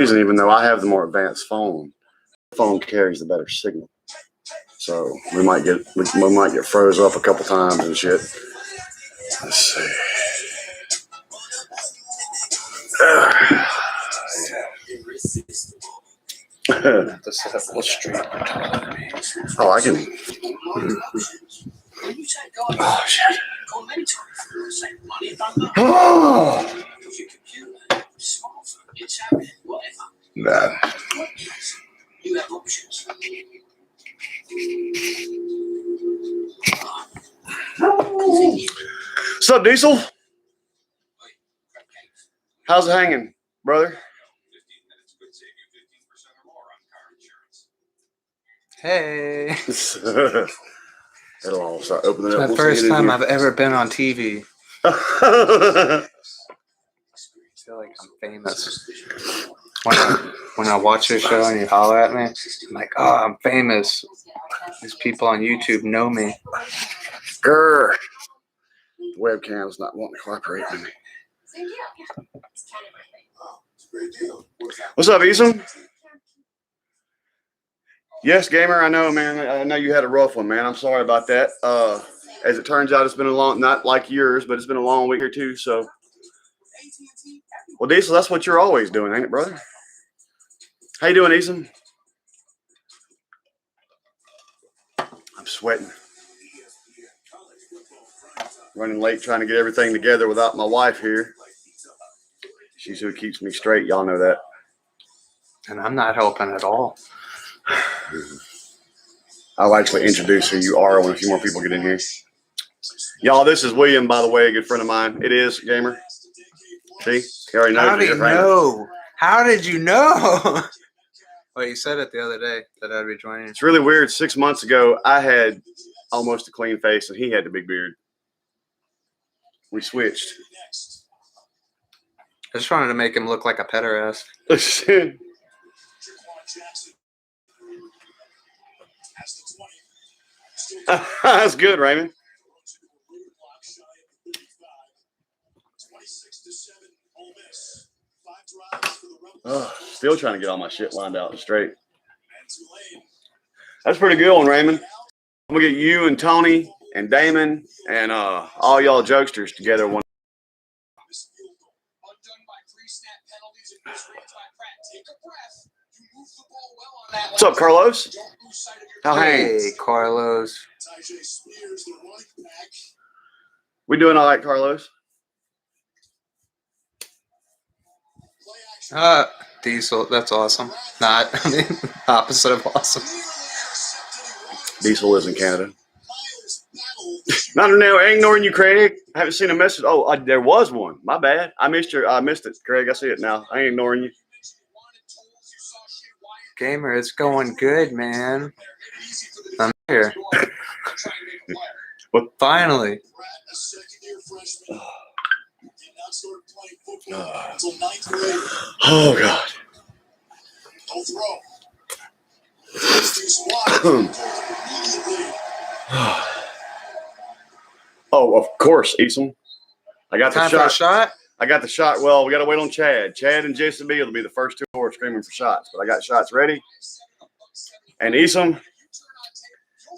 reason, even though I have the more advanced phone, the phone carries the better signal. So we might get froze up a couple times and shit. Let's see. To set up what street you're talking to me. Oh, I can. Oh shit. Oh. Nah. What's up, Diesel? How's it hanging, brother? Hey. It'll all start opening It's up. my first time I've ever been on TV. I feel like I'm famous. When I watch your show and you holler at me, I'm like, oh, I'm famous. These people on YouTube know me. Grr. The webcam's not wanting to cooperate with me. What's up, Eason? Yes, gamer, I know, man. I know you had a rough one, man. I'm sorry about that. As it turns out, it's been a long, not like yours, but it's been a long week or two. So, well, Diesel, that's what you're always doing, ain't it, brother? How you doing, Eason? I'm sweating. Running late, trying to get everything together without my wife here. She's who keeps me straight. Y'all know that. And I'm not helping at all. I'll actually introduce who you are when a few more people get in here. Y'all, this is William, by the way, a good friend of mine. It is, gamer. See? He already knows. How did you know? How did you know? Well, you said it the other day that I'd be joining. It's really weird. 6 months ago, I had almost a clean face, and he had the big beard. We switched. I just wanted to make him look like a pederast. That's good, Raymond. Still trying to get all my shit lined out and straight. That's a pretty good one, Raymond. I'm gonna get you and Tony and Damon and all y'all jokesters together one. What's up, Carlos? How Hey, Carlos. We doing all right, Carlos? Diesel, that's awesome. Opposite of awesome. Diesel is in Canada. No, I ain't ignoring you, Craig. I haven't seen a message. Oh, there was one. My bad. I missed it, Craig. I see it now. I ain't ignoring you. Gamer, it's going good, man. I'm here. What? Finally. Oh, God. Oh, of course, Eason. I got the shot. I got the shot. Well, we got to wait on Chad. Chad and Jason B will be the first two who are screaming for shots. But I got shots ready. And Eason,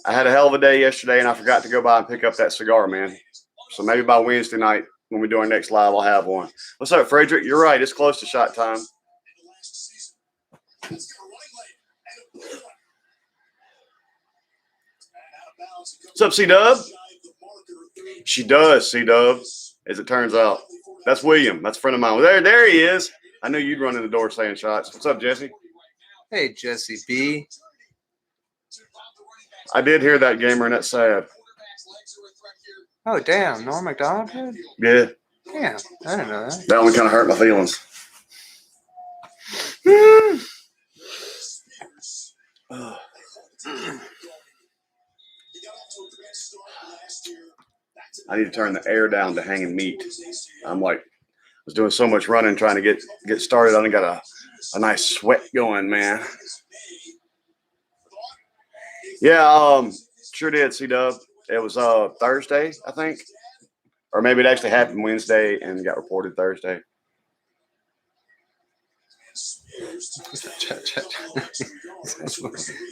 I had a hell of a day yesterday, and I forgot to go by and pick up that cigar, man. So maybe by Wednesday night, when we do our next live, I'll have one. What's up, Frederick? You're right. It's close to shot time. What's up, C-Dub? She does, C-Dub, as it turns out. That's William. That's a friend of mine. There he is. I knew you'd run in the door saying shots. What's up, Jesse? Hey, Jesse B. I did hear that, gamer, and that's sad. Oh, damn. Norm MacDonald did? Yeah. Damn. I didn't know that. That one kind of hurt my feelings. I need to turn the air down to hanging meat. I'm like, I was doing so much running trying to get started. I only got a nice sweat going, man. Yeah, sure did, C-Dub. It was Thursday, I think. Or maybe it actually happened Wednesday and got reported Thursday. It's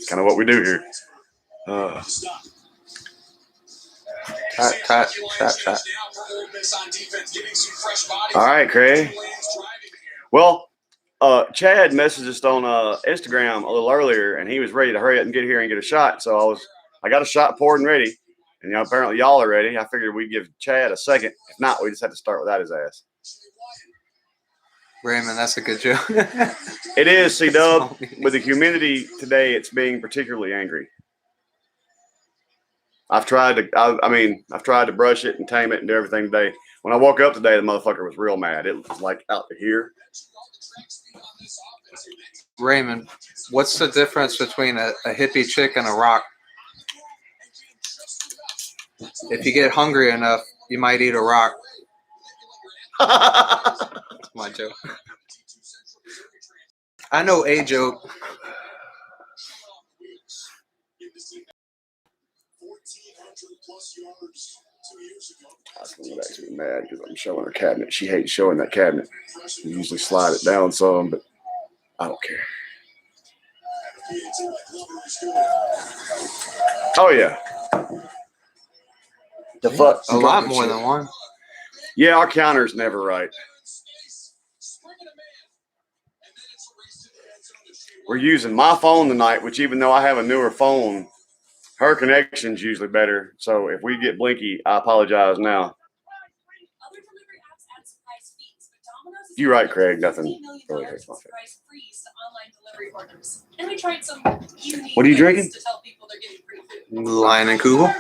kind of what we do here. Shot. All right, Craig. Well, Chad messaged us on Instagram a little earlier, and he was ready to hurry up and get here and get a shot. So I got a shot poured and ready, and apparently y'all are ready. I figured we'd give Chad a second. If not, we just have to start without his ass. Raymond, that's a good joke. It is, C-Dub. With the humidity today, it's being particularly angry. I've tried to brush it and tame it and do everything today. When I woke up today, the motherfucker was real mad. It was like out to here. Raymond, what's the difference between a hippie chick and a rock? If you get hungry enough, you might eat a rock. That's my joke. I know a joke. Ashley would actually be mad because I'm showing her cabinet. She hates showing that cabinet. We usually slide it down some, but I don't care. Oh yeah. The fuck? A lot more than one. Yeah, our counter's never right. We're using my phone tonight, which even though I have a newer phone, her connection's usually better. So if we get blinky, I apologize now. You're right, Craig. Nothing really hurts my face. What are you drinking? Lion and Kugel.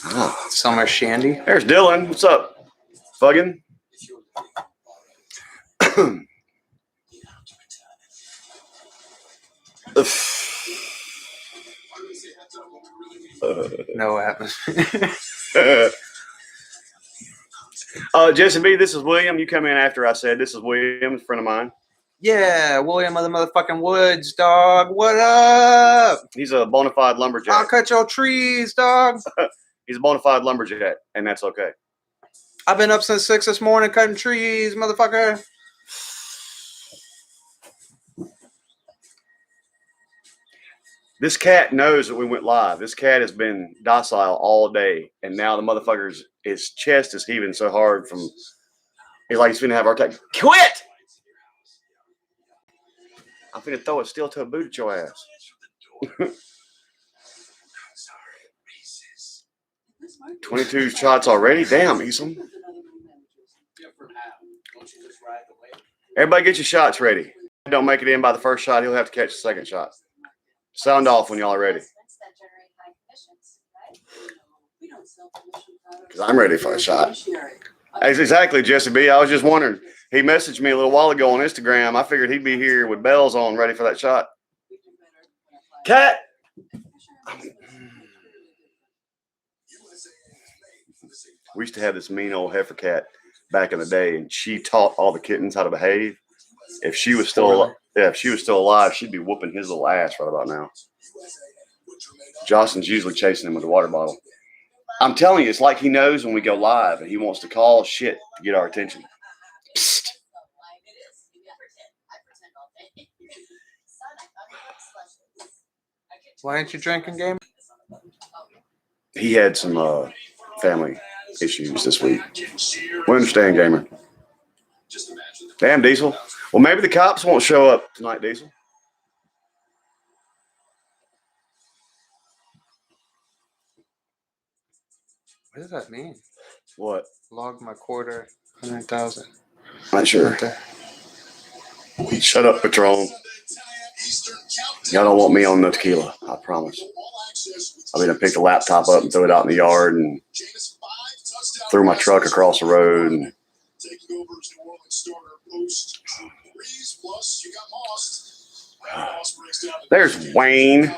Oh, Summer Shandy. There's Dylan. What's up? Fuggin. No atmosphere. Jesse B, this is William. You come in after I said this is William, a friend of mine. Yeah, William of the motherfucking Woods, dog. What up? He's a bona fide lumberjack. I'll cut your trees, dog. He's a bona fide lumberjack, and that's okay. I've been up since 6 this morning cutting trees, motherfucker. This cat knows that we went live. This cat has been docile all day, and now the motherfucker's his chest is heaving so hard from. He's like he's finna have a heart attack. Quit! I'm finna throw a steel toe boot at your ass. 22 shots already. Damn, Eason. Everybody, get your shots ready. If you don't make it in by the first shot, he'll have to catch the second shot. Sound off when y'all are ready. Because I'm ready for a shot. That's exactly, Jesse B. I was just wondering. He messaged me a little while ago on Instagram. I figured he'd be here with bells on, ready for that shot. Cat! We used to have this mean old heifer cat back in the day, and she taught all the kittens how to behave. If she was still alive, she'd be whooping his little ass right about now. Jocelyn's usually chasing him with a water bottle. I'm telling you, it's like he knows when we go live and he wants to call shit to get our attention. Psst. Why ain't you drinking, game? He had some family issues this week. We understand, gamer. Damn, Diesel. Well, maybe the cops won't show up tonight, Diesel. What does that mean? What? Log my quarter, 100,000. Not sure. Shut up, Patron. Y'all don't want me on no tequila, I promise. I'm going to pick the laptop up and throw it out in the yard and throw my truck across the road. And there's Wayne.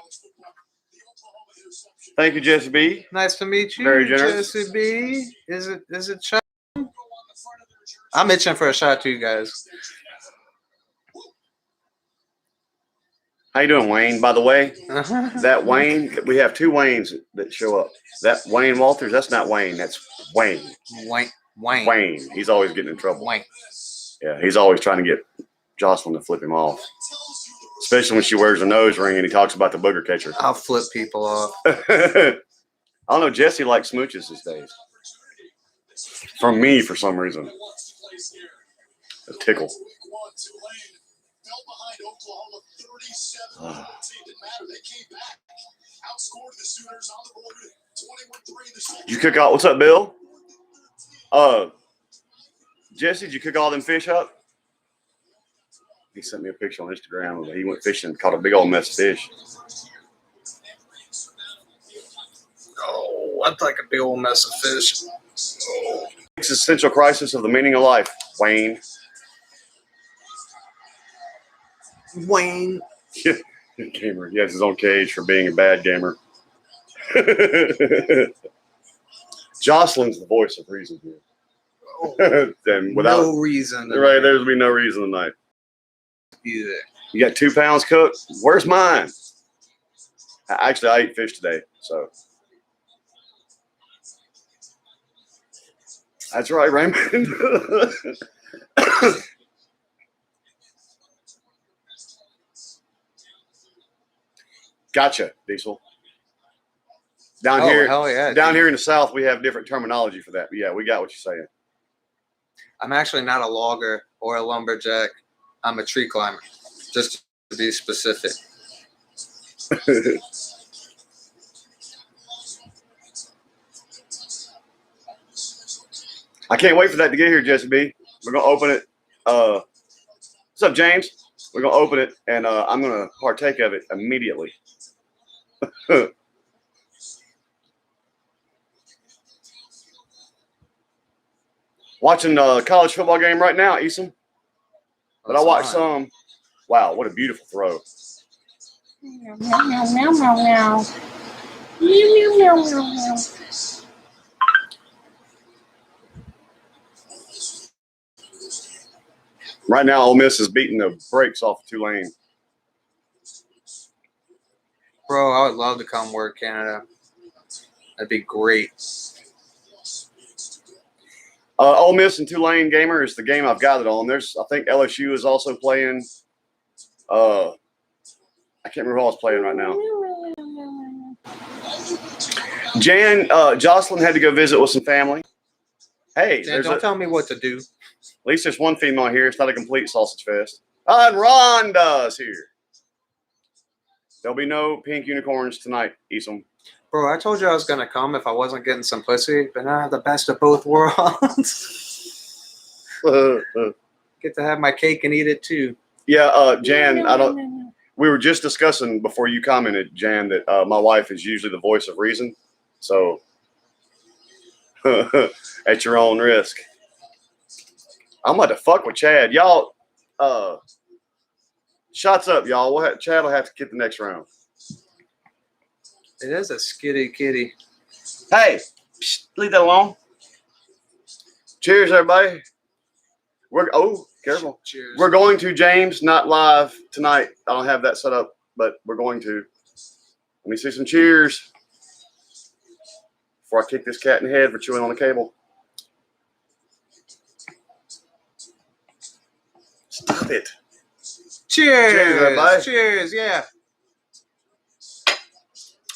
Thank you, Jesse B. Nice to meet you, Very generous. Jesse B. Is it shot? I'm itching for a shot too, guys. How you doing, Wayne? By the way, that Wayne, we have two Waynes that show up. That Wayne Walters, that's not Wayne, that's Wayne. Wayne. Wayne. He's always getting in trouble. Wayne. Yeah, he's always trying to get Jocelyn to flip him off. Especially when she wears a nose ring and he talks about the booger catcher. I'll flip people off. I don't know. Jesse likes smooches these days. From me, for some reason. A tickle. You cook all? What's up, Bill? Jesse, did you cook all them fish up? He sent me a picture on Instagram. He went fishing and caught a big old mess of fish. Oh, I'd like a big old mess of fish. Oh. Existential crisis of the meaning of life, Wayne. Wayne. Gamer. He has his own cage for being a bad gamer. Jocelyn's the voice of reason here. Oh, and without no reason. Right, there's be no reason tonight. Either. You got 2 pounds cooked? Where's mine? Actually, I ate fish today, so. That's right, Raymond. Gotcha, Diesel. Down here in the South, we have different terminology for that. But yeah, we got what you're saying. I'm actually not a logger or a lumberjack. I'm a tree climber, just to be specific. I can't wait for that to get here, Jesse B. We're going to open it. What's up, James? We're going to open it, and I'm going to partake of it immediately. Watching the college football game right now, Eason. But I watched some. Wow, what a beautiful throw. Meow, meow, meow, meow, meow, meow. Meow, meow, meow, meow, meow. Right now, Ole Miss is beating the brakes off of Tulane. Bro, I would love to come work Canada. That'd be great. Ole Miss and Tulane gamer is the game I've got it on. I think LSU is also playing. I can't remember who I was playing right now. Jocelyn had to go visit with some family. Hey, Jan, don't tell me what to do. At least there's one female here. It's not a complete sausage fest. And Rhonda's here. There'll be no pink unicorns tonight, Eason. Bro, I told you I was going to come if I wasn't getting some pussy, but now I have the best of both worlds. Get to have my cake and eat it too. Yeah, Jan, we were just discussing before you commented, Jan, that my wife is usually the voice of reason. So, at your own risk. I'm about to fuck with Chad. Y'all, shots up, y'all. Chad will have to get the next round. It is a skitty kitty. Hey, leave that alone. Cheers, everybody. Careful. Cheers. We're going to James, not live tonight. I don't have that set up, but we're going to. Let me see some cheers before I kick this cat in the head for chewing on the cable. Stop it. Cheers. Cheers, everybody. Cheers, yeah.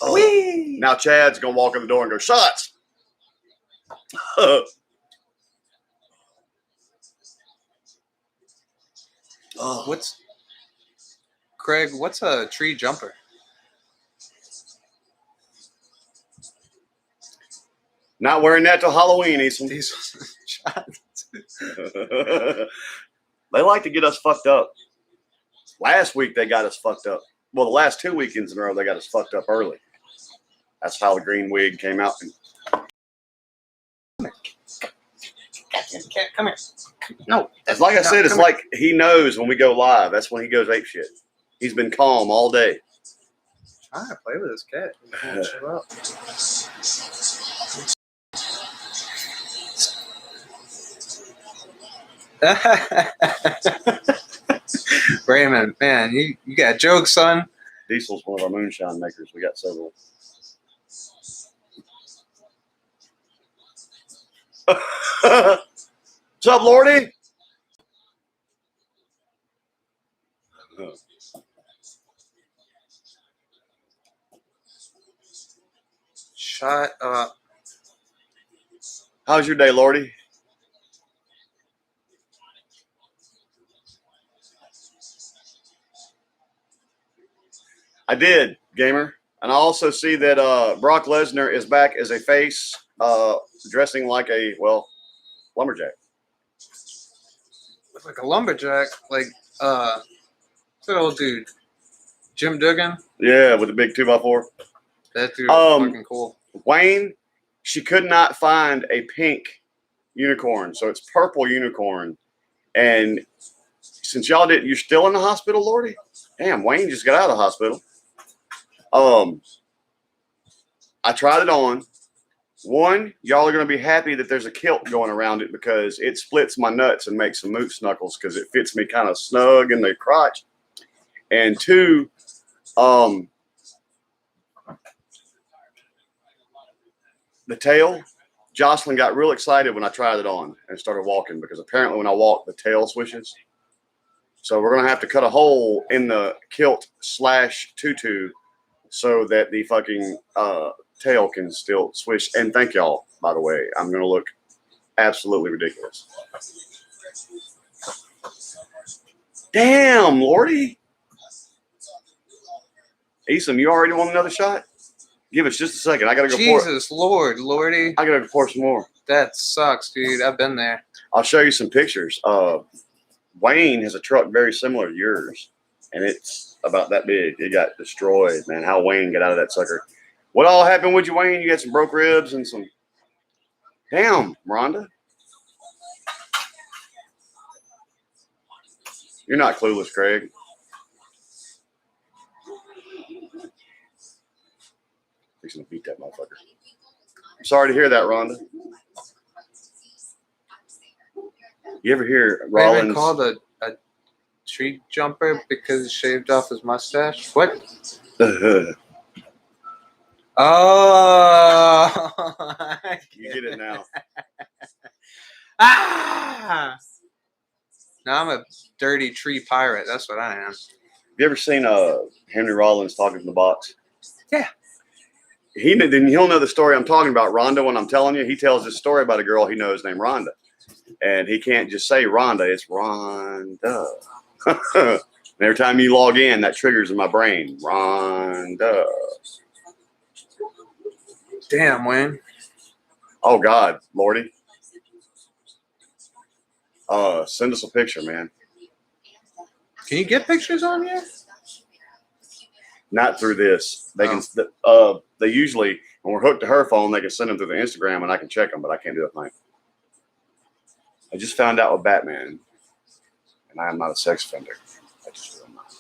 Oh. Whee! Now Chad's going to walk in the door and go, shots. Craig, what's a tree jumper? Not wearing that till Halloween, Eason. They like to get us fucked up. Last week, they got us fucked up. Well, the last 2 weekends in a row, they got us fucked up early. That's how the green wig came out. Come here. No. Like I said, it's like he knows when we go live. That's when he goes ape shit. He's been calm all day. I'm trying to play with this cat. Raymond, man, you got jokes, son. Diesel's one of our moonshine makers. We got several. What's up, Lordy? Shut up. How's your day, Lordy? I did, gamer. And I also see that Brock Lesnar is back as a face, dressing like a, well, lumberjack. Like a lumberjack. Like, what's that old dude? Jim Duggan? Yeah, with the big 2x4. That dude was fucking cool. Wayne, she could not find a pink unicorn, so it's purple unicorn. And since y'all didn't, you're still in the hospital, Lordy? Damn, Wayne just got out of the hospital. I tried it on. One, y'all are going to be happy that there's a kilt going around it because it splits my nuts and makes some moose knuckles because it fits me kind of snug in the crotch. And two, the tail, Jocelyn got real excited when I tried it on and started walking because apparently when I walk, the tail swishes. So we're going to have to cut a hole in the kilt / tutu so that the fucking tail can still swish. And thank y'all, by the way. I'm going to look absolutely ridiculous. Damn, Lordy. Esom, you already want another shot? Give us just a second. I got to go pour. Jesus, Lordy. I got to pour some more. That sucks, dude. I've been there. I'll show you some pictures. Wayne has a truck very similar to yours, and it's about that big. It got destroyed, man. How Wayne got out of that sucker. What all happened with you, Wayne? You had some broke ribs and some... Damn, Rhonda. You're not clueless, Craig. He's going to beat that motherfucker. I'm sorry to hear that, Rhonda. You ever hear Rollins... Raymond called a tree jumper because he shaved off his mustache? What? Oh, you get it now. Ah! Now I'm a dirty tree pirate. That's what I am. Have you ever seen Henry Rollins talking in the box? Yeah. He'll know the story I'm talking about, Rhonda. When I'm telling you, he tells this story about a girl he knows named Rhonda, and he can't just say Rhonda. It's Rhonda. And every time you log in, that triggers in my brain. Rhonda. Damn, Wayne. Oh, God, Lordy. Send us a picture, man. Can you get pictures on here? Not through this. They can. They usually, when we're hooked to her phone, they can send them through the Instagram, and I can check them, but I can't do it tonight. I just found out with Batman, and I am not a sex offender. I just really am not.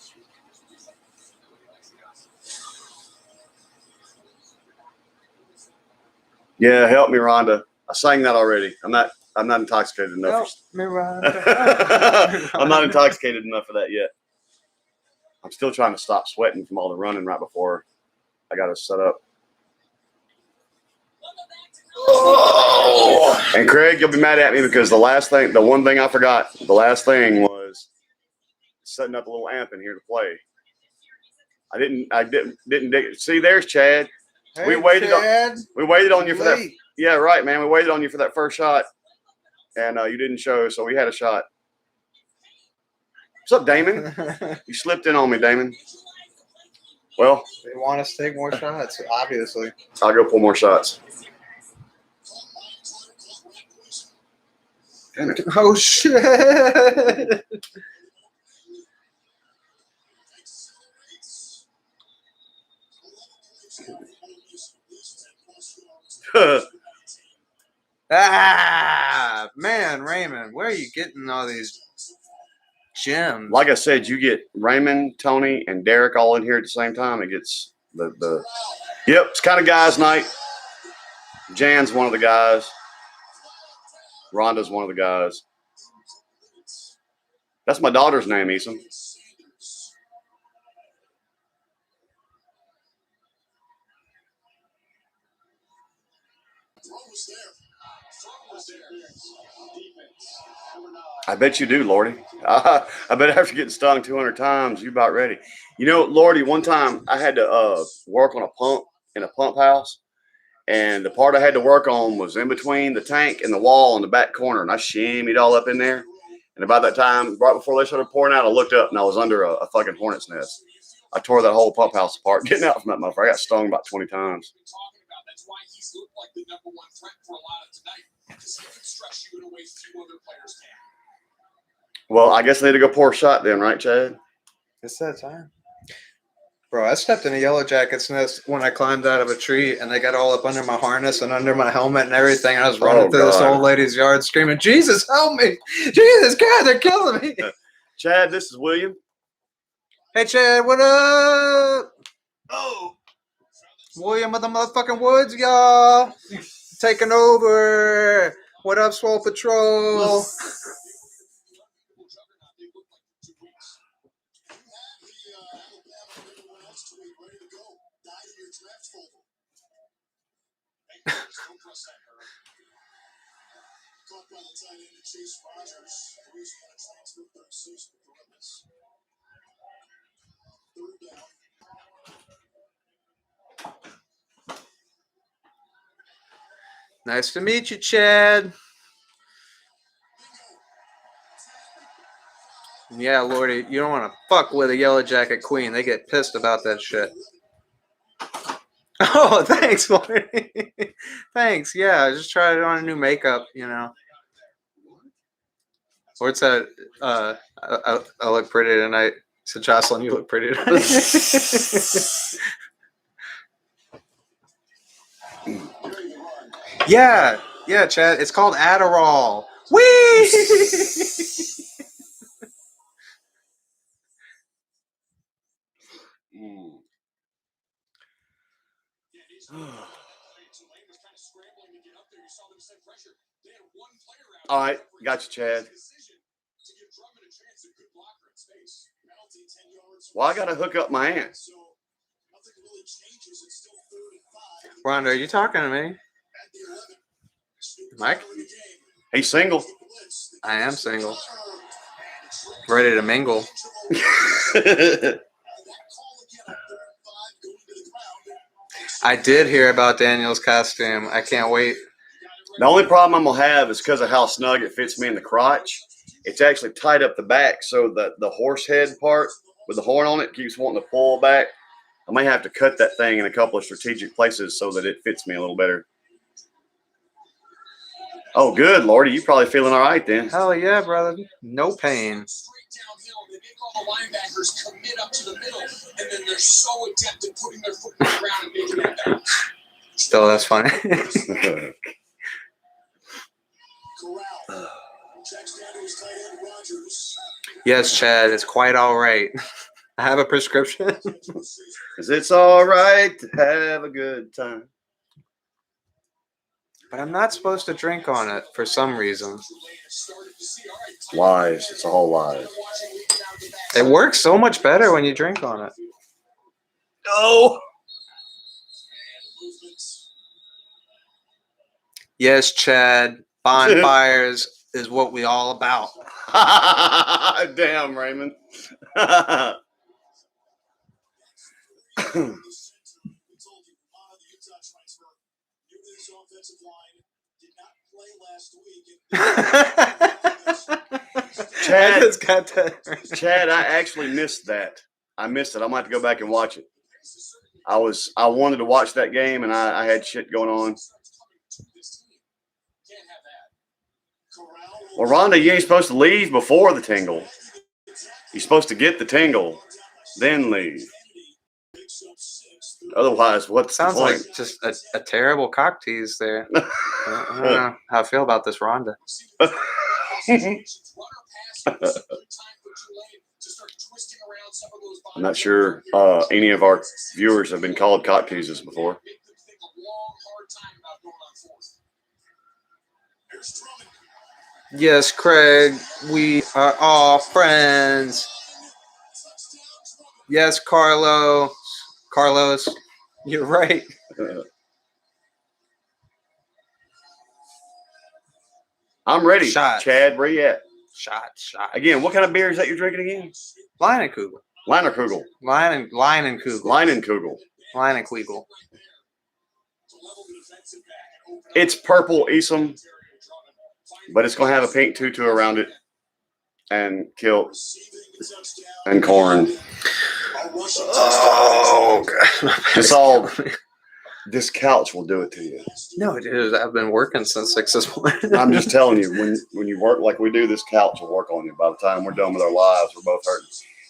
Yeah, help me, Rhonda. I sang that already. I'm not intoxicated enough. Help me, Rhonda. I'm not intoxicated enough for that yet. I'm still trying to stop sweating from all the running right before I got to set up. Oh. And Craig, you'll be mad at me because the one thing I forgot, the last thing was setting up a little amp in here to play. I didn't dig it. See, there's Chad. Hey, we waited Chad. on you for that. Yeah, right, man. We waited on you for that first shot, and you didn't show, so we had a shot. What's up, Damon? You slipped in on me, Damon. Well, They want us to take more shots, obviously. I'll go pull more shots. Damn it. Oh, shit. Man, Raymond, where are you getting all these gems? Like I said, you get Raymond, Tony, and Derek all in here at the same time. It gets the Yep, it's kind of guys' night. Jan's one of the guys. Rhonda's one of the guys. That's my daughter's name, Eason. I bet you do, Lordy. I bet after getting stung 200 times, you about ready. You know, Lordy, one time I had to work on a pump in a pump house, and the part I had to work on was in between the tank and the wall in the back corner, and I shimmied all up in there. And about that time, right before they started pouring out, I looked up, and I was under a fucking hornet's nest. I tore that whole pump house apart getting out from that motherfucker. I got stung about 20 times. Well, I guess I need to go pour a shot then, right, Chad? It's that time. Bro, I stepped in a yellow jacket's nest when I climbed out of a tree, and they got all up under my harness and under my helmet and everything. I was running through this old lady's yard screaming, Jesus, help me. Jesus, God, they're killing me. Chad, this is William. Hey, Chad, what up? Oh, William of the motherfucking woods, y'all. Taking over. What up, Swole Patrol? Nice to meet you, Chad. Yeah, Lordy, you don't want to fuck with a yellow jacket queen. They get pissed about that shit. Oh, thanks, Lordy. Thanks. Yeah, I just tried it on a new makeup, you know. Or it's a, I look pretty tonight. So, Jocelyn, you look pretty tonight. Yeah, Chad. It's called Adderall. Whee! All right, got you, Chad. Well, I got to hook up my aunt. Rhonda, are you talking to me? Mike? He's single. I am single. Ready to mingle. I did hear about Daniel's costume. I can't wait. The only problem I'm going to have is because of how snug it fits me in the crotch. It's actually tied up the back, so the horse head part with the horn on it keeps wanting to pull back. I may have to cut that thing in a couple of strategic places so that it fits me a little better. Oh, good, Lordy. You probably feeling all right then. Hell yeah, brother. No pain. Still, that's funny. Yes, Chad, it's quite all right. I have a prescription. Because it's all right to have a good time. But I'm not supposed to drink on it for some reason. Lies. It's all lies. It works so much better when you drink on it. Oh. Yes, Chad. Bonfires is what we all about. Damn, Raymond. Chad, I actually missed that. I missed it. I'm gonna have to go back and watch it. I wanted to watch that game, and I had shit going on. Well, Rhonda, you ain't supposed to leave before the tingle. You're supposed to get the tingle, then leave. Otherwise, what's sounds the point? Like just a terrible cock tease there. I don't know how I feel about this Rhonda. I'm not sure any of our viewers have been called cock teases before. Yes, Craig, we are all friends. Yes, Carlos, you're right. I'm ready. Shots. Chad, where you at? Shot. Again, what kind of beer is that you're drinking again? Leinenkugel. Leinenkugel. Leinenkugel. Leinenkugel. Leinenkugel. It's purple, Esom, but it's going to have a pink tutu around it and kilt and corn. Oh, God. It's all, this couch will do it to you. No, dude, I've been working since 6 this morning. I'm just telling you, when you work like we do, this couch will work on you. By the time we're done with our lives, we're both hurting.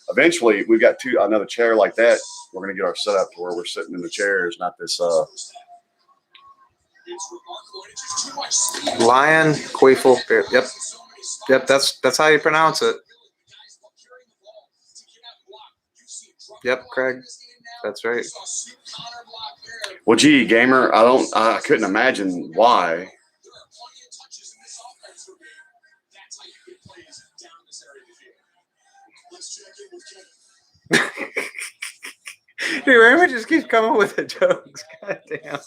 Eventually, we've got another chair like that. We're going to get our setup to where we're sitting in the chairs, not this. Lion Queefel beer. Yep. That's how you pronounce it. Yep, Craig. That's right. Well, gee, gamer, I couldn't imagine why. Dude, Raymond just keeps coming with the jokes. God damn.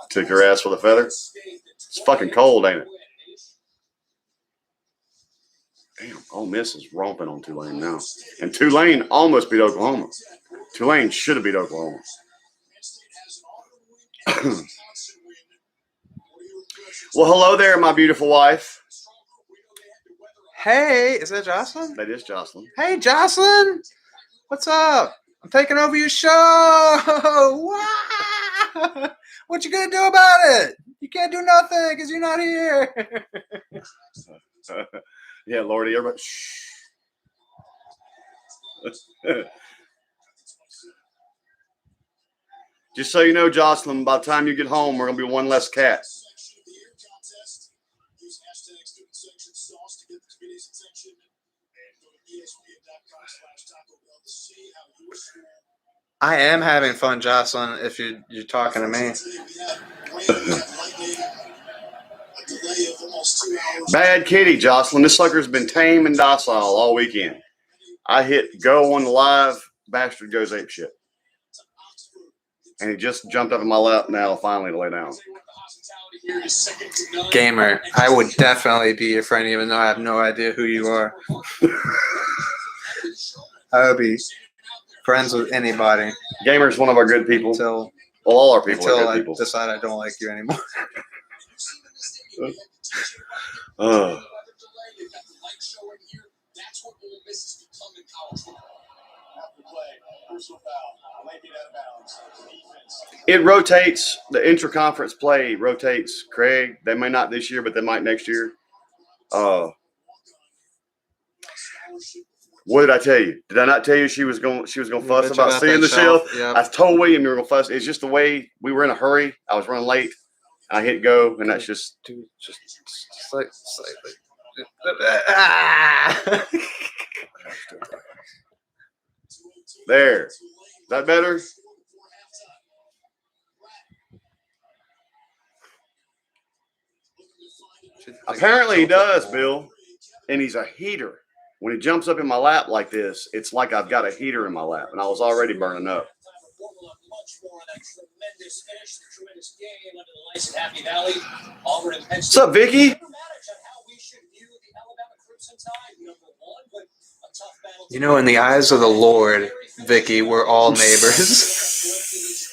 Took your ass with a feather. It's fucking cold, ain't it? Damn, Ole Miss is romping on Tulane now. And Tulane almost beat Oklahoma. Tulane should have beat Oklahoma. Well, hello there, my beautiful wife. Hey, is that Jocelyn? That is Jocelyn. Hey, Jocelyn. What's up? I'm taking over your show. Wow. What you gonna do about it? You can't do nothing because you're not here. Yeah, Lordy, everybody. Shh. Just so you know, Jocelyn, by the time you get home, we're gonna be one less cat. I am having fun, Jocelyn, if you're talking to me. Bad kitty, Jocelyn. This sucker's been tame and docile all weekend. I hit go on the live, bastard goes ape shit. And he just jumped up in my lap now, finally, to lay down. Gamer, I would definitely be your friend, even though I have no idea who you are. I would be friends with anybody. Gamer's one of our good people. Until all our people are good people. I decide I don't like you anymore. It rotates. The intra-conference play rotates, Craig. They may not this year, but they might next year. What did I tell you? Did I not tell you she was going to fuss about seeing the shelf? Yep. I told William you were going to fuss. It's just the way we were in a hurry. I was running late. I hit go, and that's just like there. Is that better? Apparently he does, Bill. And he's a heater. When he jumps up in my lap like this, it's like I've got a heater in my lap, and I was already burning up. What's up, Vicky? You know, in the eyes of the Lord, Vicky, we're all neighbors.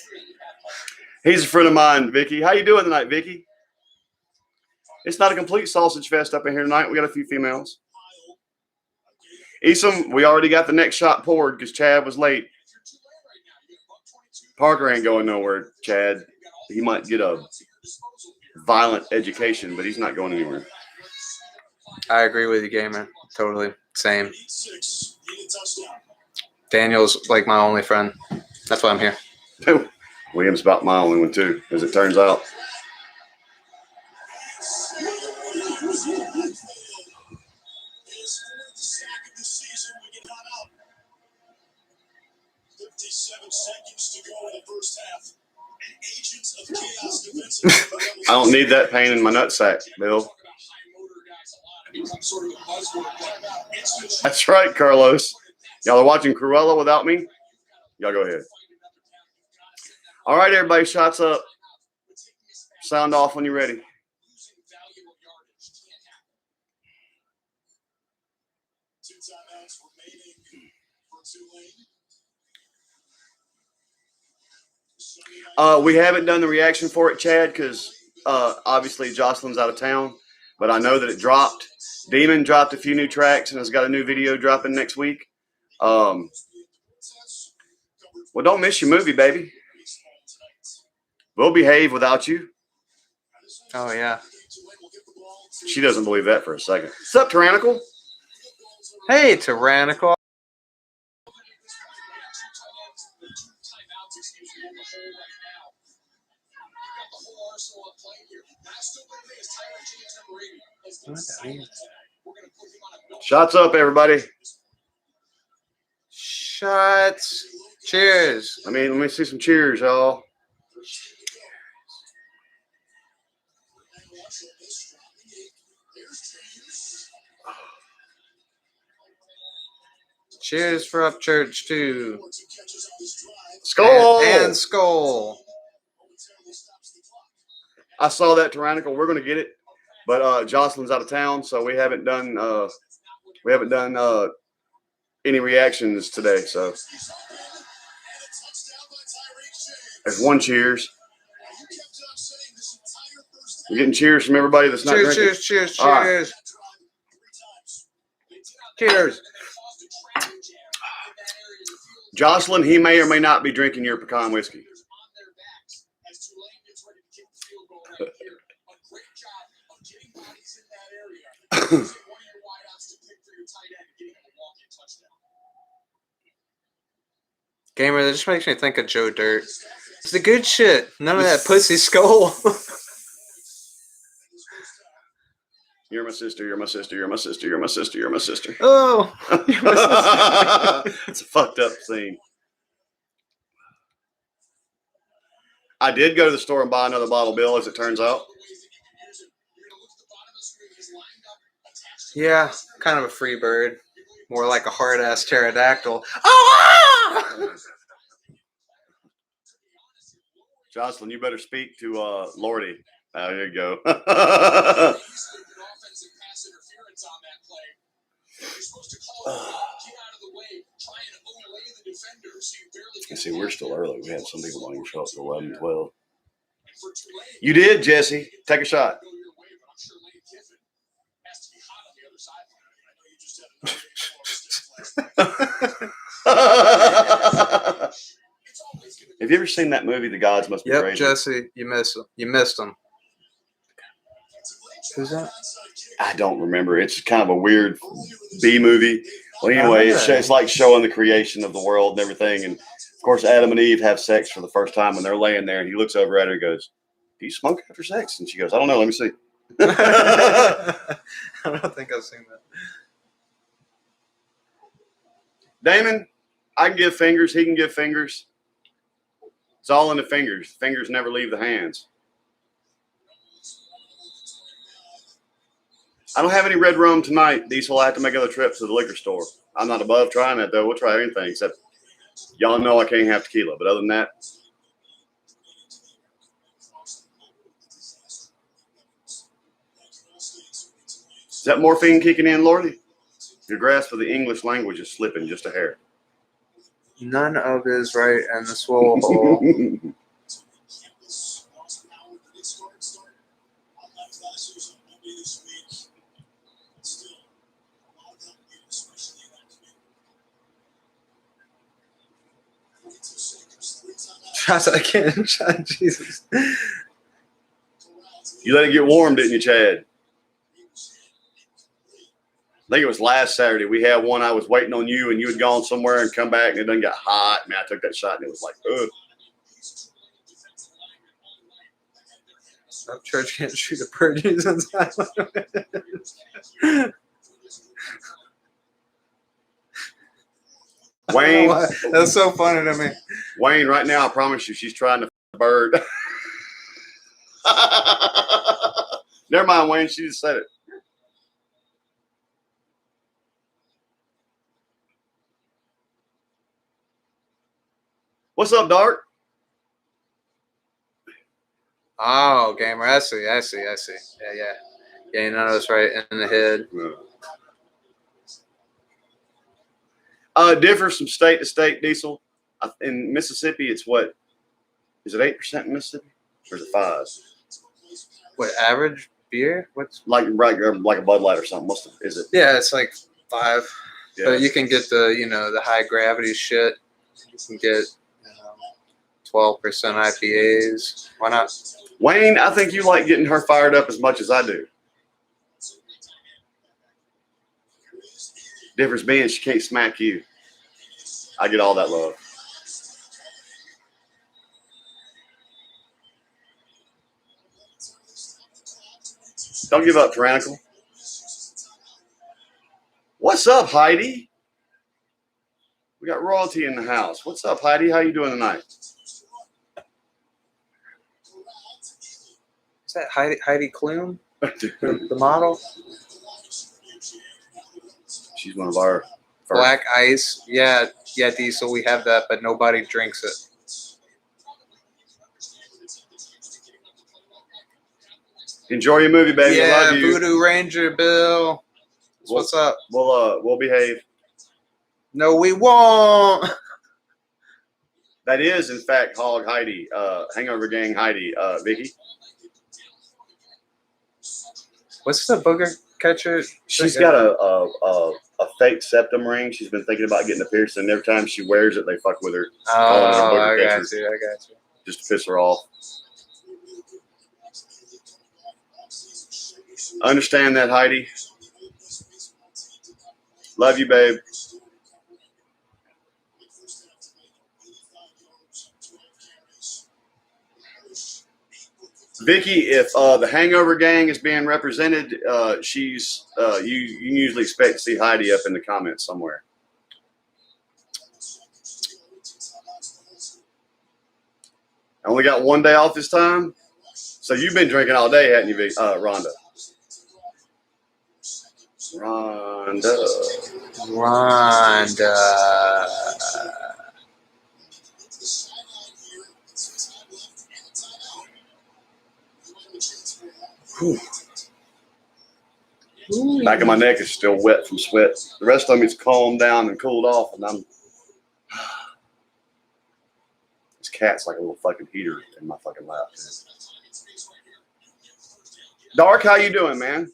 He's a friend of mine, Vicky. How you doing tonight, Vicky? It's not a complete sausage fest up in here tonight. We got a few females. Esom, we already got the next shot poured because Chad was late. Parker ain't going nowhere, Chad. He might get a violent education, but he's not going anywhere. I agree with you, gamer. Totally. Same. Daniel's like my only friend. That's why I'm here. William's about my only one, too, as it turns out. I don't need that pain in my nutsack, Bill. That's right, Carlos. Y'all are watching Cruella without me? Y'all go ahead. All right, everybody, shots up. Sound off when you're ready. We haven't done the reaction for it, Chad, because obviously Jocelyn's out of town. But I know that it dropped. Demon dropped a few new tracks and has got a new video dropping next week. Well, don't miss your movie, baby. We'll behave without you. Oh, yeah. She doesn't believe that for a second. What's up, Tyrannical? Hey, Tyrannical. Shots up, everybody. Shots. Cheers. Let me see some cheers, y'all. Cheers for Upchurch too. Skull and Skull. I saw that, Tyrannical. We're gonna get it, but Jocelyn's out of town, so we haven't done any reactions today. So there's one cheers. We're getting cheers from everybody that's not drinking. Cheers. Right. Cheers. Jocelyn, he may or may not be drinking your pecan whiskey. Gamer, that just makes me think of Joe Dirt. It's the good shit. None of that pussy Skull. You're my sister. You're my sister. You're my sister. You're my sister. You're my sister. Oh, you're my sister. It's a fucked up scene. I did go to the store and buy another bottle of Bill, as it turns out. Yeah, kind of a free bird. More like a hard-ass pterodactyl. Oh! Jocelyn, you better speak to Lordy. Oh, there you go. See, we're still early. We had some people wanting to show up to 11, 12. You did, Jesse. Take a shot. Have you ever seen that movie, The Gods Must Be Crazy? Yep, Jesse, you missed him. Who's that? I don't remember. It's kind of a weird B movie. Well, anyway, it's like showing the creation of the world and everything. And of course, Adam and Eve have sex for the first time when they're laying there, and he looks over at her and goes, "Do you smoke after sex?" And she goes, "I don't know. Let me see." I don't think I've seen that. Damon, I can give fingers. He can give fingers. It's all in the fingers. Fingers never leave the hands. I don't have any red rum tonight. Diesel will have to make another trip to the liquor store. I'm not above trying that, though. We'll try anything, except y'all know I can't have tequila. But other than that, is that morphine kicking in, Lordy? Your grasp of the English language is slipping just a hair. None of is right in the swole hole. Shots again. Jesus. You let it get warm, didn't you, Chad? I think it was last Saturday. We had one. I was waiting on you, and you had gone somewhere and come back, and it done got hot. Man, I took that shot, and it was like, ugh. Church can't shoot a bird using silent. Wayne, that's so funny to me. Wayne, right now, I promise you, she's trying to f a bird. Never mind, Wayne. She just said it. What's up, Dark? Oh, gamer. I see. Yeah. Yeah, you know that's right in the head. Differs from state to state, Diesel. In Mississippi, it's what? Is it 8% in Mississippi? Or is it 5? What, average beer? What's like a Bud Light or something? Is it? Yeah, it's like 5. Yeah. But you can get the high gravity shit. You can get 12% IPAs. Why not? Wayne, I think you like getting her fired up as much as I do. Difference being she can't smack you. I get all that love. Don't give up, Tyrannical. What's up, Heidi? We got royalty in the house. What's up, Heidi? How you doing tonight? Is that Heidi Klum? the model? She's one of our first. Black Ice. Yeah, Diesel, we have that, but nobody drinks it. Enjoy your movie, baby. Yeah, I love you. Voodoo Ranger Bill. What's up? We'll behave. No, we won't. That is, in fact, Hog Heidi, Hangover Gang Heidi, Vicky. What's the booger catcher? She's got a fake septum ring. She's been thinking about getting a piercing, and every time she wears it, they fuck with her. Oh, I got you. Just to piss her off. Understand that, Heidi. Love you, babe. Vicky, if the Hangover Gang is being represented, you usually expect to see Heidi up in the comments somewhere. I only got one day off this time, so you've been drinking all day, hadn't you, Rhonda? Whew. Back of my neck is still wet from sweat. The rest of me is calmed down and cooled off, and I'm. This cat's like a little fucking heater in my fucking lap. Dark, how you doing, man?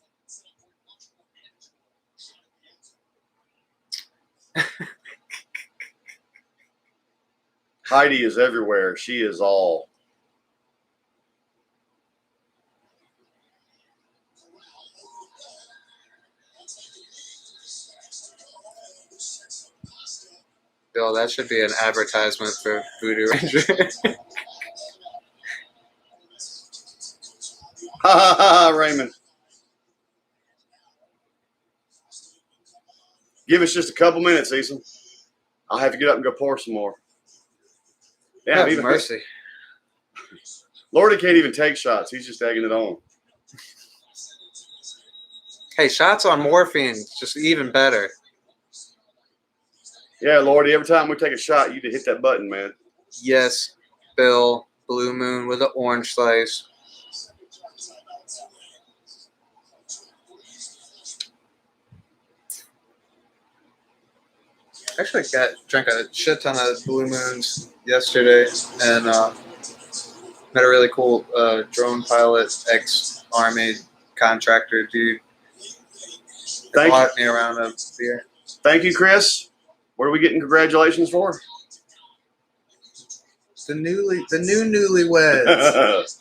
Heidi is everywhere. She is all. Bill, that should be an advertisement for Voodoo Ranger. Raymond. Give us just a couple minutes, Ethan. I'll have to get up and go pour some more. Yeah, even mercy. Lordy can't even take shots. He's just egging it on. Hey, shots on morphine, just even better. Yeah, Lordy, every time we take a shot, you need to hit that button, man. Yes, Bill. Blue Moon with an orange slice. Actually, drank a shit ton of Blue Moons yesterday, and met a really cool drone pilot, ex-Army contractor dude. Bought me around a beer. Thank you, Chris. What are we getting congratulations for? The new newlyweds.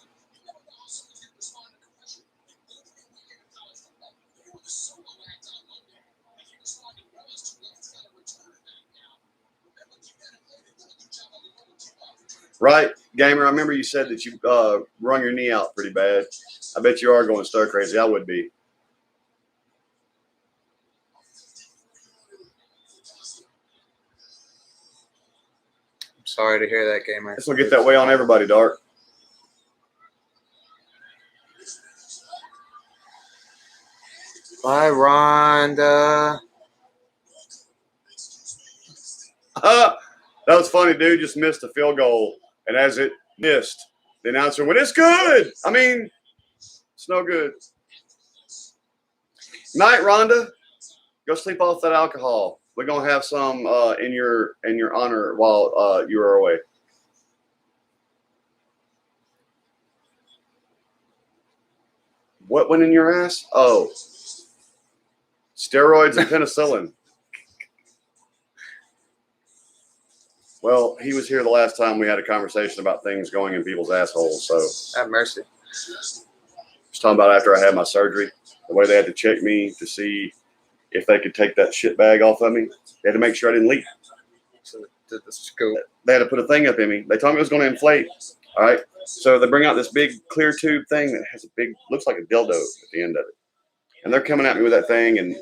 Right, Gamer, I remember you said that you wrung your knee out pretty bad. I bet you are going stir crazy. I would be. Sorry to hear that, Gamer. It's going to get that way on everybody, Dark. Bye, Rhonda. That was funny. Dude just missed a field goal, and as it missed, the announcer went, "It's good." I mean, it's no good. Night, Rhonda. Go sleep off that alcohol. We're gonna have some in your honor while you are away. What went in your ass? Oh, steroids and penicillin. Well, he was here the last time we had a conversation about things going in people's assholes. So have mercy. I was talking about after I had my surgery, the way they had to check me to see if they could take that shit bag off of me. They had to make sure I didn't leak. So the scoop. They had to put a thing up in me. They told me it was going to inflate. All right. So they bring out this big clear tube thing that has a big, looks like a dildo at the end of it. And they're coming at me with that thing, and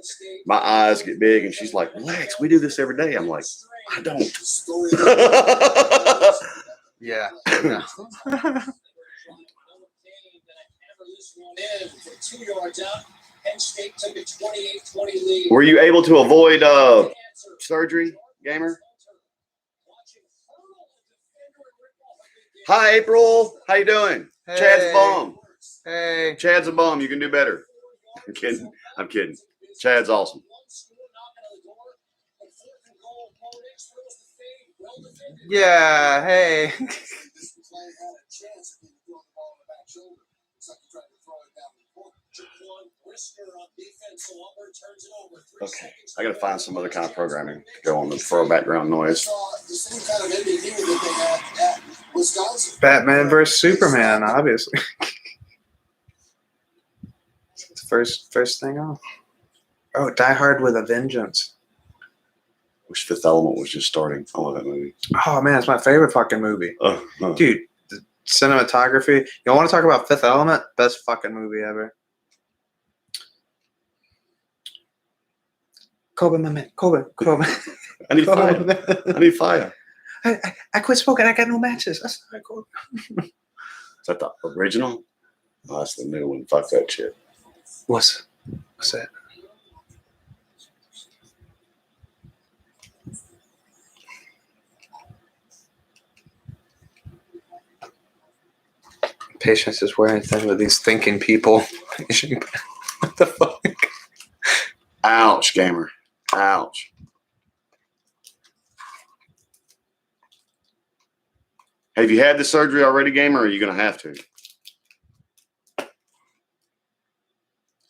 my eyes get big, and she's like, "Relax, we do this every day." I'm like, "I don't." Yeah. No. Were you able to avoid surgery, gamer? Hi, April. How you doing? Hey. Chad's a bum. Hey. Chad's a bum. You can do better. I'm kidding. I'm kidding. Chad's awesome. Yeah. Hey. Okay, I gotta find some other kind of programming to go on for background noise. Batman versus Superman, obviously. It's the first thing off. Oh, Die Hard with a Vengeance. Wish Fifth Element was just starting. I love that movie. Oh man, it's my favorite fucking movie. Dude, the cinematography. You want to talk about Fifth Element? Best fucking movie ever. Kobe, my man. Kobe. I need fire. I need fire. I quit smoking. I got no matches. That's not cool. Is that the original? Oh, that's the new one. Fuck that shit. What's that? Patience is wearing thin with these thinking people. What the fuck? Ouch, gamer. Ouch. Have you had the surgery already, gamer, or are you going to have to?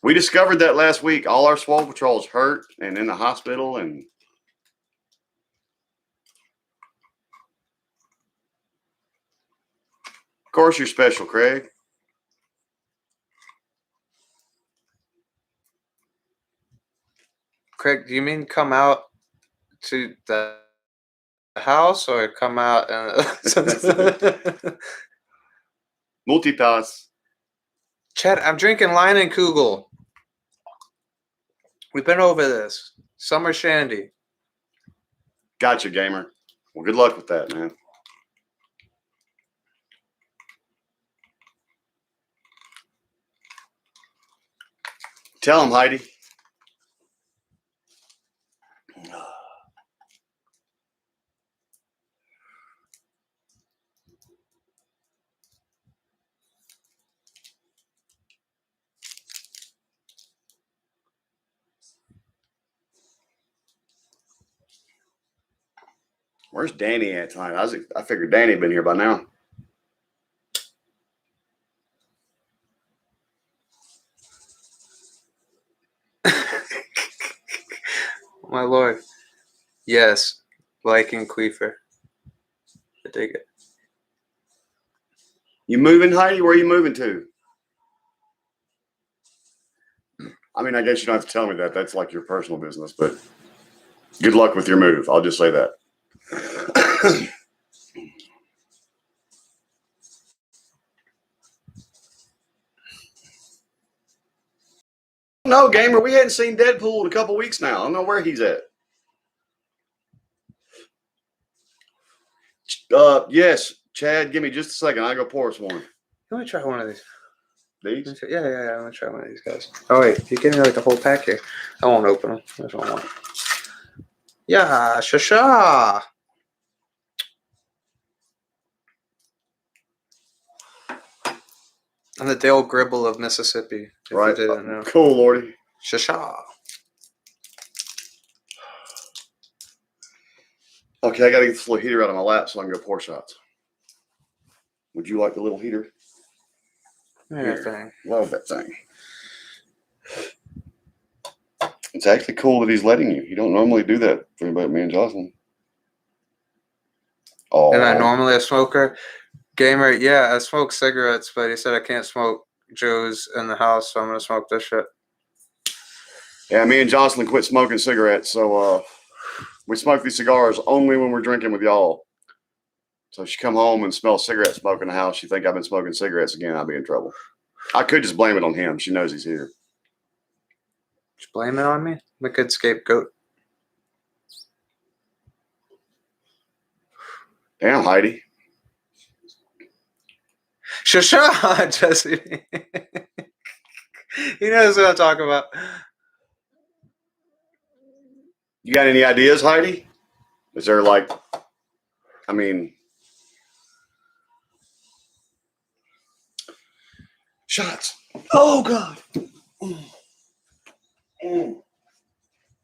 We discovered that last week. All our Swole patrols hurt and in the hospital. And of course, you're special, Craig. Craig, do you mean come out to the house or come out and Multitask. Chad, I'm drinking Leinenkugel. We've been over this. Summer Shandy. Gotcha, gamer. Well, good luck with that, man. Tell him, Heidi. Where's Danny at tonight? I figured Danny had been here by now. My lord. Yes. Liking Queefer. I dig it. You moving, Heidi? Where are you moving to? I mean, I guess you don't have to tell me that. That's like your personal business, but good luck with your move. I'll just say that. No, gamer, we hadn't seen Deadpool in a couple weeks now. I don't know where he's at. Yes, Chad, give me just a second. I'll go pour us one. Let me try one of these. These? Yeah. I'm gonna try one of these guys. Oh wait, you give me like the whole pack here. I won't open them. There's one more. Yeah, shasha. I'm the Dale Gribble of Mississippi. If Right. you didn't know. Cool, Lordy. Shasha. Okay, I got to get this little heater out of my lap so I can go pour shots. Would you like the little heater? Thing. Love that thing. It's actually cool that he's letting you. You don't normally do that for anybody but me and Jocelyn. Oh. And I normally a smoker. Gamer, yeah, I smoke cigarettes, but he said I can't smoke Joe's in the house, so I'm gonna smoke this shit. Yeah, me and Jocelyn quit smoking cigarettes, so we smoke these cigars only when we're drinking with y'all. So if she come home and smell cigarette smoke in the house, she think I've been smoking cigarettes again, I'll be in trouble. I could just blame it on him. She knows he's here. Just blame it on me? I'm a good scapegoat. Damn, Heidi. Shasha, Jesse. He knows what I'm talking about. You got any ideas, Heidi? Is there like, I mean, shots. Oh, God.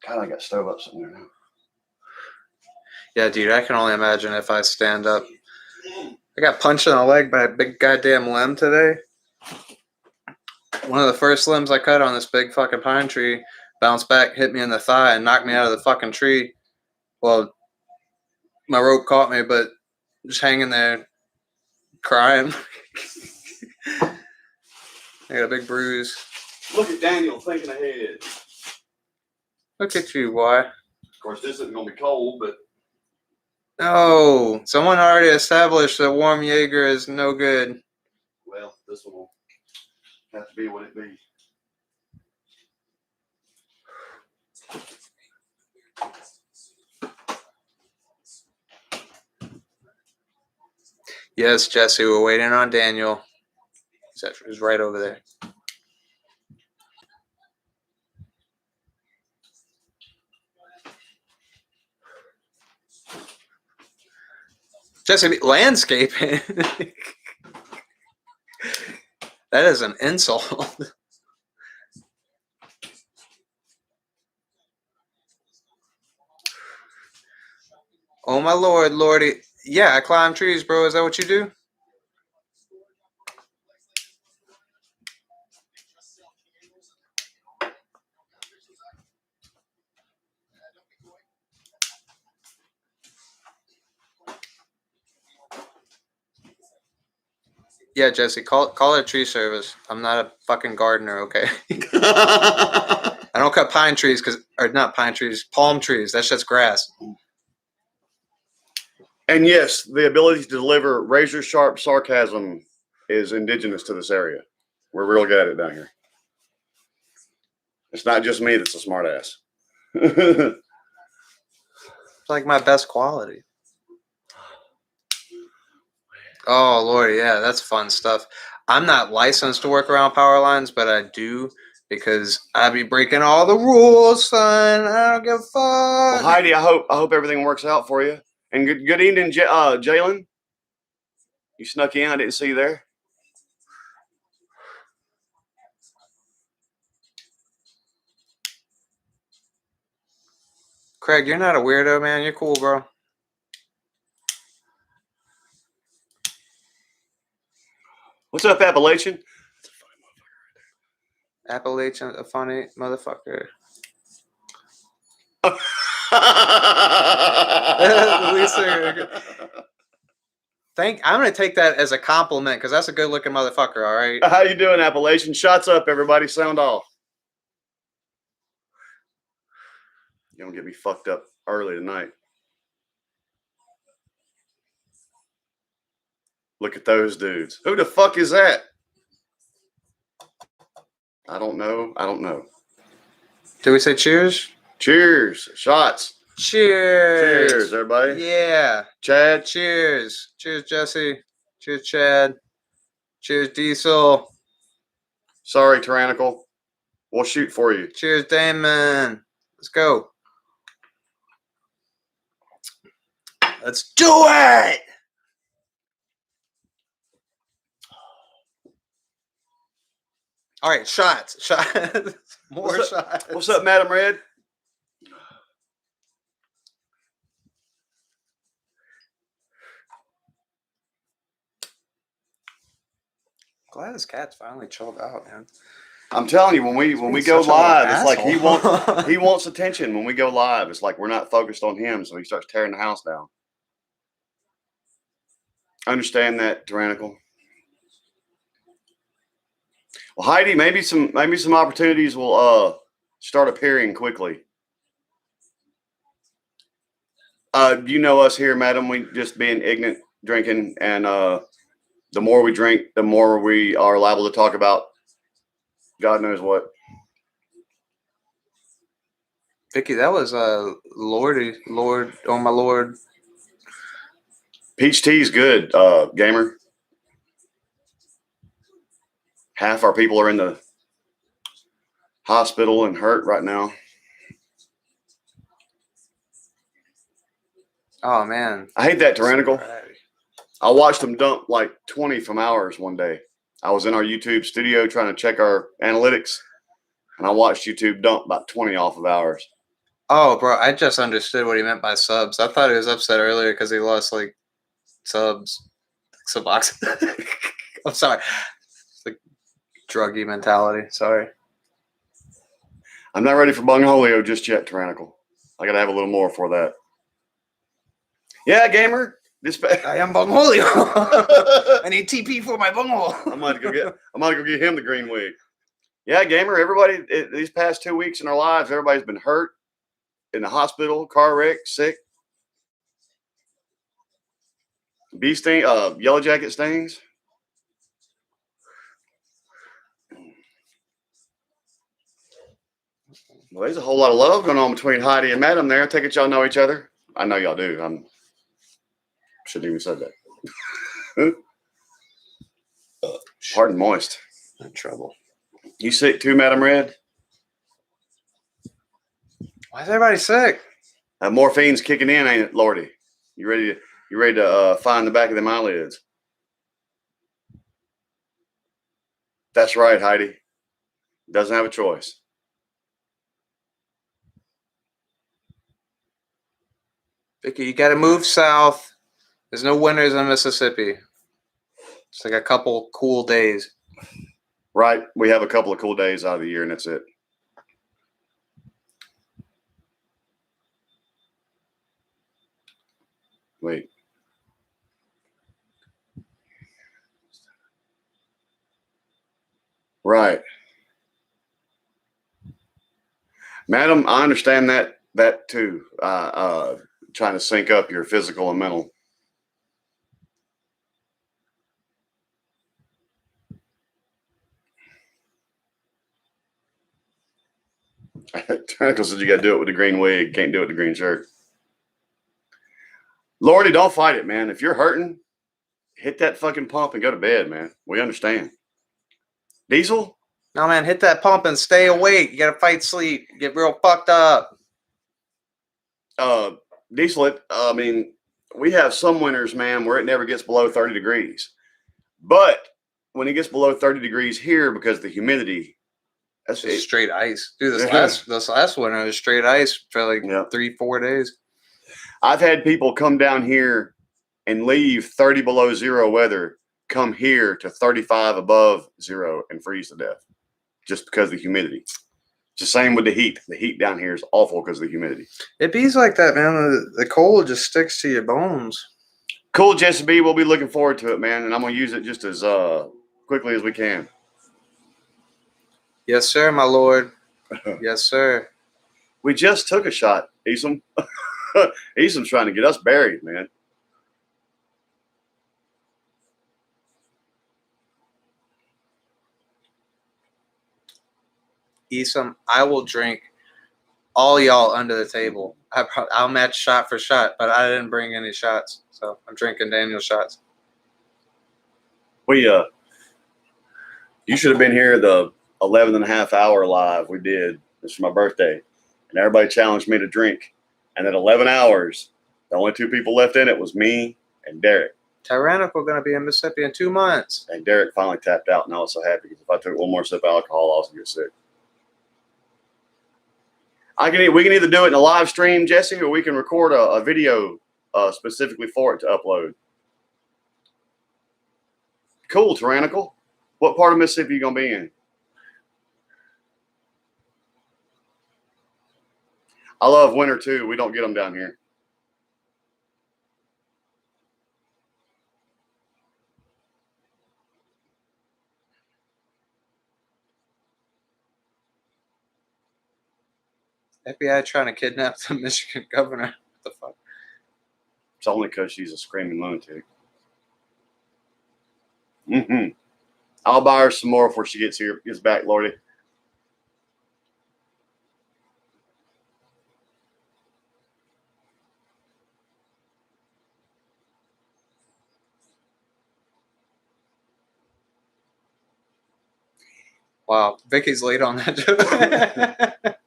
God, I got stove up somewhere now. Yeah, dude, I can only imagine if I stand up. I got punched in the leg by a big goddamn limb today. One of the first limbs I cut on this big fucking pine tree bounced back, hit me in the thigh, and knocked me out of the fucking tree. Well, my rope caught me, but just hanging there, crying. I got a big bruise. Look at Daniel thinking ahead. Look at you, boy. Of course, this isn't going to be cold, but. No, someone already established that warm Jaeger is no good. Well, this one will have to be what it be. Yes, Jesse, we're waiting on Daniel. He's right over there. Jesse, landscaping? That is an insult. Oh, my Lord, Lordy. Yeah, I climb trees, bro. Is that what you do? Yeah, Jesse, call it a tree service. I'm not a fucking gardener, okay? I don't cut pine trees or not pine trees, palm trees. That's just grass. And yes, the ability to deliver razor sharp sarcasm is indigenous to this area. We're real good at it down here. It's not just me that's a smart ass. It's like my best quality. Oh, Lord, yeah, that's fun stuff. I'm not licensed to work around power lines, but I do because I be breaking all the rules, son. I don't give a fuck. Well, Heidi, I hope everything works out for you. And good evening, Jalen. You snuck in. I didn't see you there. Craig, you're not a weirdo, man. You're cool, bro. What's up, Appalachian? Appalachian, a funny motherfucker. I'm gonna take that as a compliment because that's a good looking motherfucker. All right. How you doing, Appalachian? Shots up, everybody. Sound off. You don't get me fucked up early tonight. Look at those dudes. Who the fuck is that? I don't know. Did we say cheers? Cheers. Shots. Cheers. Cheers, everybody. Yeah. Chad. Cheers. Cheers, Jesse. Cheers, Chad. Cheers, Diesel. Sorry, Tyrannical. We'll shoot for you. Cheers, Damon. Let's go. Let's do it. All right, shots. More shots. What's up, Madam Red? Glad this cat's finally chilled out, man. I'm telling you, when we go live, it's like he wants attention. When we go live, it's like we're not focused on him, so he starts tearing the house down. I understand that, Tyrannical. Well, Heidi, maybe some opportunities will start appearing quickly. You know us here, madam. We just being ignorant, drinking, and the more we drink, the more we are liable to talk about God knows what. Vicky, that was Lord, oh my Lord. Peach tea's good, gamer. Half our people are in the hospital and hurt right now. Oh man, I hate that, Tyrannical. I watched them dump like 20 from ours one day. I was in our YouTube studio trying to check our analytics, and I watched YouTube dump about 20 off of ours. Oh, bro, I just understood what he meant by subs. I thought he was upset earlier because he lost like subs, Suboxone. I'm sorry, it's like druggy mentality. Sorry, I'm not ready for Bungholio just yet, Tyrannical. I gotta have a little more for that. Yeah, gamer. I am Bungholio. I need TP for my bunghole. I'm gonna go get him the green wig. Yeah, gamer. Everybody, these past 2 weeks in our lives, everybody's been hurt, in the hospital, car wreck, sick. Bee sting, yellow jacket stings. Well, there's a whole lot of love going on between Heidi and Madam there. I take it y'all know each other. I know y'all do. Shouldn't even said that. Hard and moist. In trouble. You sick too, Madam Red? Why is everybody sick? Morphine's kicking in, ain't it, Lordy? You ready to find the back of them eyelids? That's right, Heidi. Doesn't have a choice. Vicky, you got to move south. There's no winters in Mississippi. It's like a couple cool days. Right. We have a couple of cool days out of the year, and that's it. Wait. Right. Madam, I understand that too. Trying to sync up your physical and mental. Tentacle said you got to do it with the green wig. Can't do it with the green shirt. Lordy, don't fight it, man. If you're hurting, hit that fucking pump and go to bed, man. We understand. Diesel? No, man, hit that pump and stay awake. You got to fight sleep. Get real fucked up. Diesel, I mean, we have some winters, man, where it never gets below 30 degrees. But when it gets below 30 degrees here because of the humidity, that's just straight ice. Dude, this last winter was straight ice for like 3-4 days. I've had people come down here and leave 30 below zero weather, come here to 35 above zero and freeze to death just because of the humidity. It's the same with the heat. The heat down here is awful because of the humidity. It bees like that, man. The cold just sticks to your bones. Cool, Jesse B. We'll be looking forward to it, man. And I'm going to use it just as quickly as we can. Yes, sir, my lord. Yes, sir. We just took a shot, Esom. Esom's trying to get us buried, man. Esom, I will drink all y'all under the table. I'll match shot for shot, but I didn't bring any shots, so I'm drinking Daniel's shots. You should have been here the 11.5 hour live we did. This is my birthday, and everybody challenged me to drink. And at 11 hours, the only two people left in it was me and Derek. Tyrannical going to be in Mississippi in 2 months. And Derek finally tapped out, and I was so happy because if I took one more sip of alcohol, I was going to get sick. We can either do it in a live stream, Jesse, or we can record a video specifically for it to upload. Cool, Tyrannical. What part of Mississippi are you going to be in? I love winter, too. We don't get them down here. FBI trying to kidnap the Michigan governor. What the fuck? It's only because she's a screaming lunatic. I'll buy her some more before she gets back, Lordy. Wow, Vicky's late on that.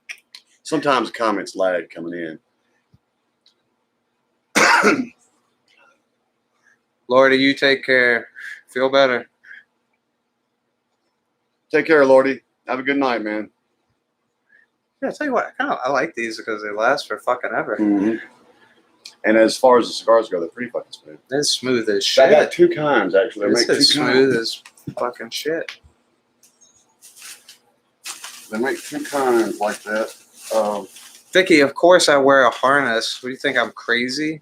Sometimes comments lag coming in. Lordy, you take care. Feel better. Take care, Lordy. Have a good night, man. Yeah, I'll tell you what, I like these because they last for fucking ever. And as far as the cigars go, they're pretty fucking smooth. They're smooth as shit. I got two kinds, actually. This is smooth as fucking shit. They make two kinds like that. Vicky, of course I wear a harness. What do you think? I'm crazy?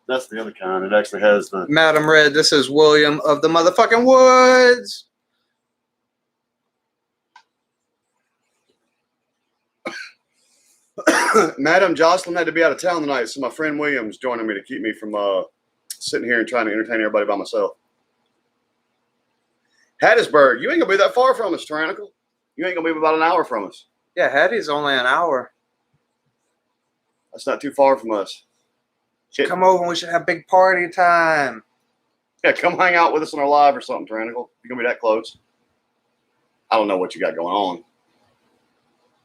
That's the other kind. It actually has the... Madam Red, this is William of the motherfucking Woods. Madam Jocelyn had to be out of town tonight, so my friend William's joining me to keep me from sitting here and trying to entertain everybody by myself. Hattiesburg, you ain't going to be that far from us, Tyrannical. You ain't going to be about an hour from us. Yeah, Hattie's only an hour. That's not too far from us. Shit. Come over and we should have big party time. Yeah, come hang out with us on our live or something, Tyrannical. You're going to be that close. I don't know what you got going on.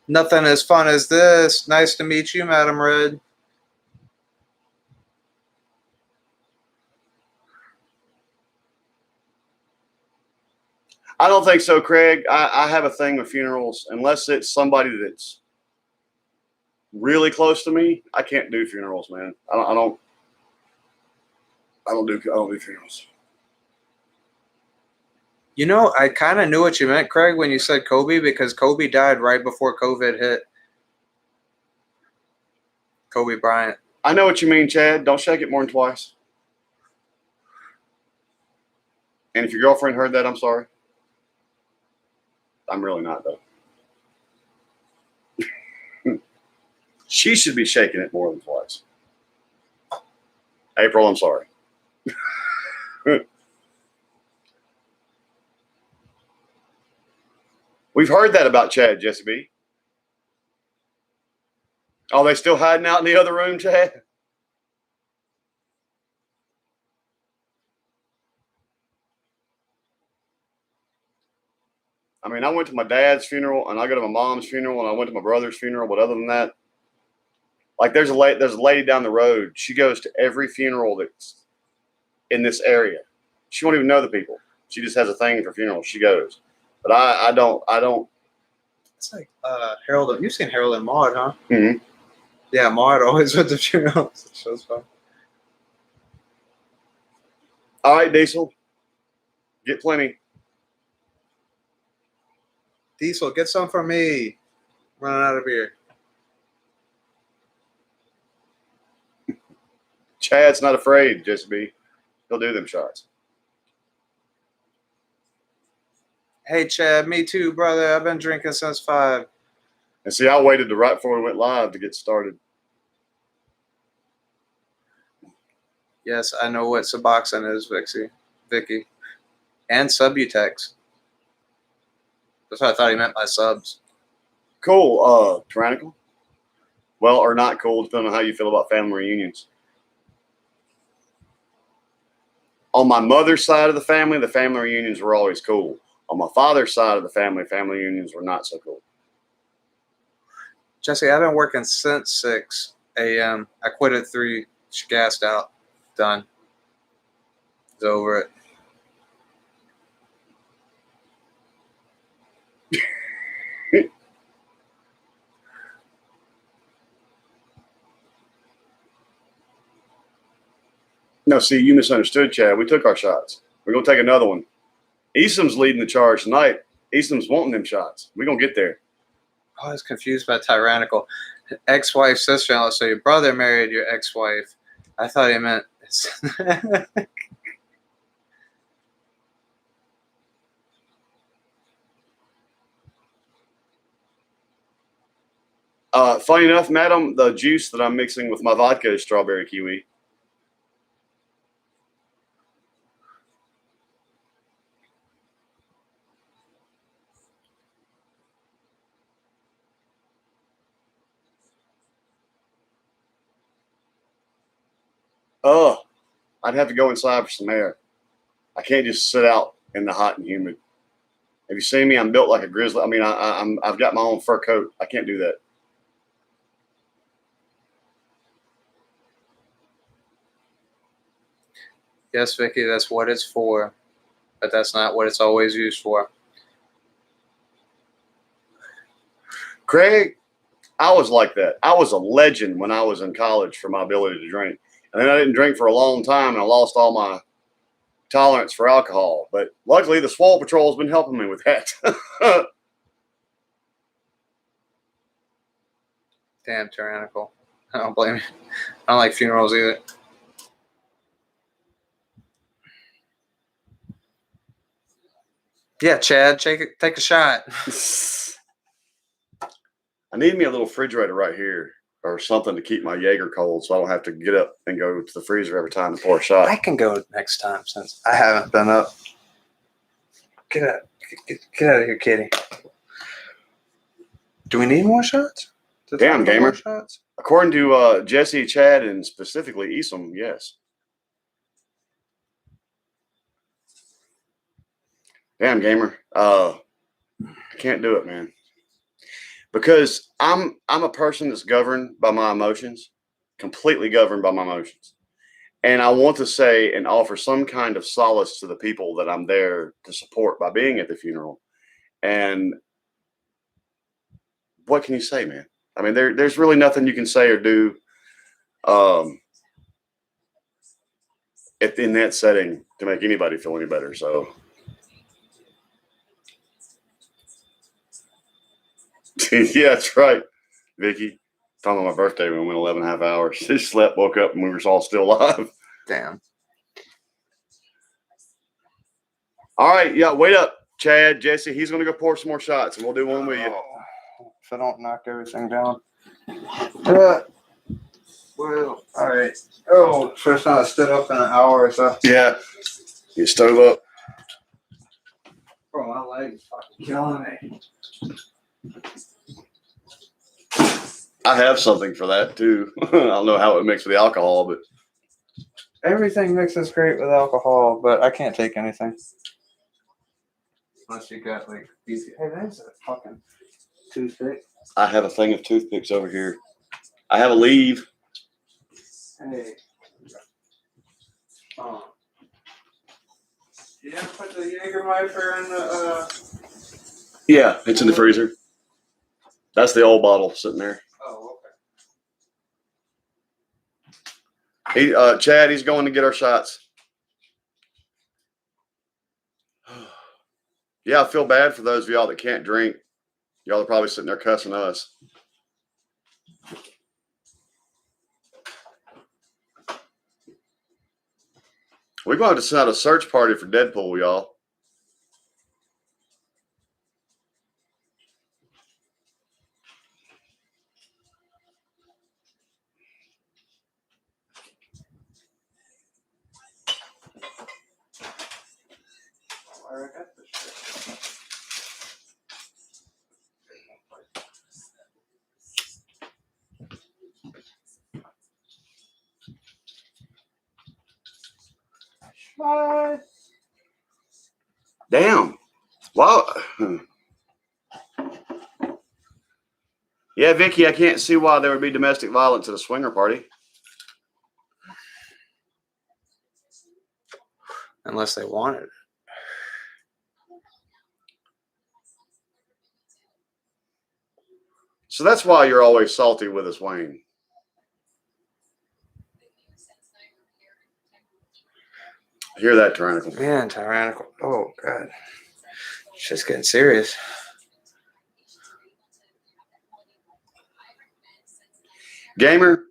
Nothing as fun as this. Nice to meet you, Madam Red. I don't think so, Craig. I have a thing with funerals. Unless it's somebody that's really close to me, I can't do funerals, man. I don't do funerals. You know, I kind of knew what you meant, Craig, when you said Kobe, because Kobe died right before COVID hit. Kobe Bryant. I know what you mean, Chad. Don't shake it more than twice. And if your girlfriend heard that, I'm sorry. I'm really not, though. She should be shaking it more than twice. April, I'm sorry. We've heard that about Chad, Jesse B. Are they still hiding out in the other room, Chad? I mean, I went to my dad's funeral, and I go to my mom's funeral, and I went to my brother's funeral. But other than that, like there's a lady down the road. She goes to every funeral that's in this area. She won't even know the people. She just has a thing for funerals. She goes. But I don't. It's like Harold. You've seen Harold and Maude, huh? Mm-hmm. Yeah, Maude always went to funerals. It shows fun. All right, Diesel. Get plenty. Diesel, get some for me. Running out of beer. Chad's not afraid, Jesse B. He'll do them shots. Hey, Chad, me too, brother. I've been drinking since 5. And see, I waited right before we went live to get started. Yes, I know what Suboxone is, Vicky. And Subutex. That's what I thought he meant by subs. Cool, Tyrannical. Well, or not cool, depending on how you feel about family reunions. On my mother's side of the family reunions were always cool. On my father's side of the family reunions were not so cool. Jesse, I've been working since 6 a.m. I quit at 3. She gassed out. Done. It's over it. No, see, you misunderstood, Chad. We took our shots. We're going to take another one. Easton's leading the charge tonight. Easton's wanting them shots. We're going to get there. Oh, I was confused by tyrannical. Ex-wife, sister-in-law. So your brother married your ex-wife. I thought he meant... Funny enough, madam, the juice that I'm mixing with my vodka is strawberry kiwi. Oh, I'd have to go inside for some air. I can't just sit out in the hot and humid. Have you seen me? I'm built like a grizzly. I mean, I've got my own fur coat. I can't do that. Yes, Vicky, that's what it's for. But that's not what it's always used for. Craig, I was like that. I was a legend when I was in college for my ability to drink. And then I didn't drink for a long time, and I lost all my tolerance for alcohol. But luckily, the Swole Patrol has been helping me with that. Damn tyrannical. I don't blame you. I don't like funerals either. Yeah, Chad, take a shot. I need me a little refrigerator right here or something to keep my Jaeger cold so I don't have to get up and go to the freezer every time to pour a shot. I can go next time since I haven't been up. Get out of here, kitty. Do we need more shots? Damn, gamer. Shots? According to Jesse, Chad, and specifically Esom, yes. Damn, gamer. I can't do it, man. Because I'm a person that's governed by my emotions, completely governed by my emotions. And I want to say and offer some kind of solace to the people that I'm there to support by being at the funeral. And what can you say, man? I mean, there's really nothing you can say or do in that setting to make anybody feel any better. So, yeah, that's right, Vicky. Talking about my birthday when we went 11 and a half hours. Just slept, woke up, and we were all still alive. Damn. All right, yeah, wait up, Chad, Jesse. He's going to go pour some more shots, and we'll do one with you. If I don't knock everything down. Well, all right. Oh, first time I stood up in an hour or so. Yeah. You stove up. Bro, my leg's fucking killing me. I have something for that, too. I don't know how it mixes with the alcohol, but. Everything mixes great with alcohol, but I can't take anything. Unless you got, like, these. Hey, that's a fucking toothpick. I have a thing of toothpicks over here. I have a leave. Hey. You ever put the Jägermeister in the, Yeah, it's in the freezer. That's the old bottle sitting there. Oh, okay. Chad, he's going to get our shots. Yeah, I feel bad for those of y'all that can't drink. Y'all are probably sitting there cussing us. We're going to have to send out a search party for Deadpool, y'all. What? Damn. Wow. Yeah, Vicky, I can't see why there would be domestic violence at a swinger party. Unless they wanted it. So that's why you're always salty with us, Wayne. I hear that, Tyrannical. Man, Tyrannical. Oh, God. It's just getting serious. Gamer,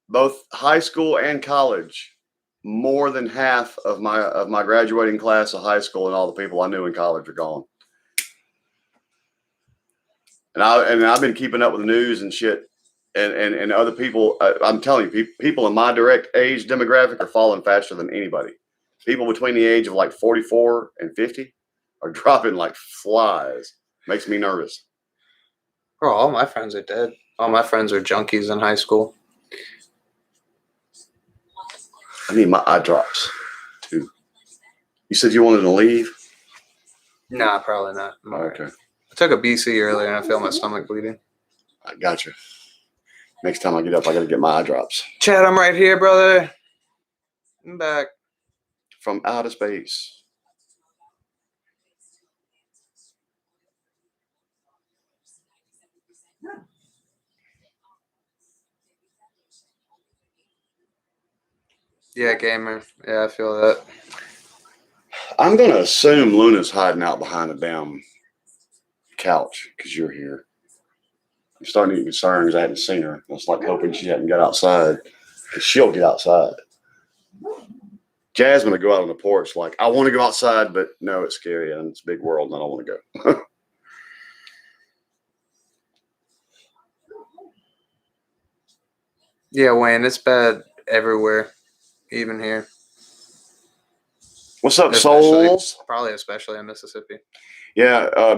both high school and college, more than half of my graduating class of high school and all the people I knew in college are gone. And I've been keeping up with the news and shit, and other people. I'm telling you, people in my direct age demographic are falling faster than anybody. People between the age of like 44 and 50 are dropping like flies. Makes me nervous. Bro, all my friends are dead. All my friends are junkies in high school. I need my eye drops too. You said you wanted to leave? Nah, probably not. Oh, okay. I took a BC earlier and I feel my stomach bleeding. I got you. Next time I get up, I got to get my eye drops. Chad, I'm right here, brother. I'm back. From outer space. Yeah, gamer. Yeah, I feel that. I'm going to assume Luna's hiding out behind the damn couch because you're here. I'm starting to get concerned because I hadn't seen her. I was like hoping she hadn't got outside because she'll get outside. Jasmine will go out on the porch like, I want to go outside, but no, it's scary and it's a big world and I don't want to go. Yeah, Wayne, it's bad everywhere, even here. What's up, souls? Probably especially in Mississippi. Yeah,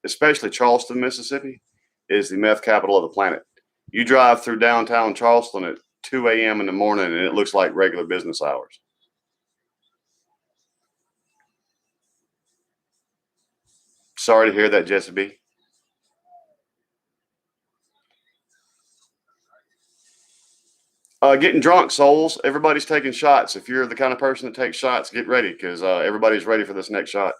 especially Charleston, Mississippi, is the meth capital of the planet. You drive through downtown Charleston at 2 a.m. in the morning, and it looks like regular business hours. Sorry to hear that, Jesse B. Getting drunk, souls. Everybody's taking shots. If you're the kind of person that takes shots, get ready because everybody's ready for this next shot.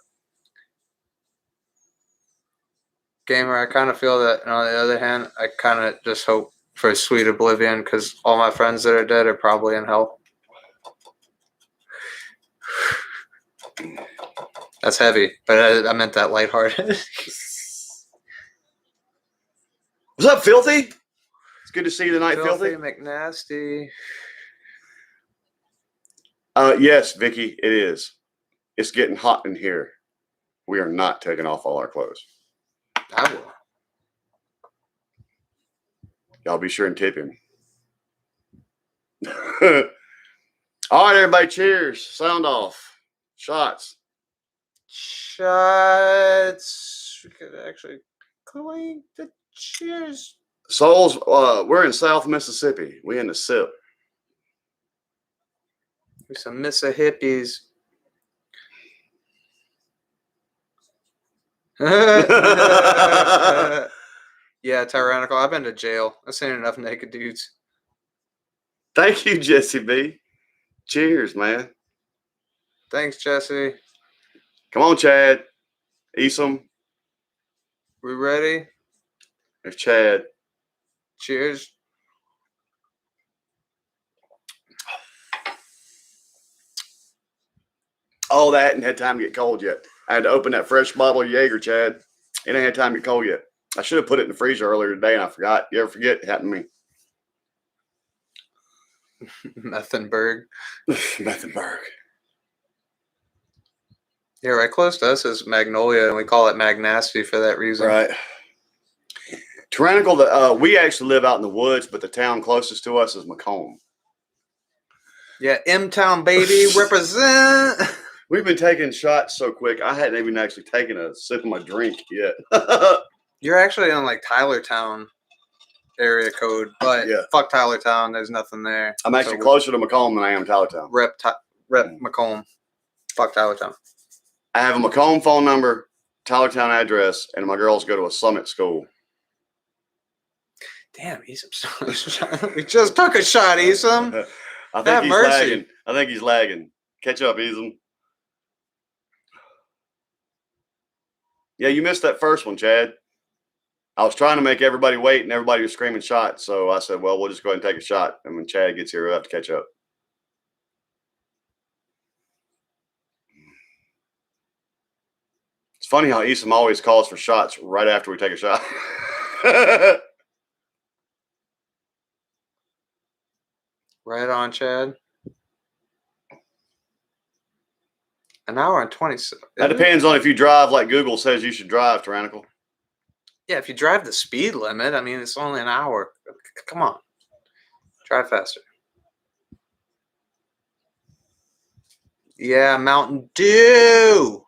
Gamer, I kind of feel that. And on the other hand, I kind of just hope for a sweet oblivion because all my friends that are dead are probably in hell. That's heavy, but I meant that lighthearted. What's up, Filthy? It's good to see you tonight, Filthy. McNasty. Yes, Vicky, it is. It's getting hot in here. We are not taking off all our clothes. I will. Y'all be sure and tip him. All right, everybody, cheers. Sound off. Shots. Shots. We could actually clink the cheers. Souls, we're in South Mississippi. We in the SIP. There's some Mississippi's. Yeah, tyrannical. I've been to jail. I've seen enough naked dudes. Thank you, Jesse B. Cheers, man. Thanks, Jesse. Come on, Chad. Esom. We ready? There's Chad. Cheers. Oh, that hadn't had time to get cold yet. I had to open that fresh bottle of Jaeger, Chad. It ain't had time to get cold yet. I should have put it in the freezer earlier today, and I forgot. You ever forget? It happened to me. Methenberg. Methenberg. Yeah, right close to us is Magnolia, and we call it Magnasty for that reason. Right. Tyrannical, we actually live out in the woods, but the town closest to us is Macomb. Yeah, M-Town, baby, represent. We've been taking shots so quick, I hadn't even actually taken a sip of my drink yet. You're actually in like Tylertown area code, but yeah. Fuck Tylertown. There's nothing there. I'm actually closer to Macomb than I am Tylertown. Rep Macomb. Fuck Tylertown. I have a Macomb phone number, Tylertown address, and my girls go to a Summit school. Damn, Esom. We just took a shot, Esom. I think he's lagging. Catch up, Esom. Yeah, you missed that first one, Chad. I was trying to make everybody wait, and everybody was screaming shots. So I said, well, we'll just go ahead and take a shot. And when Chad gets here, we'll have to catch up. It's funny how Esom always calls for shots right after we take a shot. Right on, Chad. An hour and 20. That depends on if you drive like Google says you should drive, Tyrannical. Yeah, if you drive the speed limit, I mean, it's only an hour. Come on. Drive faster. Yeah, Mountain Dew.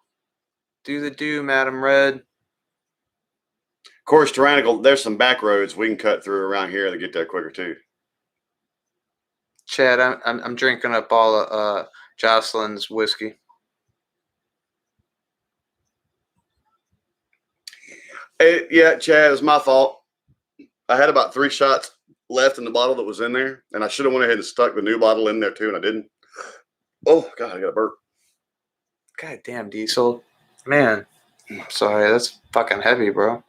Do the dew, Madam Red. Of course, Tyrannical, there's some back roads we can cut through around here to get there quicker, too. Chad, I'm drinking up all of Jocelyn's whiskey. Yeah, Chad, it was my fault. I had about 3 shots left in the bottle that was in there, and I should have went ahead and stuck the new bottle in there too, and I didn't. Oh God, I got a burp. God damn, Diesel, man. I'm sorry, that's fucking heavy, bro.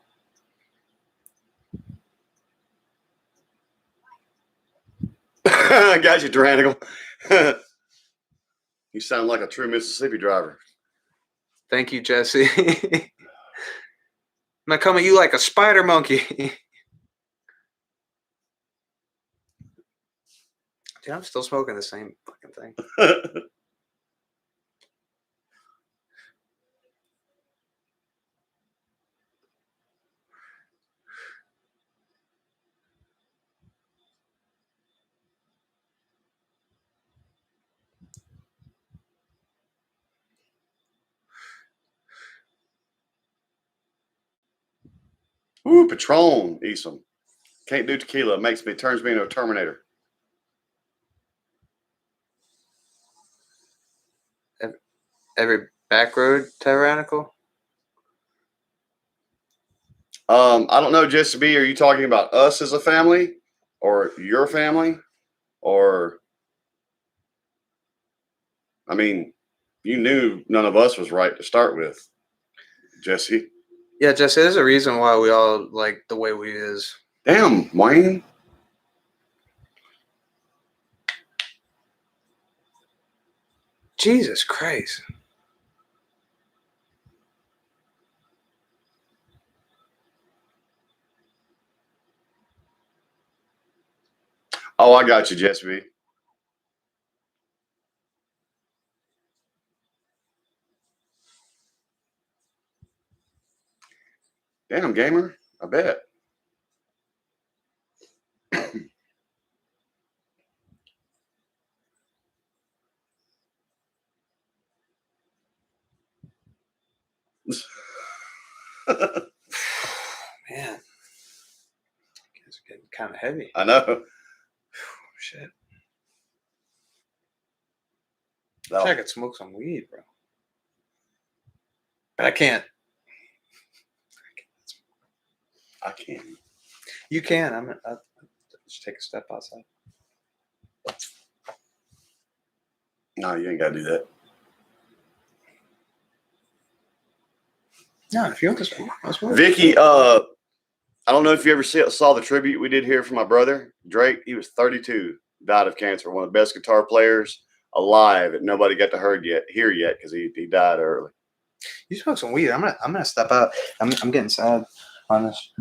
I got you, Tyrannical. You sound like a true Mississippi driver. Thank you, Jesse. I'm gonna come at you like a spider monkey. Dude, I'm still smoking the same fucking thing. Ooh, Patron, Esom. Can't do tequila. Turns me into a Terminator. Every back road tyrannical? I don't know, Jesse B. Are you talking about us as a family, or your family, or? I mean, you knew none of us was right to start with, Jesse. Yeah, Jesse. There's a reason why we all like the way we is. Damn, Wayne. Jesus Christ. Oh, I got you, Jesse B. Damn, gamer. I bet. Man. It's getting kind of heavy. I know. Shit. No. I could smoke some weed, bro. But I can't. I can't. You can. I'll just take a step outside. No, you ain't got to do that. No, if you want to smoke, I'll smoke. Vicky, I don't know if you ever saw the tribute we did here for my brother, Drake. He was 32, died of cancer, one of the best guitar players alive that nobody got to hear yet because he died early. You smoke some weed. I'm gonna step out. I'm getting sad on this.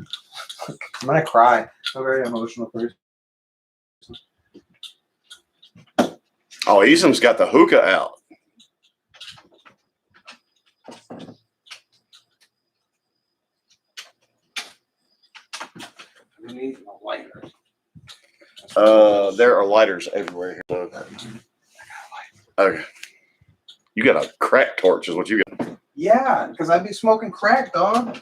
I'm gonna cry. I'm a very emotional person. Oh, Esom's got the hookah out. We need a lighter. There are lighters everywhere here. Okay. You got a crack torch is what you got. Yeah, because I'd be smoking crack, dog.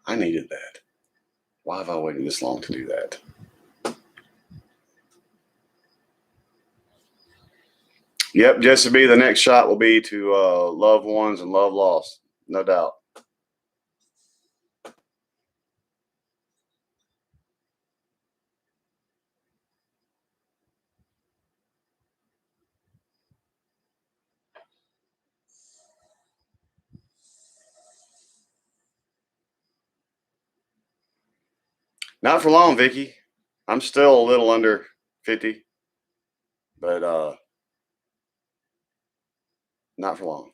I needed that. Wow. Why have I waited this long to do that? Yep, Jesse B, the next shot will be to loved ones and love lost. No doubt. Not for long, Vicky. I'm still a little under 50, but not for long.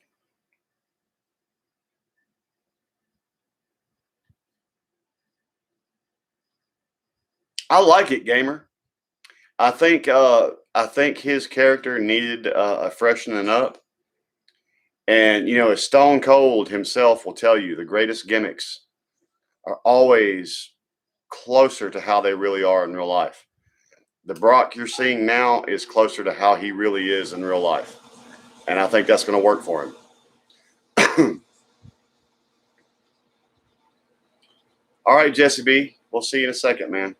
I like it, gamer. I think his character needed a freshening up. And you know, as Stone Cold himself will tell you, the greatest gimmicks are always closer to how they really are in real life. The Brock you're seeing now is closer to how he really is in real life. And I think that's going to work for him. All right, Jesse B. We'll see you in a second, man.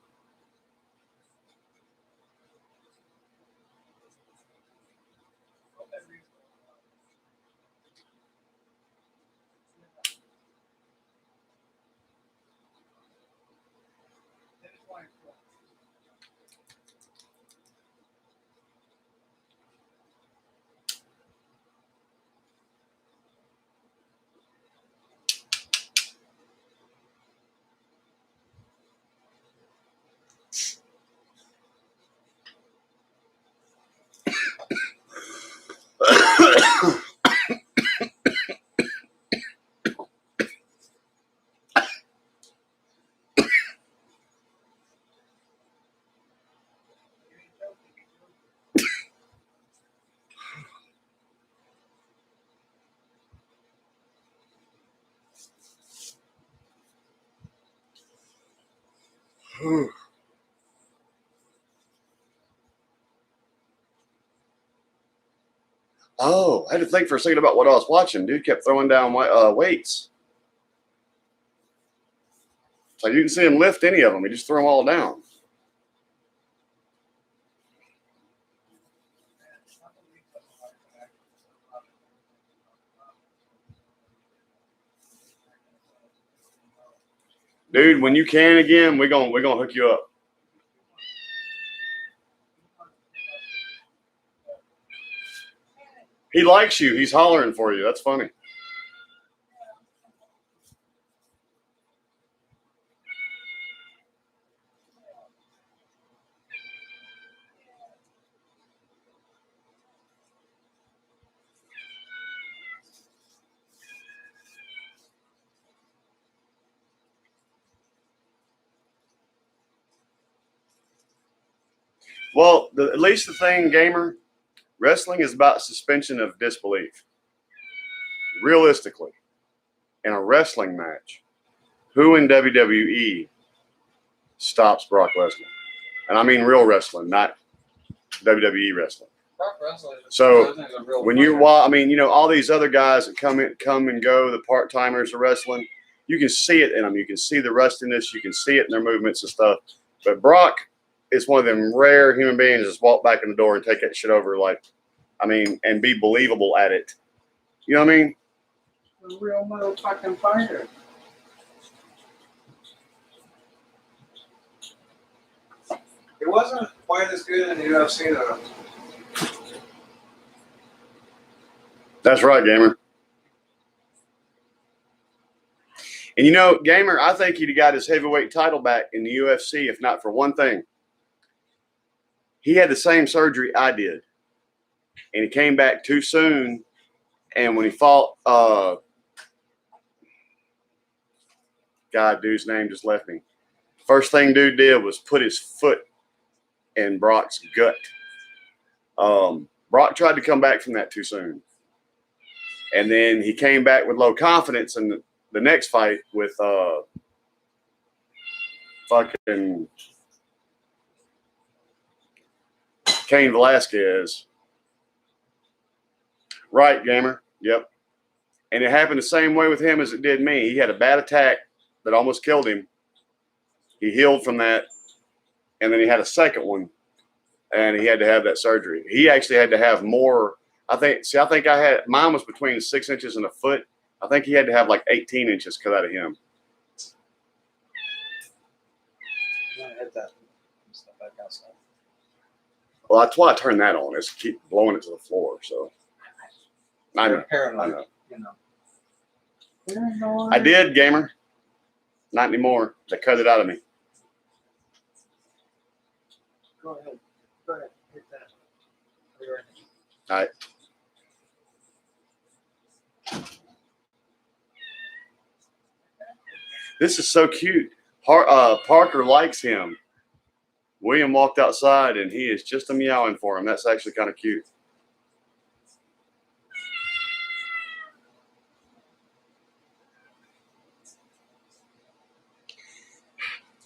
Oh, I had to think for a second about what I was watching. Dude kept throwing down weights. So you didn't see him lift any of them. He just threw them all down. Dude, when you can again, we're gonna hook you up. He likes you. He's hollering for you. That's funny. Well, at least the thing, gamer, wrestling is about suspension of disbelief. Realistically, in a wrestling match, who in WWE stops Brock Lesnar? And I mean real wrestling, not WWE wrestling. So when you watch, I mean, you know, all these other guys that come and go, the part timers of wrestling, you can see it in them. You can see the rustiness. You can see it in their movements and stuff. But Brock is one of them rare human beings that just walk back in the door and take that shit over, like, I mean, and be believable at it. You know what I mean? A real motherfucking fighter. It wasn't quite as good in the UFC though. That's right, gamer. And you know, gamer, I think he'd have got his heavyweight title back in the UFC if not for one thing. He had the same surgery I did, and he came back too soon. And when he fought, God, dude's name just left me. First thing dude did was put his foot in Brock's gut. Brock tried to come back from that too soon. And then he came back with low confidence in the next fight with fucking Cain Velasquez. Right, gamer. Yep. And it happened the same way with him as it did me. He had a bad attack that almost killed him. He healed from that, and then he had a second one, and he had to have that surgery. He actually had to have more. I think I had mine was between 6 inches and a foot. I think he had to have like 18 inches cut out of him. Hit that stuff back outside. Well, that's why I turned that on. Is keep blowing it to the floor. So I know. Paranoid, you know. I did, gamer. Not anymore. They cut it out of me. Go ahead. Go ahead. Hit that. All right. This is so cute. Parker likes him. William walked outside, and he is just a meowing for him. That's actually kind of cute.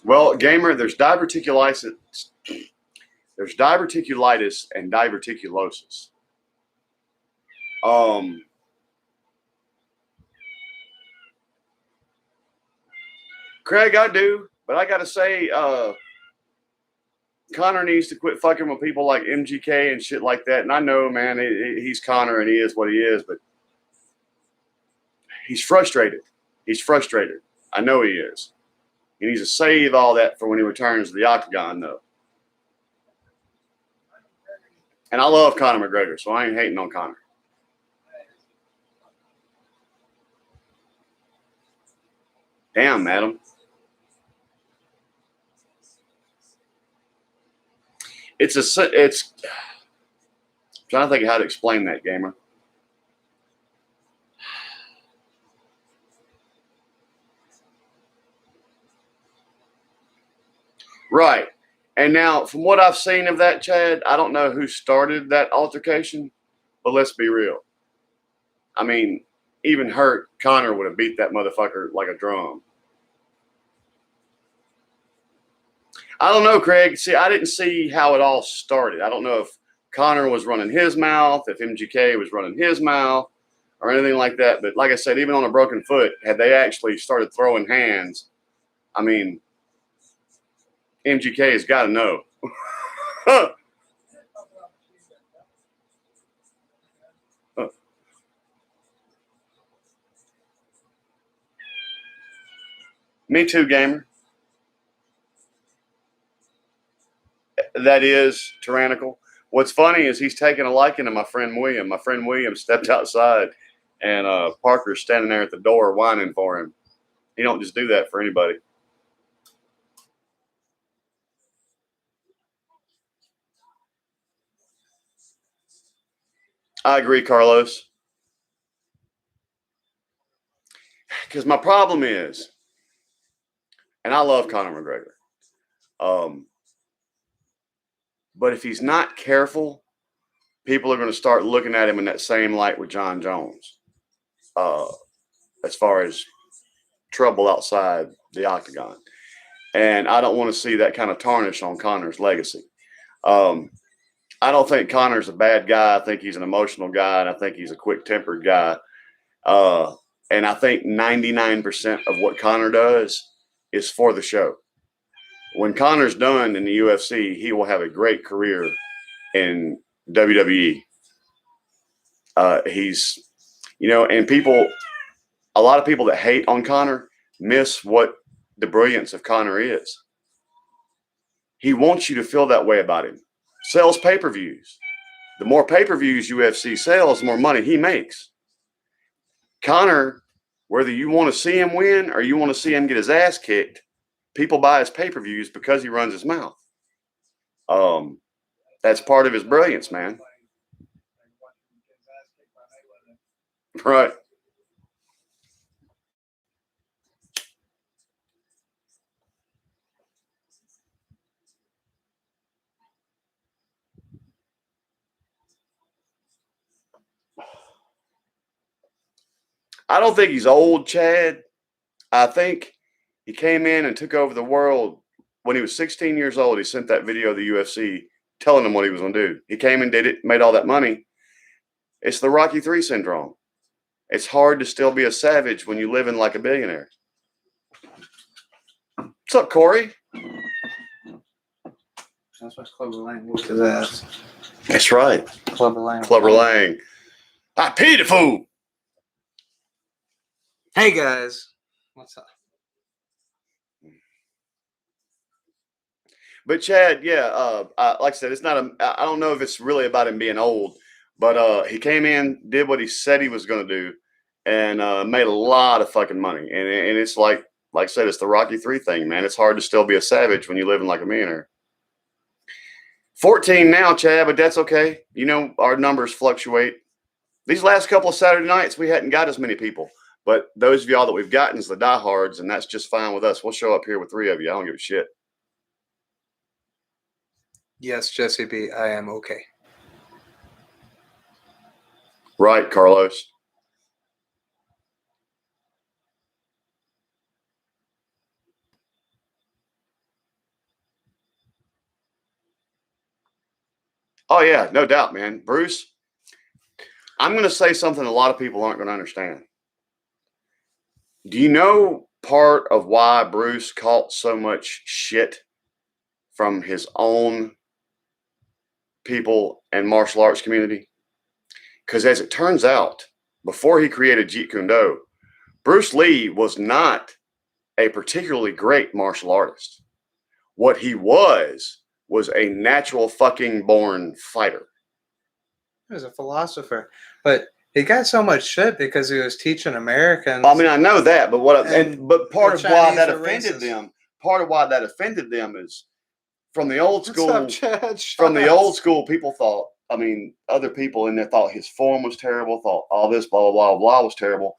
Well, gamer, there's diverticulitis. There's diverticulitis and diverticulosis. Craig, I do, but I got to say, Connor needs to quit fucking with people like MGK and shit like that. And I know, man, he's Connor and he is what he is, but he's frustrated. He's frustrated. I know he is. He needs to save all that for when he returns to the octagon, though. And I love Conor McGregor, so I ain't hating on Conor. Damn, madam. It's I'm trying to think of how to explain that, gamer. Right. And now, from what I've seen of that, Chad, I don't know who started that altercation, but let's be real. I mean, even hurt, Connor would have beat that motherfucker like a drum. I don't know, Craig. See, I didn't see how it all started. I don't know if Connor was running his mouth, if MGK was running his mouth, or anything like that. But like I said, even on a broken foot, had they actually started throwing hands, I mean, MGK has got to know. Me too, gamer. That is tyrannical. What's funny is he's taking a liking to my friend William. My friend William stepped outside, and Parker's standing there at the door whining for him. He don't just do that for anybody. I agree, Carlos. Because my problem is, and I love Conor McGregor, but if he's not careful, people are going to start looking at him in that same light with John Jones, as far as trouble outside the octagon. And I don't want to see that kind of tarnish on Conor's legacy. I don't think Conor's a bad guy. I think he's an emotional guy, and I think he's a quick-tempered guy. And I think 99% of what Conor does is for the show. When Conor's done in the UFC, he will have a great career in WWE. He's, and a lot of people that hate on Conor miss what the brilliance of Conor is. He wants you to feel that way about him. Sells pay-per-views. The more pay-per-views UFC sells, the more money he makes. Conor, whether you want to see him win or you want to see him get his ass kicked, people buy his pay-per-views because he runs his mouth. That's part of his brilliance, man. Right. I don't think he's old, Chad. I think he came in and took over the world when he was 16 years old. He sent that video of the UFC telling him what he was going to do. He came and did it, made all that money. It's the Rocky III syndrome. It's hard to still be a savage when you live in like a billionaire. What's up, Corey? That's why Clubber Lang whooped his ass. That's right. Clubber Lang. Clubber Lang. I pity the fool. Hey guys, what's up? But Chad, yeah, like I said, it's not I don't know if it's really about him being old, but he came in, did what he said he was going to do, and made a lot of fucking money. And it's like I said, it's the Rocky 3 thing, man. It's hard to still be a savage when you're living like a millionaire. 14 now, Chad, but that's okay. You know, our numbers fluctuate. These last couple of Saturday nights, we hadn't got as many people. But those of y'all that we've gotten is the diehards, and that's just fine with us. We'll show up here with 3 of you. I don't give a shit. Yes, Jesse B, I am okay. Right, Carlos. Oh, yeah, no doubt, man. Bruce, I'm going to say something a lot of people aren't going to understand. Do you know part of why Bruce caught so much shit from his own people and martial arts community? Because as it turns out, before he created Jeet Kune Do, Bruce Lee was not a particularly great martial artist. What he was a natural fucking born fighter. He was a philosopher, but he got so much shit because he was teaching Americans. I mean, I know that, but but part of why that offended racist. them, part of why that offended them is from the old school. What's up, Chad? From the old school, people thought. I mean, other people in there thought his form was terrible. Thought all this blah blah blah blah was terrible,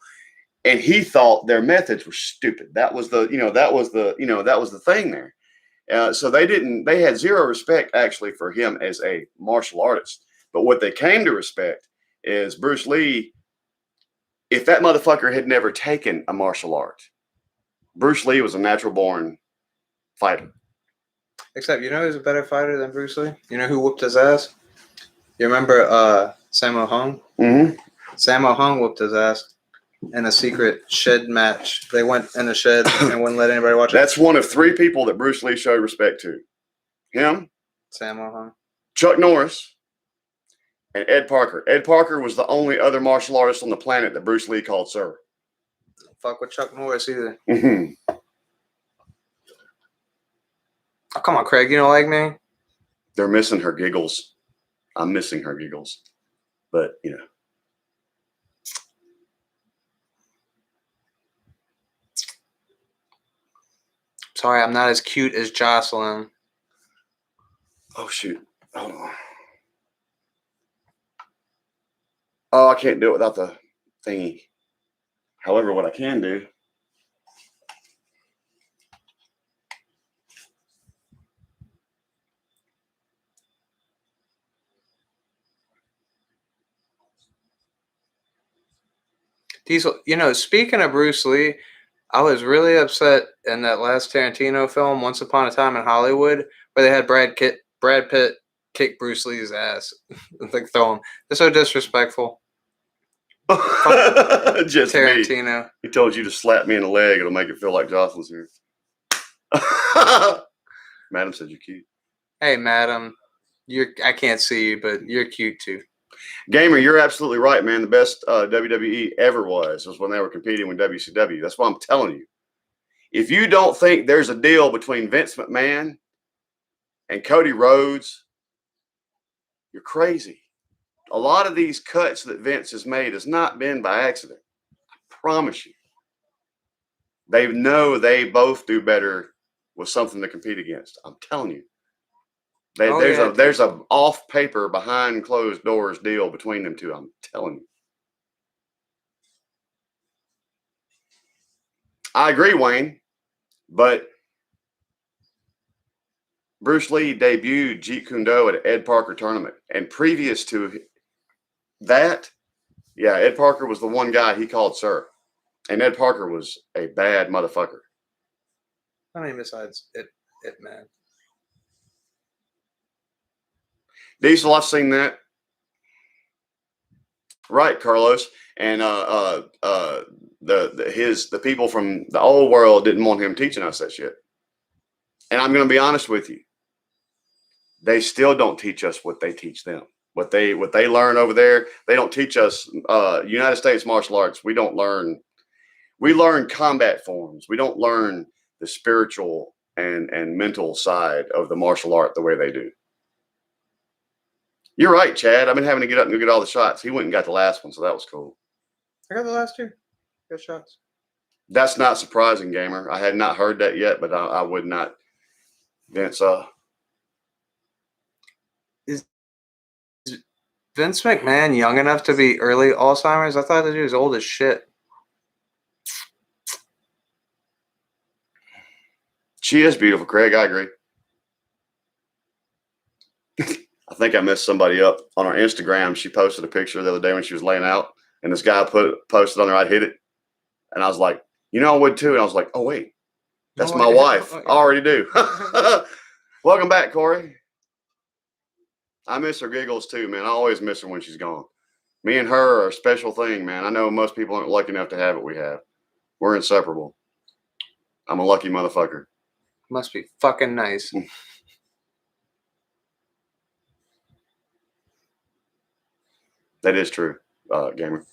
and he thought their methods were stupid. That was the thing there. So they had zero respect actually for him as a martial artist. But what they came to respect is Bruce Lee. If that motherfucker had never taken a martial art, Bruce Lee was a natural born fighter. Except, you know who's a better fighter than Bruce Lee? You know who whooped his ass? You remember Sammo Hung? Mm-hmm. Sammo Hung whooped his ass in a secret shed match. They went in the shed and wouldn't let anybody watch it. That's one of 3 people that Bruce Lee showed respect to. Him, Sammo Hung, Chuck Norris, and Ed Parker. Ed Parker was the only other martial artist on the planet that Bruce Lee called sir. Don't fuck with Chuck Norris either. Mm-hmm. Oh, come on, Craig. You don't like me? They're missing her giggles. I'm missing her giggles. But, you know. Sorry, I'm not as cute as Jocelyn. Oh, shoot. Hold on. Oh, I can't do it without the thingy. However, what I can do. Diesel, you know, speaking of Bruce Lee, I was really upset in that last Tarantino film, Once Upon a Time in Hollywood, where they had Brad Pitt kick Bruce Lee's ass, like throw him. They're so disrespectful. Just Tarantino. Me. He told you to slap me in the leg. It'll make it feel like Jocelyn's here. Madam said you're cute. Hey, madam. I can't see you, but you're cute too. Gamer, you're absolutely right, man. The best WWE ever was when they were competing with WCW. That's why I'm telling you. If you don't think there's a deal between Vince McMahon and Cody Rhodes, you're crazy. A lot of these cuts that Vince has made has not been by accident. I promise you. They know they both do better with something to compete against. I'm telling you. There's a off paper behind closed doors deal between them two. I'm telling you. I agree, Wayne, but Bruce Lee debuted Jeet Kune Do at an Ed Parker tournament, and previous to that, yeah, Ed Parker was the one guy he called sir, and Ed Parker was a bad motherfucker. I mean, besides it, man. Diesel, I've seen that. Right, Carlos. And the people from the old world didn't want him teaching us that shit. And I'm going to be honest with you. they still don't teach us what they teach them. What they learn over there, they don't teach us. United States martial arts, we don't learn. We learn combat forms. We don't learn the spiritual and mental side of the martial art the way they do. You're right, Chad. I've been having to get up and go get all the shots. He went and got the last one, so that was cool. I got the last two. Good shots. That's not surprising, gamer. I had not heard that yet, but I would not. Vince, is Vince McMahon young enough to be early Alzheimer's? I thought that he was old as shit. She is beautiful, Craig. I agree. I think I messed somebody up on our Instagram. She posted a picture the other day when she was laying out, and this guy posted on there, I'd hit it. And I was like, I would too. And I was like, oh, wait, that's my wife. I already do. Welcome back, Corey. I miss her giggles too, man. I always miss her when she's gone. Me and her are a special thing, man. I know most people aren't lucky enough to have what we have. We're inseparable. I'm a lucky motherfucker. Must be fucking nice. That is true, gamer.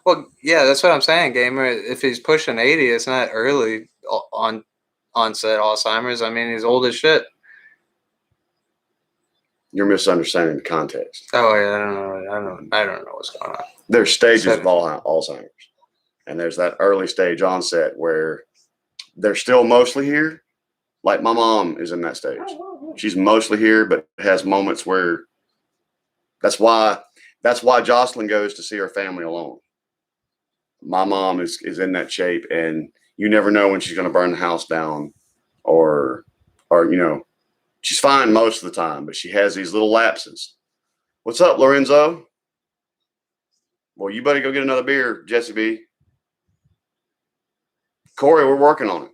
Well, yeah, that's what I'm saying, gamer. If he's pushing 80, it's not early onset Alzheimer's. I mean, he's old as shit. You're misunderstanding the context. Oh yeah, I don't know what's going on. There's stages of Alzheimer's, and there's that early stage onset where they're still mostly here. Like my mom is in that stage. She's mostly here, but has moments where that's why Jocelyn goes to see her family alone. My mom is in that shape, and you never know when she's going to burn the house down or she's fine most of the time, but she has these little lapses. What's up, Lorenzo? Well, you better go get another beer, Jesse B. Corey, we're working on it.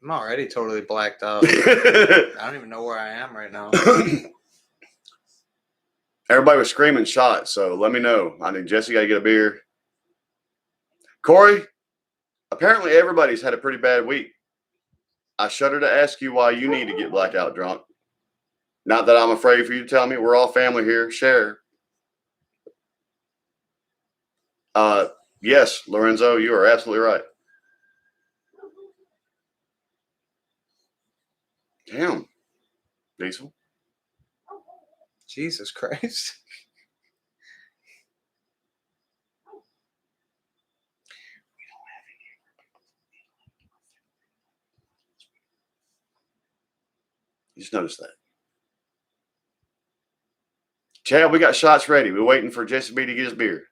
I'm already totally blacked out. I don't even know where I am right now. Everybody was screaming shots, so let me know. I think Jesse got to get a beer. Corey, apparently everybody's had a pretty bad week. I shudder to ask you why you need to get blackout drunk. Not that I'm afraid for you to tell me. We're all family here. Share. Yes, Lorenzo, you are absolutely right. Damn, Diesel. Jesus Christ. You just noticed that. Chad, we got shots ready. We're waiting for Jesse B to get his beer.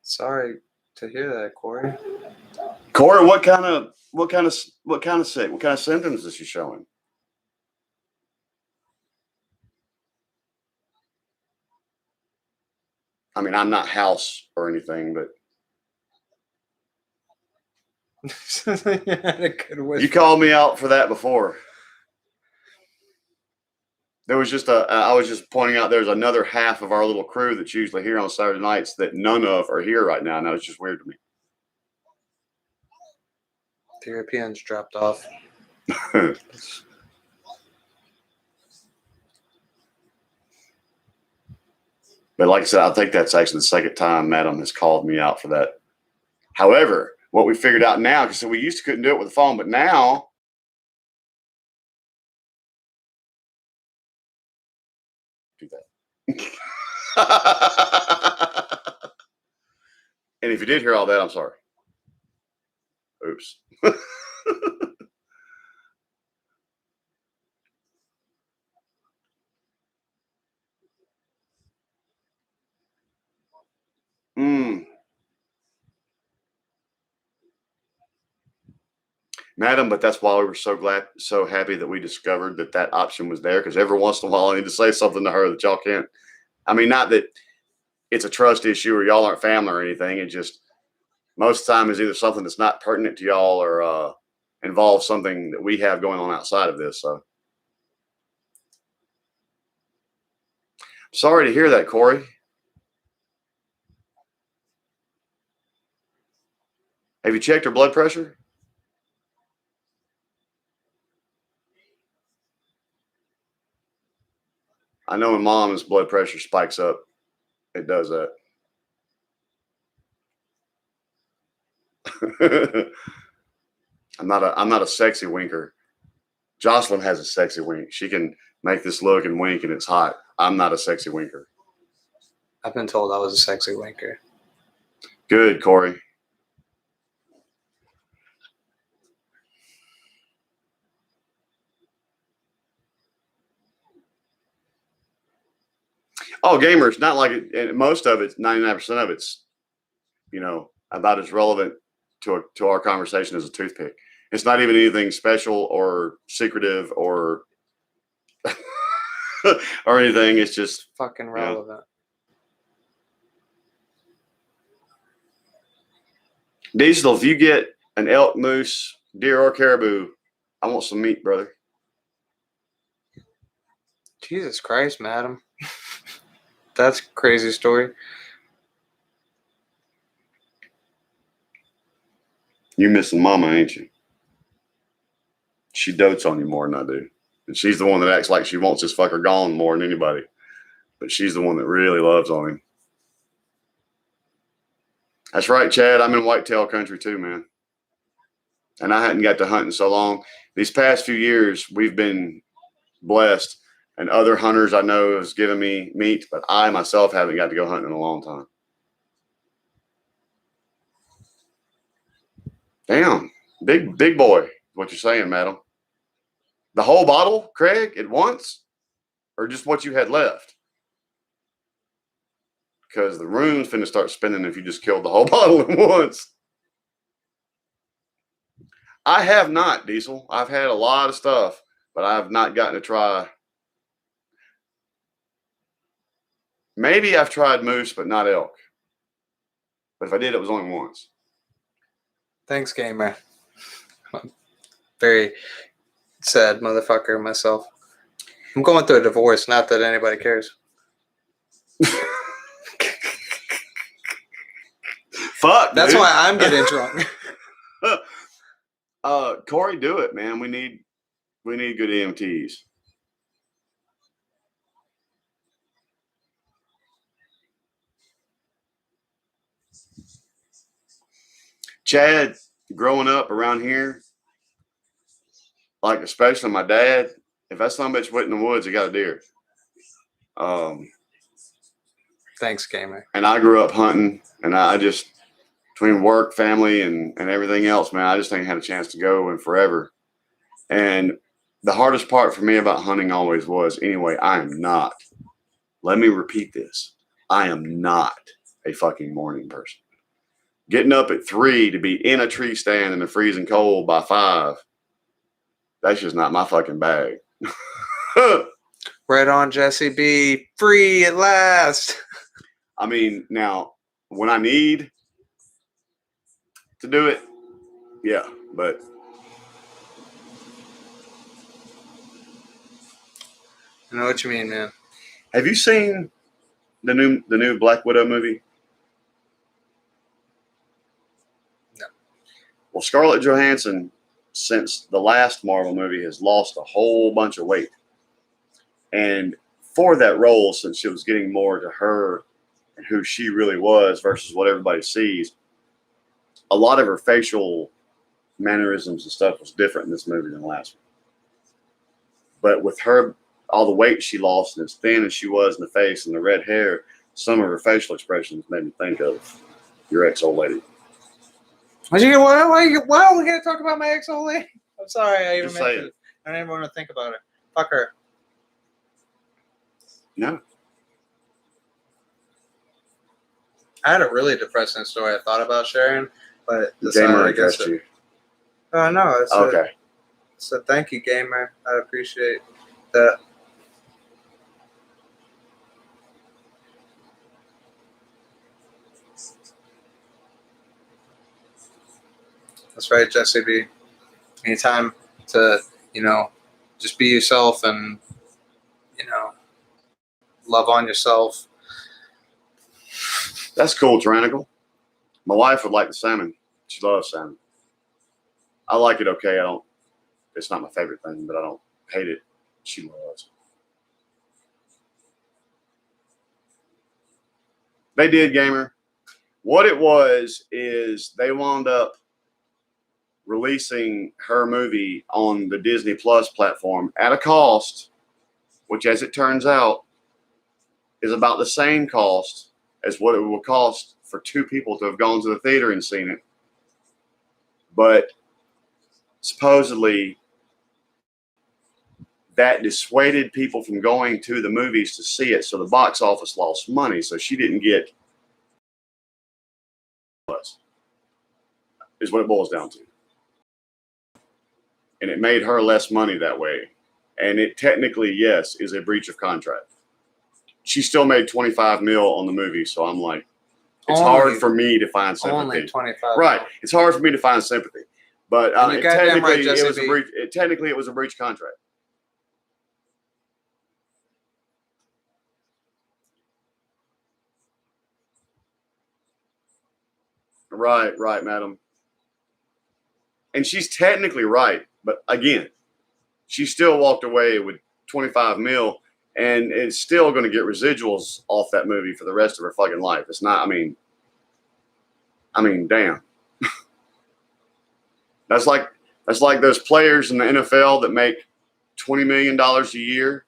Sorry to hear that, Corey. Corey, what kind of symptoms is she showing? I mean, I'm not house or anything, but you called me out for that before. There was I was just pointing out there's another half of our little crew that's usually here on Saturday nights that none of are here right now. Now it's just weird to me. The Europeans dropped off. But like I said, I think that's actually the second time Madam has called me out for that. However, what we figured out now, because we used to couldn't do it with the phone, but now do that. And if you did hear all that, I'm sorry. Oops. Madam, but that's why we were so happy that we discovered that option was there, because every once in a while I need to say something to her that y'all can't. I mean, not that it's a trust issue or y'all aren't family or anything. It just most of the time is either something that's not pertinent to y'all or involves something that we have going on outside of this. So sorry to hear that, Corey. Have you checked her blood pressure? I know when mom's blood pressure spikes up, it does that. I'm not a sexy winker. Jocelyn has a sexy wink. She can make this look and wink, and it's hot. I'm not a sexy winker. I've been told I was a sexy winker. Good, Corey. Oh, gamers, not like it. And most of it, 99% of it's, about as relevant to our conversation as a toothpick. It's not even anything special or secretive or or anything. It's just fucking relevant. Diesel, if you get an elk, moose, deer, or caribou, I want some meat, brother. Jesus Christ, madam. That's a crazy story. You missing mama, ain't you? She dotes on you more than I do. And she's the one that acts like she wants this fucker gone more than anybody. But she's the one that really loves on him. That's right, Chad. I'm in whitetail country too, man. And I hadn't got to hunt in so long. These past few years, we've been blessed. And other hunters I know has given me meat, but I myself haven't got to go hunting in a long time. Damn. Big boy, what you're saying, madam. The whole bottle, Craig, at once? Or just what you had left? Because the room's finna start spinning if you just killed the whole bottle at once. I have not, Diesel. I've had a lot of stuff, but I have not gotten to try. Maybe I've tried moose, but not elk. But if I did, it was only once. Thanks, gamer. Very sad motherfucker myself. I'm going through a divorce, not that anybody cares. Fuck, that's dude. why I'm getting drunk. Corey, do it, man. We need good EMTs. Chad, growing up around here, like especially my dad, if that son of a bitch went in the woods, he got a deer. Thanks, gamer. And I grew up hunting, and I just, between work, family, and everything else, man, I just ain't had a chance to go in forever. And the hardest part for me about hunting always was, anyway, I am not. Let me repeat this. I am not a fucking morning person. Getting up at 3 to be in a tree stand in the freezing cold by 5, that's just not my fucking bag. Right on, Jesse B. Free at last. I mean, now, when I need to do it, yeah, but I know what you mean, man. have you seen the new Black Widow movie? No. Well, Scarlett Johansson, since the last Marvel movie, has lost a whole bunch of weight. And for that role, since it was getting more to her and who she really was versus what everybody sees, a lot of her facial mannerisms and stuff was different in this movie than the last one. But with her, all the weight she lost and as thin as she was in the face and the red hair, some of her facial expressions made me think of your ex-old lady. Why are we going to talk about my ex-old lady? I'm sorry, I even mentioned it. I didn't want to think about it. Fuck her. No. I had a really depressing story I thought about sharing, but Gamer addressed you. Oh, no. Okay. So thank you, Gamer. I appreciate that. That's right, Jesse B. Anytime to, just be yourself and, love on yourself. That's cool, Tyrannical. My wife would like the salmon. She loves salmon. I like it okay. It's not my favorite thing, but I don't hate it. She loves it. They did, Gamer. What it was is they wound up releasing her movie on the Disney Plus platform at a cost, which, as it turns out, is about the same cost as what it will cost for two people to have gone to the theater and seen it. But supposedly that dissuaded people from going to the movies to see it, so the box office lost money, so she didn't get is what it boils down to. And it made her less money that way. And it technically, yes, is a breach of contract. She still made 25 mil on the movie, so I'm like, it's hard for me to find sympathy. Only 25. Right. It's hard for me to find sympathy. But technically, it was a breach. Technically, it was a breach of contract. Right, madam. And she's technically right, but again, she still walked away with 25 mil, and it's still going to get residuals off that movie for the rest of her fucking life. It's not. I mean, damn. That's like those players in the NFL that make $20 million a year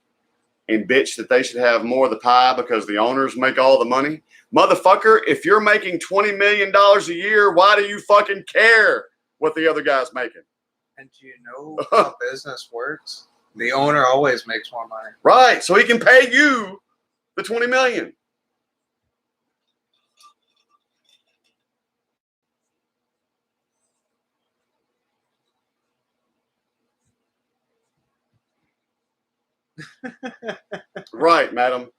and bitch that they should have more of the pie because the owners make all the money. Motherfucker, if you're making $20 million a year, why do you fucking care what the other guy's making? And do you know how business works? The owner always makes more money. Right, so he can pay you the $20 million. Right, madam.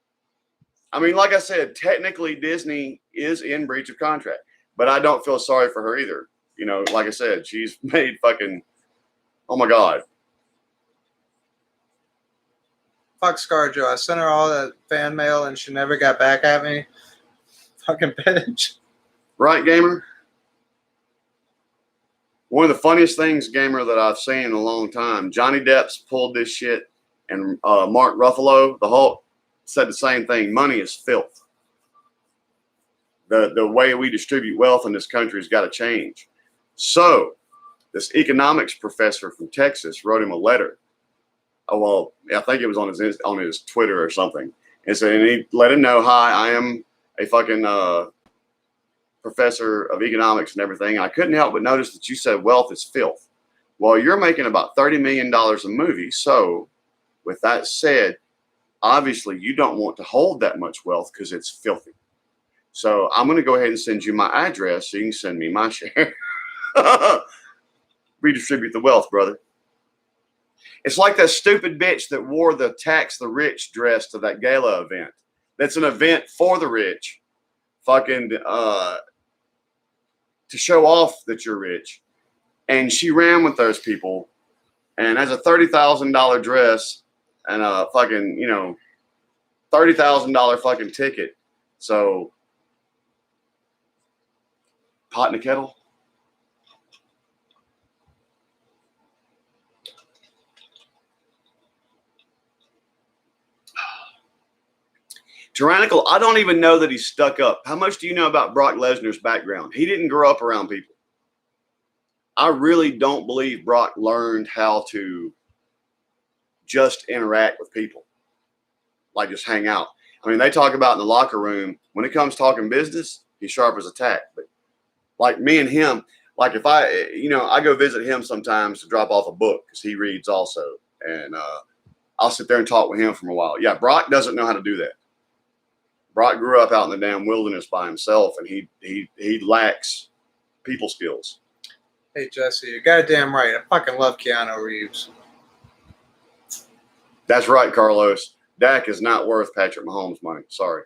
I mean, like I said, technically Disney is in breach of contract, but I don't feel sorry for her either. You know, like I said, she's made fucking, oh my God. Fuck ScarJo. I sent her all that fan mail and she never got back at me. Fucking bitch. Right, Gamer? One of the funniest things, Gamer, that I've seen in a long time, Johnny Depp's pulled this shit, and Mark Ruffalo, the Hulk, said the same thing. Money is filth. The way we distribute wealth in this country has got to change. So this economics professor from Texas wrote him a letter. Oh, well, I think it was on his Twitter or something. And he let him know, hi, I am a fucking professor of economics and everything. I couldn't help but notice that you said wealth is filth. Well, you're making about $30 million a movie. So with that said, obviously you don't want to hold that much wealth because it's filthy. So I'm going to go ahead and send you my address so you can send me my share. Redistribute the wealth, brother. It's like that stupid bitch that wore the tax the rich dress to that gala event. That's an event for the rich. Fucking to show off that you're rich. And she ran with those people and has a $30,000 dress and a fucking, $30,000 fucking ticket. So, pot in the kettle. Tyrannical, I don't even know that he's stuck up. How much do you know about Brock Lesnar's background? He didn't grow up around people. I really don't believe Brock learned how to just interact with people, like just hang out. I mean, they talk about in the locker room, when it comes talking business, he's sharp as a tack. But like me and him, like if I go visit him sometimes to drop off a book because he reads also. And I'll sit there and talk with him for a while. Yeah, Brock doesn't know how to do that. Brock grew up out in the damn wilderness by himself, and he lacks people skills. Hey, Jesse, you're goddamn right. I fucking love Keanu Reeves. That's right, Carlos. Dak is not worth Patrick Mahomes' money. Sorry.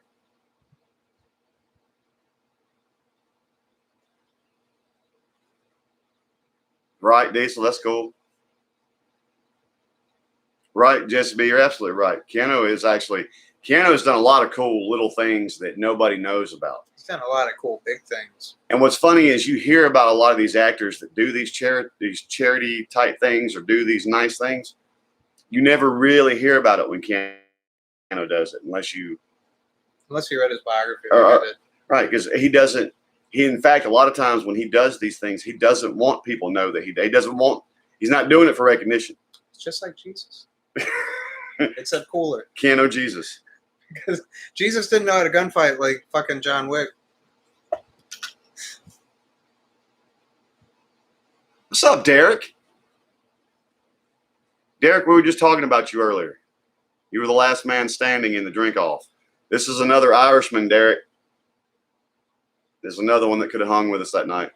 Right, Diesel, that's cool. Right, Jesse B, you're absolutely right. Keanu has done a lot of cool little things that nobody knows about. He's done a lot of cool big things. And what's funny is you hear about a lot of these actors that do these charity type things or do these nice things. You never really hear about it when Keanu does it, unless you read his biography. Right, because he doesn't. He, in fact, a lot of times when he does these things, he doesn't want people to know that he doesn't want. He's not doing it for recognition. It's just like Jesus. Except cooler. Can't know Jesus. Because Jesus didn't know how to gunfight like fucking John Wick. What's up, Derek? Derek, we were just talking about you earlier. You were the last man standing in the drink off. This is another Irishman, Derek. There's another one that could have hung with us that night.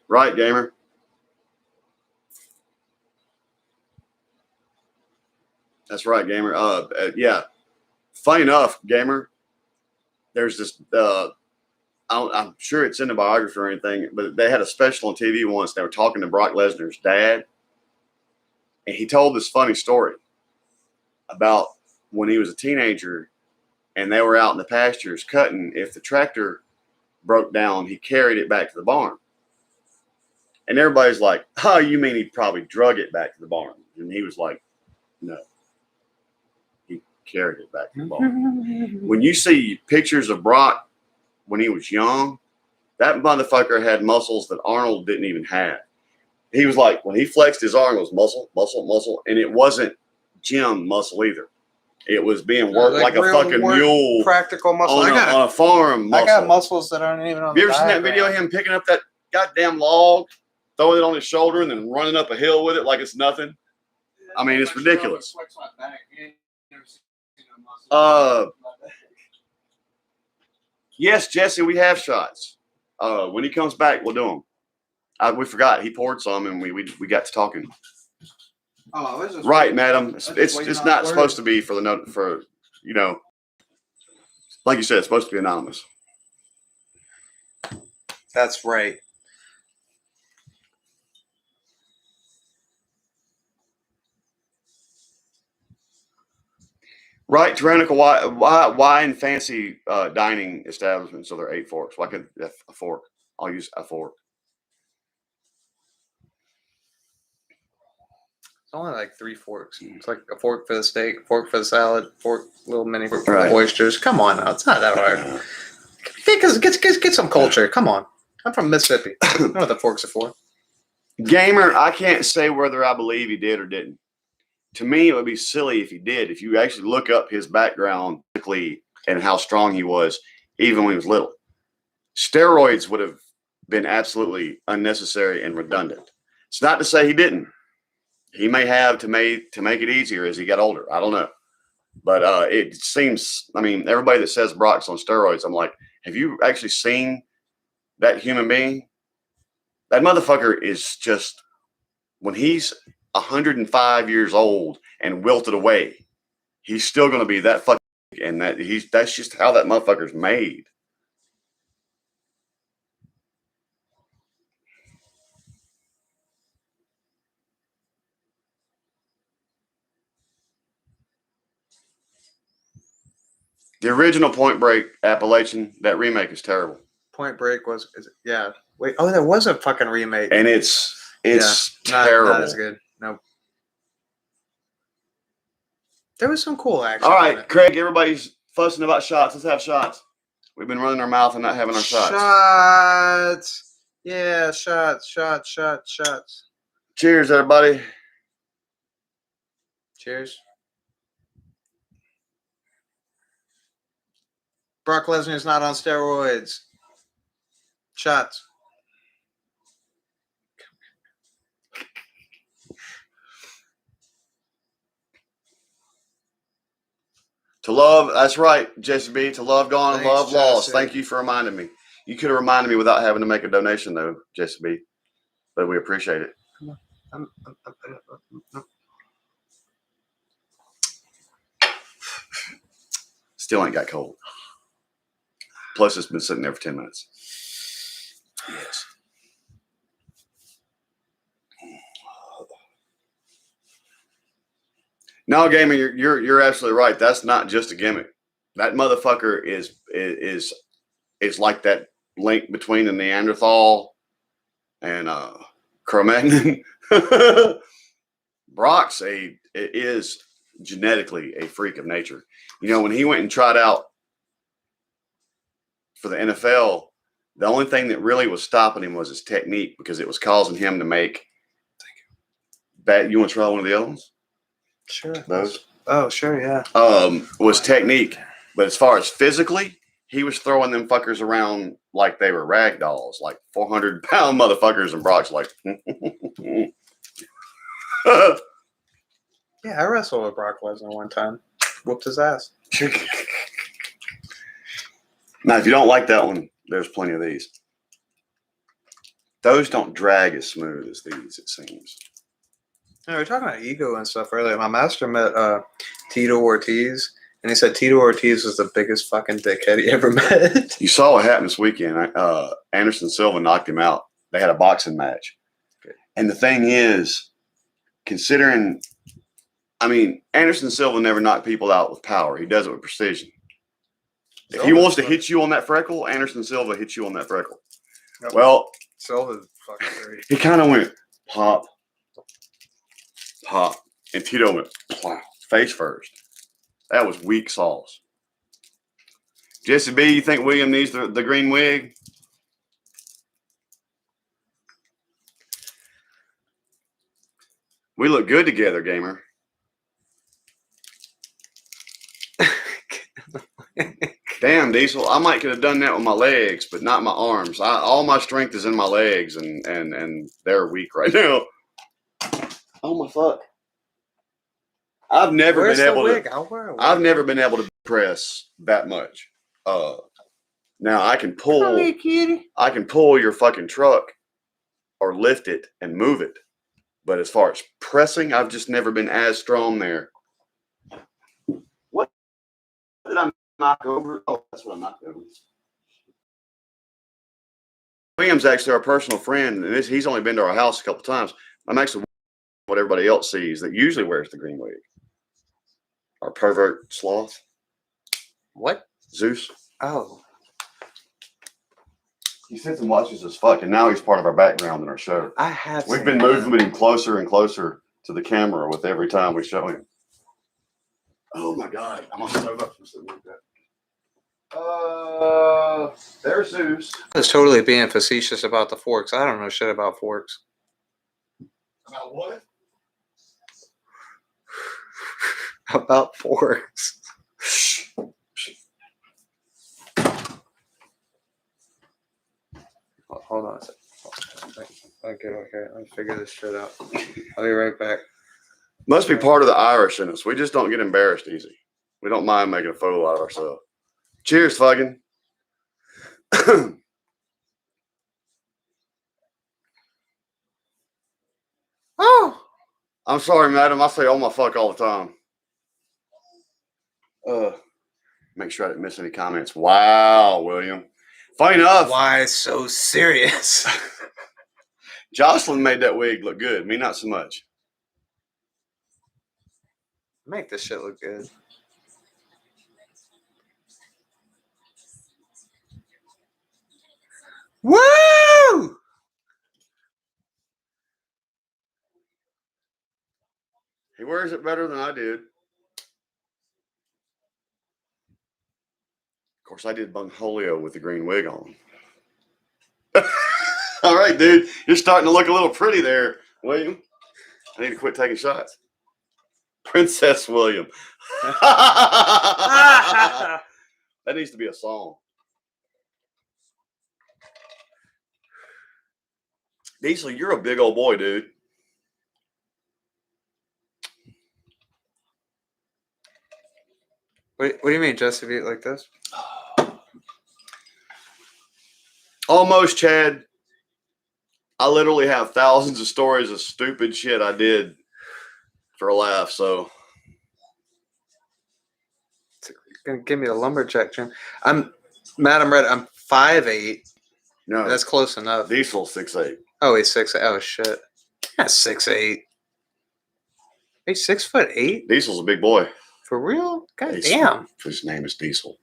Right, gamer? That's right, gamer. Yeah. Funny enough, gamer, there's this, I'm sure it's in the biography or anything, but they had a special on TV once. They were talking to Brock Lesnar's dad, and he told this funny story about when he was a teenager and they were out in the pastures cutting. If the tractor broke down, he carried it back to the barn. And everybody's like, oh, you mean he probably drug it back to the barn? And he was like, no, he carried it back to the barn. When you see pictures of Brock when he was young, that motherfucker had muscles that Arnold didn't even have. He was like, when he flexed his arm, it was muscle, muscle, muscle. And it wasn't gym muscle either. It was being worked like a fucking mule. Practical muscle. On a farm muscle. I got muscles that aren't even on the Have you ever seen that video of him picking up that goddamn log, throwing it on his shoulder, and then running up a hill with it like it's nothing? I mean, it's ridiculous. Yes, Jesse, we have shots. When he comes back, we'll do them. We forgot. He poured some, and we got to talking. Oh, right, madam. It's not supposed to be for you know, like you said, it's supposed to be anonymous. That's right. Right, tyrannical. Why in fancy dining establishments so there are 8 forks? Why could a fork? I'll use a fork. It's only like 3 forks. It's like a fork for the steak, fork for the salad, fork, little mini fork for the oysters. Come on now, it's not that hard. Get some culture. Come on. I'm from Mississippi. I know what the forks are for. Gamer, I can't say whether I believe he did or didn't. To me, it would be silly if he did. If you actually look up his background and how strong he was, even when he was little, steroids would have been absolutely unnecessary and redundant. It's not to say he didn't. He may have to make it easier as he got older. I don't know. But it seems, I mean, everybody that says Brock's on steroids, I'm like, have you actually seen that human being? That motherfucker is just, when he's 105 years old and wilted away, he's still going to be that fucking, and that's just how that motherfucker's made. The original Point Break Appalachian, that remake is terrible. Point Break yeah. Wait, oh, there was a fucking remake. And it's terrible. Not as good. Nope. There was some cool action. All right, Craig, everybody's fussing about shots. Let's have shots. We've been running our mouth and not having our shots. Shots. Yeah, shots. Cheers, everybody. Cheers. Brock Lesnar is not on steroids. Shots. To love, that's right, Jesse B. To love gone and love lost. Jesse. Thank you for reminding me. You could have reminded me without having to make a donation, though, Jesse B. But we appreciate it. Still ain't got cold. Plus, it's been sitting there for 10 minutes. Yes. No, Gamer, you're absolutely right. That's not just a gimmick. That motherfucker is like that link between the Neanderthal and Cro-Magnon. Brock's is genetically a freak of nature. You know, when he went and tried out for the NFL, the only thing that really was stopping him was his technique because it was causing him to make bad. You want to try one of the other ones? Sure. Those? Oh, sure, yeah. Was technique. But as far as physically, he was throwing them fuckers around like they were rag dolls, like 400-pound motherfuckers, and Brock's like, yeah, I wrestled with Brock Lesnar one time. Whooped his ass. Now, if you don't like that one, there's plenty of these. Those don't drag as smooth as these, it seems. We were talking about ego and stuff earlier. My master met Tito Ortiz, and he said Tito Ortiz was the biggest fucking dickhead he ever met. You saw what happened this weekend. Anderson Silva knocked him out. They had a boxing match. And the thing is, considering, I mean, Anderson Silva never knocked people out with power. He does it with precision. If he wants to hit you on that freckle, Anderson Silva hits you on that freckle. Yep. Well, Silva's fucking great. he kind of went pop, pop, and Tito went plow, face first. That was weak sauce. Jesse B, you think William needs the green wig? We look good together, gamer. Damn, Diesel. I might could have done that with my legs, but not my arms. All my strength is in my legs, and they're weak right now. Oh my fuck! I've never been able to. I've never been able to press that much. Now I can pull. Come here, kitty. I can pull your fucking truck, or lift it and move it. But as far as pressing, I've just never been as strong there. What did I knock over? Oh, that's what I knocked over. William's actually our personal friend, and he's only been to our house a couple times. I'm actually what everybody else sees that usually wears the green wig. Our pervert sloth. What? Zeus. Oh. He sits and watches us fuck, and now he's part of our background in our show. I have. We've been moving him closer and closer to the camera with every time we show him. Oh my God! I'm gonna throw up something like that. There's Zeus. I was totally being facetious about the forks. I don't know shit about forks. About what? About forks. Hold on a second. Okay. Let me figure this shit out. I'll be right back. Must be part of the Irish in us. We just don't get embarrassed easy. We don't mind making a fool out of ourselves. Cheers, Fuggin. Oh, I'm sorry, madam. I say "oh my fuck" all the time. Make sure I didn't miss any comments. Wow, William. Funny enough. Why so serious? Jocelyn made that wig look good. Me, not so much. Make this shit look good. Woo! He wears it better than I did. Of course, I did Bungholio with the green wig on. All right, dude. You're starting to look a little pretty there, William. I need to quit taking shots. Princess William. That needs to be a song. Diesel, you're a big old boy, dude. What do you mean, just to eat like this? Almost, Chad. I literally have thousands of stories of stupid shit I did for a laugh, so. It's gonna give me a lumberjack, Jim. Madam Red, I'm 5'8". No. That's close enough. Diesel's 6'8". Oh, he's 6'8". Oh, shit. That's 6'8". He's 6'8"? Diesel's a big boy. For real? God damn. His name is Diesel.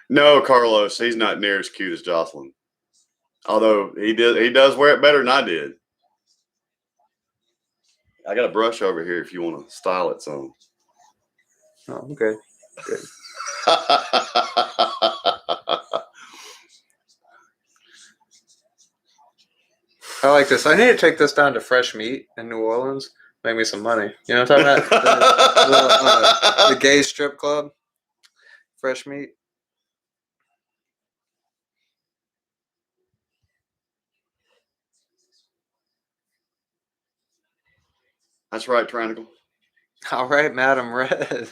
No, Carlos, he's not near as cute as Jocelyn. Although he does wear it better than I did. I got a brush over here if you want to style it some. Oh, I'm good. Good. I like this. I need to take this down to Fresh Meat in New Orleans. Make me some money. You know what I'm talking about? The gay strip club. Fresh Meat. That's right, Tyrannical. All right, Madam Red.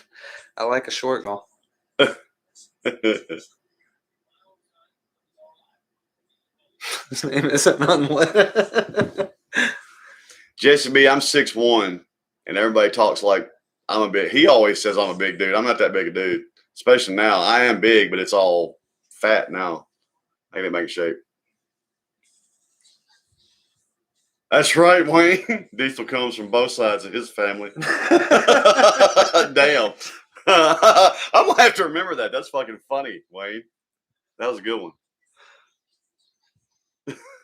I like a short girl. His name isn't unlit. Jason B, I'm 6'1", and everybody talks like I'm a big. He always says I'm a big dude. I'm not that big a dude, especially now. I am big, but it's all fat now. I get back in shape. That's right, Wayne. Diesel comes from both sides of his family. Damn. I'm going to have to remember that. That's fucking funny, Wayne. That was a good one.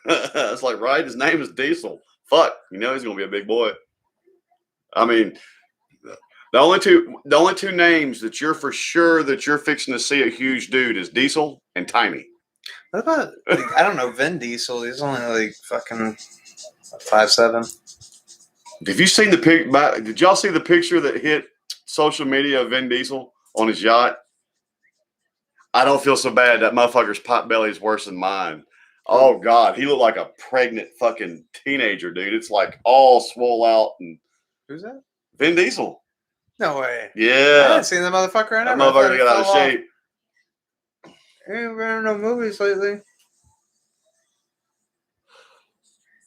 It's like, right? His name is Diesel. Fuck. You know he's going to be a big boy. I mean, the only two names that you're for sure that you're fixing to see a huge dude is Diesel and Tiny. What about, I don't know, Vin Diesel? He's only like fucking 5'7". Have you seen the pic? Did y'all see the picture that hit social media of Vin Diesel on his yacht? I don't feel so bad. That motherfucker's pot belly is worse than mine. Oh God, he looked like a pregnant fucking teenager, dude. It's like all swole out. And who's that? Vin Diesel. No way. Yeah, I haven't seen that motherfucker in that ever. motherfucker got out of shape. He ain't been in no movies lately.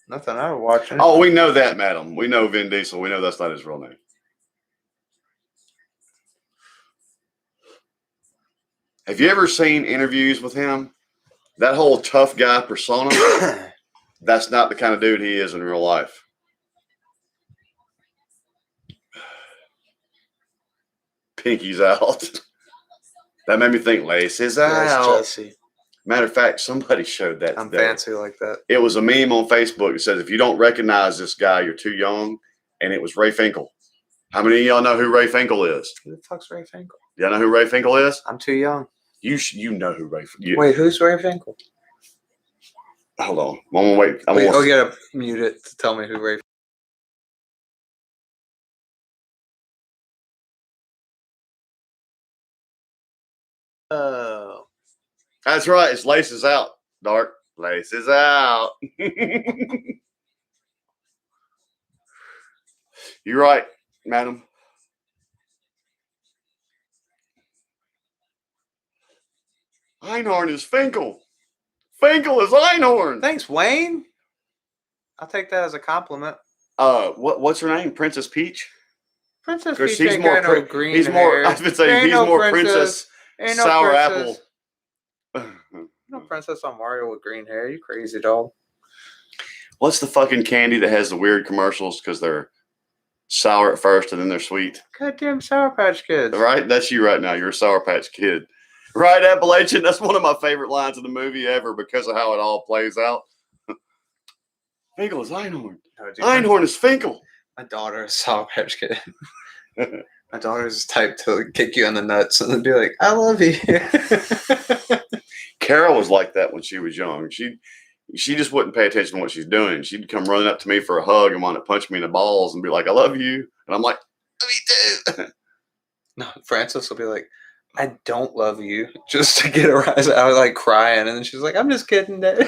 Nothing I was watching. Oh, we know that, madam. We know Vin Diesel. We know that's not his real name. Have you ever seen interviews with him? That whole tough guy persona, that's not the kind of dude he is in real life. Pinky's out. That made me think laces out. Jesse. Matter of fact, somebody showed that I'm today. fancy like that. It was a meme on Facebook that says, if you don't recognize this guy, you're too young. And it was Ray Finkel. How many of y'all know who Ray Finkel is? Who the fuck's Ray Finkel? Y'all know who Ray Finkel is? I'm too young. You know who Ray Finkel is. Wait, who's Ray Finkel? Hold on. I'm going to wait. You gotta mute it to tell me who Ray Oh. That's right. It's laces out, Dark. Laces out. You're right, madam. Einhorn is Finkel. Finkel is Einhorn. Thanks, Wayne. I'll take that as a compliment. What's her name? Princess Peach? Princess Peach he's ain't more got no green he's more hair. I was gonna say he's no more Princess Ain't no Sour princess. Apple. No princess on Mario with green hair. You crazy dog. What's the fucking candy that has the weird commercials because they're sour at first and then they're sweet? Goddamn Sour Patch Kids. Right? That's you right now. You're a Sour Patch Kid. Right, Appalachian? That's one of my favorite lines of the movie ever because of how it all plays out. Finkel is Einhorn. Einhorn is Finkel. My daughter is Sour Patch Kid. My daughter is type to kick you in the nuts and then be like, I love you. Carol was like that when she was young. She just wouldn't pay attention to what she's doing. She'd come running up to me for a hug and want to punch me in the balls and be like, I love you. And I'm like, me too. No, Frances will be like, I don't love you, just to get her rise out, like crying. And then she's like, I'm just kidding, Dad.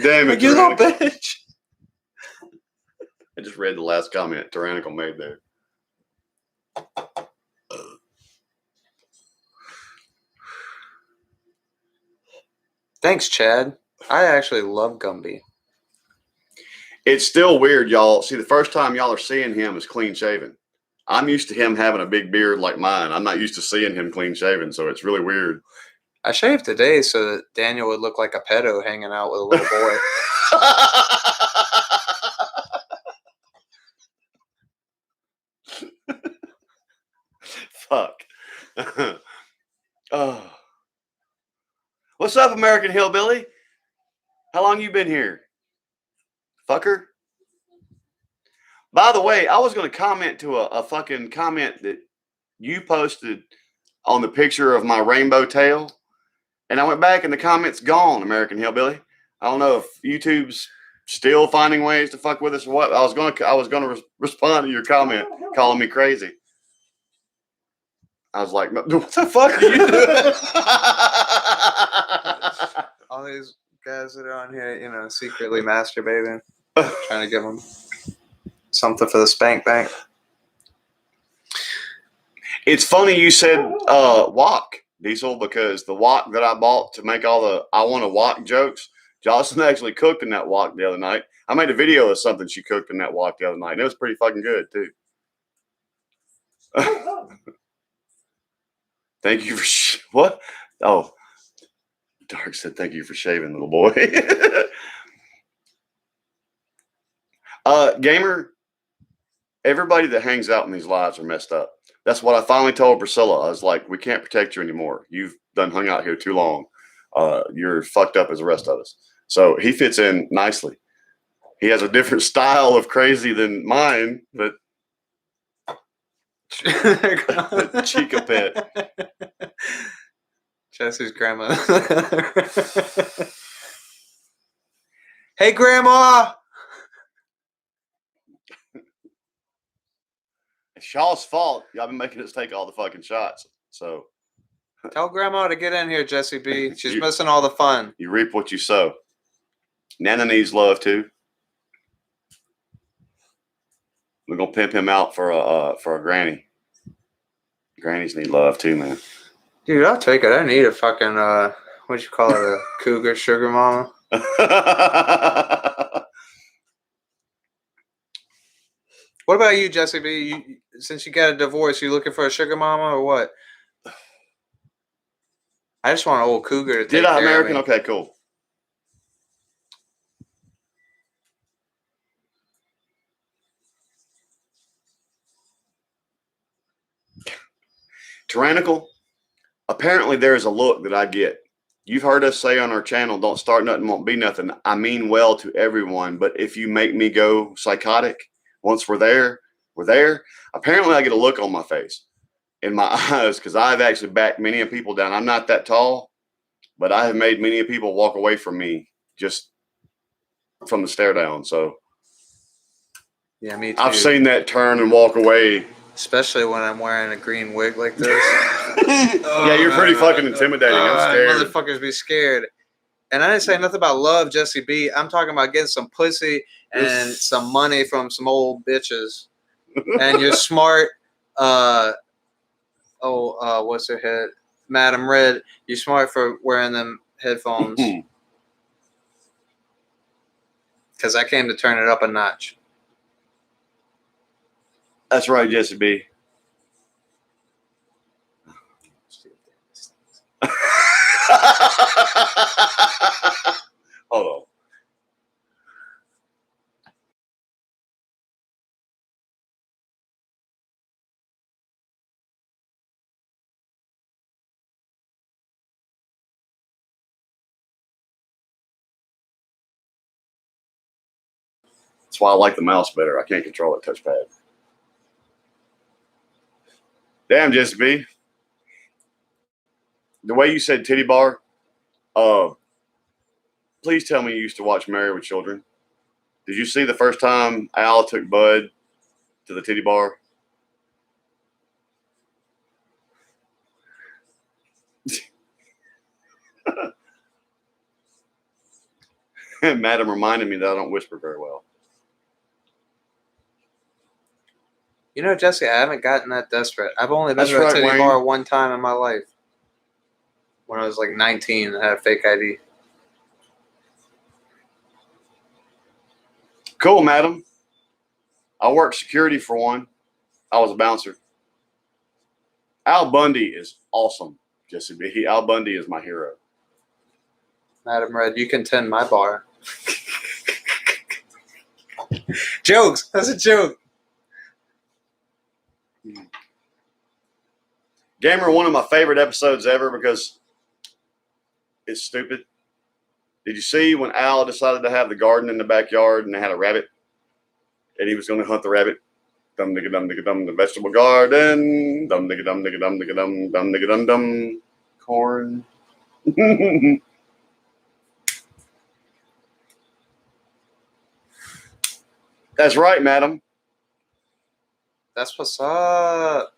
Damn it, like, you little bitch. I just read the last comment Tyrannical made there. Thanks, Chad. I actually love Gumby. It's still weird, y'all. See, the first time y'all are seeing him is clean shaven. I'm used to him having a big beard like mine. I'm not used to seeing him clean shaven, so it's really weird. I shaved today so that Daniel would look like a pedo hanging out with a little boy. Fuck. Oh. What's up, American Hillbilly? How long you been here? Fucker? By the way, I was going to comment to a fucking comment that you posted on the picture of my rainbow tail. And I went back and the comment's gone, American Hillbilly. I don't know if YouTube's still finding ways to fuck with us or what. I was gonna respond to your comment calling me crazy. I was like, what the fuck are you doing? All these guys that are on here, you know, secretly masturbating, trying to give them something for the spank bank. It's funny you said wok, Diesel, because the wok that I bought to make all the I want to wok jokes, Jocelyn actually cooked in that wok the other night. I made a video of something she cooked in that wok the other night, and it was pretty fucking good, too. Thank you for what? Oh, Dark said thank you for shaving, little boy. Gamer, everybody that hangs out in these lives are messed up. That's what I finally told Priscilla. I was like, we can't protect you anymore. You've done hung out here too long. You're fucked up as the rest of us. So he fits in nicely. He has a different style of crazy than mine, but Chica pet. Jesse's grandma. Hey, Grandma. It's y'all's fault. Y'all been making us take all the fucking shots. So tell Grandma to get in here, Jesse B. She's missing all the fun. You reap what you sow. Nana needs love too. We're gonna pimp him out for a granny. Grannies need love too, man. Dude, I'll take it. I need a fucking what you call it, a cougar sugar mama. What about you, Jesse B? Since you got a divorce, you looking for a sugar mama or what? I just want an old cougar to take care American? of me. Okay, cool. Tyrannical. Apparently, there is a look that I get. You've heard us say on our channel, don't start nothing, won't be nothing. I mean well to everyone, but if you make me go psychotic, once we're there, we're there. Apparently, I get a look on my face, in my eyes, because I've actually backed many of people down. I'm not that tall, but I have made many of people walk away from me just from the stare down. So, yeah, me too. I've seen that turn and walk away. Especially when I'm wearing a green wig like this. Yeah, you're pretty fucking intimidating. I'm scared. Motherfuckers be scared. And I didn't say nothing about love, Jesse B. I'm talking about getting some pussy and some money from some old bitches. And you're smart. What's her head? Madam Red. You're smart for wearing them headphones. Because I came to turn it up a notch. That's right, Jesse B. Hold on. That's why I like the mouse better. I can't control it touchpad. Damn, Jesse B. The way you said titty bar, please tell me you used to watch Married with Children. Did you see the first time Al took Bud to the titty bar? Madam reminded me that I don't whisper very well. You know, Jesse, I haven't gotten that desperate. I've only been to a titty bar one time in my life. When I was like 19 and had a fake ID. Cool, madam. I worked security for one. I was a bouncer. Al Bundy is awesome, Jesse B. Al Bundy is my hero. Madam Red, you can tend my bar. Jokes. That's a joke. Gamer, one of my favorite episodes ever because it's stupid. Did you see when Al decided to have the garden in the backyard and they had a rabbit? and he was going to hunt the rabbit. Dum digga dum digga dum, the vegetable garden. Dum digga dum digga dum digga dum, dum digga dum dum. Corn. That's right, madam. That's what's up.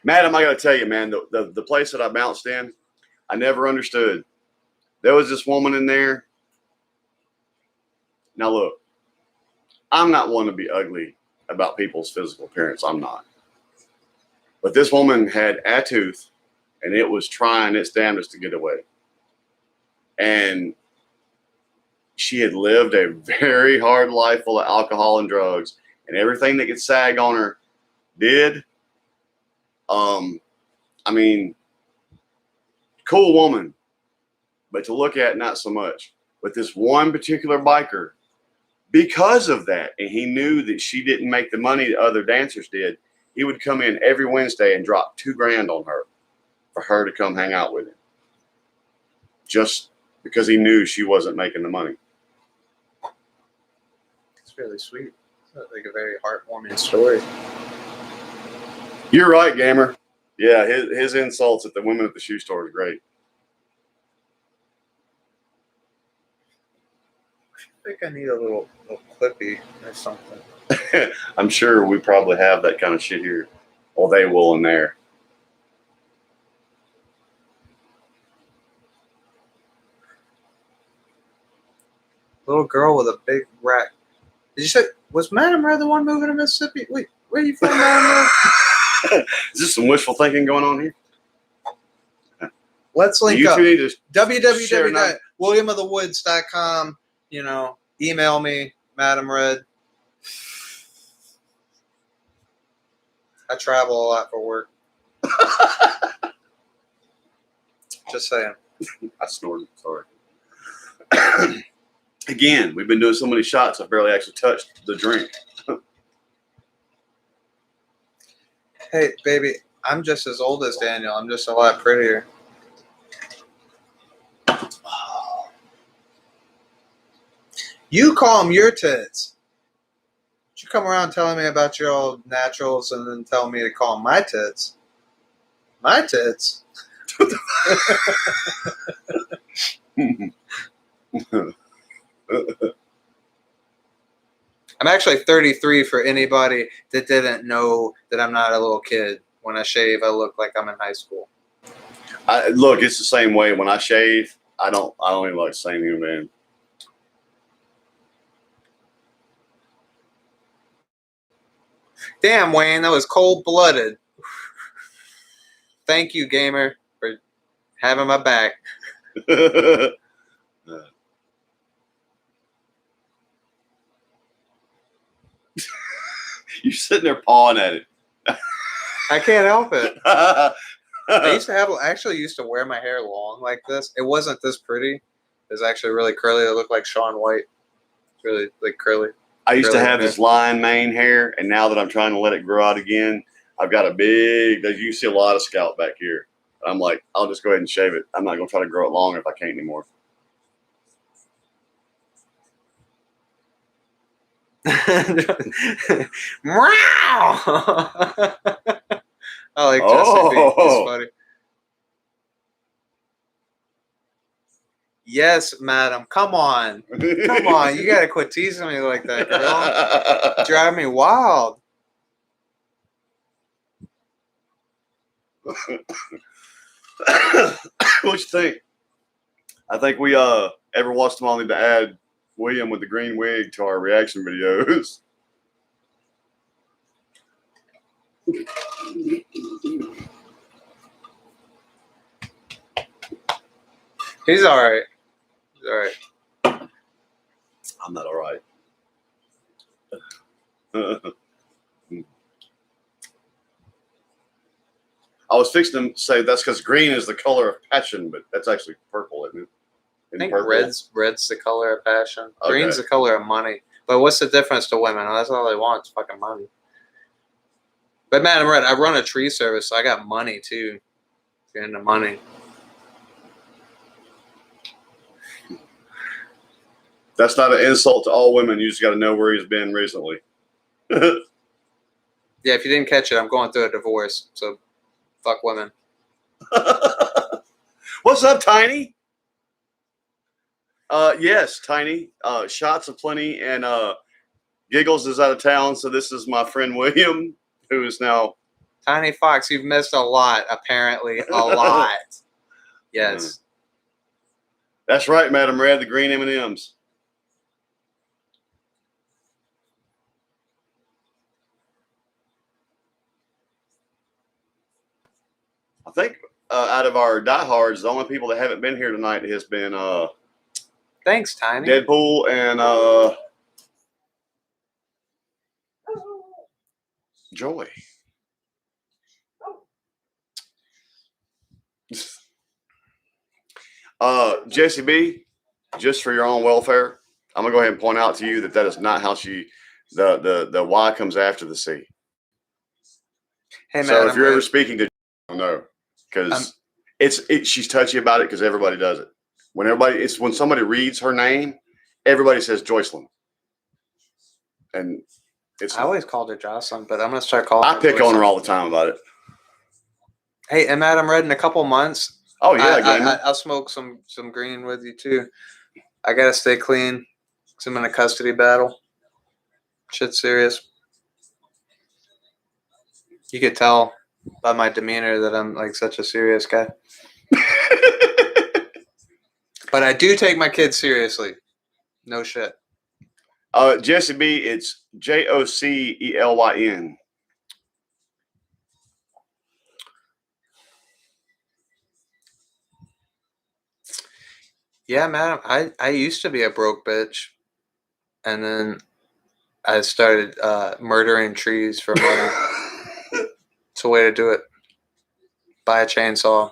Madam, I got to tell you, man, the place that I bounced in, I never understood. There was this woman in there. Now, look, I'm not one to be ugly about people's physical appearance. I'm not. But this woman had a tooth, and it was trying its damnedest to get away. And she had lived a very hard life full of alcohol and drugs, and everything that could sag on her did. I mean, cool woman, but to look at, not so much. But this one particular biker, because of that, and he knew that she didn't make the money that other dancers did, he would come in every Wednesday and drop $2,000 on her for her to come hang out with him. Just because he knew she wasn't making the money. It's really sweet. It's like a very heartwarming story. You're right, Gamer. Yeah, his insults at the women at the shoe store is great. I think I need a little clippy or something. I'm sure we probably have that kind of shit here. Well, they will in there. Little girl with a big rack. Did you say, was Madam Red the one moving to Mississippi? Wait, where are you from, Madam Red? Is this some wishful thinking going on here? Let's link you up. Two need to www.williamofthewoods.com. You know, email me, Madam Red. I travel a lot for work. Just saying. I snorted. Sorry. Again, we've been doing so many shots, I barely actually touched the drink. Hey, baby, I'm just as old as Daniel. I'm just a lot prettier. You call them your tits. You come around telling me about your old naturals and then tell me to call them my tits. My tits? I'm actually 33 for anybody that didn't know that I'm not a little kid. When I shave, I look like I'm in high school. Look, it's the same way. When I shave, I don't even like saying you, man. Damn, Wayne, that was cold-blooded. Thank you, gamer, for having my back. You're sitting there pawing at it. I can't help it. I actually used to wear my hair long like this. It wasn't this pretty. It was actually really curly. It looked like Shaun White. It's really like curly. I used to have this lion mane hair, and now that I'm trying to let it grow out again, I've got a big, you see a lot of scalp back here. I'm like, I'll just go ahead and shave it. I'm not going to try to grow it long if I can't anymore. Meow! I like Chesapeake. It's funny. Yes, madam. Come on. Come on. You got to quit teasing me like that, girl. Drive me wild. What you think? I think we every once in a while need to add William with the green wig to our reaction videos. He's all right. He's all right. I'm not all right. I was fixing to say that's because green is the color of passion, but that's actually purple, isn't it? I think red's the color of passion. Okay. Green's the color of money. But what's the difference to women? That's all they want is fucking money. But Madam Red, I run a tree service, so I got money too. If you're into money. That's not an insult to all women. You just got to know where he's been recently. Yeah, if you didn't catch it, I'm going through a divorce. So, fuck women. What's up, Tiny? Yes, Tiny. Shots of plenty, and Giggles is out of town, so this is my friend William, who is now Tiny Fox. You've missed a lot, apparently, a lot. Yes, that's right, Madam Red, the green M&Ms. I think out of our diehards, the only people that haven't been here tonight has been thanks, Tiny. Deadpool and Joy. Jesse B, just for your own welfare, I'm gonna go ahead and point out to you that is not how the Y comes after the C. Hey, man, so if you're ever speaking to, no, because she's touchy about it because everybody does it. When somebody reads her name, everybody says Joycelyn, and I always called her Jocelyn, but I'm gonna start calling. I pick on her all the time about it. Hey, and Madam Red, in a couple months. Oh yeah, I'll smoke some green with you too. I gotta stay clean. 'Cause I'm in a custody battle. Shit's serious. You could tell by my demeanor that I'm like such a serious guy. But I do take my kids seriously. No shit. Jesse B, it's Jocelyn. Yeah, madam. I used to be a broke bitch. And then I started murdering trees for money. It's a way to do it. Buy a chainsaw,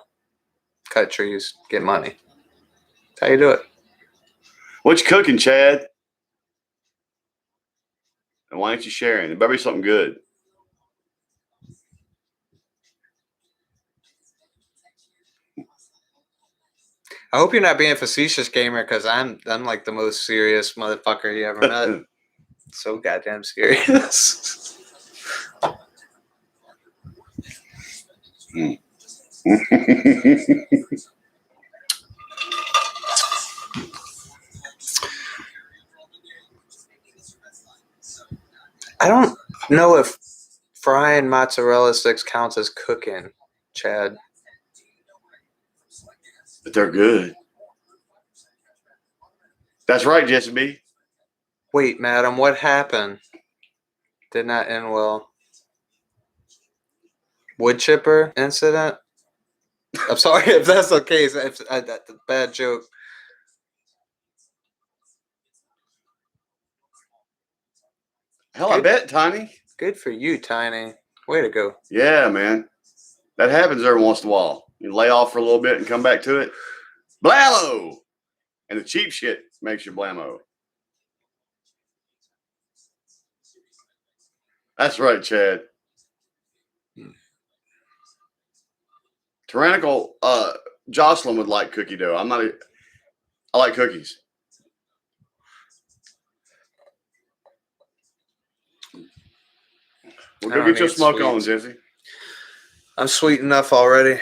cut trees, get money. That's how you do it. What you cooking, Chad? And why aren't you sharing? It better be something good. I hope you're not being facetious, gamer, because I'm like the most serious motherfucker you ever met. So goddamn serious. I don't know if frying mozzarella sticks counts as cooking, Chad. But they're good. That's right, Jesse B. Wait, madam, what happened? Did not end well. Wood chipper incident? I'm sorry if that's the case. That's a bad joke. Hell, I bet, Tiny. Good for you, Tiny. Way to go. Yeah, man. That happens every once in a while. You lay off for a little bit and come back to it. Blammo! And the cheap shit makes you blammo. That's right, Chad. Tyrannical Jocelyn would like cookie dough. I like cookies. Well, go get your smoke on, Jesse. I'm sweet enough already.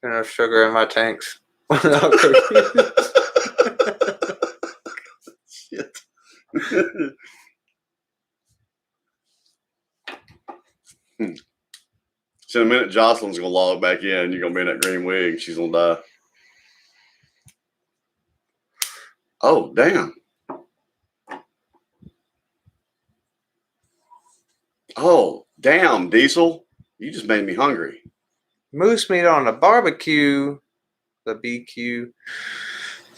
Enough sugar in my tanks. Shit. So in a minute, Jocelyn's gonna log back in. You're gonna be in that green wig. She's gonna die. Oh, damn. Oh, damn, Diesel. You just made me hungry. Moose meat on a barbecue. The BQ.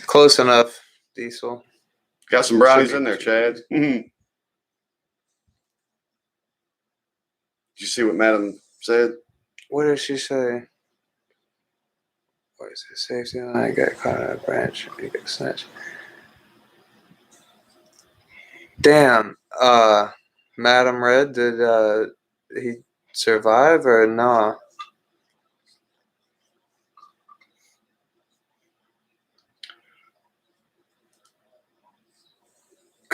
Close enough, Diesel. Got some brownies in there, Chad. Did you see what Madam said? What did she say? What is it? Safety line. I got caught on a branch. You got snatched. Damn. Madam Red, did he survive or nah?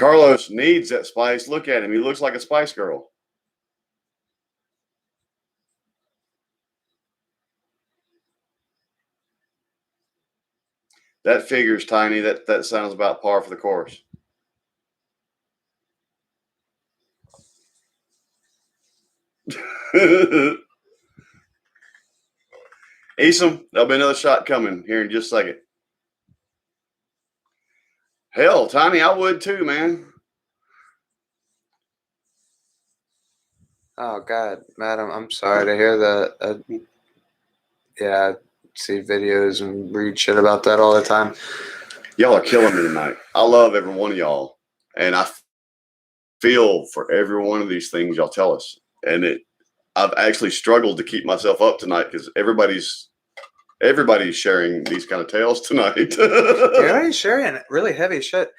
Carlos needs that spice. Look at him. He looks like a Spice Girl. That figure's tiny. That sounds about par for the course. Easom, there'll be another shot coming here in just a second. Hell, Tiny, I would too, man. Oh, God, madam, I'm sorry to hear that. Yeah, I see videos and read shit about that all the time. Y'all are killing me tonight. I love every one of y'all. And I feel for every one of these things y'all tell us. And I've actually struggled to keep myself up tonight because everybody's sharing these kind of tales tonight. Everybody's sharing really heavy shit.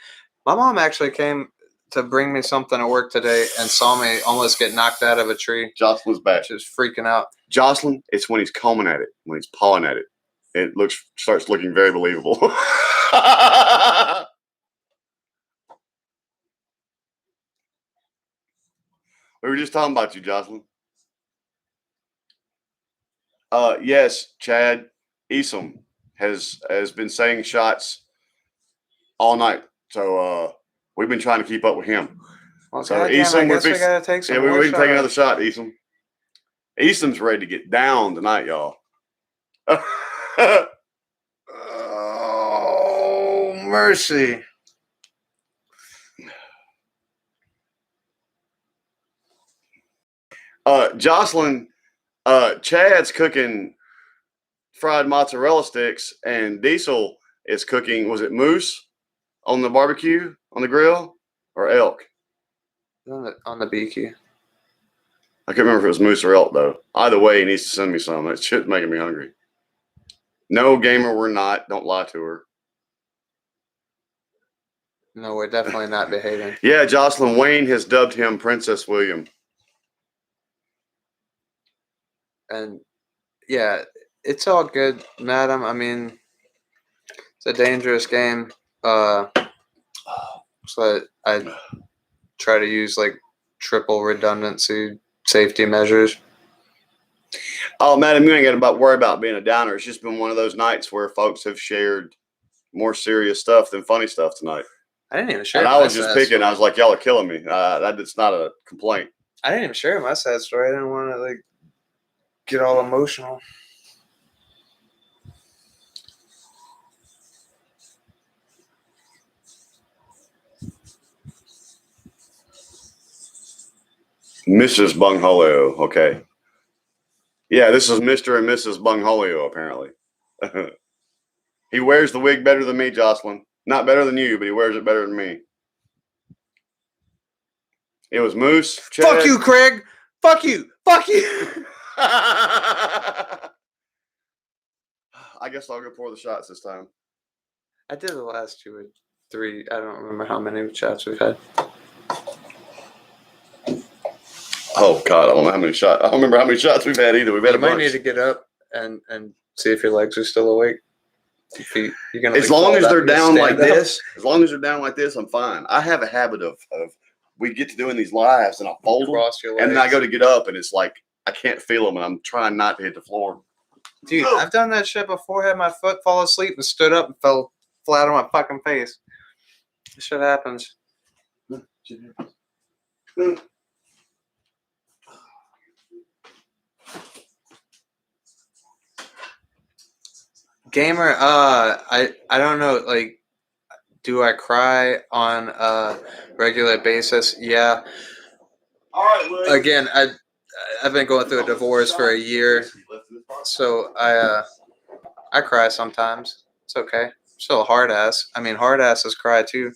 My mom actually came to bring me something at work today and saw me almost get knocked out of a tree. Jocelyn's back. She was freaking out. Jocelyn, it's when he's combing at it, when he's pawing at it. It starts looking very believable. We were just talking about you, Jocelyn. Yes, Chad Easom has been saying shots all night. So we've been trying to keep up with him. Well, So Easom, I guess we gotta take some more we can take another shots. shot, Easom. Easom's ready to get down tonight, y'all. Oh, mercy. Jocelyn, Chad's cooking fried mozzarella sticks, and Diesel is cooking, was it moose on the barbecue, on the grill, or elk? On the BQ. I can't remember if it was moose or elk, though. Either way, he needs to send me some. That shit's making me hungry. No, gamer, we're not. Don't lie to her. No, we're definitely not behaving. Yeah, Jocelyn, Wayne has dubbed him Princess William. And, yeah, it's all good, madam. I mean, it's a dangerous game. So I try to use, like, triple redundancy safety measures. Oh, madam, you ain't got to worry about being a downer. It's just been one of those nights where folks have shared more serious stuff than funny stuff tonight. I didn't even share. And I was just picking. I was like, y'all are killing me. That's not a complaint. I didn't even share my sad story. I didn't want to like get all emotional. Mrs. Bungholio. Okay. Yeah, this is Mr. and Mrs. Bungholio, apparently. He wears the wig better than me, Jocelyn. Not better than you, but he wears it better than me. It was Moose. Chad. Fuck you, Craig. Fuck you. Fuck you. I guess I'll go pour the shots this time. I did the last 2 or 3. I don't remember how many shots we've had. Oh God, I don't know how many shots. I don't remember how many shots we've had either. We've had You a bunch. might need to get up and see if your legs are still awake. You're gonna, as long as they're down like this, I'm fine. I have a habit of we get to doing these lives and I fold them, and then I go to get up and it's like I can't feel them, and I'm trying not to hit the floor. Dude, I've done that shit before. Had my foot fall asleep and stood up and fell flat on my fucking face. This shit happens. Gamer, I don't know, like, do I cry on a regular basis? Yeah. All right, William. Again, I've been going through a divorce for a year, so I cry sometimes. It's okay. I'm still a hard ass. I mean, hard asses cry too.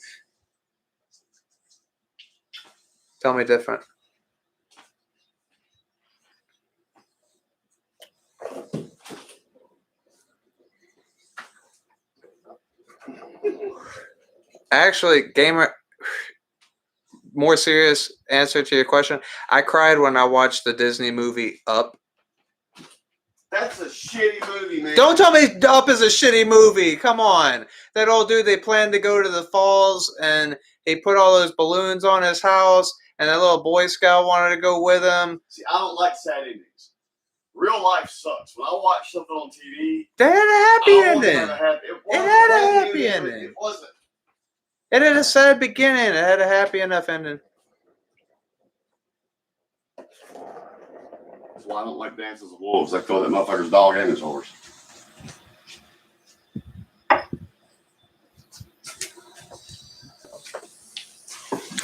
Tell me different. Actually, gamer, more serious answer to your question. I cried when I watched the Disney movie Up. That's a shitty movie, man. Don't tell me Up is a shitty movie. Come on. That old dude, they planned to go to the falls, and He put all those balloons on his house, and that little Boy Scout wanted to go with him. See, I don't like sad endings. Real life sucks. When I watch something on TV, they had a happy ending. It had a happy ending. It wasn't. It had a sad beginning. It had a happy enough ending. That's why I don't like Dances with Wolves. They throw that motherfucker's dog and his horse.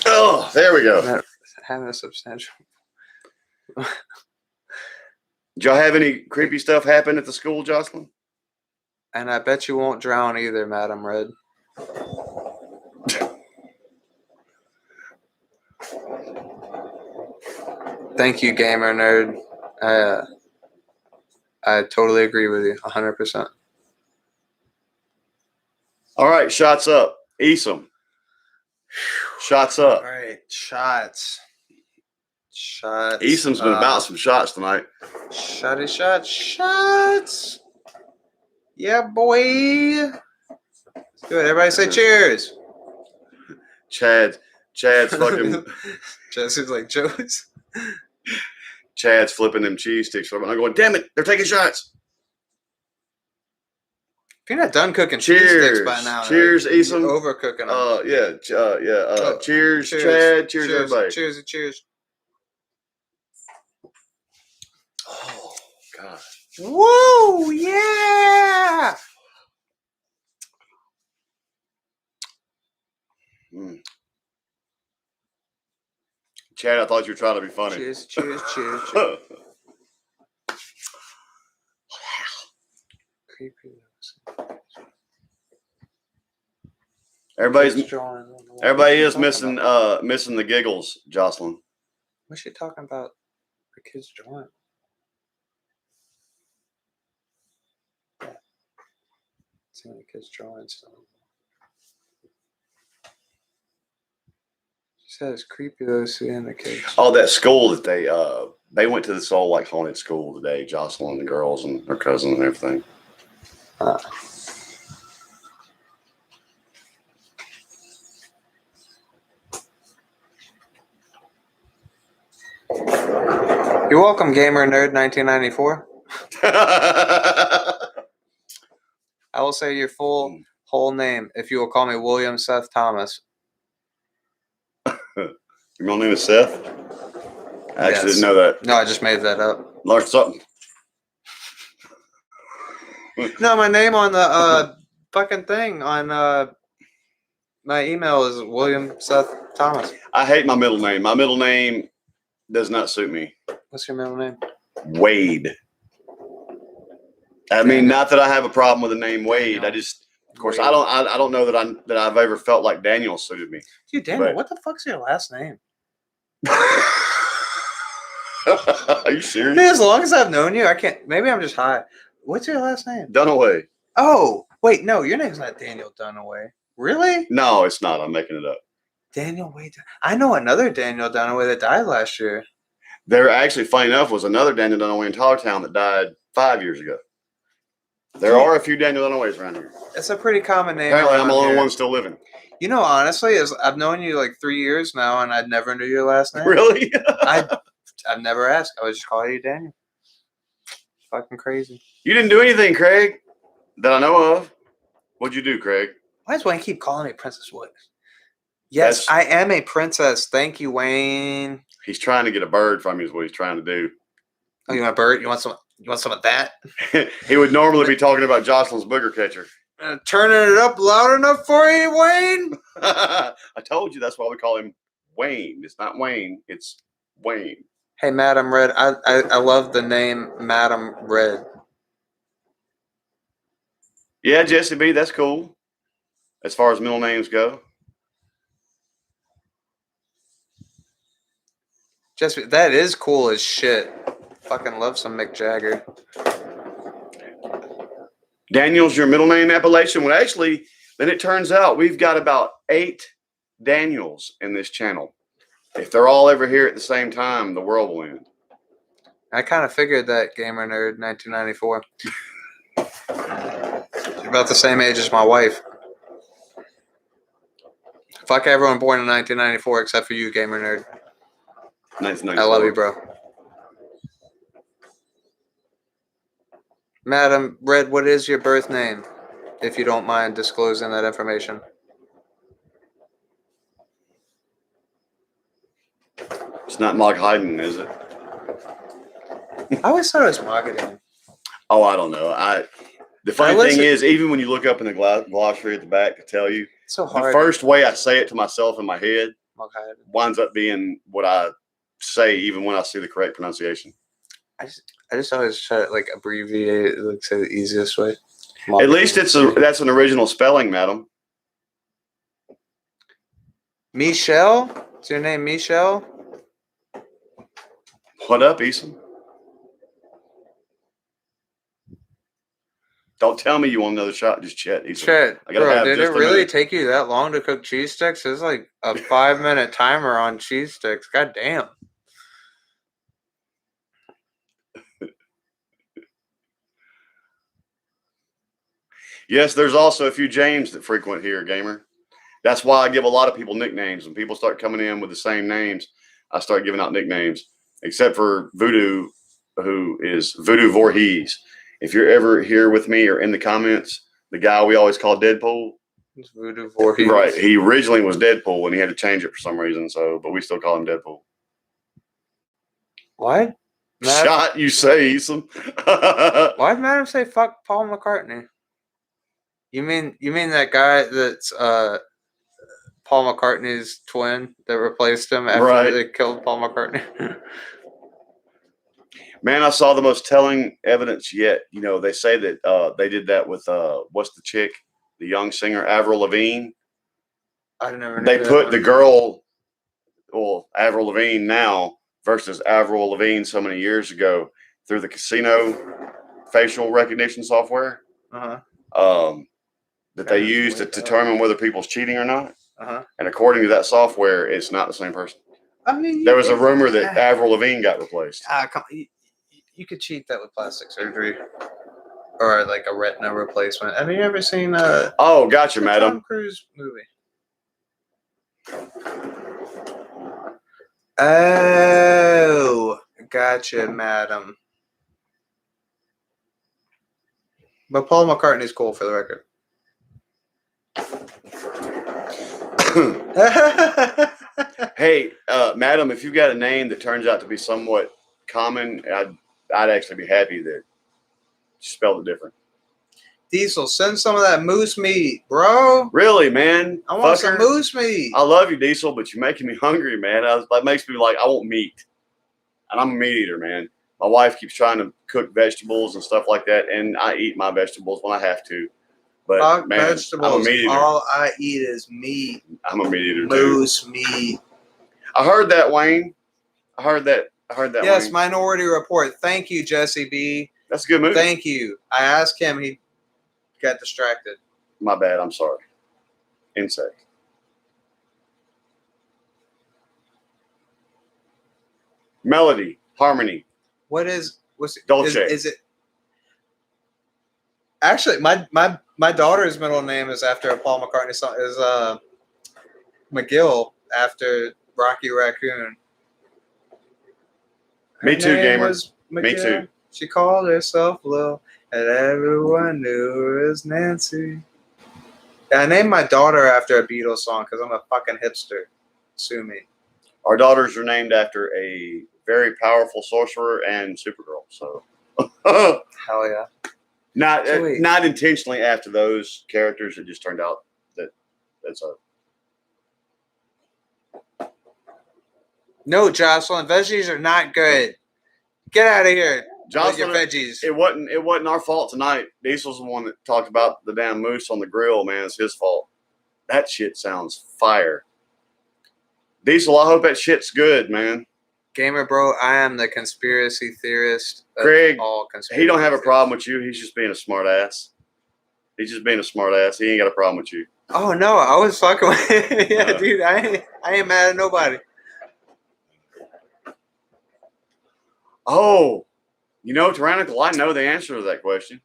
Oh, there we go. Having a substantial. Did y'all have any creepy stuff happen at the school, Jocelyn? And I bet you won't drown either, Madam Red. Thank you, gamer nerd. I totally agree with you, 100%. All right, shots up. Esom. Shots up. All right, shots. Shots. Esom's been about some shots tonight. Shotty shots. Shots. Yeah, boy. Let's do it. Everybody say cheers. Chad's fucking. Jesse's like, Joe's. Chad's flipping them cheese sticks. I'm going, damn it, they're taking shots. If you're not done cooking cheese sticks by now, cheers, Esom. Overcooking them. Cheers, Chad. Cheers, everybody. Cheers. Oh God. Woo! Yeah. Chad, I thought you were trying to be funny. Cheers. Creepy. Everybody is missing the giggles, Jocelyn. What's she talking about? The kids drawing. Seeing the kids drawing. So. She said it's creepy though, seeing the kids. Oh, that school that they went to this old like haunted school today. Jocelyn and the girls and her cousin and everything. You're welcome, Gamer Nerd 1994. I will say your whole name if you will call me William Seth Thomas. Your middle name is Seth? I actually didn't know that. No, I just made that up. Learned something. No, my name on the fucking thing on my email is William Seth Thomas. I hate my middle name. My middle name does not suit me. What's your middle name? Wade. I mean, not that I have a problem with the name Wade. I just, of course, Wade. I don't know that I've ever felt like Daniel suited me. Dude, Daniel, what the fuck's your last name? Are you serious? Man, as long as I've known you, I can't. Maybe I'm just high. What's your last name? Dunaway. Oh, wait, no, your name's not Daniel Dunaway. Really? No, it's not. I'm making it up. Daniel Wade. I know another Daniel Dunaway that died last year. There actually, funny enough, was another Daniel Dunaway in Tallertown that died 5 years ago. There are a few Daniel Dunaways around here. It's a pretty common name. Apparently, I'm the only one still living. You know, honestly, I've known you like 3 years now, and I never knew your last name. Really? I've never asked. I would just call you Daniel. Fucking crazy. You didn't do anything, Craig, that I know of. What'd you do, Craig? Why does Wayne keep calling me Princess Williams? Yes, I am a princess. Thank you, Wayne. He's trying to get a bird from you is what he's trying to do. Oh, you want a bird? You want some of that? He would normally be talking about Jocelyn's booger catcher. Turning it up loud enough for you, Wayne? I told you that's why we call him Wayne. It's not Wayne. It's Wayne. Hey, Madam Red. I love the name Madam Red. Yeah, Jesse B, that's cool. As far as middle names go. Jesse, that is cool as shit. Fucking love some Mick Jagger. Daniel's your middle name appellation? Well, actually, then it turns out we've got about 8 Daniels in this channel. If they're all ever here at the same time, the world will end. I kind of figured that, Gamer Nerd 1994. You're about the same age as my wife. Fuck everyone born in 1994 except for you, gamer nerd. 1994. I love you, bro. Madam Red, what is your birth name? If you don't mind disclosing that information. It's not Mog Hayden, is it? I always thought it was Mogadine. Oh, I don't know. The funny thing is, even when you look up in the glossary at the back to tell you, it's so hard. The first way I say it to myself in my head winds up being what I say, even when I see the correct pronunciation. I just always try to like abbreviate it, like say the easiest way. At least that's an original spelling, madam. Michelle? Is your name Michelle? What up, Eason? Don't tell me you want another shot. Just chat, Eason. Chet, bro, did it really take you that long to cook cheese sticks? There's like a 5-minute timer on cheese sticks. God damn. Yes, there's also a few James that frequent here, gamer. That's why I give a lot of people nicknames. When people start coming in with the same names, I start giving out nicknames. Except for Voodoo, who is Voodoo Voorhees. If you're ever here with me or in the comments, the guy we always call Deadpool. It's Voodoo Voorhees. Right. He originally was Deadpool and he had to change it for some reason. But we still call him Deadpool. What? Shot, you say, Eason. Why'd Madam say fuck Paul McCartney? You mean that guy that's Paul McCartney's twin that replaced him after they killed Paul McCartney? Man, I saw the most telling evidence yet. You know, they say that they did that with what's the chick, the young singer Avril Lavigne. I never knew They that put one. the girl, well, Avril Lavigne now versus Avril Lavigne so many years ago through the casino facial recognition software. That they use to determine whether people's cheating or not. And according to that software, it's not the same person. I mean, there was a rumor that Avril Lavigne got replaced. You could cheat that with plastic surgery or like a retina replacement. Have you ever seen oh, gotcha, madam. Tom Cruise movie? Oh, gotcha, madam. But Paul McCartney's cool, for the record. Hey, madam, if you've got a name that turns out to be somewhat common, I'd actually be happy that you spelled it different. Diesel, send some of that moose meat, bro. Really, man? I want some moose meat. I love you, Diesel, but you're making me hungry, man. That makes me like, I want meat. And I'm a meat eater, man. My wife keeps trying to cook vegetables and stuff like that, and I eat my vegetables when I have to. But fuck man, vegetables. I'm a meat eater. All I eat is meat. I'm a meat eater moose meat. I heard that, Wayne. I heard that. Yes, Wayne. Minority Report. Thank you, Jesse B. That's a good movie. Thank you. I asked him. He got distracted. My bad. I'm sorry. Insect. Melody. Harmony. What's Dolce. Is it? Actually, my daughter's middle name is after a Paul McCartney song. Is McGill after Rocky Raccoon. Me too, gamer. Me too. She called herself Lil, and everyone knew her as Nancy. Yeah, I named my daughter after a Beatles song because I'm a fucking hipster. Sue me. Our daughters are named after a very powerful sorcerer and Supergirl. So, hell yeah. Not intentionally after those characters. It just turned out that that's a. No, Jocelyn, veggies are not good. Get out of here. Jocelyn, with your veggies. It wasn't our fault tonight. Diesel's the one that talked about the damn moose on the grill, man. It's his fault. That shit sounds fire. Diesel, I hope that shit's good, man. Gamer bro, I am the conspiracy theorist. Craig, all he don't have a problem with you. He's just being a smart ass. He's just being a smart ass. He ain't got a problem with you. Oh no, I was fucking with yeah, dude. I ain't mad at nobody. Oh, you know, Tyrannical, I know the answer to that question.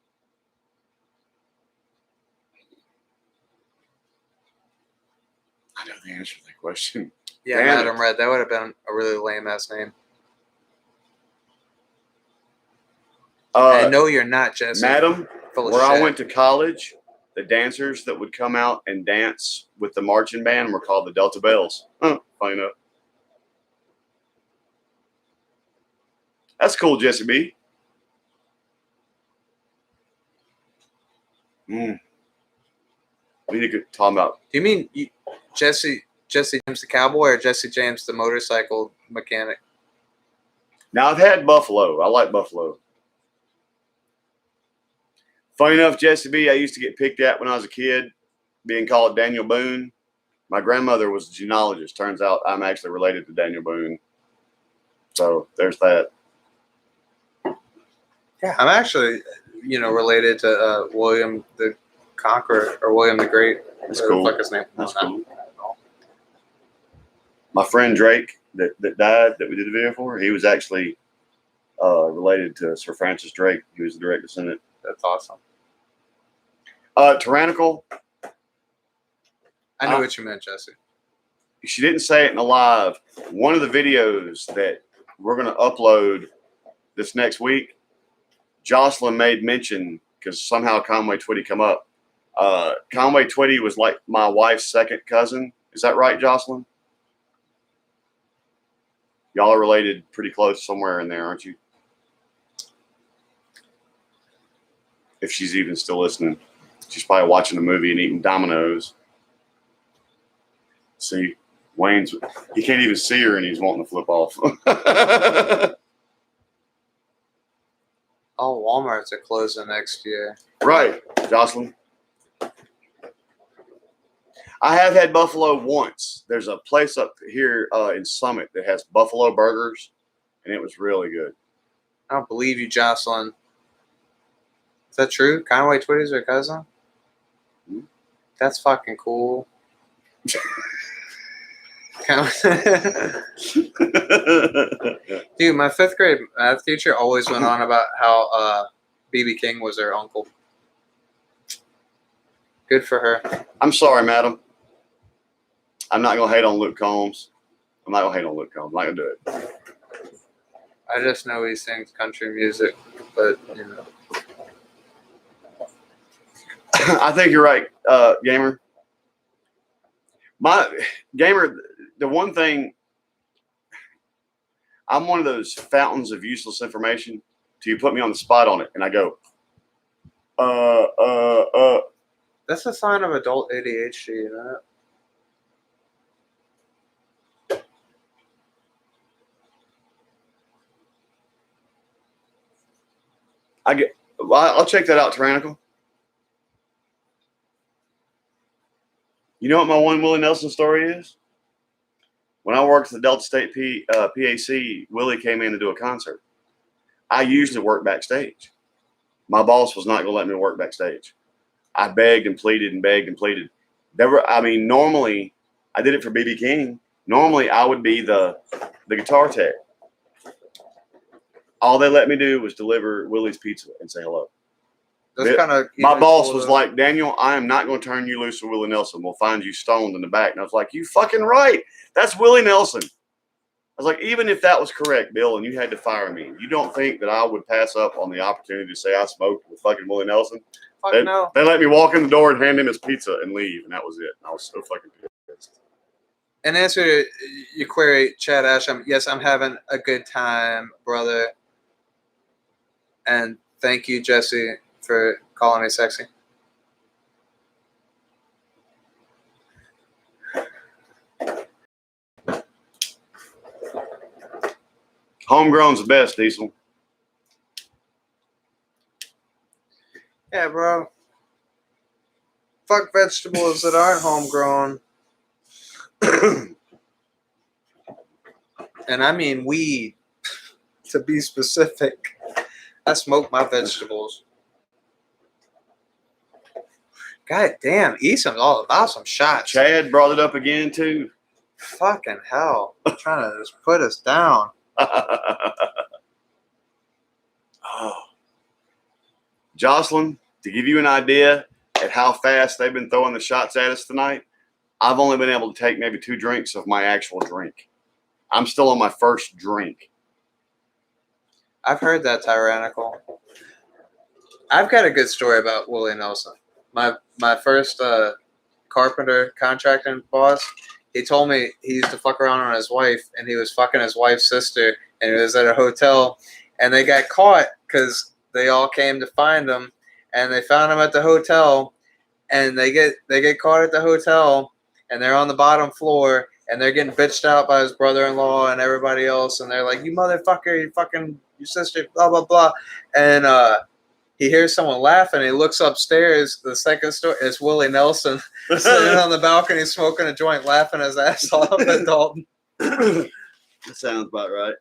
I know answer that question. Yeah, Damn Madam it. Red. That would have been a really lame ass name. I know you're not, Jesse. Madam, Full of where I shit. went to college, the dancers that would come out and dance with the marching band were called the Delta Bells. Huh, funny enough. That's cool, Jesse B. We need to talk about. Do you mean Jesse James the cowboy or Jesse James the motorcycle mechanic? Now, I've had buffalo. I like buffalo. Funny enough, Jesse B, I used to get picked at when I was a kid, being called Daniel Boone. My grandmother was a genealogist. Turns out I'm actually related to Daniel Boone. So there's that. Yeah, I'm actually, related to William the Conqueror or William the Great. That's cool. What the fuck his name? That's cool. My friend Drake that died that we did the video for, he was actually related to Sir Francis Drake. He was the direct descendant. That's awesome. Tyrannical. I knew what you meant, Jesse. She didn't say it in the live. One of the videos that we're going to upload this next week, Jocelyn made mention, because somehow Conway Twitty come up. Conway Twitty was like my wife's second cousin. Is that right, Jocelyn? Y'all are related pretty close somewhere in there, aren't you? If she's even still listening. She's probably watching the movie and eating Dominoes. See, he can't even see her and he's wanting to flip off. All Walmarts are closing next year. Right, Jocelyn. I have had buffalo once. There's a place up here in Summit that has buffalo burgers, and it was really good. I don't believe you, Jocelyn. Is that true? Conway Twitty's her cousin? Mm-hmm. That's fucking cool. Dude, my 5th grade math teacher always went on about how B.B. King was her uncle. Good for her. I'm sorry, madam. I'm not going to hate on Luke Combs. I'm not going to do it. I just know he sings country music, but, I think you're right, Gamer. The one thing, I'm one of those fountains of useless information till you put me on the spot on it, and I go, That's a sign of adult ADHD, you know? I'll check that out, Tyrannical. You know what my one Willie Nelson story is? When I worked at the Delta State PAC, Willie came in to do a concert. I usually work backstage. My boss was not going to let me work backstage. I begged and pleaded and begged and pleaded. Normally, I did it for B.B. King. Normally, I would be the guitar tech. All they let me do was deliver Willie's pizza and say hello. My boss was like, Daniel, I am not going to turn you loose with Willie Nelson. We'll find you stoned in the back. And I was like, you fucking right. That's Willie Nelson. I was like, even if that was correct, Bill, and you had to fire me, you don't think that I would pass up on the opportunity to say I smoked with fucking Willie Nelson? No. They let me walk in the door and hand him his pizza and leave, and that was it. And I was so fucking pissed. In answer to your query, Chad Asham, yes, I'm having a good time, brother. And thank you, Jesse, for calling me sexy. Homegrown's the best, Diesel. Yeah, bro. Fuck vegetables that aren't homegrown. And I mean weed, to be specific. I smoke my vegetables. God damn, Eason's all about some shots. Chad brought it up again, too. Fucking hell. I'm trying to just put us down. Jocelyn, to give you an idea at how fast they've been throwing the shots at us tonight, I've only been able to take maybe 2 drinks of my actual drink. I'm still on my first drink. I've heard that tyrannical. I've got a good story about Willie Nelson. My first carpenter contracting boss, he told me he used to fuck around on his wife, and he was fucking his wife's sister, and it was at a hotel, and they got caught because they all came to find him, and they found him at the hotel, and they get caught at the hotel, and they're on the bottom floor, and they're getting bitched out by his brother-in-law and everybody else, and they're like, "You motherfucker, you fucking your sister, blah blah blah," and he hears someone laughing. He looks upstairs. The second story is Willie Nelson sitting on the balcony smoking a joint, laughing his ass off at Dalton. That sounds about right.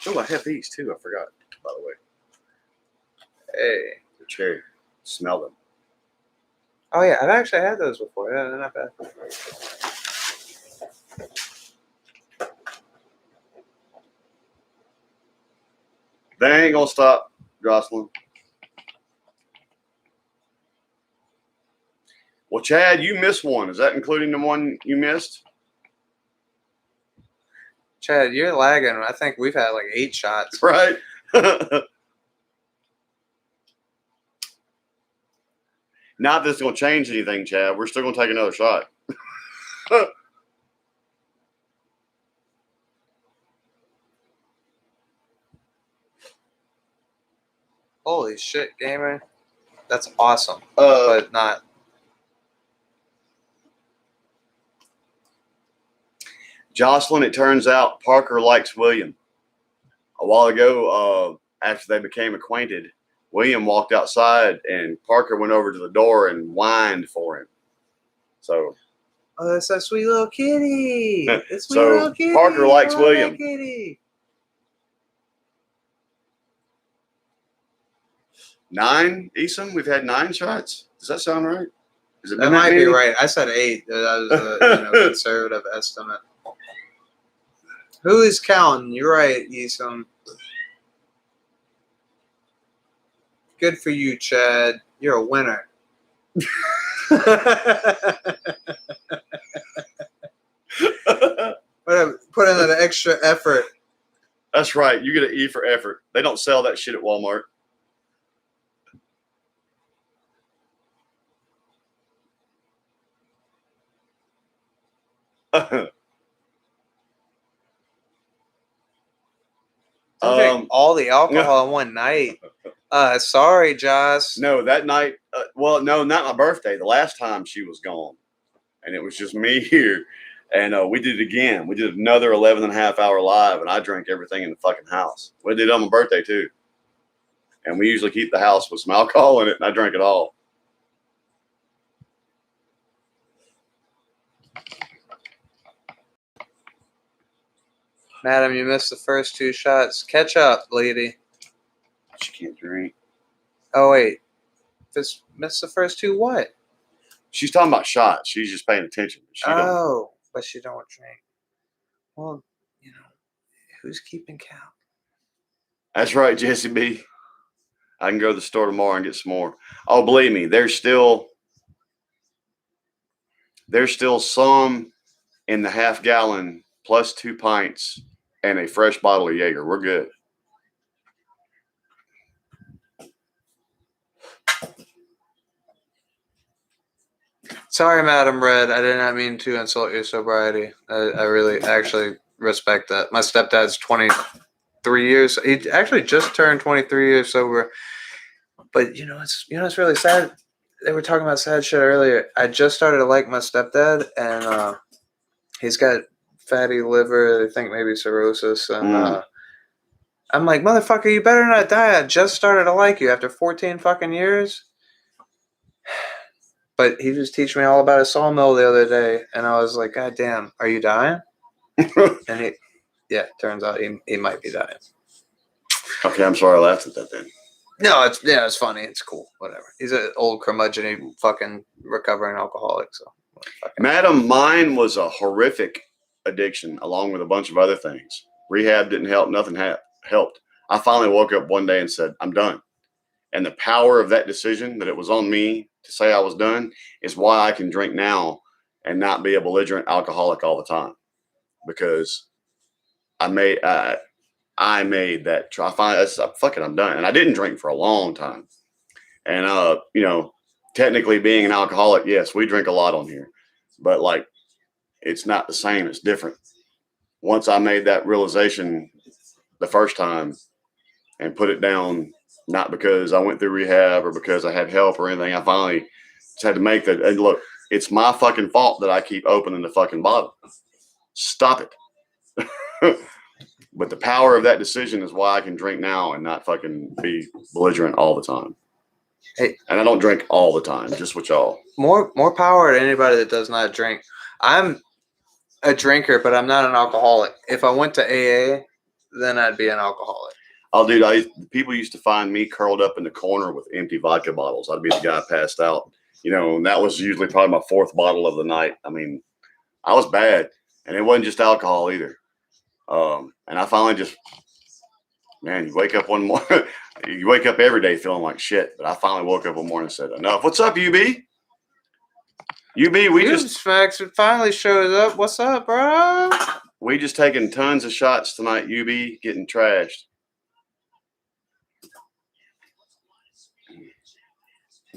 Oh, I have these too. I forgot, by the way. Hey. The cherry. Smell them. Oh, yeah. I've actually had those before. Yeah, they're not bad. They ain't going to stop, Jocelyn. Well, Chad, you missed one. Is that including the one you missed? Chad, you're lagging. I think we've had like 8 shots. Right? Not that it's going to change anything, Chad. We're still going to take another shot. Holy shit, gamer. That's awesome. But not. Jocelyn, it turns out Parker likes William. A while ago, after they became acquainted, William walked outside and Parker went over to the door and whined for him. So, oh, that's a sweet little kitty. It's sweet so little kitty. Parker likes William. Kitty. 9, Eason? We've had 9 shots. Does that sound right? Is it that might be right. I said 8. That was a conservative estimate. Who is counting? You're right, Eason. Good for you, Chad. You're a winner. Put in that extra effort. That's right. You get an E for effort. They don't sell that shit at Walmart. All the alcohol in one night. Sorry, Joss. No, that night. Well, no, not my birthday. The last time she was gone, and it was just me here, and we did it again. We did another 11.5-hour live, and I drank everything in the fucking house. We did it on my birthday too, and we usually keep the house with some alcohol in it, and I drank it all. Madam, you missed the first 2 shots. Catch up, lady. She can't drink. Oh, wait. Just missed the first 2 what? She's talking about shots. She's just paying attention. But she don't drink. Well, who's keeping count? That's right, Jesse B. I can go to the store tomorrow and get some more. Oh, believe me, there's still some in the half gallon plus 2 pints and a fresh bottle of Jaeger. We're good. Sorry, Madam Red. I did not mean to insult your sobriety. I really actually respect that. My stepdad's 23 years. He actually just turned 23 years sober. But it's really sad. They were talking about sad shit earlier. I just started to like my stepdad, and he's got fatty liver. I think maybe cirrhosis, and I'm like, motherfucker, you better not die. I just started to like you after 14 fucking years. But he was teaching me all about a sawmill the other day, and I was like, God damn, are you dying? And turns out he might be dying. Okay, I'm sorry I laughed at that then. No, it's funny. It's cool. Whatever. He's an old curmudgeon, fucking recovering alcoholic. So, Madam, mine was a horrific addiction, along with a bunch of other things. Rehab didn't help. Nothing helped. I finally woke up one day and said, I'm done. And the power of that decision, that it was on me to say I was done, is why I can drink now and not be a belligerent alcoholic all the time, because I made that. I find that's fucking. I'm done, and I didn't drink for a long time. And you know, technically being an alcoholic, yes, we drink a lot on here, but like, it's not the same. It's different. Once I made that realization the first time and put it down, not because I went through rehab or because I had help or anything, I finally just had to make that. And look, it's my fucking fault that I keep opening the fucking bottle. Stop it. But the power of that decision is why I can drink now and not fucking be belligerent all the time. Hey, and I don't drink all the time, just with y'all. More power to anybody that does not drink. I'm a drinker, but I'm not an alcoholic. If I went to AA, then I'd be an alcoholic. Oh, dude, people used to find me curled up in the corner with empty vodka bottles. I'd be the guy passed out, you know, and that was usually probably my fourth bottle of the night. I mean, I was bad, and it wasn't just alcohol either. And I finally just, man, you wake up one morning, you wake up every day feeling like shit. But I finally woke up one morning and said, enough. What's up, UB? UB, we just Max finally shows up. What's up, bro? We just taking tons of shots tonight, UB, getting trashed.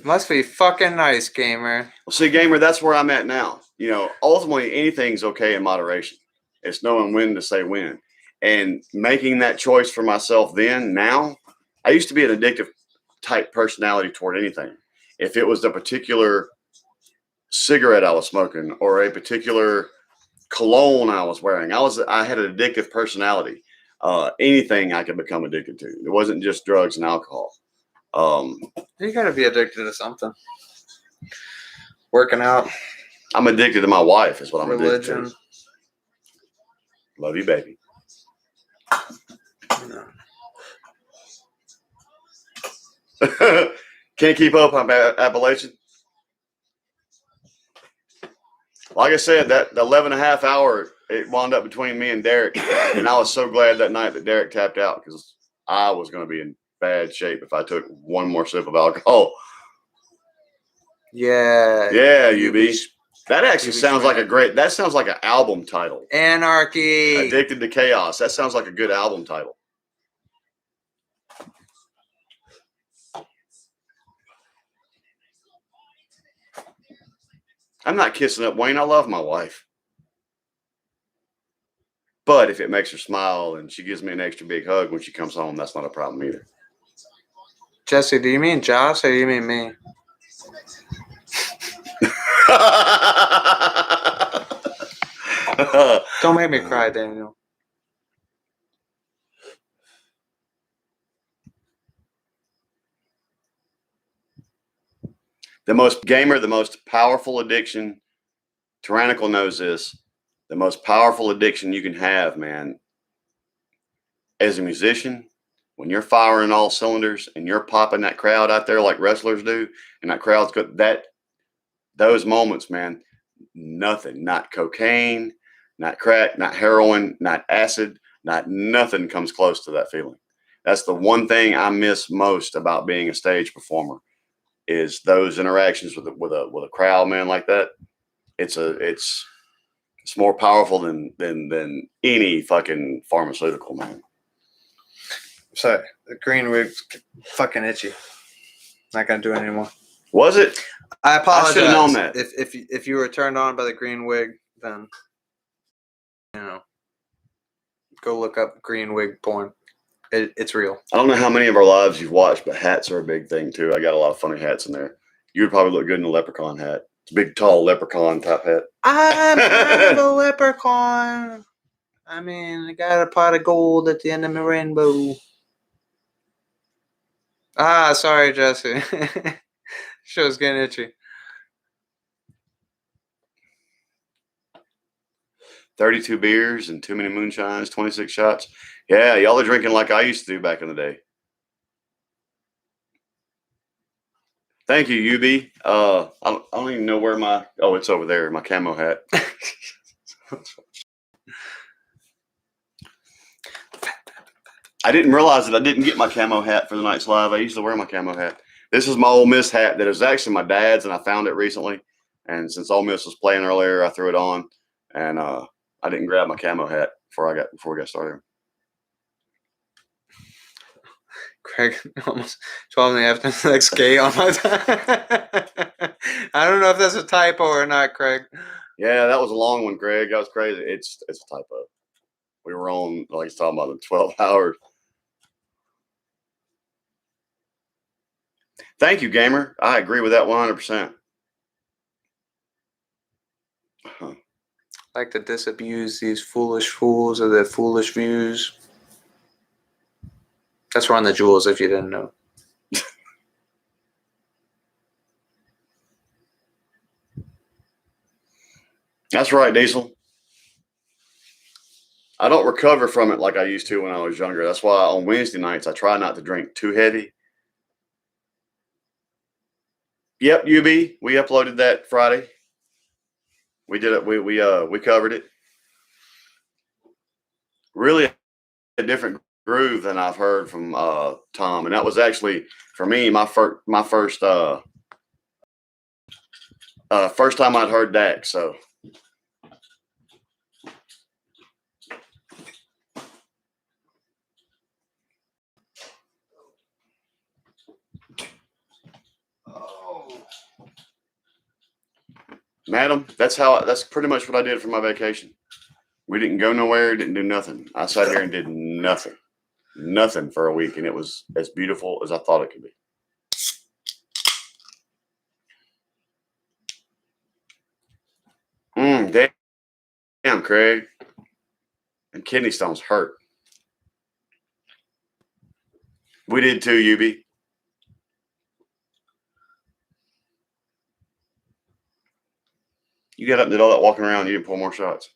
Must be fucking nice, gamer. Well, see, gamer, that's where I'm at now. You know, ultimately, anything's okay in moderation. It's knowing when to say when. And making that choice for myself now, I used to be an addictive type personality toward anything. If it was the particular cigarette I was smoking or a particular cologne I was wearing, I had an addictive personality. Anything I could become addicted to. It wasn't just drugs and alcohol. You gotta be addicted to something. Working out. I'm addicted to my wife is what I'm addicted Religion. to. Love you, baby. Can't keep up on Appalachian. Like I said, that 11 and a half hour, it wound up between me and Derek. And I was so glad that night that Derek tapped out, because I was going to be in bad shape if I took one more sip of alcohol. Yeah. Yeah, UB. That actually sounds like that sounds like an album title. Anarchy. Addicted to Chaos. That sounds like a good album title. I'm not kissing up Wayne. I love my wife. But if it makes her smile and she gives me an extra big hug when she comes home, that's not a problem either. Jesse, do you mean Josh or do you mean me? Don't make me cry, Daniel. The most powerful addiction, Tyrannical knows this, the most powerful addiction you can have, man, as a musician, when you're firing all cylinders and you're popping that crowd out there like wrestlers do, and that crowd's got those moments, man, nothing, not cocaine, not crack, not heroin, not acid, not nothing comes close to that feeling. That's the one thing I miss most about being a stage performer, is those interactions with a crowd, man, like that. It's more powerful than any fucking pharmaceutical, man. Sorry, the green wig's fucking itchy. Not gonna do it anymore. Was it? I apologize. I should have known that. If you were turned on by the green wig, then go look up green wig porn. It's real. I don't know how many of our lives you've watched, but hats are a big thing too. I got a lot of funny hats in there. You would probably look good in a leprechaun hat. It's a big, tall leprechaun type hat. I'm kind of a leprechaun. I mean, I got a pot of gold at the end of my rainbow. Sorry, Jesse. Show's getting itchy. 32 beers and too many moonshines, 26 shots. Yeah, y'all are drinking like I used to do back in the day. Thank you, UB. I don't even know where it's over there, my camo hat. I didn't realize that I didn't get my camo hat for the night's live. I used to wear my camo hat. This is my Ole Miss hat that is actually my dad's, and I found it recently. And since Ole Miss was playing earlier, I threw it on, and I didn't grab my camo hat before we got started. Craig almost 12 and a half times the next skate on my time. I don't know if that's a typo or not, Craig. Yeah, that was a long one, Greg. That was crazy. It's a typo. We were on, like he's talking about, the 12 hours. Thank you, gamer. I agree with that 100%. Like to disabuse these foolish fools of their foolish views. That's Run the Jewels, if you didn't know. That's right, Diesel. I don't recover from it like I used to when I was younger. That's why on Wednesday nights I try not to drink too heavy. Yep, UB. We uploaded that Friday. We did it. We covered it. Really a different groove than I've heard from Tom, and that was actually for me my first time I'd heard Dak. So. Madam, that's pretty much what I did for my vacation. We didn't go nowhere, didn't do nothing. I sat here and did nothing for a week, and it was as beautiful as I thought it could be. Damn, Craig. And kidney stones hurt. We did too, UB. You got up and did all that walking around. You didn't pull more shots.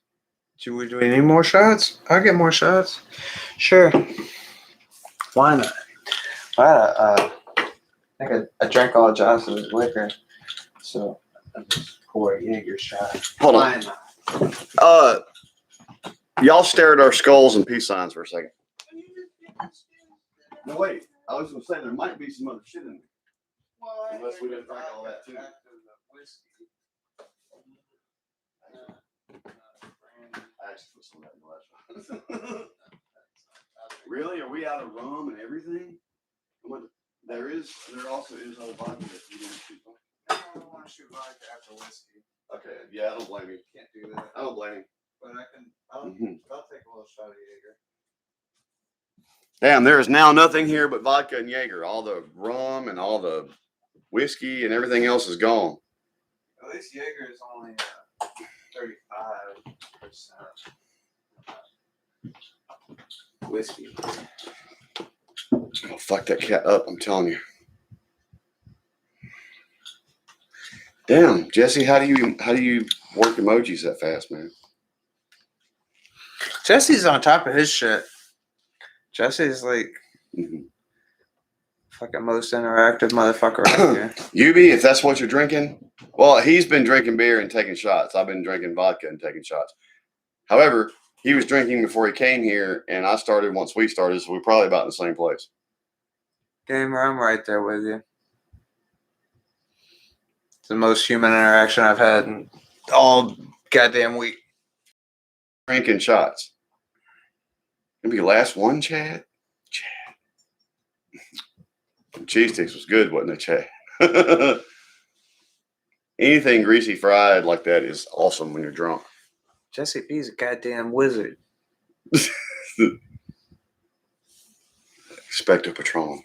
Do we need more shots? I'll get more shots. Sure. Why not? I think I drank all Josh's liquor, so I just pour a Jaeger shot. Hold on. Y'all stare at our skulls and peace signs for a second. No, wait. I was going to say there might be some other shit in there. Well, unless we didn't drink all that too. I actually put some of that in the last one. Really? Are we out of rum and everything? There also is other vodka that you didn't shoot. I don't want to shoot vodka after whiskey. Okay, yeah, I don't blame you. Can't do that. I don't blame you. But I'll take a little shot of Jaeger. Damn, there is now nothing here but vodka and Jaeger. All the rum and all the whiskey and everything else is gone. At least Jaeger is only 35%. Whiskey. Oh, fuck that cat up, I'm telling you. Damn, Jesse, how do you work emojis that fast, man? Jesse's on top of his shit. Jesse's like fucking most interactive motherfucker right here. UB, if that's what you're drinking, well, he's been drinking beer and taking shots. I've been drinking vodka and taking shots. However, he was drinking before he came here, and I started once we started, so we're probably about in the same place. Gamer, I'm right there with you. It's the most human interaction I've had in all goddamn week. Drinking shots. Maybe last one, Chad? Cheese sticks was good, wasn't it, Chad? Anything greasy fried like that is awesome when you're drunk. Jesse B's a goddamn wizard. Expecto Patron.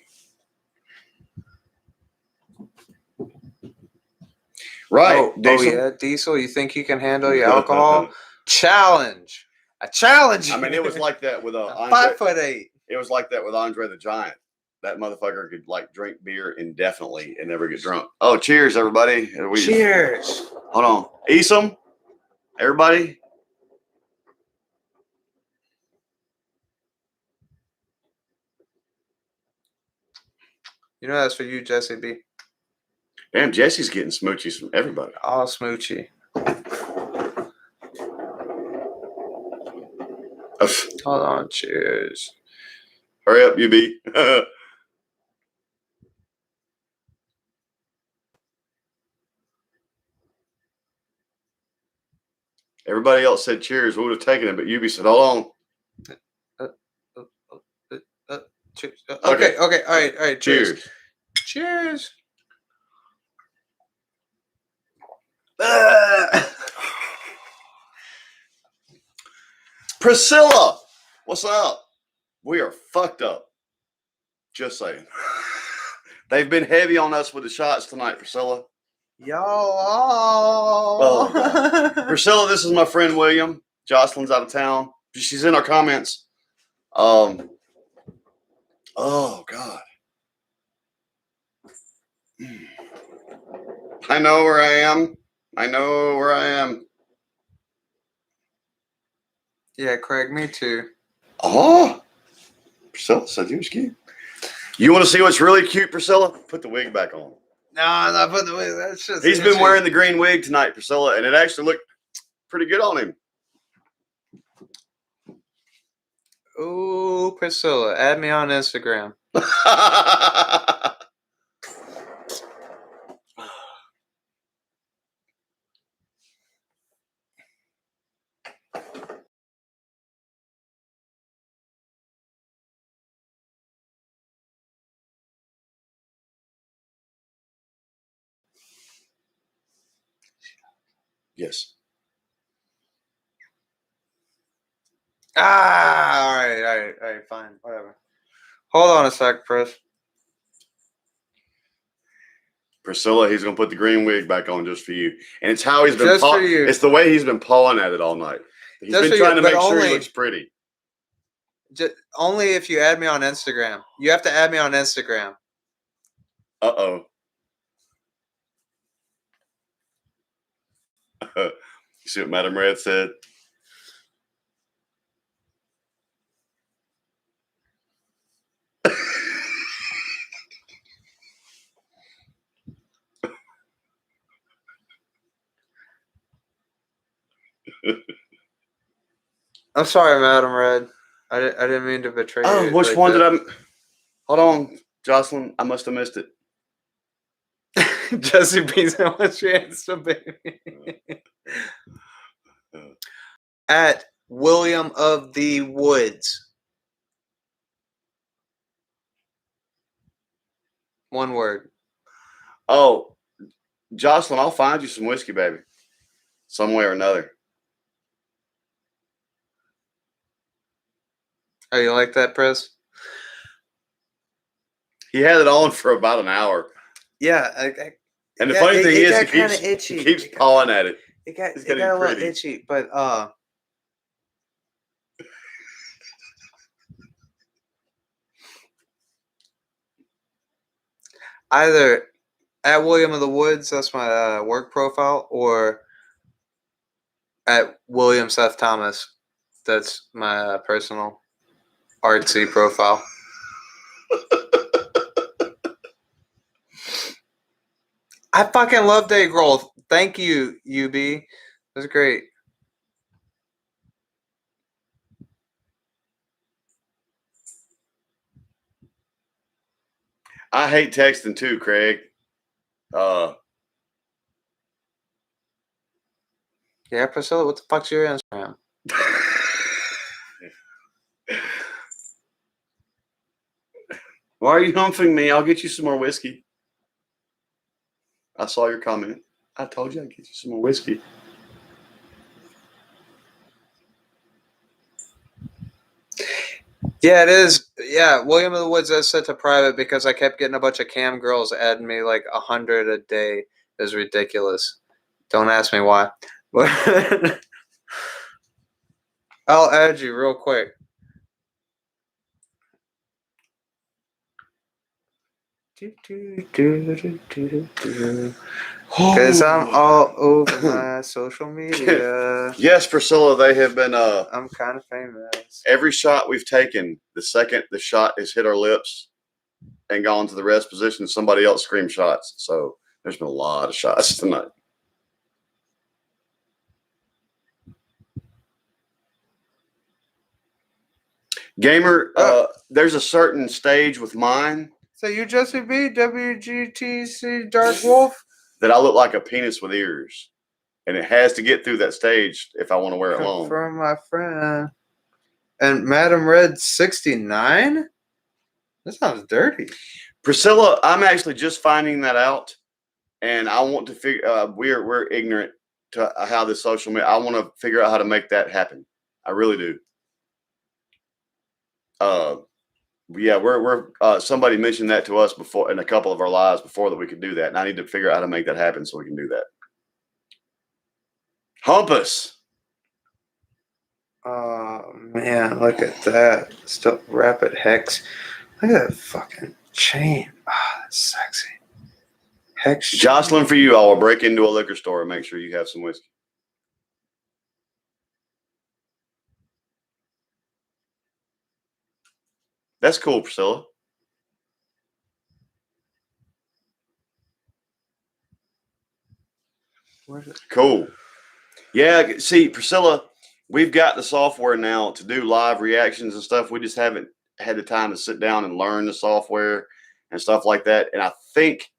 Right. Diesel? Yeah, Diesel, you think you can handle your alcohol? Challenge. I challenge you. I mean, it was like that with Andre. 5'8". It was like that with Andre the Giant. That motherfucker could like drink beer indefinitely and never get drunk. Oh, cheers, everybody. Cheers. Hold on. Esom, everybody. You know that's for you, Jesse B. Damn, Jesse's getting smoochies from everybody. All smoochy. Hold on, cheers. Hurry up, UB. Everybody else said cheers. We would have taken it, but Yubi said, hold on. Cheers. Okay. All right. Cheers. Cheers. Priscilla, what's up? We are fucked up. Just saying. They've been heavy on us with the shots tonight, Priscilla. Oh. Priscilla, this is my friend William. Jocelyn's out of town. She's in our comments. Oh God. I know where I am. Yeah, Craig, me too. Oh, Priscilla said you was cute. You want to see what's really cute, Priscilla? Put the wig back on. No, I'm not putting the wig. That's just. He's been wearing the green wig tonight, Priscilla, and it actually looked pretty good on him. Ooh, Priscilla, add me on Instagram. Yes. All right, fine, whatever. Hold on a sec, Chris. Priscilla, he's gonna put the green wig back on just for you, and it's how he's been. Just for you. It's the way he's been pawing at it all night. He's Just been trying to make sure only, he looks pretty. Only if you add me on Instagram. You have to add me on Instagram. Uh-oh. You see what Madam Red said? I'm sorry, Madam Red. I didn't mean to betray you. Oh, which one did I? Hold on, Jocelyn. I must have missed it. Jesse B's how much chance to baby. At William of the Woods. One word. Oh, Jocelyn, I'll find you some whiskey, baby. Some way or another. Oh, you like that, Chris? He had it on for about an hour. Yeah. And the funny thing is, he keeps pawing at it. It got a little itchy, but either at William of the Woods, that's my work profile, or at William Seth Thomas, that's my personal artsy profile. I fucking love Dave Grohl. Thank you, UB. It was great. I hate texting too, Craig. Yeah, Priscilla, what the fuck's your Instagram? Why are you humping me? I'll get you some more whiskey. I saw your comment. I told you I'd get you some more whiskey. Yeah, it is. Yeah, William of the Woods is set to private because I kept getting a bunch of cam girls adding me like 100 a day. It was ridiculous. Don't ask me why. But I'll add you real quick. Because I'm all over my social media. Yes, Priscilla, they have been. I'm kind of famous. Every shot we've taken, the second the shot has hit our lips and gone to the rest position, somebody else screams shots. So there's been a lot of shots tonight. Gamer, there's a certain stage with mine. So you Jesse B, WGTC Dark Wolf? That I look like a penis with ears. and it has to get through that stage if I want to wear it long. From my friend. And Madam Red 69? That sounds dirty. Priscilla, I'm actually just finding that out, and I want to figure. We're ignorant to how this social media. I want to figure out how to make that happen. I really do. Yeah, we're somebody mentioned that to us before in a couple of our lives before that we could do that, and I need to figure out how to make that happen so we can do that. Humpus. Oh man, look at that. Still rapid hex. Look at that fucking chain. Ah, that's sexy. Hex. Jocelyn, for you, I will break into a liquor store and make sure you have some whiskey. That's cool, Priscilla. Cool. Yeah, see, Priscilla, we've got the software now to do live reactions and stuff. We just haven't had the time to sit down and learn the software and stuff like that. And I think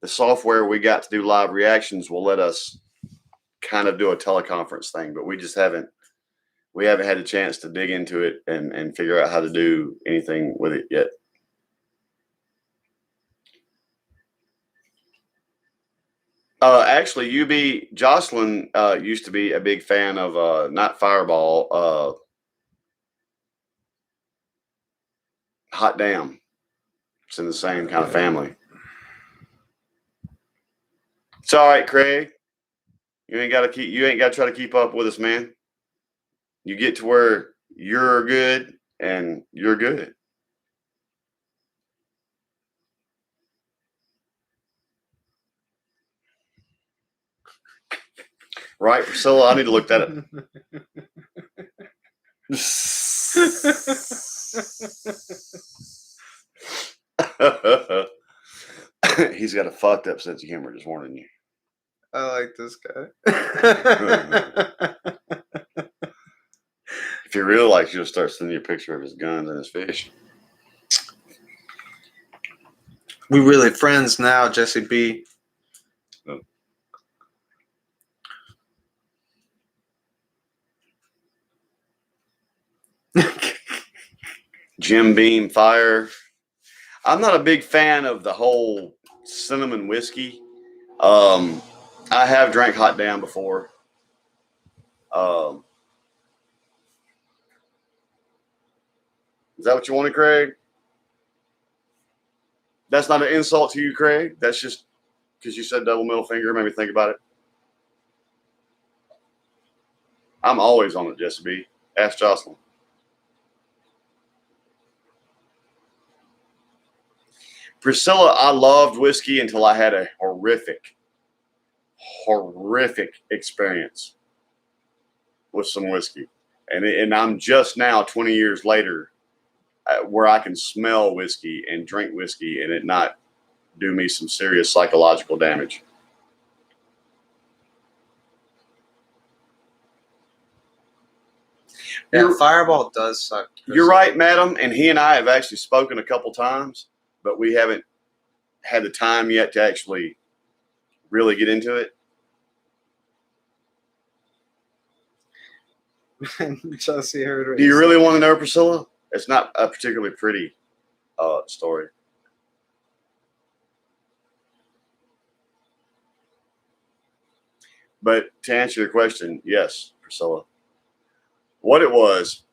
the software we got to do live reactions will let us kind of do a teleconference thing, but we just haven't had a chance to dig into it and figure out how to do anything with it yet. Actually, Jocelyn used to be a big fan of not Fireball, Hot Damn. It's in the same kind of family. It's all right, Craig. You ain't got to try to keep up with us, man. You get to where you're good and you're good. Right, Priscilla? I need to look that up. He's got a fucked up sense of humor, just warning you. I like this guy. If he really likes you, he'll start sending you a picture of his guns and his fish. We really friends now, Jesse B. Oh. Jim Beam Fire. I'm not a big fan of the whole cinnamon whiskey. I have drank Hot Damn before. Is that what you wanted, Craig? That's not an insult to you, Craig. That's just because you said double middle finger, made me think about it. I'm always on it, Jesse B. Ask Jocelyn. Priscilla, I loved whiskey until I had a horrific experience with some whiskey. And I'm just now, 20 years later, where I can smell whiskey and drink whiskey and it not do me some serious psychological damage. Yeah, Fireball does suck. You're right, madam. And he and I have actually spoken a couple times, but we haven't had the time yet to actually really get into it. Chelsea heard. Do you really want to know, Priscilla? It's not a particularly pretty story. But to answer your question, yes, Priscilla. What it was,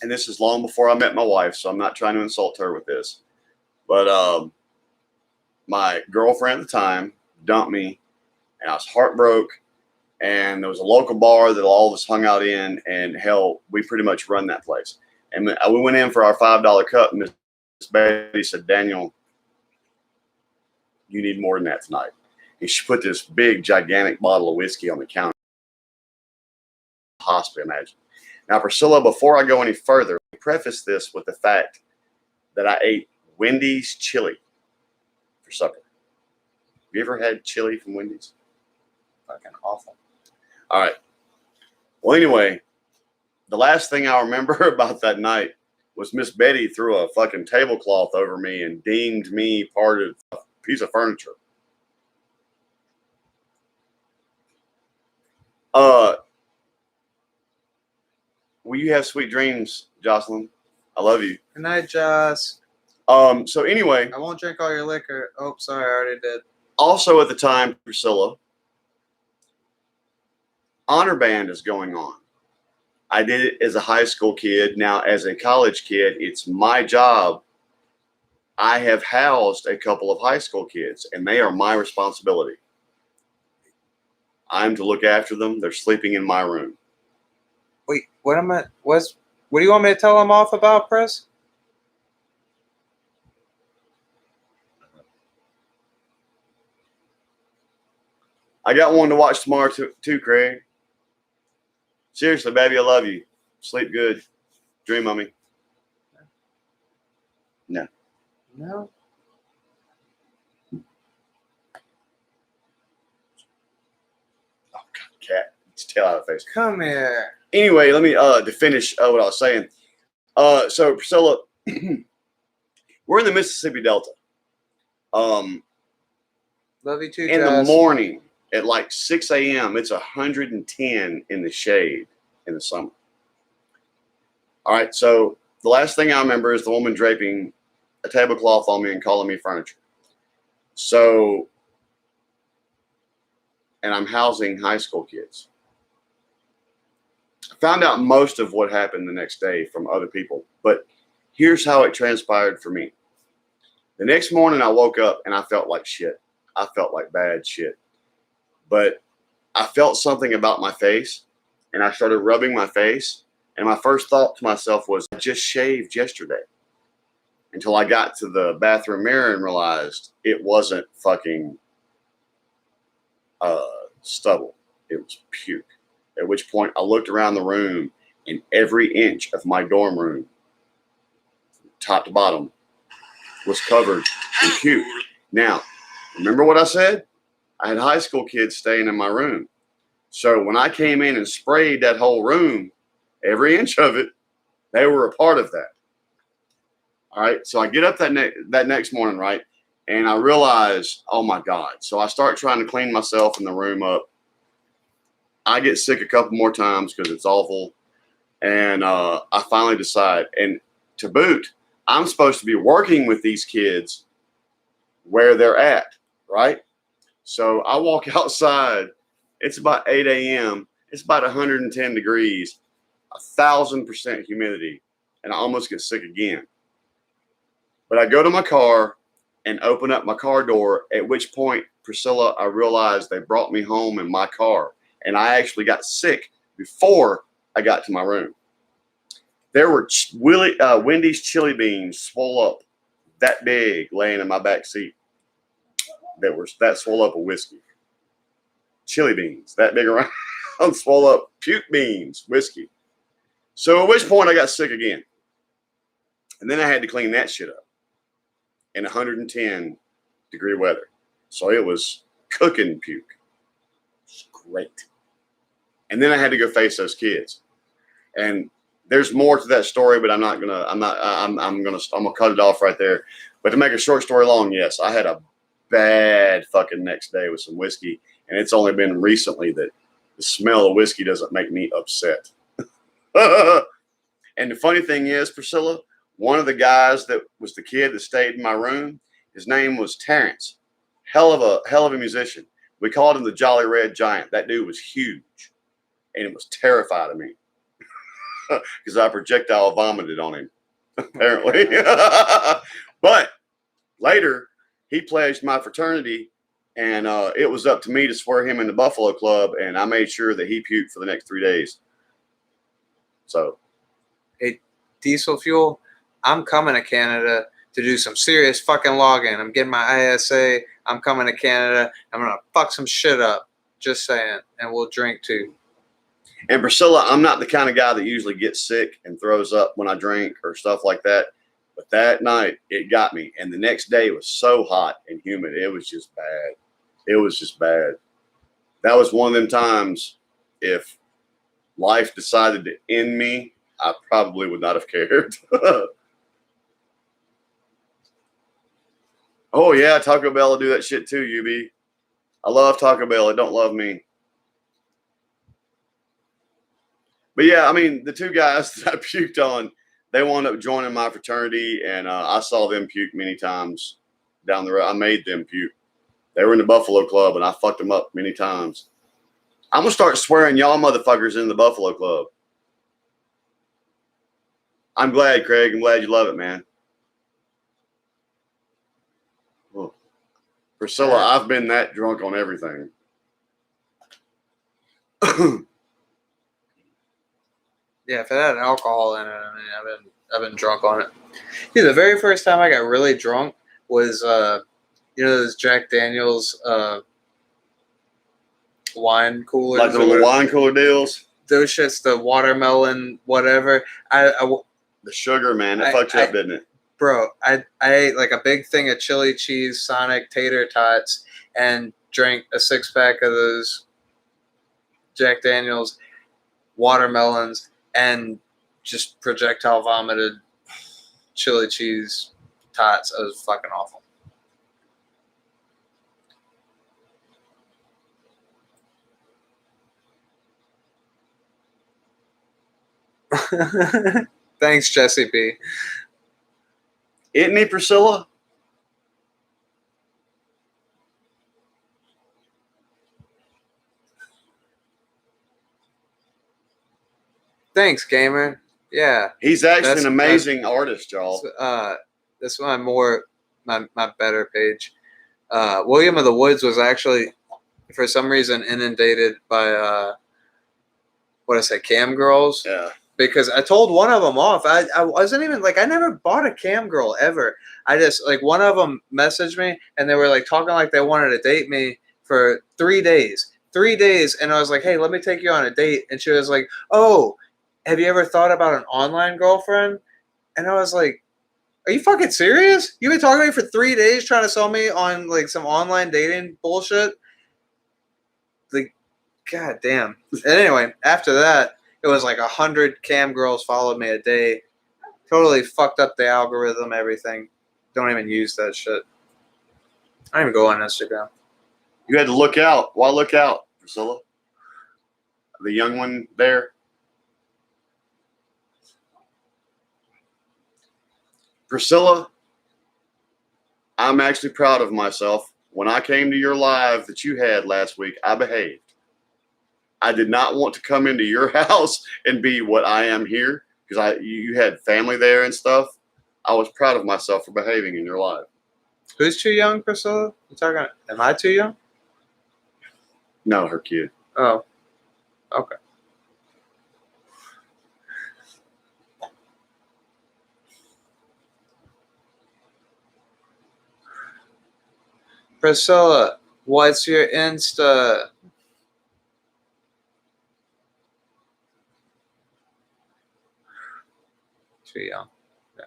and this is long before I met my wife, so I'm not trying to insult her with this, but my girlfriend at the time dumped me, and I was heartbroken. And there was a local bar that all of us hung out in, and hell, we pretty much run that place. And we went in for our $5 cup, and Miss Betty said, "Daniel, you need more than that tonight." And she put this big, gigantic bottle of whiskey on the counter. Possibly imagine. Now, Priscilla, before I go any further, let me preface this with the fact that I ate Wendy's chili for supper. Have you ever had chili from Wendy's? Fucking awful. All right. Well, anyway, the last thing I remember about that night was Miss Betty threw a fucking tablecloth over me and deemed me part of a piece of furniture. Will you have sweet dreams, Jocelyn? I love you. Good night, Joss. So anyway, I won't drink all your liquor. Oh, sorry, I already did. Also at the time, Priscilla, honor band is going on. I did it as a high school kid. Now, as a college kid, it's my job. I have housed a couple of high school kids, and they are my responsibility. I'm to look after them. They're sleeping in my room. Wait, what do you want me to tell them off about, Chris? I got one to watch tomorrow too, Craig. Seriously, baby, I love you. Sleep good. Dream on me. No. No. Oh, God, cat. It's tail out of the face. Come here. Anyway, let me to finish what I was saying. So Priscilla, we're in the Mississippi Delta. Love you too, in Jazz. the morning at like 6 a.m., it's 110 in the shade in the summer. All right, so the last thing I remember is the woman draping a tablecloth on me and calling me furniture. So, and I'm housing high school kids. I found out most of what happened the next day from other people, but here's how it transpired for me. The next morning I woke up and I felt like shit. I felt like bad shit. But I felt something about my face and I started rubbing my face. And my first thought to myself was, I just shaved yesterday. Until I got to the bathroom mirror and realized it wasn't fucking stubble. It was puke. At which point I looked around the room and every inch of my dorm room, top to bottom, was covered in puke. Now, remember what I said? I had high school kids staying in my room. So when I came in and sprayed that whole room, every inch of it, they were a part of that. All right. So I get up that next morning, right? And I realize, oh my God. So I start trying to clean myself in the room up. I get sick a couple more times because it's awful. And I finally decide, and to boot, I'm supposed to be working with these kids where they're at, right? So I walk outside. It's about 8 a.m. It's about 110 degrees, 1,000% humidity, and I almost get sick again. But I go to my car and open up my car door, at which point, Priscilla, I realized they brought me home in my car, and I actually got sick before I got to my room. There were Wendy's chili beans swole up that big laying in my back seat that swole up a whiskey. Chili beans that big around swole up puke beans, whiskey. So at which point I got sick again. And then I had to clean that shit up in 110 degree weather. So it was cooking puke. It's great. And then I had to go face those kids. And there's more to that story, but I'm gonna cut it off right there. But to make a short story long, yes, I had a bad fucking next day with some whiskey, and it's only been recently that the smell of whiskey doesn't make me upset. And the funny thing is, Priscilla, one of the guys that was the kid that stayed in my room, his name was Terrence. Hell of a musician. We called him the Jolly Red Giant. That dude was huge, and it was terrified of me because I projectile vomited on him, apparently. But later, he pledged my fraternity, and it was up to me to swear him in the Buffalo Club, and I made sure that he puked for the next 3 days. So, hey, Diesel Fuel, I'm coming to Canada to do some serious fucking logging. I'm getting my ISA. I'm coming to Canada. I'm going to fuck some shit up. Just saying. And we'll drink too. And Priscilla, I'm not the kind of guy that usually gets sick and throws up when I drink or stuff like that. But that night, it got me. And the next day was so hot and humid. It was just bad. It was just bad. That was one of them times, if life decided to end me, I probably would not have cared. Oh, yeah, Taco Bell will do that shit too, UB. I love Taco Bell. It don't love me. But yeah, I mean, the two guys that I puked on, they wound up joining my fraternity, and I saw them puke many times down the road. I made them puke. They were in the Buffalo Club, and I fucked them up many times. I'm going to start swearing y'all motherfuckers in the Buffalo Club. I'm glad, Craig. I'm glad you love it, man. Well, Priscilla, I've been that drunk on everything. Yeah, if it had alcohol in it, I mean, I've been drunk on it. Dude, the very first time I got really drunk was those Jack Daniels wine coolers, like the little wine cooler deals. Those shits, the watermelon, whatever. The sugar, man, that fucked you up, didn't it? Bro, I ate like a big thing of chili cheese Sonic tater tots and drank a 6-pack of those Jack Daniels watermelons and just projectile vomited chili cheese tots. It was fucking awful. Thanks, Jesse B. Isn't he, Priscilla? Thanks, gamer. Yeah. He's actually an amazing artist, y'all. That's my better page. William of the Woods was actually, for some reason, inundated by cam girls. Yeah. Because I told one of them off. I wasn't even I never bought a cam girl ever. I just one of them messaged me and they were talking like they wanted to date me for 3 days. 3 days, and I was like, hey, let me take you on a date. And she was like, oh, have you ever thought about an online girlfriend? And I was like, are you fucking serious? You've been talking to me for 3 days trying to sell me on some online dating bullshit? God damn. And anyway, after that, it was 100 cam girls followed me a day. Totally fucked up the algorithm, everything. Don't even use that shit. I don't even go on Instagram. You had to look out. Why look out, Priscilla? The young one there. Priscilla, I'm actually proud of myself. When I came to your live that you had last week, I behaved. I did not want to come into your house and be what I am here because you had family there and stuff. I was proud of myself for behaving in your live. Who's too young, Priscilla? You talking? Am I too young? No, her kid. Oh, okay. Priscilla, what's your Insta? Too young. Yeah.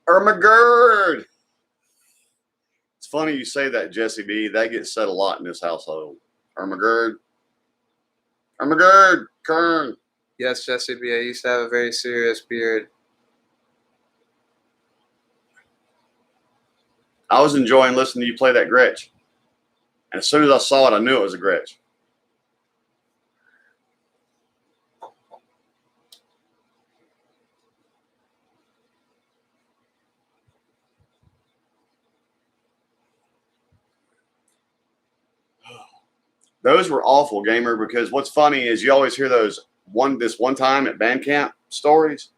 Ermagerd. It's funny you say that, Jesse B. That gets said a lot in this household. Ermagerd. Ermagerd. Kern. Yes, Jesse B. I used to have a very serious beard. I was enjoying listening to you play that Gretsch. And as soon as I saw it, I knew it was a Gretsch. Those were awful, gamer, because what's funny is you always hear those this one time at band camp stories.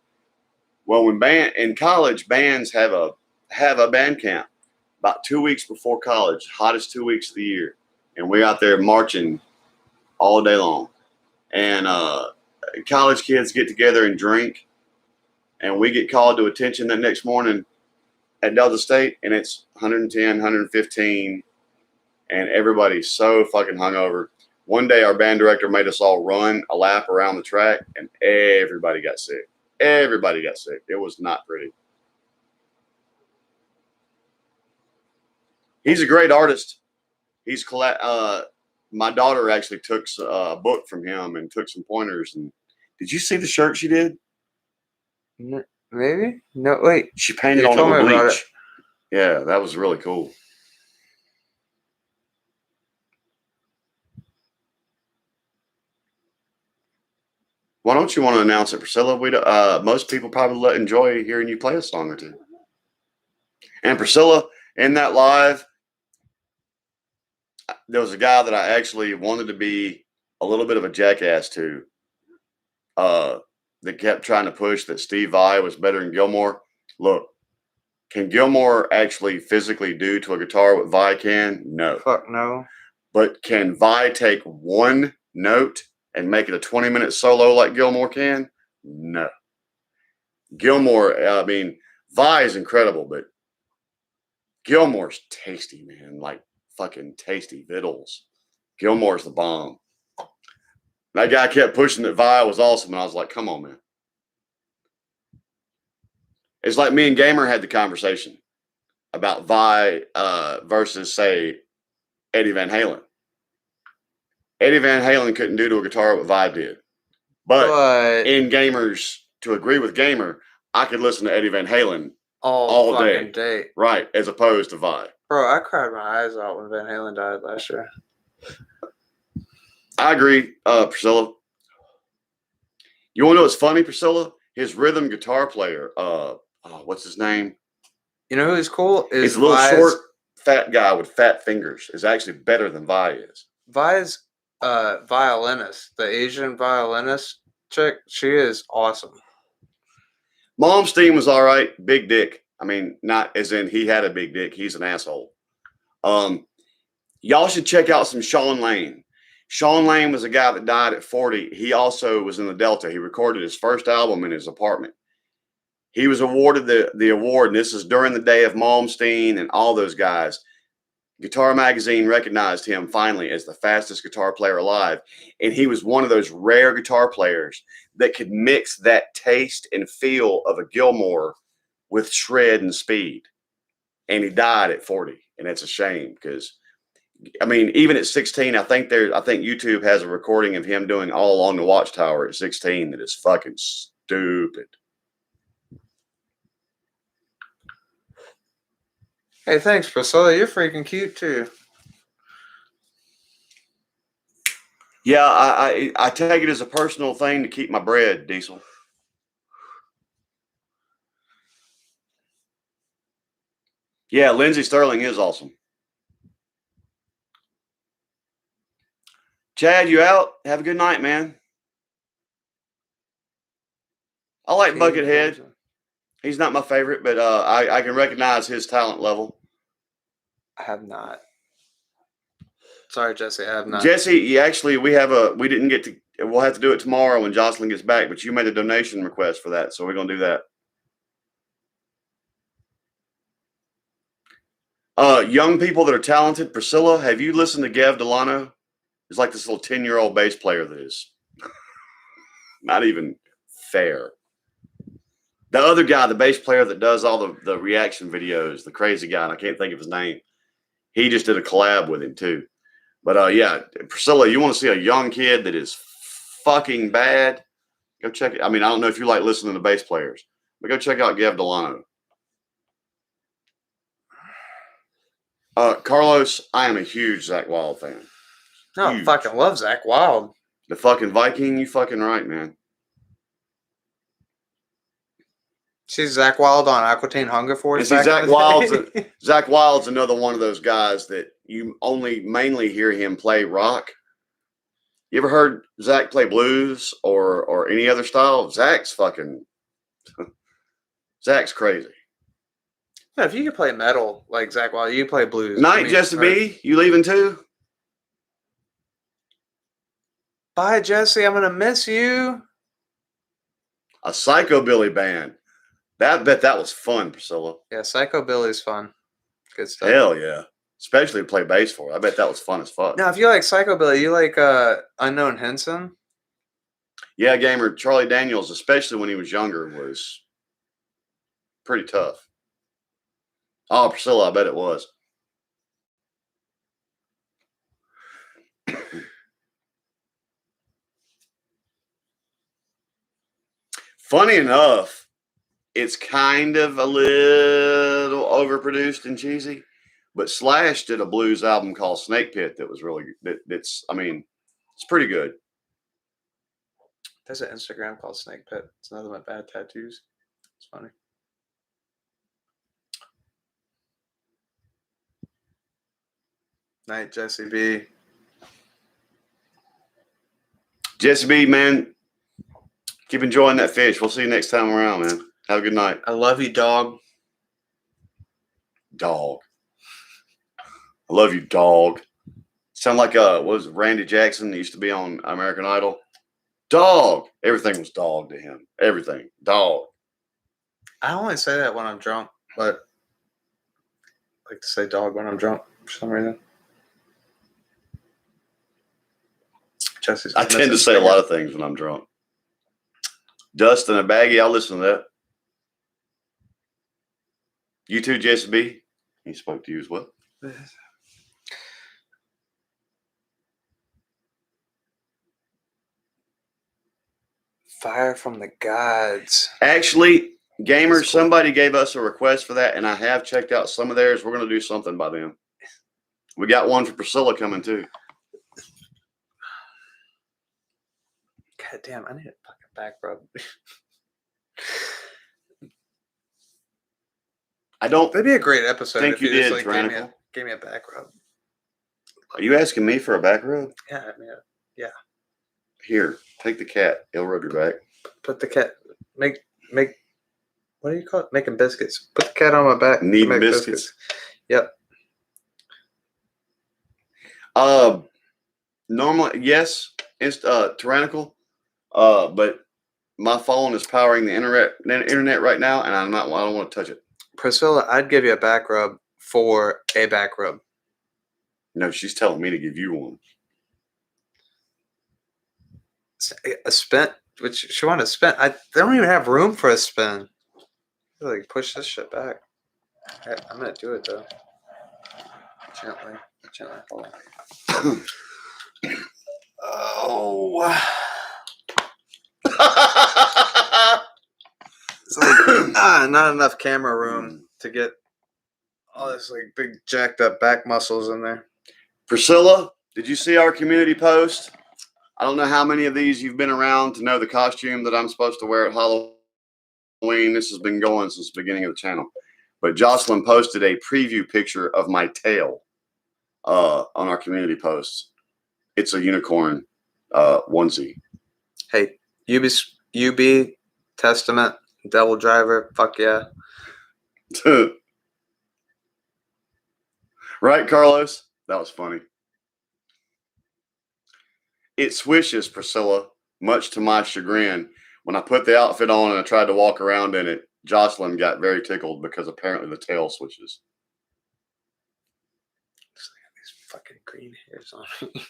Well, when in college, bands have a band camp about 2 weeks before college, hottest 2 weeks of the year. And we're out there marching all day long. And college kids get together and drink. And we get called to attention the next morning at Delta State, and it's 110, 115, and everybody's so fucking hungover. One day, our band director made us all run a lap around the track, and everybody got sick. Everybody got sick. It was not pretty. He's a great artist. He's my daughter actually took a book from him and took some pointers. And did you see the shirt she did? Maybe? No, wait. She painted on it with bleach. Yeah, that was really cool. Why don't you want to announce it, Priscilla? Most people probably enjoy hearing you play a song or two. And Priscilla, in that live, there was a guy that I actually wanted to be a little bit of a jackass to. That kept trying to push that Steve Vai was better than Gilmore. Look, can Gilmore actually physically do to a guitar what Vai can? No. Fuck no. But can Vai take one note and make it a 20-minute solo like Gilmore can? No. Gilmore, I mean, Vi is incredible, but Gilmore's tasty, man. Like fucking tasty vittles. Gilmore's the bomb. That guy kept pushing that Vi was awesome, and I was like, come on, man. It's like me and Gamer had the conversation about Vi versus, say, Eddie Van Halen. Eddie Van Halen couldn't do to a guitar what Vi did. But in Gamers, to agree with Gamer, I could listen to Eddie Van Halen all day. Right, as opposed to Vi. Bro, I cried my eyes out when Van Halen died last year. I agree, Priscilla. You want to know what's funny, Priscilla? His rhythm guitar player, what's his name? You know who's cool? He's a little short, fat guy with fat fingers. Is actually better than Vi is. Vi's violinist, the Asian violinist chick, she is awesome. Malmsteen was all right. Big dick. I mean, not as in he had a big dick. He's an asshole. Y'all should check out some Sean Lane. Sean Lane was a guy that died at 40. He also was in the Delta. He recorded his first album in his apartment. He was awarded the award, and this is during the day of Malmsteen and all those guys. Guitar Magazine recognized him finally as the fastest guitar player alive. And he was one of those rare guitar players that could mix that taste and feel of a Gilmore with shred and speed. And he died at 40. And it's a shame because, I mean, even at 16, I think YouTube has a recording of him doing All Along the Watchtower at 16 that is fucking stupid. Hey, thanks, Priscilla. You're freaking cute too. Yeah, I take it as a personal thing to keep my bread, Diesel. Yeah, Lindsey Sterling is awesome. Chad, you out? Have a good night, man. I like Buckethead. He's not my favorite, but I can recognize his talent level. I have not. Sorry, Jesse, I have not. Jesse, we'll have to do it tomorrow when Jocelyn gets back, but you made a donation request for that, so we're going to do that. Young people that are talented. Priscilla, have you listened to Gav Delano? He's like this little 10-year-old bass player that is not even fair. The other guy, the bass player that does all the reaction videos, the crazy guy, and I can't think of his name. He just did a collab with him too. But yeah, Priscilla, you want to see a young kid that is fucking bad? Go check it. I mean, I don't know if you like listening to bass players, but go check out Gav Delano. Carlos, I am a huge Zakk Wylde fan. No, I fucking love Zakk Wylde. The fucking Viking, you fucking right, man. See Zakk Wylde on Aquitaine Hunger Force. Zakk Wylde's another one of those guys that you only mainly hear him play rock. You ever heard Zakk play blues or any other style? Zakk's crazy. Yeah, if you could play metal like Zakk Wylde, you play blues. Night, Jesse B, you leaving too? Bye, Jesse. I'm gonna miss you. A psychobilly band. I bet that was fun, Priscilla. Yeah, Psychobilly's fun. Good stuff. Hell yeah. Especially to play bass for it. I bet that was fun as fuck. Now, if you like Psychobilly, you like Unknown Henson? Yeah, Gamer. Charlie Daniels, especially when he was younger, was pretty tough. Oh, Priscilla, I bet it was. Funny enough, it's kind of a little overproduced and cheesy. But Slash did a blues album called Snake Pit that was really it's pretty good. There's an Instagram called Snake Pit. It's another one, Bad Tattoos. It's funny. Night, Jesse B. Jesse B, man, keep enjoying that fish. We'll see you next time around, man. Have a good night. I love you, dog. Dog. I love you, dog. Sound like what was it, Randy Jackson that used to be on American Idol? Dog. Everything was dog to him. Everything. Dog. I only say that when I'm drunk, but I like to say dog when I'm drunk for some reason. I tend to say a lot of things when I'm drunk. Dust in a baggie, I'll listen to that. You too, Jesse B. He spoke to you as well. Fire from the gods. Actually, gamers, somebody gave us a request for that, and I have checked out some of theirs. We're going to do something by them. We got one for Priscilla coming too. God damn, I need a fucking back rub. I don't. That'd be a great episode. Think if you did, just, Tyrannical. Gave me a back rub. Are you asking me for a back rub? Yeah, I mean, yeah. Here, take the cat. He'll rub your back. Put the cat. Make. What do you call it? Making biscuits. Put the cat on my back. Need biscuits. Yep. Normally, yes, it's Tyrannical. But my phone is powering the internet right now, and I don't want to touch it. Priscilla, I'd give you a back rub for a back rub. No, she's telling me to give you one. A spin? Which she wanted a spin. They don't even have room for a spin. Like push this shit back. I'm gonna do it though. Gently. Hold on. Oh. It's like not enough camera room to get all this like big jacked up back muscles in there. Priscilla, did you see our community post? I don't know how many of these you've been around to know the costume that I'm supposed to wear at Halloween. This has been going since the beginning of the channel. But Jocelyn posted a preview picture of my tail on our community posts. It's a unicorn onesie. Hey, UB Testament, Devil Driver, fuck yeah. Right, Carlos? That was funny. It swishes, Priscilla, much to my chagrin. When I put the outfit on and I tried to walk around in it, Jocelyn got very tickled because apparently the tail swishes. Just look at these fucking green hairs on me.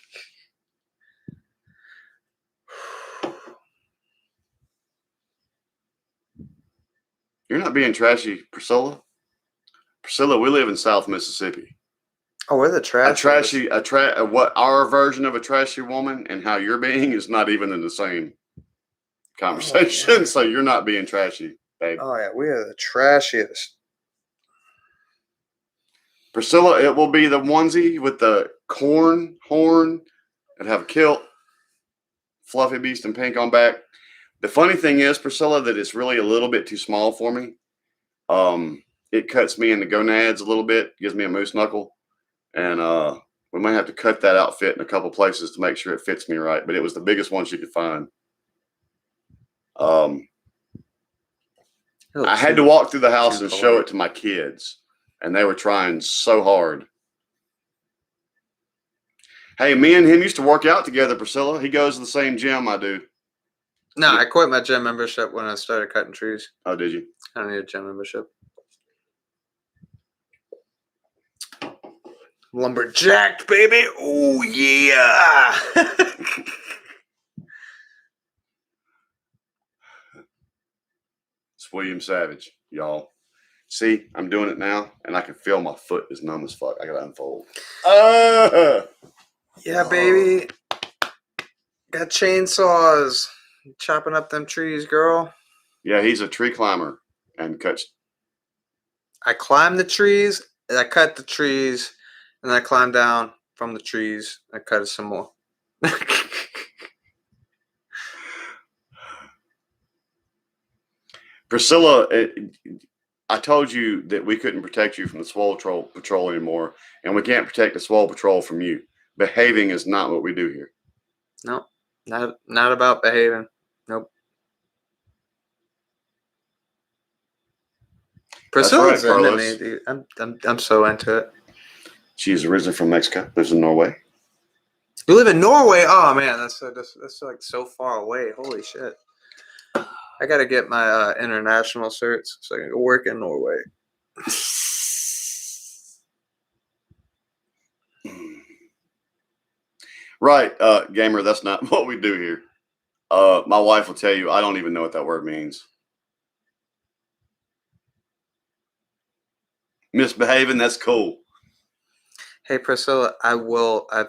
You're not being trashy, Priscilla. Priscilla, we live in South Mississippi. Oh, we're the trash. What our version of a trashy woman and how you're being is not even in the same conversation. Oh, yeah. So you're not being trashy, babe. Oh yeah, we are the trashiest. Priscilla, it will be the onesie with the corn horn and have a kilt, fluffy beast in pink on back. The funny thing is, Priscilla, that it's really a little bit too small for me. It cuts me in the gonads a little bit, gives me a moose knuckle. And we might have to cut that outfit in a couple places to make sure it fits me right. But it was the biggest one she could find. I had to walk through the house and show it to my kids. And they were trying so hard. Hey, me and him used to work out together, Priscilla. He goes to the same gym I do. No, I quit my gym membership when I started cutting trees. Oh, did you? I don't need a gym membership. Lumberjacked, baby. Oh, yeah. It's William Savage, y'all. See, I'm doing it now, and I can feel my foot is numb as fuck. I got to unfold. Yeah, baby. Got chainsaws. Chopping up them trees, girl. Yeah, he's a tree climber. and cut. I climbed the trees, and I cut the trees, and I climbed down from the trees. I cut it some more. Priscilla, I told you that we couldn't protect you from the Swole Patrol anymore, and we can't protect the Swole Patrol from you. Behaving is not what we do here. No, not about behaving. Nope. Priscilla's right, into me, dude. I'm so into it. She's originally from Mexico. Lives in Norway. You live in Norway? Oh man, that's like so far away. Holy shit! I gotta get my international certs so I can go work in Norway. Right, gamer. That's not what we do here. My wife will tell you I don't even know what that word means. Misbehaving, that's cool. Hey Priscilla, I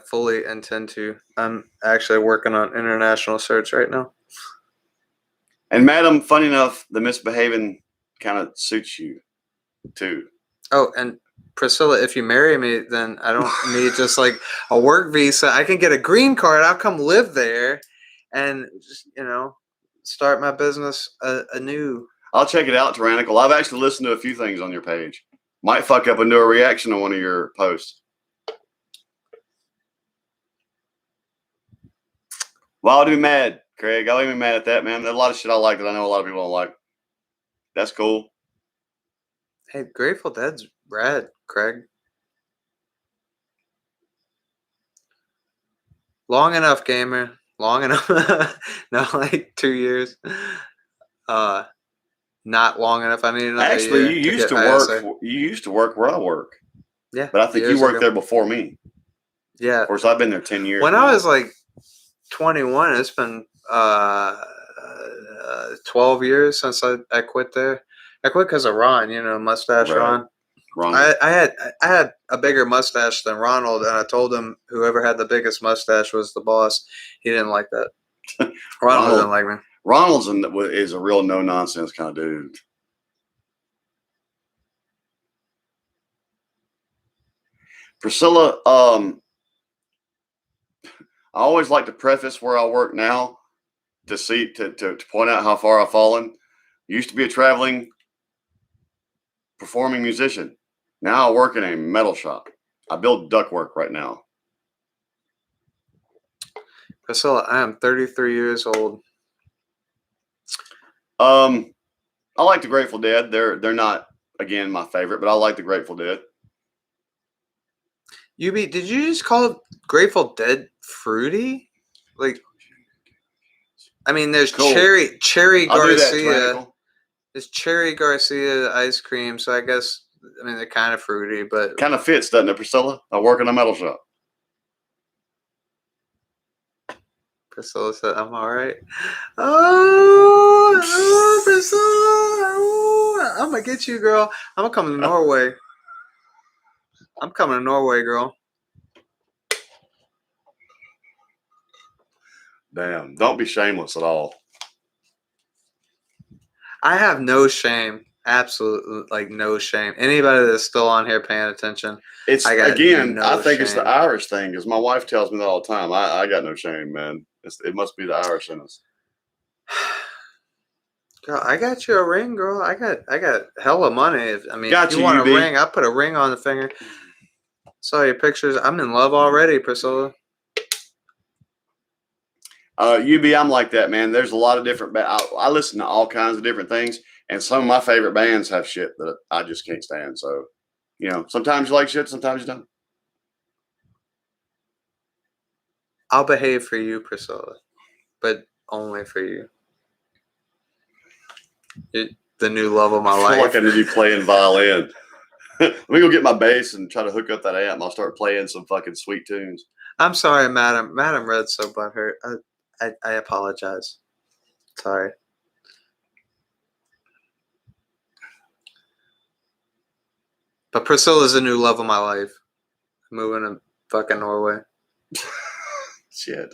fully intend to. I'm actually working on international certs right now. And madam, funny enough, the misbehaving kind of suits you too. Oh, and Priscilla, if you marry me, then I don't need just like a work visa. I can get a green card. I'll come live there and just, start my business anew. I'll check it out, Tyrannical. I've actually listened to a few things on your page. Might fuck up and do a reaction on one of your posts. Well, I'll be mad, Craig. I'll be mad at that, man. There's a lot of shit I like that I know a lot of people don't like. That's cool. Hey, Grateful Dead's rad, Craig. Long enough, gamer. Long enough. Not like 2 years. Not long enough. I mean, actually, you used to work. You used to work where I work. Yeah, but I think you worked there before me. Yeah, of course, I've been there 10 years. When I was like 21, it's been 12 years since I quit there. I quit because of Ron. Mustache right. Ron. I had a bigger mustache than Ronald, and I told him whoever had the biggest mustache was the boss. He didn't like that. Ronald didn't like me. Ronald is a real no-nonsense kind of dude. Priscilla, I always like to preface where I work now to point out how far I've fallen. Used to be a traveling performing musician. Now I work in a metal shop. I build ductwork right now. Priscilla, I am 33 years old. I like the Grateful Dead. They're not, again, my favorite, but I like the Grateful Dead. Did you just call it Grateful Dead fruity? Like, I mean, there's cool. Cherry I'll Garcia. There's Cherry Garcia ice cream, so I guess they're kind of fruity, but kind of fits, doesn't it, Priscilla? I work in a metal shop. Priscilla said, "I'm all right." Oh, Priscilla! Oh, I'm gonna get you, girl. I'm gonna come to Norway. I'm coming to Norway, girl. Damn! Don't be shameless at all. I have no shame. Absolutely, like no shame. Anybody that's still on here paying attention, I think shame. it's the Irish thing, because my wife tells me that all the time. I got no shame, man. It must be the Irish in us. Girl, I got you a ring, girl. I got hella money. If you want a ring, I put a ring on the finger. Saw your pictures. I'm in love already, Priscilla. I'm like that, man. There's a lot of different. I listen to all kinds of different things, and some of my favorite bands have shit that I just can't stand. So, sometimes you like shit, sometimes you don't. I'll behave for you, Priscilla, but only for you. The new love of my life. I feel like I need to be playing violin. Let me go get my bass and try to hook up that amp. I'll start playing some fucking sweet tunes. I'm sorry, Madam Red's so butthurt. I apologize. Sorry. But Priscilla's the new love of my life. Moving to fucking Norway. Shit.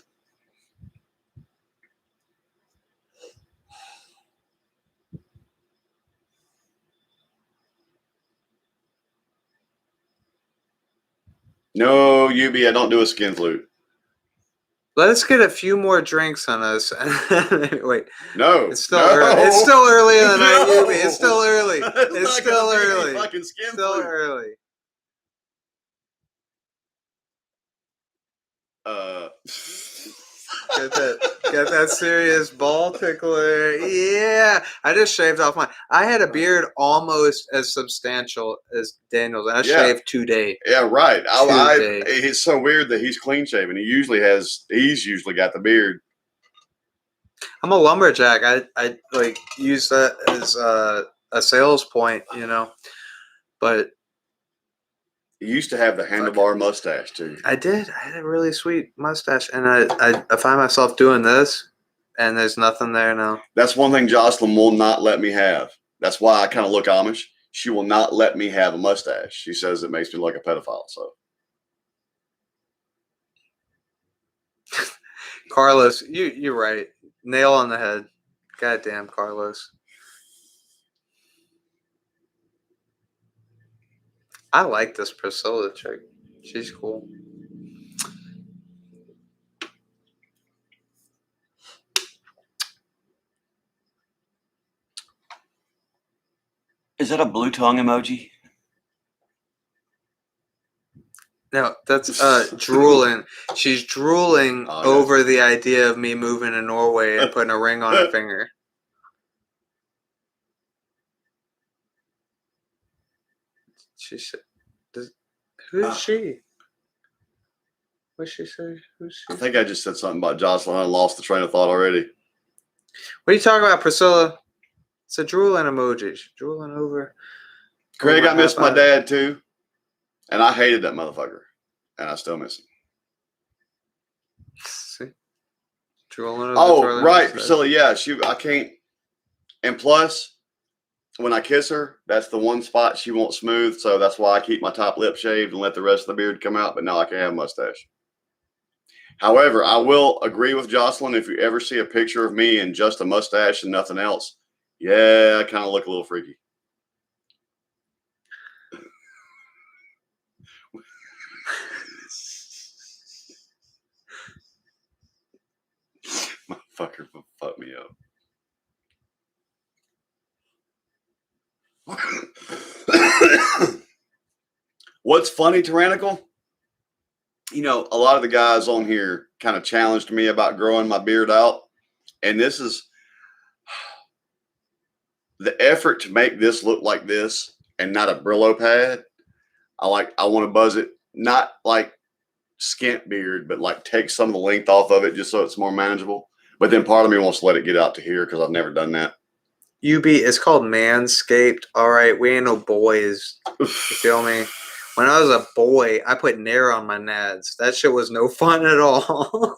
No, UB, I don't do a skin flute. Let's get a few more drinks on us. Wait. No. It's still early. It's still early in the night, UB. It's still early. It's It's not still gonna be early. any fucking skin Still flute. early. Get that serious ball tickler. Yeah. I just shaved off mine. I had a beard almost as substantial as Daniel's, and I shaved today. Yeah, right. It's so weird that he's clean shaven. He's usually got the beard. I'm a lumberjack. I like use that as a sales point, you know. But he used to have the handlebar mustache too. I did. I had a really sweet mustache, and I find myself doing this, and there's nothing there now. That's one thing Jocelyn will not let me have. That's why I kind of look Amish. She will not let me have a mustache. She says it makes me like a pedophile. So, Carlos, you're right. Nail on the head. Goddamn, Carlos. I like this Priscilla chick. She's cool. Is that a blue tongue emoji? No, that's drooling. She's drooling over the idea of me moving to Norway and putting a ring on her finger. She said, "Who is she?" What'd she say? Who's she? I think I just said something about Jocelyn. I lost the train of thought already. What are you talking about, Priscilla? It's a drooling emoji. She's drooling over. Craig, I missed my dad too, and I hated that motherfucker, and I still miss him. See? Drooling over. Oh, right, Priscilla. Yeah, I can't. And plus, when I kiss her, that's the one spot she won't smooth. So that's why I keep my top lip shaved and let the rest of the beard come out. But now I can have a mustache. However, I will agree with Jocelyn. If you ever see a picture of me in just a mustache and nothing else, yeah, I kind of look a little freaky. Motherfucker fuck me up. What's funny, Tyrannical? You know, a lot of the guys on here kind of challenged me about growing my beard out. And this is the effort to make this look like this and not a Brillo pad. I want to buzz it, not like skint beard, but like take some of the length off of it just so it's more manageable. But then part of me wants to let it get out to here because I've never done that. It's called Manscaped. All right, we ain't no boys. You feel me? When I was a boy, I put Nair on my nads. That shit was no fun at all.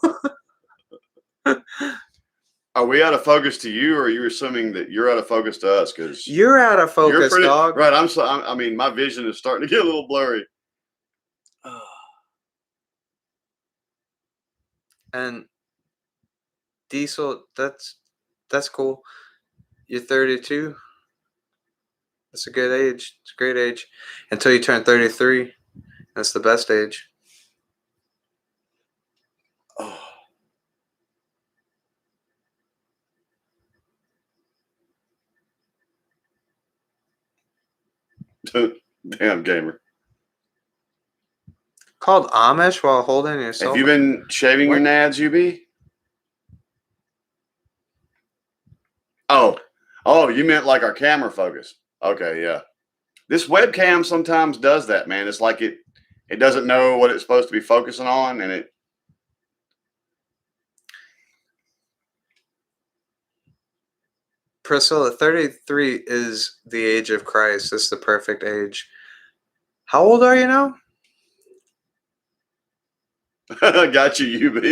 Are we out of focus to you, or are you assuming that you're out of focus to us? Because you're out of focus, dog. Right. I mean, my vision is starting to get a little blurry. And Diesel, that's cool. You're 32. That's a good age. It's a great age. Until you turn 33. That's the best age. Oh. Damn gamer. Called Amish while holding your cell phone? Have you been shaving your nads, UB? Oh, you meant like our camera focus. Okay, yeah. This webcam sometimes does that, man. It's like it doesn't know what it's supposed to be focusing on, and it. Priscilla, 33 is the age of Christ. It's the perfect age. How old are you now? Got you, UB.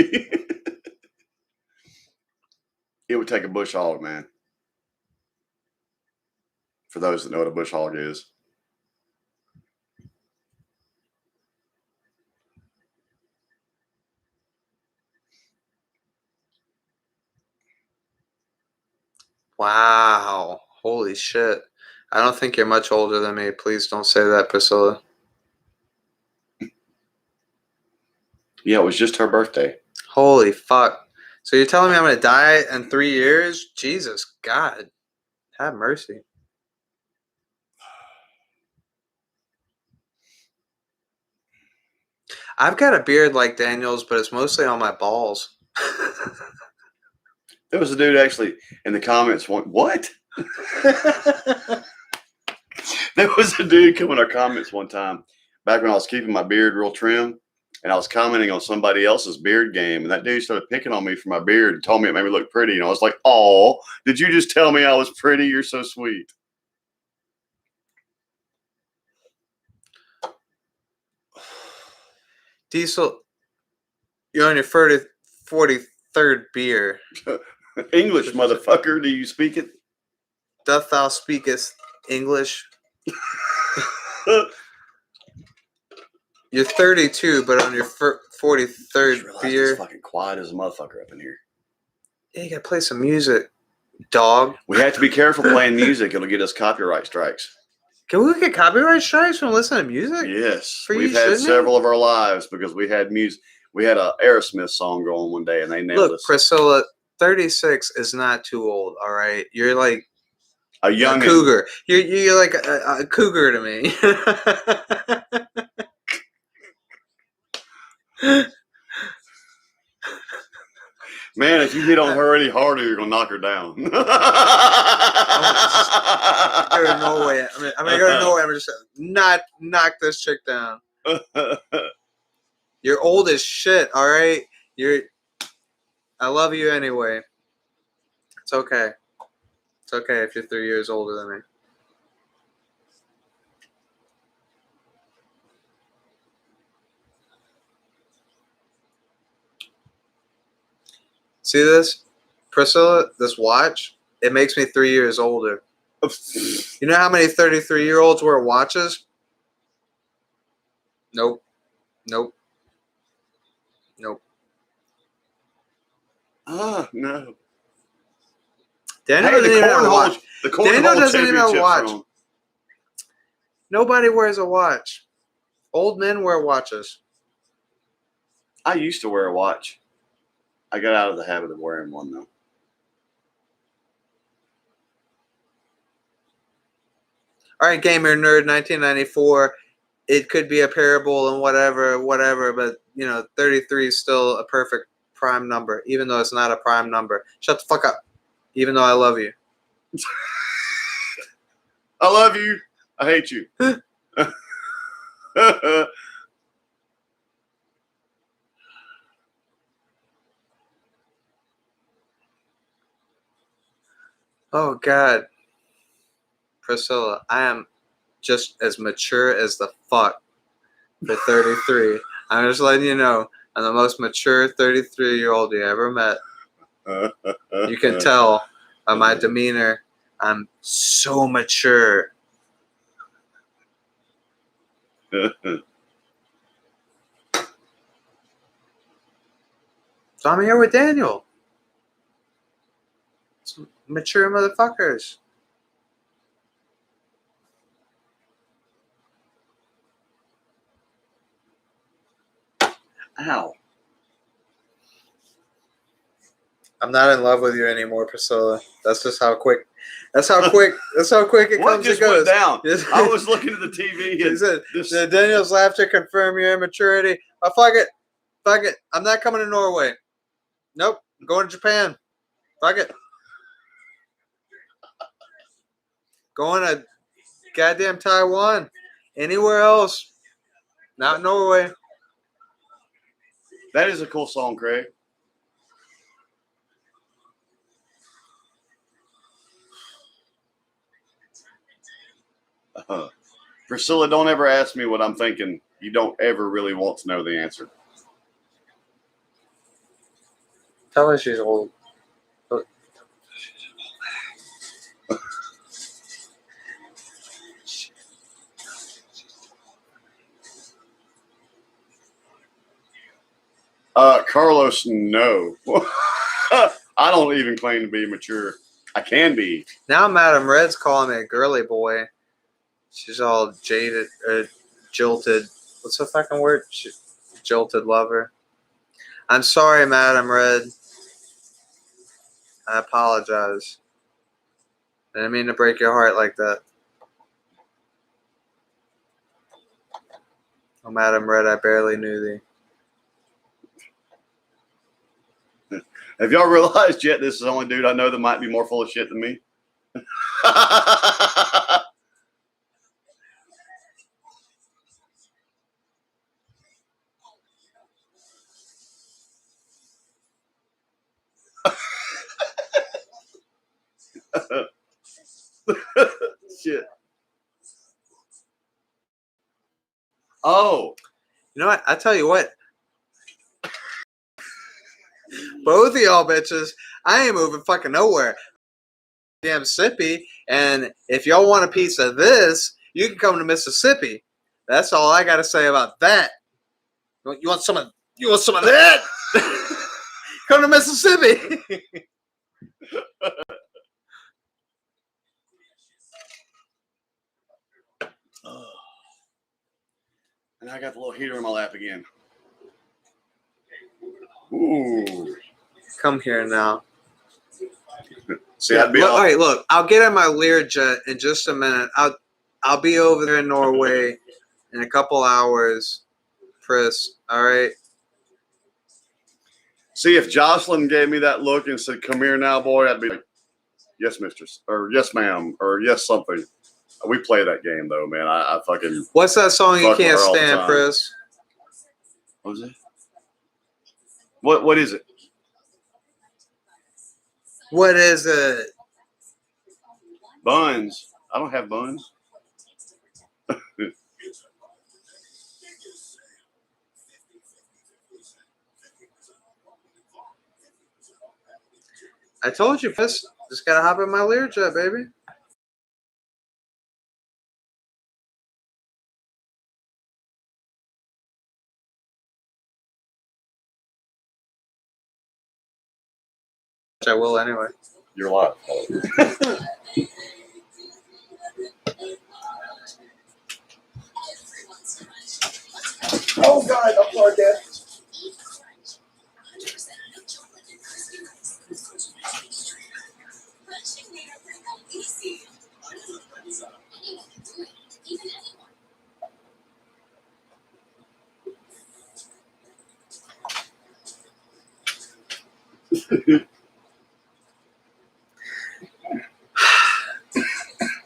It would take a bush hog, man. For those that know what a bush hog is. Wow. Holy shit. I don't think you're much older than me. Please don't say that, Priscilla. Yeah, it was just her birthday. Holy fuck. So you're telling me I'm going to die in 3 years? Jesus, God. Have mercy. I've got a beard like Daniel's, but it's mostly on my balls. There was a dude actually in the comments. What? There was a dude come in our comments one time back when I was keeping my beard real trim, and I was commenting on somebody else's beard game, and that dude started picking on me for my beard and told me it made me look pretty, and I was like, "Oh, did you just tell me I was pretty? You're so sweet." Diesel, you're on your 43rd beer. English, motherfucker. Do you speak it? Doth thou speakest English? You're 32, but on your 43rd beer. It's fucking quiet as a motherfucker up in here. Yeah, you gotta play some music, dog. We have to be careful playing music. It'll get us copyright strikes. Can we get copyright strikes from listening to music? Yes. For We've you, had shouldn't several of our lives because we had music. We had a Aerosmith song going one day, and they nailed Look, us. Priscilla, 36 is not too old, all right? You're like A young cougar. You're like a cougar to me. Man, if you hit on her any harder, you're gonna knock her down. Go to Norway. I'm gonna go to Norway. I'm just not knock this chick down. You're old as shit. All right. I love you anyway. It's okay. It's okay if you're 3 years older than me. See this, Priscilla? This watch? It makes me 3 years older. You know how many 33-year-olds wear watches? Nope. Nope. Nope. No. Daniel Hey, doesn't even have a watch. Daniel doesn't even have a watch. Nobody wears a watch. Old men wear watches. I used to wear a watch. I got out of the habit of wearing one, though. All right, Gamer Nerd, 1994. It could be a parable and whatever, but, 33 is still a perfect prime number, even though it's not a prime number. Shut the fuck up, even though I love you. I love you. I hate you. Oh, God. Priscilla, I am just as mature as the fuck for 33. I'm just letting you know, I'm the most mature 33-year-old you ever met. You can tell by my demeanor, I'm so mature. So I'm here with Daniel. Some mature motherfuckers. Ow. I'm not in love with you anymore, Priscilla. That's just how quick. That's how quick it What comes just and goes. went down? I was looking at the TV. He said, Daniel's laughter confirm your immaturity. Oh, fuck it. Fuck it. I'm not coming to Norway. Nope. I'm going to Japan. Fuck it. Going to goddamn Taiwan. Anywhere else. Not Norway. That is a cool song, Craig. Priscilla, don't ever ask me what I'm thinking. You don't ever really want to know the answer. Tell her she's old. Carlos, no. I don't even claim to be mature. I can be. Now Madam Red's calling me a girly boy. She's all jaded, jilted. What's the fucking word? Jilted lover. I'm sorry, Madam Red. I apologize. I didn't mean to break your heart like that. Oh, Madam Red, I barely knew thee. Have y'all realized yet this is the only dude I know that might be more full of shit than me? Shit. Oh. You know what? I tell you what. Both of y'all bitches, I ain't moving fucking nowhere. Damn Mississippi, and if y'all want a piece of this, you can come to Mississippi. That's all I got to say about that. You want some of that? Come to Mississippi. And I got the little heater in my lap again. Ooh. Come here now. See, I'd be all right, look, I'll get in my Learjet in just a minute. I'll be over there in Norway in a couple hours, Chris. All right. See, if Jocelyn gave me that look and said, "Come here now, boy," I'd be like, "Yes, mistress," or "Yes, ma'am," or "Yes, something." We play that game though, man. I fucking. What's that song you can't stand, Chris? What was it? What is it? What is it? Buns. I don't have buns. I told you, Chris. Just gotta hop in my Learjet, baby. I will anyway. You're live. Oh God, I'm sorry, Dad.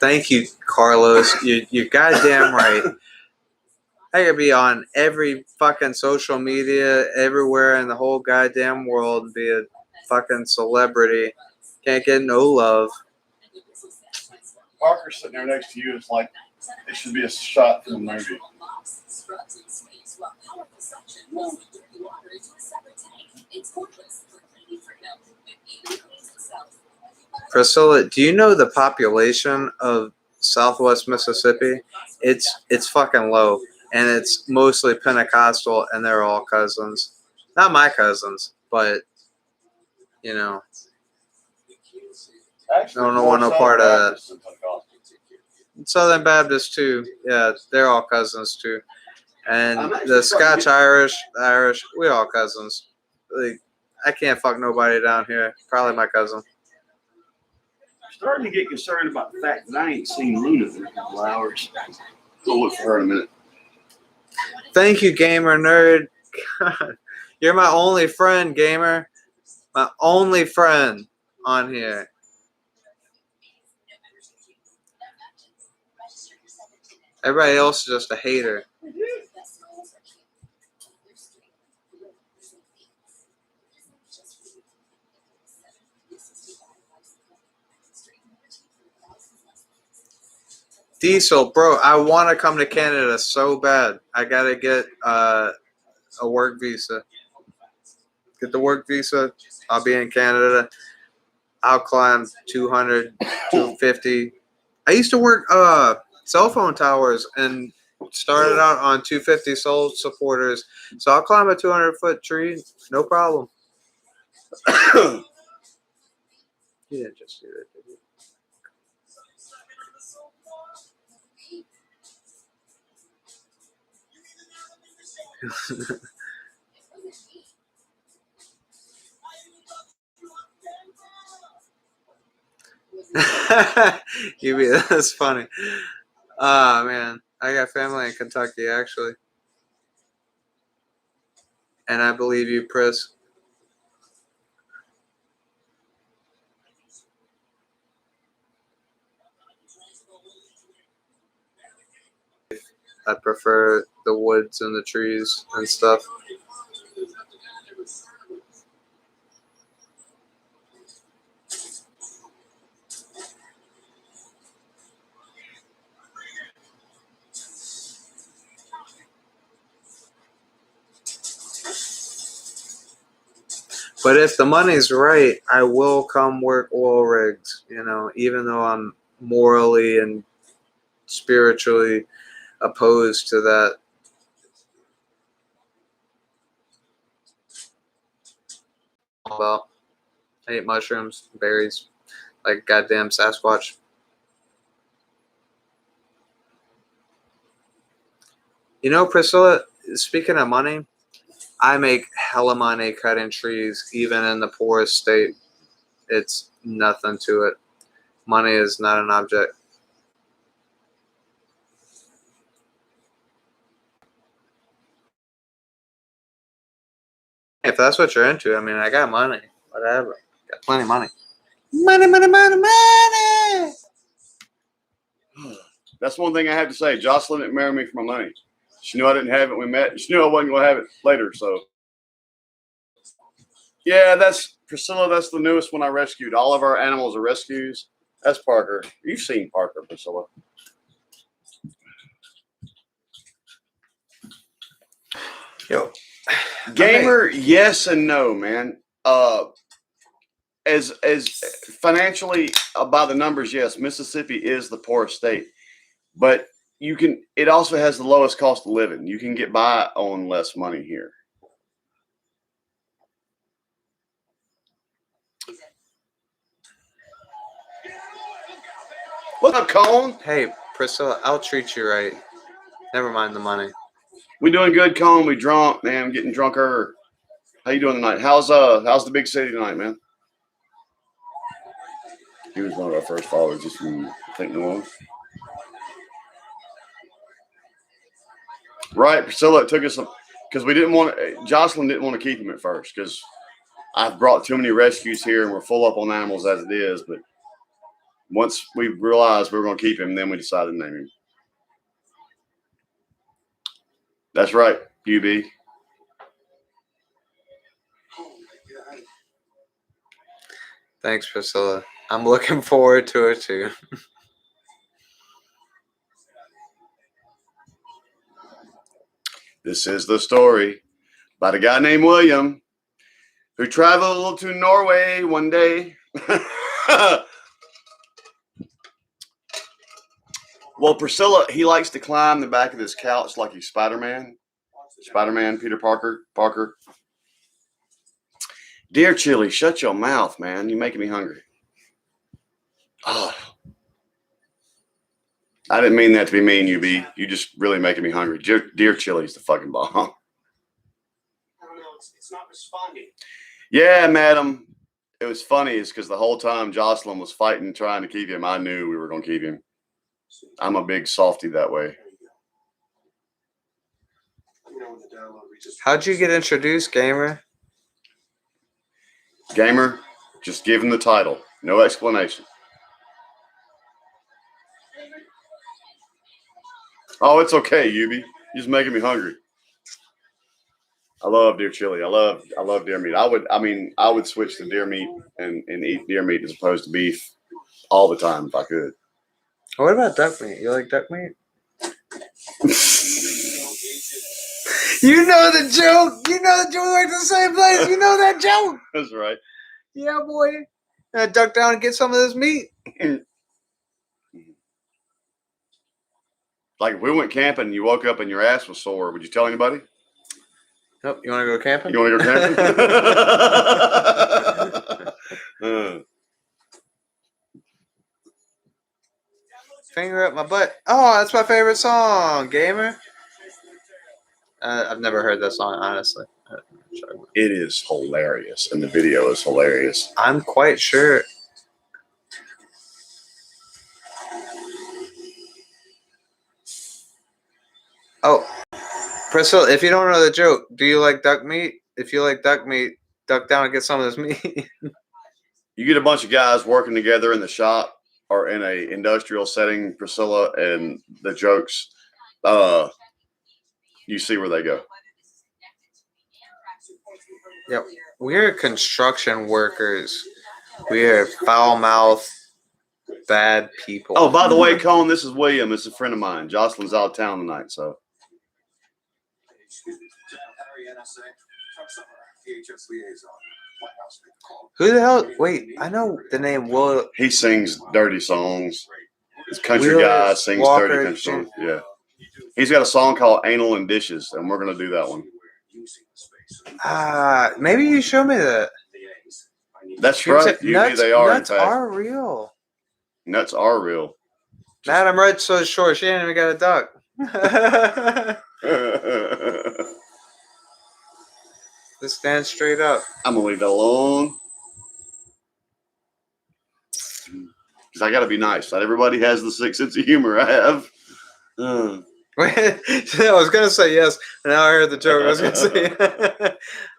Thank you, Carlos. You're goddamn right. I could be on every fucking social media, everywhere in the whole goddamn world, and be a fucking celebrity. Can't get no love. Parker's sitting there next to you. It's like it should be a shot from the movie. Priscilla, do you know the population of Southwest Mississippi? It's fucking low, and it's mostly Pentecostal, and they're all cousins. Not my cousins, but you know, Actually, I don't want no part of that. Southern Baptists too, yeah, they're all cousins too, and the Scotch Irish, we all cousins. Like, I can't fuck nobody down here. Probably my cousin. Starting to get concerned about the fact that I ain't seen Luna in a couple hours. I'll look for her in a minute. Thank you, Gamer Nerd. God, you're my only friend, Gamer. My only friend on here. Everybody else is just a hater. Diesel, bro, I want to come to Canada so bad. I got to get a work visa. Get the work visa. I'll be in Canada. I'll climb 200, 250. I used to work cell phone towers and started out on 250 soul supporters. So I'll climb a 200-foot tree. No problem. You didn't just do that, did you? That's funny. Oh, man. I got family in Kentucky, actually. And I believe you, Chris. I prefer the woods and the trees and stuff. But if the money's right, I will come work oil rigs, even though I'm morally and spiritually opposed to that. Well, I eat mushrooms, berries, like goddamn Sasquatch. Priscilla, speaking of money, I make hella money cutting trees, even in the poorest state. It's nothing to it. Money is not an object. If that's what you're into, I got money. Whatever. Got plenty of money. Money, money, money, money! That's one thing I have to say. Jocelyn didn't marry me for my money. She knew I didn't have it when we met. She knew I wasn't going to have it later, so. Yeah, that's Priscilla. That's the newest one I rescued. All of our animals are rescues. That's Parker. You've seen Parker, Priscilla. Yo. Gamer, yes and no, man. As financially by the numbers, yes, Mississippi is the poorest state. But it also has the lowest cost of living. You can get by on less money here. What's up, Cone? Hey, Priscilla, I'll treat you right. Never mind the money. We doing good, Cone. We drunk, man. I'm getting drunker. How you doing tonight? How's the big city tonight, man? He was one of our first followers, just from St. Louis. Right, Priscilla, it took us because Jocelyn didn't want to keep him at first because I've brought too many rescues here and we're full up on animals as it is. But once we realized we were going to keep him, then we decided to name him. That's right, UB. Thanks, Priscilla. I'm looking forward to it too. This is the story about a guy named William who traveled to Norway one day. Well, Priscilla, he likes to climb the back of this couch like he's Spider-Man. Spider-Man, Peter Parker. Dear Chili, shut your mouth, man. You're making me hungry. Oh. I didn't mean that to be mean, UB. You just really making me hungry. Dear Chili's the fucking bomb. I don't know. It's not responding. Yeah, madam. It was funny is because the whole time Jocelyn was fighting, trying to keep him, I knew we were going to keep him. I'm a big softy that way. How'd you get introduced, Gamer? Gamer, just give him the title. No explanation. Oh, it's okay, Yubi. You're just making me hungry. I love deer chili. I love deer meat. I would switch to deer meat and eat deer meat as opposed to beef all the time if I could. What about duck meat? You like duck meat? You know the joke. You know the joke. We went to the same place. You know that joke. That's right. Yeah, boy. Duck down and get some of this meat. Like if we went camping and you woke up and your ass was sore, would you tell anybody? Nope. You want to go camping? You want to go camping? Finger up my butt. Oh, that's my favorite song, Gamer. I've never heard that song, honestly. It is hilarious, and the video is hilarious. I'm quite sure. Oh, Priscilla, if you don't know the joke, do you like duck meat? If you like duck meat, duck down and get some of this meat. You get a bunch of guys working together in the shop or in a industrial setting, Priscilla, and the jokes, you see where they go. Yep. We're construction workers. We are foul-mouthed, bad people. Oh, by the way, Cone, this is William. It's a friend of mine. Jocelyn's out of town tonight, so. Who the hell? Wait, I know the name Will. He sings dirty songs. He's a country Wheeler guy, sings Walker, dirty country songs. Yeah. He's got a song called Anal and Dishes, and we're going to do that one. Maybe you show me that. That's right. Usually they are, nuts in fact. are real. Nuts are real. Madam Red so short, she ain't even got a duck. Just stand straight up. I'm going to leave that alone. Because I got to be nice. Not everybody has the sick sense of humor I have. I was going to say yes, and now I heard the joke. I was going to say,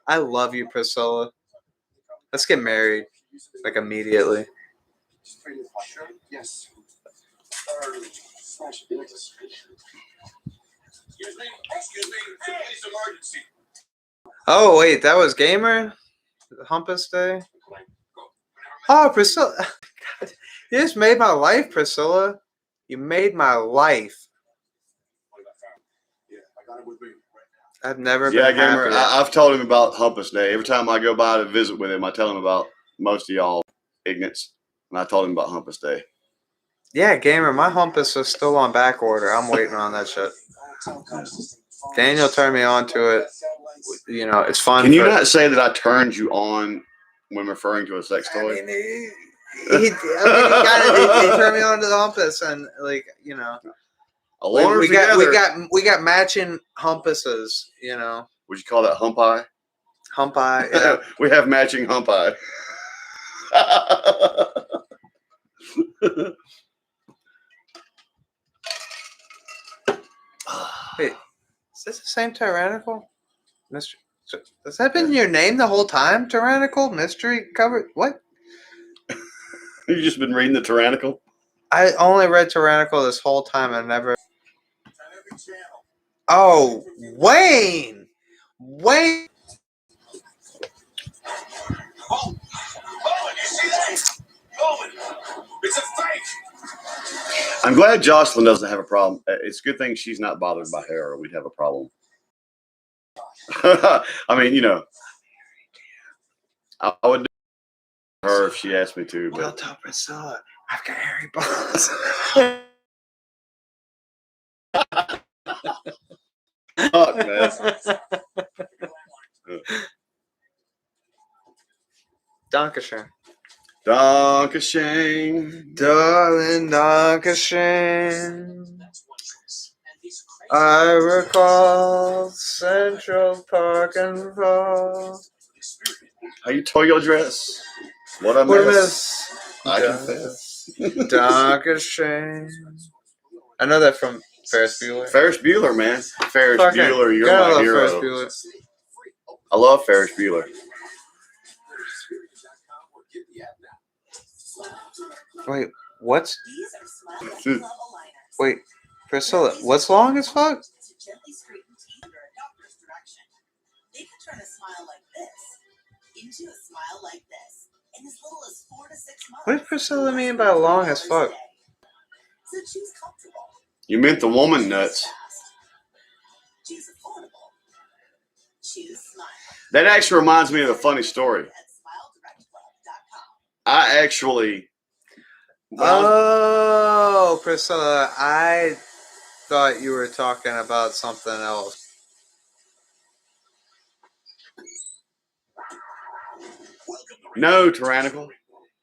I love you, Priscilla. Let's get married, like, immediately. Yes. Excuse me. Police emergency. Oh, wait, that was Gamer? Humpus Day? Oh, Priscilla. God, you just made my life, Priscilla. You made my life. I've never been Gamer. happier. I've told him about Humpus Day. Every time I go by to visit with him, I tell him about most of y'all ignorance. And I told him about Humpus Day. Yeah, Gamer, my Humpus is still on back order. I'm waiting on that shit. Daniel turned me on to it. You know, it's fun. Can you not say that I turned you on when referring to a sex toy? I mean, he turned me on to the Humpus, and like, you know, we got matching Humpuses. You know, would you call that hump eye? Hump eye. Yeah. We have matching hump eye. Wait, is this the same Tyrannical? Mystery. Has that been your name the whole time? Tyrannical Mystery Cover? What? You've just been reading the Tyrannical? I only read Tyrannical this whole time and never. Oh, Wayne! Wayne! Oh, you see that? Owen, it's a fake. I'm glad Jocelyn doesn't have a problem. It's a good thing she's not bothered by hair, or we'd have a problem. I mean, you know, I would do her if she asked me to. But Well, tell Priscilla, I've got hairy balls. fuck, man. Dankeschön. Dankeschön. Darling, Dankeschön. I recall Central Park and Fall. How you tore your dress? What I miss. I confess. Dankeschön. I know that from Ferris Bueller. Ferris Bueller, man. Ferris Bueller, you're my hero. I love Ferris Bueller. Wait, what's... Wait, Priscilla, what's long as fuck? They can turn a smile like this into a smile like this in as little as 4 to 6 months. What does Priscilla mean by long as fuck? So choose comfortable. You meant the woman nuts. Choose affordable. Choose smile. That actually reminds me of a funny story. I actually... Oh, Priscilla, I thought you were talking about something else. No, Tyrannical.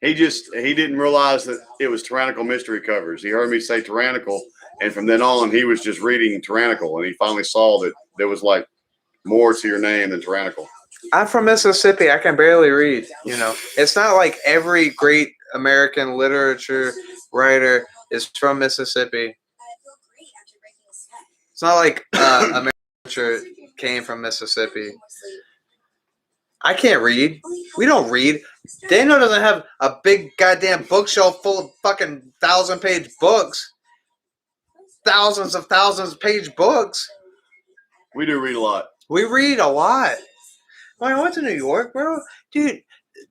He didn't realize that it was Tyrannical Mystery Covers. He heard me say Tyrannical, and from then on, he was just reading Tyrannical, and he finally saw that there was like more to your name than Tyrannical. I'm from Mississippi. I can barely read. You know, it's not like every great American literature writer is from Mississippi. not like America came from Mississippi. I can't read. We don't read. Daniel doesn't have a big goddamn bookshelf full of fucking 1,000-page books. Thousands of page books. We do read a lot. We read a lot. When I went to New York, bro, dude,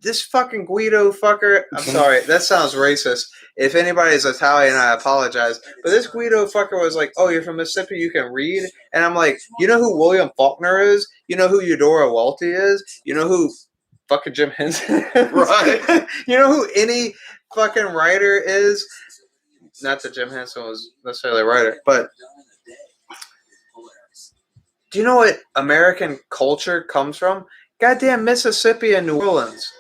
this fucking Guido fucker. I'm sorry, that sounds racist. If anybody's Italian, I apologize. But this Guido fucker was like, "Oh, you're from Mississippi, you can read," and I'm like, "You know who William Faulkner is? You know who Eudora Welty is? You know who fucking Jim Henson is? Right? You know who any fucking writer is? Not that Jim Henson was necessarily a writer, but." Do you know what American culture comes from? Goddamn Mississippi and New Orleans.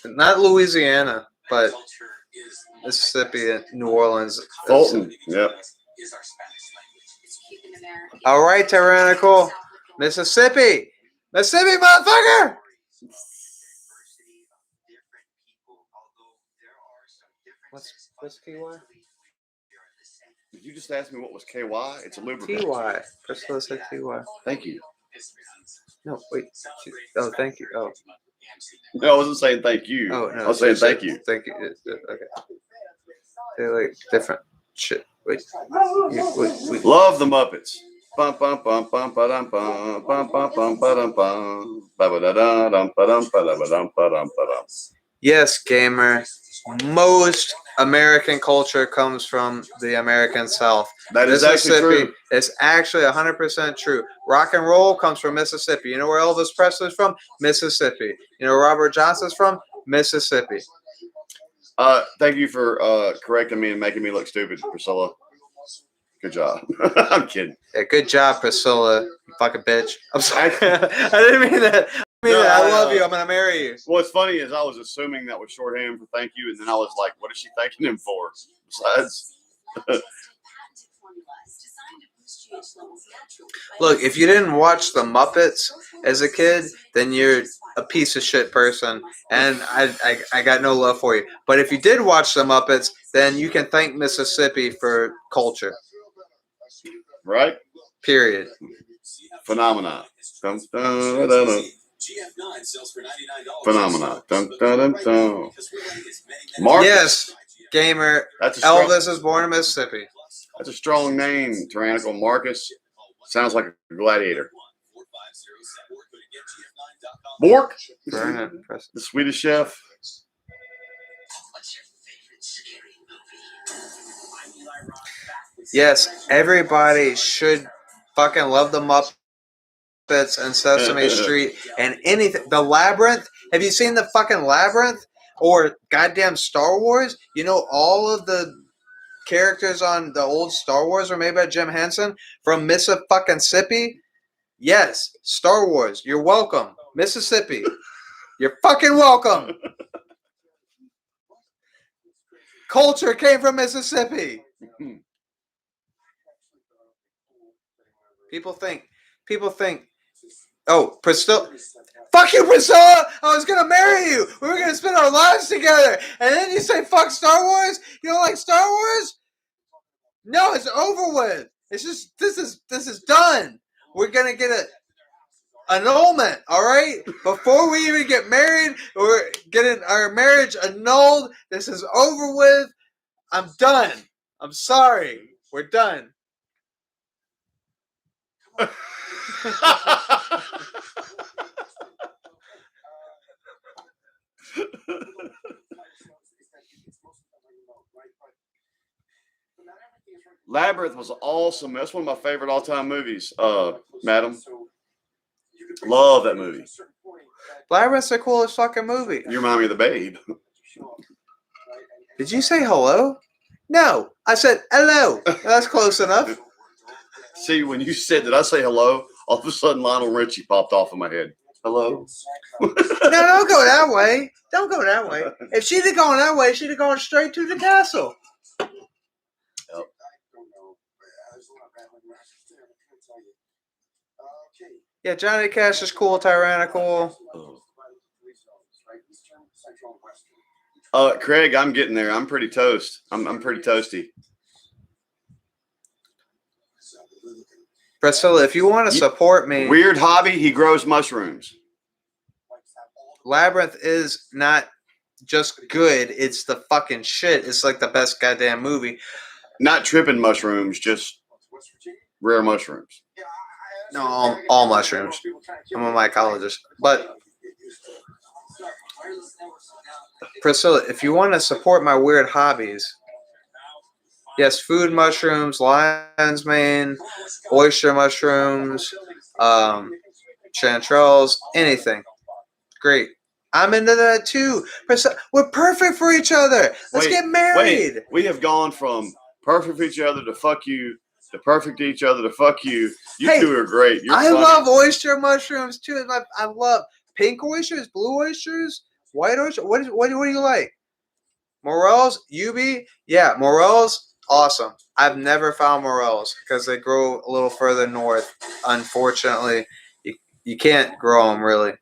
Not Louisiana, but Mississippi and New Orleans. Fulton. Yep. All right, tyrannical. Mississippi. Mississippi, motherfucker! What's KY? Did you just ask me what was KY? It's a lubricant. TY. Priscilla said TY. Thank you. No, wait. Oh, thank you. Oh. No, I wasn't saying thank you. Oh, no. I was saying thank you. Thank you. Okay. They're like different shit. Wait. Wait. Love the Muppets. Bum bum bum bum ba dum bum bum bum bum ba dum bum ba ba da dum ba dum ba da ba dum ba dum ba dum. Yes, gamer. Most American culture comes from the American South. That is actually true. It's actually 100% true. Rock and roll comes from Mississippi. You know where Elvis Presley's from? Mississippi. You know where Robert Johnson's from? Mississippi. Thank you for correcting me and making me look stupid, Priscilla. Good job. I'm kidding. Yeah, good job, Priscilla. You fucking bitch. I'm sorry. I didn't mean that. I love you. I'm gonna marry you. What's funny is I was assuming that was shorthand for thank you, and then I was like, "What is she thanking him for?" Besides, look, if you didn't watch the Muppets as a kid, then you're a piece of shit person, and I got no love for you. But if you did watch the Muppets, then you can thank Mississippi for culture. Right? Period. Phenomenon. Dun, dun, dun, dun. Phenomenon. Dun, dun, dun, dun. Marcus. Yes, gamer. Elvis was born in Mississippi. That's a strong name, tyrannical. Marcus sounds like a gladiator. Bork, the Swedish chef. Yes, everybody should fucking love the Muppets and Sesame Street and anything. The Labyrinth. Have you seen the fucking Labyrinth or goddamn Star Wars? You know all of the characters on the old Star Wars were made by Jim Henson from Mississippi. Yes, Star Wars. You're welcome, Mississippi. You're fucking welcome. Culture came from Mississippi. People think, oh, Priscilla, fuck you, Priscilla! I was gonna marry you. We were gonna spend our lives together, and then you say fuck Star Wars. You don't like Star Wars? No, it's over with. It's just this is done. We're gonna get an annulment, all right? Before we even get married, we're getting our marriage annulled. This is over with. I'm done. I'm sorry. We're done. Labyrinth was awesome. That's one of my favorite all-time movies. Madam, love that movie. Labyrinth's the coolest fucking movie. You remind me of the Babe. Did you say hello? No, I said hello. That's close enough. See, when you said, did I say hello? All of a sudden, Lionel Richie popped off in my head. Hello? No, don't go that way. Don't go that way. If she'd have gone that way, she'd have gone straight to the castle. Yep. Yeah, Johnny Cash is cool, tyrannical. Craig, I'm getting there. I'm pretty toast. I'm pretty toasty. Priscilla, if you want to support me, Weird hobby. He grows mushrooms. Labyrinth is not just good. It's the fucking shit. It's like the best goddamn movie. Not tripping mushrooms, just rare mushrooms. No, all mushrooms. I'm a mycologist. But Priscilla, if you want to support my weird hobbies, yes, food mushrooms, lion's mane, oyster mushrooms, chanterelles, anything. Great. I'm into that too. We're perfect for each other. Let's get married. Wait, we have gone from perfect for each other to fuck you to perfect to each other to fuck you. You two are great. You're funny. love oyster mushrooms too. I love pink oysters, blue oysters, white oysters. What do you like? Morels, Ubi? Yeah, morels, awesome. I've never found morels because they grow a little further north. Unfortunately, you can't grow them really.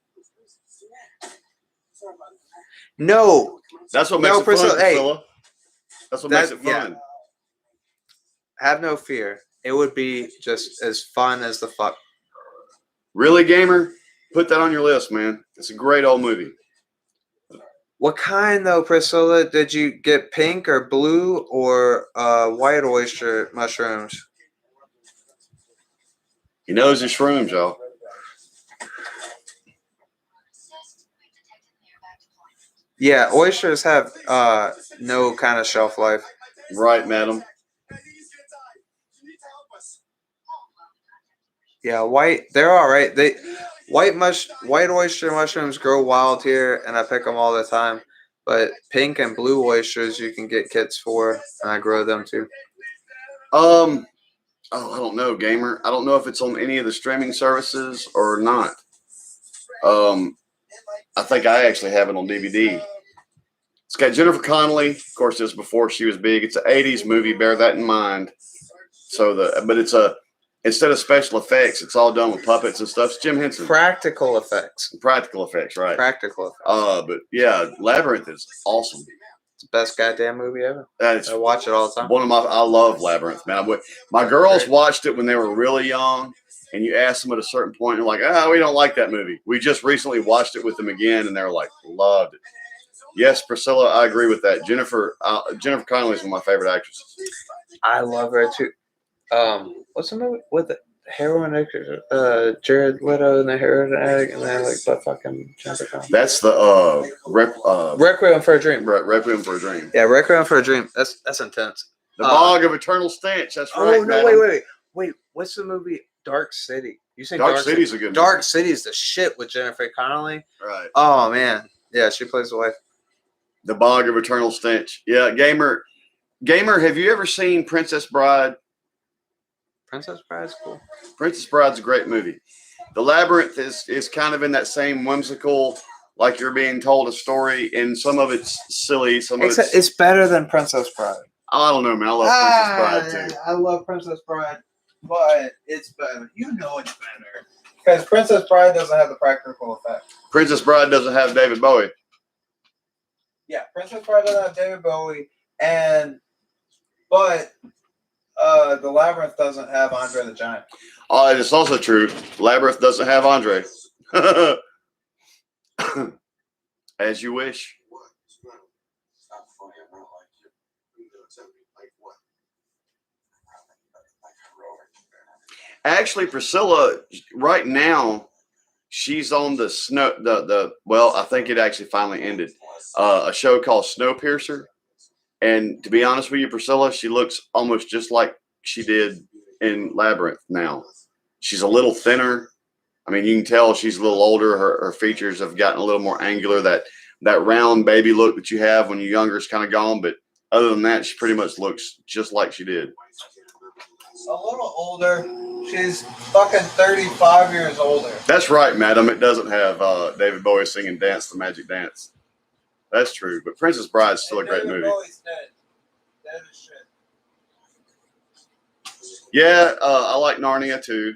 No. That's what makes it fun, Priscilla. That's what makes it fun. Yeah. Have no fear. It would be just as fun as the fuck. Really, gamer? Put that on your list, man. It's a great old movie. What kind, though, Priscilla? Did you get pink or blue or white oyster mushrooms? He knows his shrooms, y'all. Yeah, oysters have no kind of shelf life. Right, madam. Yeah, they're all right. White oyster mushrooms grow wild here, and I pick them all the time. But pink and blue oysters you can get kits for, and I grow them too. I don't know, gamer. I don't know if it's on any of the streaming services or not. I think I actually have it on DVD. It's got Jennifer Connelly. Of course, this is before she was big. It's an 80s movie. Bear that in mind. But instead of special effects, it's all done with puppets and stuff. It's Jim Henson. Practical effects. Practical effects, right. Practical effects. But yeah, Labyrinth is awesome. It's the best goddamn movie ever. I watch it all the time. I love Labyrinth, man. My girls watched it when they were really young, and you ask them at a certain point, and they're like, we don't like that movie. We just recently watched it with them again, and they're like, loved it. Yes, Priscilla, I agree with that. Jennifer Connelly is one of my favorite actresses. I love her too. What's the movie with the heroin actor, Jared Leto and the heroin addict, and then but fucking Jennifer Connelly? That's the Requiem for a Dream. Requiem for a Dream. Yeah, Requiem for a Dream. That's intense. The Bog of Eternal Stench. That's right. Oh no! Wait. What's the movie? Dark City. You say Dark City's a good movie. Dark City's the shit with Jennifer Connelly. Right. Oh man, yeah, she plays the wife. The Bog of Eternal Stench. Yeah, gamer. Have you ever seen Princess Bride? Princess Bride's cool. Princess Bride's a great movie. The Labyrinth is kind of in that same whimsical, like you're being told a story, and some of it's silly. It's better than Princess Bride. I don't know, man. I love Princess Bride too. I love Princess Bride, but it's better. You know it's better because Princess Bride doesn't have the practical effect. Princess Bride doesn't have David Bowie. Yeah, Princess Bride doesn't have David Bowie, but the Labyrinth doesn't have Andre the Giant. It's also true. Labyrinth doesn't have Andre. As you wish. Actually, Priscilla, right now, she's on the snow. Well, I think it actually finally ended. A show called Snowpiercer. And to be honest with you, Priscilla, she looks almost just like she did in Labyrinth now. She's a little thinner. I mean, you can tell she's a little older. Her features have gotten a little more angular. That round baby look that you have when you're younger is kind of gone. But other than that, she pretty much looks just like she did. A little older. She's fucking 35 years older. That's right, madam. It doesn't have David Bowie singing Dance the Magic Dance. That's true. But Princess Bride's still a great movie. Bowie's dead. Dead as shit. Yeah, I like Narnia too.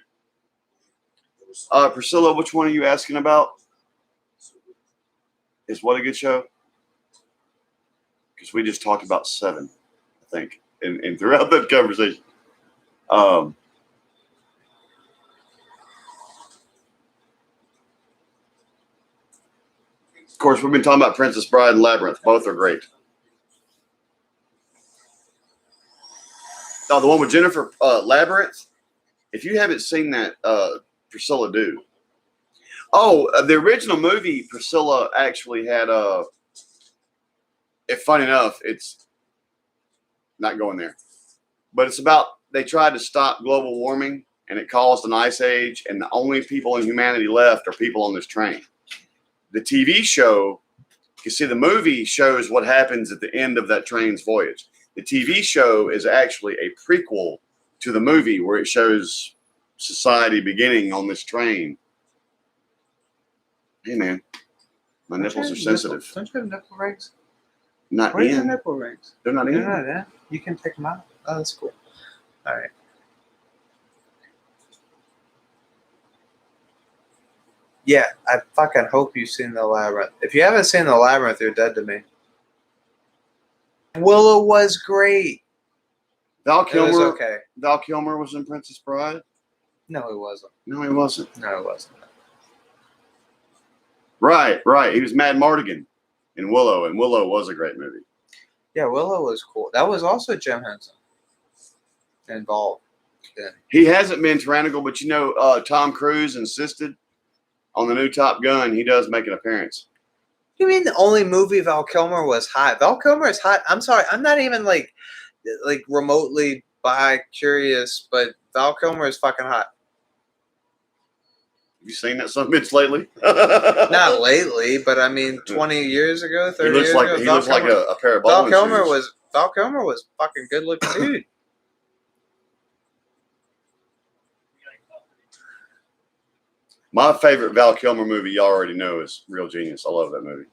Priscilla, which one are you asking about? Is what a good show? Because we just talked about 7, I think, and throughout that conversation. course, we've been talking about Princess Bride and Labyrinth. Both are great. Oh, the one with Jennifer Labyrinth. If you haven't seen that, Priscilla, do. Oh, the original movie, Priscilla actually had if funny enough, it's not going there, but it's about they tried to stop global warming and it caused an ice age, and the only people in humanity left are people on this train. The TV show, you see, the movie shows what happens at the end of that train's voyage. The TV show is actually a prequel to the movie where it shows society beginning on this train. Hey, man, my nipples are sensitive. Don't you have nipple rings? Not Where's in. your nipple rings? They're not in. They're not in. You can take them out. Oh, that's cool. All right. Yeah, I fucking hope you've seen The Labyrinth. If you haven't seen The Labyrinth, you're dead to me. Willow was great. Val Kilmer. It was okay. Val Kilmer was in Princess Bride. No, he wasn't. No, he wasn't. No, he wasn't. Right. He was Mad Mardigan in Willow, and Willow was a great movie. Yeah, Willow was cool. That was also Jim Henson involved. Yeah. He hasn't been tyrannical, but you know, Tom Cruise insisted on the new Top Gun. He does make an appearance. You mean the only movie Val Kilmer was hot? Val Kilmer is hot. I'm sorry. I'm not even like remotely bi-curious, but Val Kilmer is fucking hot. Have you seen that son of a bitch lately? Not lately, but I mean 20 years ago, 30 years ago. He looks like a pair of bowling shoes. Val Kilmer was fucking good looking dude. My favorite Val Kilmer movie, you already know, is Real Genius. I love that movie.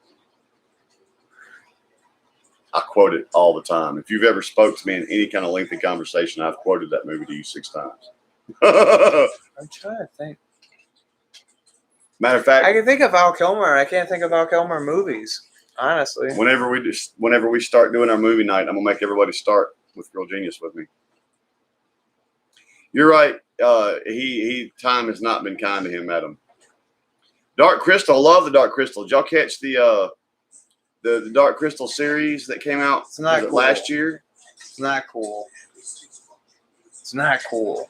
I quote it all the time. If you've ever spoke to me in any kind of lengthy conversation, I've quoted that movie to you 6 times. I'm trying to think. Matter of fact, I can think of Val Kilmer. I can't think of Val Kilmer movies, honestly. whenever we start doing our movie night, I'm gonna make everybody start with Real Genius with me. You're right. He time has not been kind to him, Adam. Dark Crystal. I love the Dark Crystal. Did y'all catch the Dark Crystal series that came out Cool. last year? It's not cool. It's not cool.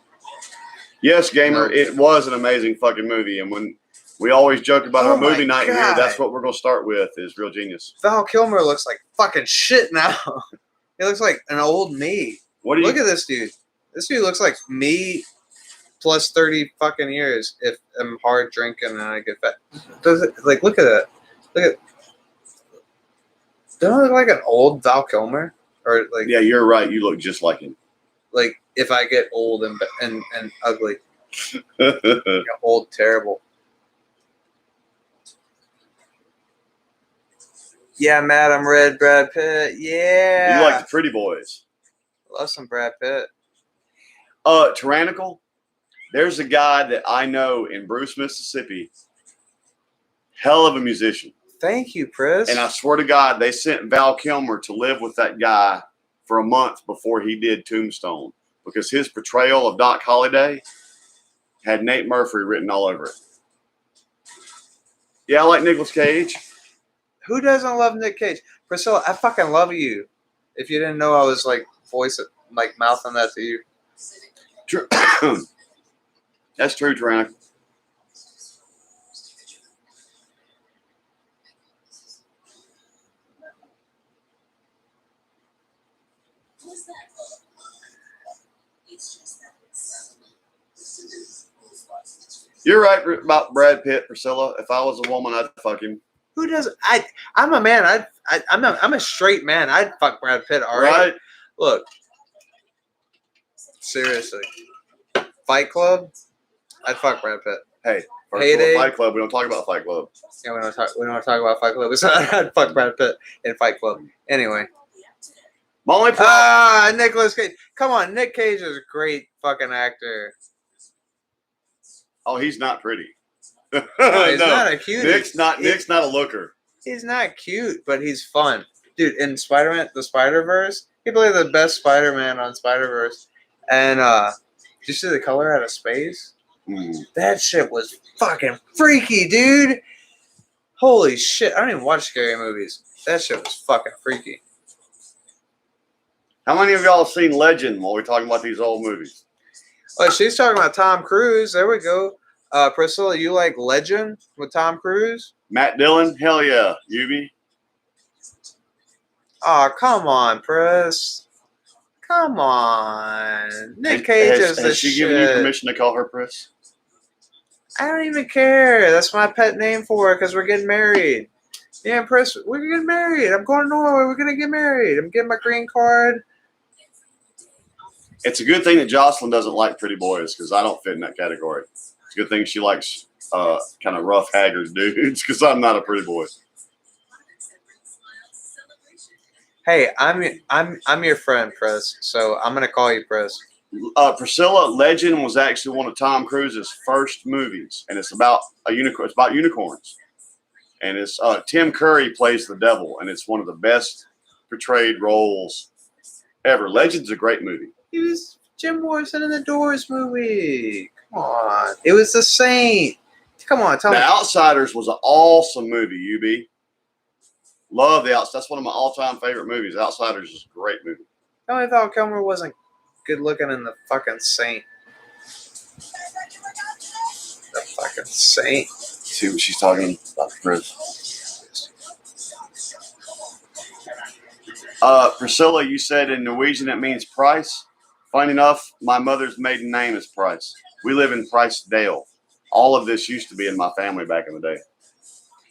Yes, gamer. It was an amazing fucking movie, and when we always joke about our movie night here, that's what we're gonna start with is Real Genius. Val Kilmer looks like fucking shit now. He looks like an old me. Look at this dude. This dude looks like me plus 30 fucking years if I'm hard drinking and I get fat. Does it, like, look at that. Don't I look like an old Val Kilmer? Or like, yeah, you're right. You look just like him. Like if I get old and ugly. Old, terrible. Yeah, Madam Red, Brad Pitt. Yeah. You like the pretty boys. Love some Brad Pitt. Tyrannical. There's a guy that I know in Bruce, Mississippi. Hell of a musician. Thank you, Chris. And I swear to God, they sent Val Kilmer to live with that guy for a month before he did Tombstone because his portrayal of Doc Holliday had Nate Murphy written all over it. Yeah, I like Nicolas Cage. Who doesn't love Nick Cage? Priscilla, I fucking love you. If you didn't know, I was like mouthing that to you. True. That's true, Tyrannical. You're right about Brad Pitt, Priscilla. If I was a woman, I'd fuck him. Who doesn't? I'm a man. I'm a straight man. I'd fuck Brad Pitt. All right. Look. Seriously. Fight Club. I'd fuck Brad Pitt. Hey, first of all, Fight Club. We don't talk about Fight Club. Yeah, we don't talk about Fight Club. I'd fuck Brad Pitt in Fight Club. Anyway. Nicolas Cage. Come on, Nick Cage is a great fucking actor. Oh, he's not pretty. No, he's not a cutie. Nick's not a looker. He's not cute, but he's fun. Dude, in Spider-Man, the Spider-Verse, he played the best Spider-Man on Spider-Verse. And did you see the color out of space? That shit was fucking freaky, dude. Holy shit! I don't even watch scary movies. That shit was fucking freaky. How many of y'all have seen Legend while we're talking about these old movies? Oh, she's talking about Tom Cruise. There we go. Priscilla, you like Legend with Tom Cruise? Matt Dillon? Hell yeah. Yubi? Oh, come on, Pris. Come on. Nick Cage is the Has she given you permission to call her Pris? I don't even care. That's my pet name for her because we're getting married. Yeah, Pris, we're getting married. I'm going to Norway. We're going to get married. I'm getting my green card. It's a good thing that Jocelyn doesn't like pretty boys because I don't fit in that category. It's a good thing she likes kind of rough, haggard dudes because I'm not a pretty boy. Hey, I'm your friend, Pris. So I'm gonna call you Pris. Priscilla, Legend was actually one of Tom Cruise's first movies, and it's about a unicorn. It's about unicorns, and it's Tim Curry plays the devil, and it's one of the best portrayed roles ever. Legend's a great movie. He was Jim Morrison in the Doors movie. Come on, it was The Saint. Come on, tell me. The Outsiders was an awesome movie. UB. Love The Outsiders. That's one of my all-time favorite movies. Outsiders is a great movie. I thought Kilmer wasn't good looking in The fucking Saint. The fucking Saint. See what she's talking about, Chris. Priscilla, you said in Norwegian it means price. Funny enough, my mother's maiden name is Price. We live in Pricedale. All of this used to be in my family back in the day.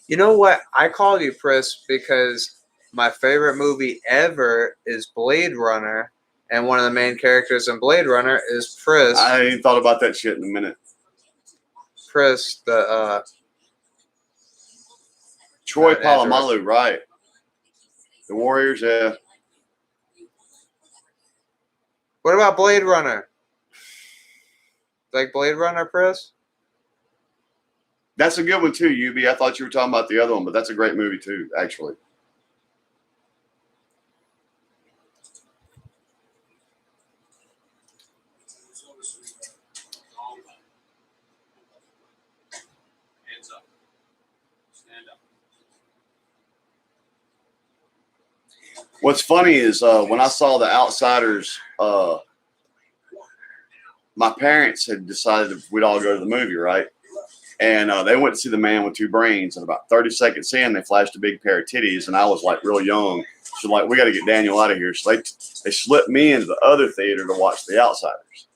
You know what? I called you Pris because my favorite movie ever is Blade Runner, and one of the main characters in Blade Runner is Pris. I ain't thought about that shit in a minute. Pris, the Troy Polamalu, right? The Warriors, yeah. What about Blade Runner? Like Blade Runner, Pris? That's a good one too, UB. I thought you were talking about the other one, but that's a great movie too, actually. Hands up. Stand up. What's funny is when I saw The Outsiders, my parents had decided we'd all go to the movie, right? And they went to see The Man with Two Brains, and about 30 seconds in, they flashed a big pair of titties, and I was like real young. So like, we got to get Daniel out of here. So they slipped me into the other theater to watch The Outsiders,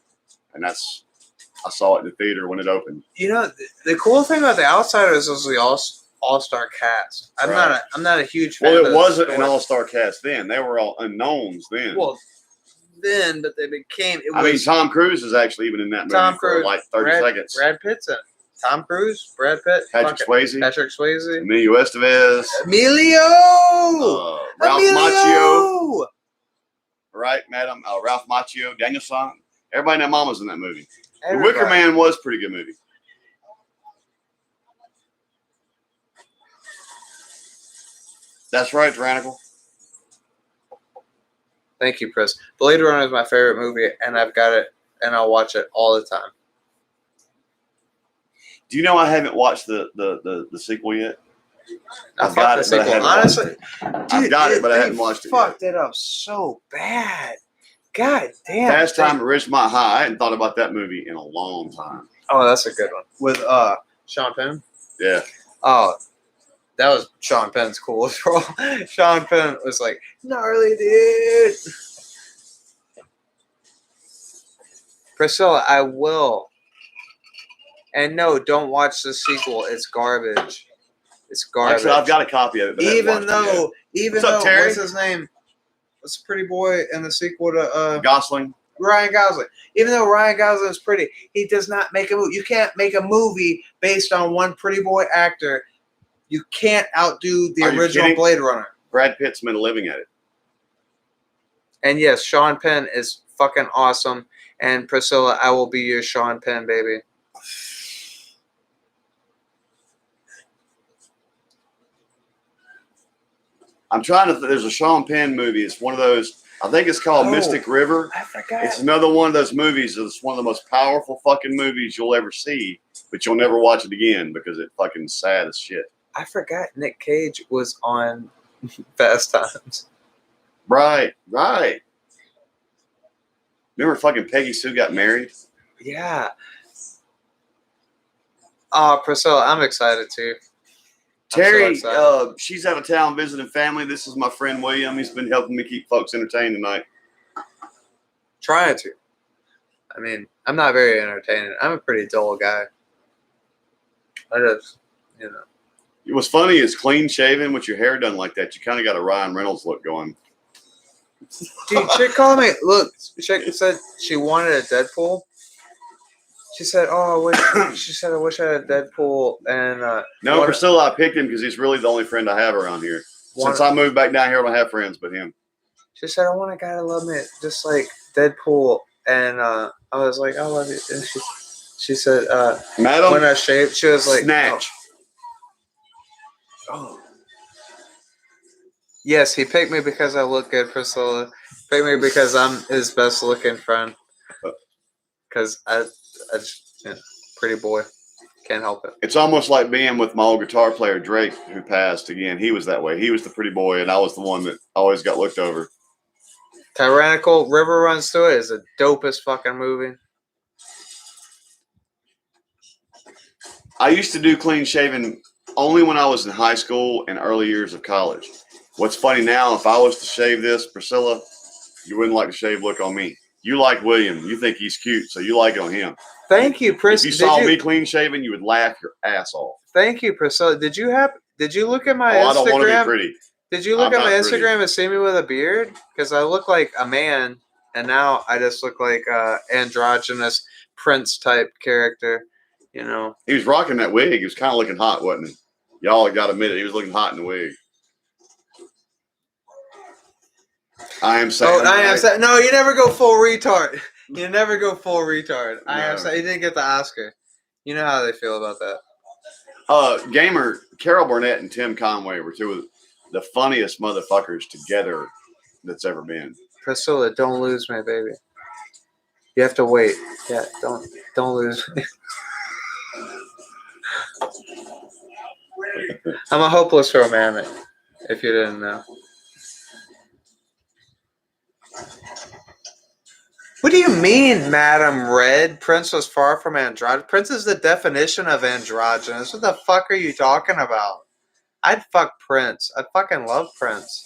and I saw it in the theater when it opened. You know, the cool thing about The Outsiders is the all-star cast. I'm not a huge fan. Well, it wasn't an all-star cast then. They were all unknowns then. Well, then, but they became. I mean, Tom Cruise is actually even in that movie for like 30 seconds. Brad Pitt's in it. Tom Cruise, Brad Pitt, Patrick Swayze, Emilio Estevez, Ralph Macchio, right, madam? Ralph Macchio, Daniel San. Everybody and their mama's in that movie. The Wicker Man was a pretty good movie. That's right, Tyrannical. Thank you, Chris. Blade Runner is my favorite movie, and I've got it, and I'll watch it all the time. Do you know I haven't watched the sequel yet? I've got it, but I haven't watched it. I've got it, but I haven't watched it yet. Fucked it up so bad. God damn. Fast Time at Ridgemont High. I hadn't thought about that movie in a long time. Oh, that's a good one. With Sean Penn? Yeah. Oh, that was Sean Penn's coolest role. Sean Penn was like, gnarly, dude. Priscilla, I will. And no, don't watch the sequel. It's garbage. It's garbage. Actually, I've got a copy of it. But even though, Terry? what's his name? What's the pretty boy in the sequel to Gosling? Ryan Gosling. Even though Ryan Gosling is pretty, he does not make a movie. You can't make a movie based on one pretty boy actor. You can't outdo the original Blade Runner. Brad Pitt's made a living at it. And yes, Sean Penn is fucking awesome. And Priscilla, I will be your Sean Penn, baby. I'm trying to. There's a Sean Penn movie. It's one of those. I think it's called Mystic River. I forgot. It's another one of those movies. It's one of the most powerful fucking movies you'll ever see, but you'll never watch it again because it's fucking sad as shit. I forgot Nick Cage was on Fast Times. Right. Remember fucking Peggy Sue got married? Yeah. Oh, Priscilla, I'm excited too. Terry, she's out of town visiting family. This is my friend William. He's been helping me keep folks entertained tonight. Trying to. I mean, I'm not very entertaining. I'm a pretty dull guy. I just, What's funny is clean shaven with your hair done like that. You kind of got a Ryan Reynolds look going. Dude, chick called me. Look, chick said she wanted a Deadpool. She said, "Oh, I wish I had a Deadpool." And no, Priscilla, I picked him because he's really the only friend I have around here. Since I moved back down here, I don't have friends but him. She said, "I want a guy to love me, just like Deadpool." And I was like, "I love you." And she said, Madam, when I shaved, she was like, snatch. Oh. Yes, he picked me because I look good, Priscilla. Picked me because I'm his best looking friend. Because I just, pretty boy. Can't help it. It's almost like being with my old guitar player, Drake, who passed again. He was that way. He was the pretty boy, and I was the one that always got looked over. Tyrannical River Runs Through It is the dopest fucking movie. I used to do clean shaven only when I was in high school and early years of college. What's funny now, if I was to shave this, Priscilla, you wouldn't like the shave look on me. You like William. You think he's cute, so you like it on him. Thank you, Priscilla. If you saw me clean shaven, you would laugh your ass off. Thank you, Priscilla. Did you look at my Instagram? I don't want to be pretty. Did you look at my Instagram and see me with a beard? Because I look like a man, and now I just look like androgynous Prince type character. He was rocking that wig. He was kind of looking hot, wasn't he? Y'all got to admit it. He was looking hot in the wig. I am saying. No, you never go full retard. You never go full retard. No. I am saying you didn't get the Oscar. You know how they feel about that. Gamer Carol Burnett and Tim Conway were two of the funniest motherfuckers together that's ever been. Priscilla, don't lose me, baby. You have to wait. Yeah, don't lose me. I'm a hopeless romantic, if you didn't know. What do you mean, Madam Red? Prince was far from androgynous. Prince is the definition of androgynous. What the fuck are you talking about? I'd fuck Prince. I fucking love Prince.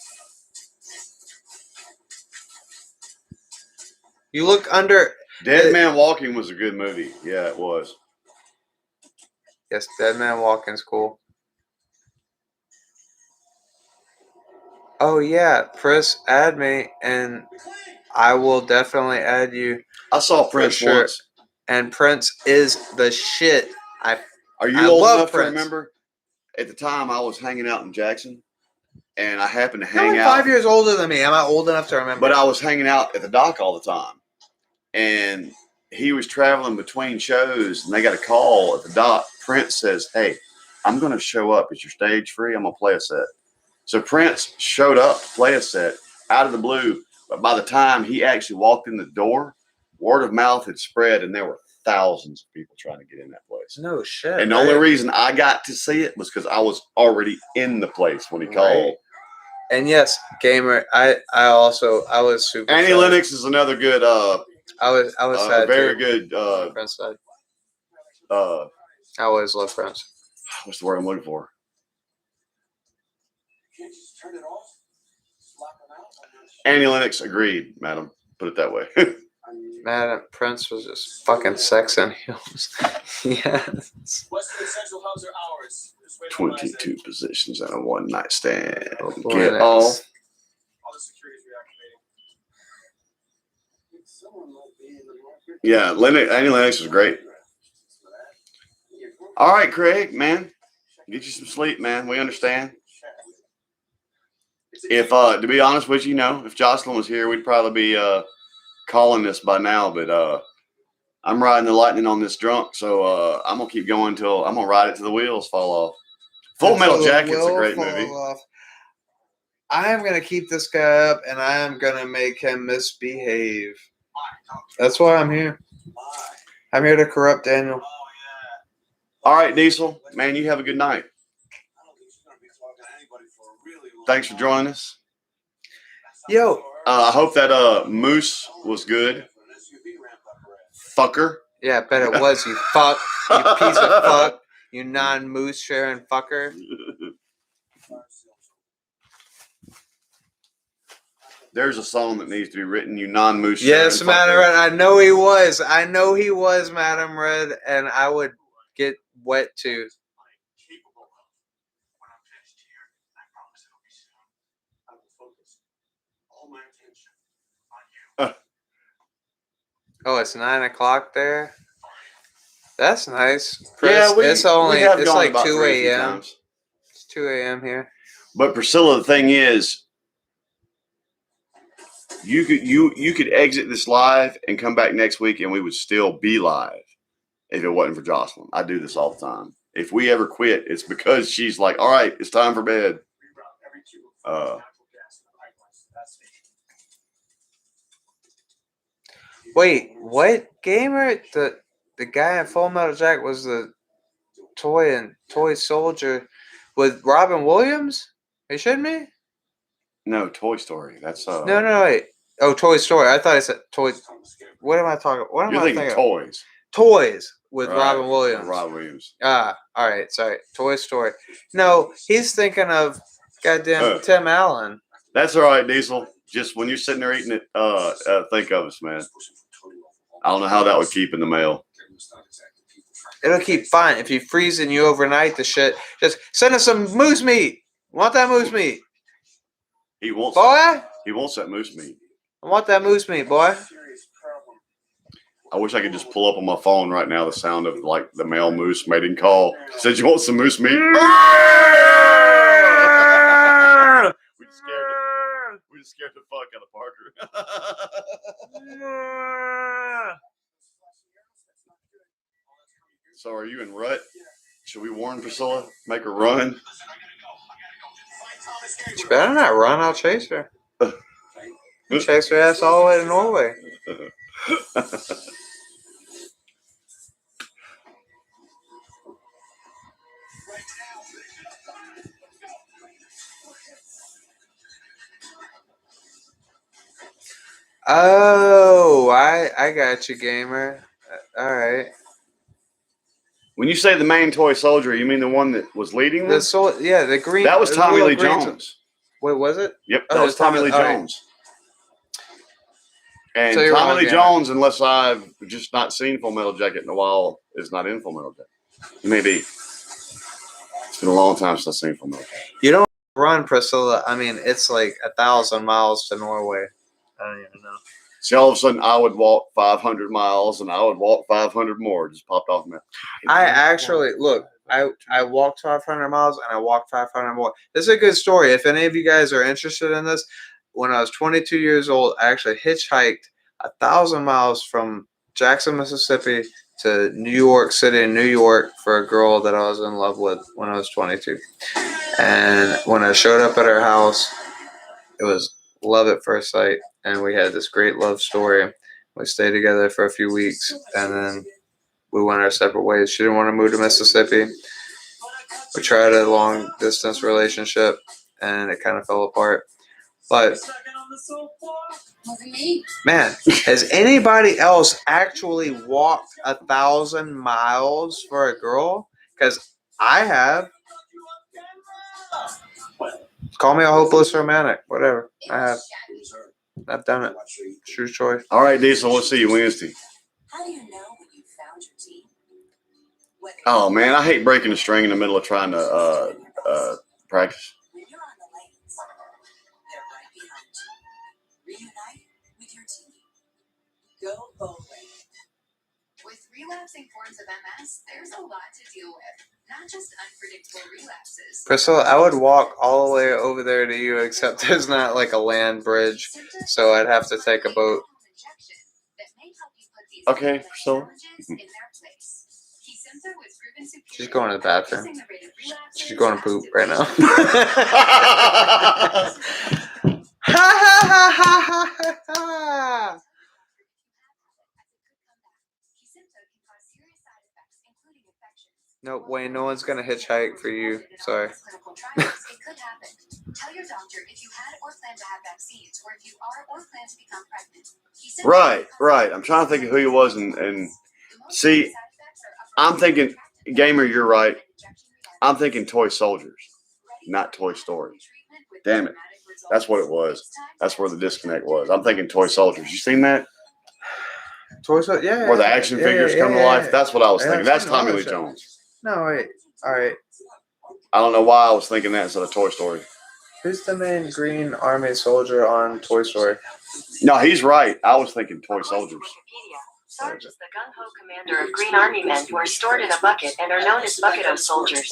You look under... Dead Man Walking was a good movie. Yeah, it was. Yes, Dead Man Walking's cool. Oh, yeah. Prince, add me, and I will definitely add you. I saw Prince once. And Prince is the shit. Are you old enough to remember? At the time, I was hanging out in Jackson, and I happened to hang out. 5 years older than me. I'm not old enough to remember. But I was hanging out at the dock all the time, and he was traveling between shows, and they got a call at the dock. Prince says, "Hey, I'm going to show up. Is your stage free? I'm going to play a set." So Prince showed up to play a set out of the blue. But by the time he actually walked in the door, word of mouth had spread, and there were thousands of people trying to get in that place. No shit. And the only reason I got to see it was because I was already in the place when he called. And yes, Gamer, I was super. Annie Lennox is another good. I was sad very too. good. Prince side. I always love Prince. What's the word I'm looking for? Annie Lennox agreed, madam. Put it that way. Man, Prince was just fucking sex and heels. Yes. 22 positions and a one night stand. Get all. All the security's reactivating. Yeah, Annie Lennox was great. All right, Craig, man. Get you some sleep, man. We understand. If to be honest with you, if Jocelyn was here, we'd probably be calling this by now, but I'm riding the lightning on this drunk, so I'm gonna keep going till I'm gonna ride it till the wheels fall off. Full Metal Jacket's a great movie. I am gonna keep this guy up, and I am gonna make him misbehave. That's why I'm here. I'm here to corrupt Daniel. All right, Diesel, man, you have a good night. thanks for joining us. Yo. I hope that moose was good. Fucker. Yeah, I bet it was, you fuck. You piece of fuck. You non-moose sharing fucker. There's a song that needs to be written, you non-moose. Yes, Madam Red. I know he was. I know he was, Madam Red, and I would get wet too. Oh, it's 9 o'clock there. That's nice. Yeah, it's only it's like 2 2 a.m. It's 2 a.m. here. But Priscilla, the thing is, you could exit this live and come back next week, and we would still be live if it wasn't for Jocelyn. I do this all the time. If we ever quit, it's because she's like, "All right, it's time for bed." Wait, what gamer? The guy in Full Metal Jacket was the toy soldier with Robin Williams? Are you shitting me? No, Toy Story. That's No, wait. Oh, Toy Story. I thought I said toy. What am I talking? What am You're I thinking toys? Toys with Right, Robin Williams. Robin Williams. Ah, all right. Sorry, Toy Story. No, he's thinking of goddamn Tim Allen. That's all right, Diesel. Just when you're sitting there eating it, think of us, man. I don't know how that would keep in the mail. It'll keep fine. If you freezing you overnight the shit, just send us some moose meat. Want that moose meat? He wants boy? That. He wants that moose meat. I want that moose meat, boy. I wish I could just pull up on my phone right now the sound of like the male moose mating call. Said you want some moose meat? We just scared the fuck out of Parker. So are you in rut? Should we warn Priscilla? Make her run? She better not run. I'll chase her. Chase her ass all the way to Norway. Oh, I got you, gamer. All right. When you say the main toy soldier, you mean the one that was leading them? The green. That was Tommy Lee Jones. Wait, was it? Yep, that was Tommy Lee Jones. Right. And so Tommy Lee Jones, unless I've just not seen Full Metal Jacket in a while, is not in Full Metal Jacket. Maybe. It's been a long time since I've seen Full Metal Jacket. You don't run, Priscilla. I mean, it's like 1,000 miles to Norway. I don't even know. See, all of a sudden, I would walk 500 miles, and I would walk 500 more. Just popped off my. I actually look. I walked 500 miles, and I walked 500 more. This is a good story. If any of you guys are interested in this, when I was 22 years old, I actually hitchhiked 1,000 miles from Jackson, Mississippi, to New York City, New York, for a girl that I was in love with when I was 22. And when I showed up at her house, it was love at first sight. And we had this great love story. We stayed together for a few weeks, and then we went our separate ways. She didn't want to move to Mississippi. We tried a long-distance relationship, and it kind of fell apart. But, man, has anybody else actually walked 1,000 miles for a girl? Because I have. Call me a hopeless romantic. Whatever. I have. I've done it. True choice. All right, Diesel. We'll see you Wednesday. How do you know when you found your team? Oh man, I hate breaking the string in the middle of trying to practice. When you're on the lanes, they're right behind you. Reunite with your team. Go bowling. With relapsing forms of MS, there's a lot to deal with. Not just unpredictable relapses. Priscilla, I would walk all the way over there to you, except there's not like a land bridge, so I'd have to take a boat. Okay, Priscilla. She's going to the bathroom. She's going to poop right now. Ha ha ha ha ha ha! Nope, Wayne, no one's going to hitchhike for you. Sorry. Tell your doctor if you had or plan to have vaccines, or if you are or plan to become pregnant. Right. I'm trying to think of who he was, and see, I'm thinking, Gamer, you're right. I'm thinking Toy Soldiers, not Toy Story. Damn it. That's what it was. That's where the disconnect was. I'm thinking Toy Soldiers. You seen that? Toy Soldiers, yeah. Where the action figures come to life? That's what I was thinking. That's Tommy Lee Jones. No, wait. All right. I don't know why I was thinking that instead of Toy Story. Who's the main Green Army soldier on Toy Story? No, he's right. I was thinking Toy Soldiers. Sarge is the gung-ho commander of Green Army men who are stored in a bucket and are known as Bucket-O soldiers.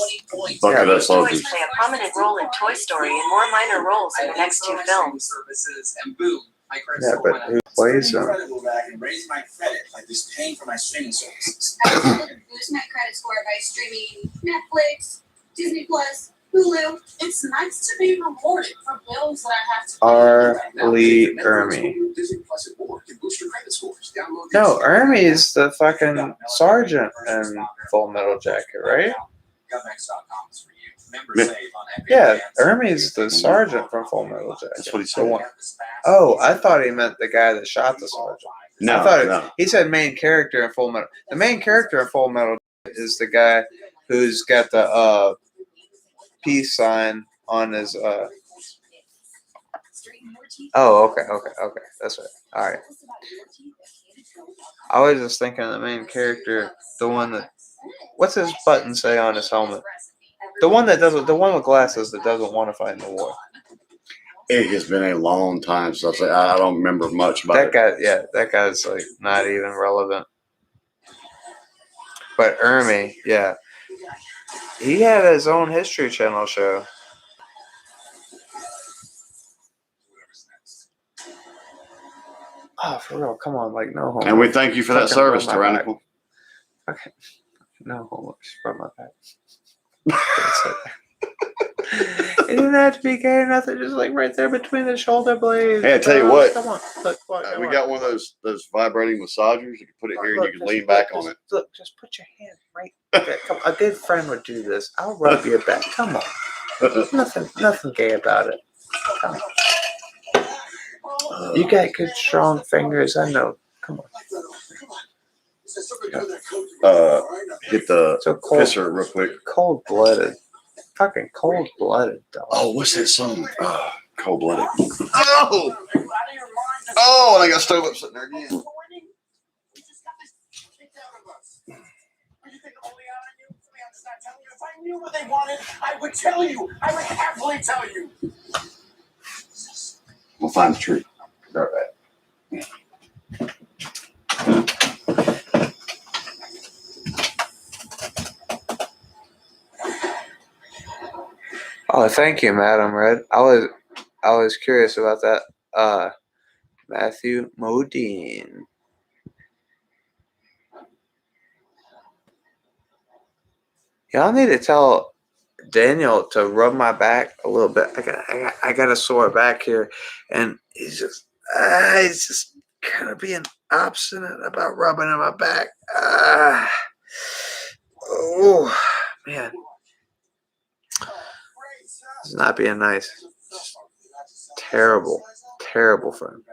Bucket-O soldiers. Toys play a prominent role in Toy Story and more minor roles in the next two films. Yeah, but who plays them? Raise my credit like this paying for my streaming services. I boost my credit score by streaming Netflix, Disney Plus, Hulu. It's nice to be rewarded for bills that I have to pay. R. Lee Ermey. No, Ermey is the fucking sergeant in Full Metal Jacket, right? Yeah, Ermey's the sergeant from Full Metal Jacket. That's what he said. Oh, I thought he meant the guy that shot the sergeant. No. He said main character in Full Metal. The main character in Full Metal is the guy who's got the peace sign on his. Oh, okay. That's right. All right. I was just thinking of the main character, the one that. What's his button say on his helmet? The one with glasses that doesn't want to fight in the war. It has been a long time since I don't remember much about that it. guy. Yeah, that guy's like not even relevant. But Ermey, yeah, he had his own History Channel show. Oh, for real? Come on, like no homework. And we thank you for that service, Tyrannical. Okay, no homework from my back. It didn't have to be gay or nothing, just like right there between the shoulder blades. Hey, I tell you what. Come on, look, We got one of those vibrating massagers. You can put it here and you can lean back on it. Look, just put your hand right there. Come on. A good friend would do this. I'll rub your back. Come on. Nothing gay about it. Come on. You got good, strong fingers. I know. Come on. Hit the pisser real quick. Cold-blooded. Fucking cold-blooded, dog. Oh, what's that song? Cold-blooded. Oh! Oh, and I got stove up sitting there again. Are you think only on you? I'm just not telling you. If I knew what they wanted, I would tell you. I would happily tell you. We'll find the tree. Right back. Oh, thank you, Madam Red. I was curious about that. Matthew Modine. Y'all need to tell Daniel to rub my back a little bit. I got a sore back here, and he's just kind of being obstinate about rubbing on my back. Oh man. It's not being nice. Terrible for him.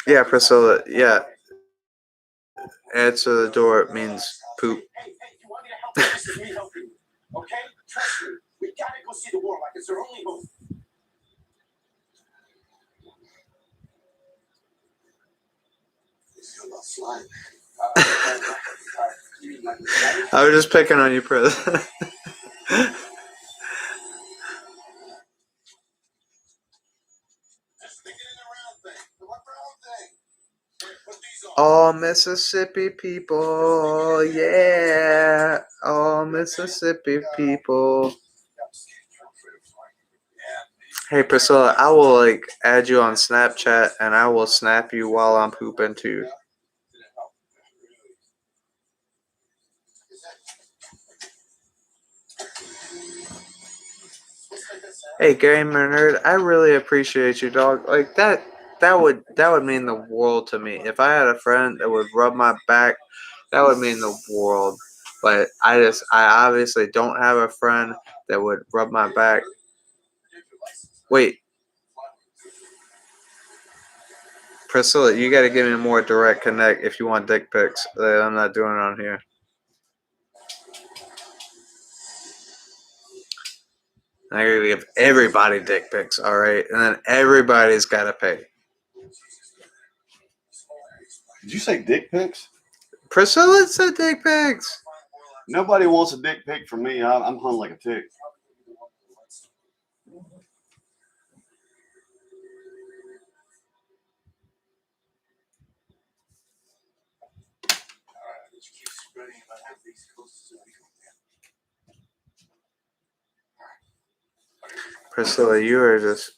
Yeah, Priscilla. Yeah. Answer the door means poop. Okay, trust me. We gotta go see the war like it's our only hope. I was just picking on you, Pris. All Mississippi people, yeah. All Mississippi people. Hey Priscilla, I will add you on Snapchat and I will snap you while I'm pooping too. Hey Gamer Nerd, I really appreciate you, dog. Like that would mean the world to me. If I had a friend that would rub my back, that would mean the world. But I obviously don't have a friend that would rub my back. Wait. Priscilla, you got to give me a more direct connect if you want dick pics that I'm not doing on here. I gotta give everybody dick pics, all right? And then everybody's got to pay. Did you say dick pics? Priscilla said dick pics. Nobody wants a dick pic from me. I'm hung like a tick. Priscilla, you are just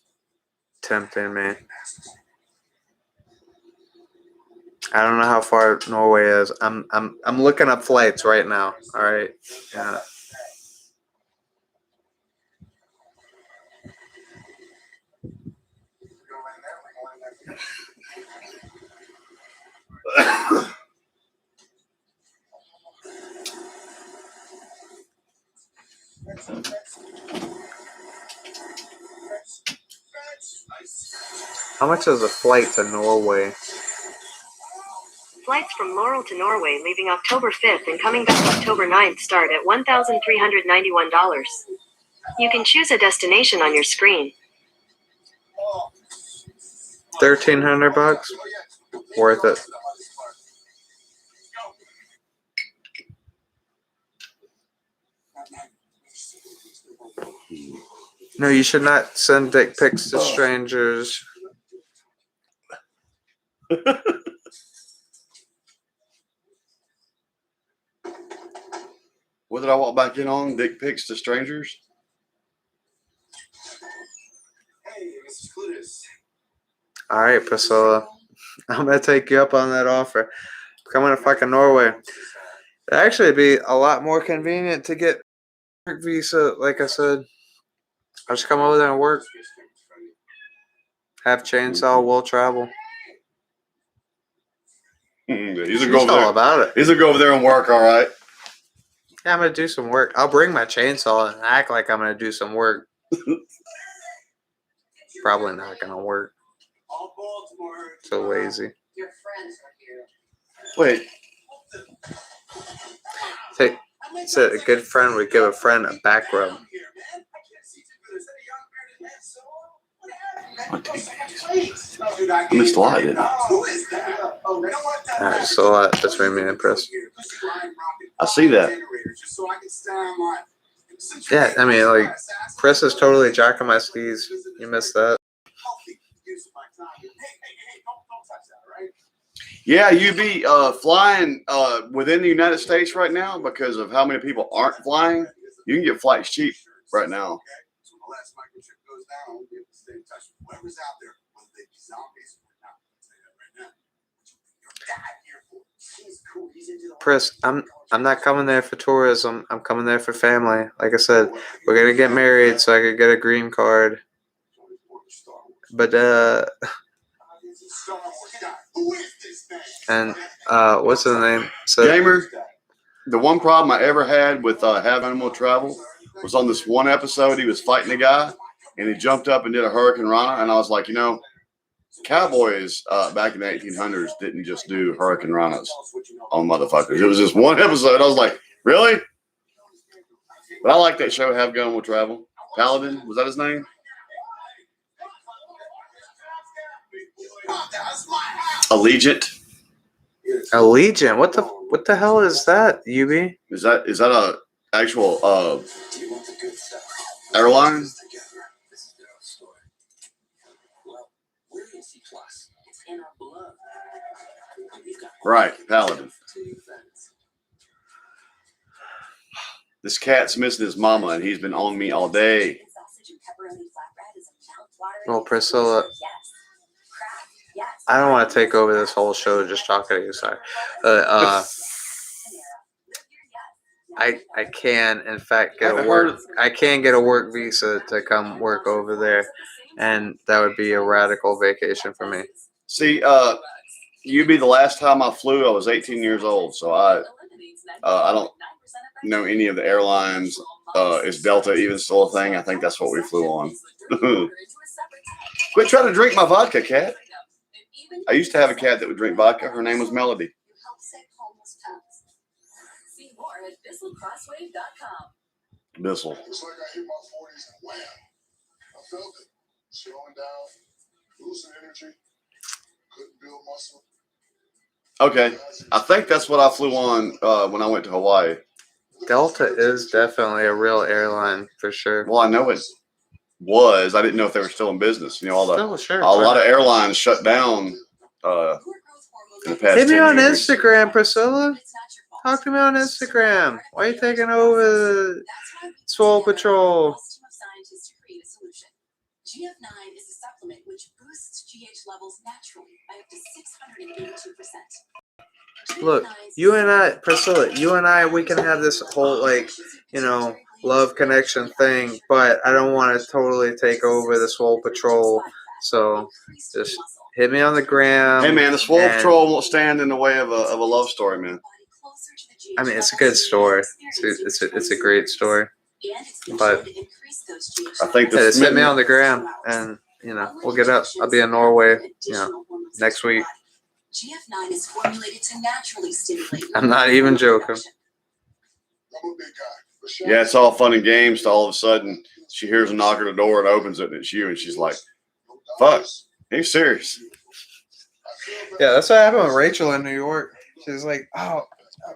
tempting me. I don't know how far Norway is. I'm looking up flights right now. All right. Yeah. How much is a flight to Norway? Flights from Laurel to Norway leaving October 5th and coming back October 9th start at $1,391. You can choose a destination on your screen. $1,300? Worth it. No, you should not send dick pics to strangers. What did I walk back in on? Dick pics to strangers? Hey, Mrs. Clutis. All right, Priscilla. I'm going to take you up on that offer. Coming to fucking Norway. It'd actually be a lot more convenient to get a work visa, like I said. I'll just come over there and work. Have chainsaw, we'll travel. He's all about it. He's gonna go over there and work, all right. Yeah, I'm going to do some work. I'll bring my chainsaw and act like I'm going to do some work. Probably not going to work. So lazy. Your friends are here. Wait. Said a good friend would give a friend a back rub. I missed a lot, didn't I? Alright, so a lot between me and Chris. I see that. Yeah, I mean, like, Chris is totally jacking my skis. You missed that. Yeah, you'd be flying within the United States right now because of how many people aren't flying. You can get flights cheap right now. Chris, I'm not coming there for tourism. I'm coming there for family. Like I said, we're gonna get married so I could get a green card. But and what's his name? So, Gamer, the one problem I ever had with Have Animal Travel was on this one episode. He was fighting a guy, and he jumped up and did a Hurricane Rana, and I was like, you know, cowboys back in the 1800s didn't just do Hurricane Ranas on motherfuckers. It was just one episode. I was like, really? But I like that show, Have Gun Will Travel. Paladin, was that his name? Allegiant. Allegiant. What the hell is that, UB? Is that a actual airline? Right, Paladin. This cat's missing his mama, and he's been on me all day. Well, Priscilla, I don't want to take over this whole show just talking to you. Sorry. I can, in fact, get a work. I can get a work visa to come work over there, and that would be a radical vacation for me. See, you be the last time I flew, I was 18 years old, so I don't know any of the airlines. Is Delta even still a thing? I think that's what we flew on. Quit trying to drink my vodka, cat. I used to have a cat that would drink vodka. Her name was Melody. See more at BissellCrosswave.com. Bissell. It's like I hit my 40s and wham. I felt it. Slowing down, losing energy, couldn't build muscle. Okay. I think that's what I flew on when I went to Hawaii. Delta is definitely a real airline for sure. Well, I know it was. I didn't know if they were still in business. You know, Sure. a lot of airlines shut down in the past Hit me 10 on years. Instagram, Priscilla. Talk to me on Instagram. Why are you taking over the Swole Patrol? GF9 is a supplement which boosts GH levels naturally by up to 682%. Look, you and I, Priscilla, you and I, we can have this whole, like, you know, love connection thing, but I don't want to totally take over the Swole Patrol. So just hit me on the gram. Hey, man, the Swole Patrol won't stand in the way of a love story, man. I mean, it's a good story. It's a great story. But I think just hit me on the gram, and you know we'll get up. I'll be in Norway, you know, next week. GF9 is formulated to naturally stimulate. I'm not even joking. Yeah, it's all fun and games. To all of a sudden, she hears a knock at the door and opens it, and it's you, and she's like, "Fuck, are you serious?" Yeah, that's what happened with Rachel in New York. She's like, "Oh,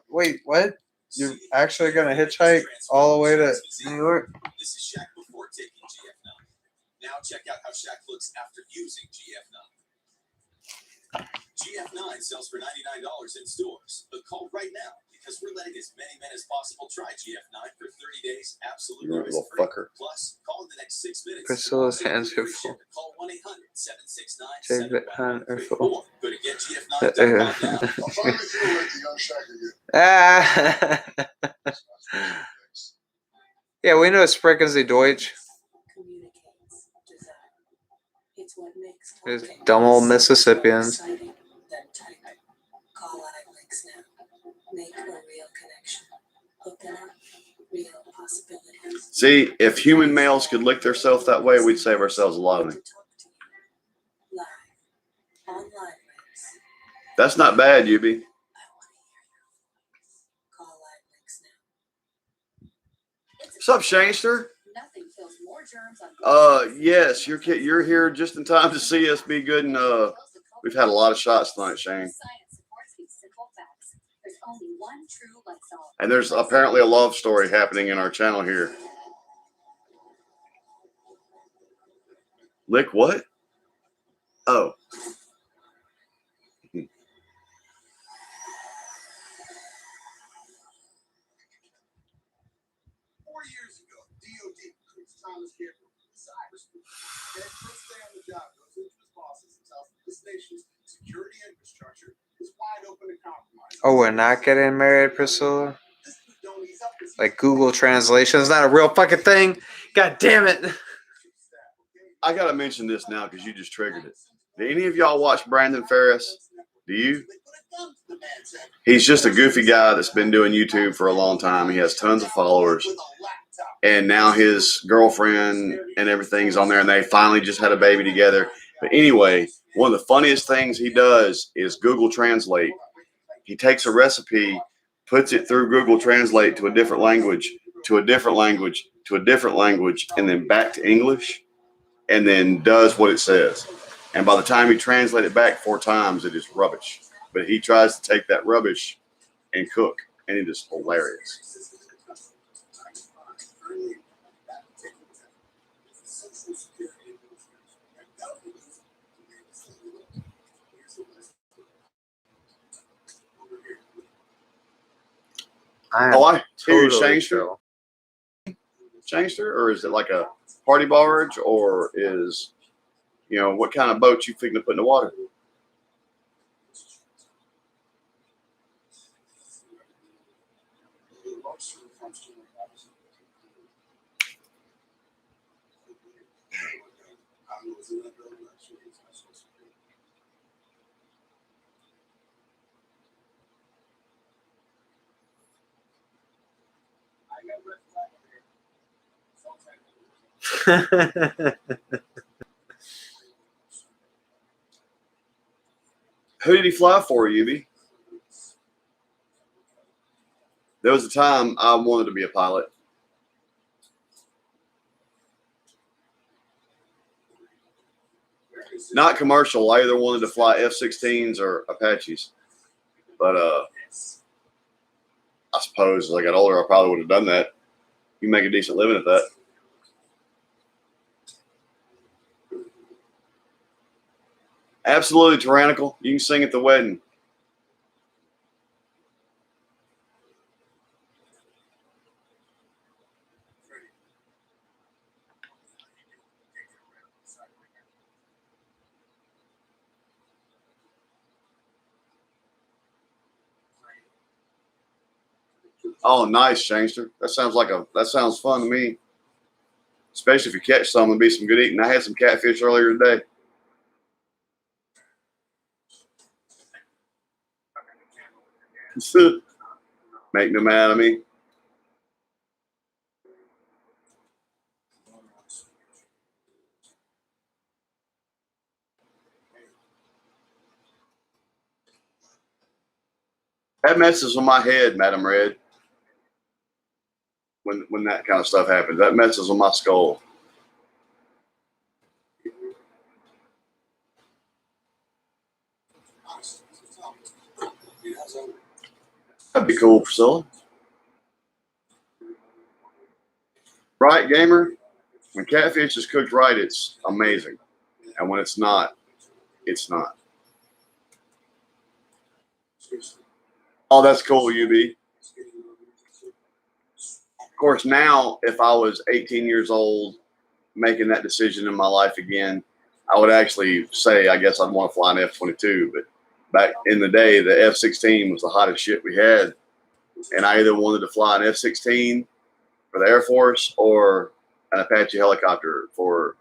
wait, what? You're actually gonna hitchhike all the way to New York?" This is Shaq before taking GF9. Now check out how Shaq looks after using GF9. GF9 sells for $99 in stores, but call right now because we're letting as many men as possible try GF9 for 30 days absolutely risk-free. Fucker. Plus, call in the next 6 minutes. Priscilla's hands are full. Call 1-800-769-7134. Go to getgf9.com now. Yeah, we know Sprechen Sie Deutsch. It's what makes There's dumb old Mississippians. Call iLinks now. Make a real connection. Open up real possibilities. See, if human males could lick themselves that way, we'd save ourselves a lot of money. Live. On LiveLinks. That's not bad, Yubi. I want to hear your voice. Call iLinks now. What's up, Shanester? Nothing kills more germs on Yes, you're here just in time to see us be good, and we've had a lot of shots tonight, Shane. And there's apparently a love story happening in our channel here. Lick what? Oh. 4 years ago, DOD recruits Thomas Gabriel from cyberspace. And first day on the job, goes into his bosses and tells them this nation's security infrastructure is wide open to compromise. Oh, we're not getting married, Priscilla? Like Google Translation is not a real fucking thing? God damn it. I gotta mention this now because you just triggered it. Do any of y'all watch Brandon Ferris? Do you? He's just a goofy guy that's been doing YouTube for a long time. He has tons of followers. And now his girlfriend and everything's on there, and they finally just had a baby together. But anyway, one of the funniest things he does is Google Translate. He takes a recipe, puts it through Google Translate to a different language, to a different language, to a different language, and then back to English, and then does what it says. And by the time he translates it back 4 times, it is rubbish. But he tries to take that rubbish and cook, and it is hilarious. I hear Shanester. Shanester, or is it like a party barge, or is, you know, what kind of boat you figuring to put in the water? Who did he fly for, Yubi? There was a time I wanted to be a pilot. Not commercial. I either wanted to fly F-16s or Apaches. But I suppose as I got older, I probably would have done that. You make a decent living at that. Absolutely tyrannical. You can sing at the wedding. Oh, nice, Shangster. That sounds fun to me. Especially if you catch some, it'll be some good eating. I had some catfish earlier today. Make them mad at me. That messes with my head, Madam Red. When that kind of stuff happens, that messes with my skull. That'd be cool, Priscilla. Right, gamer? When catfish is cooked right, it's amazing. And when it's not, it's not. Oh, that's cool, UB. Of course, now, if I was 18 years old making that decision in my life again, I would actually say, I guess I'd want to fly an F-22. But back in the day, the F-16 was the hottest shit we had. And I either wanted to fly an F-16 for the Air Force or an Apache helicopter for.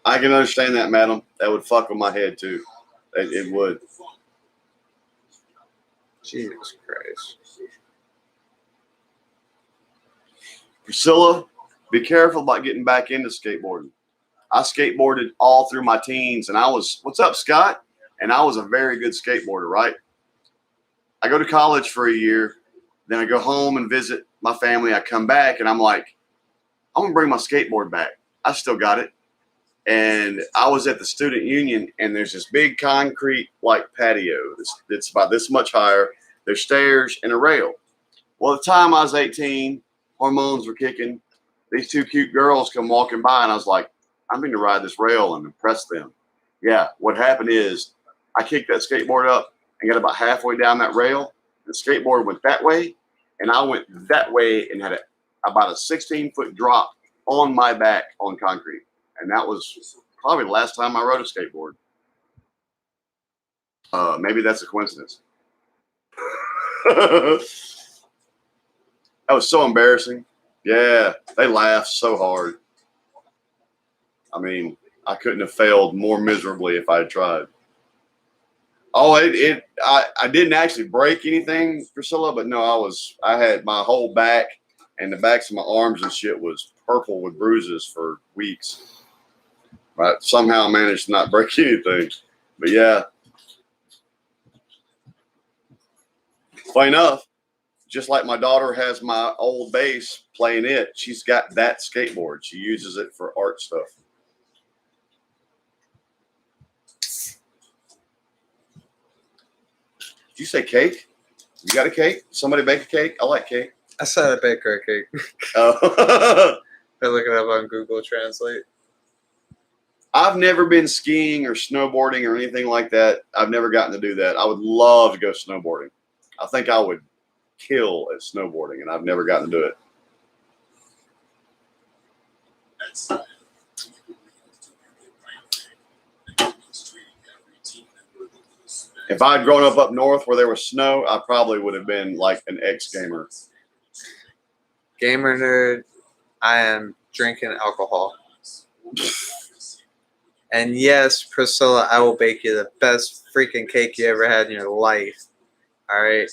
I can understand that, madam. That would fuck with my head too. It would. Jesus Christ. Priscilla, be careful about getting back into skateboarding. I skateboarded all through my teens, and I was, what's up, Scott? And I was a very good skateboarder, right? I go to college for a year, then I go home and visit my family. I come back, and I'm like, I'm going to bring my skateboard back. I still got it. And I was at the student union, and there's this big concrete like patio that's about this much higher. There's stairs and a rail. Well, at the time I was 18, hormones were kicking. These two cute girls come walking by, and I was like, I'm going to ride this rail and impress them. Yeah, what happened is I kicked that skateboard up and got about halfway down that rail. The skateboard went that way, and I went that way and had about a 16-foot drop on my back on concrete. And that was probably the last time I rode a skateboard. Maybe that's a coincidence. That was so embarrassing. Yeah, they laughed so hard. I mean, I couldn't have failed more miserably if I had tried. Oh, I didn't actually break anything, Priscilla, but no, I had my whole back and the backs of my arms and shit was purple with bruises for weeks. But somehow I managed to not break anything. But yeah. Funny enough, just like my daughter has my old bass playing it, she's got that skateboard. She uses it for art stuff. Did you say cake? You got a cake? Somebody bake a cake? I like cake. I said a baker cake. Oh. I look it up on Google Translate. I've never been skiing or snowboarding or anything like that. I've never gotten to do that. I would love to go snowboarding. I think I would kill at snowboarding, and I've never gotten to do it. If I'd grown up north where there was snow, I probably would have been like an ex-gamer. Gamer nerd, I am drinking alcohol. And yes, Priscilla, I will bake you the best freaking cake you ever had in your life. All right?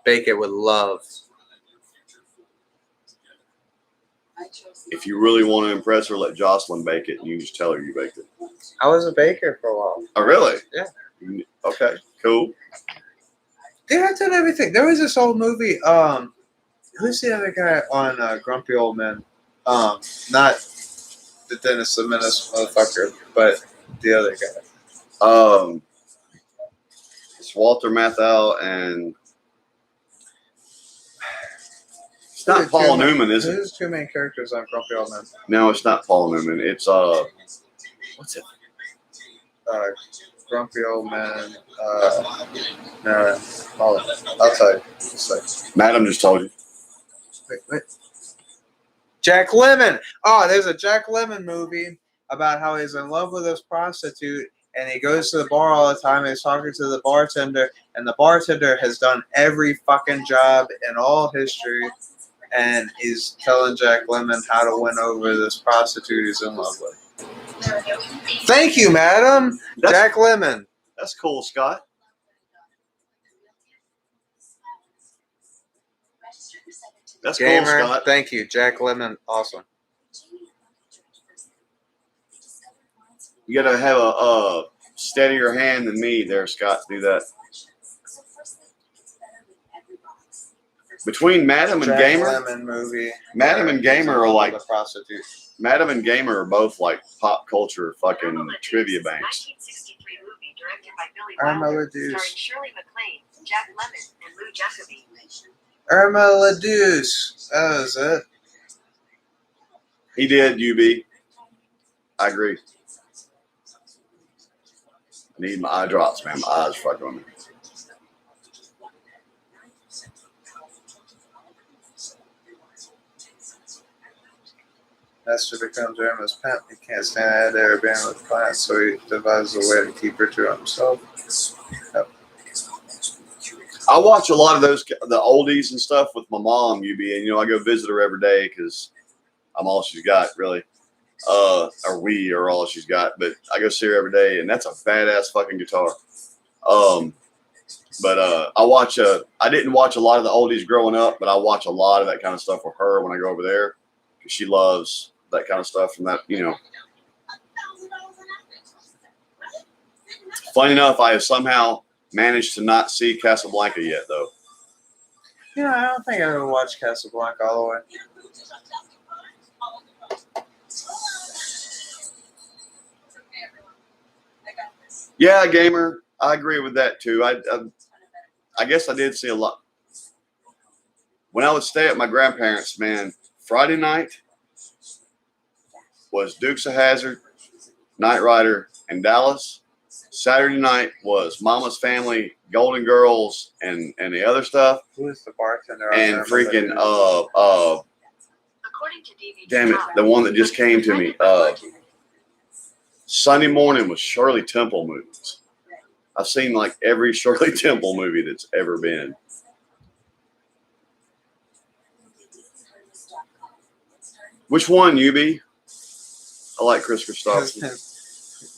Bake it with love. If you really want to impress her, let Jocelyn bake it, and you just tell her you baked it. I was a baker for a while. Oh, really? Yeah. Okay, cool. Dude, I've done everything. There was this old movie. Who's the other guy on Grumpy Old Men? Not the Dennis the Menace motherfucker, but the other guy. It's Walter Matthau and it's not Paul Newman, is it? Who's two main characters on Grumpy Old Men? No, it's not Paul Newman. It's what's it? Grumpy Old Man. No, I'll tell you. Madam just told you. Wait. Jack Lemmon. Oh, there's a Jack Lemmon movie about how he's in love with this prostitute, and he goes to the bar all the time. And he's talking to the bartender, and the bartender has done every fucking job in all history, and he's telling Jack Lemmon how to win over this prostitute he's in love with. Thank you, madam. Jack Lemmon. That's cool, Scott. That's Gamer, cool, Scott. thank you. Jack Lemmon, awesome. You gotta have a steadier hand than me there, Scott, to do that. Between Madam and Jack Gamer, Lemmon movie. Madam and Gamer are like the prostitute. Madam and Gamer are both like pop culture fucking trivia banks. 1963 movie directed by Billy Irma Wilder, LaDouce. starring Shirley MacLaine, Jack Lemmon, and Lou Jacoby. Irma LaDouce. That was it. He did, UB. I agree. I need my eye drops, man. My eyes fucking on me. Master becomes Irma's pimp. He can't stand that being with clients, so he devises a way to keep her to himself. Yep. I watch a lot of those, the oldies and stuff with my mom, UB, and I go visit her every day because I'm all she's got, really. Or we are all she's got, but I go see her every day, and that's a badass fucking guitar. But I watch. I didn't watch a lot of the oldies growing up, but I watch a lot of that kind of stuff with her when I go over there because she loves that kind of stuff and that, Funny enough, I have somehow managed to not see Casablanca yet, though. Yeah, I don't think I ever watched Casablanca all the way. Yeah, Gamer, I agree with that too. I guess I did see a lot. When I would stay at my grandparents', man, Friday night was Dukes of Hazzard, Knight Rider, and Dallas. Saturday night was Mama's Family, Golden Girls, and the other stuff. Who is the bartender? And freaking According to DVD damn it, the one that just came to me. Sunday morning was Shirley Temple movies. I've seen like every Shirley Temple movie that's ever been. Which one, UB? I like Chris Christopherson.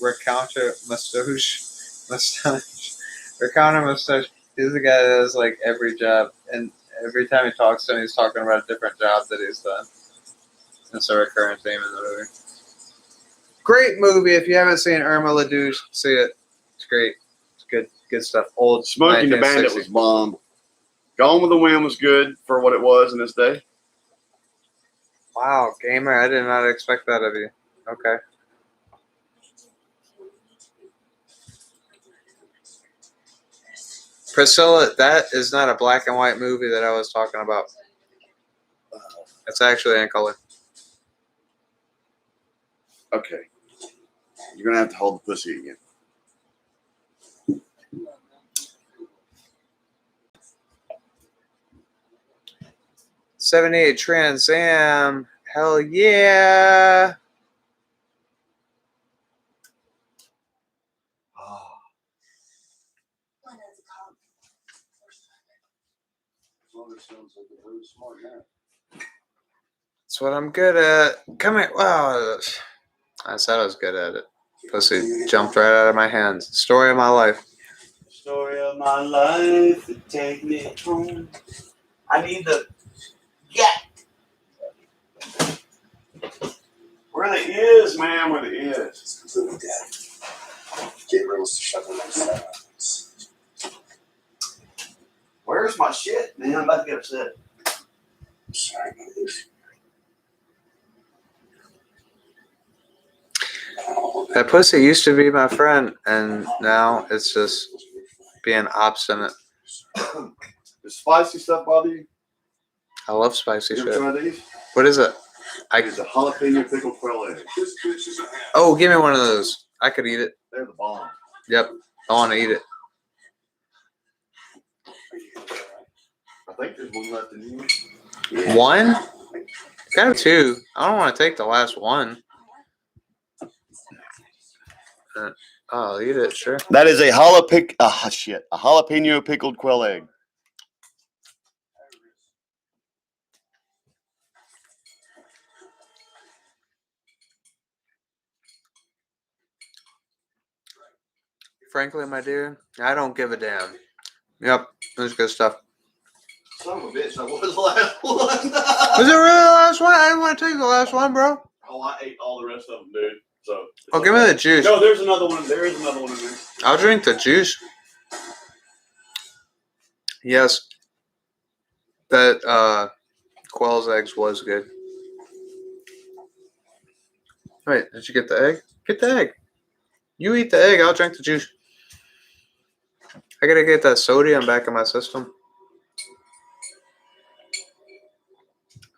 Recounter Mustache. Recounter Mustache. He's the guy that does like every job, and every time he talks to him, he's talking about a different job that he's done. It's a recurrent theme in the movie. Great movie. If you haven't seen Irma LaDouche, see it. It's great. It's good stuff. Old Smoking the Bandit was bomb. Gone with the Wind was good for what it was in this day. Wow, Gamer, I did not expect that of you. Okay. Priscilla, that is not a black and white movie that I was talking about. It's actually in color. Okay. You're going to have to hold the pussy again. '78 Trans Am. Hell yeah. That's what I'm good at. Come here. Wow. I said I was good at it. Pussy jumped right out of my hands. Story of my life. Story of my life, take me home. I need the where the is, man, where the is. It's completely dead. Gabriel was to shut them down. Where's my shit, man? I'm about to get upset. Sorry, That pussy used to be my friend, and now it's just being obstinate. Does spicy stuff bother you? I love spicy You ever shit. try these? What is it? It's a jalapeno pickled quail egg. Oh, give me one of those. I could eat it. They're the bomb. Yep, I want to eat it. I think there's one left in here. Yeah. One? Got two. I don't want to take the last one. I'll eat it, sure. That is a jalapeno pickled quail egg. Frankly, my dear, I don't give a damn. Yep, that's good stuff. Son of a bitch, that was the last one. Was it really the last one? I didn't want to take the last one, bro. Oh, I ate all the rest of them, dude. So. Oh, give me the juice. No, there's another one. There is another one in there. I'll drink the juice. Yes. That Quell's eggs was good. Wait, did you get the egg? Get the egg. You eat the egg, I'll drink the juice. I gotta get that sodium back in my system.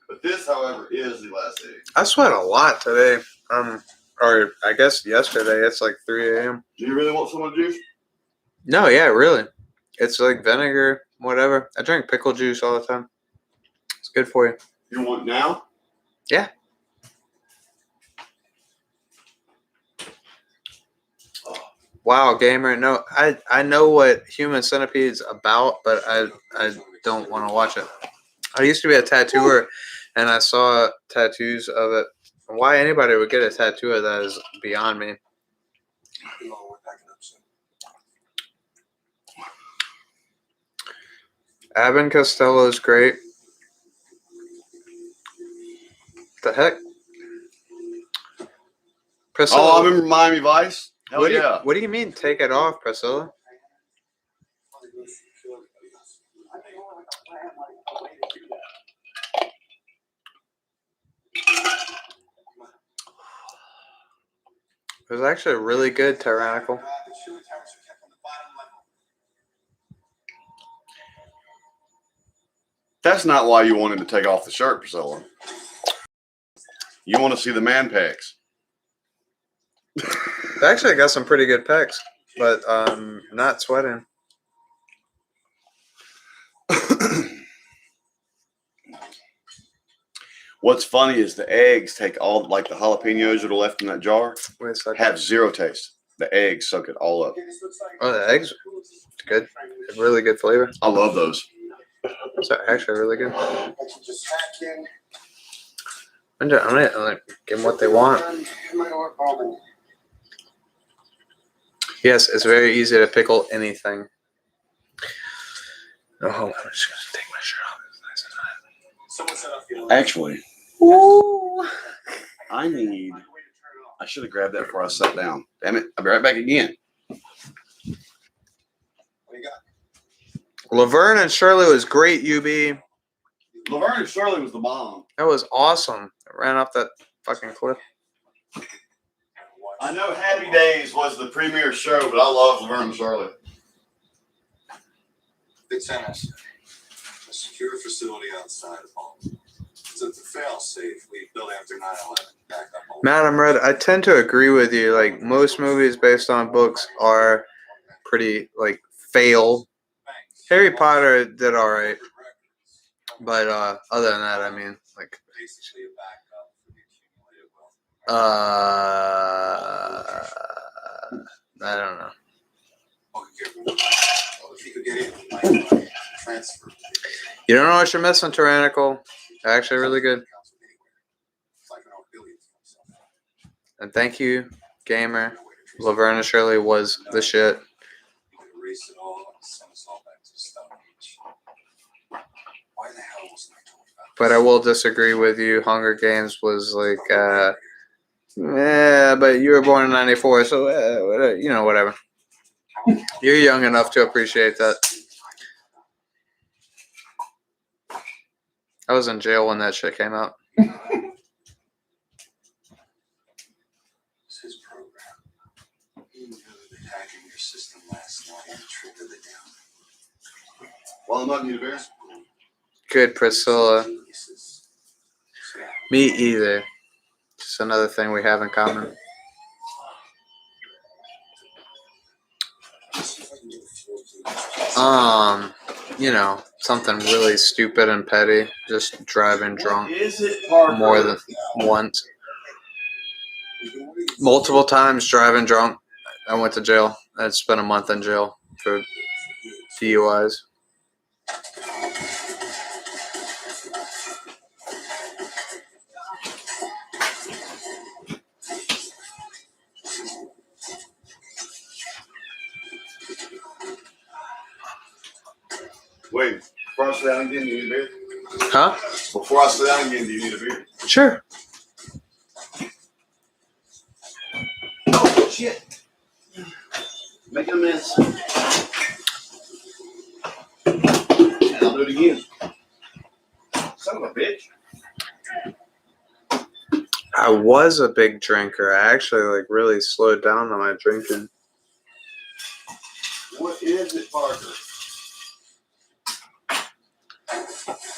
But this, however, is the last egg. I sweat a lot today. Or I guess yesterday. It's like 3 a.m. Do you really want some of the juice? No, yeah, really. It's like vinegar, whatever. I drink pickle juice all the time. It's good for you. You want it now? Yeah. Wow, gamer. No, I know what Human Centipede's about, but I don't want to watch it. I used to be a tattooer, and I saw tattoos of it. Why anybody would get a tattoo of that is beyond me. Abbott Costello's great. The heck? Priscilla, Oh, I remember Miami Vice. Hell yeah. What do you mean take it off, Priscilla? It was actually really good, Tyrannical. That's not why you wanted to take off the shirt, Priscilla. You want to see the man pecs. Actually, I got some pretty good pecs, but not sweating. What's funny is the eggs take all, like the jalapenos that are left in that jar, Wait a second. have zero taste. The eggs soak it all up. Oh, the eggs? It's good. Really good flavor. I love those. It's actually really good. I'm gonna give them what they want. Yes, it's very easy to pickle anything. Oh, hold on. I'm just gonna take my shirt off. It's nice and hot. Actually, I should have grabbed that before I sat down. Damn it. I'll be right back again. Laverne and Shirley was great, UB. Laverne and Shirley was the bomb. That was awesome. I ran off that fucking cliff. I know Happy Days was the premiere show, but I love Laverne and Shirley. It's in us. A secure facility outside of home. It's a fail-safe we built after 9/11. Back up home. Madam Red, I tend to agree with you. Like, most movies based on books are pretty, like, fail. Harry Potter did all right. But other than that, I mean, like, Basically a backup for the accumulated wealth. I don't know. If you could get in, transfer. You don't know what you're missing, Tyrannical. They're actually really good. And thank you, Gamer. Laverne and Shirley was the shit. Erase it all and send us all back to the Stone Age. Why the hell wasn't I told about But I will disagree with you. Hunger Games was like, yeah, but you were born in '94, so whatever. You're young enough to appreciate that. I was in jail when that shit came out. It's his program. He knew that hacking your system last night and triggered it down. Well, I'm not need a beer. Good, Priscilla. Geniuses. So, yeah. Me either. Just another thing we have in common. Something really stupid and petty. Just driving drunk Is it Parker? more than once. Multiple times driving drunk. I went to jail. I spent a month in jail for DUIs. Wait, before I sit down again, do you need a beer? Huh? Before I sit down again, do you need a beer? Sure. Oh, shit. Make a mess. And I'll do it again. Son of a bitch. I was a big drinker. I actually really slowed down on my drinking. What is it, Parker?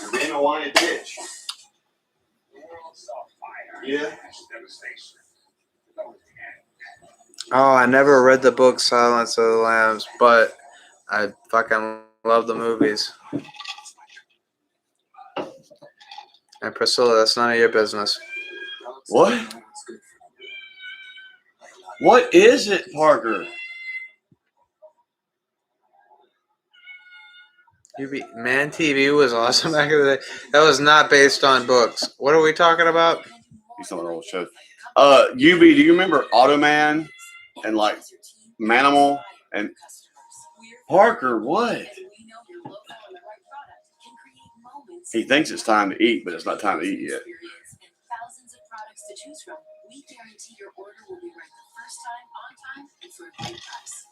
You're being a whiny bitch. Yeah. Oh, I never read the book Silence of the Lambs, but I fucking love the movies. And Priscilla, that's none of your business. What? What is it, Parker? Man TV was awesome back in the day. That was not based on books. What are we talking about? He's on the old show. UB, do you remember Automan and like Manimal and Parker? What? He thinks it's time to eat, but it's not time to eat yet. Thousands of products to choose from. We guarantee your order will be right the first time, on time, and for a great price.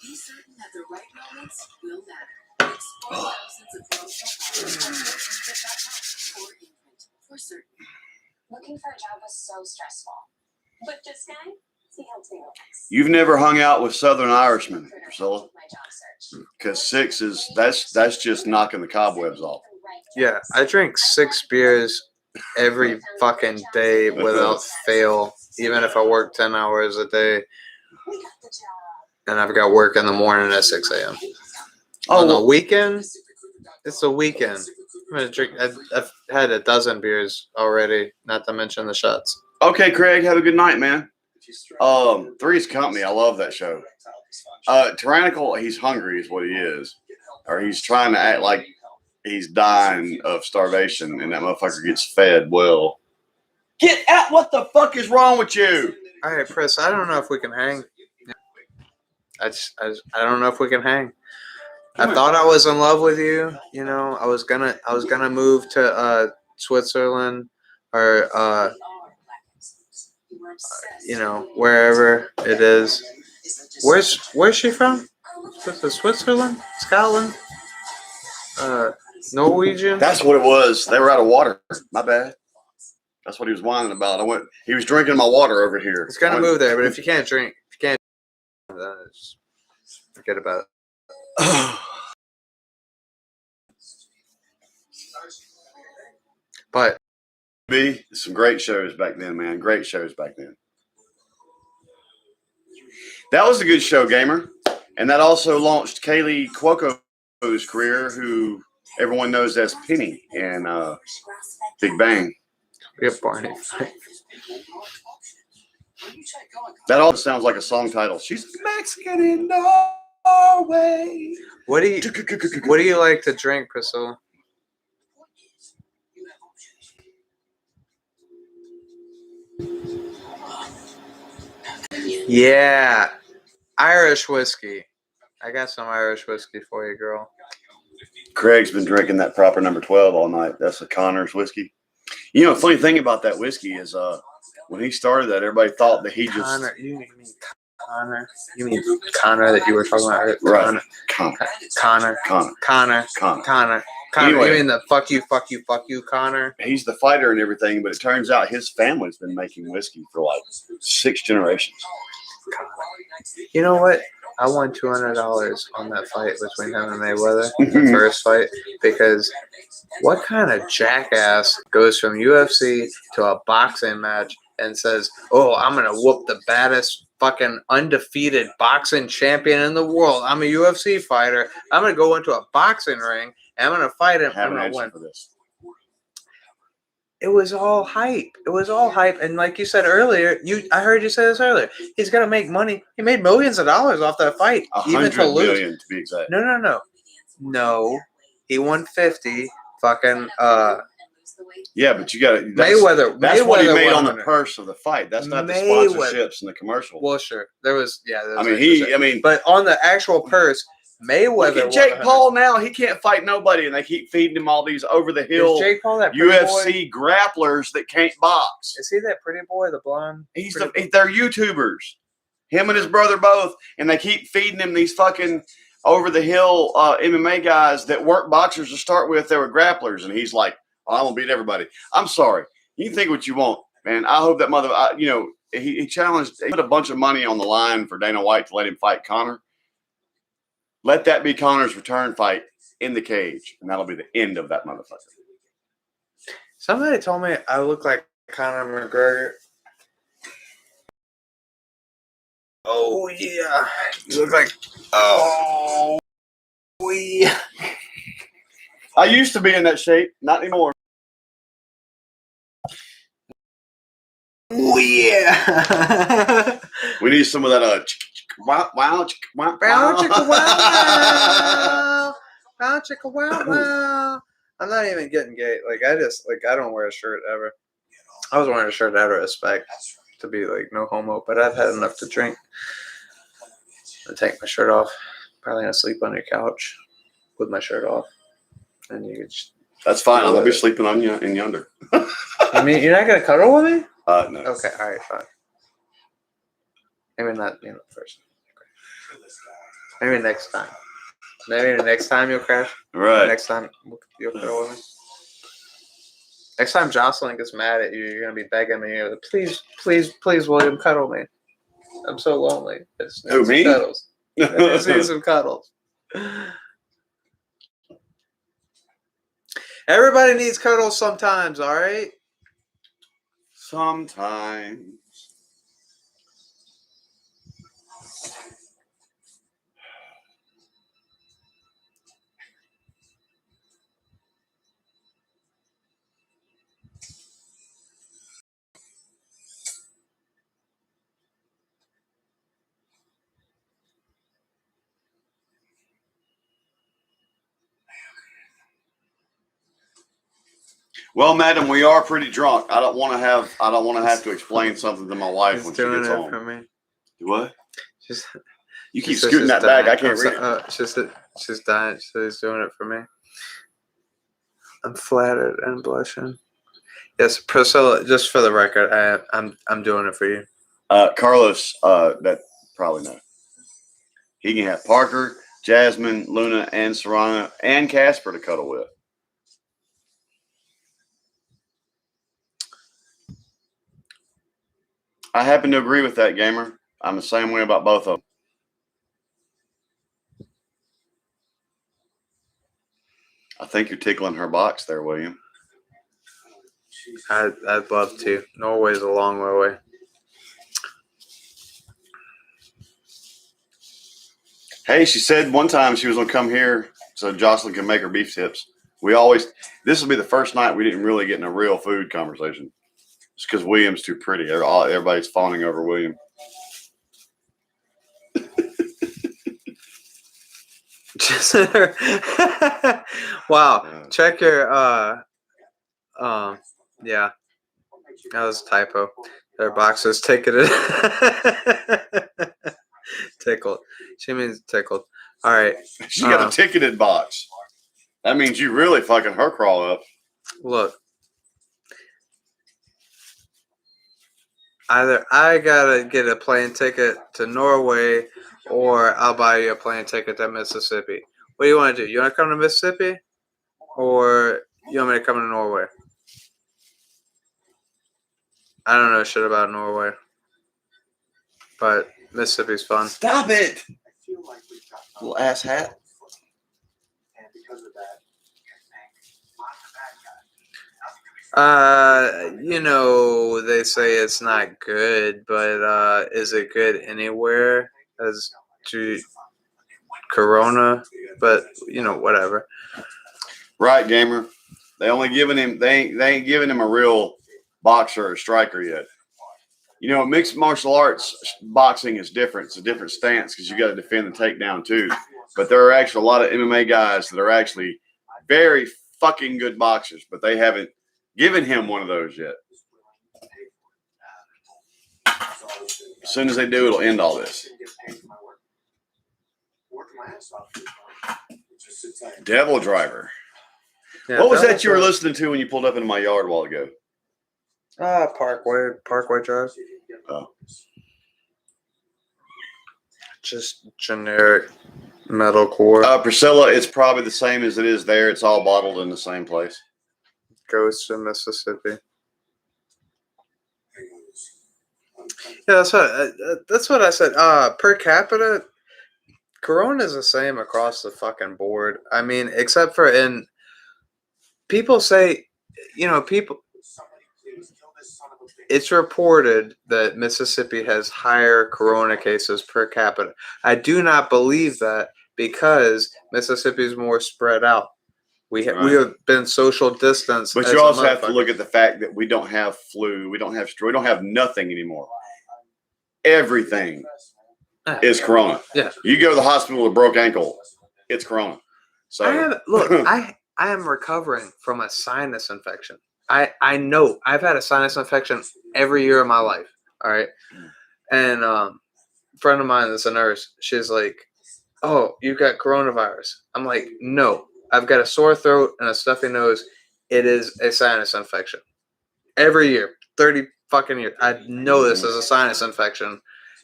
Be certain that the right moments will matter. Explore thousands of promotional offers at or imprint for certain. Looking for a job was so stressful. But this guy, he helps me relax. You've never hung out with Southern Irishmen, Priscilla, because that's just knocking the cobwebs off. Yeah, I drink 6 beers every fucking day without fail, even if I work 10 hours a day. And I've got work in the morning at 6 a.m. On the weekend, it's the weekend. I'm gonna drink. I've had a dozen beers already, not to mention the shots. Okay, Craig, have a good night, man. Three's Company, I love that show. Tyrannical, he's hungry is what he is. Or he's trying to act like he's dying of starvation, and that motherfucker gets fed well. Get out! What the fuck is wrong with you? All right, Chris, I don't know if we can hang. I don't know if we can hang. I thought I was in love with you. You know, I was gonna move to Switzerland or wherever it is. Where's she from? Switzerland? Scotland? Norwegian? That's what it was. They were out of water. My bad. That's what he was whining about. He was drinking my water over here. He's gonna move there, but if you can't drink, just forget about it. But some great shows back then, man. Great shows back then. That was a good show, Gamer. And that also launched Kaylee Cuoco's career, who everyone knows as Penny in Big Bang. Yep, Barney. That all sounds like a song title. She's Mexican in Norway. What do you like to drink, Priscilla? Yeah. Irish whiskey. I got some Irish whiskey for you, girl. Craig's been drinking that proper number 12 all night. That's a Connor's whiskey. You know, the funny thing about that whiskey is when he started that, everybody thought that he just. Connor, you mean Connor? You mean Connor that you were talking about? Right. Connor. Anyway, You mean the fuck you, Connor? He's the fighter and everything, but it turns out his family's been making whiskey for like 6 generations. You know what? I won $200 on that fight between him and Mayweather, the first fight, because what kind of jackass goes from UFC to a boxing match and says, "Oh, I'm gonna whoop the baddest fucking undefeated boxing champion in the world. I'm a UFC fighter. I'm gonna go into a boxing ring and I'm gonna fight him. I'm gonna win." For this. It was all hype. And like you said earlier, I heard you say this earlier. He's gonna make money. He made millions of dollars off that fight. Even to lose. 100 million to be exact. No. He won 50. Fucking yeah, but you got to Mayweather. That's what he made on the 100. purse of the fight. That's not the sponsorships and the commercial. Well, sure. There was but on the actual purse, Mayweather. Look at Jake Paul now. He can't fight nobody, and they keep feeding him all these over the hill Jake Paul that UFC grapplers that can't box. Is he that pretty boy, the blonde? They're YouTubers. Him and his brother both, and they keep feeding him these fucking over the hill MMA guys that weren't boxers to start with. They were grapplers, and he's like, "Oh, I'm gonna beat everybody." I'm sorry. You can think what you want, man. I hope that he challenged. He put a bunch of money on the line for Dana White to let him fight Conor. Let that be Conor's return fight in the cage, and that'll be the end of that motherfucker. Somebody told me I look like Conor McGregor. Oh, yeah. You look like... Oh, yeah. I used to be in that shape. Not anymore. Oh, yeah. We need some of that... Wow, I'm not even getting gay. I don't wear a shirt ever. I was wearing a shirt out of respect to be no homo, but I've had enough to drink. I take my shirt off. Probably gonna sleep on your couch with my shirt off, and you can. That's fine. I'll be sleeping on you in yonder. I mean, you're not gonna cuddle with me? No. Okay, all right, fine. Maybe not first. Maybe next time. Maybe the next time you'll crash. Right. Next time you'll cuddle with me. Next time Jocelyn gets mad at you, you're gonna be begging me. You're like, please, William, cuddle me. I'm so lonely. Who, me? Cuddles. I just need some cuddles. Everybody needs cuddles sometimes. All right. Sometimes. Well, madam, we are pretty drunk. I don't want to have to explain something to my wife when she gets home. For me. What? You keep She's scooting that dying. bag. I can't read it. She's dying. She's doing it for me. I'm flattered and blushing. Yes, Priscilla. Just for the record, I'm doing it for you. Carlos, that probably no. He can have Parker, Jasmine, Luna, and Serrano, and Casper to cuddle with. I happen to agree with that, gamer. I'm the same way about both of them. I think you're tickling her box there, William. I'd love to. Norway's a long way away. Hey, she said one time she was going to come here so Jocelyn can make her beef tips. This will be the first night we didn't really get in a real food conversation. It's because William's too pretty. Everybody's fawning over William. Wow. Check your yeah. That was a typo. Their box is ticketed. Tickled. She means tickled. All right. She got a ticketed box. That means you really fucking her crawl up. Look. Either I gotta get a plane ticket to Norway, or I'll buy you a plane ticket to Mississippi. What do you want to do? You want to come to Mississippi, or you want me to come to Norway? I don't know shit about Norway, but Mississippi's fun. Stop it, little ass hat. You know, they say it's not good, but is it good anywhere as to Corona? But you know, whatever. Right, gamer. They only giving him. They ain't giving him a real boxer or striker yet. You know, mixed martial arts boxing is different. It's a different stance because you got to defend the takedown too. But there are actually a lot of MMA guys that are actually very fucking good boxers, but they haven't given him one of those yet. As soon as they do, it'll end all this. Devil Driver. Yeah, What was that you were listening to when you pulled up into my yard a while ago? Parkway Drive. Oh. Just generic metalcore. Priscilla, it's probably the same as it is there. It's all bottled in the same place. Goes to Mississippi. Yeah, that's what I said. Per capita, Corona is the same across the fucking board. I mean, except for people say, it's reported that Mississippi has higher Corona cases per capita. I do not believe that because Mississippi is more spread out. We have been social distance. But you also have to look at the fact that we don't have flu. We don't have nothing anymore. Everything is Corona. Yeah. You go to the hospital with a broke ankle, it's Corona. So I am recovering from a sinus infection. I know I've had a sinus infection every year of my life. All right. And a friend of mine that's a nurse, she's like, "Oh, you got coronavirus." I'm like, "No, I've got a sore throat and a stuffy nose. It is a sinus infection." Every year, 30 fucking years, I know this is a sinus infection.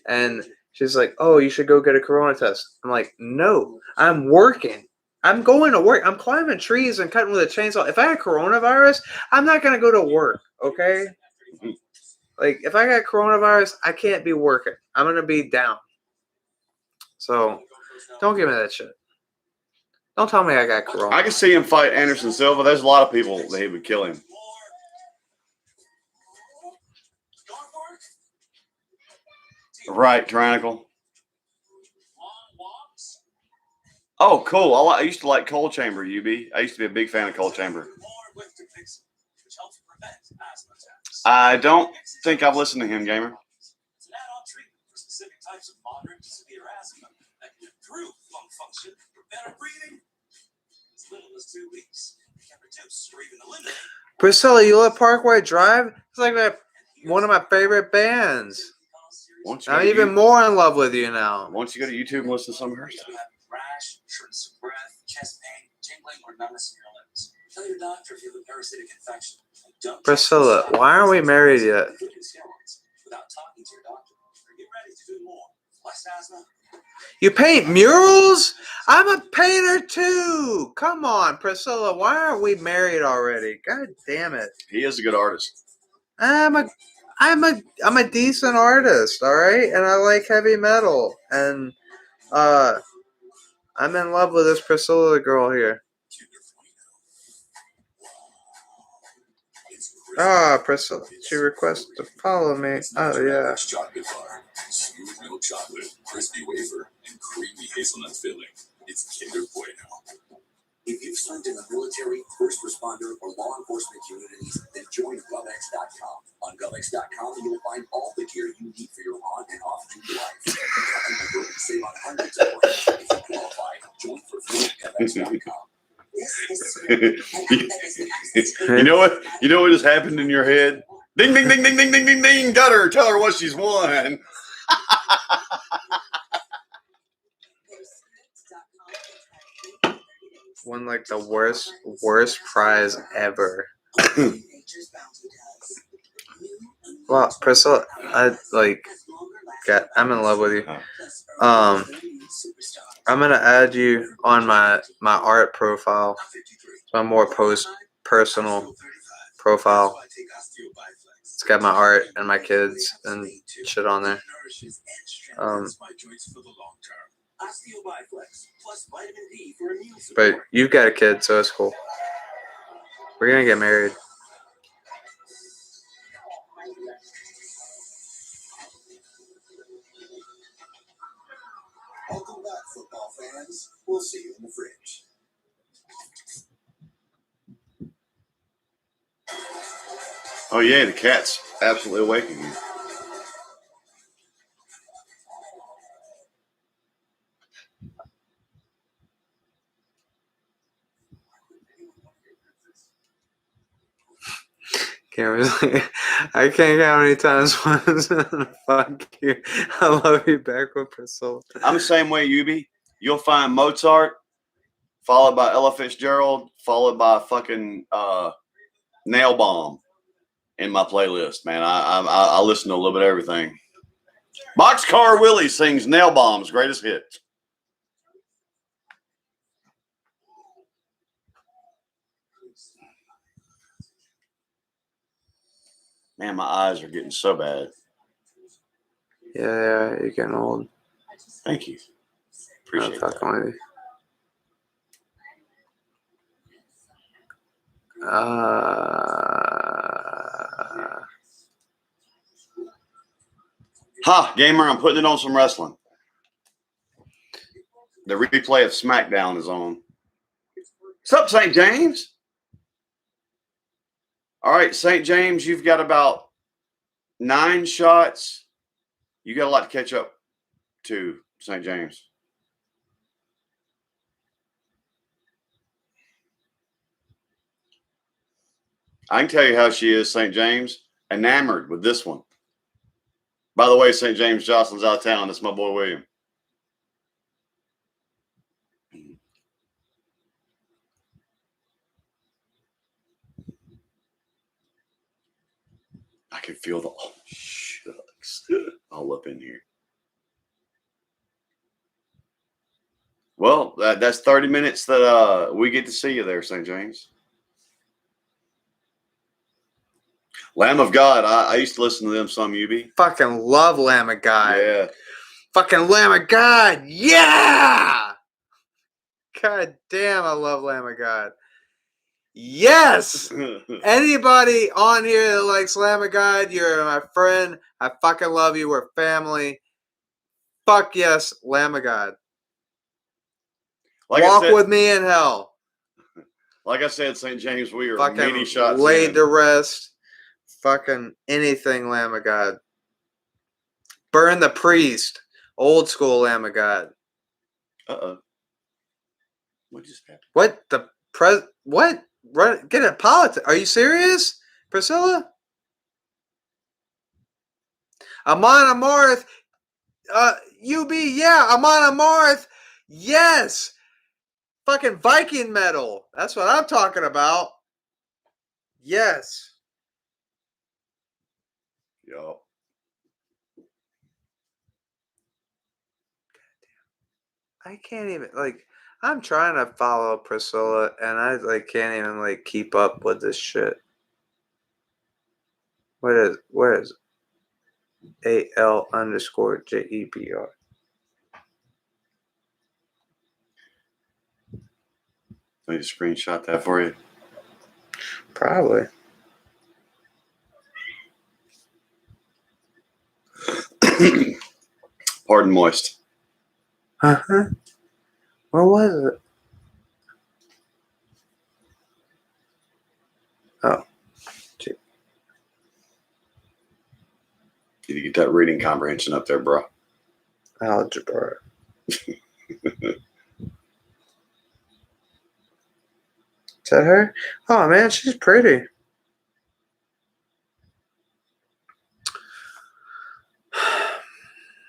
And she's like, "Oh, you should go get a corona test." I'm like, "No, I'm working. I'm going to work. I'm climbing trees and cutting with a chainsaw. If I had coronavirus, I'm not going to go to work, okay? Like, if I got coronavirus, I can't be working. I'm going to be down. So, don't give me that shit. Don't tell me I got corona." I can see him fight Anderson Silva. There's a lot of people that he would kill him. Right, Tyrannical. Oh, cool. I used to like Cold Chamber, UB. I used to be a big fan of Cold Chamber. I don't think I've listened to him, gamer. It's an add-on treatment for specific types of moderate to severe asthma that can improve lung function for better breathing. As little as 2 weeks, it can reduce or even eliminate. Priscilla, you love Parkway Drive? It's like one of my favorite bands. I'm even more in love with you now. Once you go to YouTube and listen to some of her stuff. Rash, shortness of breath, chest pain, tingling, or numbness in your limbs. Tell your doctor if you have a parasitic infection. Priscilla, why aren't we married yet? Without talking to your doctor. Get ready to do more. Less asthma. You paint murals? I'm a painter too. Come on, Priscilla, why aren't we married already? God damn it. He is a good artist. I'm a decent artist, all right? And I like heavy metal. And I'm in love with this Priscilla girl here. Priscilla, she requests to follow me. Oh, yeah. Chocolate bar, smooth milk chocolate, crispy wafer, and creamy hazelnut filling. It's Kinder Bueno. If you've served in the military, first responder, or law enforcement communities, then join GovX.com. On GovX.com, you'll find all the gear you need for your on and off duty life. Remember, save on hundreds of points. If you qualify, join for free at GovX.com. You know what? You know what just happened in your head? Ding, ding, ding, ding, ding, ding, ding, ding. Got her. Tell her what she's won. Won like the worst prize ever. Well, Priscilla, I'm in love with you. I'm gonna add you on my art profile. My more personal profile. It's got my art and my kids and shit on there. But you've got a kid, so it's cool. We're gonna get married. Welcome back, football fans. We'll see you in the fridge. Oh yeah, the cat's absolutely awake again. I can't count how many times fuck you. I love you back with Priscilla. I'm the same way, Yubi. You'll find Mozart, followed by Ella Fitzgerald, followed by fucking Nail Bomb in my playlist, man. I listen to a little bit of everything. Boxcar Willie sings Nail Bomb's greatest hits. Man, my eyes are getting so bad. Yeah, you're getting old. Thank you. Appreciate I'm fucking with you. Ha, gamer, I'm putting it on some wrestling. The replay of SmackDown is on. What's up, St. James? All right, St. James, you've got about 9 shots. You got a lot to catch up to, St. James. I can tell you how she is, St. James. Enamored with this one. By the way, St. James Jocelyn's out of town. That's my boy William. I can feel the shucks all up in here. Well, that's 30 minutes that we get to see you there, St. James. Lamb of God. I used to listen to them some, UB. Fucking love Lamb of God. Yeah. Fucking Lamb of God. Yeah. God damn, I love Lamb of God. Yes. Anybody on here that likes Lamb of God, you're my friend. I fucking love you. We're family. Fuck yes, Lamb of God. Walk with me in hell. Like I said, St. James, we are fucking many shots laid in. to rest. Fucking anything, Lamb of God. Burn the priest. Old school Lamb of God. Uh-oh. What just happened? What the what? Run, get a politics. Are you serious, Priscilla? Amon Amarth. UB, yeah. Amon Amarth. Yes. Fucking Viking metal. That's what I'm talking about. Yes. Yup. I can't even I'm trying to follow Priscilla and I can't even keep up with this shit. Where is AL_JEBR? Let me just screenshot that for you. Probably. Pardon moist. Uh-huh. Where was it? Oh. Gee. Need to get that reading comprehension up there, bro. Algebra. Is that her? Oh, man, she's pretty.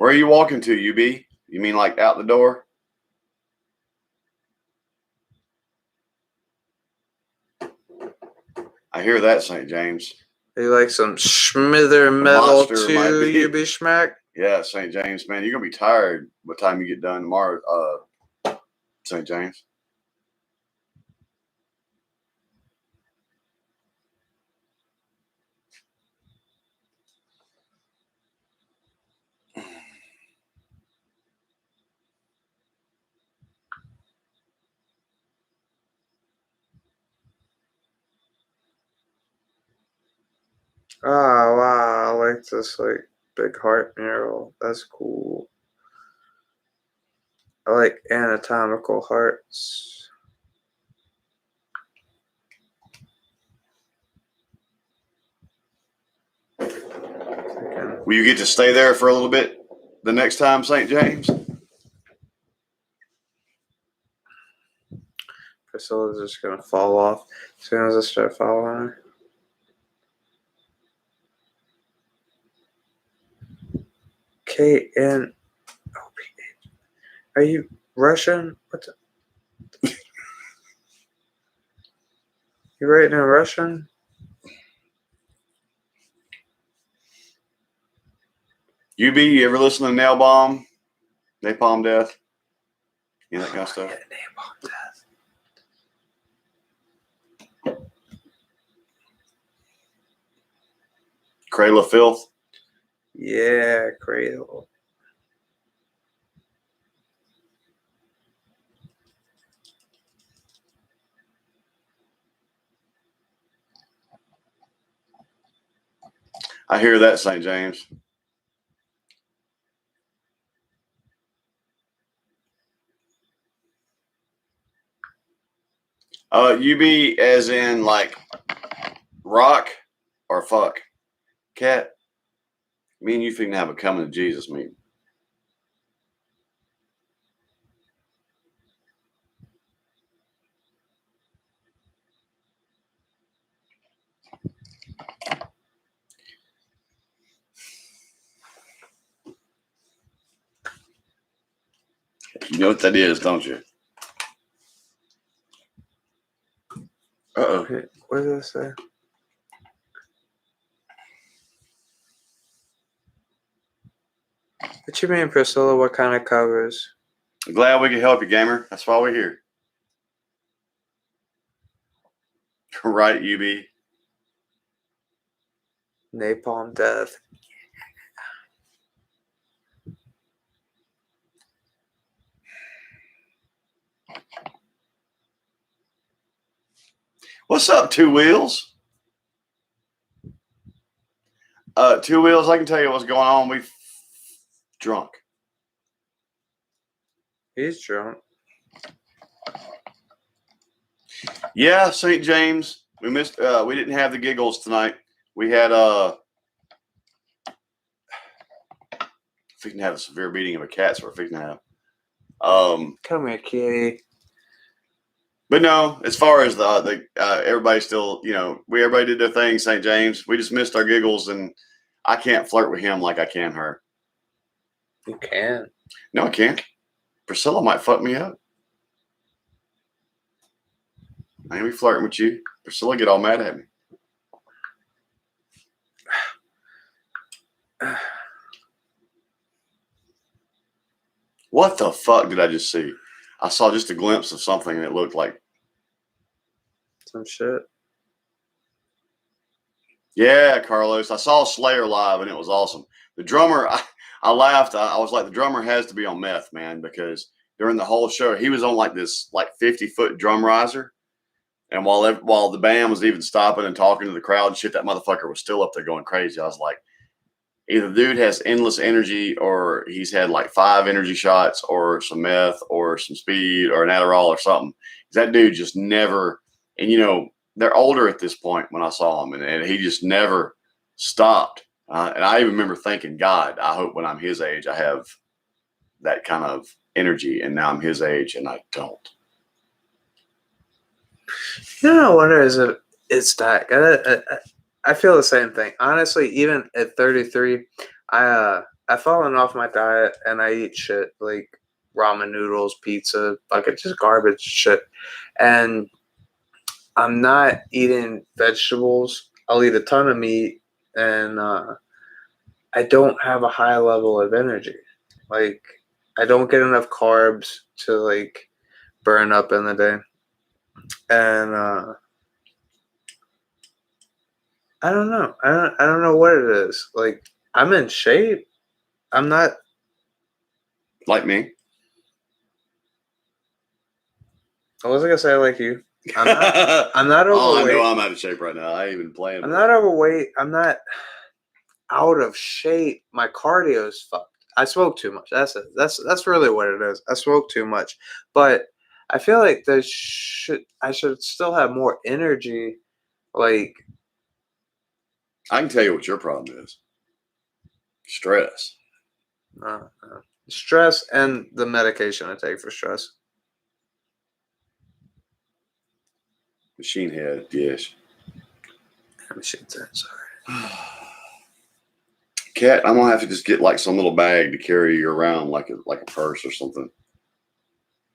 Where are you walking to, UB? You mean like out the door? I hear that, St. James. You like some schmither metal monster might too, be. you be schmack? Yeah, St. James, man. You're going to be tired by the time you get done tomorrow, St. James. Oh, wow. I like this, like, big heart mural. That's cool. I like anatomical hearts. Will you get to stay there for a little bit the next time, St. James? Priscilla's just going to fall off as soon as I start following her. KNOPH. Are you Russian? What the? You writing in Russian? UB, you ever listen to Nail Bomb? Napalm Death? You know, that kind of stuff? Napalm Death. Cradle of Filth? Yeah, Cradle. I hear that, St. James. UB as in like rock or fuck? Cat? Me and you finna have a coming to Jesus meeting. You know what that is, don't you? Uh-oh. What did I say? What you mean, Priscilla? What kind of covers? Glad we could help you, gamer. That's why we're here. Right, UB? Napalm Death. What's up, Two Wheels? Two Wheels, I can tell you what's going on. We drunk. He's drunk. Yeah, St. James. We missed. We didn't have the giggles tonight. We had fixing to have a severe beating of a cat, so we're fixing to have. Come here, kitty. But no, as far as the everybody still, you know, everybody did their thing. St. James. We just missed our giggles, and I can't flirt with him like I can her. You can. No, I can't. Priscilla might fuck me up. I ain't be flirting with you. Priscilla get all mad at me. What the fuck did I just see? I saw just a glimpse of something that looked like some shit. Yeah, Carlos. I saw Slayer live and it was awesome. The drummer, I laughed. I was like, the drummer has to be on meth, man, because during the whole show, he was on like this 50-foot drum riser. And while the band was even stopping and talking to the crowd and shit, that motherfucker was still up there going crazy. I was like, either the dude has endless energy or he's had like 5 energy shots or some meth or some speed or an Adderall or something. That dude just never, and you know, they're older at this point when I saw him, and he just never stopped. And I even remember thinking, God, I hope when I'm his age, I have that kind of energy. And now I'm his age and I don't. You know, I wonder is it's that. I feel the same thing. Honestly, even at 33, I I've fallen off my diet and I eat shit like ramen noodles, pizza, fucking just garbage shit. And I'm not eating vegetables. I'll eat a ton of meat, and I don't have a high level of energy. Like, I don't get enough carbs to like burn up in the day. And I don't know. I don't know what it is. Like, I'm in shape. I'm not Like me. I wasn't gonna say like you. I'm not Oh, I overweight. know I'm out of shape right now. I ain't even playing. I'm not overweight. I'm not out of shape. My cardio is fucked. I smoke too much. That's it. That's really what it is. I smoke too much. But I feel like I should still have more energy. Like, I can tell you what your problem is. Stress. stress and the medication I take for stress. Machine head, yes. Machine head, sorry. Cat, I'm gonna have to just get like some little bag to carry you around, like a purse or something.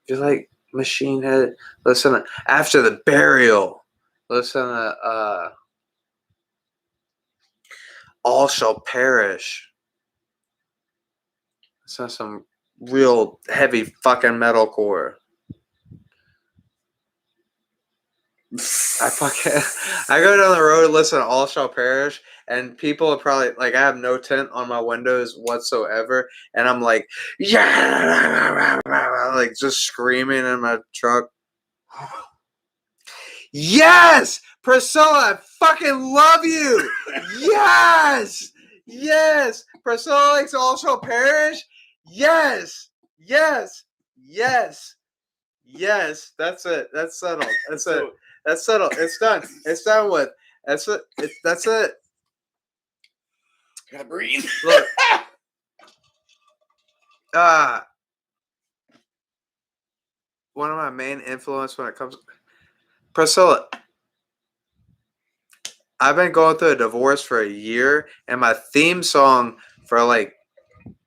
You're like machine head. Listen, after the burial, listen to All Shall Perish. Listen to some real heavy fucking metalcore. I go down the road, listen to All Shall Perish, and people are probably like, I have no tint on my windows whatsoever, and I'm like, yeah, like just screaming in my truck. Yes, Priscilla, I fucking love you. Yes, yes, Priscilla likes All Shall Perish. Yes, yes, yes, yes. That's it. That's settled. That's it. That's settled. It's done. It's done with. That's it. That's it. Gotta breathe. Look. One of my main influence when it comes Priscilla. I've been going through a divorce for a year, and my theme song for like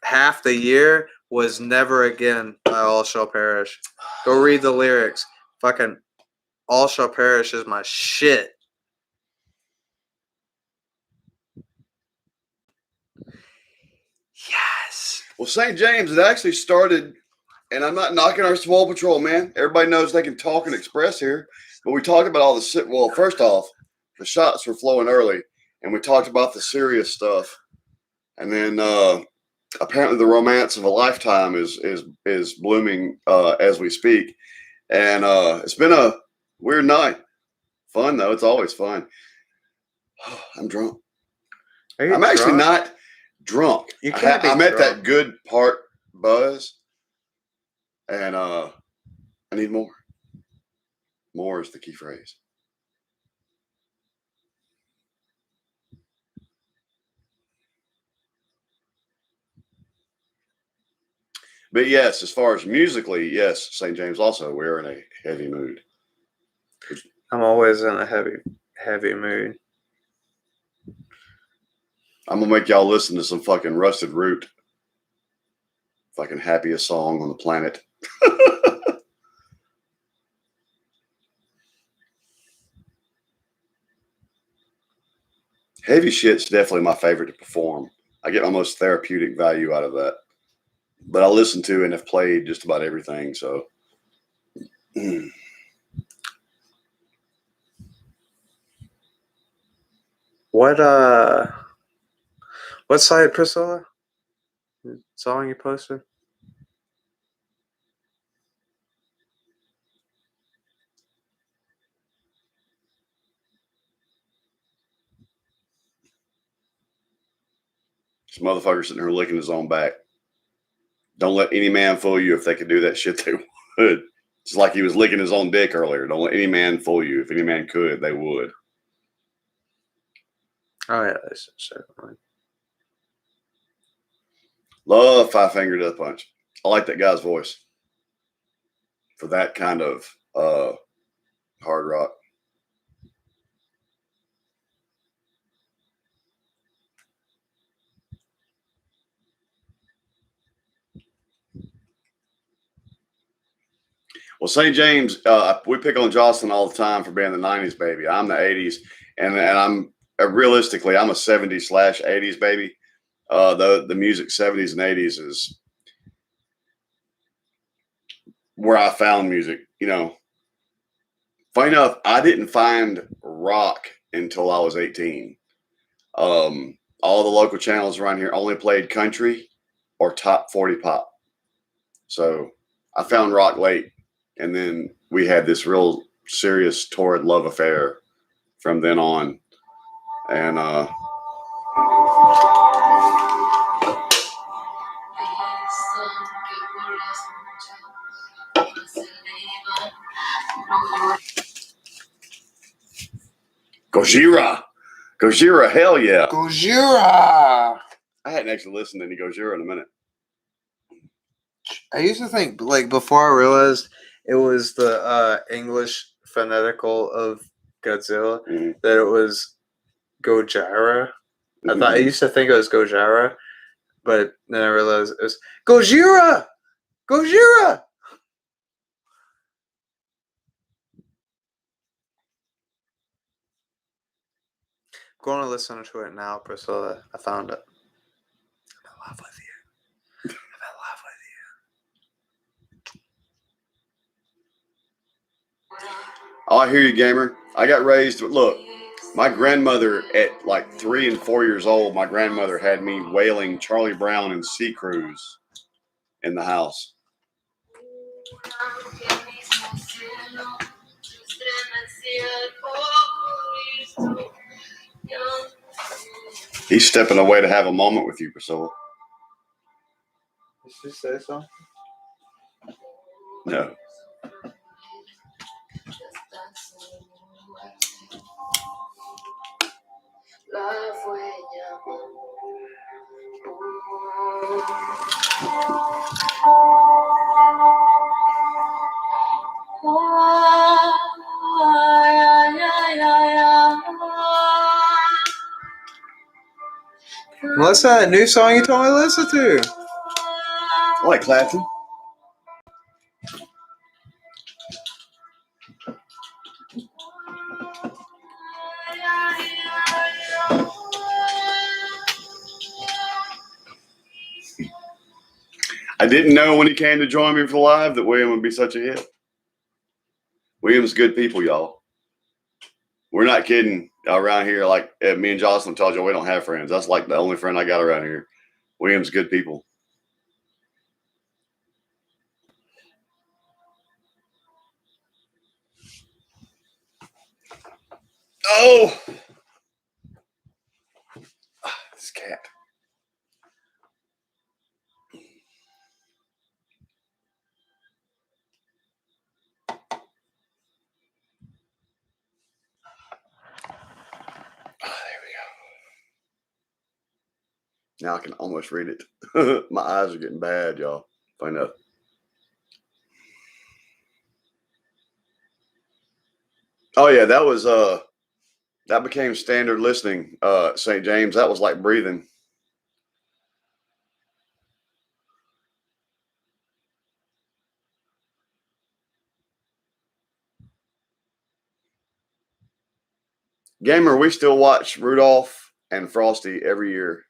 half the year was Never Again by All Shall Perish. Go read the lyrics. Fucking All Shall Perish is my shit. Yes. Well, St. James, it actually started, and I'm not knocking our Swole Patrol, man. Everybody knows they can talk and express here. But we talked about all the, well, first off, the shots were flowing early, and we talked about the serious stuff. And then apparently the romance of a lifetime is blooming as we speak. And it's been a weird night. Fun, though. It's always fun. I'm drunk. I'm actually not drunk. You can't be I'm at drunk. that good part buzz, and I need more. More is the key phrase. But yes, as far as musically, yes, St. James also, we're in a heavy mood. I'm always in a heavy mood. I'm gonna make y'all listen to some fucking Rusted Root. Fucking happiest song on the planet. Heavy shit's definitely my favorite to perform. I get my most therapeutic value out of that. But I listen to and have played just about everything, so. What site, Priscilla? Song you posted? This motherfucker sitting here licking his own back. Don't let any man fool you. If they could do that shit, they would. It's like he was licking his own dick earlier. Don't let any man fool you. If any man could, they would. Oh, yeah. That's certainly. Love Five Finger Death Punch. I like that guy's voice for that kind of hard rock. St. James, we pick on Jocelyn all the time for being the 90s baby. I'm the 80s, and I'm realistically, I'm a 70s/80s baby. The music 70s and 80s is where I found music. You know, funny enough, I didn't find rock until I was 18. All the local channels around here only played country or top 40 pop. So I found rock late, and then we had this real serious, torrid love affair from then on. And Gojira, hell yeah. Gojira. I hadn't actually listened to any Gojira in a minute. I used to think, like, before I realized it was the English phonetical of Godzilla, that it was Gojira. I used to think it was Gojira, but then I realized it was Gojira! Gojira! I'm going to listen to it now, Priscilla. I found it. I'm in love with you. I'm in love with you. Oh, I hear you, gamer. I got raised. Look, my grandmother at like 3 and 4 years old, my grandmother had me wailing Charlie Brown and Sea Cruise in the house. He's stepping away to have a moment with you, Priscilla. Did she say something? No. What's that new song you told me to listen to? I like Clapton. I didn't know when he came to join me for live that William would be such a hit. William's good people, y'all. We're not kidding around here. Like me and Jocelyn told you, we don't have friends. That's like the only friend I got around here. William's good people. Oh, this cat. Now I can almost read it. My eyes are getting bad, y'all. Find out. Oh yeah, that was that became standard listening. St. James, that was like breathing. Gamer, we still watch Rudolph and Frosty every year.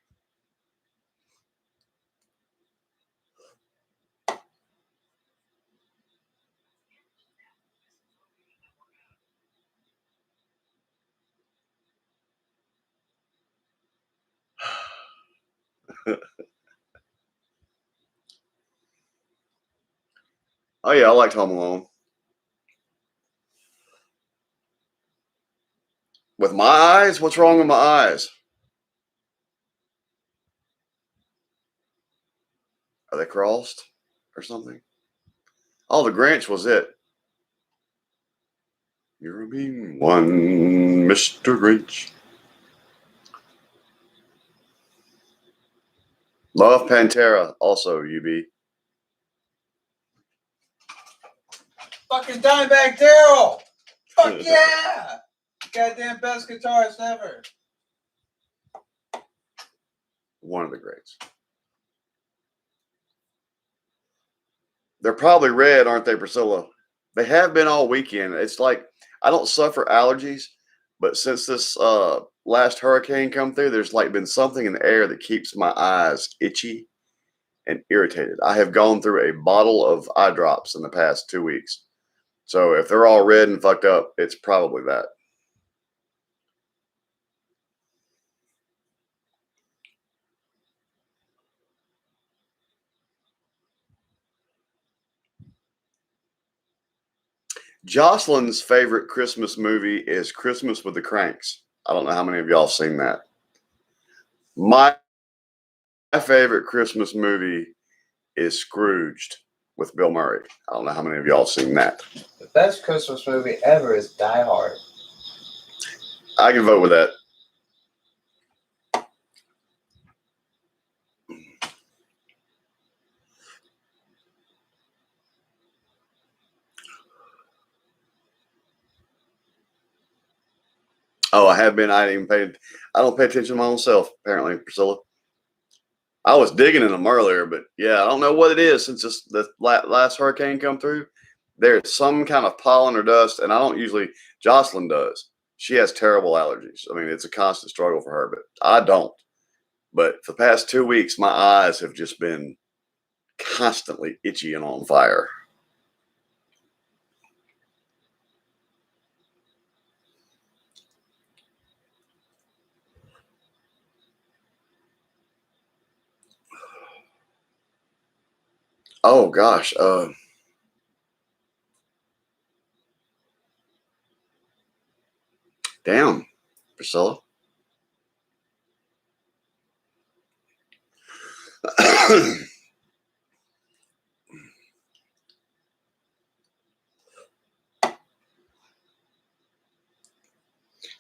Oh yeah, I liked Home Alone. With my eyes? What's wrong with my eyes? Are they crossed or something? Oh, the Grinch was it. You're a mean one, Mr. Grinch. Love Pantera, also, UB. Fucking Dimebag Daryl! Fuck yeah! Goddamn best guitarist ever. One of the greats. They're probably red, aren't they, Priscilla? They have been all weekend. It's like I don't suffer allergies, but since this last hurricane come through, there's like been something in the air that keeps my eyes itchy and irritated. I have gone through a bottle of eye drops in the past 2 weeks. So if they're all red and fucked up, it's probably that. Jocelyn's favorite Christmas movie is Christmas with the Cranks. I don't know how many of y'all seen that. My favorite Christmas movie is Scrooged with Bill Murray. I don't know how many of y'all seen that. The best Christmas movie ever is Die Hard. I can vote with that. Oh, I have been. I don't pay attention to my own self, apparently, Priscilla. I was digging in them earlier, but yeah, I don't know what it is since the last hurricane come through. There's some kind of pollen or dust, and I don't usually. Jocelyn does. She has terrible allergies. I mean, it's a constant struggle for her, but I don't. But for the past 2 weeks, my eyes have just been constantly itchy and on fire. Oh gosh. Damn, Priscilla.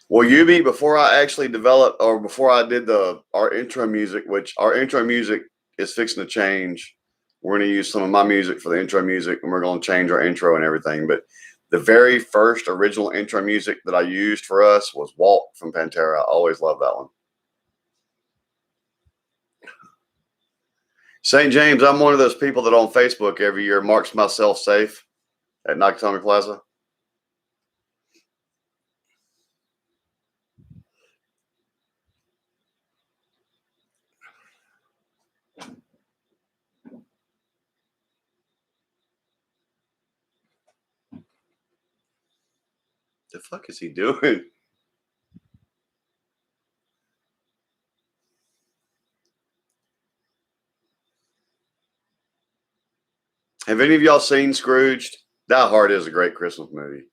Well, Yubi, before I actually developed or before I did our intro music, which our intro music is fixing to change. We're going to use some of my music for the intro music, and we're going to change our intro and everything. But the very first original intro music that I used for us was Walt from Pantera. I always loved that one. St. James, I'm one of those people that on Facebook every year marks myself safe at Nakatomi Plaza. The fuck is he doing? Have any of y'all seen Scrooged? Die Hard is a great Christmas movie.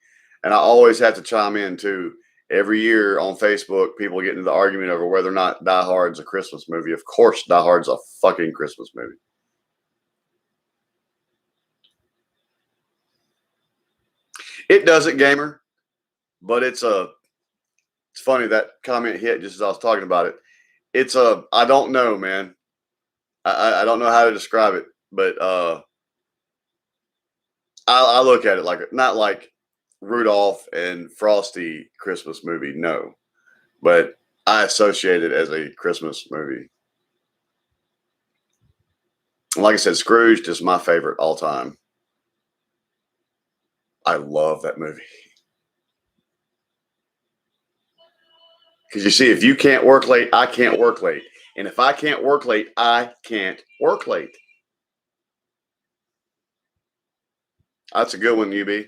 And I always have to chime in too. Every year on Facebook, people get into the argument over whether or not Die Hard's a Christmas movie. Of course, Die Hard's a fucking Christmas movie. It doesn't, gamer, but it's funny that comment hit just as I was talking about it. I don't know, man. I don't know how to describe it, but I look at it like not like Rudolph and Frosty Christmas movie, no, but I associate it as a Christmas movie. Like I said, Scrooged is my favorite all time. I love that movie. Because you see, if you can't work late, I can't work late. And if I can't work late, I can't work late. That's a good one, UB.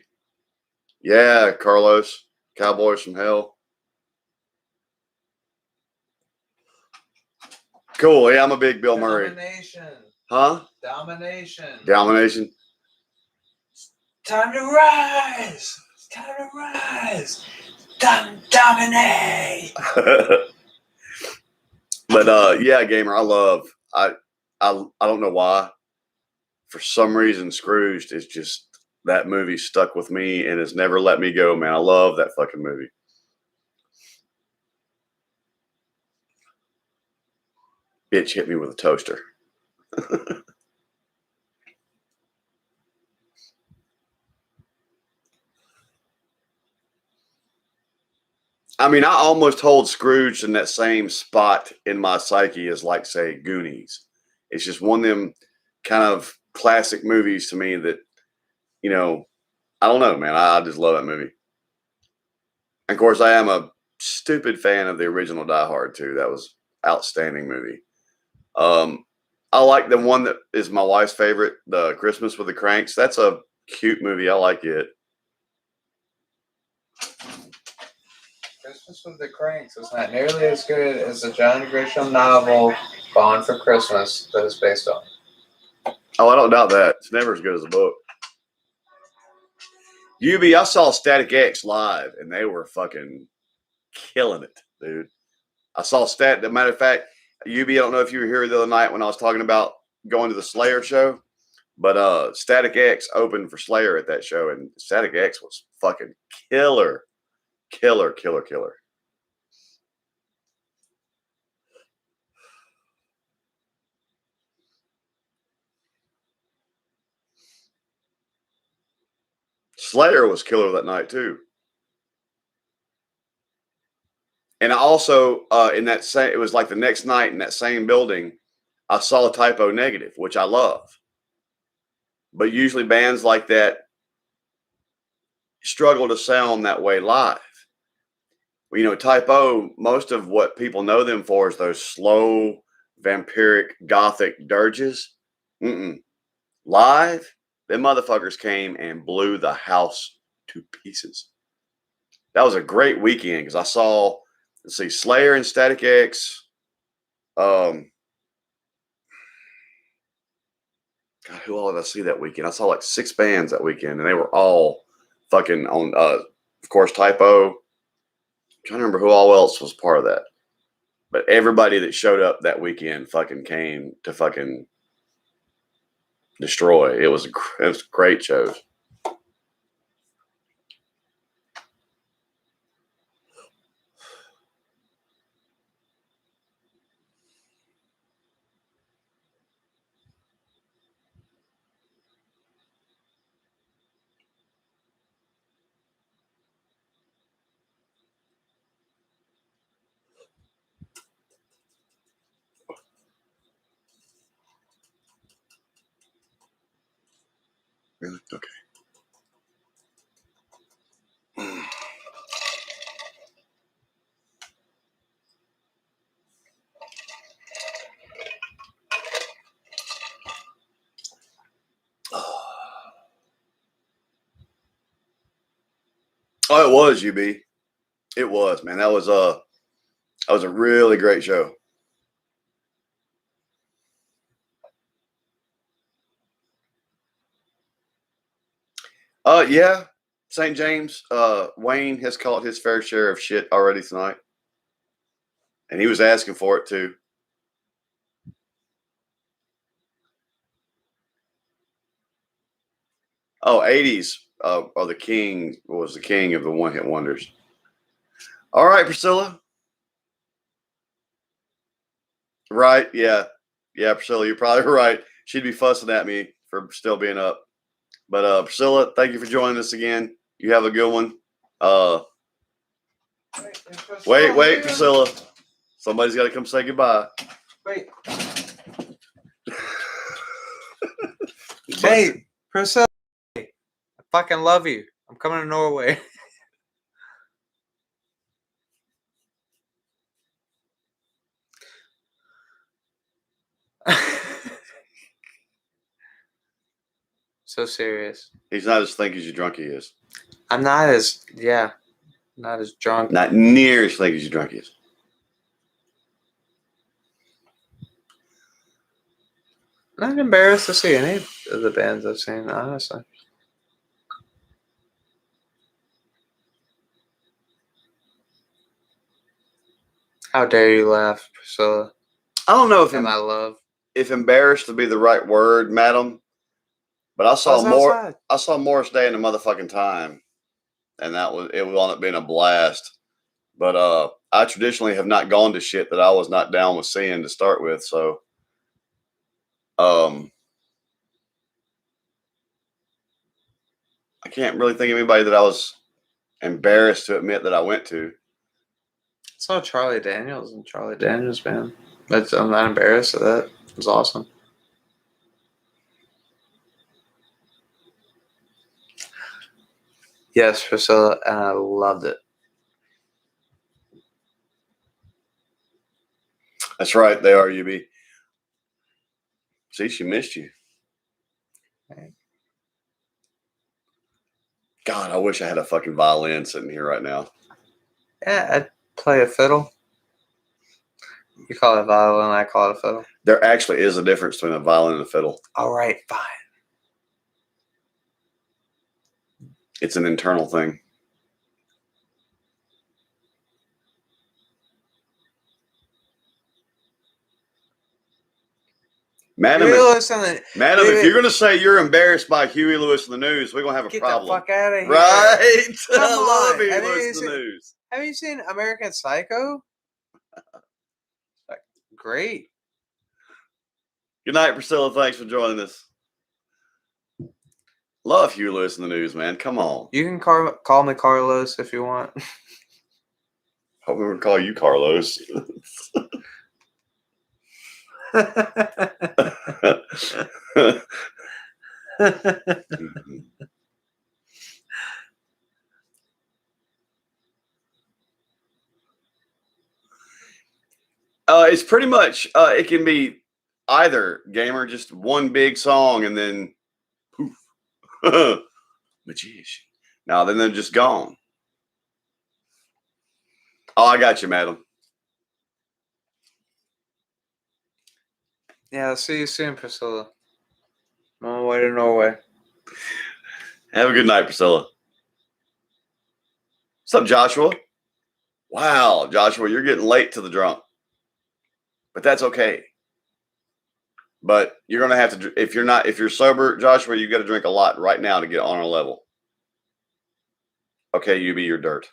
Yeah, Carlos. Cowboys from Hell. Cool. Yeah, I'm a big Bill Murray. Domination. Huh? Domination. Domination. Time to rise. Time to rise. Dominate. But yeah, gamer, I don't know why. For some reason, Scrooged is just that movie stuck with me and has never let me go, man. I love that fucking movie. Bitch hit me with a toaster. I mean, I almost hold Scrooge in that same spot in my psyche as, like, say, Goonies. It's just one of them kind of classic movies to me that, you know, I don't know, man. I just love that movie. And of course, I am a stupid fan of the original Die Hard too. That was outstanding movie. I like the one that is my wife's favorite, the Christmas with the Cranks. That's a cute movie. I like it. Christmas with the Cranks is not nearly as good as the John Grisham novel Gone for Christmas that it's based on. Oh, I don't doubt that. It's never as good as a book. I saw Static X live, and they were fucking killing it, dude. I saw as a matter of fact, I don't know if you were here the other night when I was talking about going to the Slayer show, but Static X opened for Slayer at that show, and Static X was fucking killer. Killer. Slayer was killer that night too. And I also in that same, it was like the next night in that same building, I saw a Typo Negative, which I love. But usually bands like that struggle to sound that way live. Well, you know, Typo, most of what people know them for is those slow, vampiric, gothic dirges. Live, them motherfuckers came and blew the house to pieces. That was a great weekend because I saw, let's see, Slayer and Static X. God, who all did I see that weekend? I saw like 6 bands that weekend, and they were all fucking on, of course, Typo. I'm trying to remember who all else was part of that. But everybody that showed up that weekend fucking came to fucking destroy. It was great shows. Really? Okay. Oh, it was UB. It was, man. That was a really great show. Yeah. St. James, Wayne has caught his fair share of shit already tonight. And he was asking for it too. Oh, 80s are the king, was the king of the one-hit wonders. All right, Priscilla. Right, yeah. Yeah, Priscilla, you're probably right. She'd be fussing at me for still being up. But Priscilla, thank you for joining us again. You have a good one. Wait, Priscilla. Somebody's got to come say goodbye. Wait. Hey, Priscilla. I fucking love you. I'm coming to Norway. So serious. He's not as think as you drunk he is. I'm not as drunk. Not near as think as you drunk he is. Not embarrassed to see any of the bands I've seen, honestly. How dare you laugh, Priscilla? I don't know if embarrassed to be the right word, madam. But I saw Morris Day in the motherfucking time, and it wound up being a blast. But I traditionally have not gone to shit that I was not down with seeing to start with, so I can't really think of anybody that I was embarrassed to admit that I went to. I saw Charlie Daniels and Charlie Daniels band. I'm not embarrassed of that. It was awesome. Yes, Priscilla, and I loved it. That's right. They are, UB. See, she missed you. God, I wish I had a fucking violin sitting here right now. Yeah, I'd play a fiddle. You call it a violin, I call it a fiddle. There actually is a difference between a violin and a fiddle. All right, fine. It's an internal thing. Madam, if you're going to say you're embarrassed by Huey Lewis in the news, we're going to have a problem. Get the fuck out of here. Right? Come I love on. Huey Lewis in the news. Have you seen American Psycho? Great. Good night, Priscilla. Thanks for joining us. Love Huey Lewis in the news, man. Come on. You can call me Carlos if you want. Hope we would call you Carlos. It's pretty much it can be either gamer, just one big song and then poof. Magician. Now then they're just gone. Oh, I got you, madam. Yeah, I'll see you soon, Priscilla. I'm on my way to Norway. Have a good night, Priscilla. What's up, Joshua? Wow, Joshua, you're getting late to the drunk. But that's okay. But you're going to have to, if you're sober, Joshua, you got to drink a lot right now to get on our level. Okay, you be your dirt.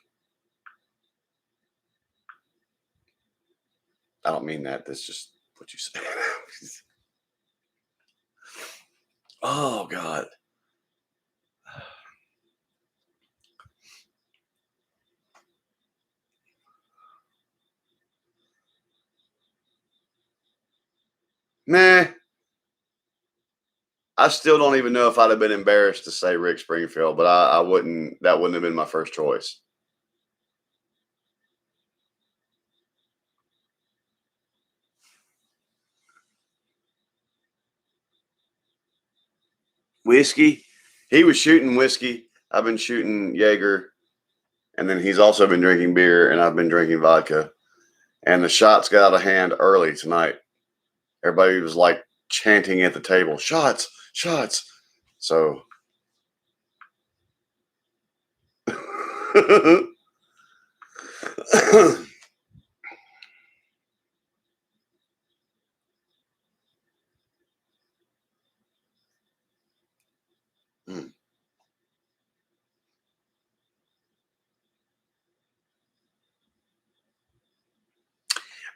I don't mean that. That's just what you say. Oh, God. Nah. I still don't even know if I'd have been embarrassed to say Rick Springfield, but I wouldn't. That wouldn't have been my first choice. Whiskey. He was shooting whiskey. I've been shooting Jaeger. And then he's also been drinking beer, and I've been drinking vodka. And the shots got out of hand early tonight. Everybody was like chanting at the table, shots, shots. So.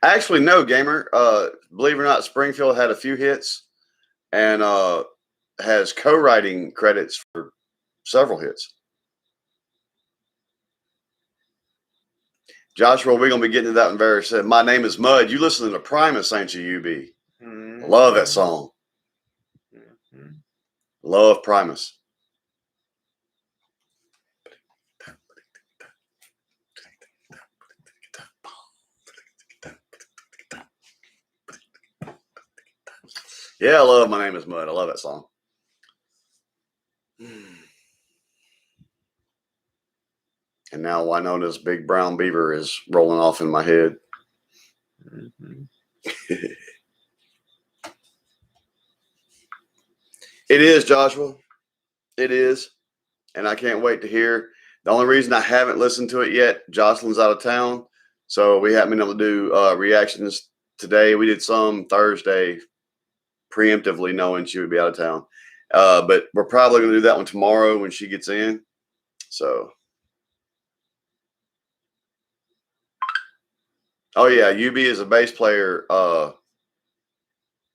Actually, no, gamer. Believe it or not, Springfield had a few hits and has co-writing credits for several hits. Joshua, we're going to be getting to that one very soon. My name is Mud. You listen to Primus, ain't you, UB? Mm-hmm. Love that song. Mm-hmm. Love Primus. Yeah, I love My Name is Mud. I love that song. And now Winona's Big Brown Beaver is rolling off in my head. Mm-hmm. It is, Joshua. It is. And I can't wait to hear. The only reason I haven't listened to it yet, Jocelyn's out of town. So we haven't been able to do reactions today. We did some Thursday, preemptively knowing she would be out of town. But we're probably going to do that one tomorrow when she gets in. So. Oh, yeah. UB is a bass player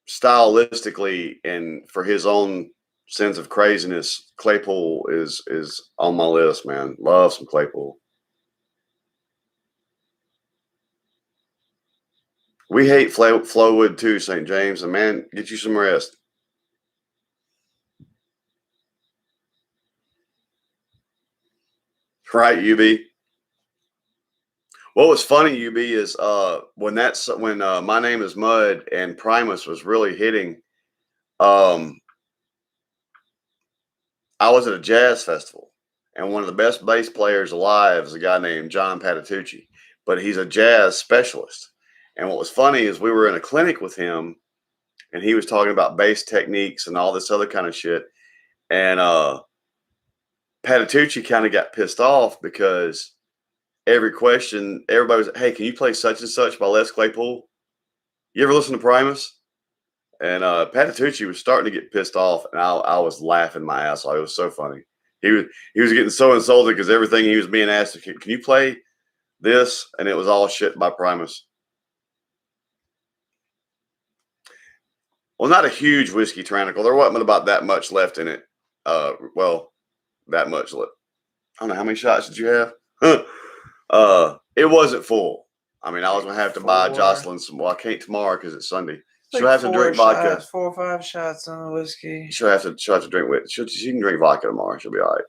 stylistically and for his own sense of craziness. Claypool is on my list, man. Love some Claypool. We hate Flowwood too, St. James. And man, get you some rest. Right, UB. What was funny, UB, is when My Name Is Mud and Primus was really hitting. I was at a jazz festival, and one of the best bass players alive is a guy named John Patitucci, but he's a jazz specialist. And what was funny is we were in a clinic with him, and he was talking about bass techniques and all this other kind of shit. And Patitucci kind of got pissed off because every question, everybody was, hey, can you play such and such by Les Claypool? You ever listen to Primus? And Patitucci was starting to get pissed off, and I was laughing my ass off. It was so funny. He was getting so insulted because everything he was being asked, can you play this? And it was all shit by Primus. Well, not a huge whiskey tyrannical. There wasn't about that much left in it. That much left. I don't know, how many shots did you have? It wasn't full. I mean, I was gonna have to buy Jocelyn some. Well, I can't tomorrow because it's Sunday. She'll have to drink vodka. 4 or 5 shots on the whiskey. She'll have to drink with. She can drink vodka tomorrow. She'll be all right.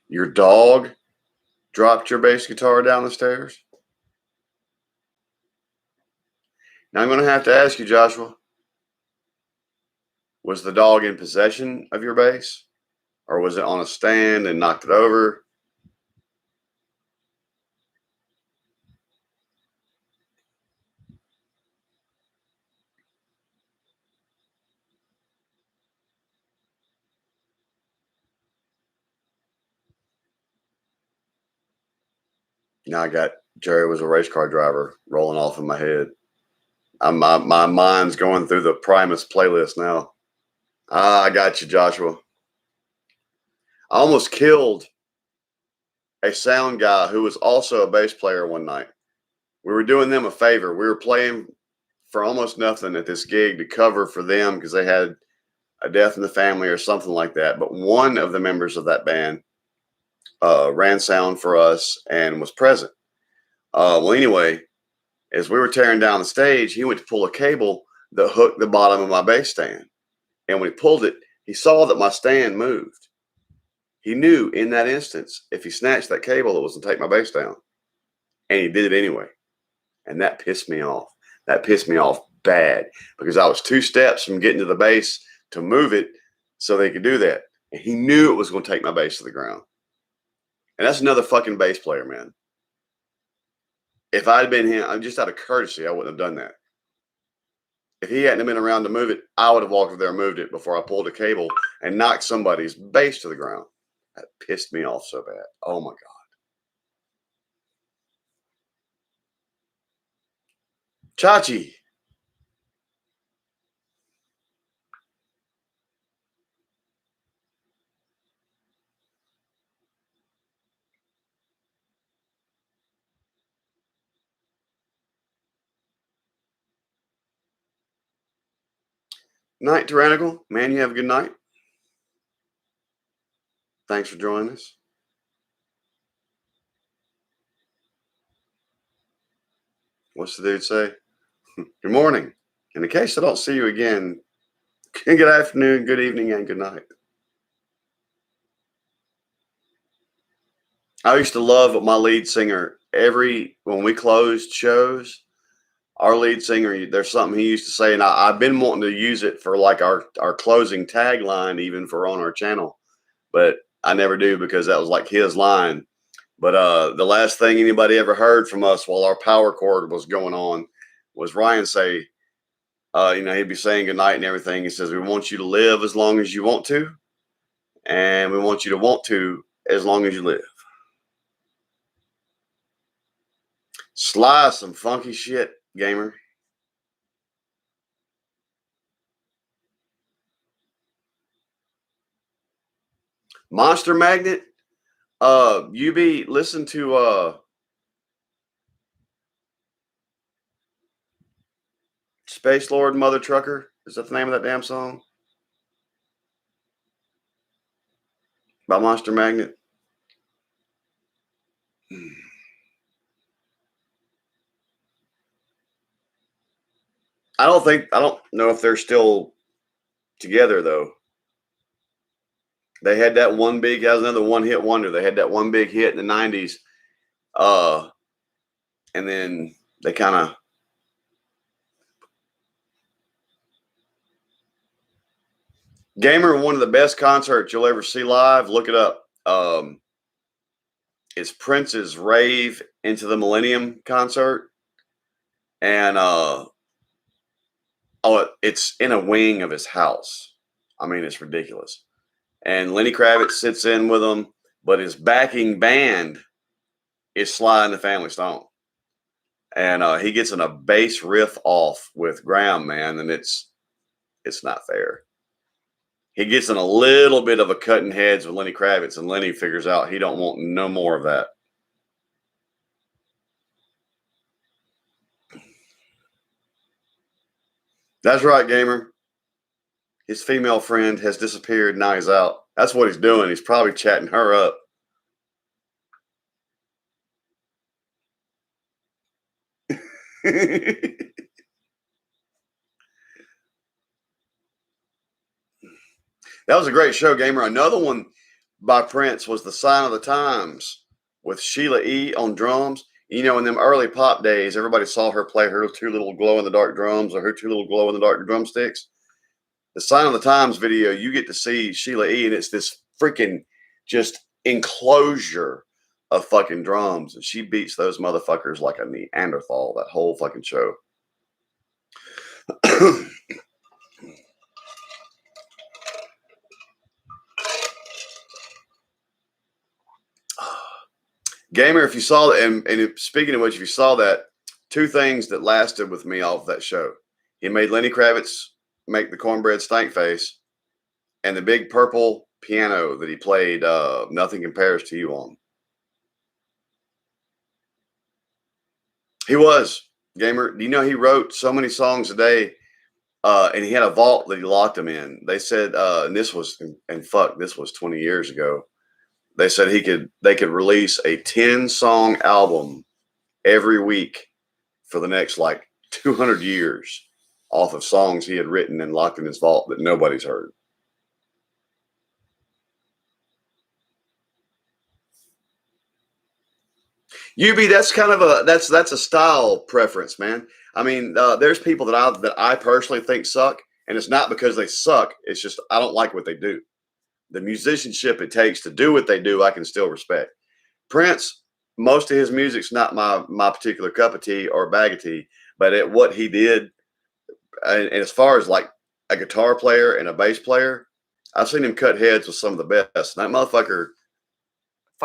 Your dog dropped your bass guitar down the stairs. Now I'm going to have to ask you, Joshua. Was the dog in possession of your bass? Or was it on a stand and knocked it over? Now I got Jerry was a race car driver rolling off in my head. My mind's going through the Primus playlist now. I got you, Joshua. I almost killed a sound guy who was also a bass player one night. We were doing them a favor. We were playing for almost nothing at this gig to cover for them because they had a death in the family or something like that. But one of the members of that band ran sound for us and was present. Well, anyway, as we were tearing down the stage, he went to pull a cable that hooked the bottom of my bass stand. And when he pulled it, he saw that my stand moved. He knew in that instance, if he snatched that cable, it was to take my bass down. And he did it anyway. And that pissed me off. That pissed me off bad because I was 2 steps from getting to the bass to move it so they could do that. And he knew it was going to take my bass to the ground. And that's another fucking bass player, man. If I'd been him, I'm just out of courtesy, I wouldn't have done that. If he hadn't been around to move it, I would have walked over there and moved it before I pulled a cable and knocked somebody's bass to the ground. That pissed me off so bad. Oh my God. Chachi. Night, Tyrannical. Man, you have a good night. Thanks for joining us. What's the dude say? Good morning. In the case I don't see you again, good afternoon, good evening, and good night. I used to love what my lead singer, when we closed shows, our lead singer, there's something he used to say, and I've been wanting to use it for like our closing tagline, even for on our channel, but I never do because that was like his line. But the last thing anybody ever heard from us while our power chord was going on was Ryan say, he'd be saying goodnight and everything. He says, we want you to live as long as you want to, and we want you to want to as long as you live. Slice some funky shit, gamer. Monster Magnet. UB, listen to Space Lord Mother Trucker. Is that the name of that damn song? By Monster Magnet. I don't know if they're still together though. They had that one big, that was another one-hit wonder. They had that one big hit in the 90s. And then they kind of Gamer, one of the best concerts you'll ever see live. Look it up. It's Prince's Rave into the Millennium concert. And it's in a wing of his house. I mean, it's ridiculous. And Lenny Kravitz sits in with him, but his backing band is Sly and the Family Stone. And he gets in a bass riff off with Graham, man, and it's not fair. He gets in a little bit of a cutting heads with Lenny Kravitz, and Lenny figures out he don't want no more of that. That's right, Gamer. His female friend has disappeared. Now he's out. That's what he's doing. He's probably chatting her up. That was a great show, Gamer. Another one by Prince was The Sign of the Times with Sheila E. on drums. You know, in them early pop days, everybody saw her play her two little glow-in-the-dark drums or her two little glow-in-the-dark drumsticks. The Sign of the Times video, you get to see Sheila E., and it's this freaking just enclosure of fucking drums. And she beats those motherfuckers like a Neanderthal, that whole fucking show. Gamer, if you saw that, and speaking of which, if you saw that, two things that lasted with me off that show. He made Lenny Kravitz make the cornbread stank face, and the big purple piano that he played Nothing Compares to You on. He was, Gamer. Do you know he wrote so many songs a day, and he had a vault that he locked them in. They said, and this was 20 years ago. They said they could release a 10-song album every week for the next like 200 years off of songs he had written and locked in his vault that nobody's heard. UB, that's kind of that's a style preference, man. I mean, there's people that I personally think suck, and it's not because they suck. It's just I don't like what they do. The musicianship it takes to do what they do, I can still respect. Prince, most of his music's not my particular cup of tea or bag of tea, but at what he did, and as far as like a guitar player and a bass player, I've seen him cut heads with some of the best. And that motherfucker,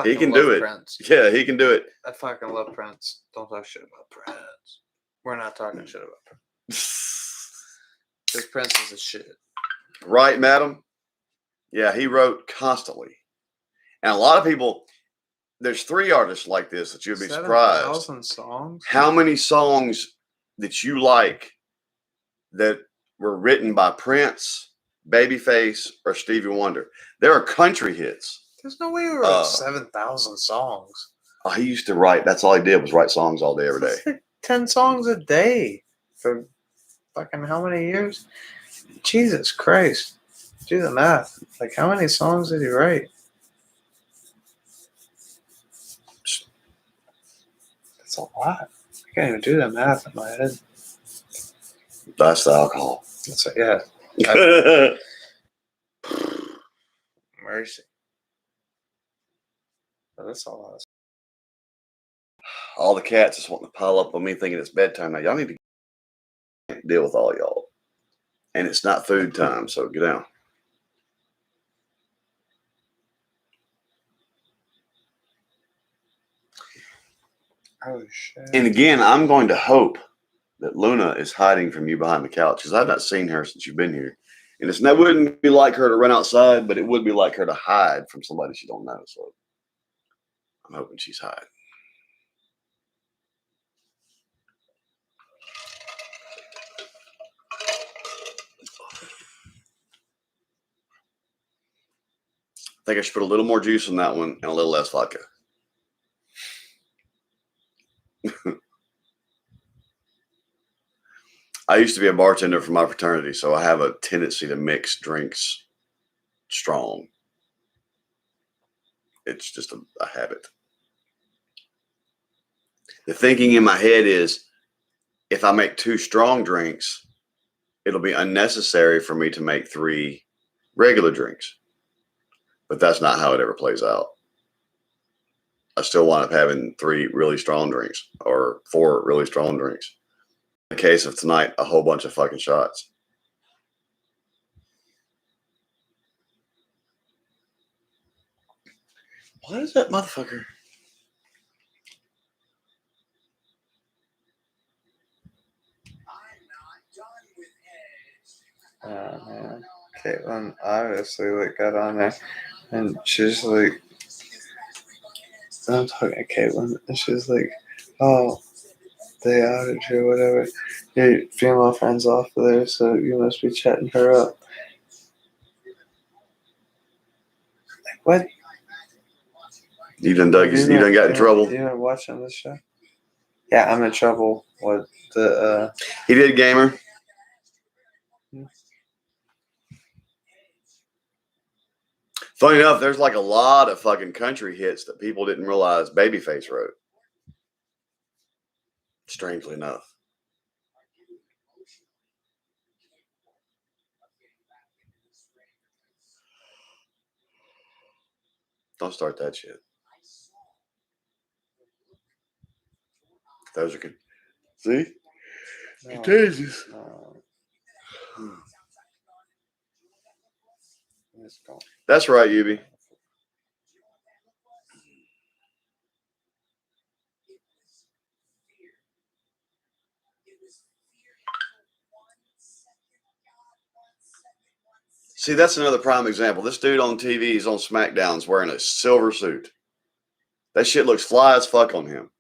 he can do it. Prince. Yeah, he can do it. I fucking love Prince. Don't talk shit about Prince. We're not talking shit about Prince. Because Prince is a shit. Right, madam? Yeah, he wrote constantly. And a lot of people, there's 3 artists like this that you'd be surprised. 7,000 songs? How many songs that you like that were written by Prince, Babyface, or Stevie Wonder? There are country hits. There's no way we wrote 7,000 songs. Oh, he used to write. That's all he did was write songs all day, every day. Like 10 songs a day for fucking how many years? Jesus Christ. Do the math. Like, how many songs did he write? That's a lot. I can't even do that math in my head. That's the alcohol. That's like, yeah. Mercy. Oh, that's a lot. All the cats just wanting to pile up on me thinking it's bedtime. Now, y'all need to deal with all y'all. And it's not food time, so get down. Oh, shit. And again, I'm going to hope that Luna is hiding from you behind the couch because I've not seen her since you've been here. And it wouldn't be like her to run outside, but it would be like her to hide from somebody she don't know. So I'm hoping she's hiding. I think I should put a little more juice in that one and a little less vodka. I used to be a bartender for my fraternity, so I have a tendency to mix drinks strong. It's just a habit. The thinking in my head is, if I make 2 strong drinks, it'll be unnecessary for me to make 3 regular drinks. But that's not how it ever plays out. I still wind up having 3 really strong drinks or 4 really strong drinks. In the case of tonight, a whole bunch of fucking shots. What is that motherfucker? Oh man, Caitlin obviously like got on there, and she's like, I'm talking to Caitlin, and she's like, oh, they outed you or whatever. Your female friend's off of there, so you must be chatting her up. Like what? You done got in trouble. You been watching this show? Yeah, I'm in trouble with the. He did, gamer. Funny enough, there's like a lot of fucking country hits that people didn't realize Babyface wrote. Strangely enough. Don't start that shit. Those are good. See? Contagious. That's right, Yubi. See, that's another prime example. This dude on TV, he's on SmackDown, is wearing a silver suit. That shit looks fly as fuck on him.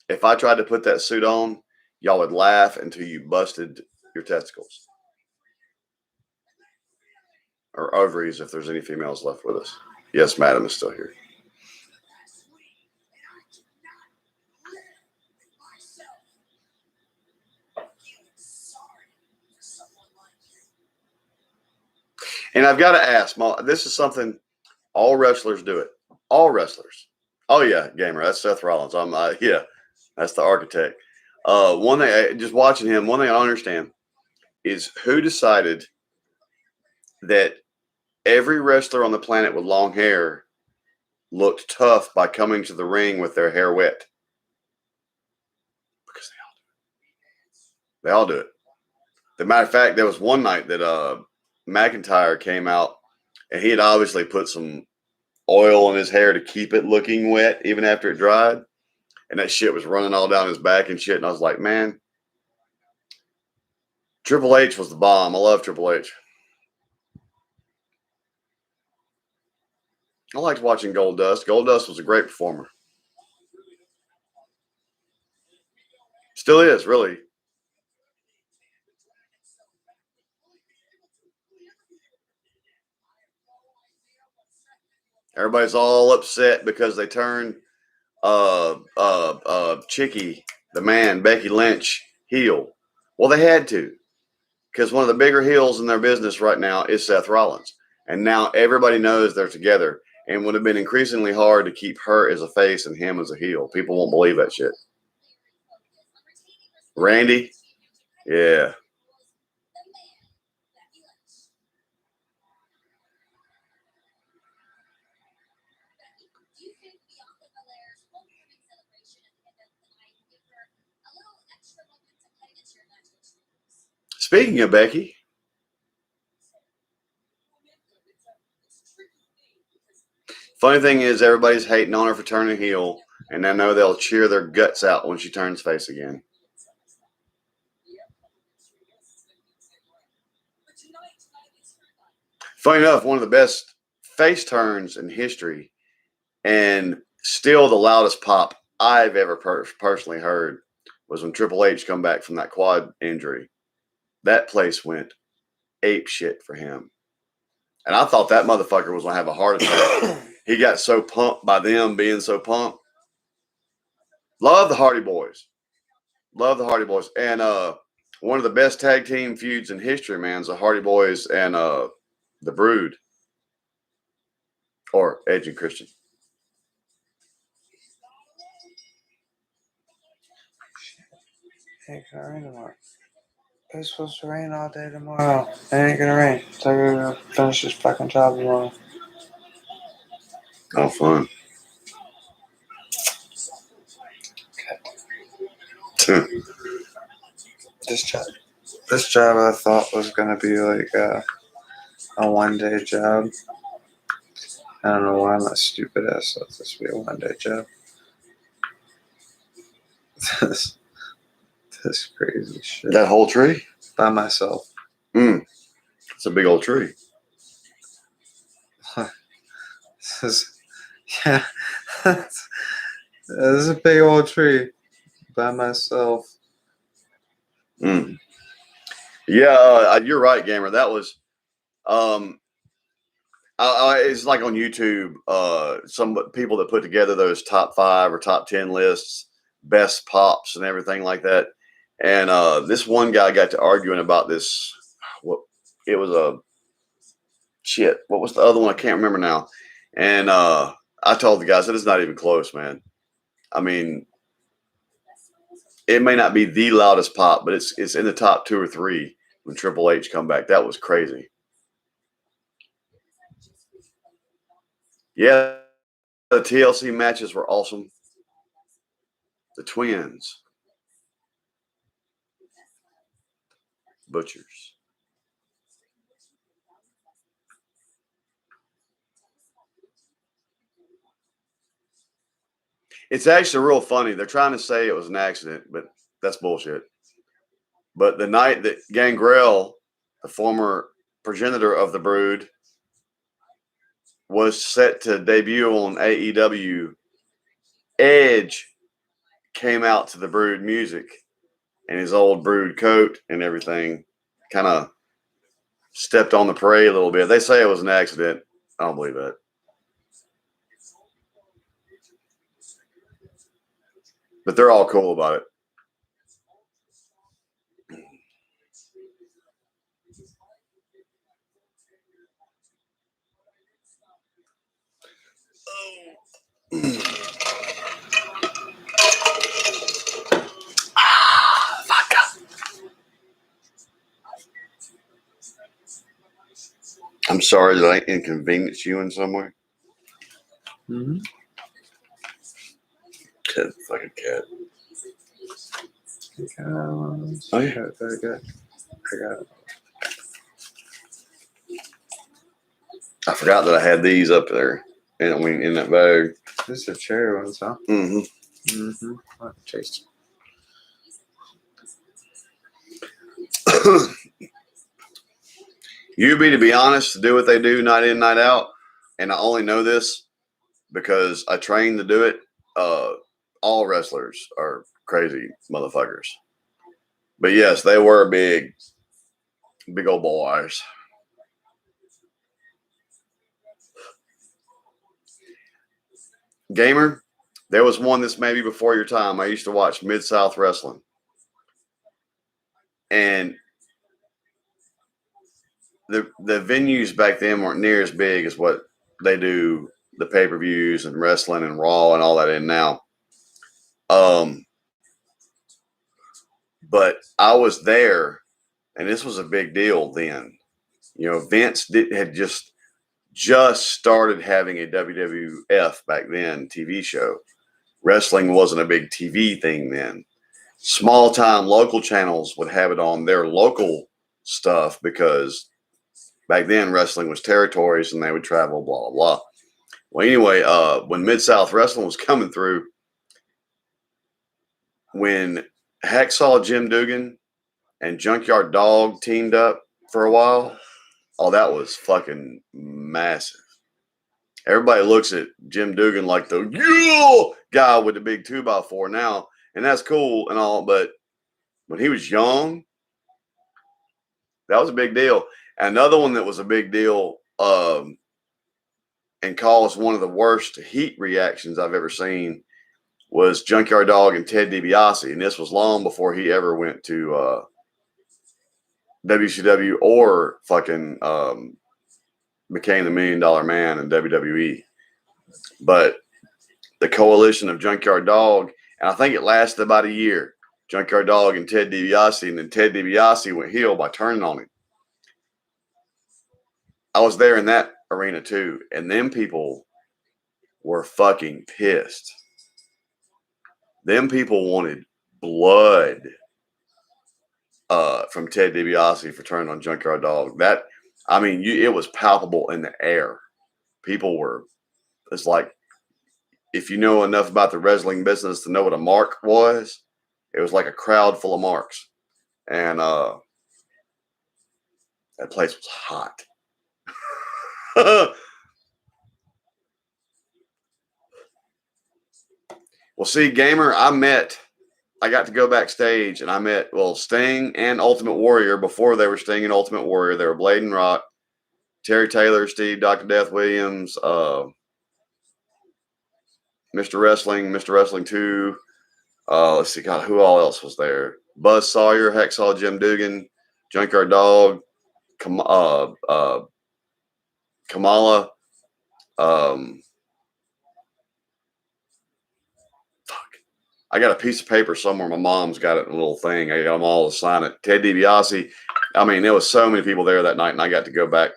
If I tried to put that suit on, y'all would laugh until you busted your testicles. Or ovaries, if there's any females left with us. Yes, madam is still here. And I've got to ask, this is something all wrestlers do it. All wrestlers. Oh yeah, gamer. That's Seth Rollins. Yeah, that's the architect. One thing, just watching him, one thing I don't understand is who decided that every wrestler on the planet with long hair looked tough by coming to the ring with their hair wet. Because they all do it. As a matter of fact, there was one night that McIntyre came out and he had obviously put some oil in his hair to keep it looking wet even after it dried. And that shit was running all down his back and shit. And I was like, man, Triple H was the bomb. I love Triple H. I liked watching Goldust. Goldust was a great performer. Still is, really. Everybody's all upset because they turned Chicky, the man, Becky Lynch, heel. Well, they had to, because one of the bigger heels in their business right now is Seth Rollins. And now everybody knows they're together, and would have been increasingly hard to keep her as a face and him as a heel. People won't believe that shit. Randy? Yeah. Speaking of Becky, funny thing is everybody's hating on her for turning heel, and I know they'll cheer their guts out when she turns face again. Funny enough, one of the best face turns in history, and still the loudest pop I've ever personally heard, was when Triple H come back from that quad injury. That place went ape shit for him. And I thought that motherfucker was going to have a heart attack. He got so pumped by them being so pumped. Love the Hardy Boys. Love the Hardy Boys. And one of the best tag team feuds in history, man, is the Hardy Boys and the Brood. Or Edge and Christian. It ain't gonna rain tomorrow. It's supposed to rain all day tomorrow. It ain't gonna rain. So I gotta finish this fucking job tomorrow. Oh, fun. This job I thought was gonna be like a 1-day job. I don't know why my stupid ass thought this would be a 1-day job. This crazy shit. That whole tree? By myself. It's a big old tree. This is a big old tree by myself. Yeah, you're right, Gamer. That was it's like on YouTube, some people that put together those top 5 or top 10 lists, best pops and everything like that. And this one guy got to arguing about this. What was the other one? I can't remember now. And I told the guy, I said, it's not even close, man. I mean, it may not be the loudest pop, but it's in the top 2 or 3 when Triple H come back. That was crazy. Yeah, the TLC matches were awesome. The Twins. Butchers. It's actually real funny. They're trying to say it was an accident, but that's bullshit. But the night that Gangrel, the former progenitor of the Brood, was set to debut on AEW, Edge came out to the Brood music and his old Brood coat and everything, kind of stepped on the parade a little bit. They say it was an accident. I don't believe that. But they're all cool about it. I'm sorry that I inconvenienced you in some way. Mm-hmm. Fucking cat. Oh, yeah. Very good. I got it. I forgot that I had these up there in that bag. This is a cherry ones, huh? Mm-hmm. Mm-hmm. Oh, taste. To be honest, to do what they do night in, night out, and I only know this because I trained to do it. All wrestlers are crazy motherfuckers. But yes, they were big old boys. Gamer, there was one that's maybe before your time. I used to watch Mid-South Wrestling. And the venues back then weren't near as big as what they do, the pay-per-views and wrestling and Raw and all that in now. But I was there, and this was a big deal then. You know, Vince had just started having a WWF back then TV show. Wrestling wasn't a big TV thing then. Small time local channels would have it on their local stuff because back then wrestling was territories and they would travel, blah, blah, blah. Well, anyway, when Mid-South Wrestling was coming through, when Hacksaw Jim Duggan and Junkyard Dog teamed up for a while, oh, that was fucking massive. Everybody looks at Jim Duggan like the guy with the big 2x4 now, and that's cool and all, but when he was young, that was a big deal. Another one that was a big deal and caused one of the worst heat reactions I've ever seen was Junkyard Dog and Ted DiBiase, and this was long before he ever went to WCW or fucking became the $1 Million Man in WWE. But the coalition of Junkyard Dog, and I think it lasted about a year. Junkyard Dog and Ted DiBiase, and then Ted DiBiase went heel by turning on him. I was there in that arena too, and them people were fucking pissed. Them people wanted blood from Ted DiBiase for turning on Junkyard Dog. It was palpable in the air. People were, it's like, if you know enough about the wrestling business to know what a mark was, it was like a crowd full of marks. And that place was hot. Well, see, Gamer, I got to go backstage and I met, Sting and Ultimate Warrior before they were Sting and Ultimate Warrior. They were Blade and Rock, Terry Taylor, Steve, Dr. Death Williams, Mr. Wrestling 2. Let's see, God, who all else was there? Buzz Sawyer, Hacksaw Jim Dugan, Junkyard Dog, Kamala. I got a piece of paper somewhere. My mom's got it in a little thing. I got them all to sign it. Ted DiBiase. There was so many people there that night, and I got to go back.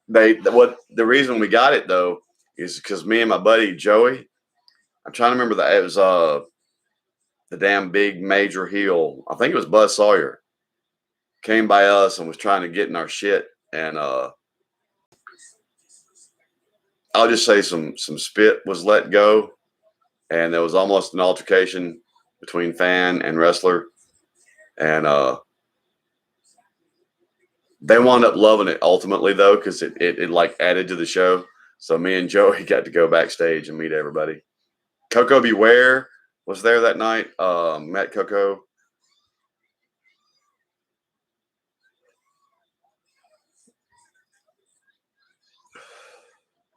The reason we got it though is because me and my buddy Joey. I'm trying to remember that it was the damn big major heel. I think it was Buzz Sawyer. Came by us and was trying to get in our shit, and I'll just say some spit was let go. And there was almost an altercation between fan and wrestler. And they wound up loving it ultimately, though, because it like added to the show. So me and Joey got to go backstage and meet everybody. Coco Beware was there that night. Met Coco.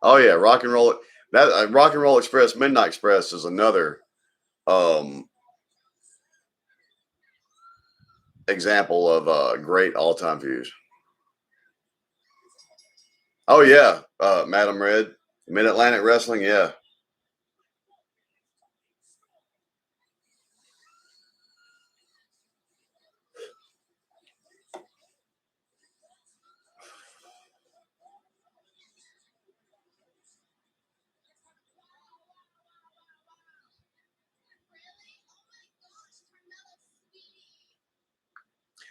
Oh, yeah, Rock and Roll. That Rock and Roll Express, Midnight Express is another example of great all-time views. Oh yeah, Madam Red, Mid-Atlantic Wrestling, yeah.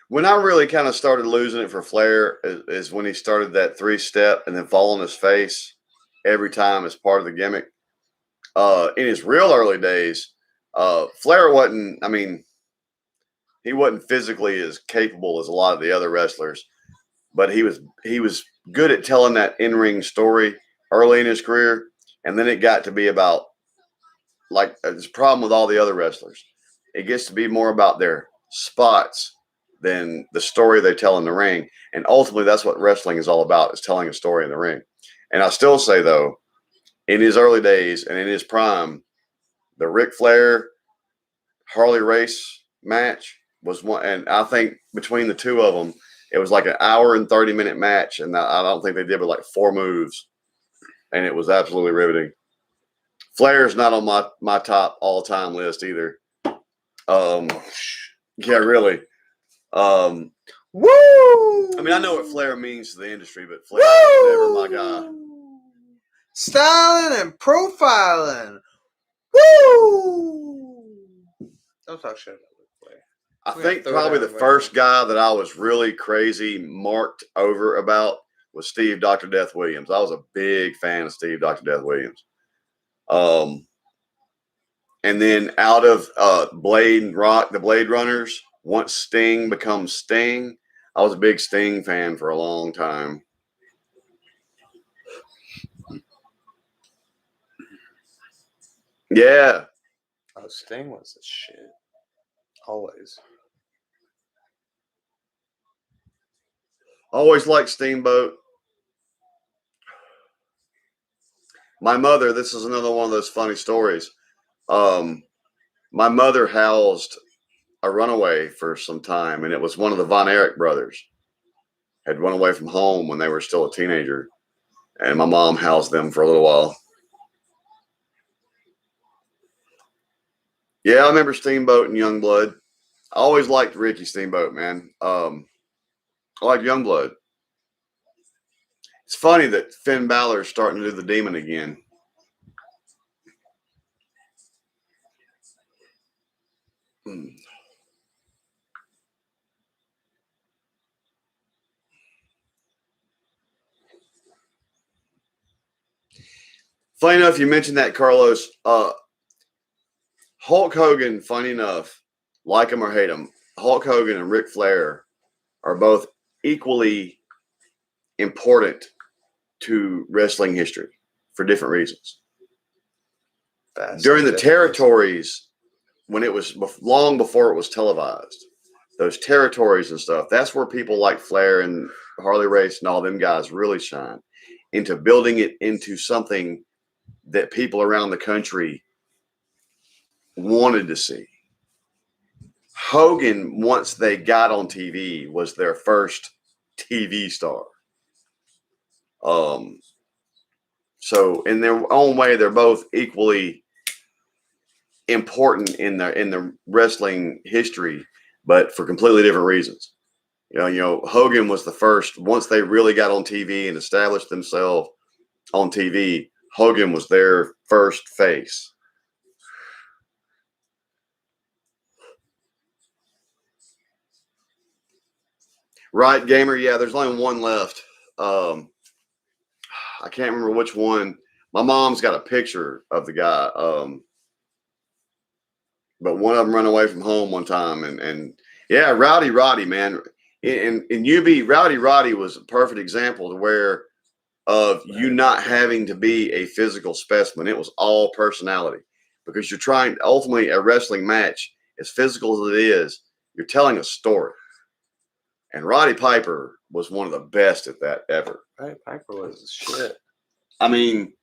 When I really kind of started losing it for Flair is when he started that 3-step and then fall on his face every time as part of the gimmick. In his real early days, Flair wasn't, he wasn't physically as capable as a lot of the other wrestlers, but he was good at telling that in-ring story early in his career. And then it got to be about, like, this problem with all the other wrestlers. It gets to be more about their spots than the story they tell in the ring. And ultimately, that's what wrestling is all about, is telling a story in the ring. And I still say, though, in his early days and in his prime, the Ric Flair Harley Race match was one. And I think between the two of them, it was like an hour and 30-minute match. And I don't think they did but like 4 moves. And it was absolutely riveting. Flair's not on my top all-time list either. Yeah, really. Woo! I know what Flair means to the industry, but Flair was never my guy. Styling and profiling. Woo! Don't talk shit about Flair. I think probably the first guy that I was really crazy marked over about was Steve Dr. Death Williams. I was a big fan of Steve Dr. Death Williams. And then out of Blade and Rock, the Blade Runners, once Sting becomes Sting, I was a big Sting fan for a long time. Yeah. Oh, Sting was the shit. Always. Always liked Steamboat. My mother, this is another one of those funny stories. My mother housed a runaway for some time, and it was one of the Von Erich brothers. Had run away from home when they were still a teenager, and my mom housed them for a little while. Yeah, I remember Steamboat and Youngblood. I always liked Ricky Steamboat, man. I like Youngblood. It's funny that Finn Balor's starting to do the demon again. Funny enough, you mentioned that, Carlos. Hulk Hogan, funny enough, like him or hate him, Hulk Hogan and Ric Flair are both equally important to wrestling history for different reasons. During the territories, when it was long before it was televised, those territories and stuff, that's where people like Flair and Harley Race and all them guys really shine into building it into something that people around the country wanted to see. Hogan, once they got on TV, was their first TV star. So in their own way, they're both equally important in the wrestling history, but for completely different reasons. You know, Hogan was the first. Once they really got on TV and established themselves on TV, Hogan was their first face. Right, Gamer? Yeah, there's only one left. I can't remember which one. My mom's got a picture of the guy. But one of them ran away from home one time. And yeah, Rowdy Roddy, man. In UB, Rowdy Roddy was a perfect example to where of you not having to be a physical specimen. It was all personality, because you're trying, ultimately a wrestling match, as physical as it is, you're telling a story. And Roddy Piper was one of the best at that ever. Roddy Piper was shit. I mean,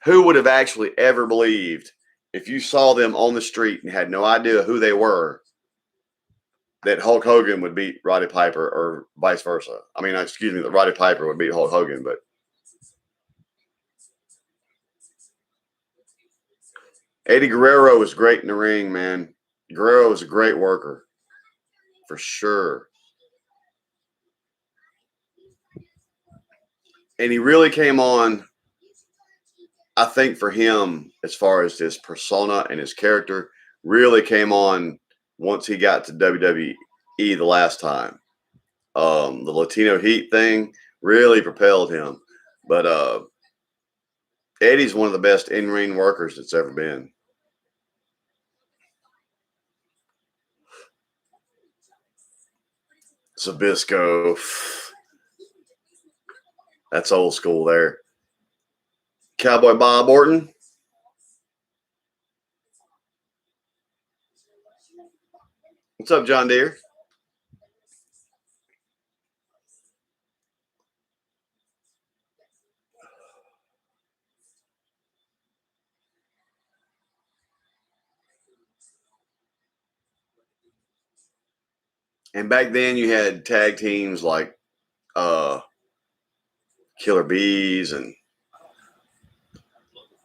who would have actually ever believed, if you saw them on the street and had no idea who they were, that Hulk Hogan would beat Roddy Piper, or vice versa? I mean, excuse me, that Roddy Piper would beat Hulk Hogan, but Eddie Guerrero was great in the ring, man. Guerrero was a great worker, for sure. And he really came on, I think, for him, as far as his persona and his character, really came on once he got to WWE the last time. The Latino Heat thing really propelled him. But Eddie's one of the best in-ring workers that's ever been. Zbyszko. That's old school there. Cowboy Bob Orton. What's up, John Deere? And back then you had tag teams like Killer Bees and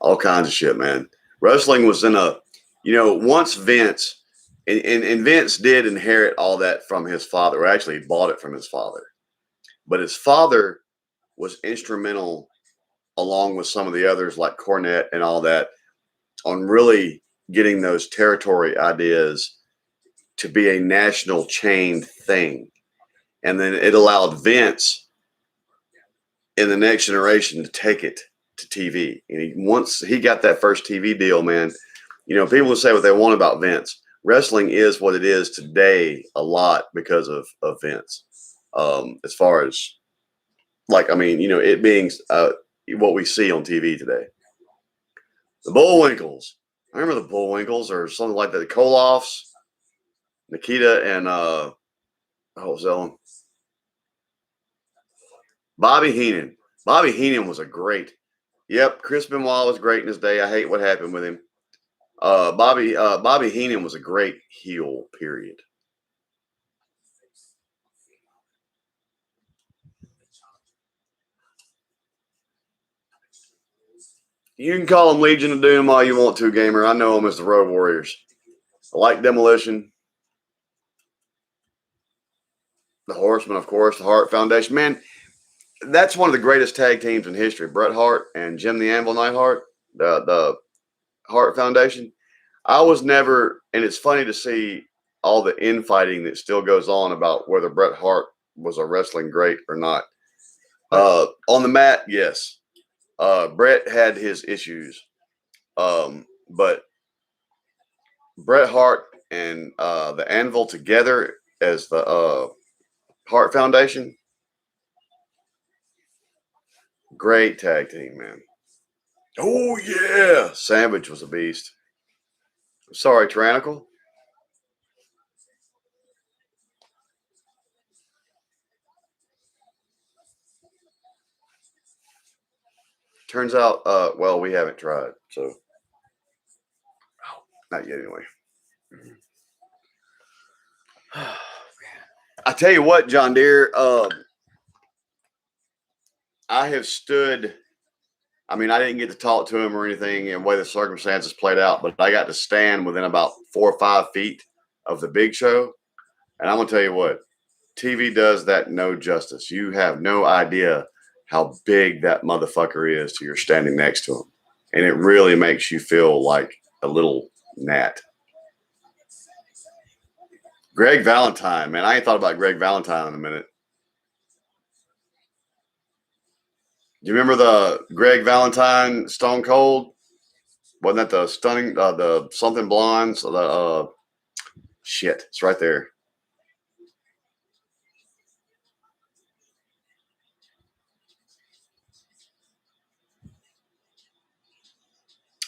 all kinds of shit, man. Wrestling was in a, once Vince, and Vince did inherit all that from his father, or actually he bought it from his father. But his father was instrumental, along with some of the others like Cornette and all that, on really getting those territory ideas to be a national chain thing. And then it allowed Vince in the next generation to take it to TV. And once he got that first TV deal, man, people will say what they want about Vince. Wrestling is what it is today a lot because of Vince. As far as, it being what we see on TV today. The Bullwinkles. I remember the Bullwinkles, or something like that. The Koloffs, Nikita, and Zellum. Bobby Heenan. Bobby Heenan was a great. Yep, Chris Benoit was great in his day. I hate what happened with him. Bobby Heenan was a great heel, period. You can call them Legion of Doom all you want to, gamer. I know them as the Road Warriors. I like Demolition. The Horsemen, of course, the Hart Foundation. Man, that's one of the greatest tag teams in history. Bret Hart and Jim the Anvil Neidhart, the Hart Foundation. I was never, and it's funny to see all the infighting that still goes on about whether Bret Hart was a wrestling great or not. On the mat, yes. Bret had his issues. But Bret Hart and the Anvil together as the Hart Foundation, great tag team, man. Oh, yeah. Savage was a beast. I'm sorry, Tyrannical. Turns out, well, we haven't tried, so not yet anyway. I tell you what, John Deere, I have stood, I mean, I didn't get to talk to him or anything in the way the circumstances played out, but I got to stand within about 4 or 5 feet of the Big Show. And I'm going to tell you what, TV does that no justice. You have no idea how big that motherfucker is till you're standing next to him. And it really makes you feel like a little gnat. Greg Valentine, man. I ain't thought about Greg Valentine in a minute. Do you remember the Greg Valentine Stone Cold? Wasn't that the stunning, the something blondes? Shit, it's right there.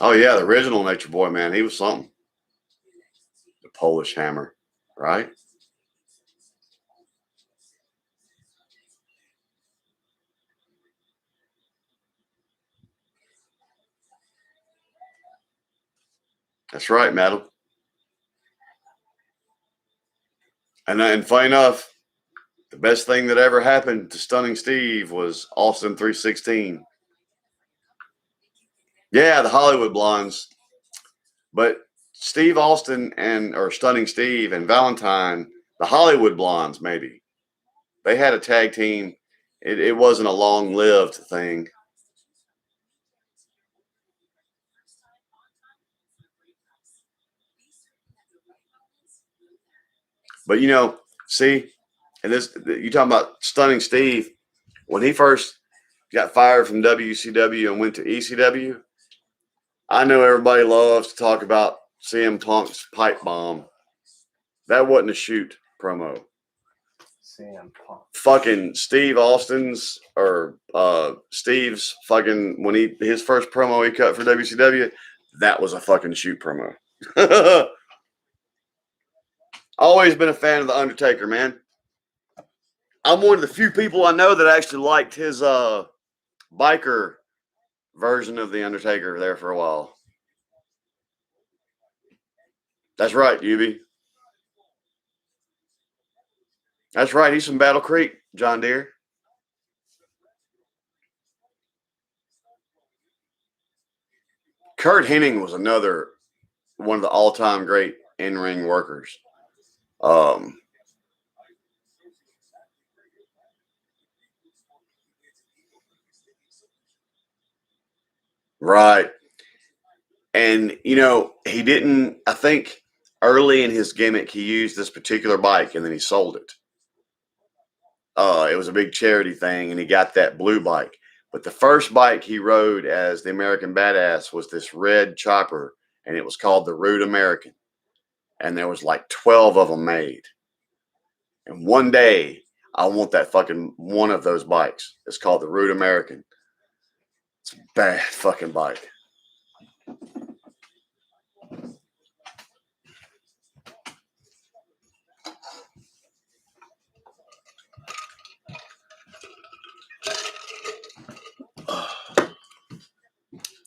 Oh, yeah, the original Nature Boy, man. He was something. The Polish Hammer, right? That's right, madam. And funny enough, the best thing that ever happened to Stunning Steve was Austin 316. Yeah, the Hollywood Blondes. But Steve Austin or Stunning Steve and Valentine, the Hollywood Blondes, maybe. They had a tag team. It wasn't a long-lived thing. But, you know, see, and this, you talking about Stunning Steve, when he first got fired from WCW and went to ECW, I know everybody loves to talk about CM Punk's pipe bomb. That wasn't a shoot promo. CM Punk. Fucking Steve Austin's or Steve's fucking when his first promo he cut for WCW, that was a fucking shoot promo. Always been a fan of the Undertaker, man. I'm one of the few people I know that actually liked his biker version of the Undertaker there for a while. That's right, Yubi. That's right. He's from Battle Creek, John Deere. Kurt Hennig was another one of the all-time great in-ring workers. Right. And, you know, he didn't, I think early in his gimmick, he used this particular bike and then he sold it. It was a big charity thing and he got that blue bike. But the first bike he rode as the American Badass was this red chopper and it was called the Rude American. And there was like 12 of them made. And one day I want that fucking one of those bikes. It's called the Rude American. It's a bad fucking bike.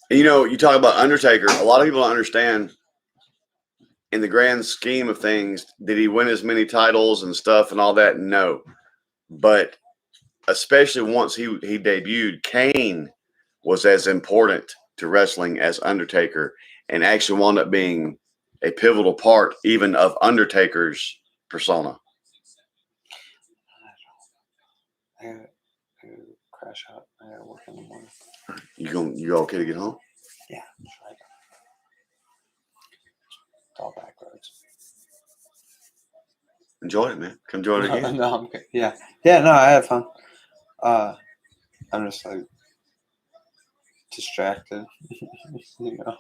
You know, you talk about Undertaker. A lot of people don't understand in the grand scheme of things, did he win as many titles and stuff and all that? No. But especially once he debuted, Kane was as important to wrestling as Undertaker and actually wound up being a pivotal part even of Undertaker's persona? I gotta crash out. I gotta work in the morning. You okay to get home? Yeah, that's right. It's all back roads. Enjoy it, man. Come join it again. No, I'm good. Yeah. Yeah, no, I had fun. I'm just like distracted. You know.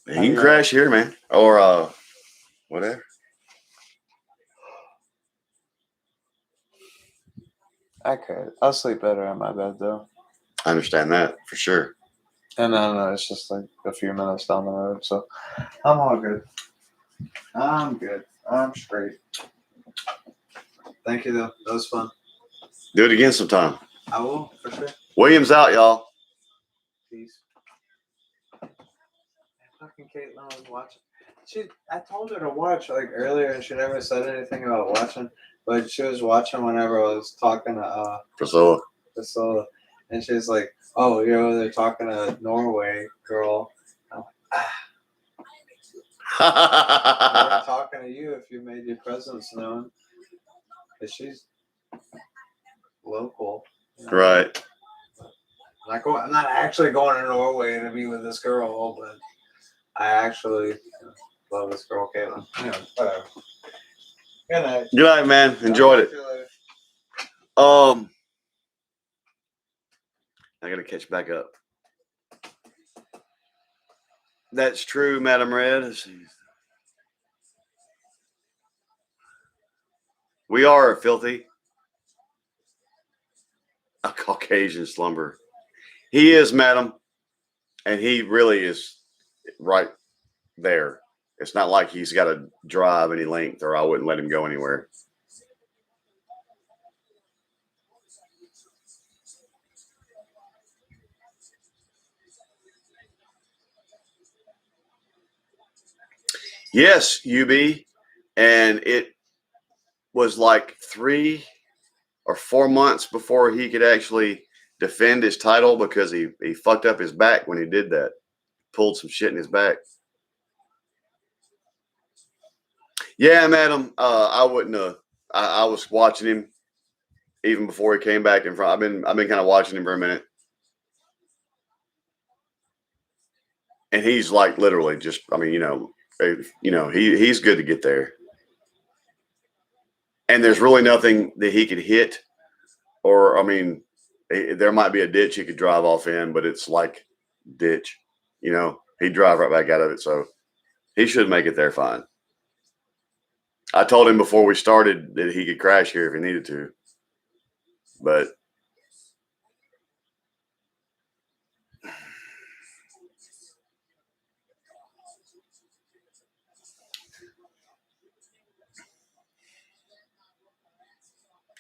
You can crash here, man. Or whatever. I could. I'll sleep better in my bed though. I understand that for sure. And then it's just like a few minutes down the road, so I'm all good. I'm good. I'm straight. Thank you though. That was fun. Do it again sometime. I will, for sure. Williams out, y'all. Peace. Fucking Caitlin was watching. I told her to watch like earlier, and she never said anything about watching. But she was watching whenever I was talking to Priscilla. And she's like, "Oh, you're over there talking to a Norway girl." I'm like, I'm talking to you if you made your presence known, because she's local. You know? Right. I'm not actually going to Norway to be with this girl, but I actually love this girl, Caitlin. Anyway, whatever. Good night. Good night, man. Enjoyed it. I gotta catch back up. That's true, Madam Red. We are filthy. A Caucasian slumber. He is, madam. And he really is right there. It's not like he's got to drive any length or I wouldn't let him go anywhere. Yes, UB. And it was like 3 or 4 months before he could actually defend his title because he fucked up his back when he did that. Pulled some shit in his back. Yeah, madam. I wouldn't have. I was watching him even before he came back in front. I've been kind of watching him for a minute. And he's like literally just, I mean, he's good to get there. And there's really nothing that he could hit or, I mean, there might be a ditch he could drive off in, but it's like ditch, he'd drive right back out of it. So he should make it there fine. I told him before we started that he could crash here if he needed to, but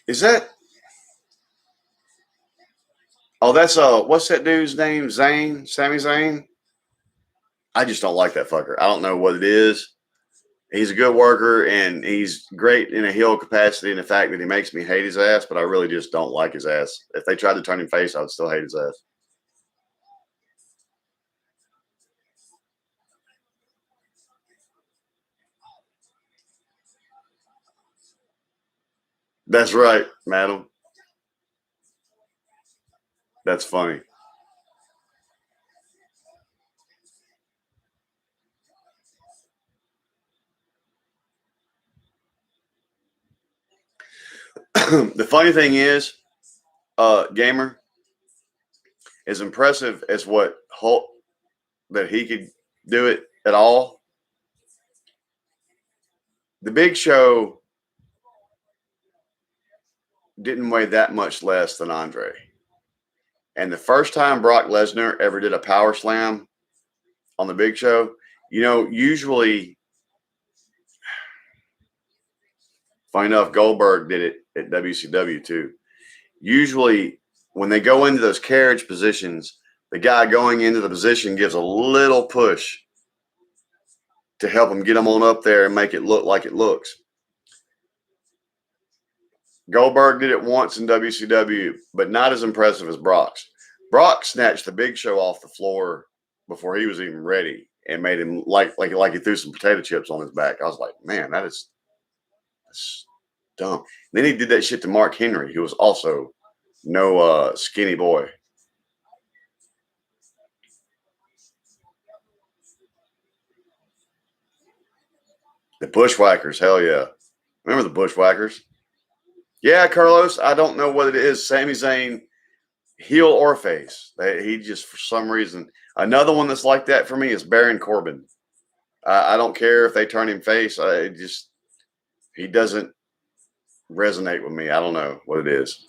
is that? Oh, that's what's that dude's name? Zayn, Sami Zayn. I just don't like that fucker. I don't know what it is. He's a good worker and he's great in a heel capacity in the fact that he makes me hate his ass, but I really just don't like his ass. If they tried to turn him face, I would still hate his ass. That's right, madam. That's funny. The funny thing is, Gamer, as impressive as what Hulk, that he could do it at all, the Big Show didn't weigh that much less than Andre. And the first time Brock Lesnar ever did a power slam on the Big Show, usually, funny enough, Goldberg did it at WCW too. Usually when they go into those carriage positions, the guy going into the position gives a little push to help him get him on up there and make it look like it looks. Goldberg did it once in WCW, but not as impressive as Brock's. Brock snatched the Big Show off the floor before he was even ready and made him like he threw some potato chips on his back. I was like, man, that's dumb. And then he did that shit to Mark Henry, who was also no skinny boy. The Bushwhackers, hell yeah. Remember the Bushwhackers? Yeah, Carlos, I don't know what it is. Sami Zayn, heel or face. He just, for some reason, another one that's like that for me is Baron Corbin. I don't care if they turn him face. He doesn't resonate with me. I don't know what it is.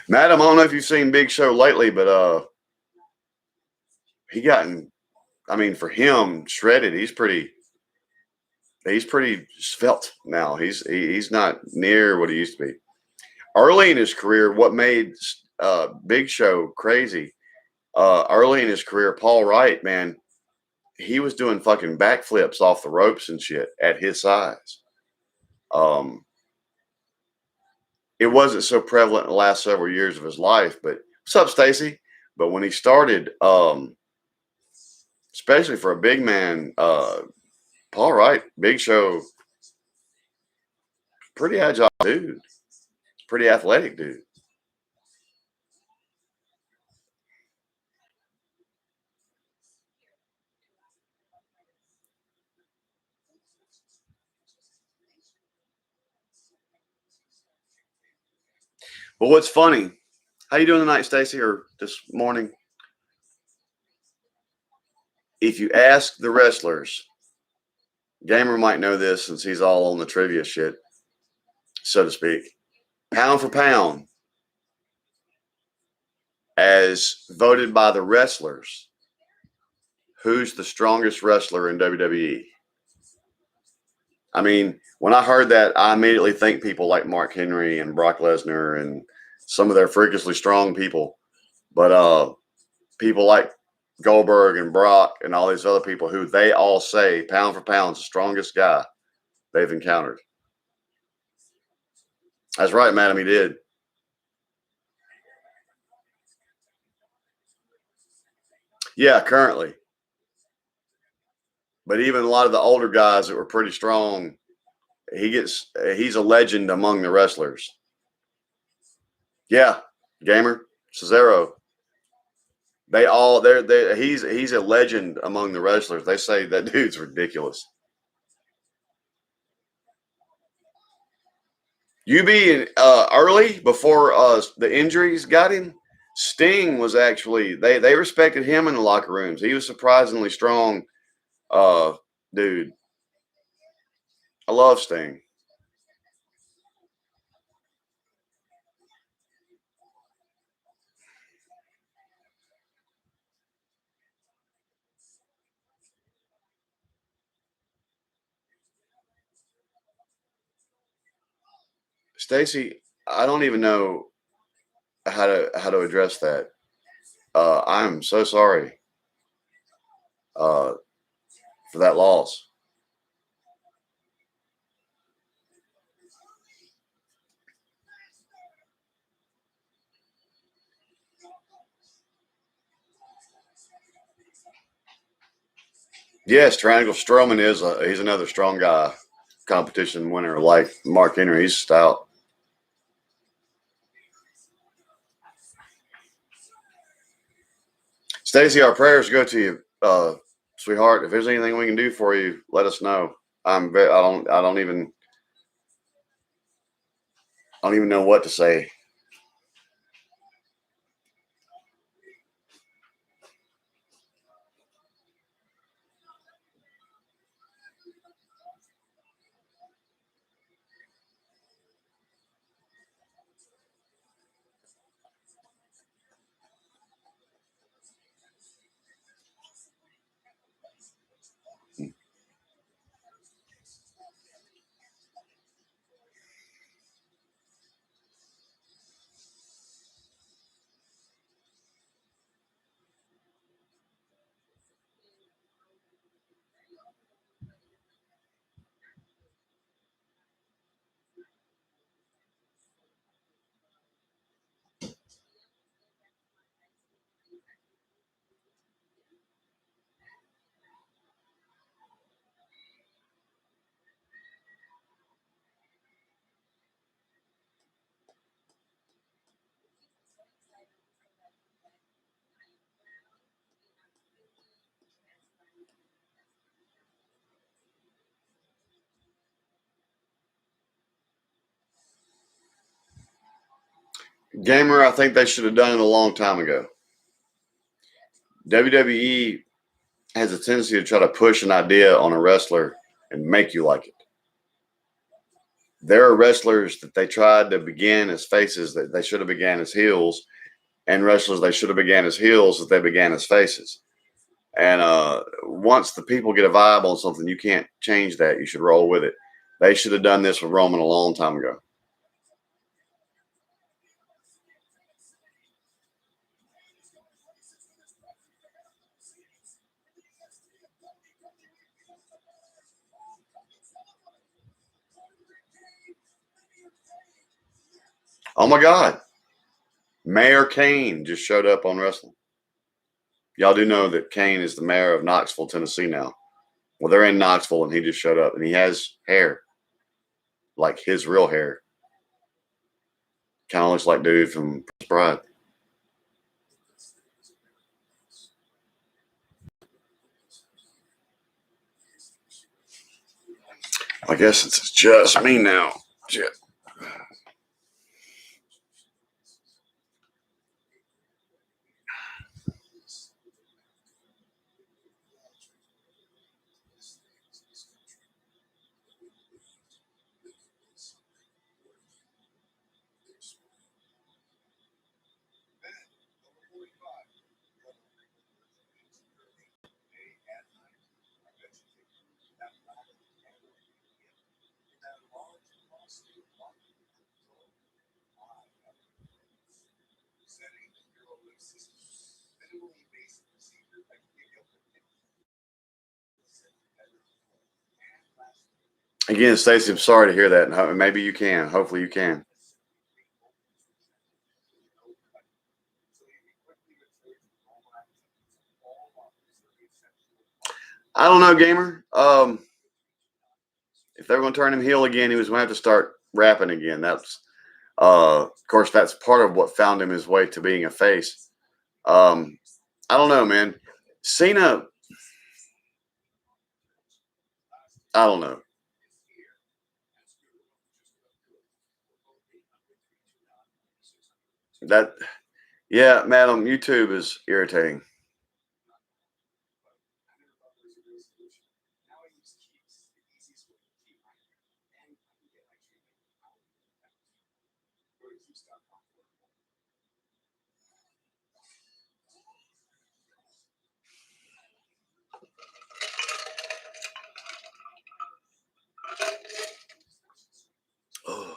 Madam, I don't know if you've seen Big Show lately, but he gotten, I mean, for him, shredded. He's pretty svelte now. He's not near what he used to be. Early in his career, what made Big Show crazy, early in his career, Paul Wright, man, he was doing fucking backflips off the ropes and shit at his size. It wasn't so prevalent in the last several years of his life, but what's up, Stacy? But when he started, especially for a big man, Paul Wright, Big Show, pretty agile dude, pretty athletic dude. But what's funny, how you doing tonight, Stacy, or this morning? If you ask the wrestlers, Gamer might know this since he's all on the trivia shit, so to speak. Pound for pound, as voted by the wrestlers, who's the strongest wrestler in WWE? I mean, when I heard that, I immediately think people like Mark Henry and Brock Lesnar and some of their freakishly strong people. But people like Goldberg and Brock and all these other people who they all say pound for pound is the strongest guy they've encountered. That's right, madam, he did. Yeah, currently. But even a lot of the older guys that were pretty strong, he's a legend among the wrestlers. Yeah, Gamer, Cesaro. He's a legend among the wrestlers. They say that dude's ridiculous. You being early before the injuries got him, Sting was actually they respected him in the locker rooms. He was surprisingly strong, dude. I love Sting. Stacy, I don't even know how to address that. I'm so sorry for that loss. Yes, Triangle Strowman he's another strong guy, competition winner like Mark Henry. He's stout. Stacy, our prayers go to you, sweetheart. If there's anything we can do for you, let us know. I don't even know what to say. Gamer, I think they should have done it a long time ago. WWE has a tendency to try to push an idea on a wrestler and make you like it. There are wrestlers that they tried to begin as faces that they should have began as heels, and wrestlers they should have began as heels that they began as faces. And once the people get a vibe on something, you can't change that. You should roll with it. They should have done this with Roman a long time ago. Oh my God. Mayor Kane just showed up on wrestling. Y'all do know that Kane is the mayor of Knoxville, Tennessee now. Well, they're in Knoxville, and he just showed up, and he has hair, like his real hair. Kind of looks like dude from Pride. I guess it's just me now. Shit. Again, Stacey, I'm sorry to hear that. Maybe you can. Hopefully you can. I don't know, Gamer. If they're going to turn him heel again, he was going to have to start rapping again. That's, of course, that's part of what found him his way to being a face. I don't know, man. Cena, I don't know. That, yeah, madam, YouTube is irritating. Oh.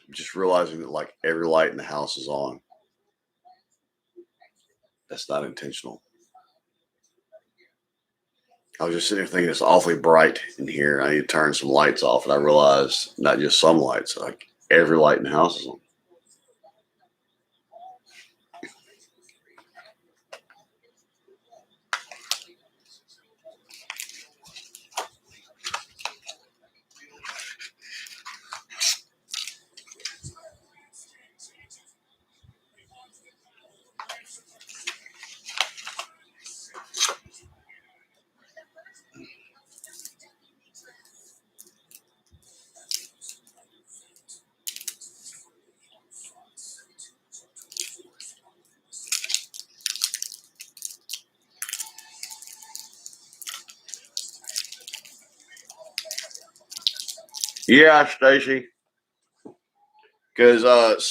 I'm just realizing that like every light in the house is on. That's not intentional. I was just sitting there thinking it's awfully bright in here. I need to turn some lights off. And I realized not just some lights, like every light in the house is on. Yeah, Stacy. Because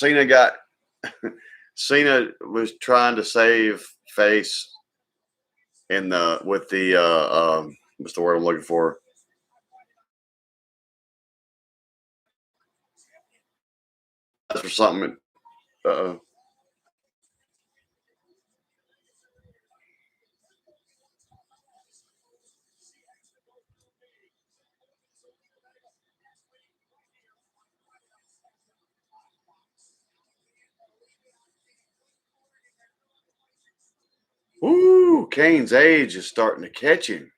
Cena was trying to save face in the with the what's the word I'm looking for? That's for something. Ooh, Kane's age is starting to catch him.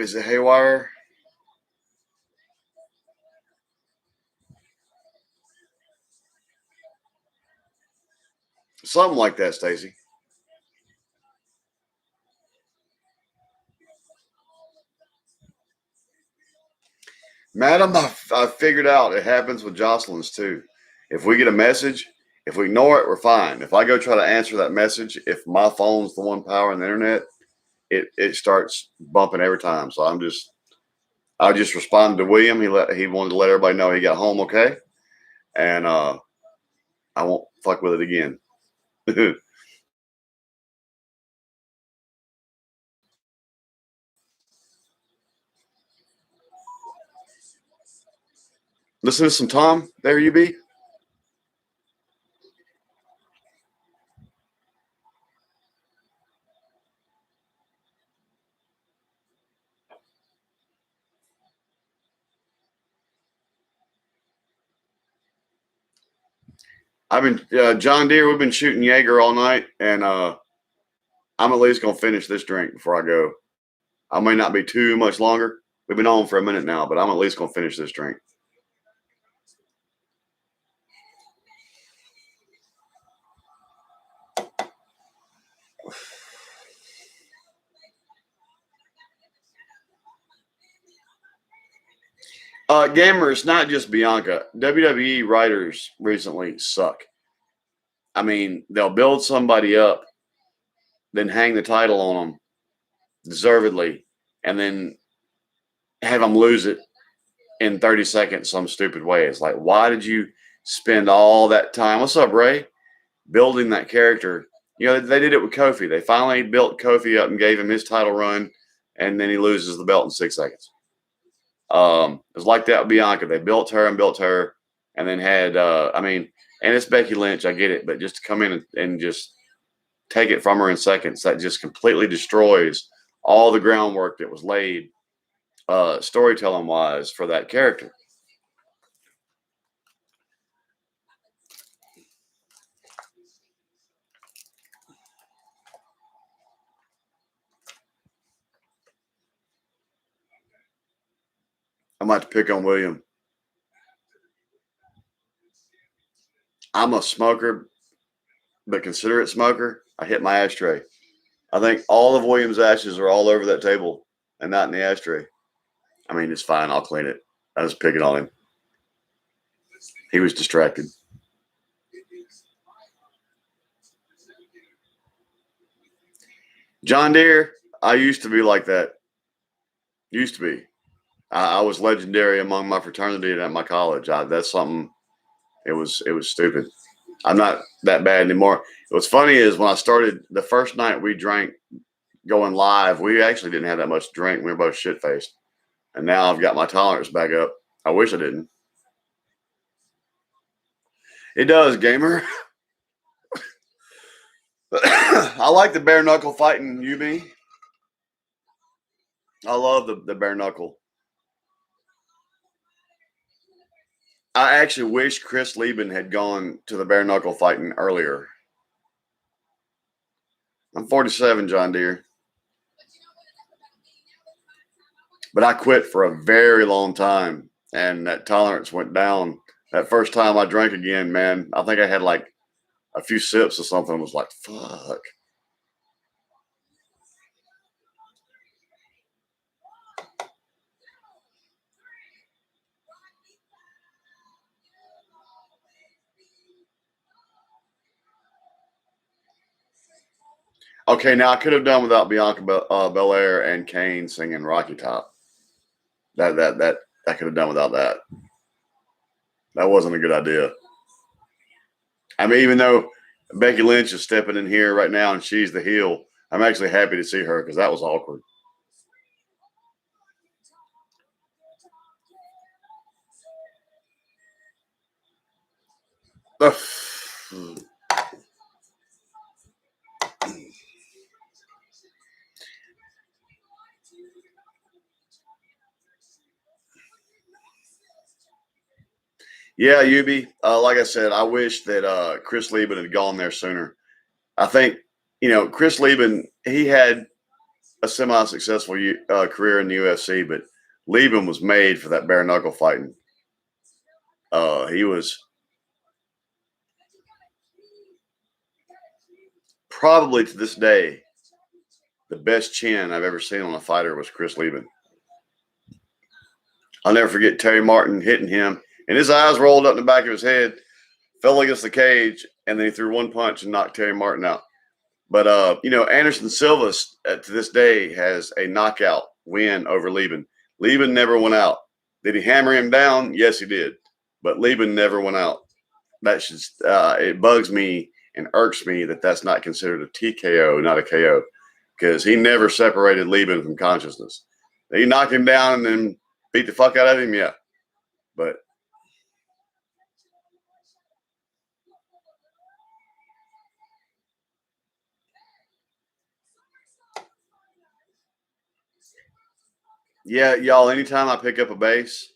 Is it haywire? Something like that, Stacy. Madam, I figured out it happens with Jocelyn's too. If we get a message, if we ignore it, we're fine. If I go try to answer that message, if my phone's the one powering the internet, it starts bumping every time. So I just responded to William. He wanted to let everybody know he got home okay, and I won't fuck with it again. Listen to some Tom. There you be. I've been John Deere. We've been shooting Jaeger all night, and I'm at least gonna finish this drink before I go. I may not be too much longer. We've been on for a minute now, but I'm at least gonna finish this drink. Gamers, not just Bianca. WWE writers recently suck. I mean, they'll build somebody up, then hang the title on them deservedly, and then have them lose it in 30 seconds some stupid way. It's like, why did you spend all that time? What's up, Ray? Building that character. You know, they did it with Kofi. They finally built Kofi up and gave him his title run, and then he loses the belt in 6 seconds. It was like that with Bianca. They built her, and then had, and it's Becky Lynch. I get it. But just to come in and just take it from her in seconds, that just completely destroys all the groundwork that was laid storytelling wise for that character. I might have to pick on William. I'm a smoker, but considerate smoker. I hit my ashtray. I think all of William's ashes are all over that table and not in the ashtray. I mean, it's fine. I'll clean it. I was picking on him. He was distracted. John Deere, I used to be like that. Used to be. I was legendary among my fraternity and at my college. That's something. It was stupid. I'm not that bad anymore. What's funny is when I started the first night we drank going live, we actually didn't have that much to drink. We were both shit faced, and now I've got my tolerance back up. I wish I didn't. It does, gamer. I like the bare knuckle fighting, UB. I love the bare knuckle. I actually wish Chris Lieben had gone to the bare knuckle fighting earlier. I'm 47, John Deere. But I quit for a very long time, and that tolerance went down. That first time I drank again, man, I think I had like a few sips or something. I was like, fuck. Okay, now I could have done without Bianca Belair and Kane singing Rocky Top. That I could have done without that. That wasn't a good idea. I mean, even though Becky Lynch is stepping in here right now and she's the heel, I'm actually happy to see her because that was awkward. Yeah, Yubi. Like I said, I wish that Chris Lieben had gone there sooner. I think, Chris Lieben, he had a semi-successful career in the UFC, but Lieben was made for that bare knuckle fighting. He was probably to this day the best chin I've ever seen on a fighter was Chris Lieben. I'll never forget Terry Martin hitting him, and his eyes rolled up in the back of his head, fell against the cage, and then he threw one punch and knocked Terry Martin out. But, Anderson Silva to this day has a knockout win over Lieben. Lieben never went out. Did he hammer him down? Yes, he did. But Lieben never went out. That's just, it bugs me and irks me that that's not considered a TKO, not a KO, because he never separated Lieben from consciousness. He knocked him down and then beat the fuck out of him, yeah. But yeah, y'all, anytime I pick up a bass,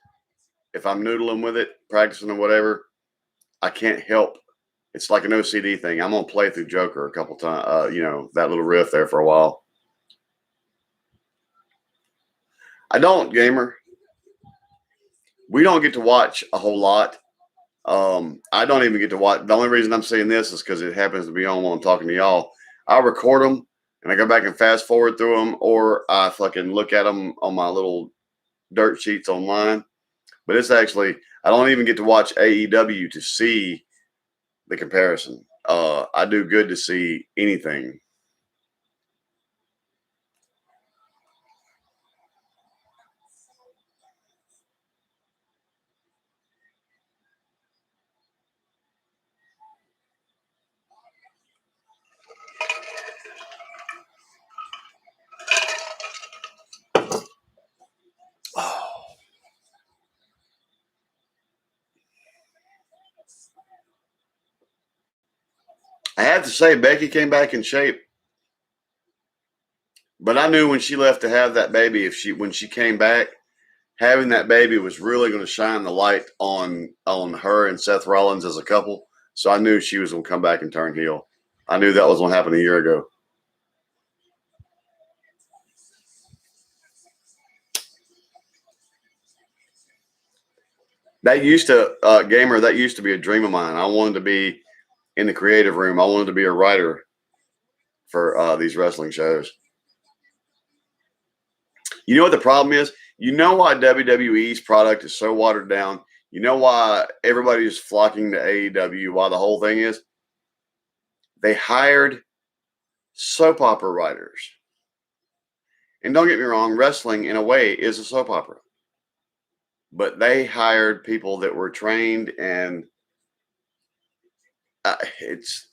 if I'm noodling with it, practicing or whatever, I can't help. It's like an OCD thing. I'm going to play through Joker a couple times, that little riff there for a while. I don't, gamer. We don't get to watch a whole lot. I don't even get to watch. The only reason I'm saying this is because it happens to be on while I'm talking to y'all. I record them and I go back and fast forward through them, or I fucking look at them on my little dirt sheets online. But it's actually, I don't even get to watch AEW to see the comparison. I do good to see anything. I have to say, Becky came back in shape. But I knew when she left to have that baby, when she came back, having that baby was really going to shine the light on her and Seth Rollins as a couple. So I knew she was going to come back and turn heel. I knew that was going to happen a year ago. That used to, gamer, that used to be a dream of mine. I wanted to be in the creative room. I wanted to be a writer for these wrestling shows. You know what the problem is? You know why WWE's product is so watered down? You know why everybody is flocking to AEW? Why the whole thing is? They hired soap opera writers. And don't get me wrong, wrestling in a way is a soap opera. But they hired people that were trained, and it's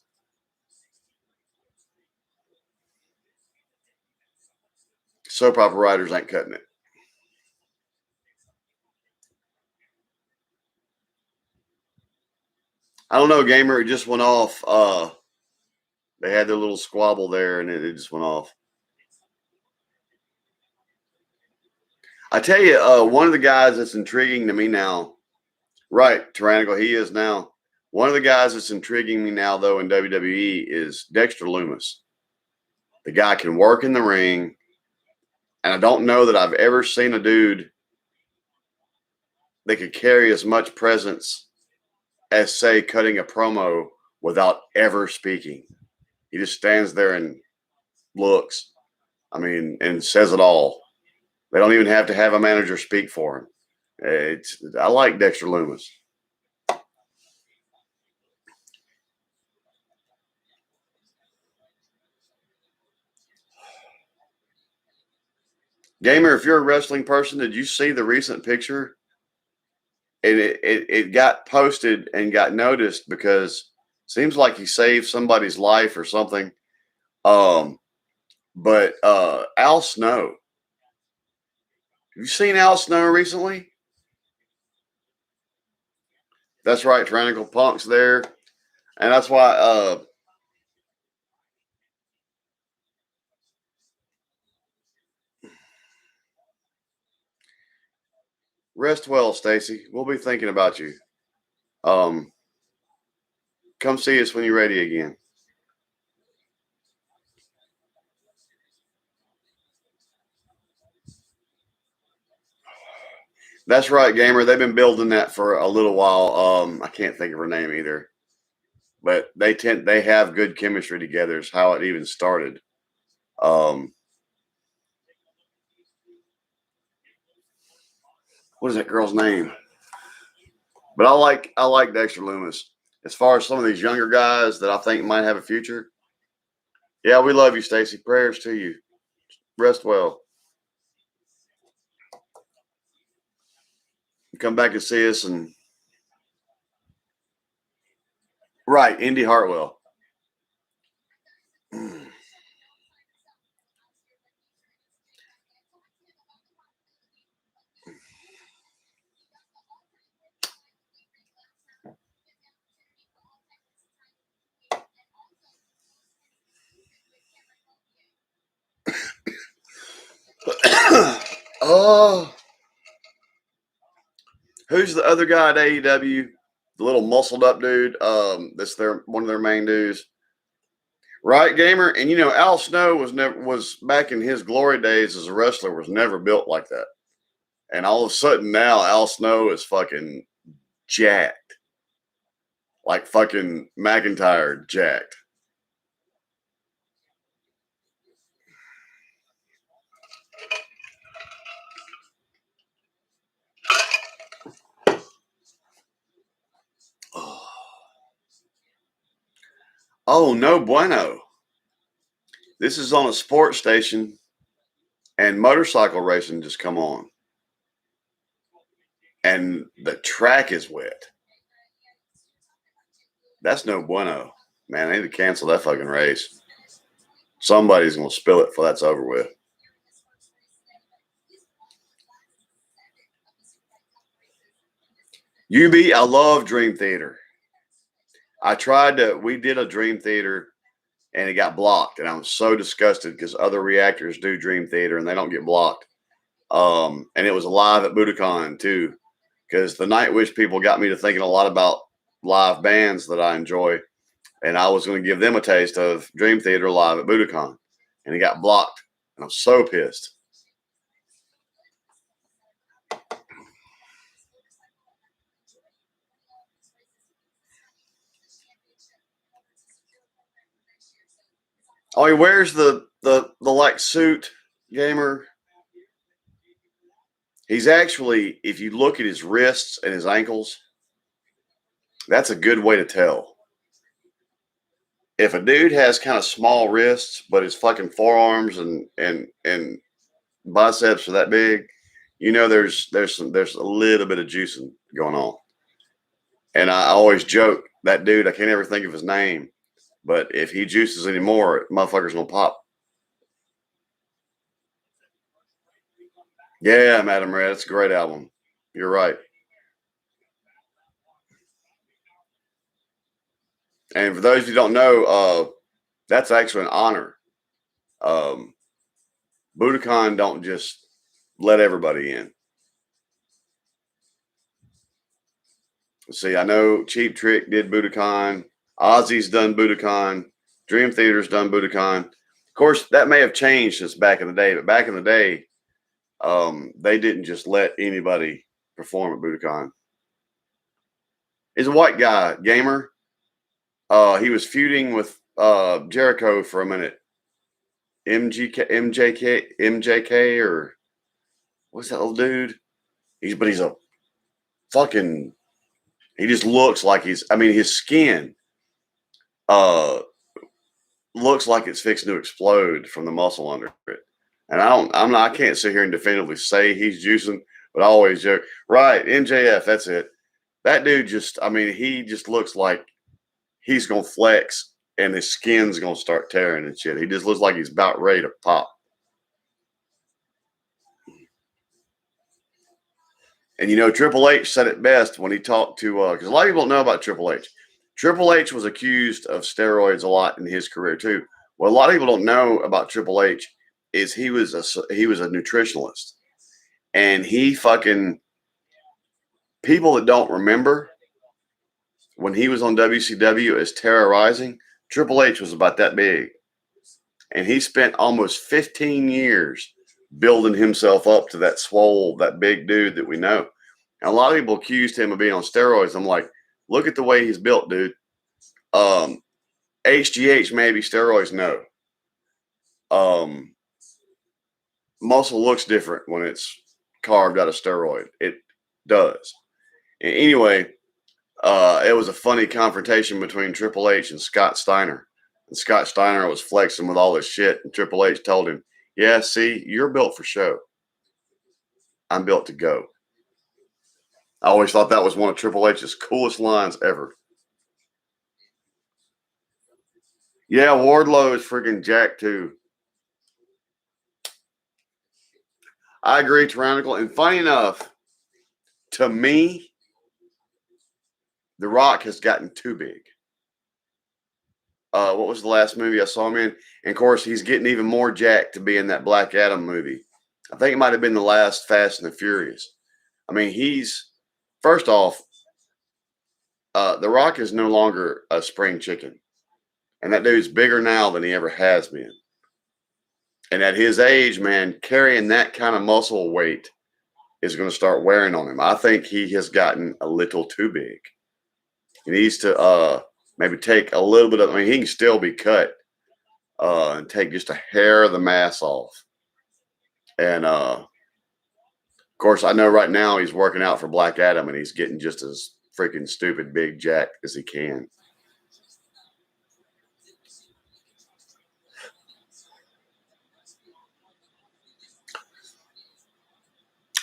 soap opera writers ain't cutting it. I don't know, gamer. It just went off. They had their little squabble there, and it just went off. I tell you, one of the guys that's intriguing to me now, right, Tyrannical, he is now. One of the guys that's intriguing me now, though, in WWE is Dexter Lumis. The guy can work in the ring, and I don't know that I've ever seen a dude that could carry as much presence as, say, cutting a promo without ever speaking. He just stands there and looks, and says it all. They don't even have to have a manager speak for him. I like Dexter Lumis. Gamer, if you're a wrestling person, did you see the recent picture? It got posted and got noticed because it seems like he saved somebody's life or something. But Al Snow. Have you seen Al Snow recently? That's right, Tyrannical Punk's there. And that's why rest well, Stacy. We'll be thinking about you. Come see us when you're ready again. That's right, Gamer. They've been building that for a little while. I can't think of her name either, but they have good chemistry together. Is how it even started. What is that girl's name? But I like Dexter Loomis. As far as some of these younger guys that I think might have a future, yeah, we love you, Stacy. Prayers to you. Rest well. Come back and see us. And right, Indy Hartwell. Oh, who's the other guy at AEW? The little muscled up dude. That's one of their main dudes. Right, Gamer? And you know, Al Snow was back in his glory days as a wrestler, was never built like that. And all of a sudden now Al Snow is fucking jacked. Like fucking McIntyre jacked. Oh, no bueno. This is on a sports station and motorcycle racing just come on. And the track is wet. That's no bueno. Man, I need to cancel that fucking race. Somebody's going to spill it before that's over with. UB, I love Dream Theater. We did a Dream Theater and it got blocked. And I was so disgusted because other reactors do Dream Theater and they don't get blocked. And it was live at Budokan too. Because the Nightwish people got me to thinking a lot about live bands that I enjoy. And I was going to give them a taste of Dream Theater live at Budokan. And it got blocked. And I'm so pissed. Oh, he wears the like suit, Gamer. He's actually, if you look at his wrists and his ankles, that's a good way to tell. If a dude has kind of small wrists, but his fucking forearms and biceps are that big, you know there's a little bit of juicing going on. And I always joke, that dude, I can't ever think of his name, but if he juices anymore, motherfucker's gonna pop. Yeah, Madam Red, it's a great album. You're right. And for those who don't know, that's actually an honor. Budokan don't just let everybody in. See, I know Cheap Trick did Budokan. Ozzy's done Budokan. Dream Theater's done Budokan. Of course, that may have changed since back in the day, but back in the day, they didn't just let anybody perform at Budokan. He's a white guy, Gamer. He was feuding with Jericho for a minute. MJK, or what's that little dude? He's a fucking. He just looks like his skin looks like it's fixing to explode from the muscle under it. And I can't sit here and definitively say he's juicing, but I always joke. Right, MJF, that's it. That dude he just looks like he's gonna flex and his skin's gonna start tearing and shit. He just looks like he's about ready to pop. And you know, Triple H said it best when he talked to because a lot of people don't know about Triple H. Triple H was accused of steroids a lot in his career too. What a lot of people don't know about Triple H is he was a nutritionalist, and he fucking, people that don't remember when he was on WCW as Terra Rising, Triple H was about that big, and he spent almost 15 years building himself up to that swole, that big dude that we know. And a lot of people accused him of being on steroids. I'm like, look at the way he's built, dude. HGH maybe, steroids no. Muscle looks different when it's carved out of steroid. It does. And anyway, it was a funny confrontation between Triple H and Scott Steiner. And Scott Steiner was flexing with all this shit. And Triple H told him, yeah, see, you're built for show. I'm built to go. I always thought that was one of Triple H's coolest lines ever. Yeah, Wardlow is freaking jacked too. I agree, Tyrannical. And funny enough, to me, The Rock has gotten too big. What was the last movie I saw him in? And of course, he's getting even more jacked to be in that Black Adam movie. I think it might have been the last Fast and the Furious. I mean, first off, The Rock is no longer a spring chicken. And that dude's bigger now than he ever has been. And at his age, man, carrying that kind of muscle weight is going to start wearing on him. I think he has gotten a little too big. He needs to maybe take a little bit of, I mean, he can still be cut and take just a hair of the mass off. And, of course, I know right now he's working out for Black Adam and he's getting just as freaking stupid big jack as he can.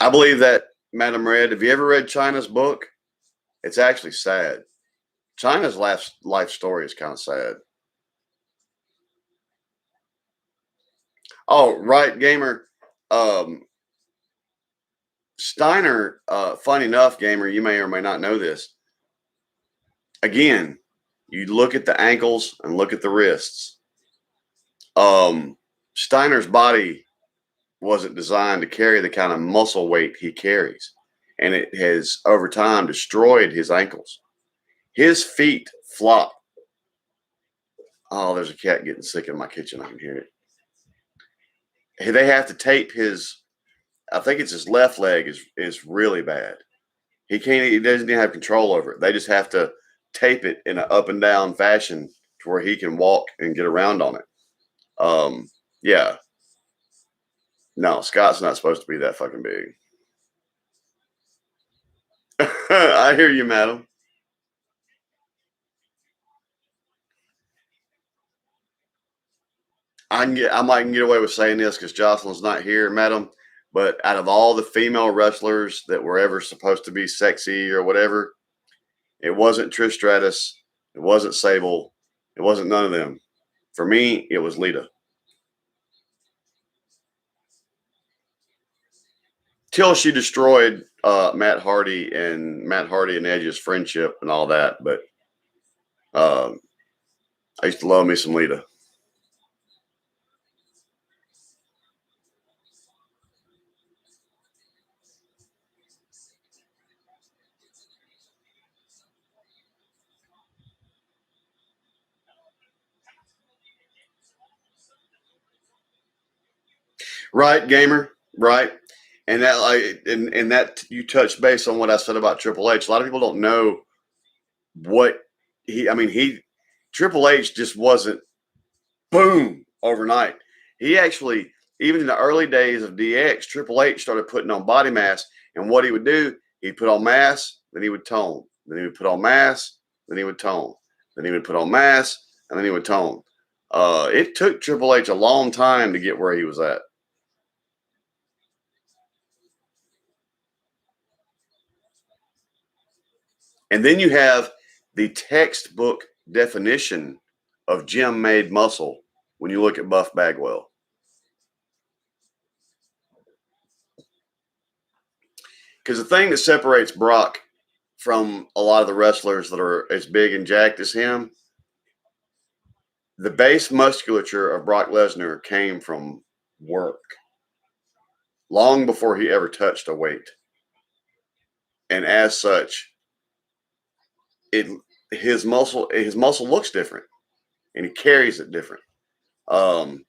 I believe that, Madam Red, have you ever read China's book? It's actually sad. China's life story is kind of sad. Oh, right, Gamer. Steiner, funny enough, Gamer, you may or may not know this. Again, you look at the ankles and look at the wrists. Steiner's body wasn't designed to carry the kind of muscle weight he carries. And it has, over time, destroyed his ankles. His feet flop. Oh, there's a cat getting sick in my kitchen. I can hear it. They have to tape I think it's his left leg is really bad. He doesn't even have control over it. They just have to tape it in an up and down fashion to where he can walk and get around on it. Yeah. No, Scott's not supposed to be that fucking big. I hear you, madam. I might get away with saying this because Jocelyn's not here, madam. But out of all the female wrestlers that were ever supposed to be sexy or whatever, it wasn't Trish Stratus, it wasn't Sable, it wasn't none of them. For me, it was Lita. Till she destroyed Matt Hardy and Edge's friendship and all that. But I used to love me some Lita. Right, Gamer. Right. And that you touched base on what I said about Triple H. A lot of people don't know what Triple H just wasn't boom overnight. He actually, even in the early days of DX, Triple H started putting on body mass. And what he would do, he'd put on mass, then he would tone. Then he would put on mass, then he would tone. Then he would put on mass, and then he would tone. It took Triple H a long time to get where he was at. And then you have the textbook definition of gym-made muscle when you look at Buff Bagwell. Because the thing that separates Brock from a lot of the wrestlers that are as big and jacked as him, the base musculature of Brock Lesnar came from work long before he ever touched a weight. And as such, his muscle looks different and he carries it different. I'm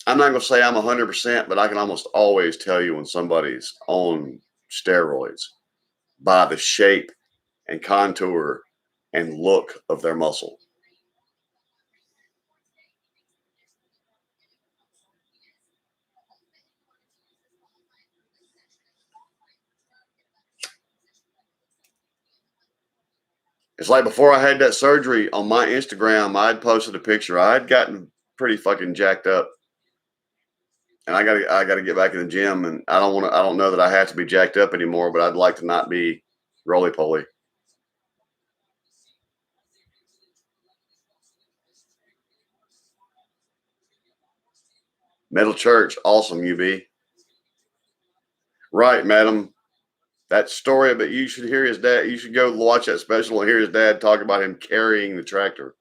not going to say I'm 100%, but I can almost always tell you when somebody's on steroids by the shape and contour and look of their muscle. It's like before I had that surgery on my Instagram, I had posted a picture. I had gotten pretty fucking jacked up. And I gotta get back in the gym, and I don't know that I have to be jacked up anymore, but I'd like to not be roly-poly. Metal Church, awesome, UB. Right, madam. That story, but you should hear his dad. You should go watch that special and hear his dad talk about him carrying the tractor.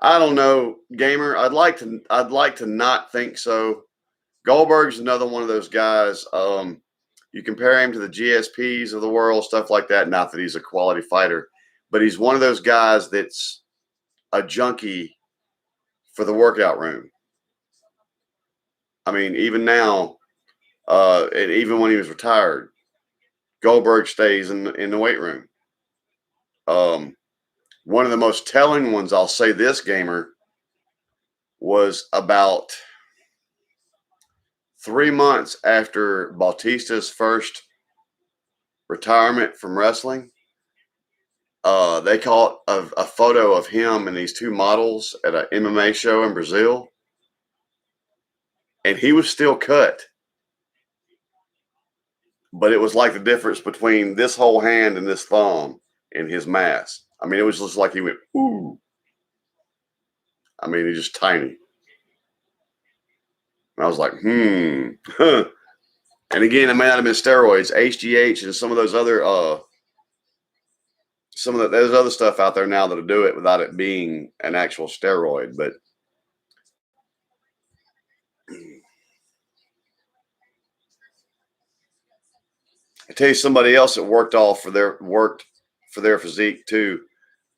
I don't know, gamer. I'd like to not think so. Goldberg's another one of those guys. You compare him to the GSPs of the world, stuff like that. Not that he's a quality fighter, but he's one of those guys that's a junkie for the workout room. I mean, even now, and even when he was retired, Goldberg stays in the weight room. One of the most telling ones, I'll say this, gamer, was about 3 months after Bautista's first retirement from wrestling. They caught a photo of him and these two models at an MMA show in Brazil, and he was still cut. But it was like the difference between this whole hand and this thumb in his mass. I mean, it was just like he went, ooh. I mean, he's just tiny. And I was like, huh. And again, it may not have been steroids, HGH, and some of those other, there's other stuff out there now that'll do it without it being an actual steroid. But I tell you, somebody else that worked for their physique too,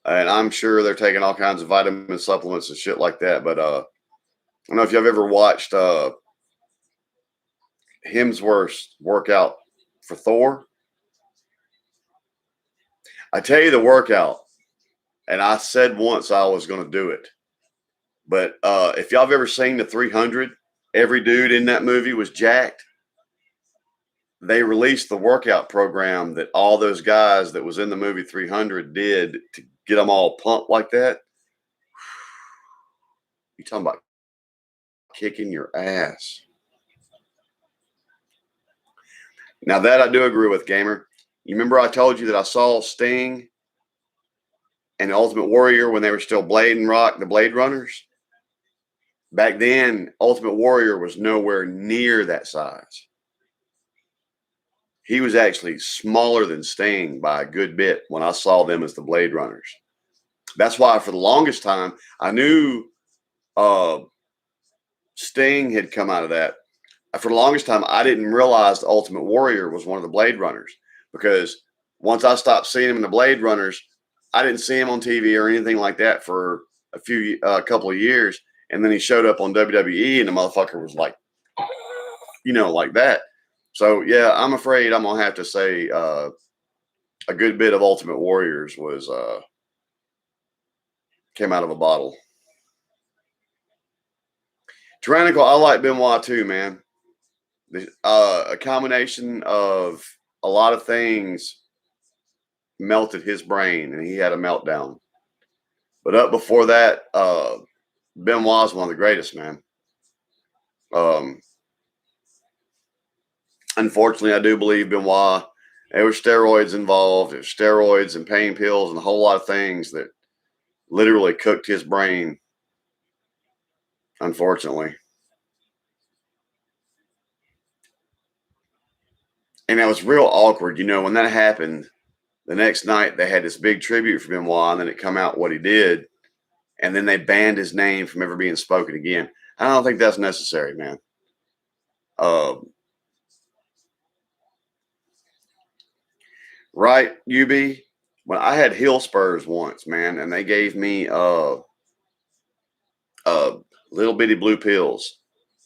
and I'm sure they're taking all kinds of vitamin supplements and shit like that. But I don't know if you've ever watched Hemsworth's workout for Thor. I tell you the workout, and I said once I was going to do it, but if y'all have ever seen the 300, every dude in that movie was jacked. They released the workout program that all those guys that was in the movie 300 did to get them all pumped like that. You talking about kicking your ass. Now that I do agree with, gamer. You remember I told you that I saw Sting and Ultimate Warrior when they were still Blade and Rock, the Blade Runners? Back then, Ultimate Warrior was nowhere near that size. He was actually smaller than Sting by a good bit when I saw them as the Blade Runners. That's why for the longest time, I knew Sting had come out of that. For the longest time, I didn't realize the Ultimate Warrior was one of the Blade Runners, because once I stopped seeing him in the Blade Runners, I didn't see him on TV or anything like that for a couple of years. And then he showed up on WWE and the motherfucker was like, like that. So, yeah, I'm afraid I'm going to have to say a good bit of Ultimate Warriors came out of a bottle. Tyrannical, I like Benoit too, man. A combination of a lot of things melted his brain and he had a meltdown. But up before that, Benoit is one of the greatest, man. Unfortunately, I do believe Benoit, there were steroids involved. There's steroids and pain pills and a whole lot of things that literally cooked his brain, unfortunately. And it was real awkward, when that happened. The next night, they had this big tribute for Benoit, and then it come out what he did, and then they banned his name from ever being spoken again. I don't think that's necessary, man. Right, UB? When I had heel spurs once, man, and they gave me little bitty blue pills,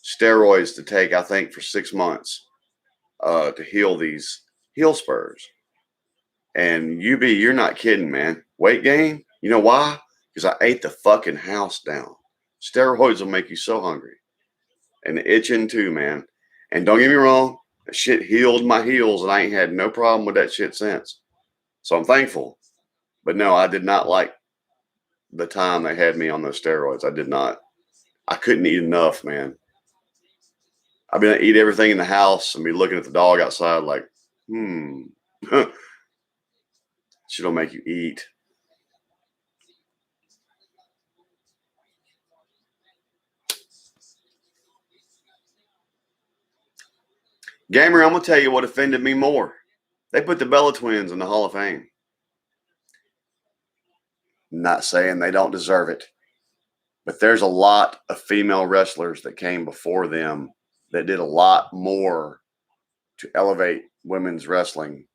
steroids to take, I think, for 6 months. to heal these heel spurs. And you're not kidding, man. Weight gain? You know why? Because I ate the fucking house down. Steroids will make you so hungry. And itching too, man. And don't get me wrong, that shit healed my heels, and I ain't had no problem with that shit since. So I'm thankful. But no, I did not like the time they had me on those steroids. I did not. I couldn't eat enough, man. I'd be able to eat everything in the house and be looking at the dog outside like, She don't make you eat. Gamer, I'm going to tell you what offended me more. They put the Bella Twins in the Hall of Fame. Not saying they don't deserve it, but there's a lot of female wrestlers that came before them that did a lot more to elevate women's wrestling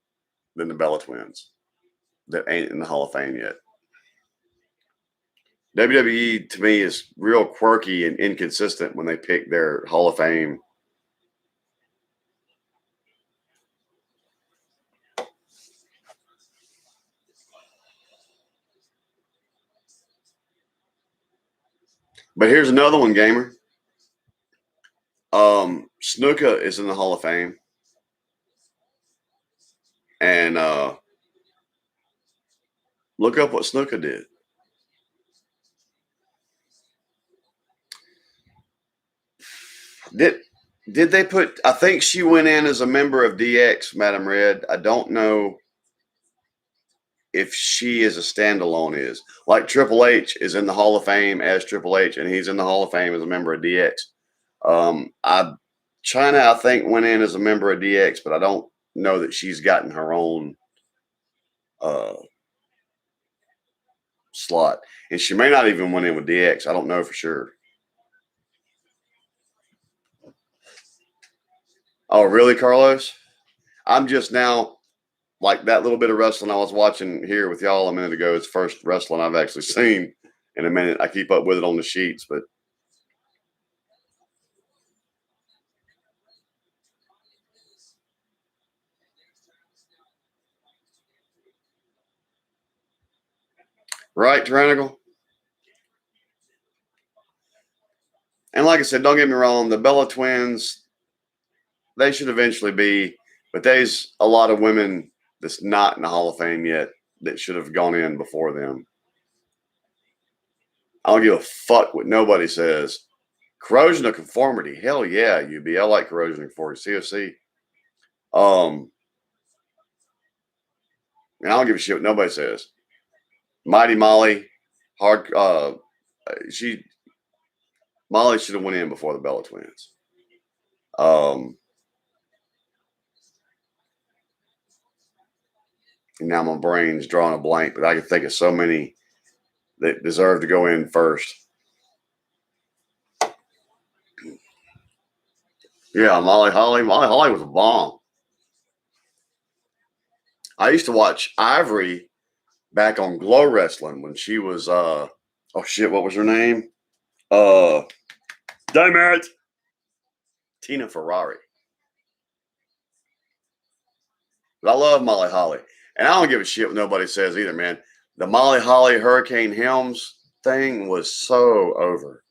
than the Bella Twins that ain't in the Hall of Fame yet. WWE, to me, is real quirky and inconsistent when they pick their Hall of Fame. But here's another one, Gamer. Snuka is in the Hall of Fame. And look up what Snuka did. Did they put, I think she went in as a member of DX, Madam Red. I don't know if she is a standalone is. Like Triple H is in the Hall of Fame as Triple H, and he's in the Hall of Fame as a member of DX. China, I think, went in as a member of DX, but I don't know that she's gotten her own slot. And she may not even went in with DX. I don't know for sure. Oh, really, Carlos? I'm just now, like that little bit of wrestling I was watching here with y'all a minute ago is the first wrestling I've actually seen in a minute. I keep up with it on the sheets, but right, Tyrannical? And like I said, don't get me wrong, the Bella Twins, they should eventually be, but there's a lot of women that's not in the Hall of Fame yet that should have gone in before them. I don't give a fuck what nobody says. Corrosion of Conformity, hell yeah, UB. I like Corrosion of Conformity, COC. And I don't give a shit what nobody says. Mighty Molly, Molly should have went in before the Bella Twins. Now my brain's drawing a blank, but I can think of so many that deserve to go in first. Yeah, Molly Holly. Molly Holly was a bomb. I used to watch Ivory back on Glow Wrestling when she was oh shit, what was her name? Damn it. Tina Ferrari. But I love Molly Holly. And I don't give a shit what nobody says either, man. The Molly Holly Hurricane Helms thing was so over.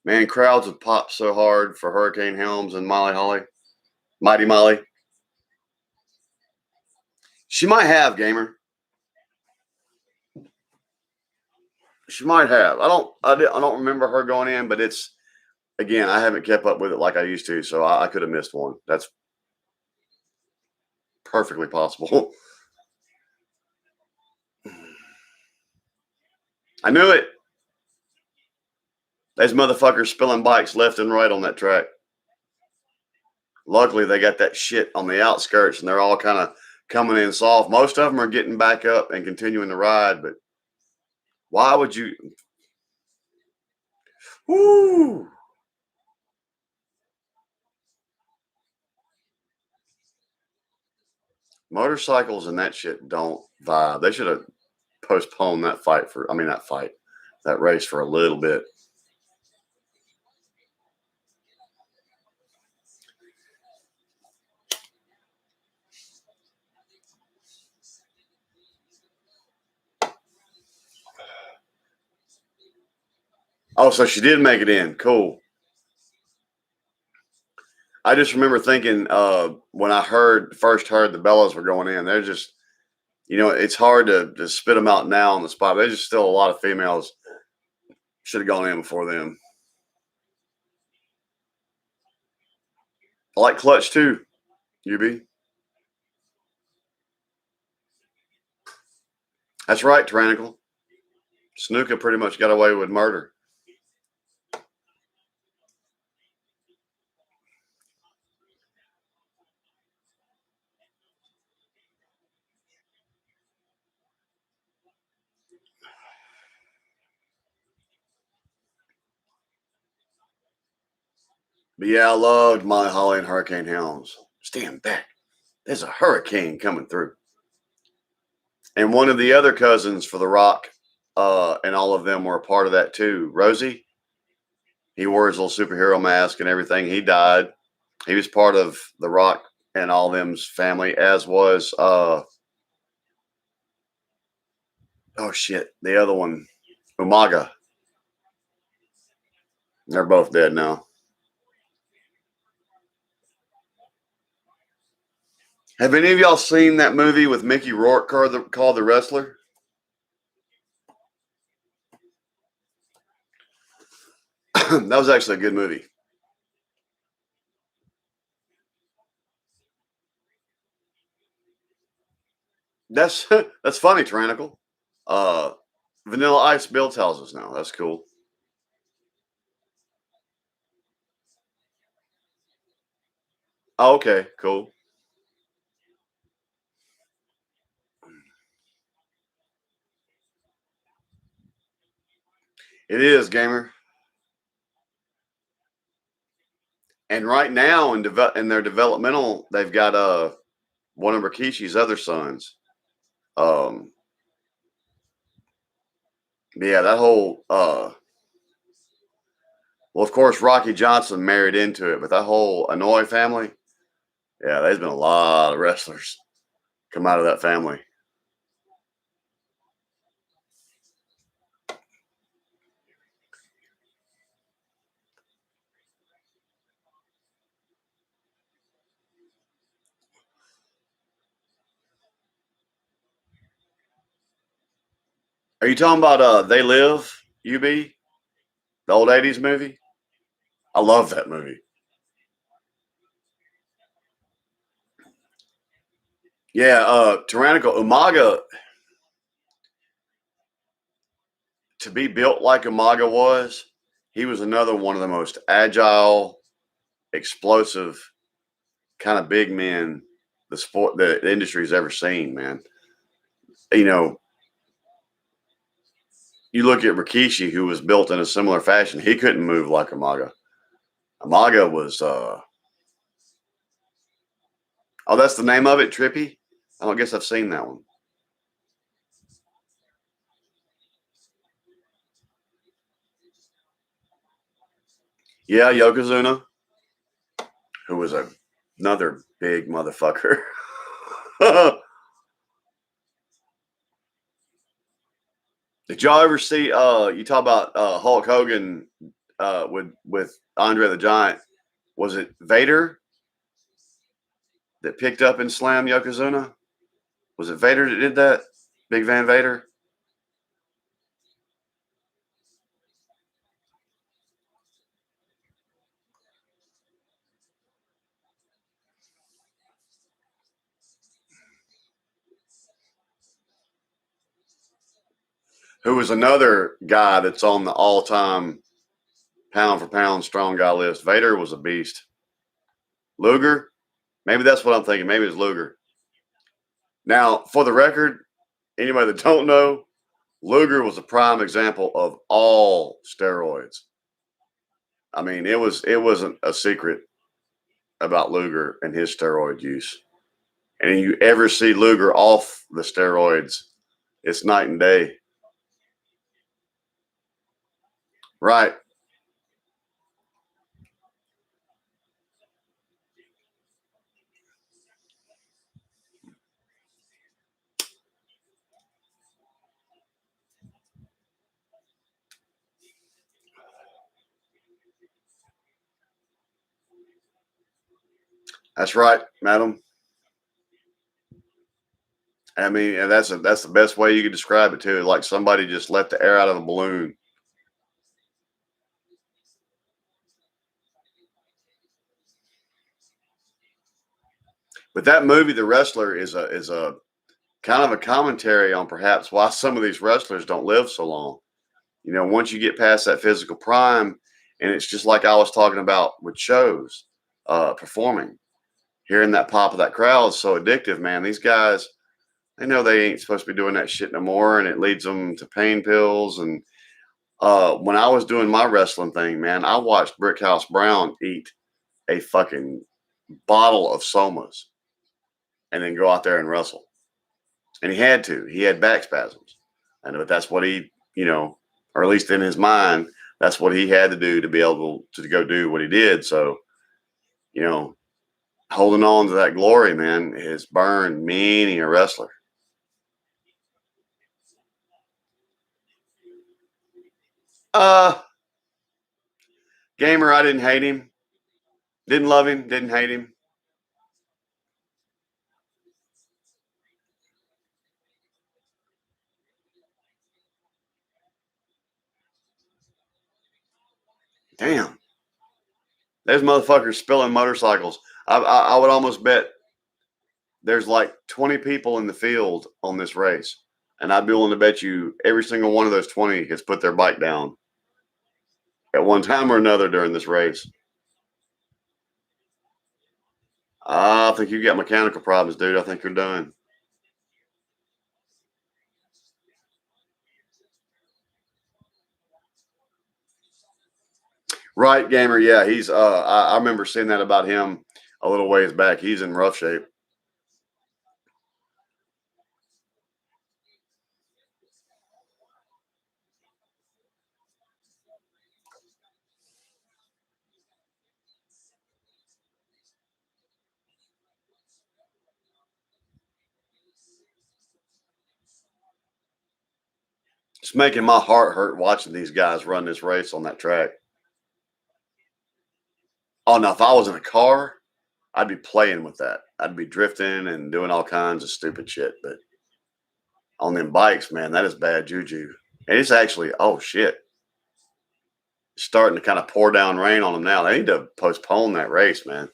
Man, crowds would pop so hard for Hurricane Helms and Molly Holly. Mighty Molly. She might have, Gamer. She might have. I don't remember her going in, but it's, again, I haven't kept up with it like I used to, so I could have missed one. That's perfectly possible. I knew it. Those motherfuckers spilling bikes left and right on that track. Luckily, they got that shit on the outskirts, and they're all kind of coming in soft. Most of them are getting back up and continuing to ride, but why would you? Woo! Motorcycles and that shit don't vibe. They should have postponed that that race for a little bit. Oh, so she did make it in. Cool. I just remember thinking when I first heard the Bellas were going in, they're just, it's hard to spit them out now on the spot. There's just still a lot of females should have gone in before them. I like Clutch too, UB. That's right, Tyrannical. Snuka pretty much got away with murder. But yeah, I loved Molly Holly and Hurricane Hounds. Stand back. There's a hurricane coming through. And one of the other cousins for The Rock, and all of them were a part of that too. Rosie, he wore his little superhero mask and everything. He died. He was part of The Rock and all them's family, as was the other one, Umaga. They're both dead now. Have any of y'all seen that movie with Mickey Rourke called The Wrestler? That was actually a good movie. That's funny, Tyrannical. Vanilla Ice Bill tells us now. That's cool. Oh, okay, cool. It is, gamer. And right now in their developmental, they've got one of Rikishi's other sons. Yeah, that whole well, of course, Rocky Johnson married into it, but that whole Anoa'i family, yeah, there's been a lot of wrestlers come out of that family. Are you talking about They Live, UB? The old 80s movie? I love that movie. Yeah, Tyrannical Umaga, to be built like Umaga was, he was another one of the most agile, explosive, kind of big men the industry's ever seen, man. You look at Rikishi, who was built in a similar fashion. He couldn't move like Umaga. Umaga was oh, that's the name of it, Trippy? I don't guess I've seen that one. Yeah, Yokozuna, who was another big motherfucker. Did y'all ever see you talk about Hulk Hogan with Andre the Giant? Was it Vader that picked up and slammed Yokozuna? Was it Vader that did that? Big Van Vader? Who was another guy that's on the all-time pound for pound strong guy list. Vader was a beast. Luger, maybe that's what I'm thinking. Maybe it's Luger. Now, for the record, anybody that don't know, Luger was a prime example of all steroids. I mean, it wasn't a secret about Luger and his steroid use. And you ever see Luger off the steroids, it's night and day. Right. That's right, madam. I mean, and that's the best way you could describe it too. Like somebody just let the air out of a balloon. But that movie, The Wrestler, is a kind of a commentary on perhaps why some of these wrestlers don't live so long. You know, once you get past that physical prime, and it's just like I was talking about with shows, performing, hearing that pop of that crowd is so addictive, man. These guys, they know they ain't supposed to be doing that shit no more, and it leads them to pain pills. And when I was doing my wrestling thing, man, I watched Brickhouse Brown eat a fucking bottle of Somas and then go out there and wrestle. And he had to. He had back spasms. But that's what he, you know, or at least in his mind, that's what he had to do to be able to go do what he did. So, you know, holding on to that glory, man, has burned many a wrestler. Gamer, I didn't hate him. Didn't love him. Didn't hate him. Damn. There's motherfuckers spilling motorcycles. I would almost bet there's like 20 people in the field on this race. And I'd be willing to bet you every single one of those 20 has put their bike down at one time or another during this race. I think you got mechanical problems, dude. I think you're done. Right, Gamer. Yeah, he's I remember seeing that about him a little ways back. He's in rough shape. It's making my heart hurt watching these guys run this race on that track. Oh, now if I was in a car, I'd be playing with that. I'd be drifting and doing all kinds of stupid shit. But on them bikes, man, that is bad juju. And it's actually, oh shit, it's starting to kind of pour down rain on them now. They need to postpone that race, man.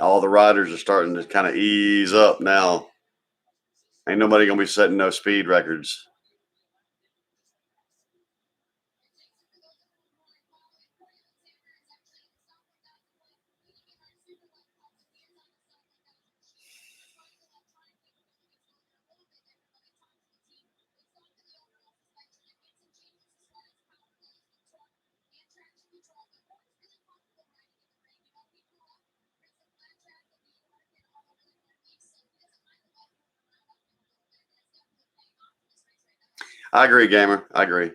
All the riders are starting to kind of ease up now. Ain't nobody gonna be setting no speed records. I agree, Gamer. I agree.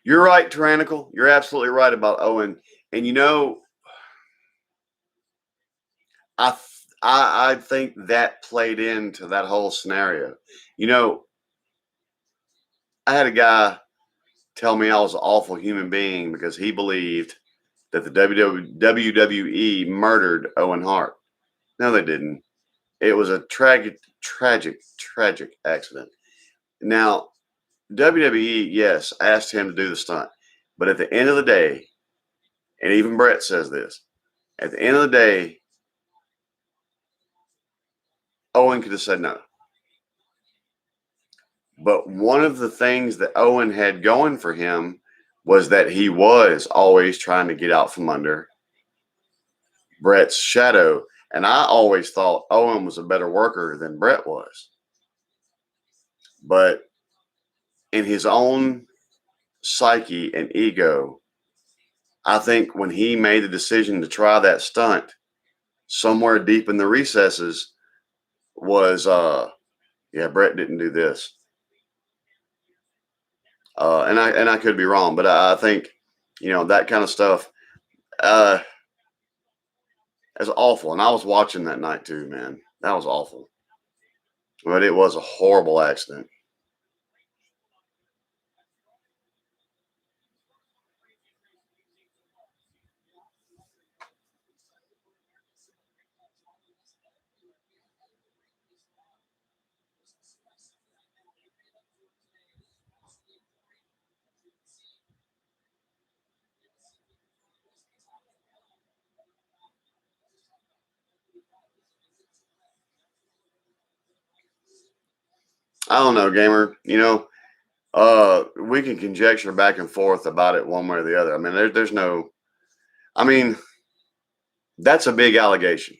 You're right, Tyrannical. You're absolutely right about Owen. And you know, I think that played into that whole scenario. You know, I had a guy tell me I was an awful human being because he believed that the WWE murdered Owen Hart. No, they didn't. It was a tragic accident. Now, WWE, yes, asked him to do the stunt. But at the end of the day, and even Brett says this, at the end of the day, Owen could have said no. But one of the things that Owen had going for him was that he was always trying to get out from under Brett's shadow. And I always thought Owen was a better worker than Brett was. But in his own psyche and ego, I think when he made the decision to try that stunt, somewhere deep in the recesses was, yeah, Brett didn't do this. And I could be wrong, but I think, that kind of stuff, is awful. And I was watching that night too, man. That was awful. But it was a horrible accident. I don't know, gamer. We can conjecture back and forth about it one way or the other. I mean, there's no. I mean, that's a big allegation.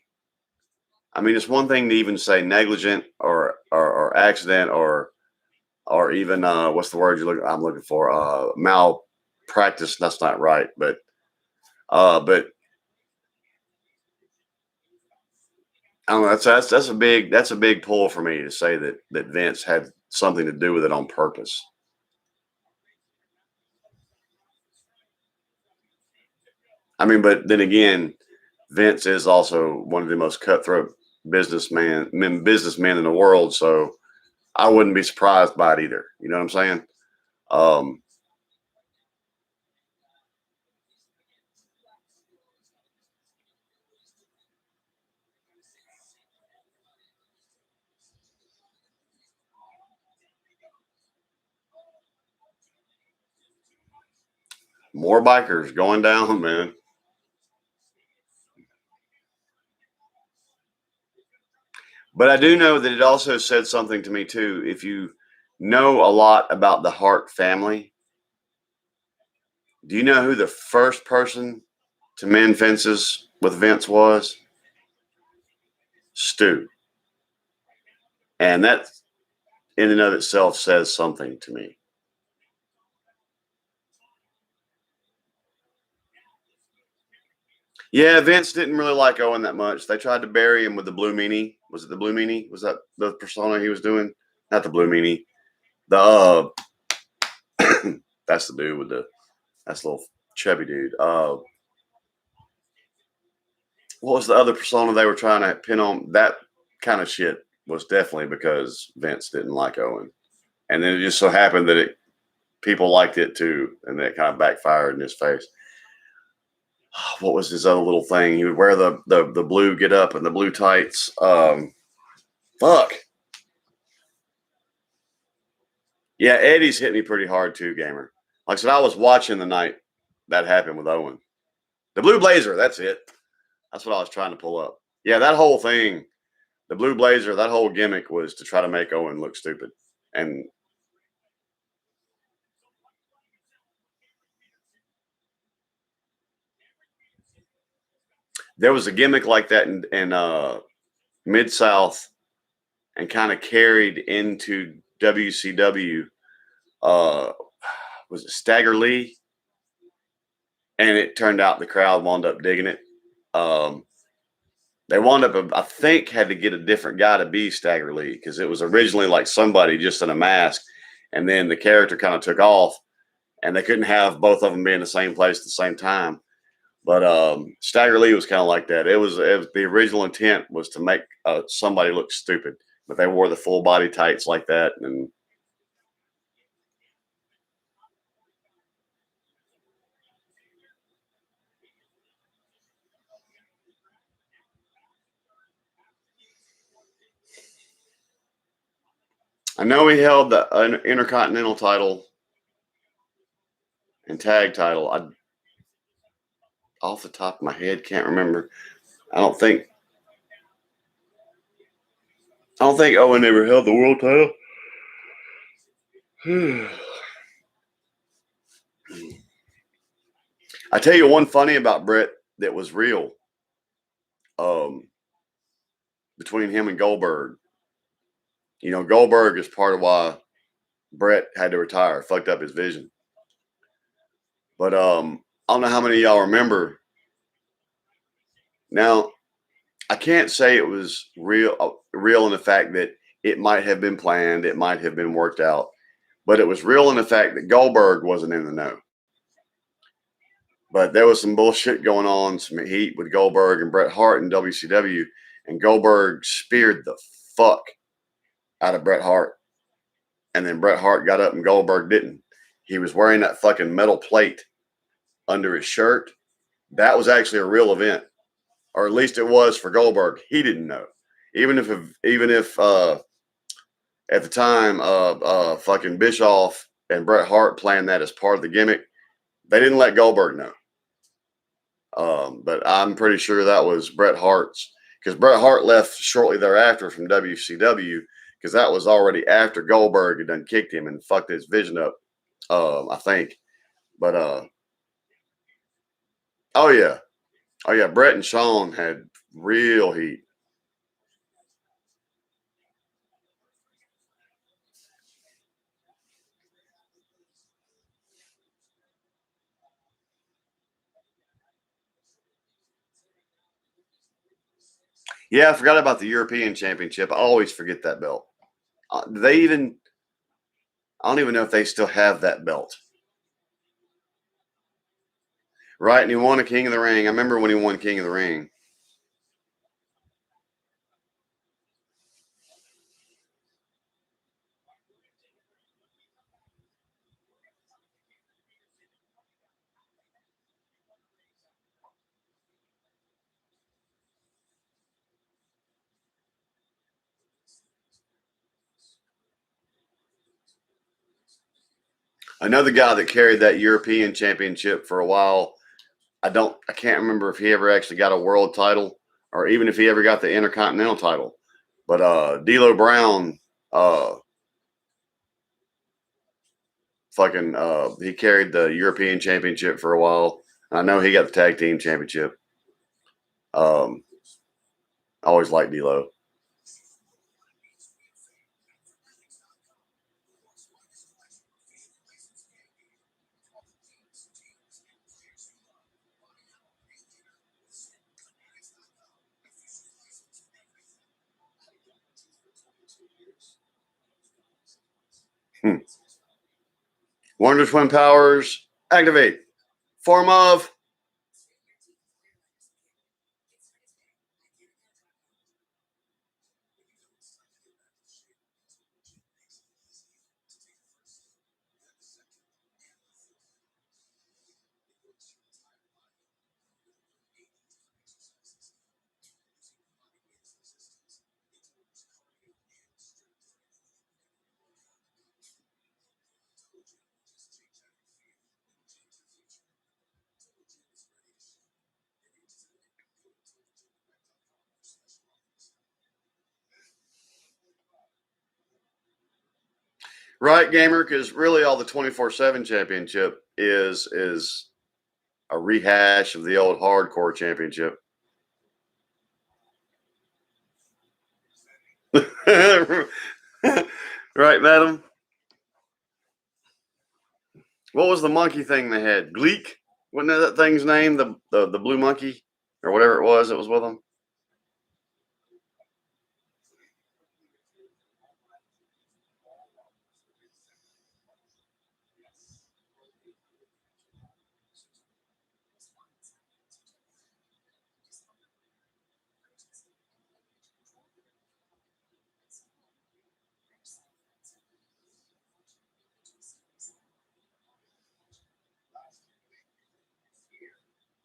I mean, it's one thing to even say negligent or accident or even what's the word I'm looking for? Malpractice. That's not right, but I don't know. That's a big pull for me to say that Vince had something to do with it on purpose. I mean, but then again, Vince is also one of the most cutthroat businessmen in the world. So I wouldn't be surprised by it either. You know what I'm saying? More bikers going down, man. But I do know that it also said something to me too. If you know a lot about the Hart family, do you know who the first person to mend fences with Vince was? Stu. And that in and of itself says something to me. Yeah, Vince didn't really like Owen that much. They tried to bury him with the Blue Meanie. Was it the Blue Meanie? Was that the persona he was doing? Not the Blue Meanie. The that's the dude with that's the little chubby dude. What was the other persona they were trying to pin on? That kind of shit was definitely because Vince didn't like Owen, and then it just so happened that people liked it too, and that kind of backfired in his face. What was his other little thing? He would wear the blue get up and the blue tights. Fuck. Yeah, Eddie's hit me pretty hard too, gamer. Like I said, I was watching the night that happened with Owen. The blue blazer, that's it. That's what I was trying to pull up. Yeah, that whole thing, the blue blazer, that whole gimmick was to try to make Owen look stupid. And there was a gimmick like that in Mid-South and kind of carried into WCW. Was it Stagger Lee? And it turned out the crowd wound up digging it. They wound up, I think, had to get a different guy to be Stagger Lee because it was originally like somebody just in a mask, and then the character kind of took off, and they couldn't have both of them be in the same place at the same time. But Stagger Lee was kind of like that. It was the original intent was to make somebody look stupid, but they wore the full body tights like that, and I know he held the Intercontinental title and tag title. I, off the top of my head, can't remember. I don't think Owen ever held the world title. I tell you one funny about Brett that was real. Between him and Goldberg. Goldberg is part of why Brett had to retire, fucked up his vision. But I don't know how many of y'all remember. Now, I can't say it was real in the fact that it might have been planned, it might have been worked out, but it was real in the fact that Goldberg wasn't in the know. But there was some bullshit going on, some heat with Goldberg and Bret Hart in WCW, and Goldberg speared the fuck out of Bret Hart. And then Bret Hart got up and Goldberg didn't. He was wearing that fucking metal plate under his shirt. That was actually a real event, or at least it was for Goldberg. He didn't know. Even if at the time fucking Bischoff and Bret Hart planned that as part of the gimmick, they didn't let Goldberg know. But I'm pretty sure that was Bret Hart's, because Bret Hart left shortly thereafter from WCW, because that was already after Goldberg had done kicked him and fucked his vision up, I think. But oh yeah, Bret and Shawn had real heat. Yeah, I forgot about the European Championship. I always forget that belt. I don't even know if they still have that belt. Right, and he won a King of the Ring. I remember when he won King of the Ring. Another guy that carried that European Championship for a while, I can't remember if he ever actually got a world title or even if he ever got the Intercontinental title. But D'Lo Brown, he carried the European Championship for a while. I know he got the Tag Team Championship. I always liked D'Lo. Wonder Twin powers activate. Form of. Right, gamer, because really all the 24/7 championship is a rehash of the old hardcore championship. Right, madam? What was the monkey thing they had? Gleek? Wasn't that thing's name? The blue monkey? Or whatever it was that was with them?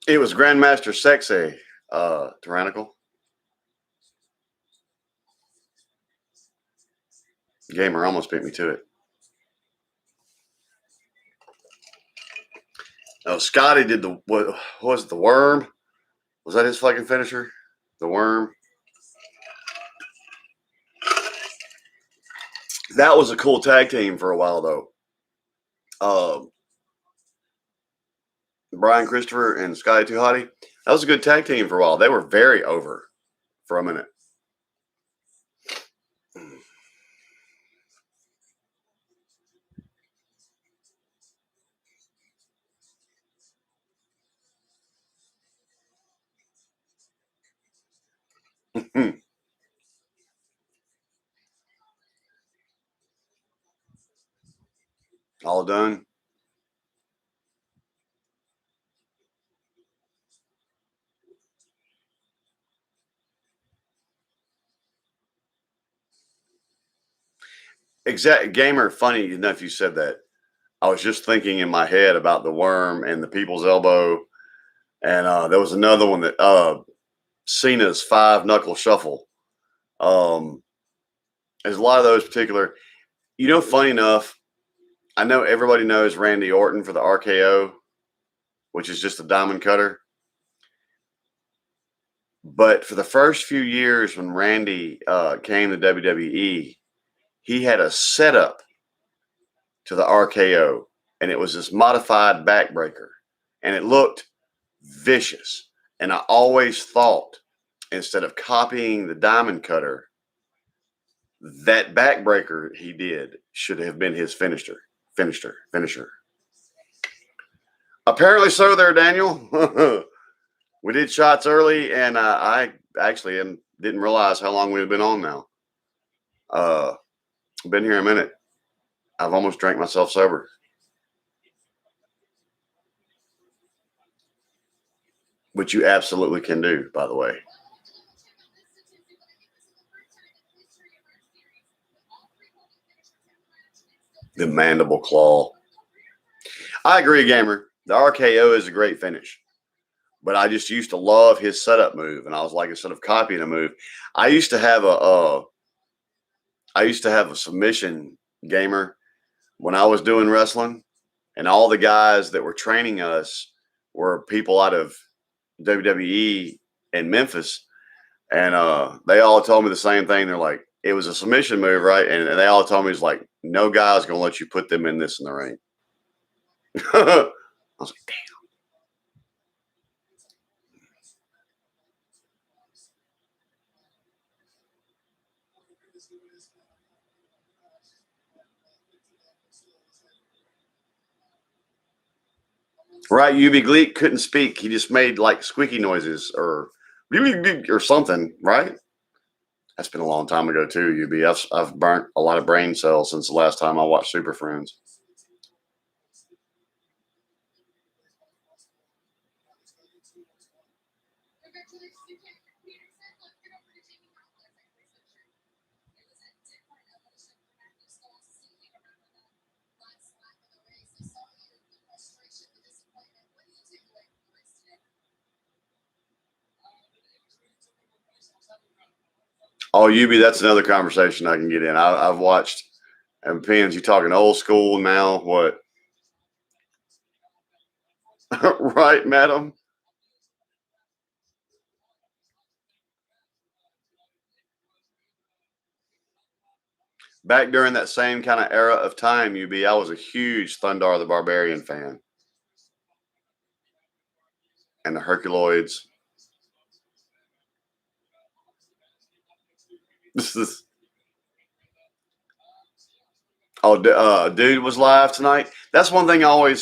It was Grandmaster Sexay, Tyrannical. Gamer almost beat me to it. Oh, Scotty did what was it, the worm? Was that his fucking finisher? The worm? That was a cool tag team for a while, though. Brian Christopher and Scotty Too Hottie. That was a good tag team for a while. They were very over for a minute. All done. Exact gamer. Funny enough, you said that. I was just thinking in my head about the worm and the people's elbow, and there was another one that Cena's 5-knuckle shuffle. There's a lot of those particular. Funny enough, I know everybody knows Randy Orton for the RKO, which is just a diamond cutter. But for the first few years when Randy came to WWE, he had a setup to the RKO, and it was this modified backbreaker, and it looked vicious. And I always thought, instead of copying the diamond cutter, that backbreaker he did should have been his finisher. Apparently so there, Daniel. We did shots early, and I actually didn't realize how long we've been on now. Been here a minute. I've almost drank myself sober. Which you absolutely can do, by the way. The mandible claw. I agree, gamer. The RKO is a great finish. But I just used to love his setup move. And I was like, instead of copying a move, I used to have a submission gamer when I was doing wrestling, and all the guys that were training us were people out of WWE in Memphis. And they all told me the same thing. They're like, it was a submission move, right? And they all told me, it's like, no guy's going to let you put them in this in the ring. I was like, damn. Right, UB Gleek couldn't speak. He just made like squeaky noises or something, right? That's been a long time ago too, UB. I've burnt a lot of brain cells since the last time I watched Super Friends. Oh, UB, that's another conversation I can get in. I've watched, and depends. You talking old school now? What? Right, madam? Back during that same kind of era of time, UB, I was a huge Thundar the Barbarian fan. And the Herculoids. This is. Oh, dude was live tonight. That's one thing I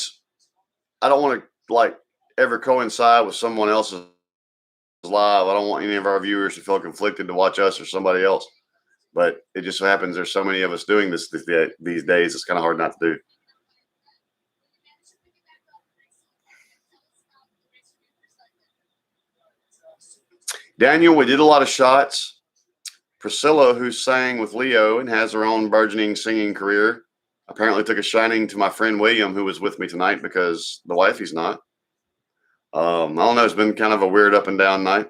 don't want to like ever coincide with someone else's live. I don't want any of our viewers to feel conflicted to watch us or somebody else. But it just so happens there's so many of us doing this these days. It's kind of hard not to do. Daniel, we did a lot of shots. Priscilla, who sang with Leo and has her own burgeoning singing career, apparently took a shining to my friend William, who was with me tonight because the wifey's not. I don't know. It's been kind of a weird up and down night.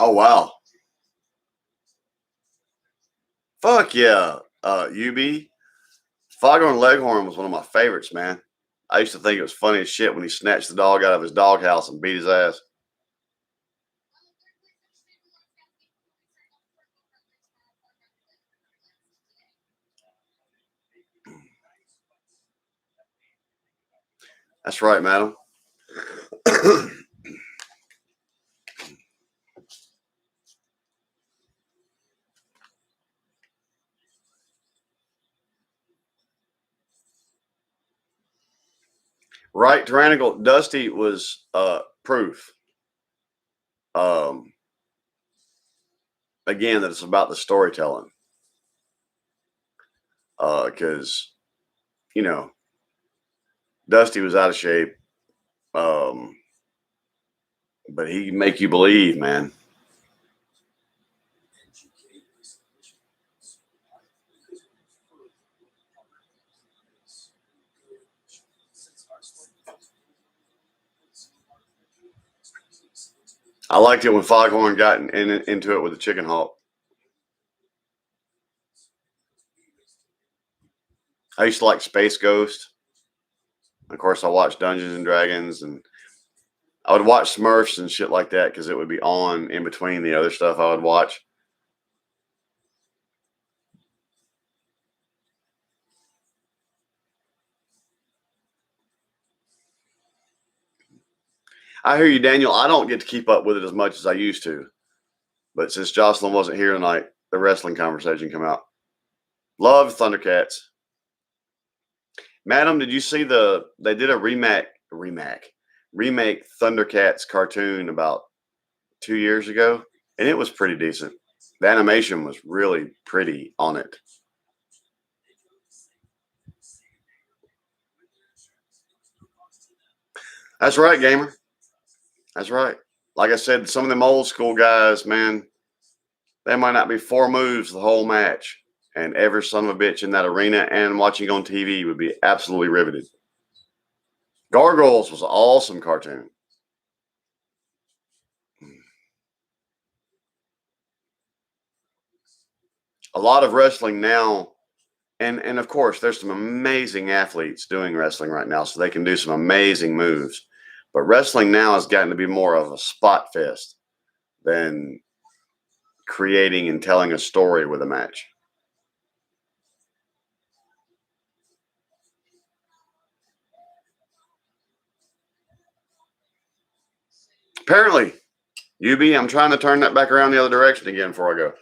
Oh, wow. Fuck yeah. UB. Foghorn Leghorn was one of my favorites, man. I used to think it was funny as shit when he snatched the dog out of his doghouse and beat his ass. That's right, madam. Right, Tyrannical. Dusty was proof. Again, that it's about the storytelling. Because, you know, Dusty was out of shape. But he can make you believe, man. I liked it when Foghorn got into it with the Chicken Hawk. I used to like Space Ghost. Of course, I watched Dungeons and Dragons, and I would watch Smurfs and shit like that because it would be on in between the other stuff I would watch. I hear you, Daniel. I don't get to keep up with it as much as I used to. But since Jocelyn wasn't here tonight, the wrestling conversation came out. Love Thundercats. Madam, did you see they did a remake Thundercats cartoon about 2 years ago, and it was pretty decent. The animation was really pretty on it. That's right, gamer. That's right. Like I said, some of them old school guys, man, they might not be 4 moves the whole match, and every son of a bitch in that arena and watching on TV would be absolutely riveted. Gargoyles was an awesome cartoon. A lot of wrestling now, and of course, there's some amazing athletes doing wrestling right now, so they can do some amazing moves. But wrestling now has gotten to be more of a spot fest than creating and telling a story with a match. Apparently, UB, I'm trying to turn that back around the other direction again before I go.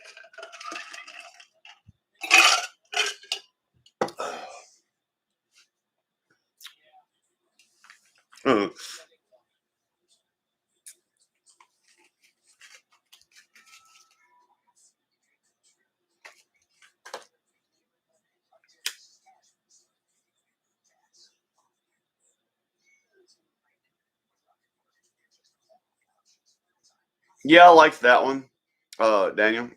Yeah, I liked that one, Daniel.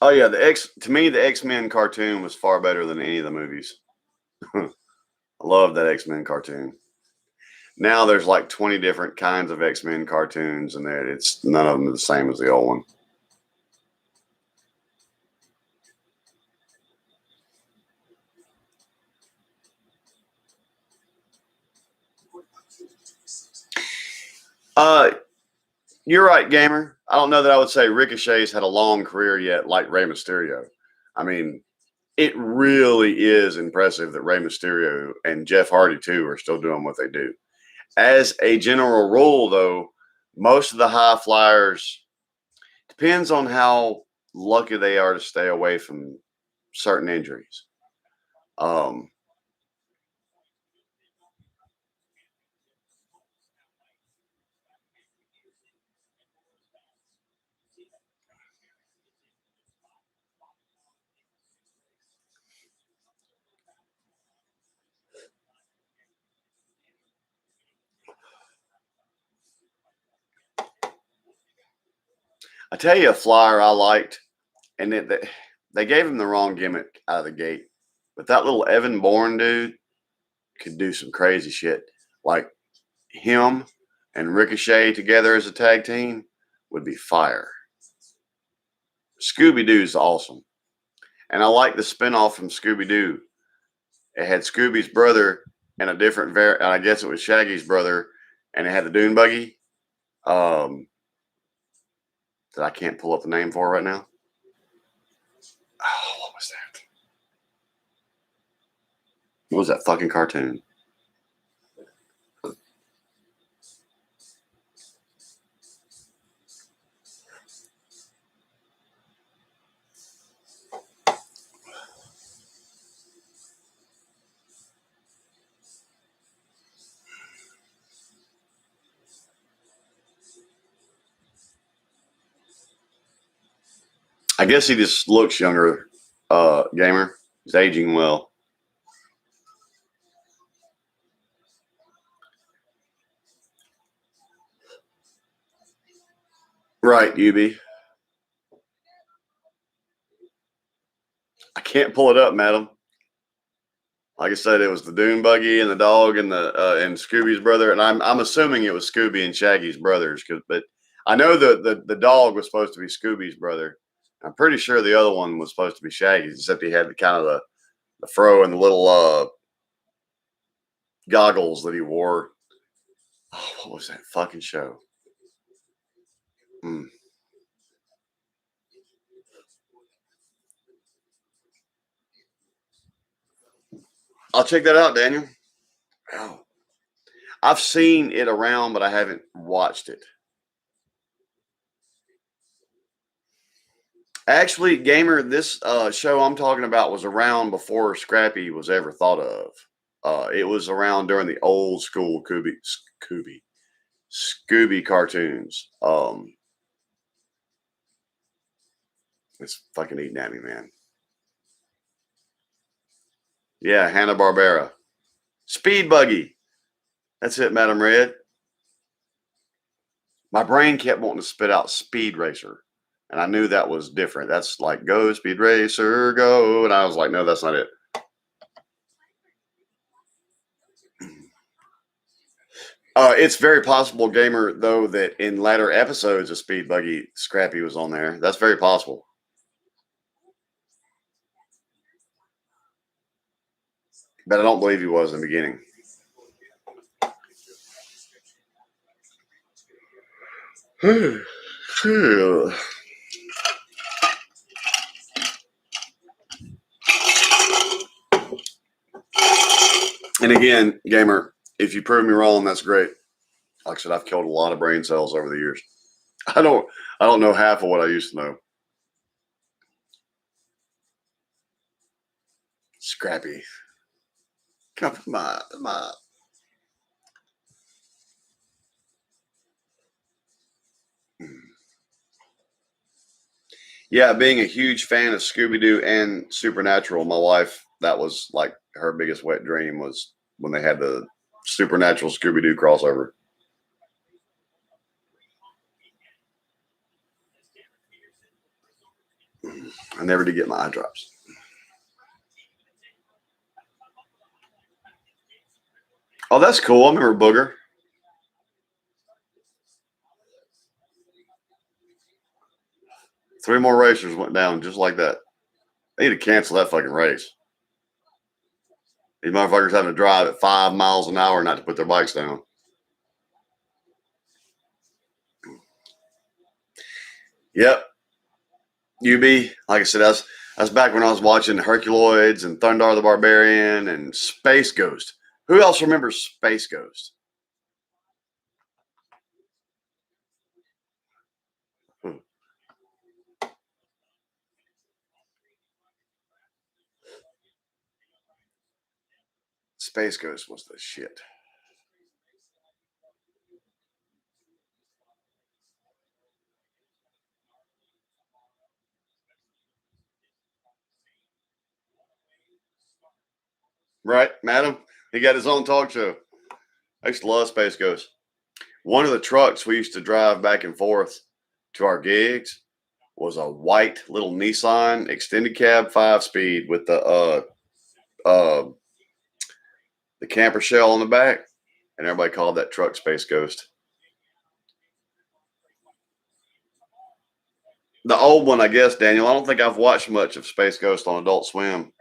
Oh yeah, to me the X-Men cartoon was far better than any of the movies. I love that X-Men cartoon. Now there's like 20 different kinds of X-Men cartoons, and it's none of them are the same as the old one. You're right, gamer. I don't know that I would say Ricochet's had a long career yet like Rey Mysterio. I mean, it really is impressive that Rey Mysterio and Jeff Hardy too are still doing what they do. As a general rule, though, most of the high flyers depends on how lucky they are to stay away from certain injuries. I tell you a flyer I liked, and they gave him the wrong gimmick out of the gate. But that little Evan Bourne dude could do some crazy shit. Like him and Ricochet together as a tag team would be fire. Scooby-Doo's awesome. And I like the spinoff from Scooby-Doo. It had Scooby's brother and a different I guess it was Shaggy's brother, and it had the Dune Buggy. That I can't pull up the name for right now. Oh, what was that? What was that fucking cartoon? I guess he just looks younger, gamer. He's aging well. Right, UB. I can't pull it up, madam. Like I said, it was the Dune buggy and the dog and the and Scooby's brother, and I'm assuming it was Scooby and Shaggy's brothers, but I know the dog was supposed to be Scooby's brother. I'm pretty sure the other one was supposed to be Shaggy's, except he had the kind of the fro and the little goggles that he wore. Oh, what was that fucking show? I'll check that out, Daniel. Oh. I've seen it around, but I haven't watched it. Actually, Gamer, this show I'm talking about was around before Scrappy was ever thought of. It was around during the old school Scooby cartoons. It's fucking eating at me, man. Yeah, Hanna-Barbera. Speed Buggy. That's it, Madam Red. My brain kept wanting to spit out Speed Racer. And I knew that was different. That's like, go, Speed Racer, go. And I was like, no, that's not it. It's very possible, Gamer, though, that in latter episodes of Speed Buggy, Scrappy was on there. That's very possible. But I don't believe he was in the beginning. And again, Gamer, if you prove me wrong, that's great. Like I said, I've killed a lot of brain cells over the years. I don't know half of what I used to know. Scrappy. Come on. Yeah, being a huge fan of Scooby-Doo and Supernatural, my wife, that was like her biggest wet dream was when they had the Supernatural Scooby-Doo crossover. I never did get my eye drops. Oh, that's cool. I remember Booger. Three more racers went down just like that. They need to cancel that fucking race. These motherfuckers having to drive at 5 miles an hour not to put their bikes down. Yep. UB, like I said, that's back when I was watching Herculoids and Thundar the Barbarian and Space Ghost. Who else remembers Space Ghost? Space Ghost was the shit. Right, madam? He got his own talk show. I used to love Space Ghost. One of the trucks we used to drive back and forth to our gigs was a white little Nissan extended cab 5-speed with the camper shell on the back, and everybody called that truck Space Ghost. The old one, I guess, Daniel. I don't think I've watched much of Space Ghost on Adult Swim.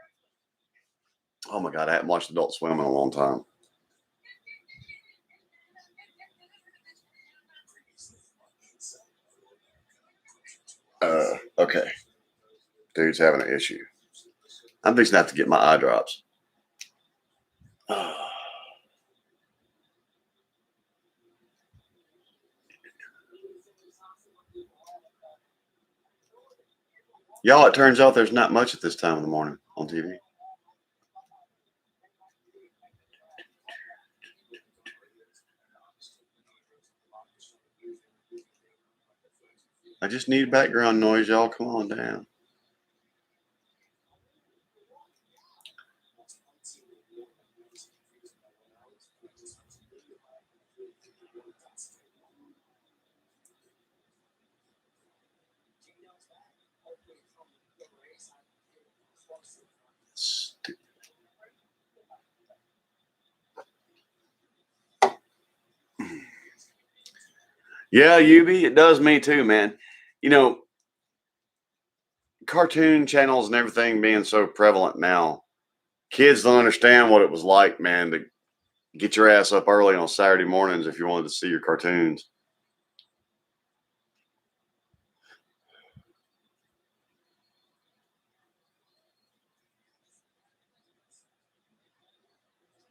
Oh my God, I haven't watched Adult Swim in a long time. Okay. Dude's having an issue. I'm fixing to have to get my eye drops. Y'all, it turns out there's not much at this time in the morning on TV. I just need background noise, y'all. Come on down. Yeah, Yubi, it does me too, man. You know, cartoon channels and everything being so prevalent now, kids don't understand what it was like, man, to get your ass up early on Saturday mornings if you wanted to see your cartoons.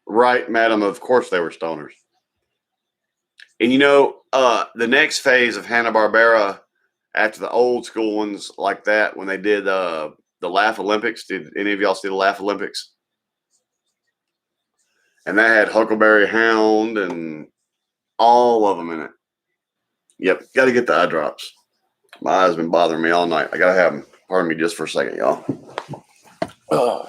Right, madam. Of course they were stoners. And you know, the next phase of Hanna-Barbera after the old school ones like that, when they did the Laugh Olympics, did any of y'all see the Laugh Olympics? And that had Huckleberry Hound and all of them in it. Yep, got to get the eye drops. My eyes been bothering me all night. I got to have them. Pardon me just for a second, y'all. Ugh.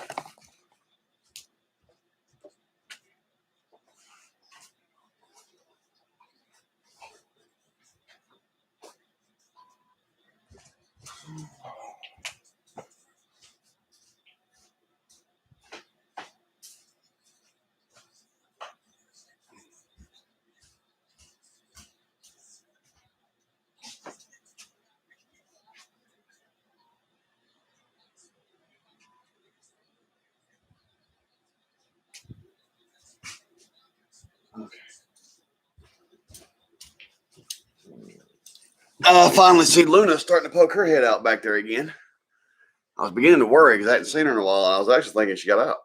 Finally see Luna starting to poke her head out back there again. I was beginning to worry because I hadn't seen her in a while. And I was actually thinking she got out.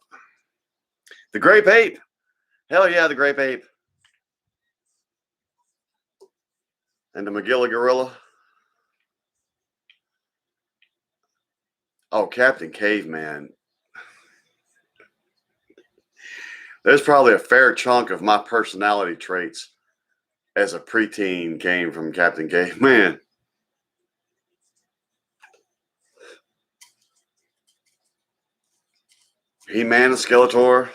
The grape ape. Hell yeah, the grape ape. And the Magilla gorilla. Oh, Captain Caveman. There's probably a fair chunk of my personality traits as a preteen came from Captain Caveman. He-Man and Skeletor.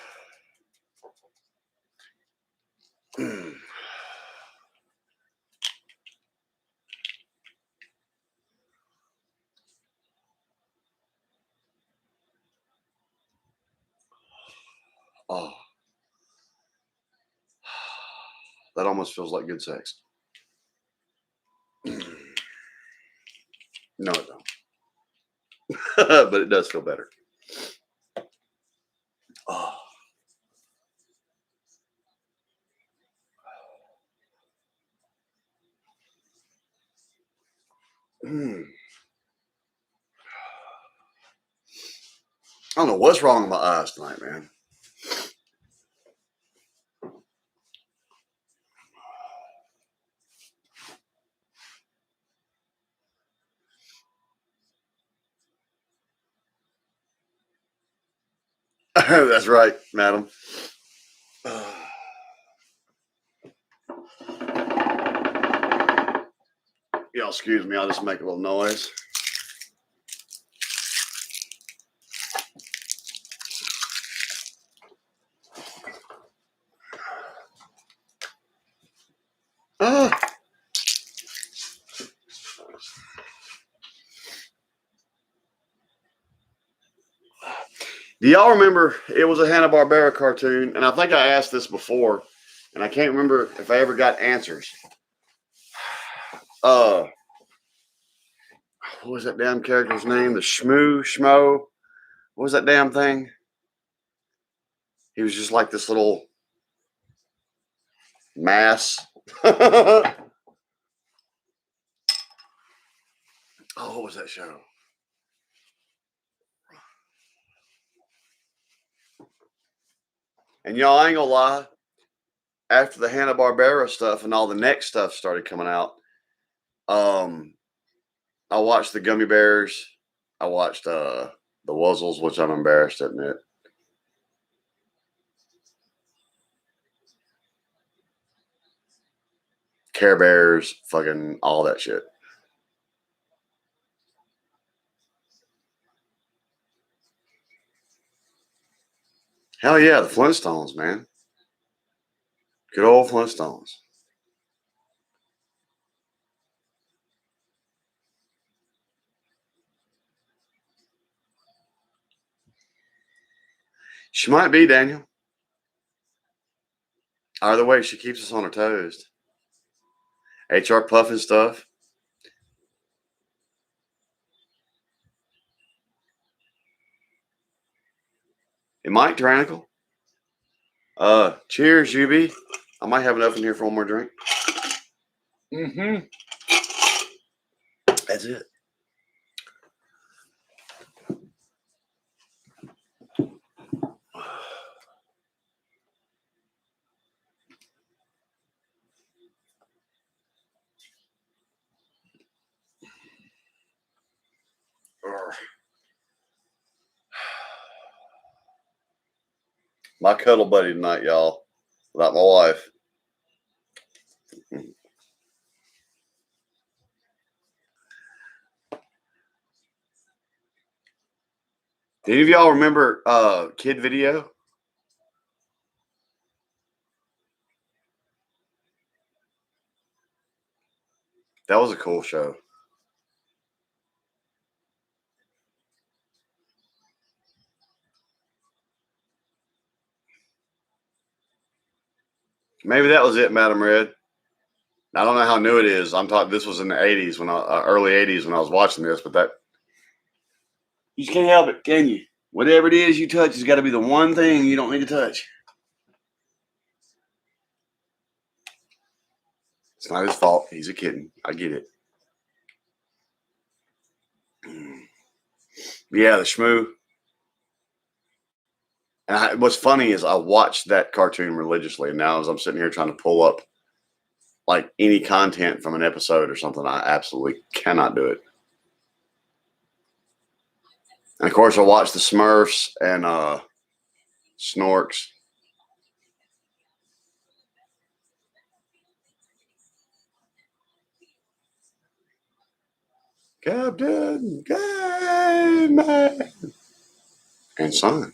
Oh, that almost feels like good sex. No, it don't. But it does feel better. Oh. I don't know what's wrong with my eyes tonight, man. That's right, madam. Y'all excuse me, I'll just make a little noise. Do y'all remember it was a Hanna-Barbera cartoon? And I think I asked this before, and I can't remember if I ever got answers. What was that damn character's name? The Schmo? What was that damn thing? He was just like this little mass. Oh, what was that show? And y'all, I ain't gonna lie, after the Hanna-Barbera stuff and all the next stuff started coming out, I watched the Gummy Bears. I watched the Wuzzles, which I'm embarrassed to admit. Care Bears, fucking all that shit. Hell yeah, the Flintstones, man. Good old Flintstones. She might be, Daniel. Either way, she keeps us on our toes. HR puffing stuff. It might, Tyrannical. Cheers, UB. I might have enough in here for one more drink. That's it. My cuddle buddy tonight, y'all. Without my wife. Do any of y'all remember Kid Video? That was a cool show. Maybe that was it, Madam Red. I don't know how new it is. I'm talking. This was in the '80s early '80s when I was watching this. But that you just can't help it, can you? Whatever it is you touch has got to be the one thing you don't need to touch. It's not his fault. He's a kitten. I get it. Yeah, the Shmoo. And what's funny is I watched that cartoon religiously. And now as I'm sitting here trying to pull up like any content from an episode or something, I absolutely cannot do it. And of course, I watched the Smurfs and Snorks. Captain Caveman and Son.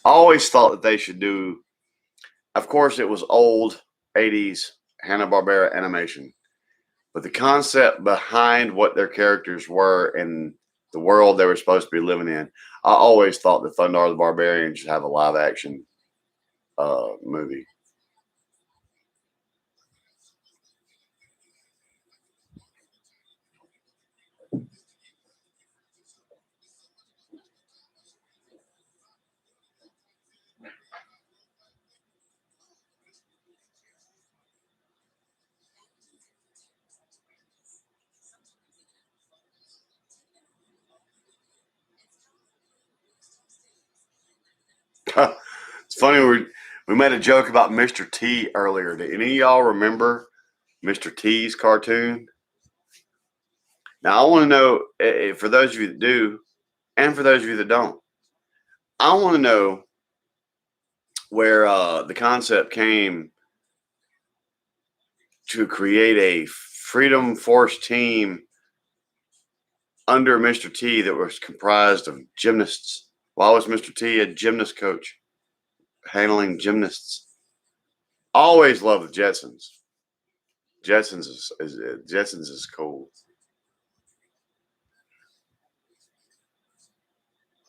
I always thought that they should do, of course, it was old 80s Hanna-Barbera animation, but the concept behind what their characters were and the world they were supposed to be living in, I always thought that Thundar the Barbarian should have a live action movie. It's funny, we made a joke about Mr. T earlier. Do any of y'all remember Mr. T's cartoon? Now, I want to know, for those of you that do, and for those of you that don't, I want to know where the concept came to create a Freedom Force team under Mr. T that was comprised of gymnasts. Why was Mr. T a gymnast coach handling gymnasts? Always loved the Jetsons. Jetsons is cool.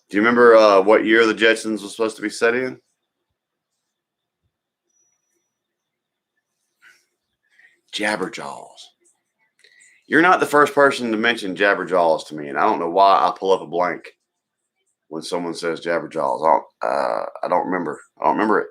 Do you remember what year the Jetsons was supposed to be set in? Jabberjaws. You're not the first person to mention Jabberjaws to me, and I don't know why I pull up a blank when someone says Jabberjaws. I don't remember. I don't remember it.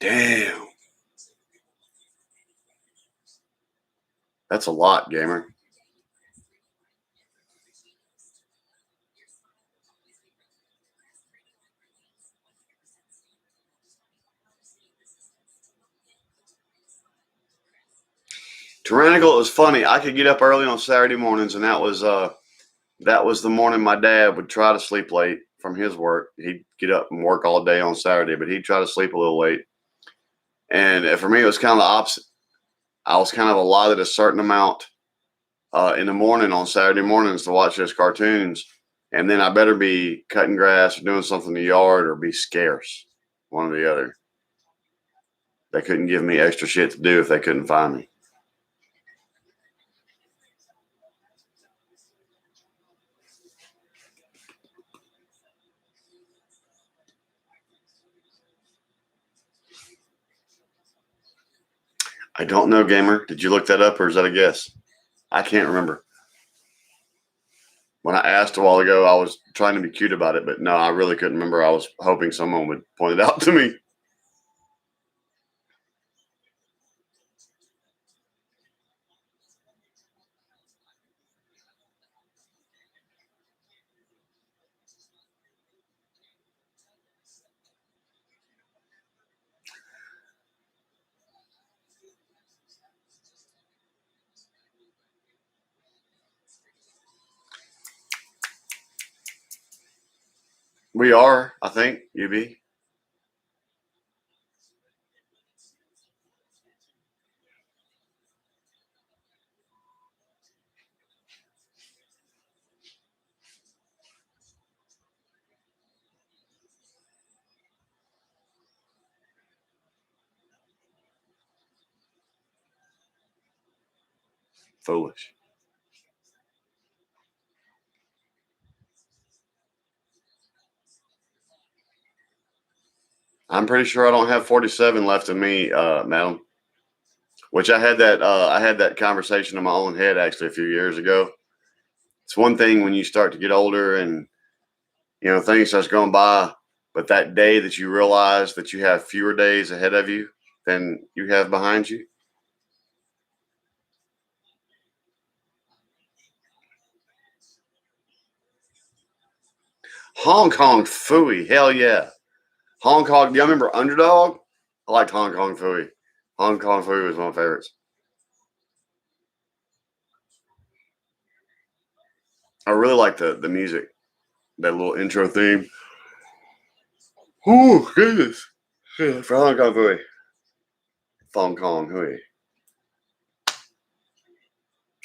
Damn. That's a lot, gamer. Tyrannical, it was funny. I could get up early on Saturday mornings, and that was the morning my dad would try to sleep late from his work. He'd get up and work all day on Saturday, but he'd try to sleep a little late. And for me, it was kind of the opposite. I was kind of allotted a certain amount in the morning on Saturday mornings to watch those cartoons, and then I better be cutting grass or doing something in the yard or be scarce, one or the other. They couldn't give me extra shit to do if they couldn't find me. I don't know, gamer. Did you look that up, or is that a guess? I can't remember. When I asked a while ago, I was trying to be cute about it, but no, I really couldn't remember. I was hoping someone would point it out to me. We are, I think, UB. Foolish. I'm pretty sure I don't have 47 left in me, madam. Which I had that conversation in my own head actually a few years ago. It's one thing when you start to get older and things starts going by, but that day that you realize that you have fewer days ahead of you than you have behind you. Hong Kong Phooey, hell yeah. Hong Kong, do y'all remember Underdog? I liked Hong Kong Phooey. Hong Kong Phooey was one of my favorites. I really like the music, that little intro theme. Oh, goodness. Yeah, for Hong Kong Phooey. Hong Kong Phooey.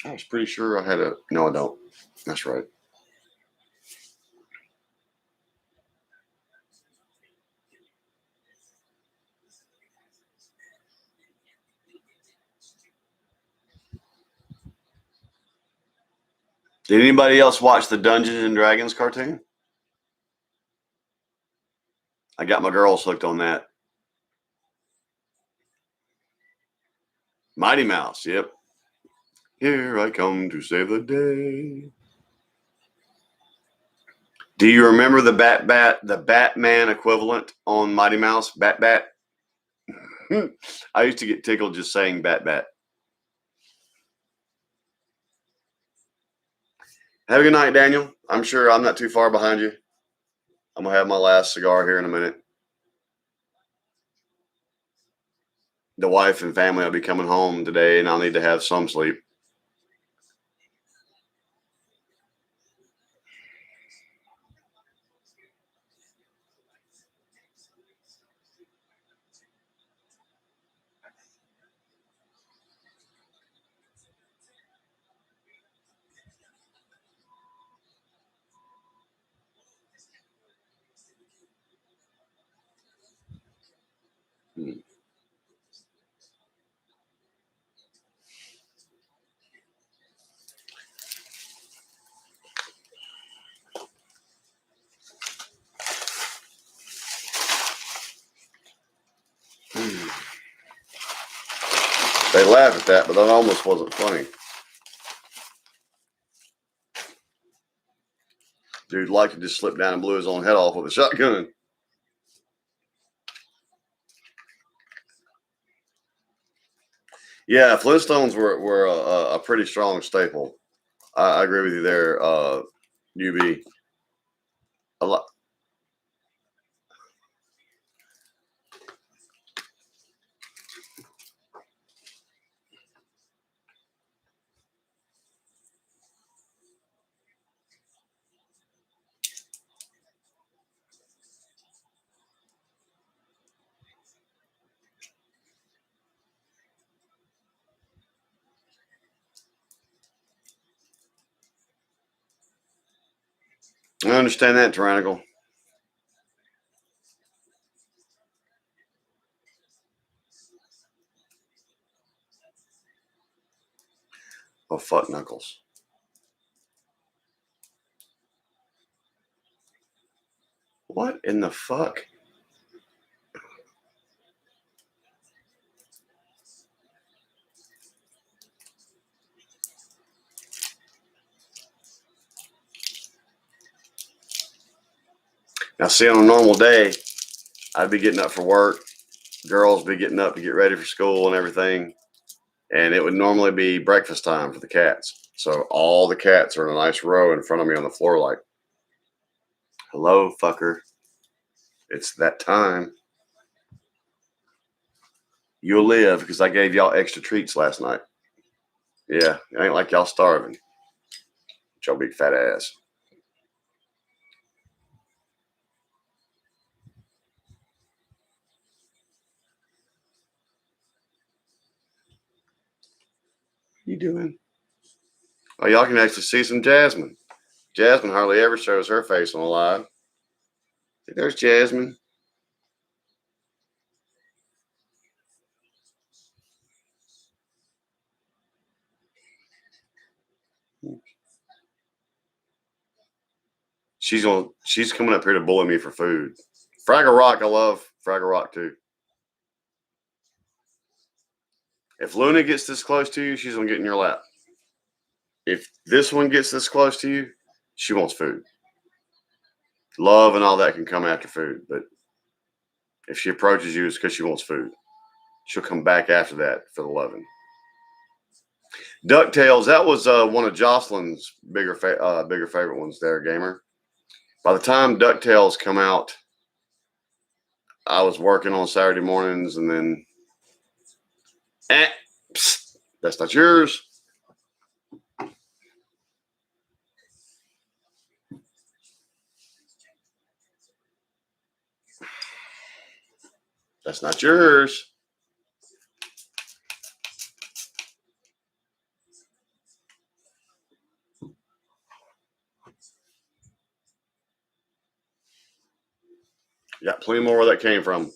I was pretty sure I had a... No, I don't. That's right. Did anybody else watch the Dungeons and Dragons cartoon? I got my girls hooked on that. Mighty Mouse, yep. Here I come to save the day. Do you remember the Batman equivalent on Mighty Mouse? Bat? I used to get tickled just saying Bat. Have a good night, Daniel. I'm sure I'm not too far behind you. I'm going to have my last cigar here in a minute. The wife and family will be coming home today, and I'll need to have some sleep. They laugh at that, but that almost wasn't funny. Dude liked to just slip down and blew his own head off with a shotgun. Yeah, Flintstones were a pretty strong staple. I agree with you there, UB. A lot. I understand that, Tyrannical. Oh, fuck Knuckles. What in the fuck? Now, see, on a normal day, I'd be getting up for work. Girls be getting up to get ready for school and everything. And it would normally be breakfast time for the cats. So all the cats are in a nice row in front of me on the floor like, hello, fucker. It's that time. You'll live because I gave y'all extra treats last night. Yeah, it ain't like y'all starving. Y'all big fat ass. What you doing? Oh, y'all can actually see some Jasmine. Jasmine hardly ever shows her face on a live. See, there's Jasmine. She's coming up here to bully me for food. Fraggle Rock, I love Fraggle Rock too. If Luna gets this close to you, she's gonna get in your lap. If this one gets this close to you, she wants food. Love and all that can come after food, but if she approaches you, it's because she wants food. She'll come back after that for the loving. DuckTales, that was one of Jocelyn's bigger favorite ones there, gamer. By the time DuckTales come out, I was working on Saturday mornings, and then, psst, that's not yours. That's not yours. You got plenty more where that came from.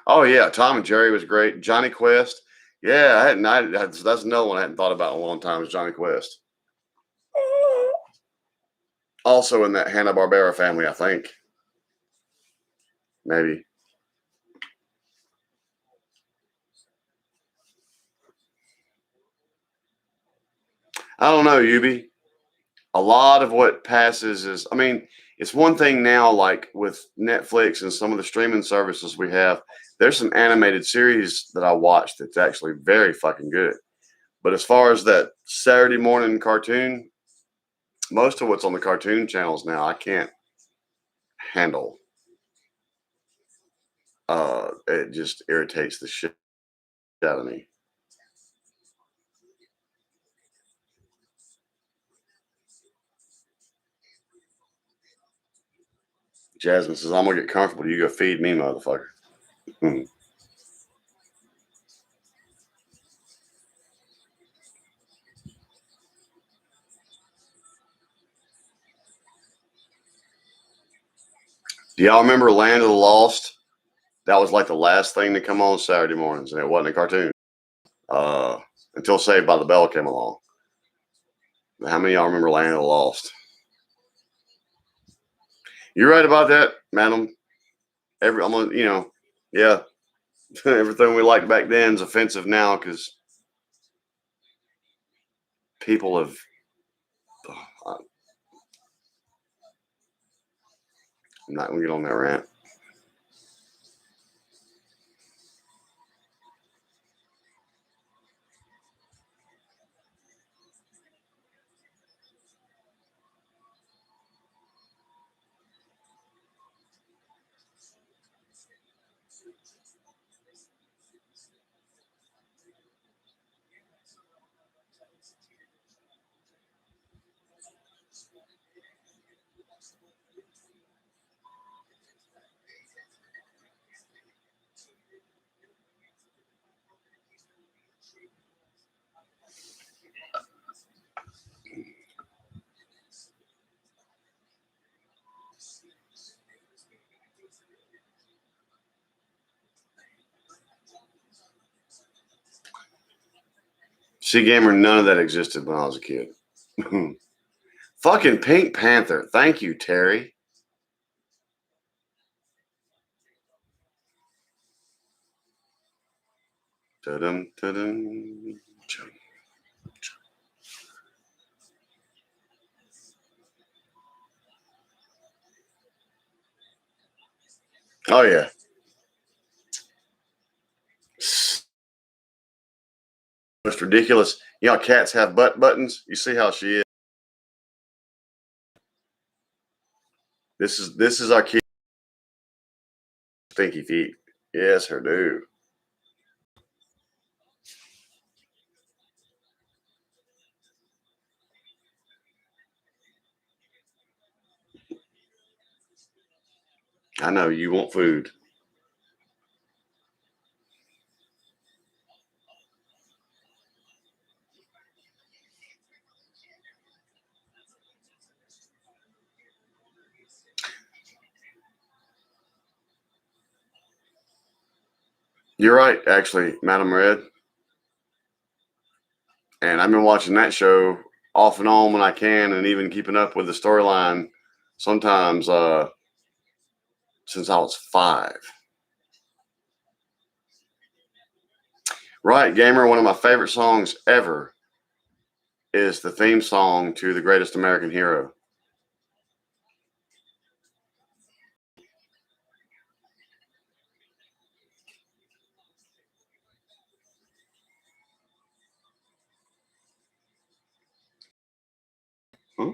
Oh yeah, Tom and Jerry was great. Johnny Quest, yeah, that's another one I hadn't thought about in a long time. Is Johnny Quest. Also in that Hanna-Barbera family, I think. Maybe. I don't know, Yubi. A lot of what passes is, I mean, it's one thing now, like with Netflix and some of the streaming services we have, there's some animated series that I watch that's actually very fucking good. But as far as that Saturday morning cartoon, most of what's on the cartoon channels now, I can't handle. It just irritates the shit out of me. Jasmine says, I'm gonna get comfortable. You go feed me, motherfucker. Do y'all remember Land of the Lost? That was like the last thing to come on Saturday mornings, and it wasn't a cartoon. Until Saved by the Bell came along. How many of y'all remember Land of the Lost? You're right about that, madam. Yeah. Everything we liked back then is offensive now because people have. I'm not going to get on that rant. See, Gamer, none of that existed when I was a kid. Fucking Pink Panther. Thank you, Terry. Ta-dum, ta-dum. Oh, yeah. Most ridiculous. You know, cats have butt buttons. You see how she is. This is our kid. Stinky feet. Yes, her do. I know you want food. You're right, actually, Madam Red. And I've been watching that show off and on when I can, and even keeping up with the storyline sometimes since I was 5. Right, Gamer, one of my favorite songs ever is the theme song to The Greatest American Hero. Huh?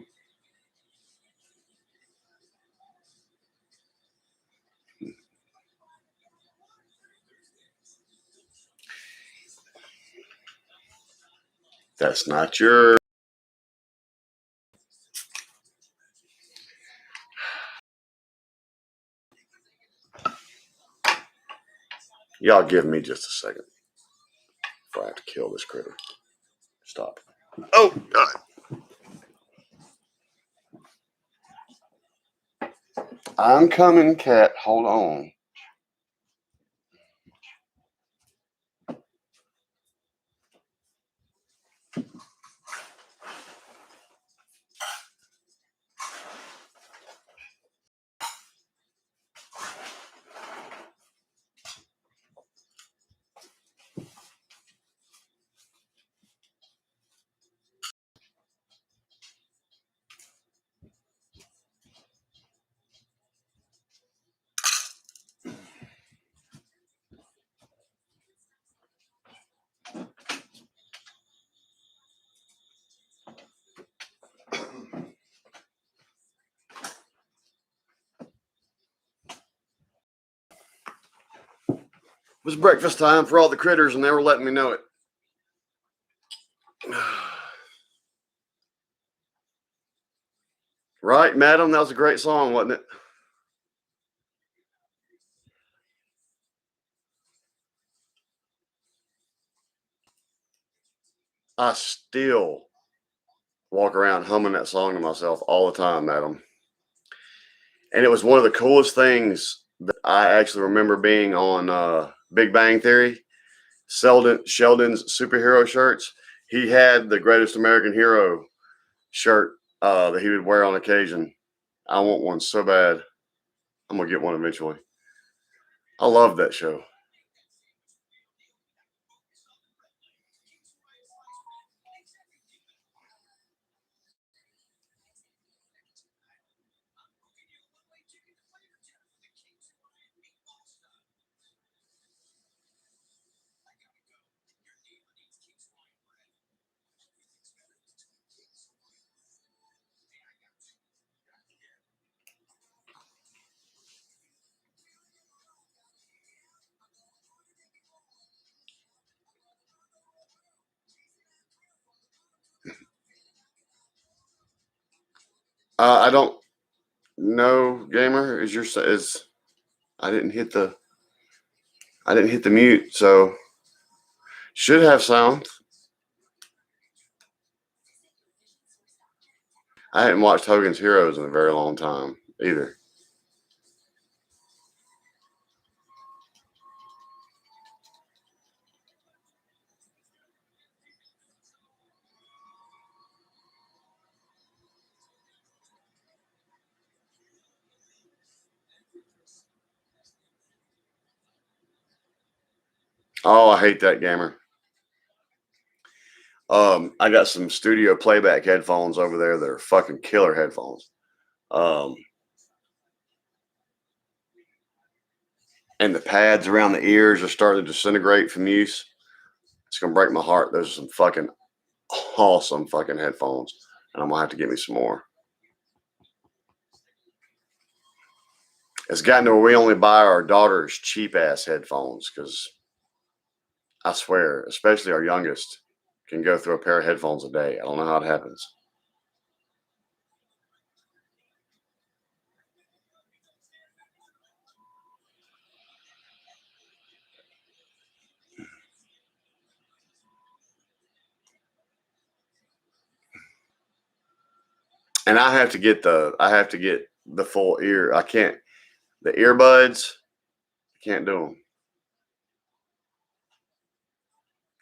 That's not your... Y'all give me just a second before I have to kill this critter. Stop. Oh, God. I'm coming, cat. Hold on. It was breakfast time for all the critters, and they were letting me know it. Right, madam? That was a great song, wasn't it? I still walk around humming that song to myself all the time, madam. And it was one of the coolest things that I actually remember being on Big Bang Theory. Sheldon's superhero shirts. He had the Greatest American Hero shirt that he would wear on occasion. I want one so bad. I'm going to get one eventually. I love that show. I don't know, gamer. I didn't hit the mute, so should have sound. I hadn't watched Hogan's Heroes in a very long time either. Oh, I hate that, gamer. I got some studio playback headphones over there that are fucking killer headphones. And the pads around the ears are starting to disintegrate from use. It's gonna break my heart. Those are some fucking awesome fucking headphones, and I'm gonna have to get me some more. It's gotten to where we only buy our daughters cheap ass headphones because I swear, especially our youngest, can go through a pair of headphones a day. I don't know how it happens. And I have to get the full ear. I can't the earbuds. I can't do them.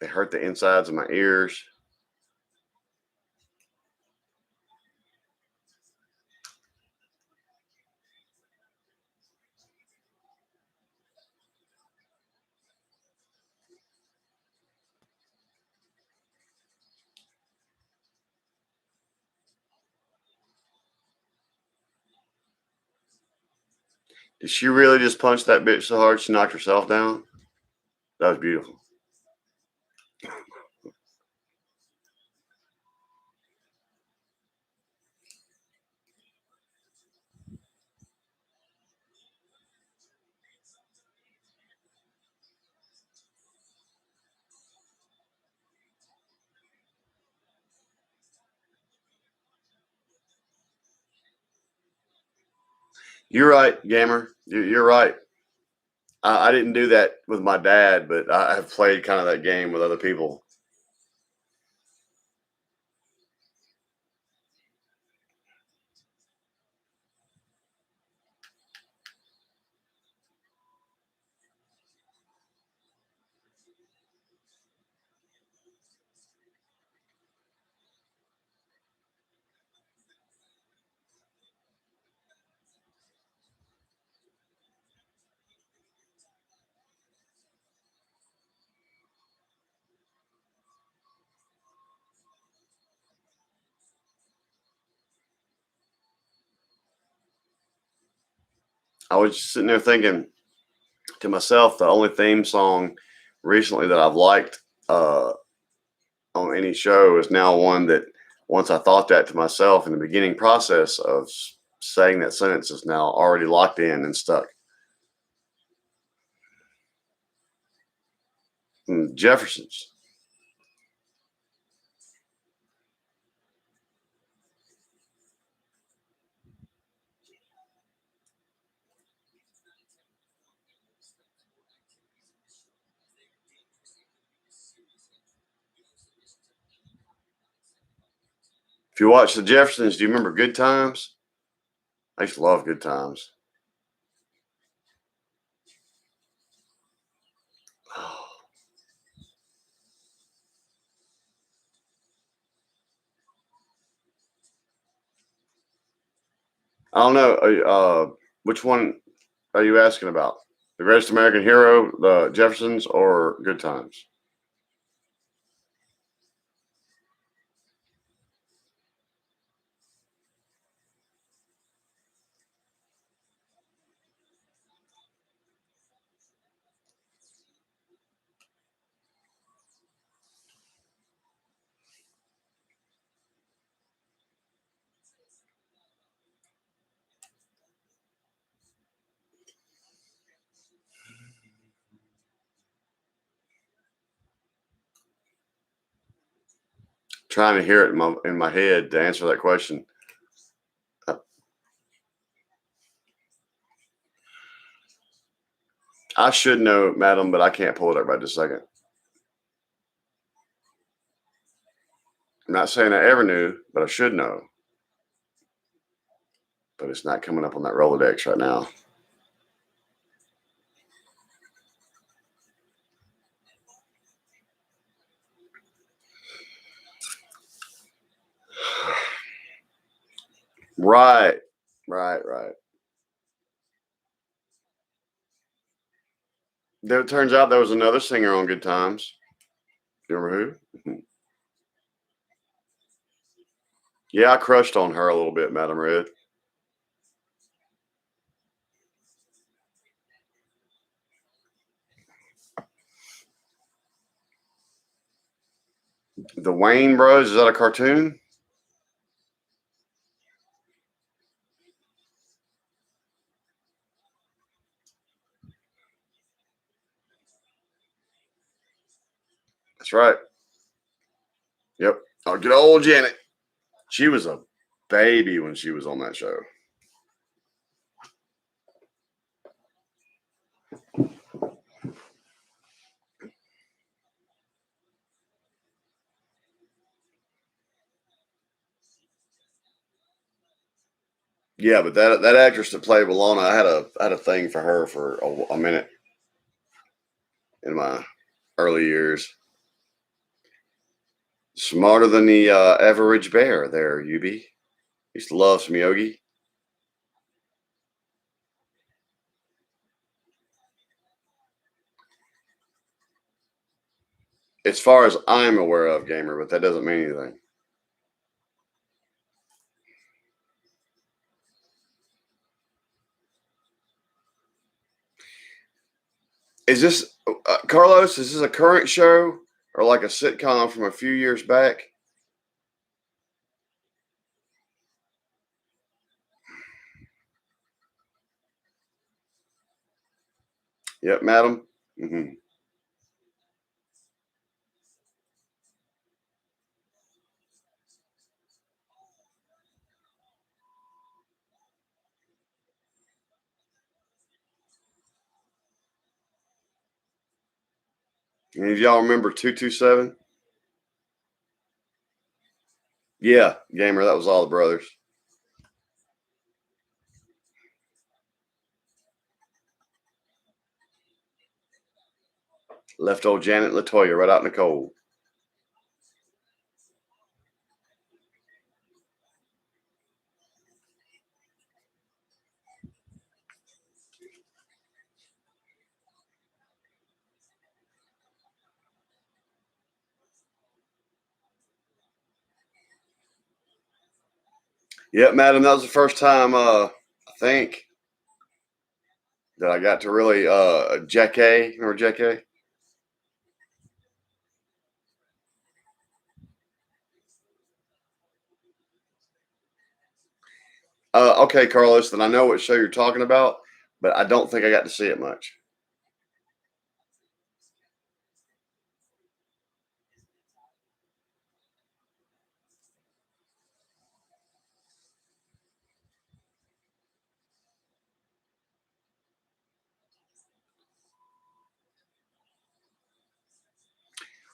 They hurt the insides of my ears. Did she really just punch that bitch so hard she knocked herself down? That was beautiful. You're right, gamer. You're right. I didn't do that with my dad, but I have played kind of that game with other people. I was just sitting there thinking to myself, the only theme song recently that I've liked on any show is now one that once I thought that to myself in the beginning process of saying that sentence is now already locked in and stuck. Jefferson's. If you watch the Jeffersons, do you remember Good Times? I used to love Good Times. I don't know. Which one are you asking about? The Greatest American Hero, the Jeffersons, or Good Times? Trying to hear it in my head to answer that question. I should know, madam, but I can't pull it up right this second. I'm not saying I ever knew, but I should know. But it's not coming up on that Rolodex right now. Right. Then it turns out there was another singer on Good Times. You remember who? Yeah, I crushed on her a little bit, Madam Red. The Wayne Bros, is that a cartoon? That's right. Yep. Oh, good old Janet. She was a baby when she was on that show. Yeah, but that actress that played Walona, I had a thing for her for a minute in my early years. Smarter than the average bear there, UB. Used to love some Yogi. As far as I'm aware of, gamer, but that doesn't mean anything. Is this Carlos? Is this a current show or like a sitcom from a few years back? Yep, madam. Mm-hmm. Any of y'all remember 227? Yeah, gamer. That was all the brothers. Left old Janet Latoya right out in the cold. Yep, madam. That was the first time I think that I got to really Jack A. Remember Jack A? Okay, Carlos, then I know what show you're talking about, but I don't think I got to see it much.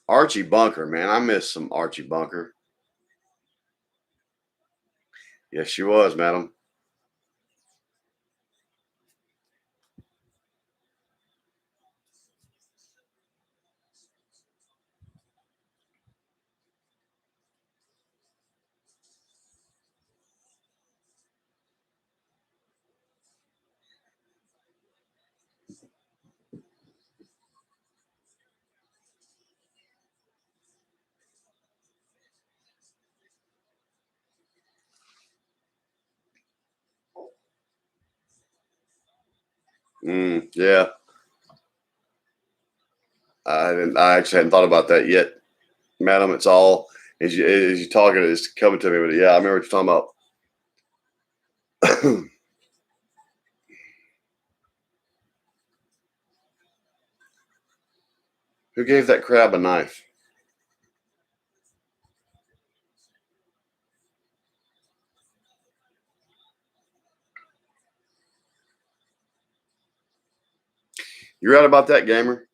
Archie Bunker, man. I miss some Archie Bunker. Yes, she was, madam. Yeah. I actually hadn't thought about that yet, madam. It's all as you talking, it's coming to me. But yeah, I remember what you're talking about. Who gave that crab a knife? You're right about that, gamer.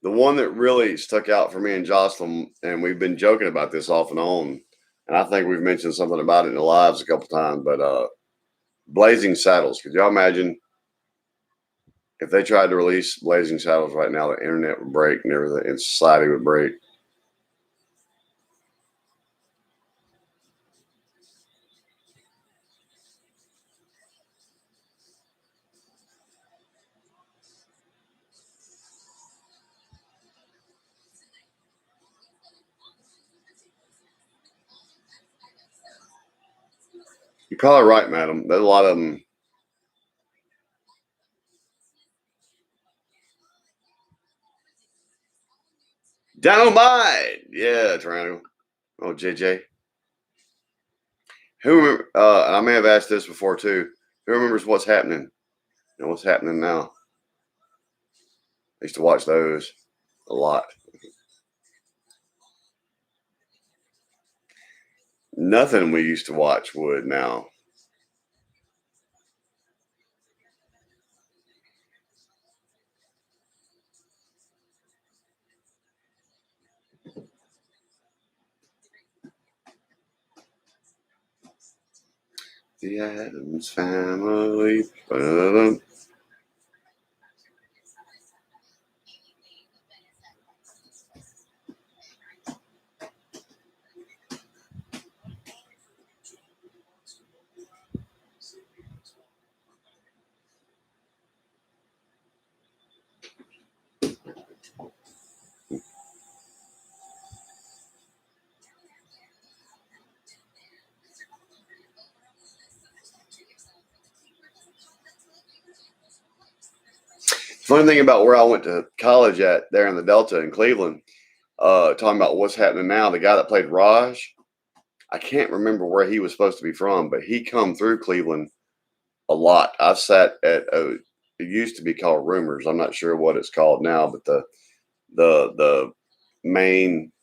The one that really stuck out for me and Jocelyn, and we've been joking about this off and on, and I think we've mentioned something about it in the lives a couple times, but Blazing Saddles. Could y'all imagine if they tried to release Blazing Saddles right now, the internet would break and everything, and society would break. You're probably right, madam. There's a lot of them. Dynamite! Yeah, Toronto. Oh, JJ. Who remember, and I may have asked this before too. Who remembers What's Happening? And What's Happening Now? I used to watch those a lot. Nothing we used to watch would now. The Addams Family. Ba-da-da. Funny thing about where I went to college at there in the Delta in Cleveland, talking about What's Happening Now, the guy that played Raj, I can't remember where he was supposed to be from, but he come through Cleveland a lot. I've sat at it used to be called Rumors. I'm not sure what it's called now, but the main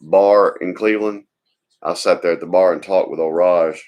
bar in Cleveland. I sat there at the bar and talked with old Raj.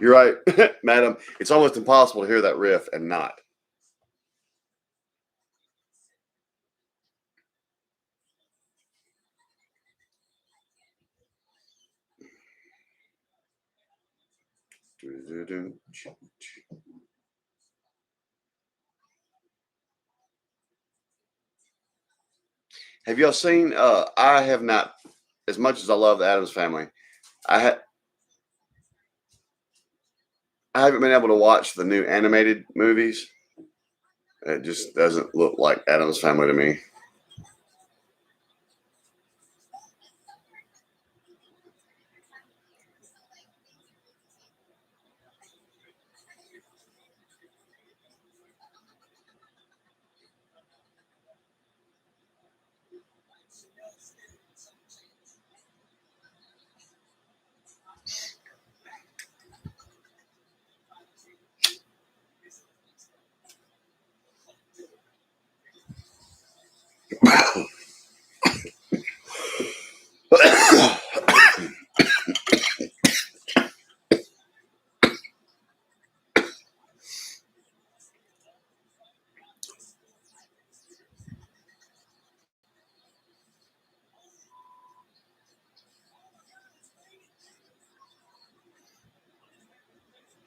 You're right, madam. It's almost impossible to hear that riff and not. Have y'all seen? I have not. As much as I love the Addams Family, I haven't been able to watch the new animated movies. It just doesn't look like Addams Family to me.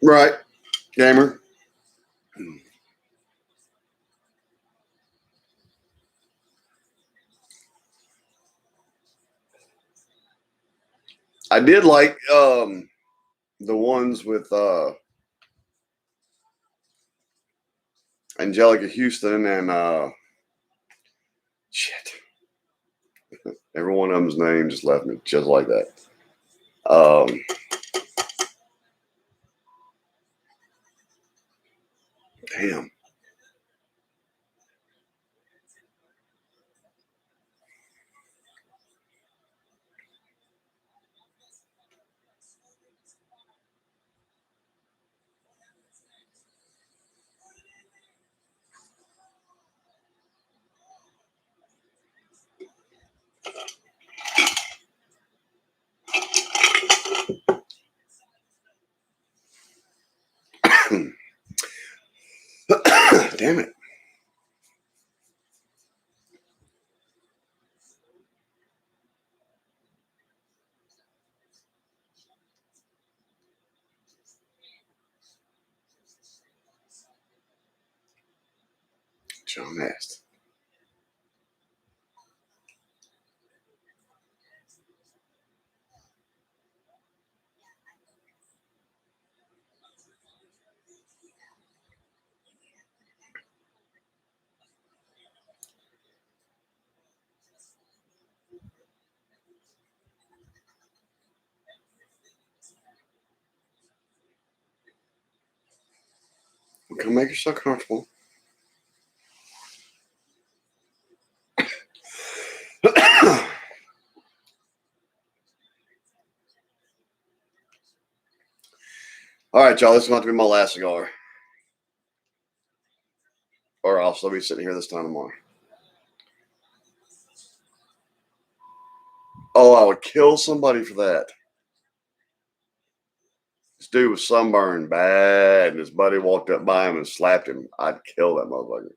Right, gamer. I did like the ones with Angelica Houston and shit. Every one of them's name just left me just like that. Damn. Damn it. John asked. Come make yourself comfortable. All right, y'all. This is going to be my last cigar. Or I'll still be sitting here this time tomorrow. Oh, I would kill somebody for that. This dude was sunburned bad, and his buddy walked up by him and slapped him. I'd kill that motherfucker.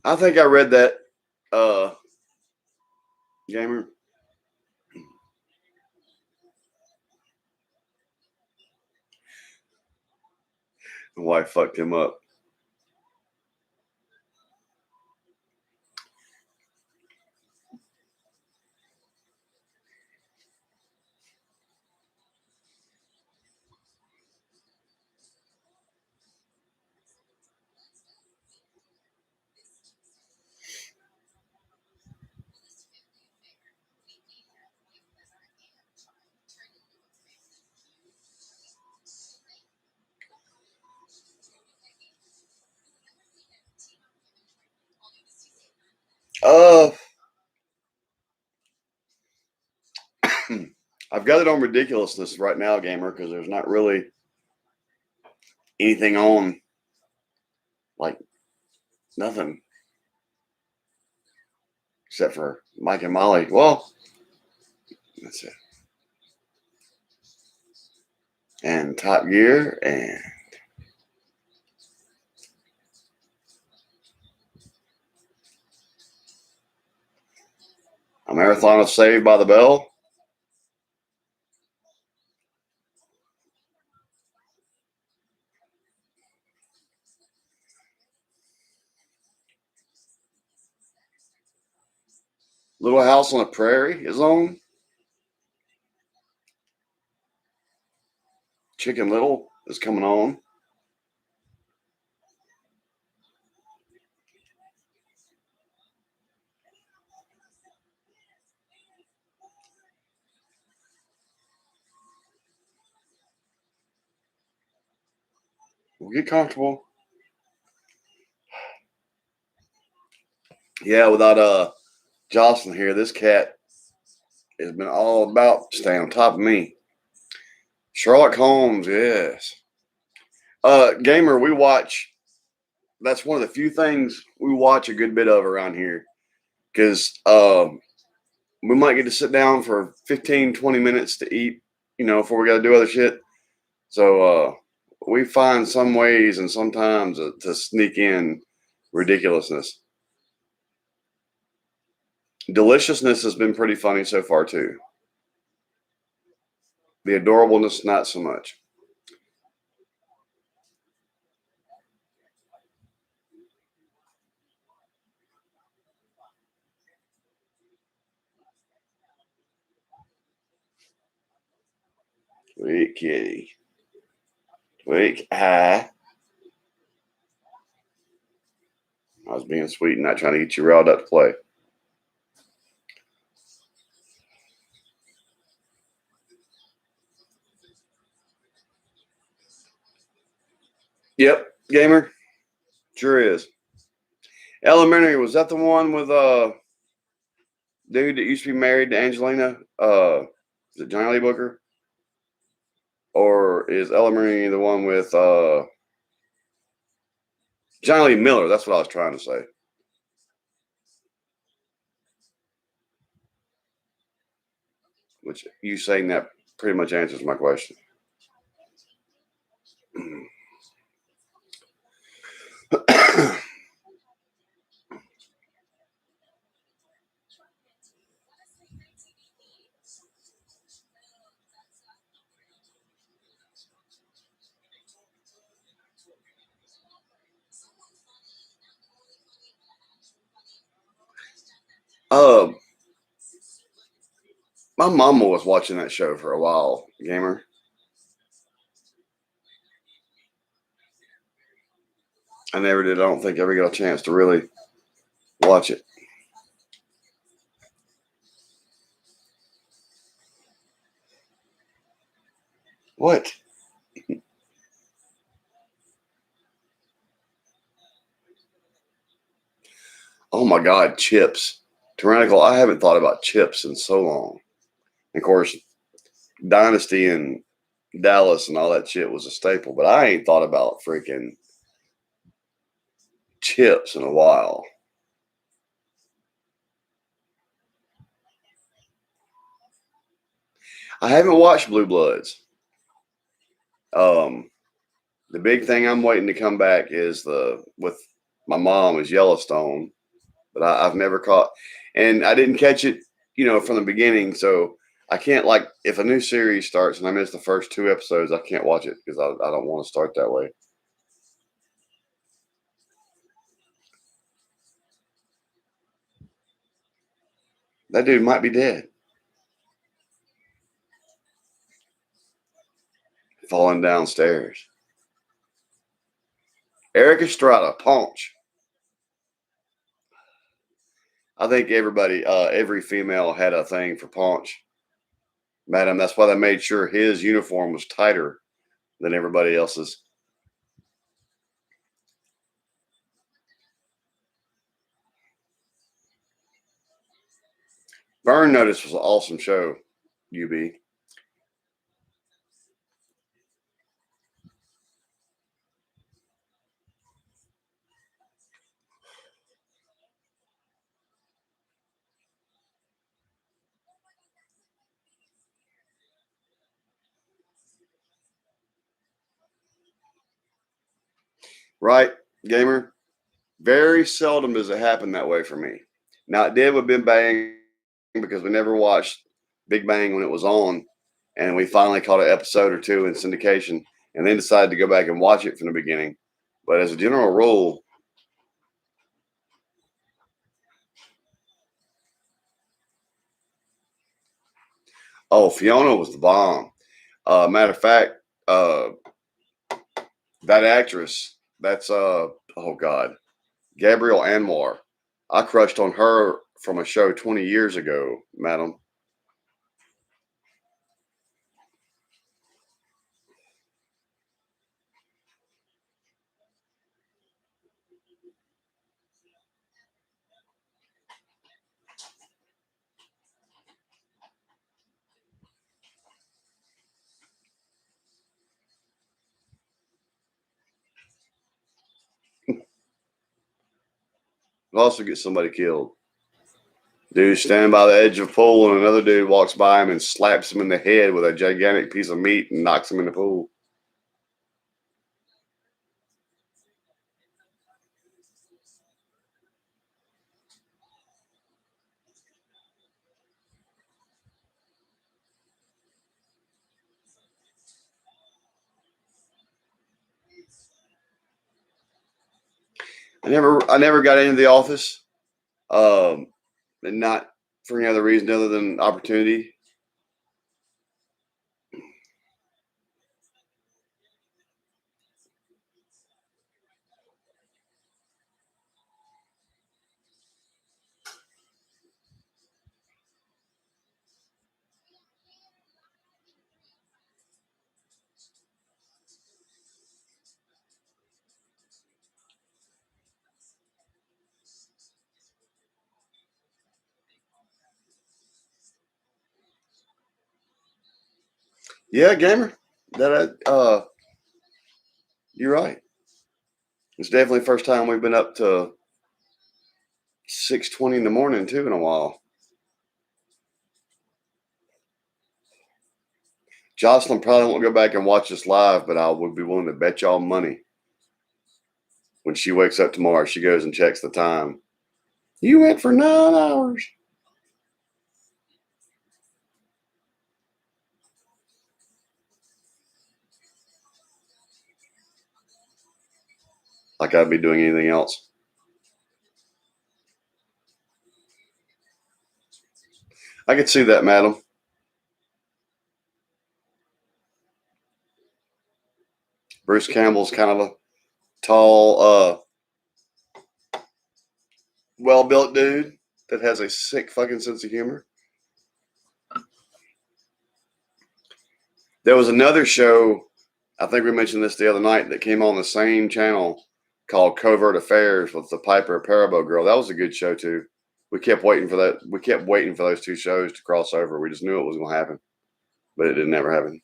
I think I read that, gamer. The wife fucked him up. I've got it on ridiculousness right now, gamer, because there's not really anything on, like nothing, except for Mike and Molly. Well, that's it. And Top Gear and a marathon of Saved by the Bell. Little House on the Prairie is on. Chicken Little is coming on. We'll get comfortable. Yeah, without Jocelyn here, this cat has been all about staying on top of me. Sherlock Holmes, yes. Gamer, we watch. That's one of the few things we watch a good bit of around here. Because we might get to sit down for 15, 20 minutes to eat, before we got to do other shit. So we find some ways and sometimes to sneak in ridiculousness. Deliciousness has been pretty funny so far, too. The adorableness, not so much. Sweet kitty. Sweet. I was being sweet and not trying to get you riled up to play. Yep, gamer. Sure is. Elementary, was that the one with dude that used to be married to Angelina? Is it Johnny Lee Booker? Or is Elementary the one with Johnny Lee Miller? That's what I was trying to say. Which you saying that pretty much answers my question. My mama was watching that show for a while, gamer. I never did. I don't think I ever got a chance to really watch it. What? Oh my God, chips. Tyrannical. I haven't thought about chips in so long. Of course, Dynasty and Dallas and all that shit was a staple, but I ain't thought about freaking chips in a while. I haven't watched Blue Bloods. The big thing I'm waiting to come back is with my mom is Yellowstone, but I've never caught, and I didn't catch it, from the beginning. So I can't, like, if a new series starts and I miss the first 2 episodes, I can't watch it because I don't want to start that way. That dude might be dead. Falling downstairs. Eric Estrada, Paunch. I think every female had a thing for Paunch. Madam, that's why they made sure his uniform was tighter than everybody else's. Burn Notice was an awesome show, UB. Right, gamer? Very seldom does it happen that way for me. Now, it did with Big Bang because we never watched Big Bang when it was on, and we finally caught an episode or 2 in syndication and then decided to go back and watch it from the beginning. But as a general rule, Fiona was the bomb. Matter of fact, that actress, that's Gabrielle Anwar. I crushed on her from a show 20 years ago, madam. Also get somebody killed. Dude standing by the edge of a pool and another dude walks by him and slaps him in the head with a gigantic piece of meat and knocks him in the pool. I never got into The Office, and not for any other reason other than opportunity. Yeah, gamer. You're right. It's definitely the first time we've been up to 6:20 in the morning too in a while. Jocelyn probably won't go back and watch this live, but I would be willing to bet y'all money when she wakes up tomorrow, she goes and checks the time. You went for 9 hours. Like I'd be doing anything else. I could see that, madam. Bruce Campbell's kind of a tall, well-built dude that has a sick fucking sense of humor. There was another show, I think we mentioned this the other night, that came on the same channel called Covert Affairs with the Piper Parabo girl. That was a good show too. We kept waiting for that. We kept waiting for those two shows to cross over. We just knew it was going to happen, but it didn't ever happen.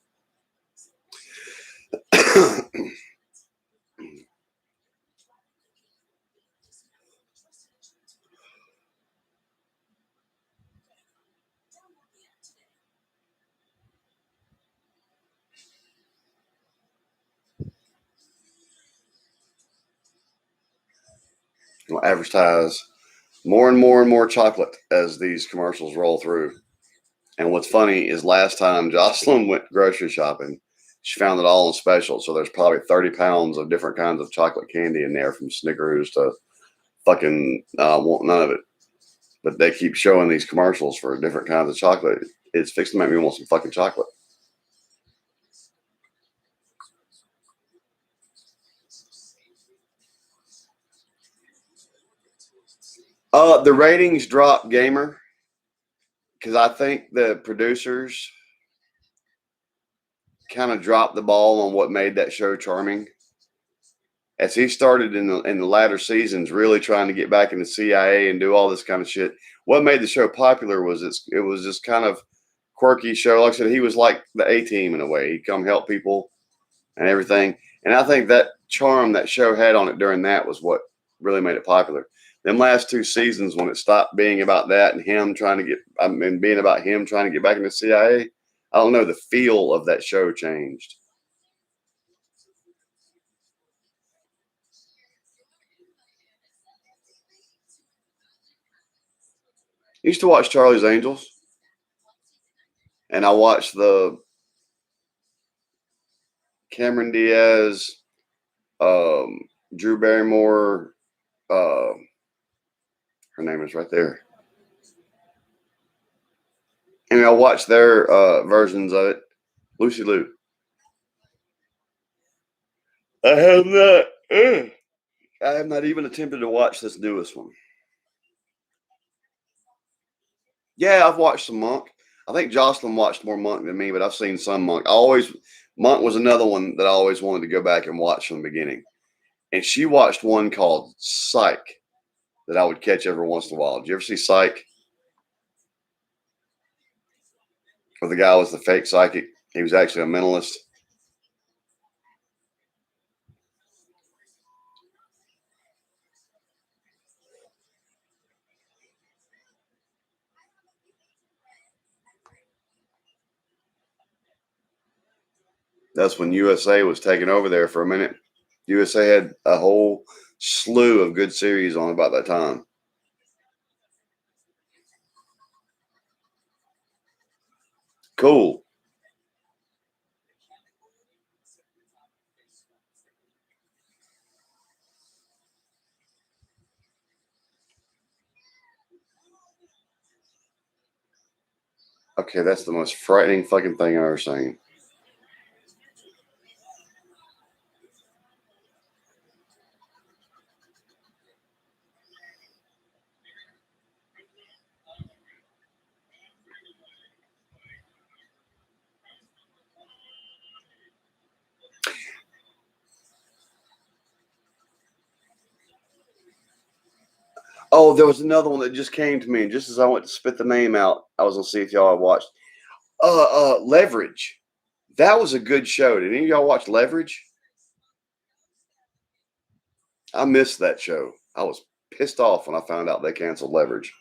We'll advertise more and more and more chocolate as these commercials roll through. And what's funny is last time Jocelyn went grocery shopping, she found it all on special. So there's probably 30 pounds of different kinds of chocolate candy in there, from Snickers to fucking want none of it. But they keep showing these commercials for different kinds of chocolate. It's fixing to make me want some fucking chocolate. The ratings dropped, gamer, because I think the producers kind of dropped the ball on what made that show charming. As he started in the latter seasons, really trying to get back in the CIA and do all this kind of shit. What made the show popular was it was just kind of quirky show. Like I said, he was like the A-Team in a way. He'd come help people and everything. And I think that charm that show had on it during that was what really made it popular. Them last 2 seasons, when it stopped being about that and him trying to get, and being about him trying to get back in the CIA, I don't know, the feel of that show changed. I used to watch Charlie's Angels, and I watched the Cameron Diaz, Drew Barrymore, her name is right there. And I watched their versions of it. Lucy Liu. I have not even attempted to watch this newest one. Yeah, I've watched some Monk. I think Jocelyn watched more Monk than me, but I've seen some Monk. Monk was another one that I always wanted to go back and watch from the beginning. and she watched one called Psych that I would catch every once in a while. Did you ever see Psych? Where the guy was the fake psychic. He was actually a mentalist. That's when USA was taking over there for a minute. USA had a whole slew of good series on about that time. Cool. Okay, that's the most frightening fucking thing I've ever seen. Oh, there was another one that just came to me, and just as I went to spit the name out, I was gonna see if y'all had watched. Leverage. That was a good show. Did any of y'all watch Leverage? I missed that show. I was pissed off when I found out they canceled Leverage.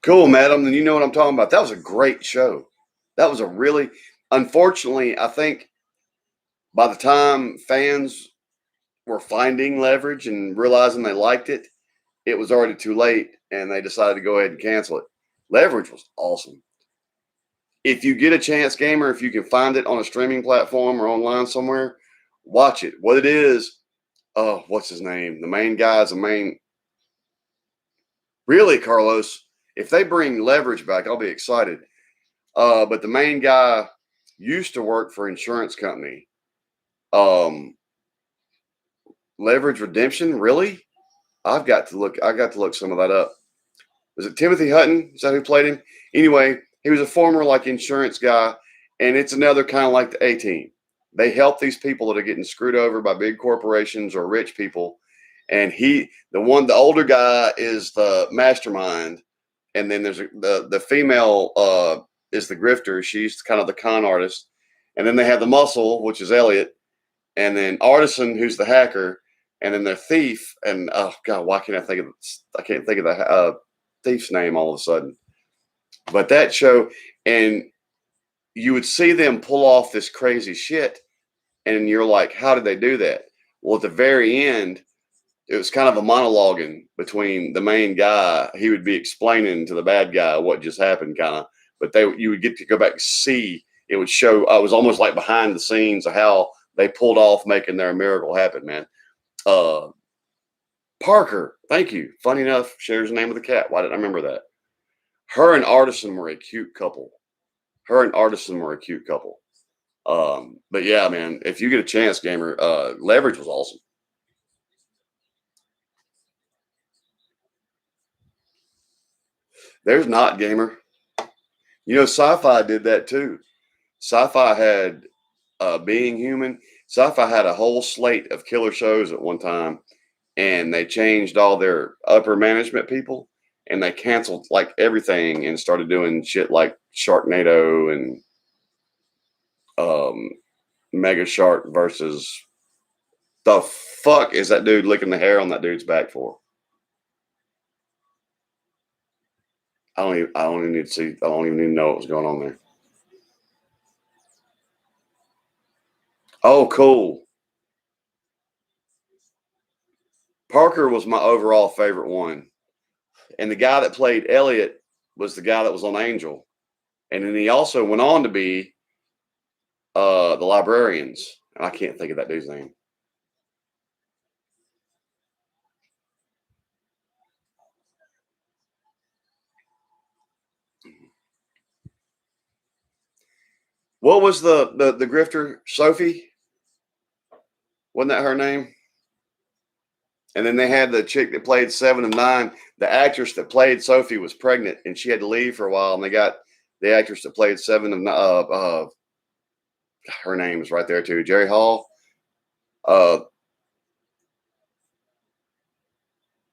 Cool, madam. Then you know what I'm talking about. That was a great show. That was a really, unfortunately, I think by the time fans were finding Leverage and realizing they liked it, it was already too late and they decided to go ahead and cancel it. Leverage was awesome. If you get a chance, gamer, if you can find it on a streaming platform or online somewhere, watch it. What it is, what's his name? The main guy is the main. Really, Carlos, if they bring Leverage back, I'll be excited. But the main guy used to work for insurance company. Leverage Redemption, really? I got to look some of that up. Was it Timothy Hutton? Is that who played him? Anyway, he was a former insurance guy, and it's another kind of like the A-Team. They help these people that are getting screwed over by big corporations or rich people. And the older guy is the mastermind, and then there's the female is the grifter. She's kind of the con artist, and then they have the muscle, which is Elliot, and then Artisan, who's the hacker, and then the thief. And oh god, why can't I think of? I can't think of the thief's name all of a sudden. But that show, and you would see them pull off this crazy shit, and you're like, how did they do that? Well, at the very end, it was kind of a monologuing between the main guy. He would be explaining to the bad guy what just happened, kind of. But you would get to go back and see. It would show. I was almost like behind the scenes of how they pulled off making their miracle happen, man. Parker, thank you. Funny enough, shares the name of the cat. Why didn't I remember that? Her and Artisan were a cute couple. But yeah, man, if you get a chance, gamer, Leverage was awesome. There's not, gamer. You know, Sci-Fi did that too. Sci-Fi had Being Human. Sci-Fi had a whole slate of killer shows at one time, and they changed all their upper management people, and they canceled like everything and started doing shit like Sharknado and Mega Shark versus the fuck is that dude licking the hair on that dude's back for? I don't even need to see. I don't even need to know what was going on there. Oh, cool. Parker was my overall favorite one. And the guy that played Elliot was the guy that was on Angel. And then he also went on to be the Librarians. I can't think of that dude's name. What was the grifter? Sophie? Wasn't that her name? And then they had the chick that played 7 of 9. The actress that played Sophie was pregnant, and she had to leave for a while. And they got the actress that played 7 of 9. Her name is right there too, Jerry Hall. No,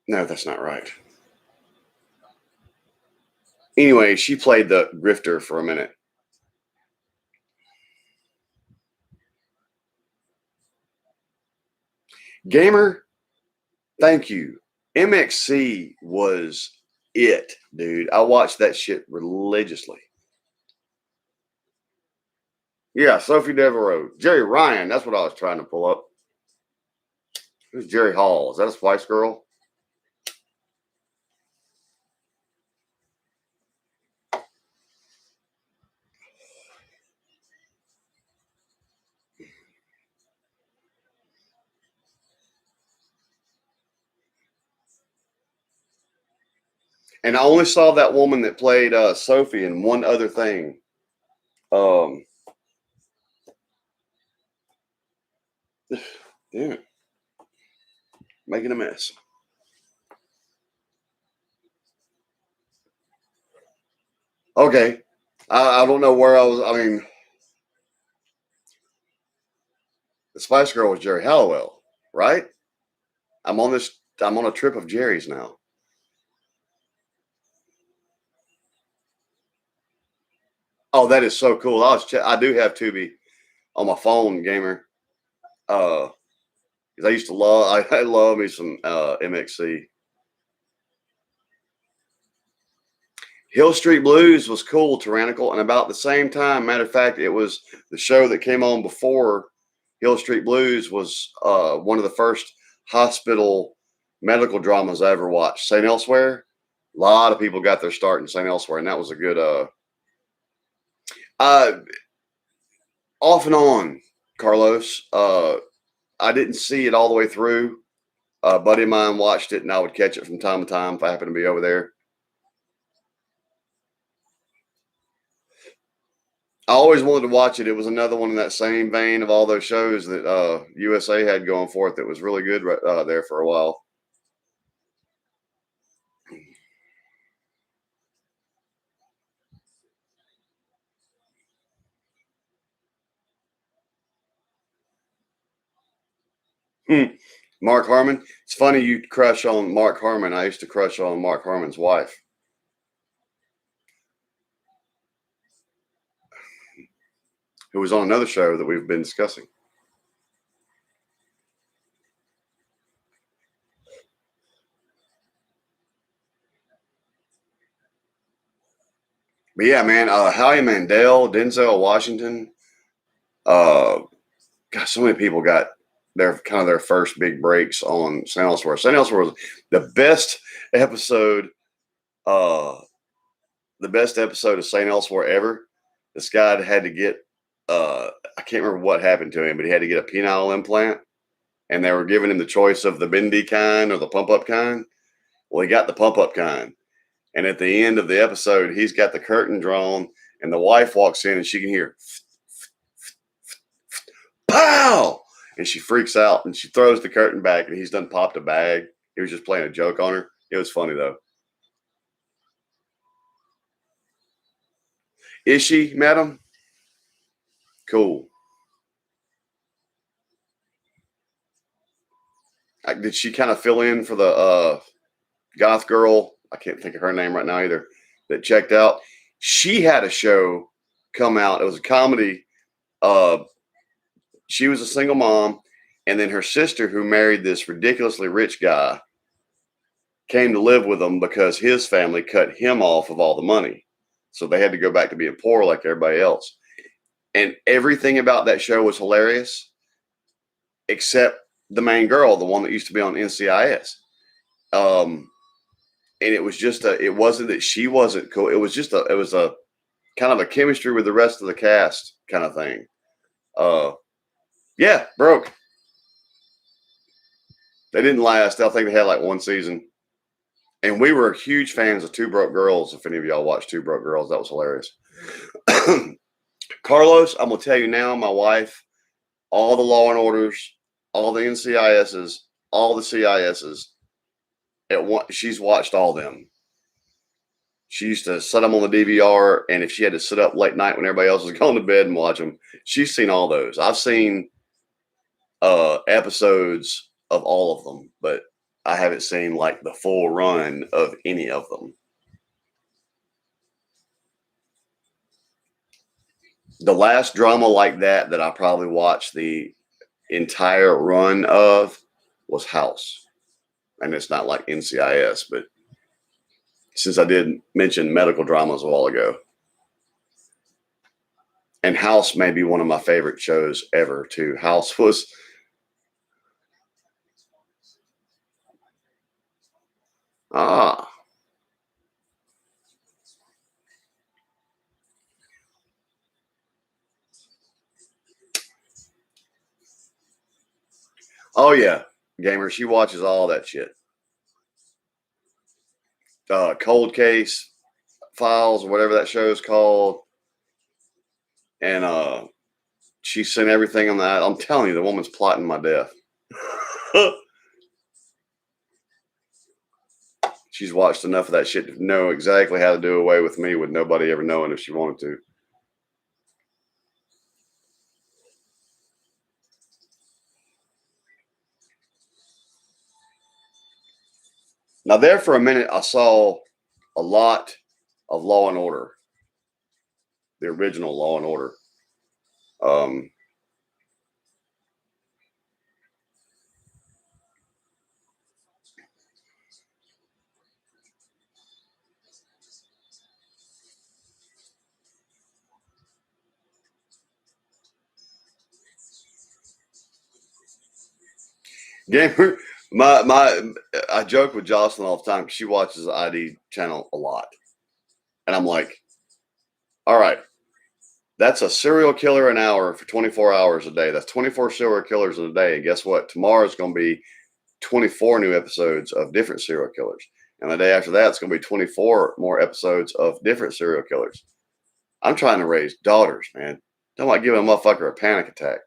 that's not right. Anyway, she played the grifter for a minute. Gamer, thank you. MXC was it, dude. I watched that shit religiously. Yeah, Sophie Devereaux. Jerry Ryan, that's what I was trying to pull up. Who's Jerry Hall? Is that a Spice Girl? And I only saw that woman that played Sophie in one other thing. Yeah, making a mess. Okay, I don't know where I was. I mean, the Spice Girl was Jerry Halliwell, right? I'm on a trip of Jerry's now. Oh, that is so cool. I do have Tubi on my phone, gamer. Because I used to I love me some MXC. Hill Street Blues was cool, Tyrannical, and about the same time, matter of fact, it was the show that came on before Hill Street Blues was one of the first hospital medical dramas I ever watched. St. Elsewhere. A lot of people got their start in St. Elsewhere, and that was a good off and on, Carlos. I didn't see it all the way through. A buddy of mine watched it, and I would catch it from time to time if I happened to be over there. I always wanted to watch it. It was another one in that same vein of all those shows that USA had going for it that was really good there for a while. Mark Harmon. It's funny you crush on Mark Harmon. I used to crush on Mark Harmon's wife. Who was on another show that we've been discussing. But yeah, man, Howie Mandel, Denzel Washington. God, so many people got their first big breaks on St. Elsewhere. St. Elsewhere was the best episode of St. Elsewhere ever. This guy had to get I can't remember what happened to him, but he had to get a penile implant, and they were giving him the choice of the bendy kind or the pump up kind. Well, he got the pump up kind, and at the end of the episode, he's got the curtain drawn, and the wife walks in, and she can hear pow, and she freaks out, and she throws the curtain back, and he's done popped a bag. He was just playing a joke on her. It was funny though. Is she, madam? Cool. Did she kind of fill in for the goth girl? I can't think of her name right now either. That checked out. She had a show come out. It was a comedy. She was a single mom, and then her sister, who married this ridiculously rich guy, came to live with them because his family cut him off of all the money. So they had to go back to being poor like everybody else. And everything about that show was hilarious, except the main girl, the one that used to be on NCIS. And it was just it wasn't that she wasn't cool. It was just it was a kind of a chemistry with the rest of the cast kind of thing. Yeah, broke. They didn't last. I think they had like one season. And we were huge fans of Two Broke Girls. If any of y'all watched Two Broke Girls, that was hilarious. Carlos, I'm going to tell you now, my wife, all the Law and Orders, all the NCISs, all the CISs. She's watched all them. She used to set them on the DVR, and if she had to sit up late night when everybody else was going to bed and watch them, she's seen all those. I've seen episodes of all of them, but I haven't seen like the full run of any of them. The last drama like that I probably watched the entire run of was House. And it's not like NCIS, but since I did mention medical dramas a while ago. And House may be one of my favorite shows ever, too. House was... Oh, yeah. Gamer, she watches all that shit. Cold Case Files, or whatever that show is called. And she's seen everything on that. I'm telling you, the woman's plotting my death. She's watched enough of that shit to know exactly how to do away with me with nobody ever knowing if she wanted to. Now, there for a minute, I saw a lot of Law and Order, the original Law and Order. Gamer, I joke with Jocelyn all the time because she watches the ID channel a lot. And I'm like, all right, that's a serial killer an hour for 24 hours a day. That's 24 serial killers in a day. And guess what? Tomorrow's going to be 24 new episodes of different serial killers. And the day after that, it's going to be 24 more episodes of different serial killers. I'm trying to raise daughters, man. Don't like giving a motherfucker a panic attack.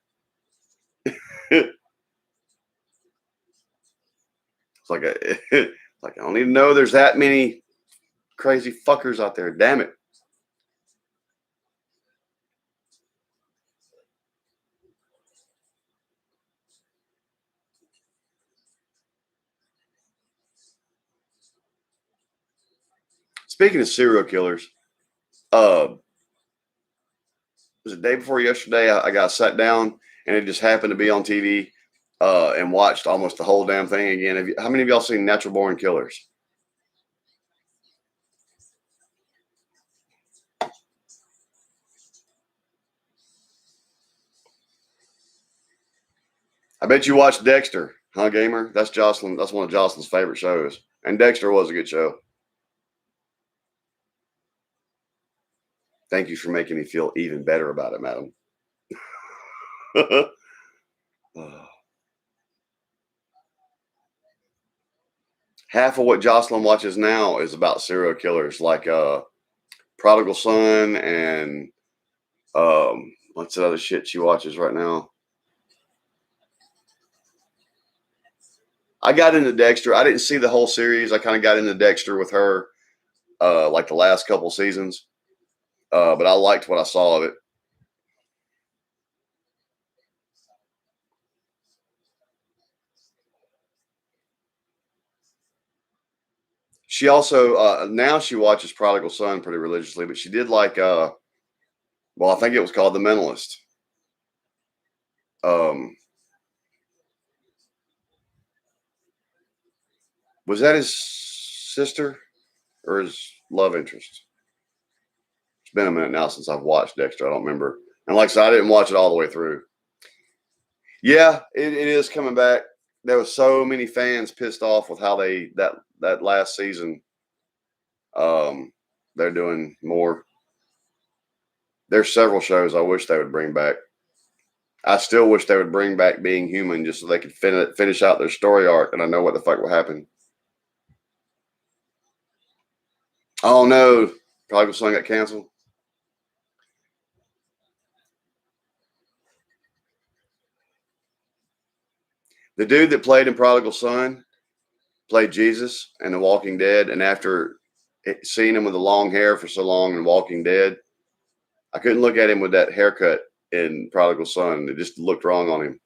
It's like I don't even know there's that many crazy fuckers out there. Damn it. Speaking of serial killers, it was the day before yesterday. I got sat down and it just happened to be on TV and watched almost the whole damn thing again. How many of y'all seen Natural Born Killers? I bet you watched Dexter, huh, Gamer? That's Jocelyn. That's one of Jocelyn's favorite shows. And Dexter was a good show. Thank you for making me feel even better about it, madam. Half of what Jocelyn watches now is about serial killers, like Prodigal Son and what's the other shit she watches right now? I got into Dexter. I didn't see the whole series. I kind of got into Dexter with her like the last couple seasons. But I liked what I saw of it. She also now she watches Prodigal Son pretty religiously, but she did like I think it was called The Mentalist. Was that his sister or his love interest? It's been a minute now since I've watched Dexter. I don't remember. And like I said, I didn't watch it all the way through. Yeah, it is coming back. There was so many fans pissed off with how that last season. They're doing more. There's several shows I wish they would bring back. I still wish they would bring back Being Human just so they could finish out their story arc, and I know what the fuck will happen. Oh no, Prodigal Son got canceled. The dude that played in Prodigal Son played Jesus in The Walking Dead, and after seeing him with the long hair for so long in Walking Dead, I couldn't look at him with that haircut in Prodigal Son. It just looked wrong on him.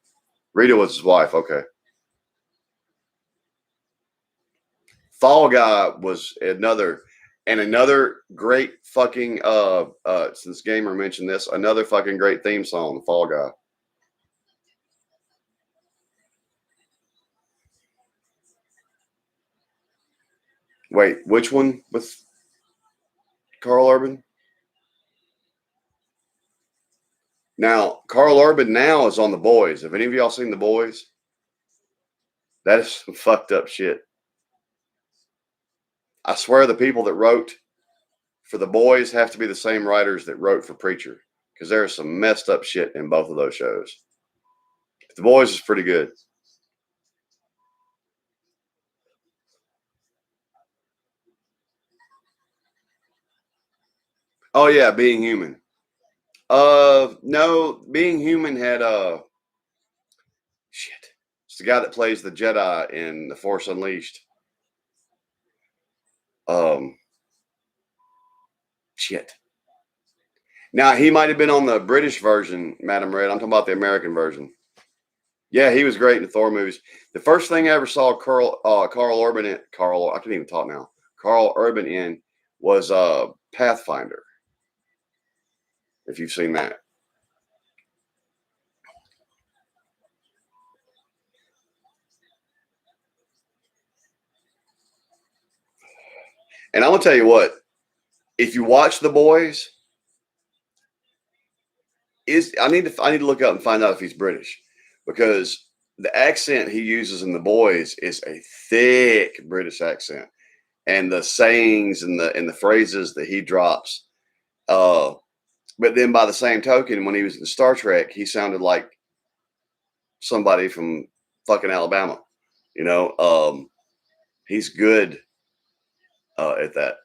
Rita was his wife. Okay. Fall Guy was another great fucking since Gamer mentioned this, another fucking great theme song, Fall Guy. Wait, which one with Carl Urban? Now, Carl Urban now is on The Boys. Have any of y'all seen The Boys? That is some fucked up shit. I swear the people that wrote for The Boys have to be the same writers that wrote for Preacher, because there is some messed up shit in both of those shows. The Boys is pretty good. Oh yeah, Being Human. No, Being Human had shit. It's the guy that plays the Jedi in The Force Unleashed. Shit. Now he might have been on the British version, Madam Red. I'm talking about the American version. Yeah, he was great in the Thor movies. The first thing I ever saw Carl Urban in, I can't even talk now. Carl Urban in was Pathfinder. If you've seen that. And I'm gonna tell you what, if you watch The Boys, I need to look up and find out if he's British, because the accent he uses in The Boys is a thick British accent, and the sayings and the phrases that he drops. But then by the same token, when he was in Star Trek, he sounded like somebody from fucking Alabama. You know, he's good at that.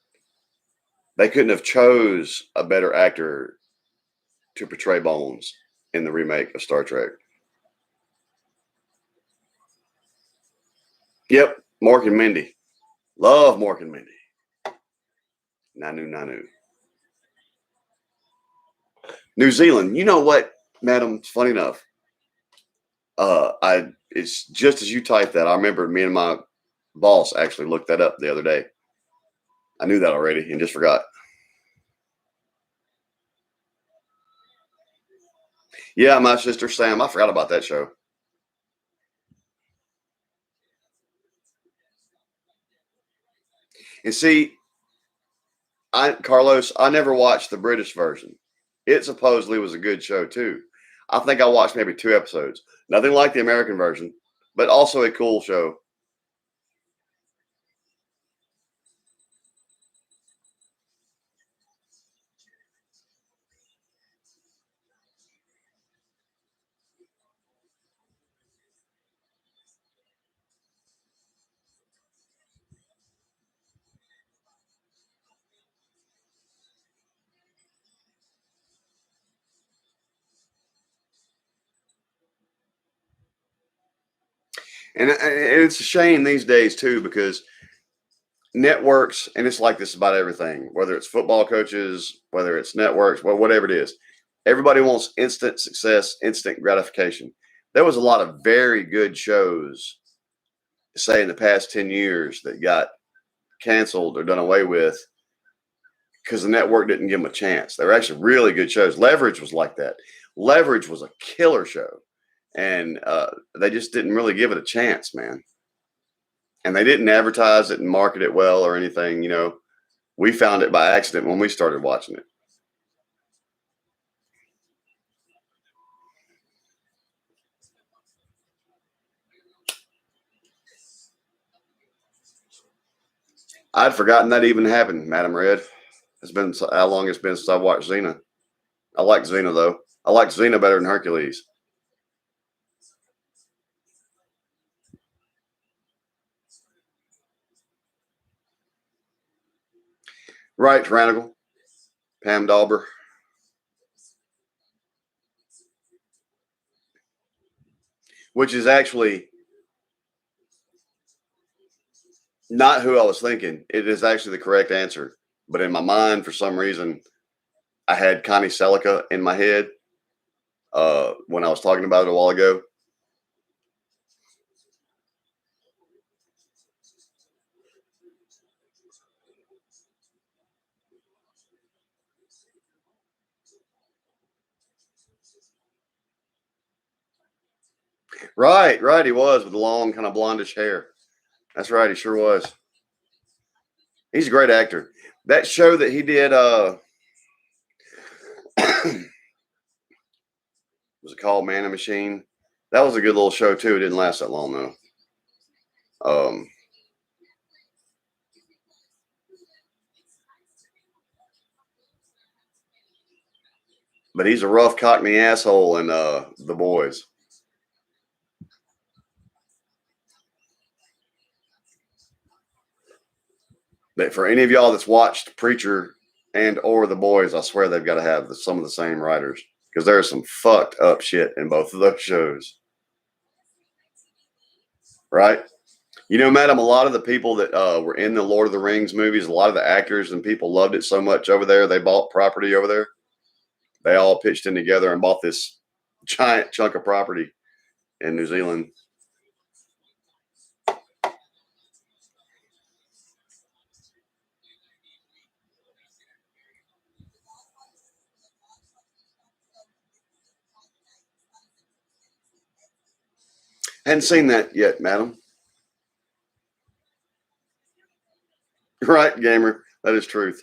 They couldn't have chose a better actor to portray Bones in the remake of Star Trek. Yep, Mork and Mindy. Love Mork and Mindy. Nanu. New Zealand. You know what, madam? It's funny enough. It's just as you typed that. I remember me and my boss actually looked that up the other day. I knew that already and just forgot. Yeah, My Sister Sam. I forgot about that show. And see, Carlos, I never watched the British version. It supposedly was a good show too. I think I watched maybe 2 episodes. Nothing like the American version, but also a cool show. And it's a shame these days too, because networks, and it's like this about everything, whether it's football coaches, whether it's networks, well, whatever it is, everybody wants instant success, instant gratification. There was a lot of very good shows, say in the past 10 years, that got canceled or done away with because the network didn't give them a chance. They were actually really good shows. Leverage was like that. Leverage was a killer show. And they just didn't really give it a chance, man. And they didn't advertise it and market it well or anything. You know, we found it by accident when we started watching it. I'd forgotten that even happened, Madam Red. It's been how long it's been since I watched Xena. I like Xena, though. I like Xena better than Hercules. Right, Tyrannical. Pam Dauber. Which is actually Not who I was thinking. It is actually the correct answer. But in my mind, for some reason, I had Connie Selica in my head when I was talking about it a while ago. Right. He was with the long, kind of blondish hair. That's right. He sure was. He's a great actor. That show that he did, was it called Man and Machine? That was a good little show too. It didn't last that long though. But he's a rough Cockney asshole in The Boys. But for any of y'all that's watched Preacher and or The Boys, I swear they've got to have some of the same writers because there's some fucked up shit in both of those shows. Right? You know, madam, a lot of the people that were in the Lord of the Rings movies, a lot of the actors and people loved it so much over there, they bought property over there. They all pitched in together and bought this giant chunk of property in New Zealand. Hadn't seen that yet, madam. Right, gamer. That is truth.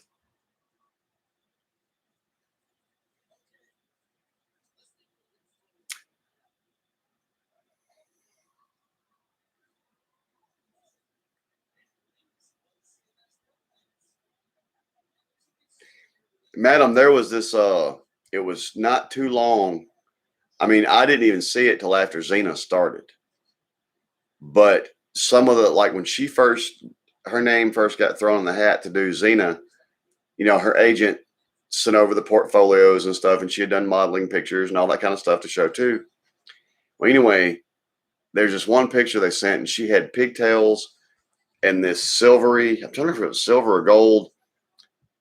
Madam, there was this, it was not too long. I mean, I didn't even see it till after Xena started. But some of the, like when she first, her name first got thrown in the hat to do Xena, you know, her agent sent over the portfolios and stuff, and she had done modeling pictures and all that kind of stuff to show too. Well, anyway, there's this one picture they sent, and she had pigtails and this silvery, I'm trying to remember if it was silver or gold,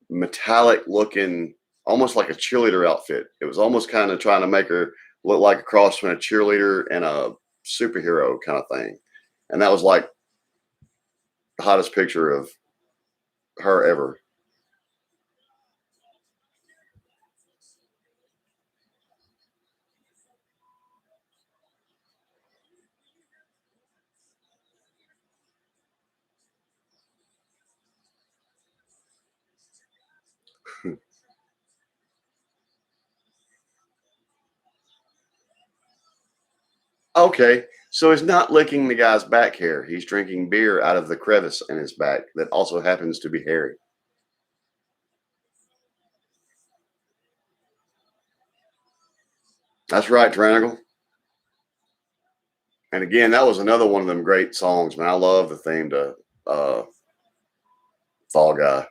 metallic looking, almost like a cheerleader outfit. It was almost kind of trying to make her look like a cross between a cheerleader and a superhero kind of thing. And that was like the hottest picture of her ever. Okay, so he's not licking the guy's back hair. He's drinking beer out of the crevice in his back that also happens to be hairy. That's right, Tyrannical. And again, that was another one of them great songs, man. I love the theme to Fall Guy.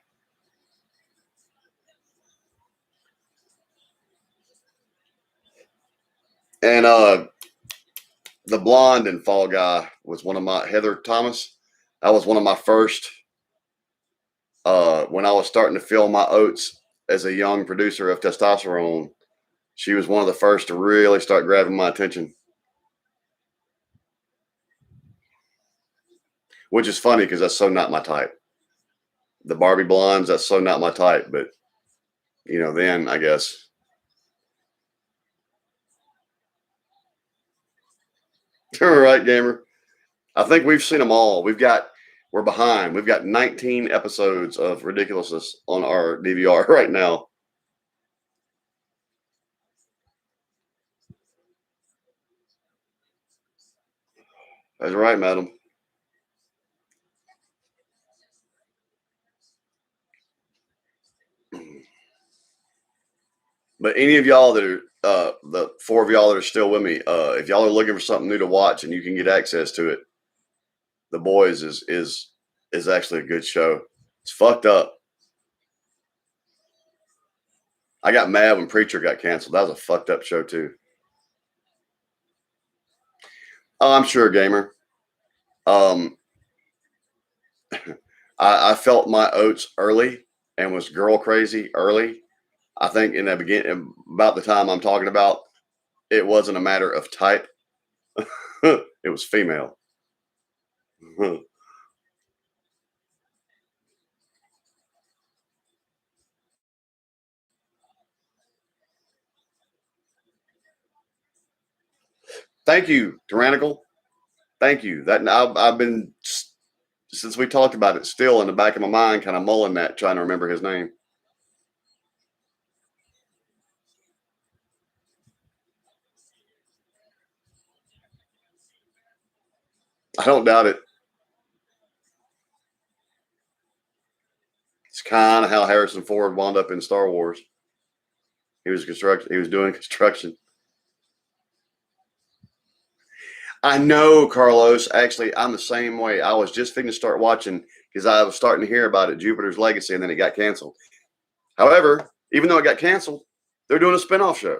And the blonde in Fall Guy was one of my, Heather Thomas. That was one of my first, when I was starting to feel my oats as a young producer of testosterone. She was one of the first to really start grabbing my attention. Which is funny because that's so not my type. The Barbie blondes, that's so not my type. But, you know, then I guess. Right, gamer. I think we've seen them all. We're behind. We've got 19 episodes of ridiculousness on our DVR right now. That's right, madam. But any of y'all that are, the four of y'all that are still with me, if y'all are looking for something new to watch and you can get access to it, The Boys is actually a good show. It's fucked up. I got mad when Preacher got canceled. That was a fucked up show too. Oh, I'm sure, gamer. I felt my oats early and was girl crazy early. I think in the beginning, about the time I'm talking about, it wasn't a matter of type. It was female. Thank you, Tyrannical. Thank you. That I've been, since we talked about it, still in the back of my mind, kind of mulling that, trying to remember his name. I don't doubt it. It's kind of how Harrison Ford wound up in Star Wars. He was doing construction. I know, Carlos. Actually, I'm the same way. I was just fitting to start watching because I was starting to hear about it, Jupiter's Legacy, and then it got canceled. However, even though it got canceled, they're doing a spinoff show.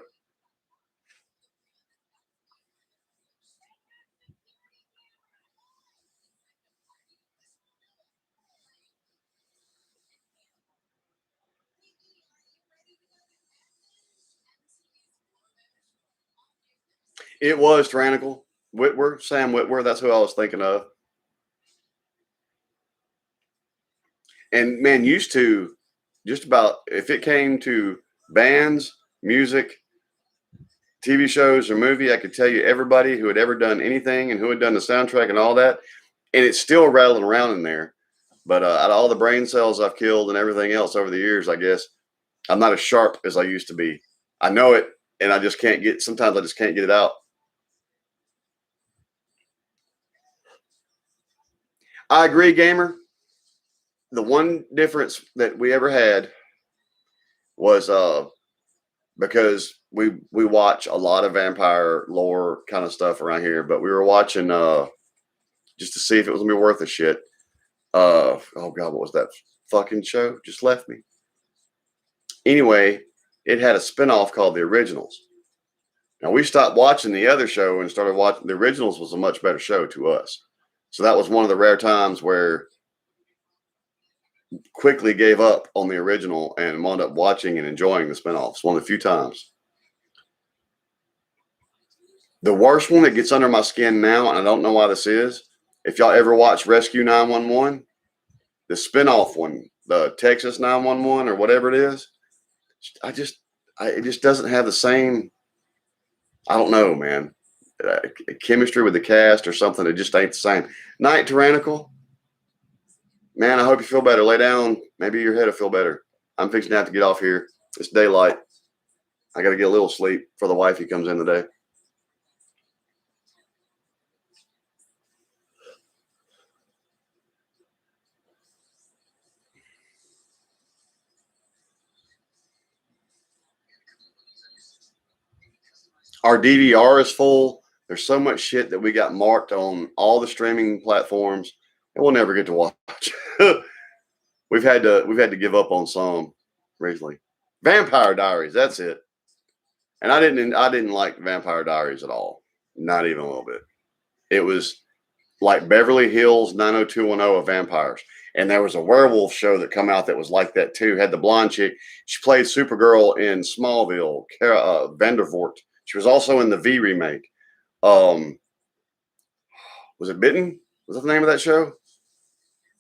It was Tyrannical. Sam Witwer. That's who I was thinking of. And man, used to just about, if it came to bands, music, TV shows, or movie, I could tell you everybody who had ever done anything and who had done the soundtrack and all that. And it's still rattling around in there. But out of all the brain cells I've killed and everything else over the years, I guess I'm not as sharp as I used to be. I know it, and I just can't get, sometimes I just can't get it out. I agree, gamer. The one difference that we ever had was because we watch a lot of vampire lore kind of stuff around here, but we were watching just to see if it was gonna be worth a shit. Oh god, what was that fucking show? Just left me. Anyway, it had a spinoff called The Originals. Now we stopped watching the other show and started watching The Originals. Was a much better show to us. So that was one of the rare times where quickly gave up on the original and wound up watching and enjoying the spinoffs. One of the few times. The worst one that gets under my skin now, and I don't know why this is, if y'all ever watch Rescue 911, the spinoff one, the Texas 911 or whatever it is, it just doesn't have the same, I don't know, man, chemistry with the cast or something. It just ain't the same. Night Tyrannical. Man, I hope you feel better. Lay down. Maybe your head will feel better. I'm fixing to have to get off here. It's daylight. I got to get a little sleep for the wifey comes in today. Our DVR is full. There's so much shit that we got marked on all the streaming platforms, and we'll never get to watch. We've had to give up on some recently. Vampire Diaries, that's it. And I didn't like Vampire Diaries at all. Not even a little bit. It was like Beverly Hills 90210 of vampires. And there was a werewolf show that come out that was like that too. Had the blonde chick. She played Supergirl in Smallville, Kara Vandervoort. She was also in the V remake. Was it Bitten? Was that the name of that show?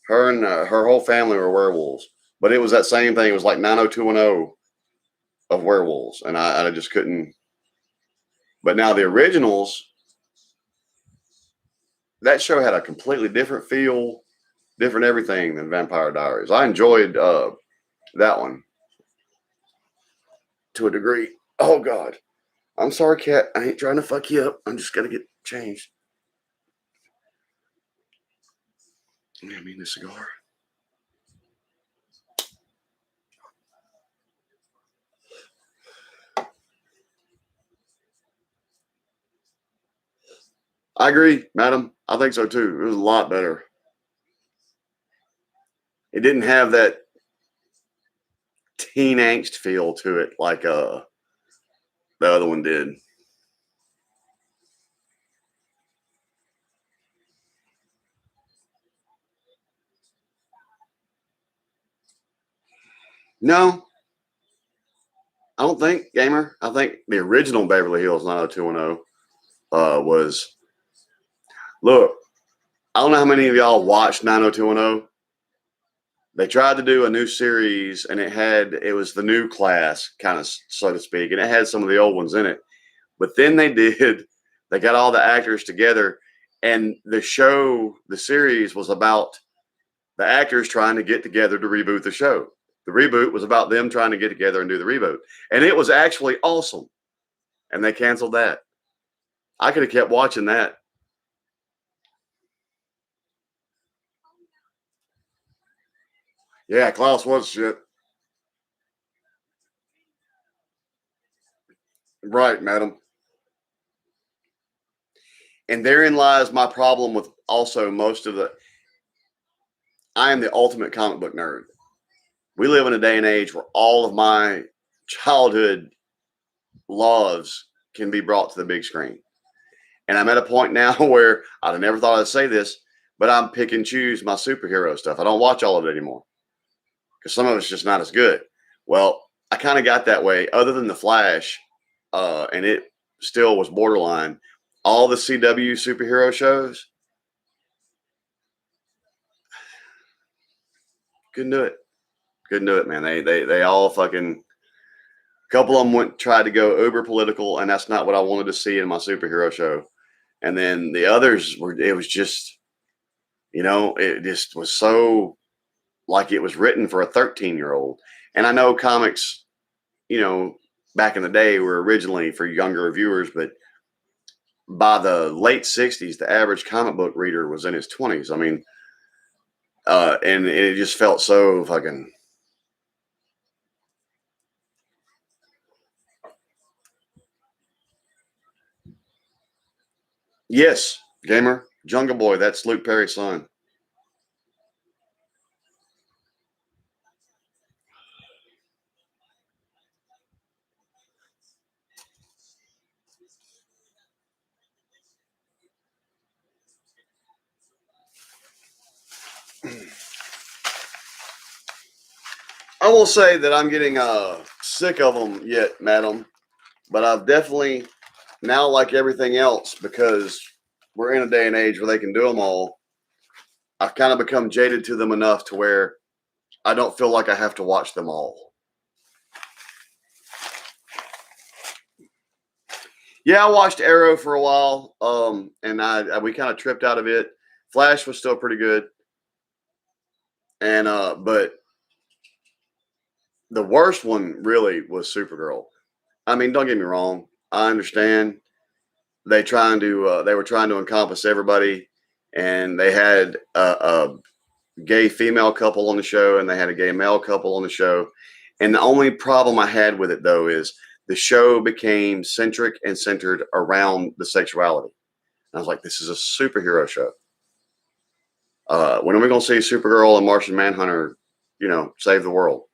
Her and her whole family were werewolves. But it was that same thing. It was like 90210 of werewolves. And I just couldn't. But now the originals, that show had a completely different feel, different everything than Vampire Diaries. I enjoyed that one to a degree. Oh, God. I'm sorry, Cat. I ain't trying to fuck you up. I'm just going to get changed. I mean, the cigar. I agree, madam. I think so, too. It was a lot better. It didn't have that teen angst feel to it like the other one did. No, I don't think, Gamer. I think the original Beverly Hills 90210 was. Look, I don't know how many of y'all watched 90210. They tried to do a new series, and it was the new class, kind of, so to speak, and it had some of the old ones in it. But then they got all the actors together, and the series was about the actors trying to get together to reboot the show. The reboot was about them trying to get together and do the reboot. And it was actually awesome. And they canceled that. I could have kept watching that. Yeah, Klaus was shit. Right, madam. And therein lies my problem with also most of the. I am the ultimate comic book nerd. We live in a day and age where all of my childhood loves can be brought to the big screen. And I'm at a point now where I'd have never thought I'd say this, but I'm pick and choose my superhero stuff. I don't watch all of it anymore because some of it's just not as good. Well, I kind of got that way, other than The Flash, and it still was borderline. All the CW superhero shows, couldn't do it. Couldn't do it, man. They all fucking. A couple of them tried to go uber political, and that's not what I wanted to see in my superhero show. And then the others it was just, it just was so like it was written for a 13-year-old. And I know comics, back in the day were originally for younger viewers, but by the late 60s, the average comic book reader was in his 20s. I mean, and it just felt so fucking. Yes, Gamer. Jungle Boy, that's Luke Perry's son. I will say that I'm getting sick of them yet, madam. But I've definitely now, like everything else, because we're in a day and age where they can do them all, I've kind of become jaded to them enough to where I don't feel like I have to watch them all. Yeah, I watched Arrow for a while, and we kind of tripped out of it. Flash was still pretty good, and but the worst one really was Supergirl. I mean, don't get me wrong. I understand they were trying to encompass everybody, and they had a gay female couple on the show, and they had a gay male couple on the show. And the only problem I had with it, though, is the show became centered around the sexuality. And I was like, this is a superhero show. When are we going to see Supergirl and Martian Manhunter, save the world?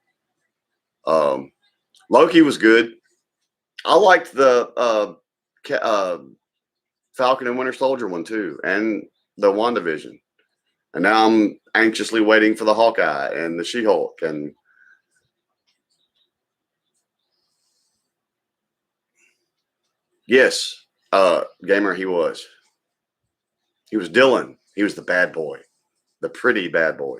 Loki was good. I liked the Falcon and Winter Soldier one, too, and the WandaVision. And now I'm anxiously waiting for the Hawkeye and the She-Hulk. And yes, Gamer, he was. He was Dylan. He was the bad boy, the pretty bad boy.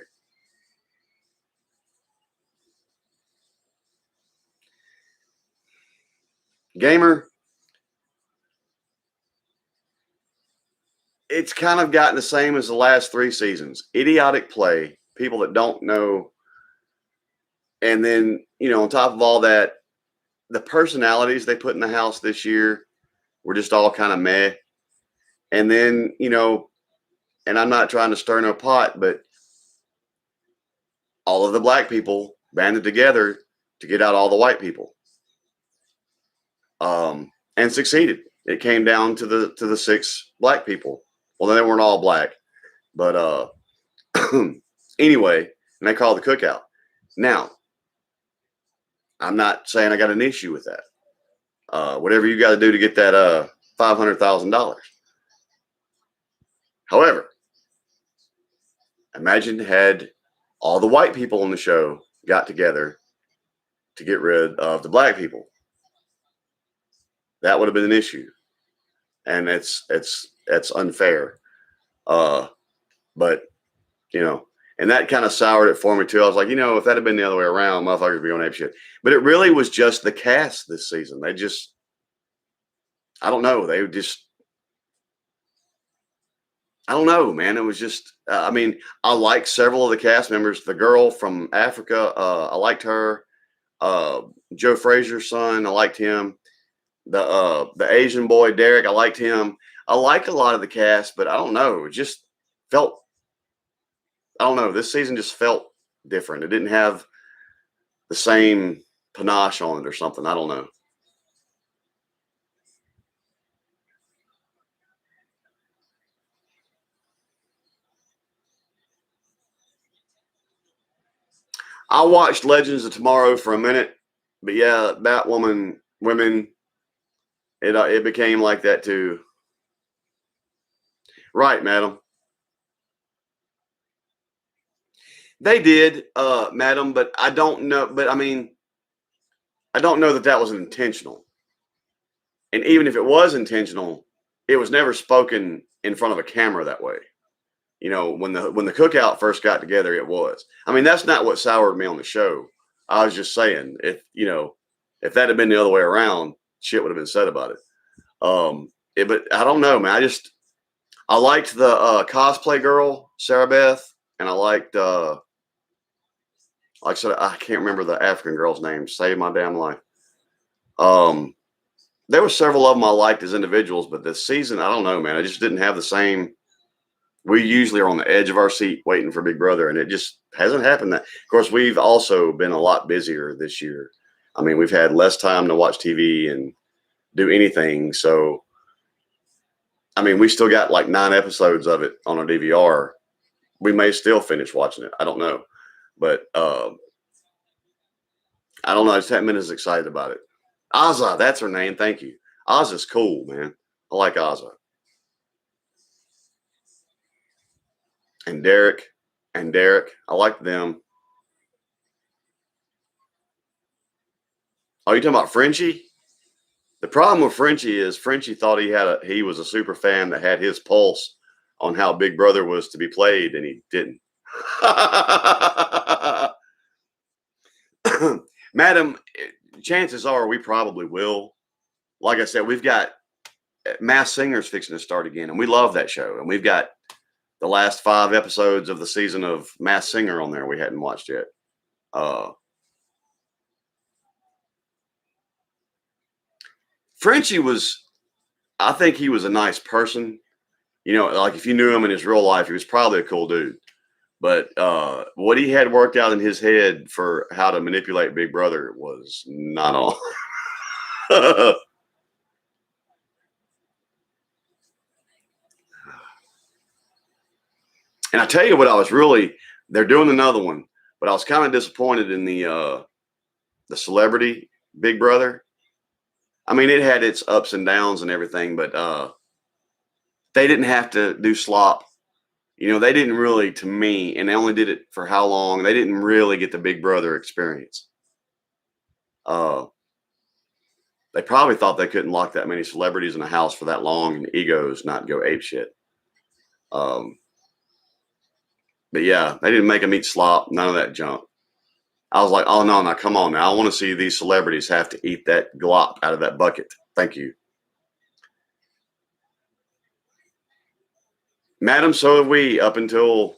Gamer, it's kind of gotten the same as the last 3 seasons. Idiotic play, people that don't know. And then, on top of all that, the personalities they put in the house this year were just all kind of meh. And then, and I'm not trying to stir no pot, but all of the black people banded together to get out all the white people, and succeeded. It came down to the 6 black people. Well, they weren't all black, but anyway, and they called the cookout. Now, I'm not saying I got an issue with that. Whatever you got to do to get that $500,000. However, imagine had all the white people on the show got together to get rid of the black people. That would have been an issue, and it's unfair. But you know, and that kind of soured it for me too. I was like, you know, if that had been the other way around, motherfuckers would be going ape shit. But it really was just the cast this season. They just, I don't know. They just, I don't know, man. It was just, I mean, I like several of the cast members. The girl from Africa, I liked her. Joe Frazier's son, I liked him. The Asian boy, Derek, I liked him. I liked a lot of the cast, but I don't know. It just felt, I don't know. This season just felt different. It didn't have the same panache on it or something. I don't know. I watched Legends of Tomorrow for a minute, but yeah, Batwoman, women, it became like that too. Right, madam. They did, madam, but I don't know. But I mean, I don't know that that was intentional. And even if it was intentional, it was never spoken in front of a camera that way. You know, when the cookout first got together, it was. I mean, that's not what soured me on the show. I was just saying, if that had been the other way around, shit would have been said about it. But I don't know, man. I liked the cosplay girl, Sarah Beth, and I liked like I said, I can't remember the African girl's name. Saved my damn life. There were several of them I liked as individuals, but this season, I don't know, man. I just didn't have the same. We usually are on the edge of our seat waiting for Big Brother, and it just hasn't happened. Of course, we've also been a lot busier this year. I mean, we've had less time to watch TV and do anything. So, I mean, we still got like 9 episodes of it on our DVR. We may still finish watching it. I don't know. But I don't know. I just haven't been as excited about it. Azza, that's her name. Thank you. Azza's cool, man. I like Azza. And Derek. I like them. Oh, you talking about Frenchie? The problem with Frenchie is Frenchie thought he was a super fan that had his pulse on how Big Brother was to be played, and he didn't. Madam, chances are we probably will. Like I said, we've got Masked Singer's fixing to start again, and we love that show. And we've got the last 5 episodes of the season of Masked Singer on there we hadn't watched yet. Frenchie I think he was a nice person. You know, like if you knew him in his real life, he was probably a cool dude. But what he had worked out in his head for how to manipulate Big Brother was not all. And I tell you what, they're doing another one, but I was kind of disappointed in the celebrity Big Brother. I mean, it had its ups and downs and everything, but they didn't have to do slop. You know, they didn't really, to me, and they only did it for how long, they didn't really get the Big Brother experience. They probably thought they couldn't lock that many celebrities in a house for that long and egos not go apeshit. But yeah, they didn't make them eat slop, none of that junk. I was like, oh, no, come on now. I want to see these celebrities have to eat that glop out of that bucket. Thank you. Madam, so have we up until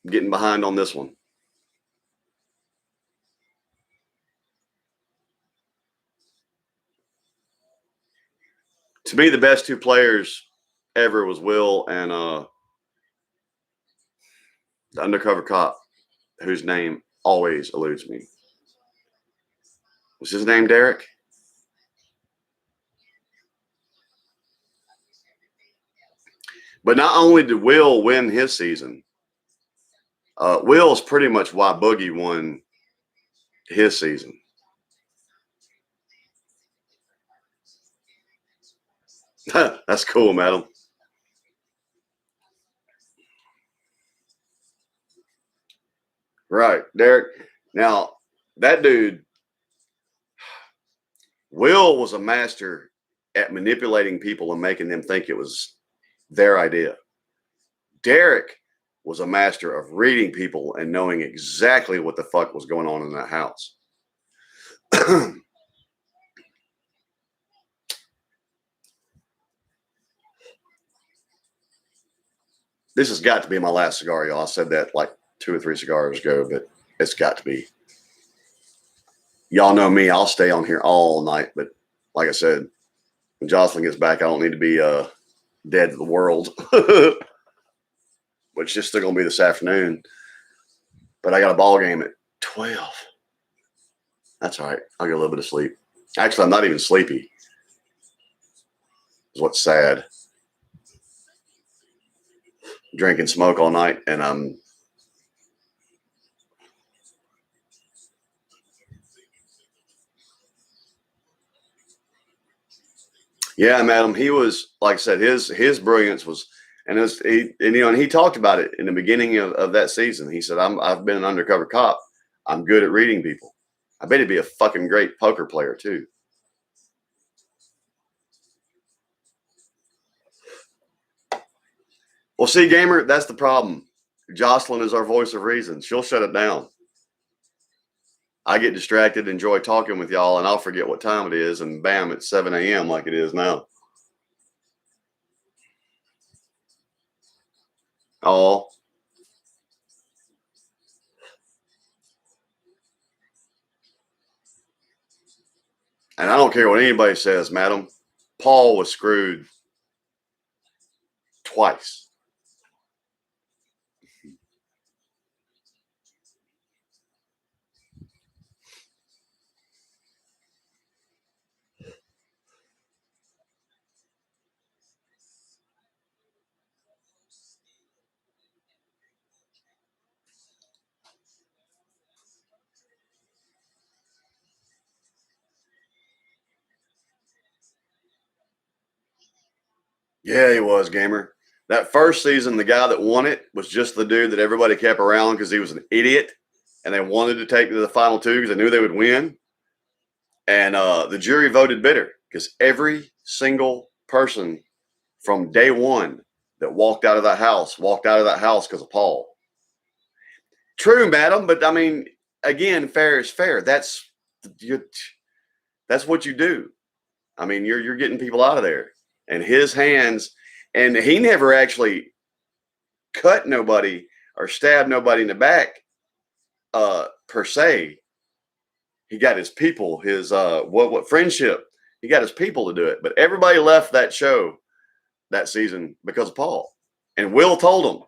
getting behind on this one. To me, the best 2 players ever was Will and the undercover cop, whose name always eludes me. Was his name Derek? But not only did Will win his season, Will's pretty much why Boogie won his season. That's cool, madam. Right, Derek. Now, that dude, Will was a master at manipulating people and making them think it was their idea. Derek was a master of reading people and knowing exactly what the fuck was going on in that house. This has got to be my last cigar, y'all. I said that like 2 or 3 cigars ago, but it's got to be. Y'all know me. I'll stay on here all night. But like I said, when Jocelyn gets back, I don't need to be dead to the world. Which is still going to be this afternoon. But I got a ball game at 12. That's all right. I'll get a little bit of sleep. Actually, I'm not even sleepy. Is what's sad. Drink and smoke all night, and I'm yeah, madam. He was, like I said, his brilliance was, and he talked about it in the beginning of that season. He said, I've been an undercover cop. I'm good at reading people. I bet he'd be a fucking great poker player too. Well, see, gamer, that's the problem. Jocelyn is our voice of reason. She'll shut it down. I get distracted, enjoy talking with y'all, and I'll forget what time it is, and bam, it's 7 a.m. like it is now. Oh. And I don't care what anybody says, madam. Paul was screwed twice. Yeah, he was, gamer. That first season, the guy that won it was just the dude that everybody kept around because he was an idiot, and they wanted to take to the final 2 because they knew they would win. And the jury voted bitter because every single person from day one that walked out of that house because of Paul. True, madam, but I mean, again, fair is fair. That's what you do. I mean, you're getting people out of there, and his hands, and he never actually cut nobody or stabbed nobody in the back, per se. He got his people, his what friendship. He got his people to do it, but everybody left that show that season because of Paul. And Will told him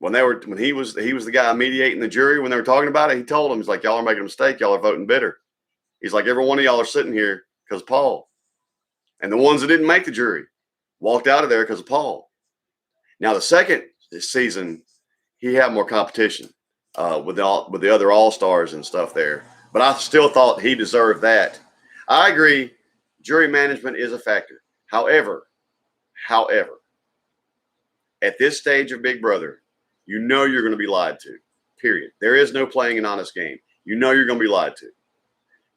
when he was the guy mediating the jury when they were talking about it. He told him, he's like, y'all are making a mistake. Y'all are voting bitter. He's like, every one of y'all are sitting here because of Paul. And the ones that didn't make the jury walked out of there because of Paul. Now, the second season, he had more competition with the other all-stars and stuff there. But I still thought he deserved that. I agree. Jury management is a factor. However, at this stage of Big Brother, you know you're going to be lied to, period. There is no playing an honest game. You know you're going to be lied to.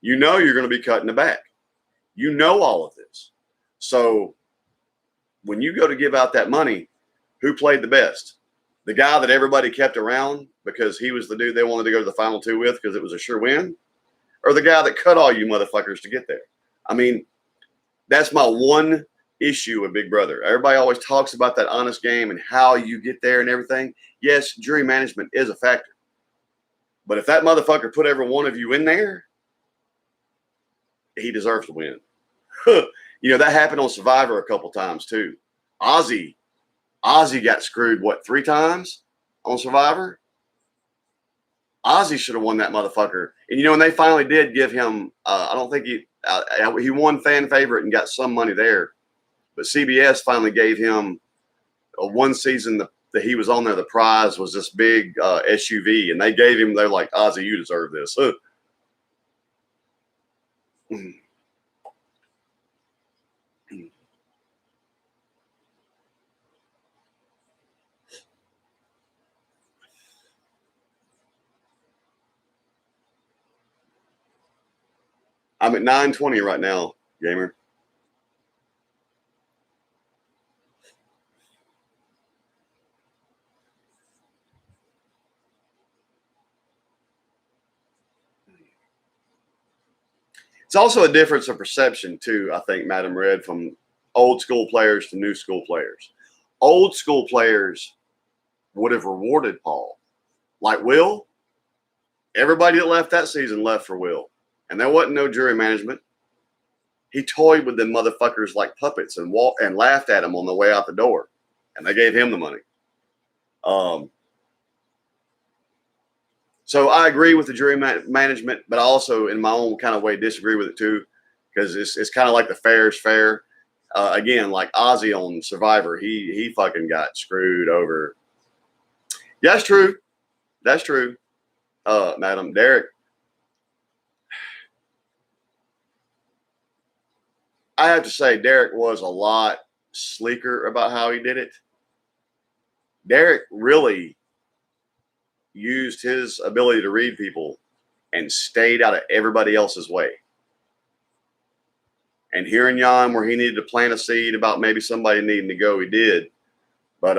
You know you're going to be cut in the back. You know all of this. So when you go to give out that money, who played the best? The guy that everybody kept around because he was the dude they wanted to go to the final 2 with because it was a sure win? Or the guy that cut all you motherfuckers to get there? I mean, that's my one issue with Big Brother. Everybody always talks about that honest game and how you get there and everything. Yes, jury management is a factor. But if that motherfucker put every one of you in there, he deserves to win. You know, that happened on Survivor a couple times too. Ozzy got screwed, 3 times on Survivor? Ozzy should have won that motherfucker. And, you know, when they finally did give him, I don't think he won fan favorite and got some money there. But CBS finally gave him one season that he was on there. The prize was this big SUV. And they're like, Ozzy, you deserve this. I'm at 920 right now, gamer. It's also a difference of perception, too, I think, Madam Red, from old school players to new school players. Old school players would have rewarded Paul. Like Will, everybody that left that season left for Will. And there wasn't no jury management. He toyed with them motherfuckers like puppets and laughed at them on the way out the door. And they gave him the money. So I agree with the jury management, but I also, in my own kind of way, disagree with it too, because it's kind of like the fair is fair. Again, like Ozzy on Survivor, he fucking got screwed over. Yeah, that's true. That's true, Madam Derek. I have to say, Derek was a lot sleeker about how he did it. Derek really used his ability to read people and stayed out of everybody else's way. And here in Jan, where he needed to plant a seed about maybe somebody needing to go, he did. But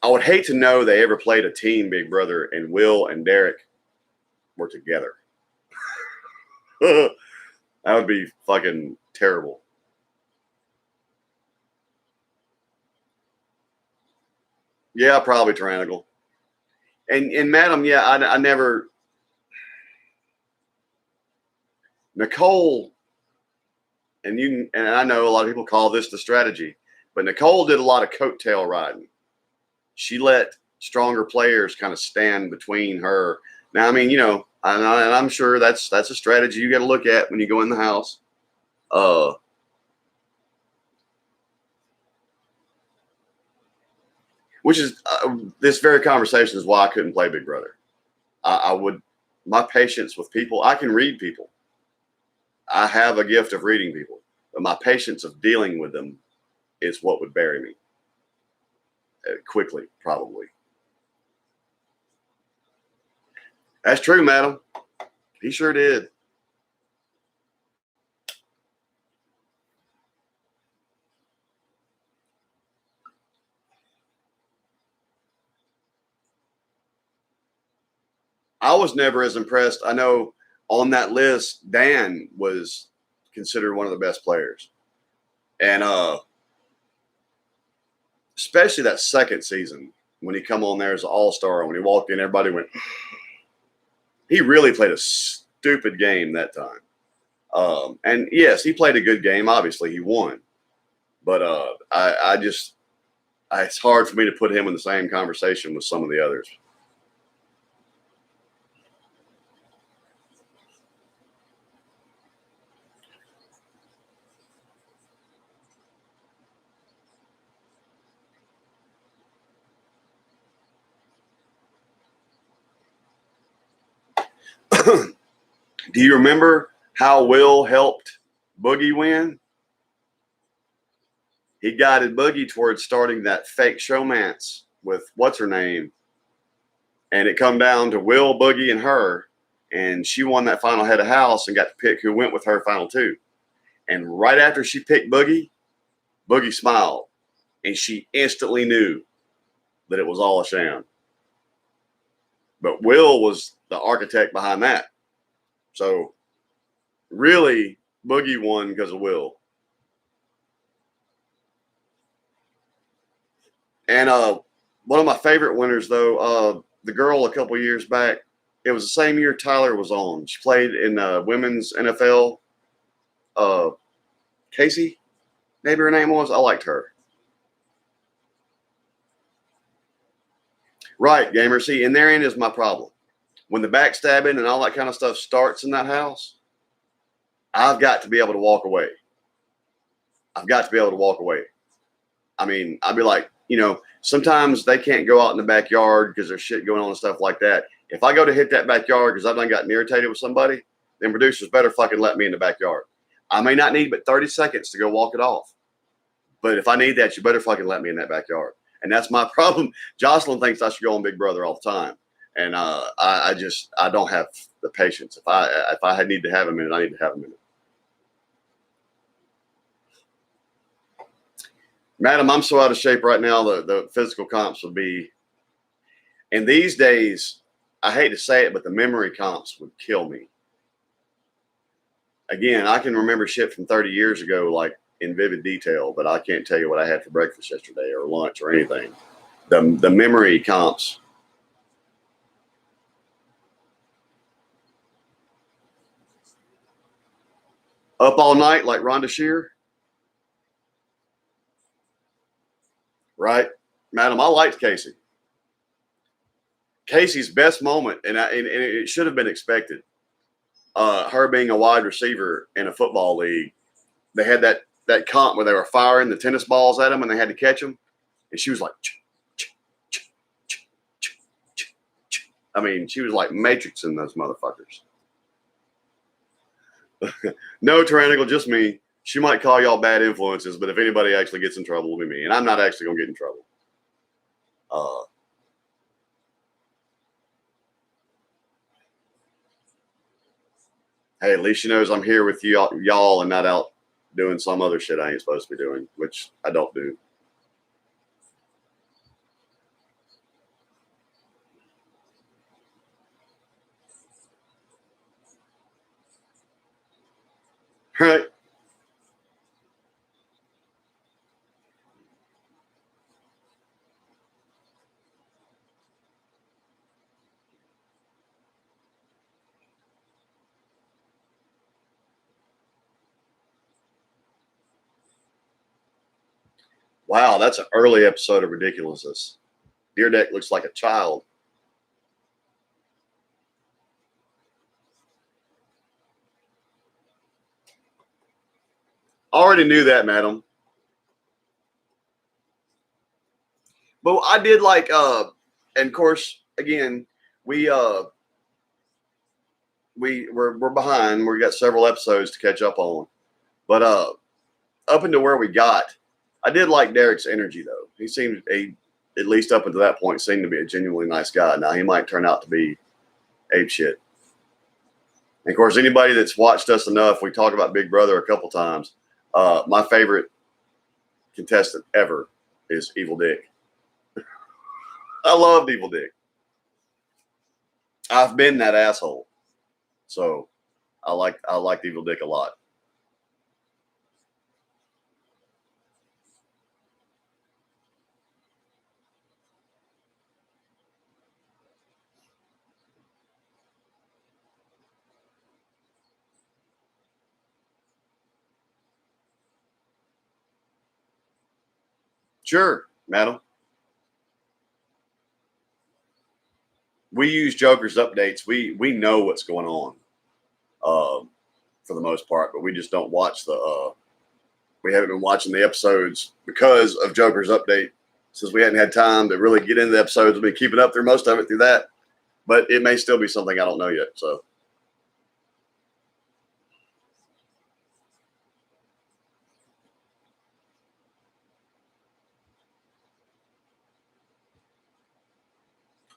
I would hate to know they ever played a team, Big Brother, and Will and Derek were together. That would be fucking terrible. Yeah, probably tyrannical. And Madam, yeah, I never. Nicole, and I know a lot of people call this the strategy, but Nicole did a lot of coattail riding. She let stronger players kind of stand between her. Now, I mean, you know, and I'm sure that's a strategy you got to look at when you go in the house. Which is this very conversation is why I couldn't play Big Brother. I would, my patience with people, I can read people. I have a gift of reading people, but my patience of dealing with them is what would bury me quickly, probably. That's true, Madam. He sure did. I was never as impressed. I know on that list, Dan was considered one of the best players. And especially that second season when he come on there as an all-star, when he walked in, everybody went, he really played a stupid game that time. And yes, he played a good game. Obviously, he won. But it's hard for me to put him in the same conversation with some of the others. Do you remember how Will helped Boogie win? He guided Boogie towards starting that fake showmance with what's her name. And it come down to Will, Boogie, and her. And she won that final head of house and got to pick who went with her final two. And right after she picked Boogie, Boogie smiled. And she instantly knew that it was all a sham. But Will was the architect behind that. So really, Boogie won because of Will. And one of my favorite winners, though, the girl a couple years back, it was the same year Tyler was on. She played in women's NFL. Casey, maybe her name was. I liked her. Right, gamer. See, and therein is my problem. When the backstabbing and all that kind of stuff starts in that house, I've got to be able to walk away. I've got to be able to walk away. I mean, I'd be like, you know, sometimes they can't go out in the backyard because there's shit going on and stuff like that. If I go to hit that backyard because I've done gotten irritated with somebody, then producers better fucking let me in the backyard. I may not need but 30 seconds to go walk it off. But if I need that, you better fucking let me in that backyard. And that's my problem. Jocelyn thinks I should go on Big Brother all the time. And I don't have the patience. If I need to have a minute, I need to have a minute. Madam, I'm so out of shape right now. The physical comps would be, and these days, I hate to say it, but the memory comps would kill me. Again, I can remember shit from 30 years ago, like in vivid detail, but I can't tell you what I had for breakfast yesterday or lunch or anything. The memory comps. Up all night like Rhonda Shear. Right? Madam, I liked Casey. Casey's best moment, and it should have been expected, her being a wide receiver in a football league. They had that comp where they were firing the tennis balls at him and they had to catch them. And she was like, I mean, she was like matrixing those motherfuckers. No, Tyrannical, just me. She might call y'all bad influences, but if anybody actually gets in trouble, it'll be me. And I'm not actually going to get in trouble. Hey, at least she knows I'm here with y'all and not out doing some other shit I ain't supposed to be doing, which I don't do. Right? Wow, that's an early episode of Ridiculousness. Deer Deck looks like a child. Already knew that, madam. But I did like, and of course, again, we're behind. We got several episodes to catch up on. But up into where we got, I did like Derek's energy though. He seemed at least up until that point, seemed to be a genuinely nice guy. Now he might turn out to be ape shit. And of course, anybody that's watched us enough, we talk about Big Brother a couple times. My favorite contestant ever is Evil Dick. I loved Evil Dick. I've been that asshole. So I liked Evil Dick a lot. Sure, madam. We use Joker's updates. We know what's going on for the most part, but we just don't watch we haven't been watching the episodes because of Joker's update since we hadn't had time to really get into the episodes. We've been keeping up through most of it through that, but it may still be something I don't know yet. So.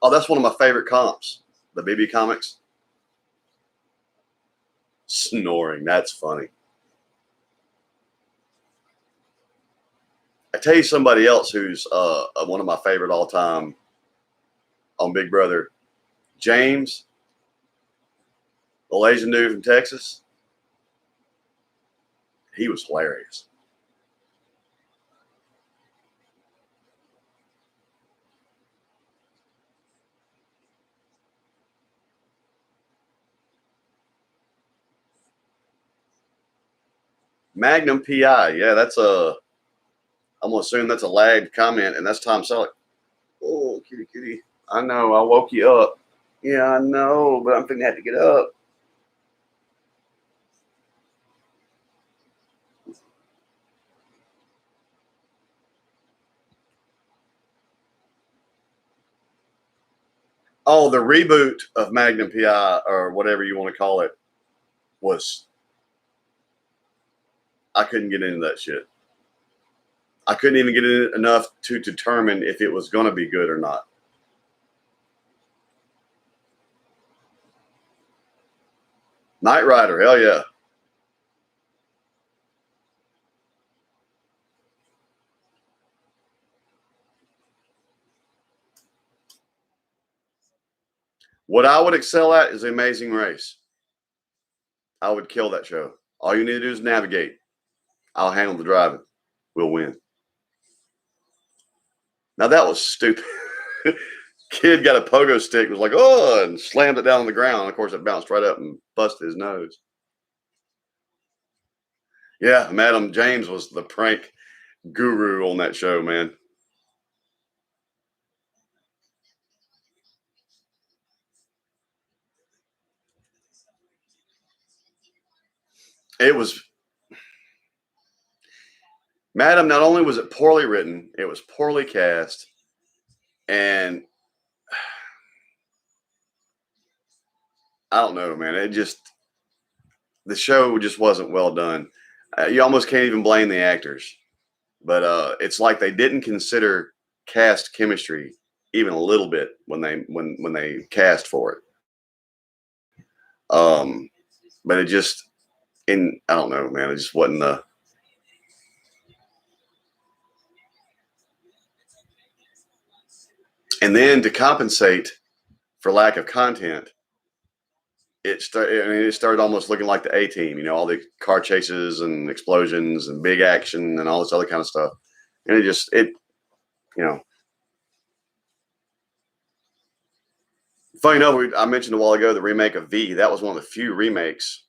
Oh, that's one of my favorite comps, the BB comics. Snoring, that's funny. I tell you somebody else who's one of my favorite all time on Big Brother, James, the Asian dude from Texas. He was hilarious. Magnum PI. Yeah, that's I'm going to assume that's a lagged comment, and that's Tom Selleck. Oh, kitty, kitty. I know, I woke you up. Yeah, I know, but I'm finna have to get up. Oh, the reboot of Magnum PI, or whatever you want to call it, was, I couldn't get into that shit. I couldn't even get in it enough to determine if it was going to be good or not. Knight Rider, hell yeah. What I would excel at is The Amazing Race. I would kill that show. All you need to do is navigate. I'll handle the driving. We'll win. Now that was stupid. Kid got a pogo stick, was like, oh, and slammed it down on the ground. Of course, it bounced right up and busted his nose. Yeah, Madam James was the prank guru on that show, man. It was, Madam, not only was it poorly written, it was poorly cast, and I don't know, man. The show just wasn't well done. You almost can't even blame the actors, but it's like they didn't consider cast chemistry even a little bit when they cast for it. But it just, I don't know, man. It just wasn't the. And then to compensate for lack of content, it started almost looking like the A-Team, you know, all the car chases and explosions and big action and all this other kind of stuff. And you know. Funny enough, I mentioned a while ago the remake of V. That was one of the few remakes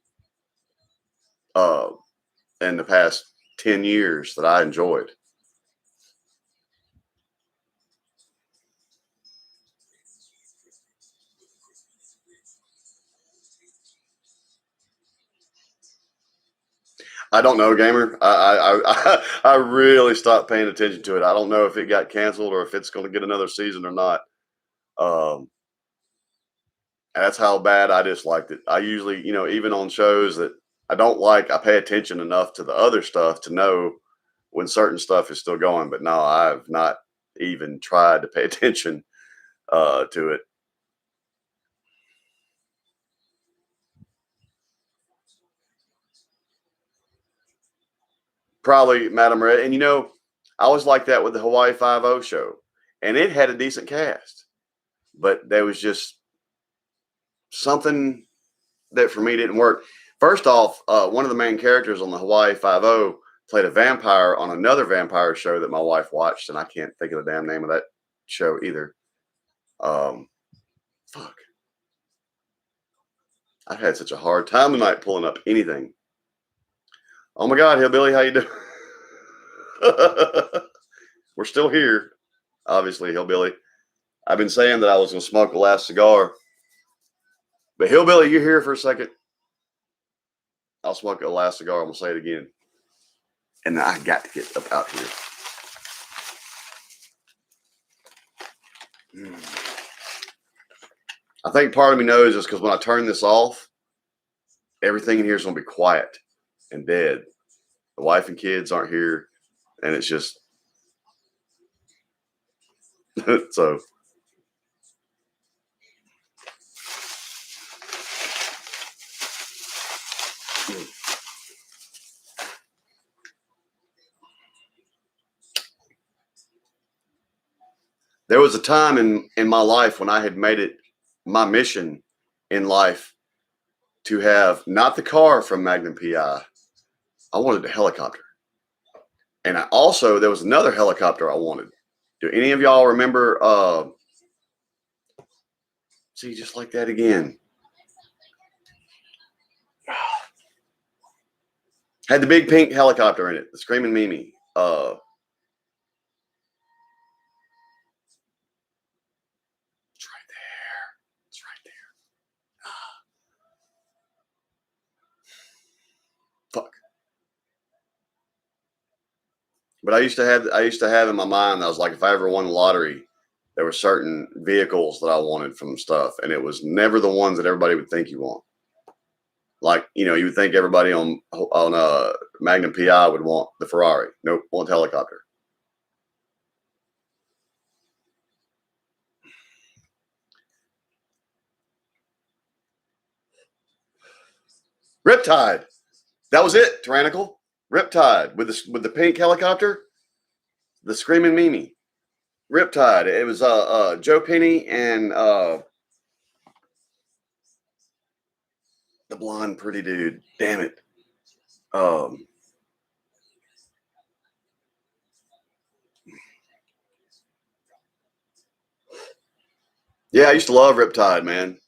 in the past 10 years that I enjoyed. I don't know, gamer. I really stopped paying attention to it. I don't know if it got canceled or if it's going to get another season or not. That's how bad I disliked it. I usually, you know, even on shows that I don't like, I pay attention enough to the other stuff to know when certain stuff is still going. But no, I've not even tried to pay attention to it. Probably Madam Red. And, you know, I was like that with the Hawaii Five-0 show. And it had a decent cast. But there was just something that for me didn't work. First off, one of the main characters on the Hawaii Five-0 played a vampire on another vampire show that my wife watched, and I can't think of the damn name of that show either. Fuck. I've had such a hard time tonight pulling up anything. Oh my God, Hillbilly, how you doing? We're still here, obviously, Hillbilly. I've been saying that I was going to smoke the last cigar. But Hillbilly, you're here for a second. I'll smoke the last cigar. I'm going to say it again. And I got to get up out here. I think part of me knows is because when I turn this off, everything in here is going to be quiet and dead. The wife and kids aren't here. And it's just, so. There was a time in my life when I had made it my mission in life to have not the car from Magnum PI. I wanted a helicopter. And there was another helicopter I wanted. Do any of y'all remember? See, just like that again. Had the big pink helicopter in it, the Screaming Mimi. It's right there. It's right there. Fuck. But I used to have in my mind, I was like, if I ever won the lottery, there were certain vehicles that I wanted from stuff, and it was never the ones that everybody would think you want. Like, you know, you would think everybody on Magnum PI would want the Ferrari. Nope, want the helicopter. Riptide. That was it. Tyrannical. Riptide with the pink helicopter. The Screaming Mimi. Riptide. It was Joe Penny and the blonde pretty dude. Damn it. Yeah, I used to love Riptide, man.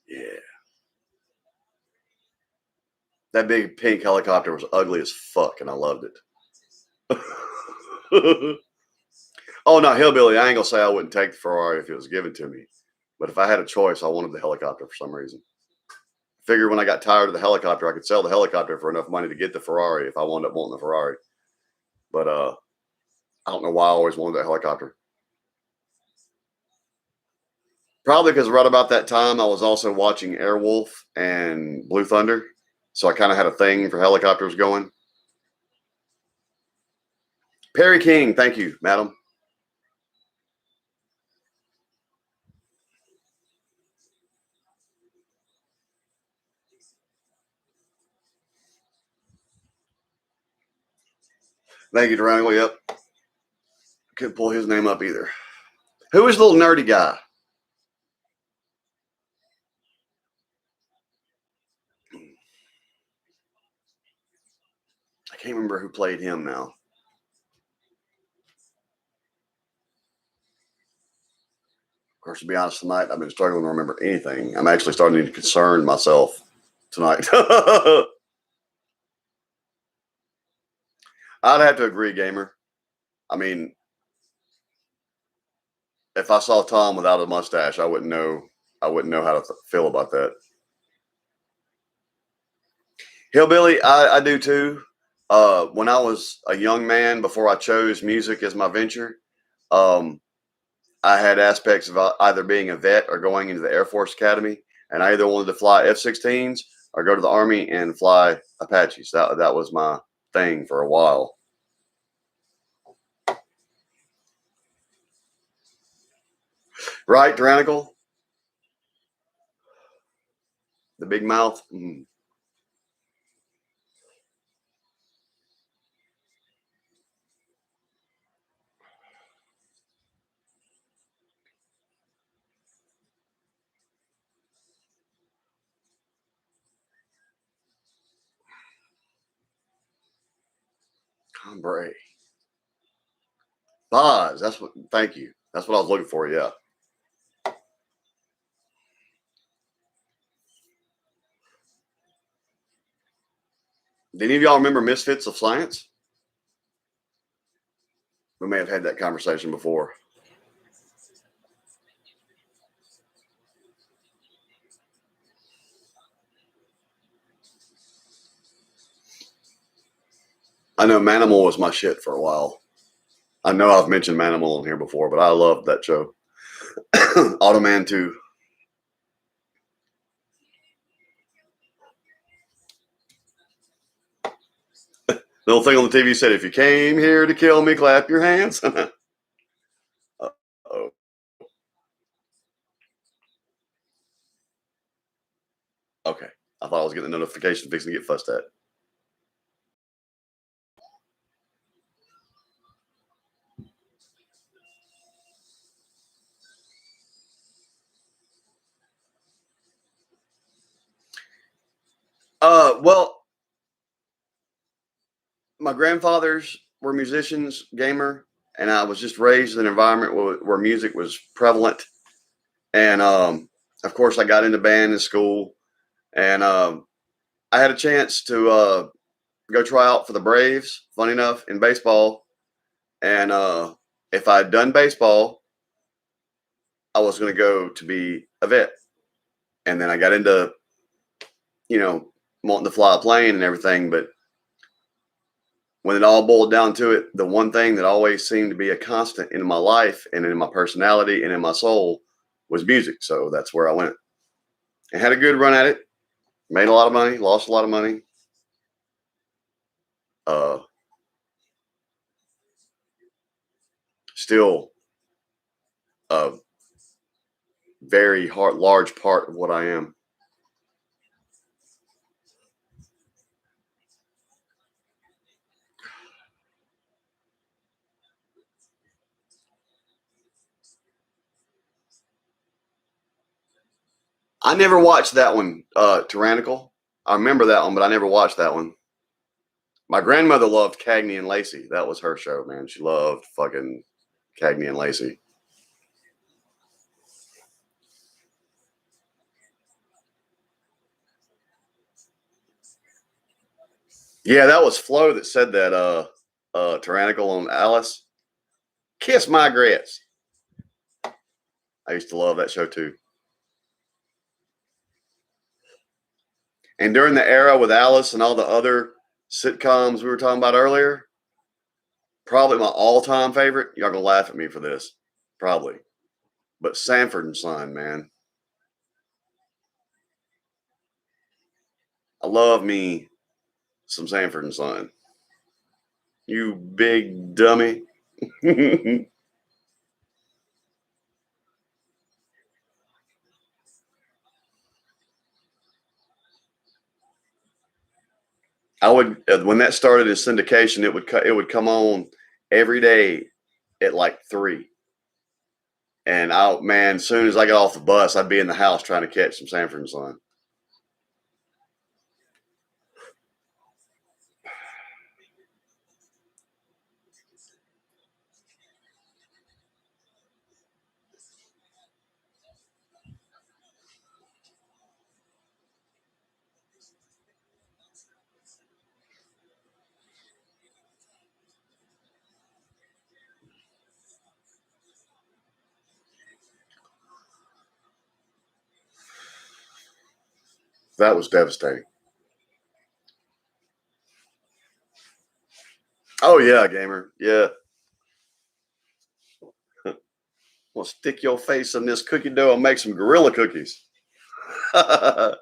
Yeah. That big pink helicopter was ugly as fuck, and I loved it. Oh, no, Hillbilly. I ain't gonna say I wouldn't take the Ferrari if it was given to me. But if I had a choice, I wanted the helicopter for some reason. Figured when I got tired of the helicopter, I could sell the helicopter for enough money to get the Ferrari if I wound up wanting the Ferrari. But I don't know why I always wanted that helicopter. Probably because right about that time, I was also watching Airwolf and Blue Thunder. So I kind of had a thing for helicopters going. Perry King, thank you, madam. Thank you, Durango. Yep. Couldn't pull his name up either. Who is the little nerdy guy? I can't remember who played him now. Of course, to be honest, tonight I've been struggling to remember anything. I'm actually starting to concern myself tonight. I'd have to agree, gamer. I mean, if I saw Tom without a mustache, I wouldn't know. I wouldn't know how to feel about that. Hillbilly, I do too. When I was a young man, before I chose music as my venture, I had aspects of either being a vet or going into the Air Force Academy, and I either wanted to fly F-16s or go to the Army and fly Apaches. That was my thing for a while. Right, Tyrannical? The big mouth? Mm. Cambray. Boz, that's what, thank you. That's what I was looking for, yeah. Did any of y'all remember Misfits of Science? We may have had that conversation before. I know Manimal was my shit for a while. I know I've mentioned Manimal on here before, but I loved that show. Automan 2. The little thing on the TV said, if you came here to kill me, clap your hands. Uh-oh. Okay. I thought I was getting a notification fixing to get fussed at. Well, my grandfathers were musicians, gamer, and I was just raised in an environment where music was prevalent. And of course, I got into band in school, and I had a chance to go try out for the Braves. Funny enough, in baseball, and if I had done baseball, I was going to go to be a vet. And then I got into, wanting to fly a plane and everything, but when it all boiled down to it, the one thing that always seemed to be a constant in my life and in my personality and in my soul was music. So that's where I went and had a good run at it. Made a lot of money, lost a lot of money. Still a very large part of what I am. I never watched that one, Tyrannical. I remember that one, but I never watched that one. My grandmother loved Cagney and Lacey. That was her show, man. She loved fucking Cagney and Lacey. Yeah, that was Flo that said that Tyrannical on Alice. Kiss my grits. I used to love that show too. And during the era with Alice and all the other sitcoms we were talking about earlier, probably my all-time favorite, y'all gonna laugh at me for this, probably, but Sanford and Son, man. I love me some Sanford and Son. You big dummy. I would, when that started in syndication, it would come on every day at like 3. And man, as soon as I got off the bus, I'd be in the house trying to catch some Sanford and Son. That was devastating. Oh yeah, gamer. Yeah. Well, stick your face in this cookie dough and make some gorilla cookies. Yeah,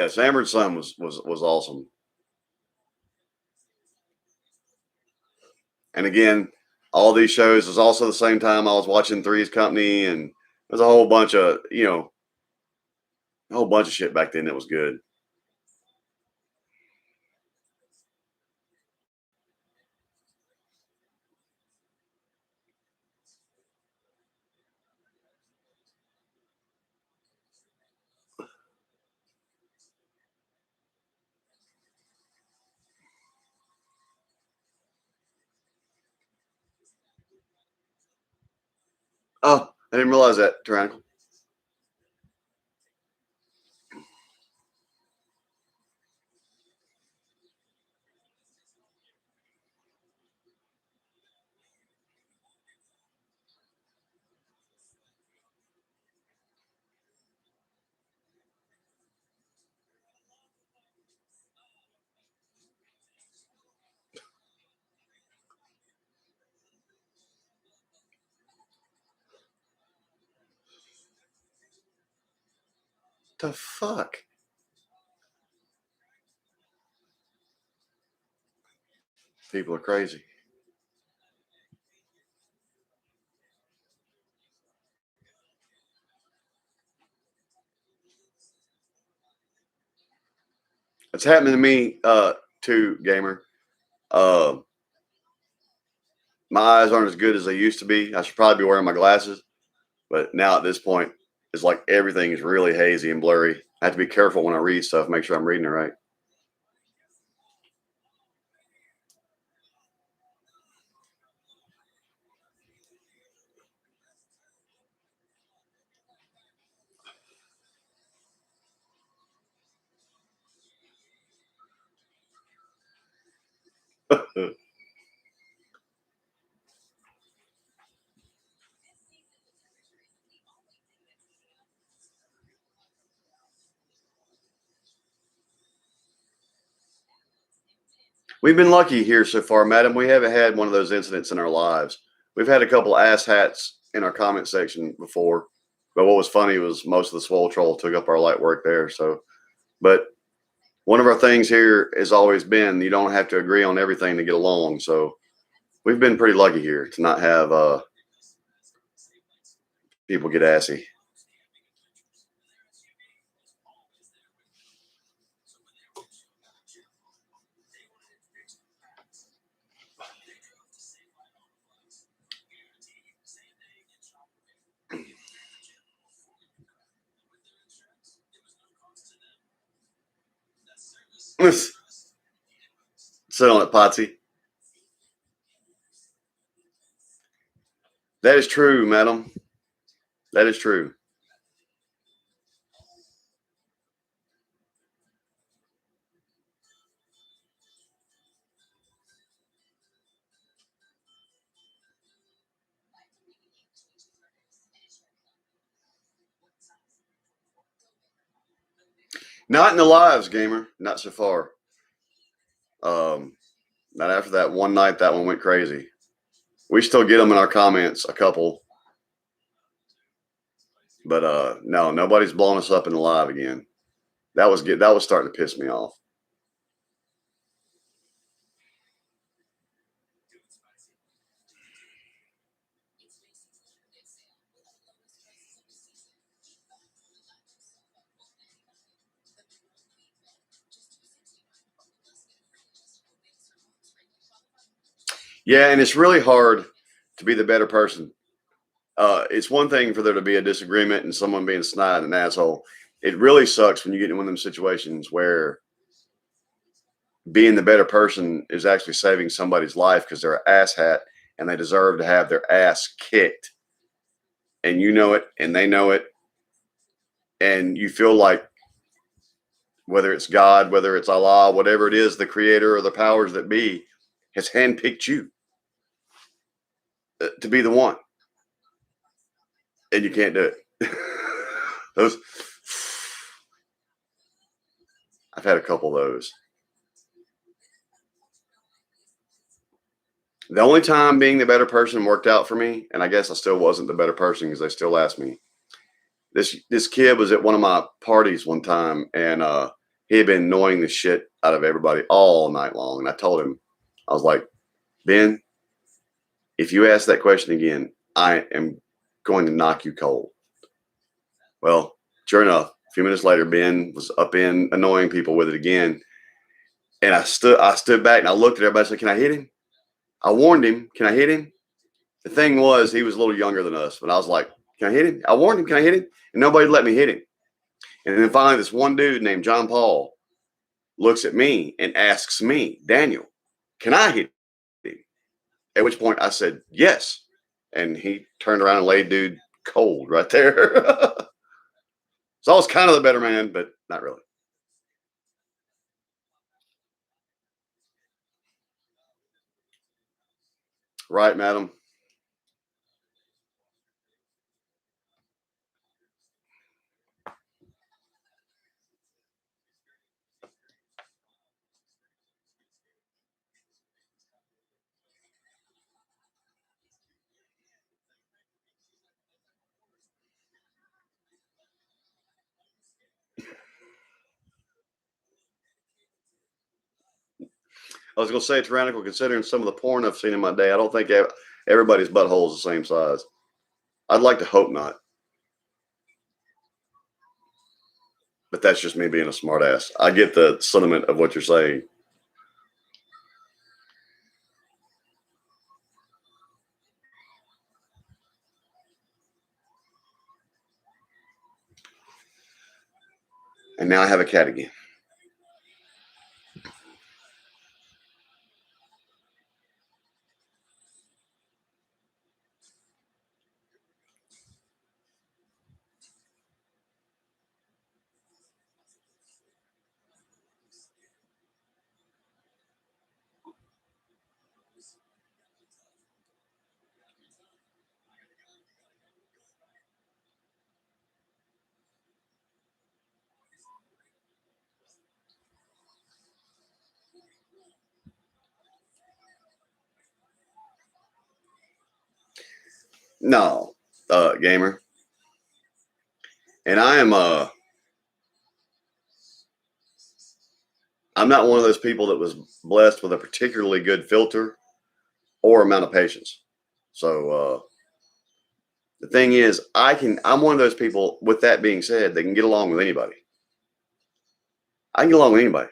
Sanford and Son was awesome. And again, all these shows was also the same time I was watching Three's Company, and there's a whole bunch of, a whole bunch of shit back then that was good. Oh, I didn't realize that, Tyrannical. The fuck? People are crazy. It's happening to me too, gamer. My eyes aren't as good as they used to be. I should probably be wearing my glasses, but now at this point, it's like everything is really hazy and blurry. I have to be careful when I read stuff, make sure I'm reading it right. We've been lucky here so far, madam. We haven't had one of those incidents in our lives. We've had a couple ass hats in our comment section before, but what was funny was most of the Swole troll took up our light work there. So, but one of our things here has always been you don't have to agree on everything to get along. So we've been pretty lucky here to not have people get assy. Sit on it, Potsy. That is true, madam. That is true. Not in the lives, gamer. Not so far. Not after that one night. That one went crazy. We still get them in our comments, a couple. But no, nobody's blowing us up in the live again. That was good. That was starting to piss me off. Yeah, and it's really hard to be the better person. It's one thing for there to be a disagreement and someone being snide and an asshole. It really sucks when you get in one of them situations where being the better person is actually saving somebody's life because they're an asshat and they deserve to have their ass kicked. And you know it, and they know it. And you feel like whether it's God, whether it's Allah, whatever it is, the creator or the powers that be has handpicked you to be the one. And you can't do it. Those, I've had a couple of those. The only time being the better person worked out for me, and I guess I still wasn't the better person because they still asked me. This kid was at one of my parties one time, and he had been annoying the shit out of everybody all night long. And I told him, I was like, Ben, if you ask that question again, I am going to knock you cold. Well, sure enough, a few minutes later, Ben was up in annoying people with it again. And I stood back and I looked at everybody and said, can I hit him? I warned him, can I hit him? The thing was, he was a little younger than us, but I was like, can I hit him? I warned him, can I hit him? And nobody let me hit him. And then finally, this one dude named John Paul looks at me and asks me, Daniel, can I hit him? At which point I said, yes. And he turned around and laid dude cold right there. So I was kind of the better man, but not really. Right, madam. I was going to say, tyrannical, considering some of the porn I've seen in my day, I don't think everybody's butthole is the same size. I'd like to hope not. But that's just me being a smart ass. I get the sentiment of what you're saying. And now I have a cat again. No, gamer. And I am I'm not one of those people that was blessed with a particularly good filter or amount of patience. So The thing is, I'm one of those people, with that being said, they can get along with anybody. I can get along with anybody.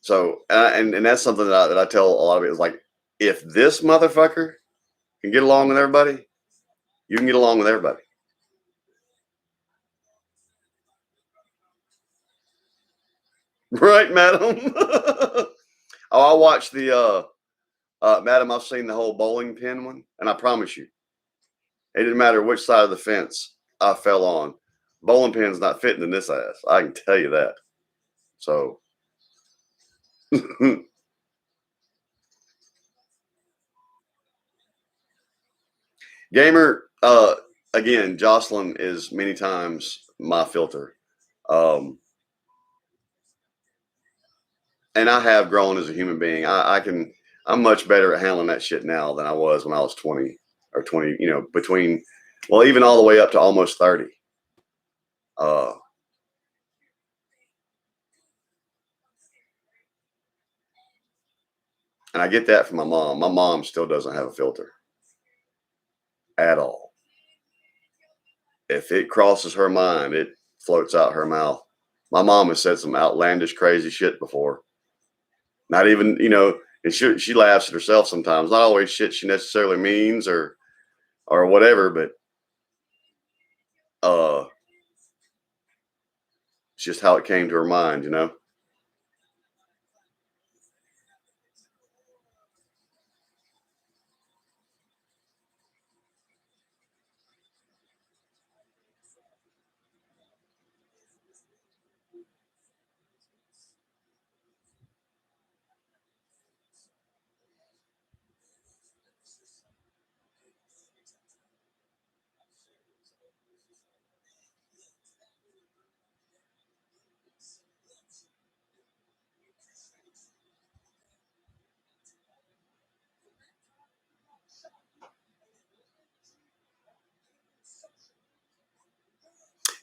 So, and that's something that I tell a lot of it is like, if this motherfucker can get along with everybody, you can get along with everybody. Right, madam? Oh, I watched the, madam, I've seen the whole bowling pin one, and I promise you, it didn't matter which side of the fence I fell on. Bowling pin's not fitting in this ass. I can tell you that. So, gamer, again, Jocelyn is many times my filter. And I have grown as a human being. I'm much better at handling that shit now than I was when I was 20 or 20, between, well, even all the way up to almost 30. And I get that from my mom. My mom still doesn't have a filter at all. If it crosses her mind, it floats out her mouth. My mom has said some outlandish, crazy shit before. Not even, and she laughs at herself sometimes. Not always shit she necessarily means or whatever, but it's just how it came to her mind,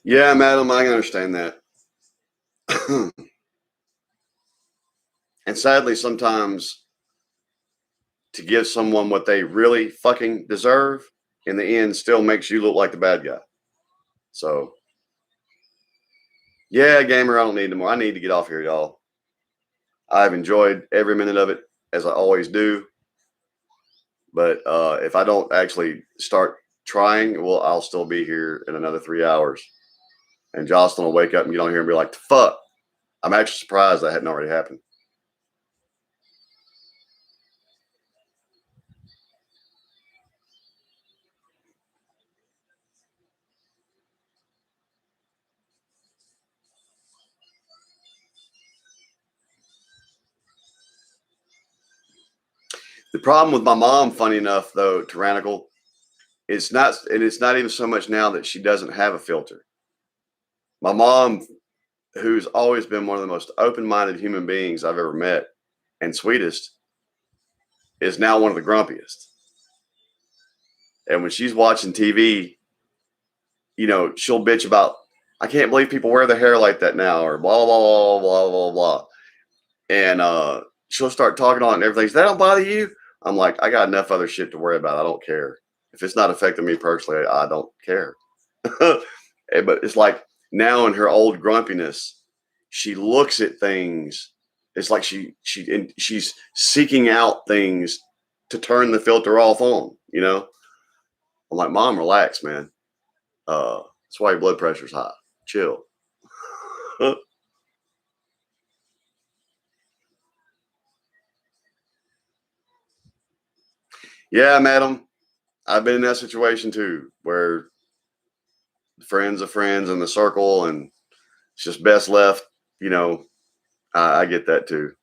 Yeah, madam, I can understand that. And sadly, sometimes to give someone what they really fucking deserve, in the end, still makes you look like the bad guy. So, yeah, gamer, I don't need anymore. I need to get off here, y'all. I've enjoyed every minute of it, as I always do. But if I don't actually start trying, well, I'll still be here in another 3 hours. And Jocelyn will wake up and get on here and be like, fuck. I'm actually surprised that hadn't already happened. The problem with my mom, funny enough, though, tyrannical, it's not even so much now that she doesn't have a filter. My mom, who's always been one of the most open-minded human beings I've ever met and sweetest, is now one of the grumpiest. And when she's watching TV, she'll bitch about, I can't believe people wear their hair like that now, or blah, blah, blah, blah, blah, blah. And she'll start talking on it and everything. Does that don't bother you? I'm like, I got enough other shit to worry about. I don't care. If it's not affecting me personally, I don't care. But it's like now in her old grumpiness, she looks at things. It's like she's seeking out things to turn the filter off on, I'm like, Mom, relax, man. That's why your blood pressure's high. Chill. Yeah, madam. I've been in that situation too, where friends of friends in the circle, and it's just best left. I get that too.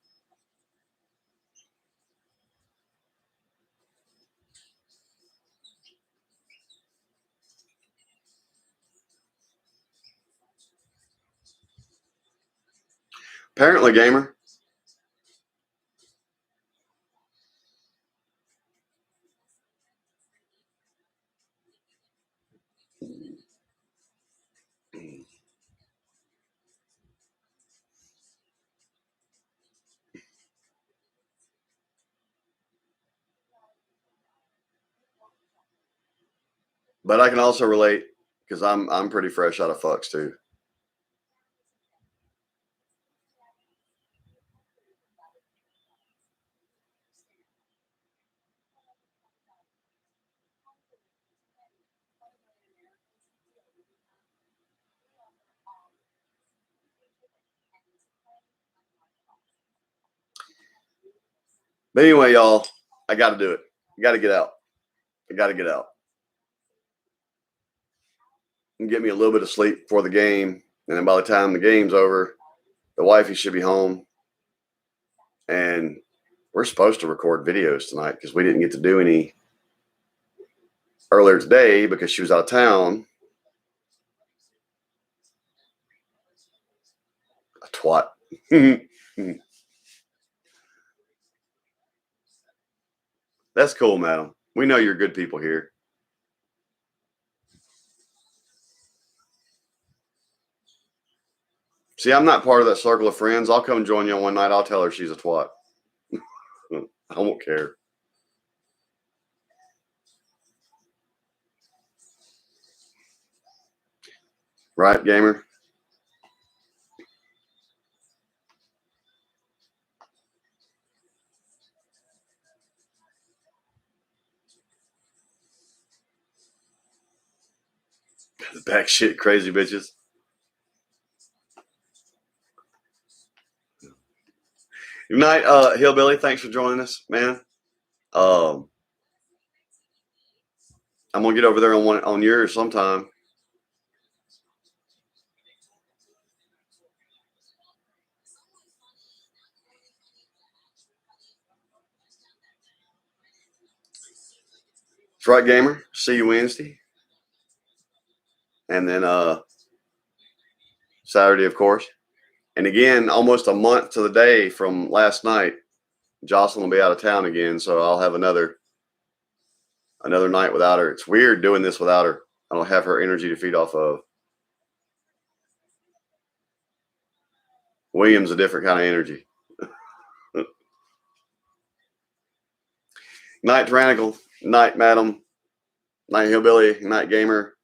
Apparently, gamer. But I can also relate because I'm pretty fresh out of fucks too. But anyway, y'all, I got to do it. I got to get out. I got to get out and get me a little bit of sleep before the game. And then by the time the game's over, the wifey should be home. And we're supposed to record videos tonight because we didn't get to do any earlier today because she was out of town. A twat. That's cool, madam. We know you're good people here. See, I'm not part of that circle of friends. I'll come join you on one night. I'll tell her she's a twat. I won't care. Right, gamer? Back shit, crazy bitches. Good night, Hillbilly. Thanks for joining us, man. I'm gonna get over there on yours sometime. That's right, gamer. See you Wednesday. And then Saturday, of course. And again, almost a month to the day from last night, Jocelyn will be out of town again, so I'll have another night without her. It's weird doing this without her. I don't have her energy to feed off of. William's a different kind of energy. Night, Tyrannical. Night, Madam. Night, Hillbilly. Night, Gamer.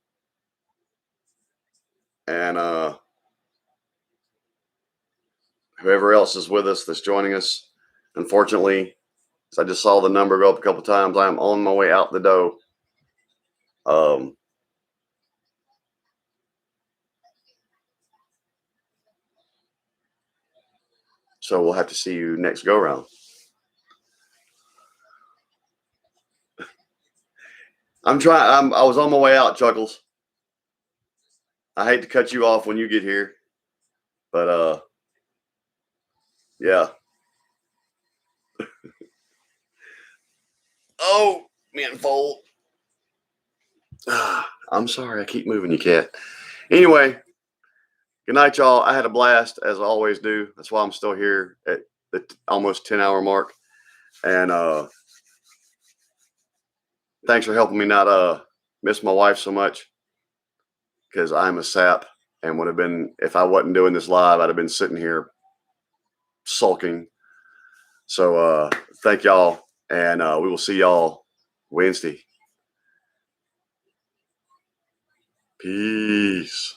And whoever else is with us that's joining us. Unfortunately, I just saw the number go up a couple times. I'm on my way out the door. So we'll have to see you next go round. I'm trying. I was on my way out, Chuckles. I hate to cut you off when you get here, but yeah. Oh, man, fold. I'm sorry. I keep moving you, cat. Anyway, good night, y'all. I had a blast, as I always do. That's why I'm still here at the almost 10-hour mark. And thanks for helping me not miss my wife so much, because I'm a sap and would have been, if I wasn't doing this live, I'd have been sitting here sulking. So thank y'all, and we will see y'all Wednesday. Peace.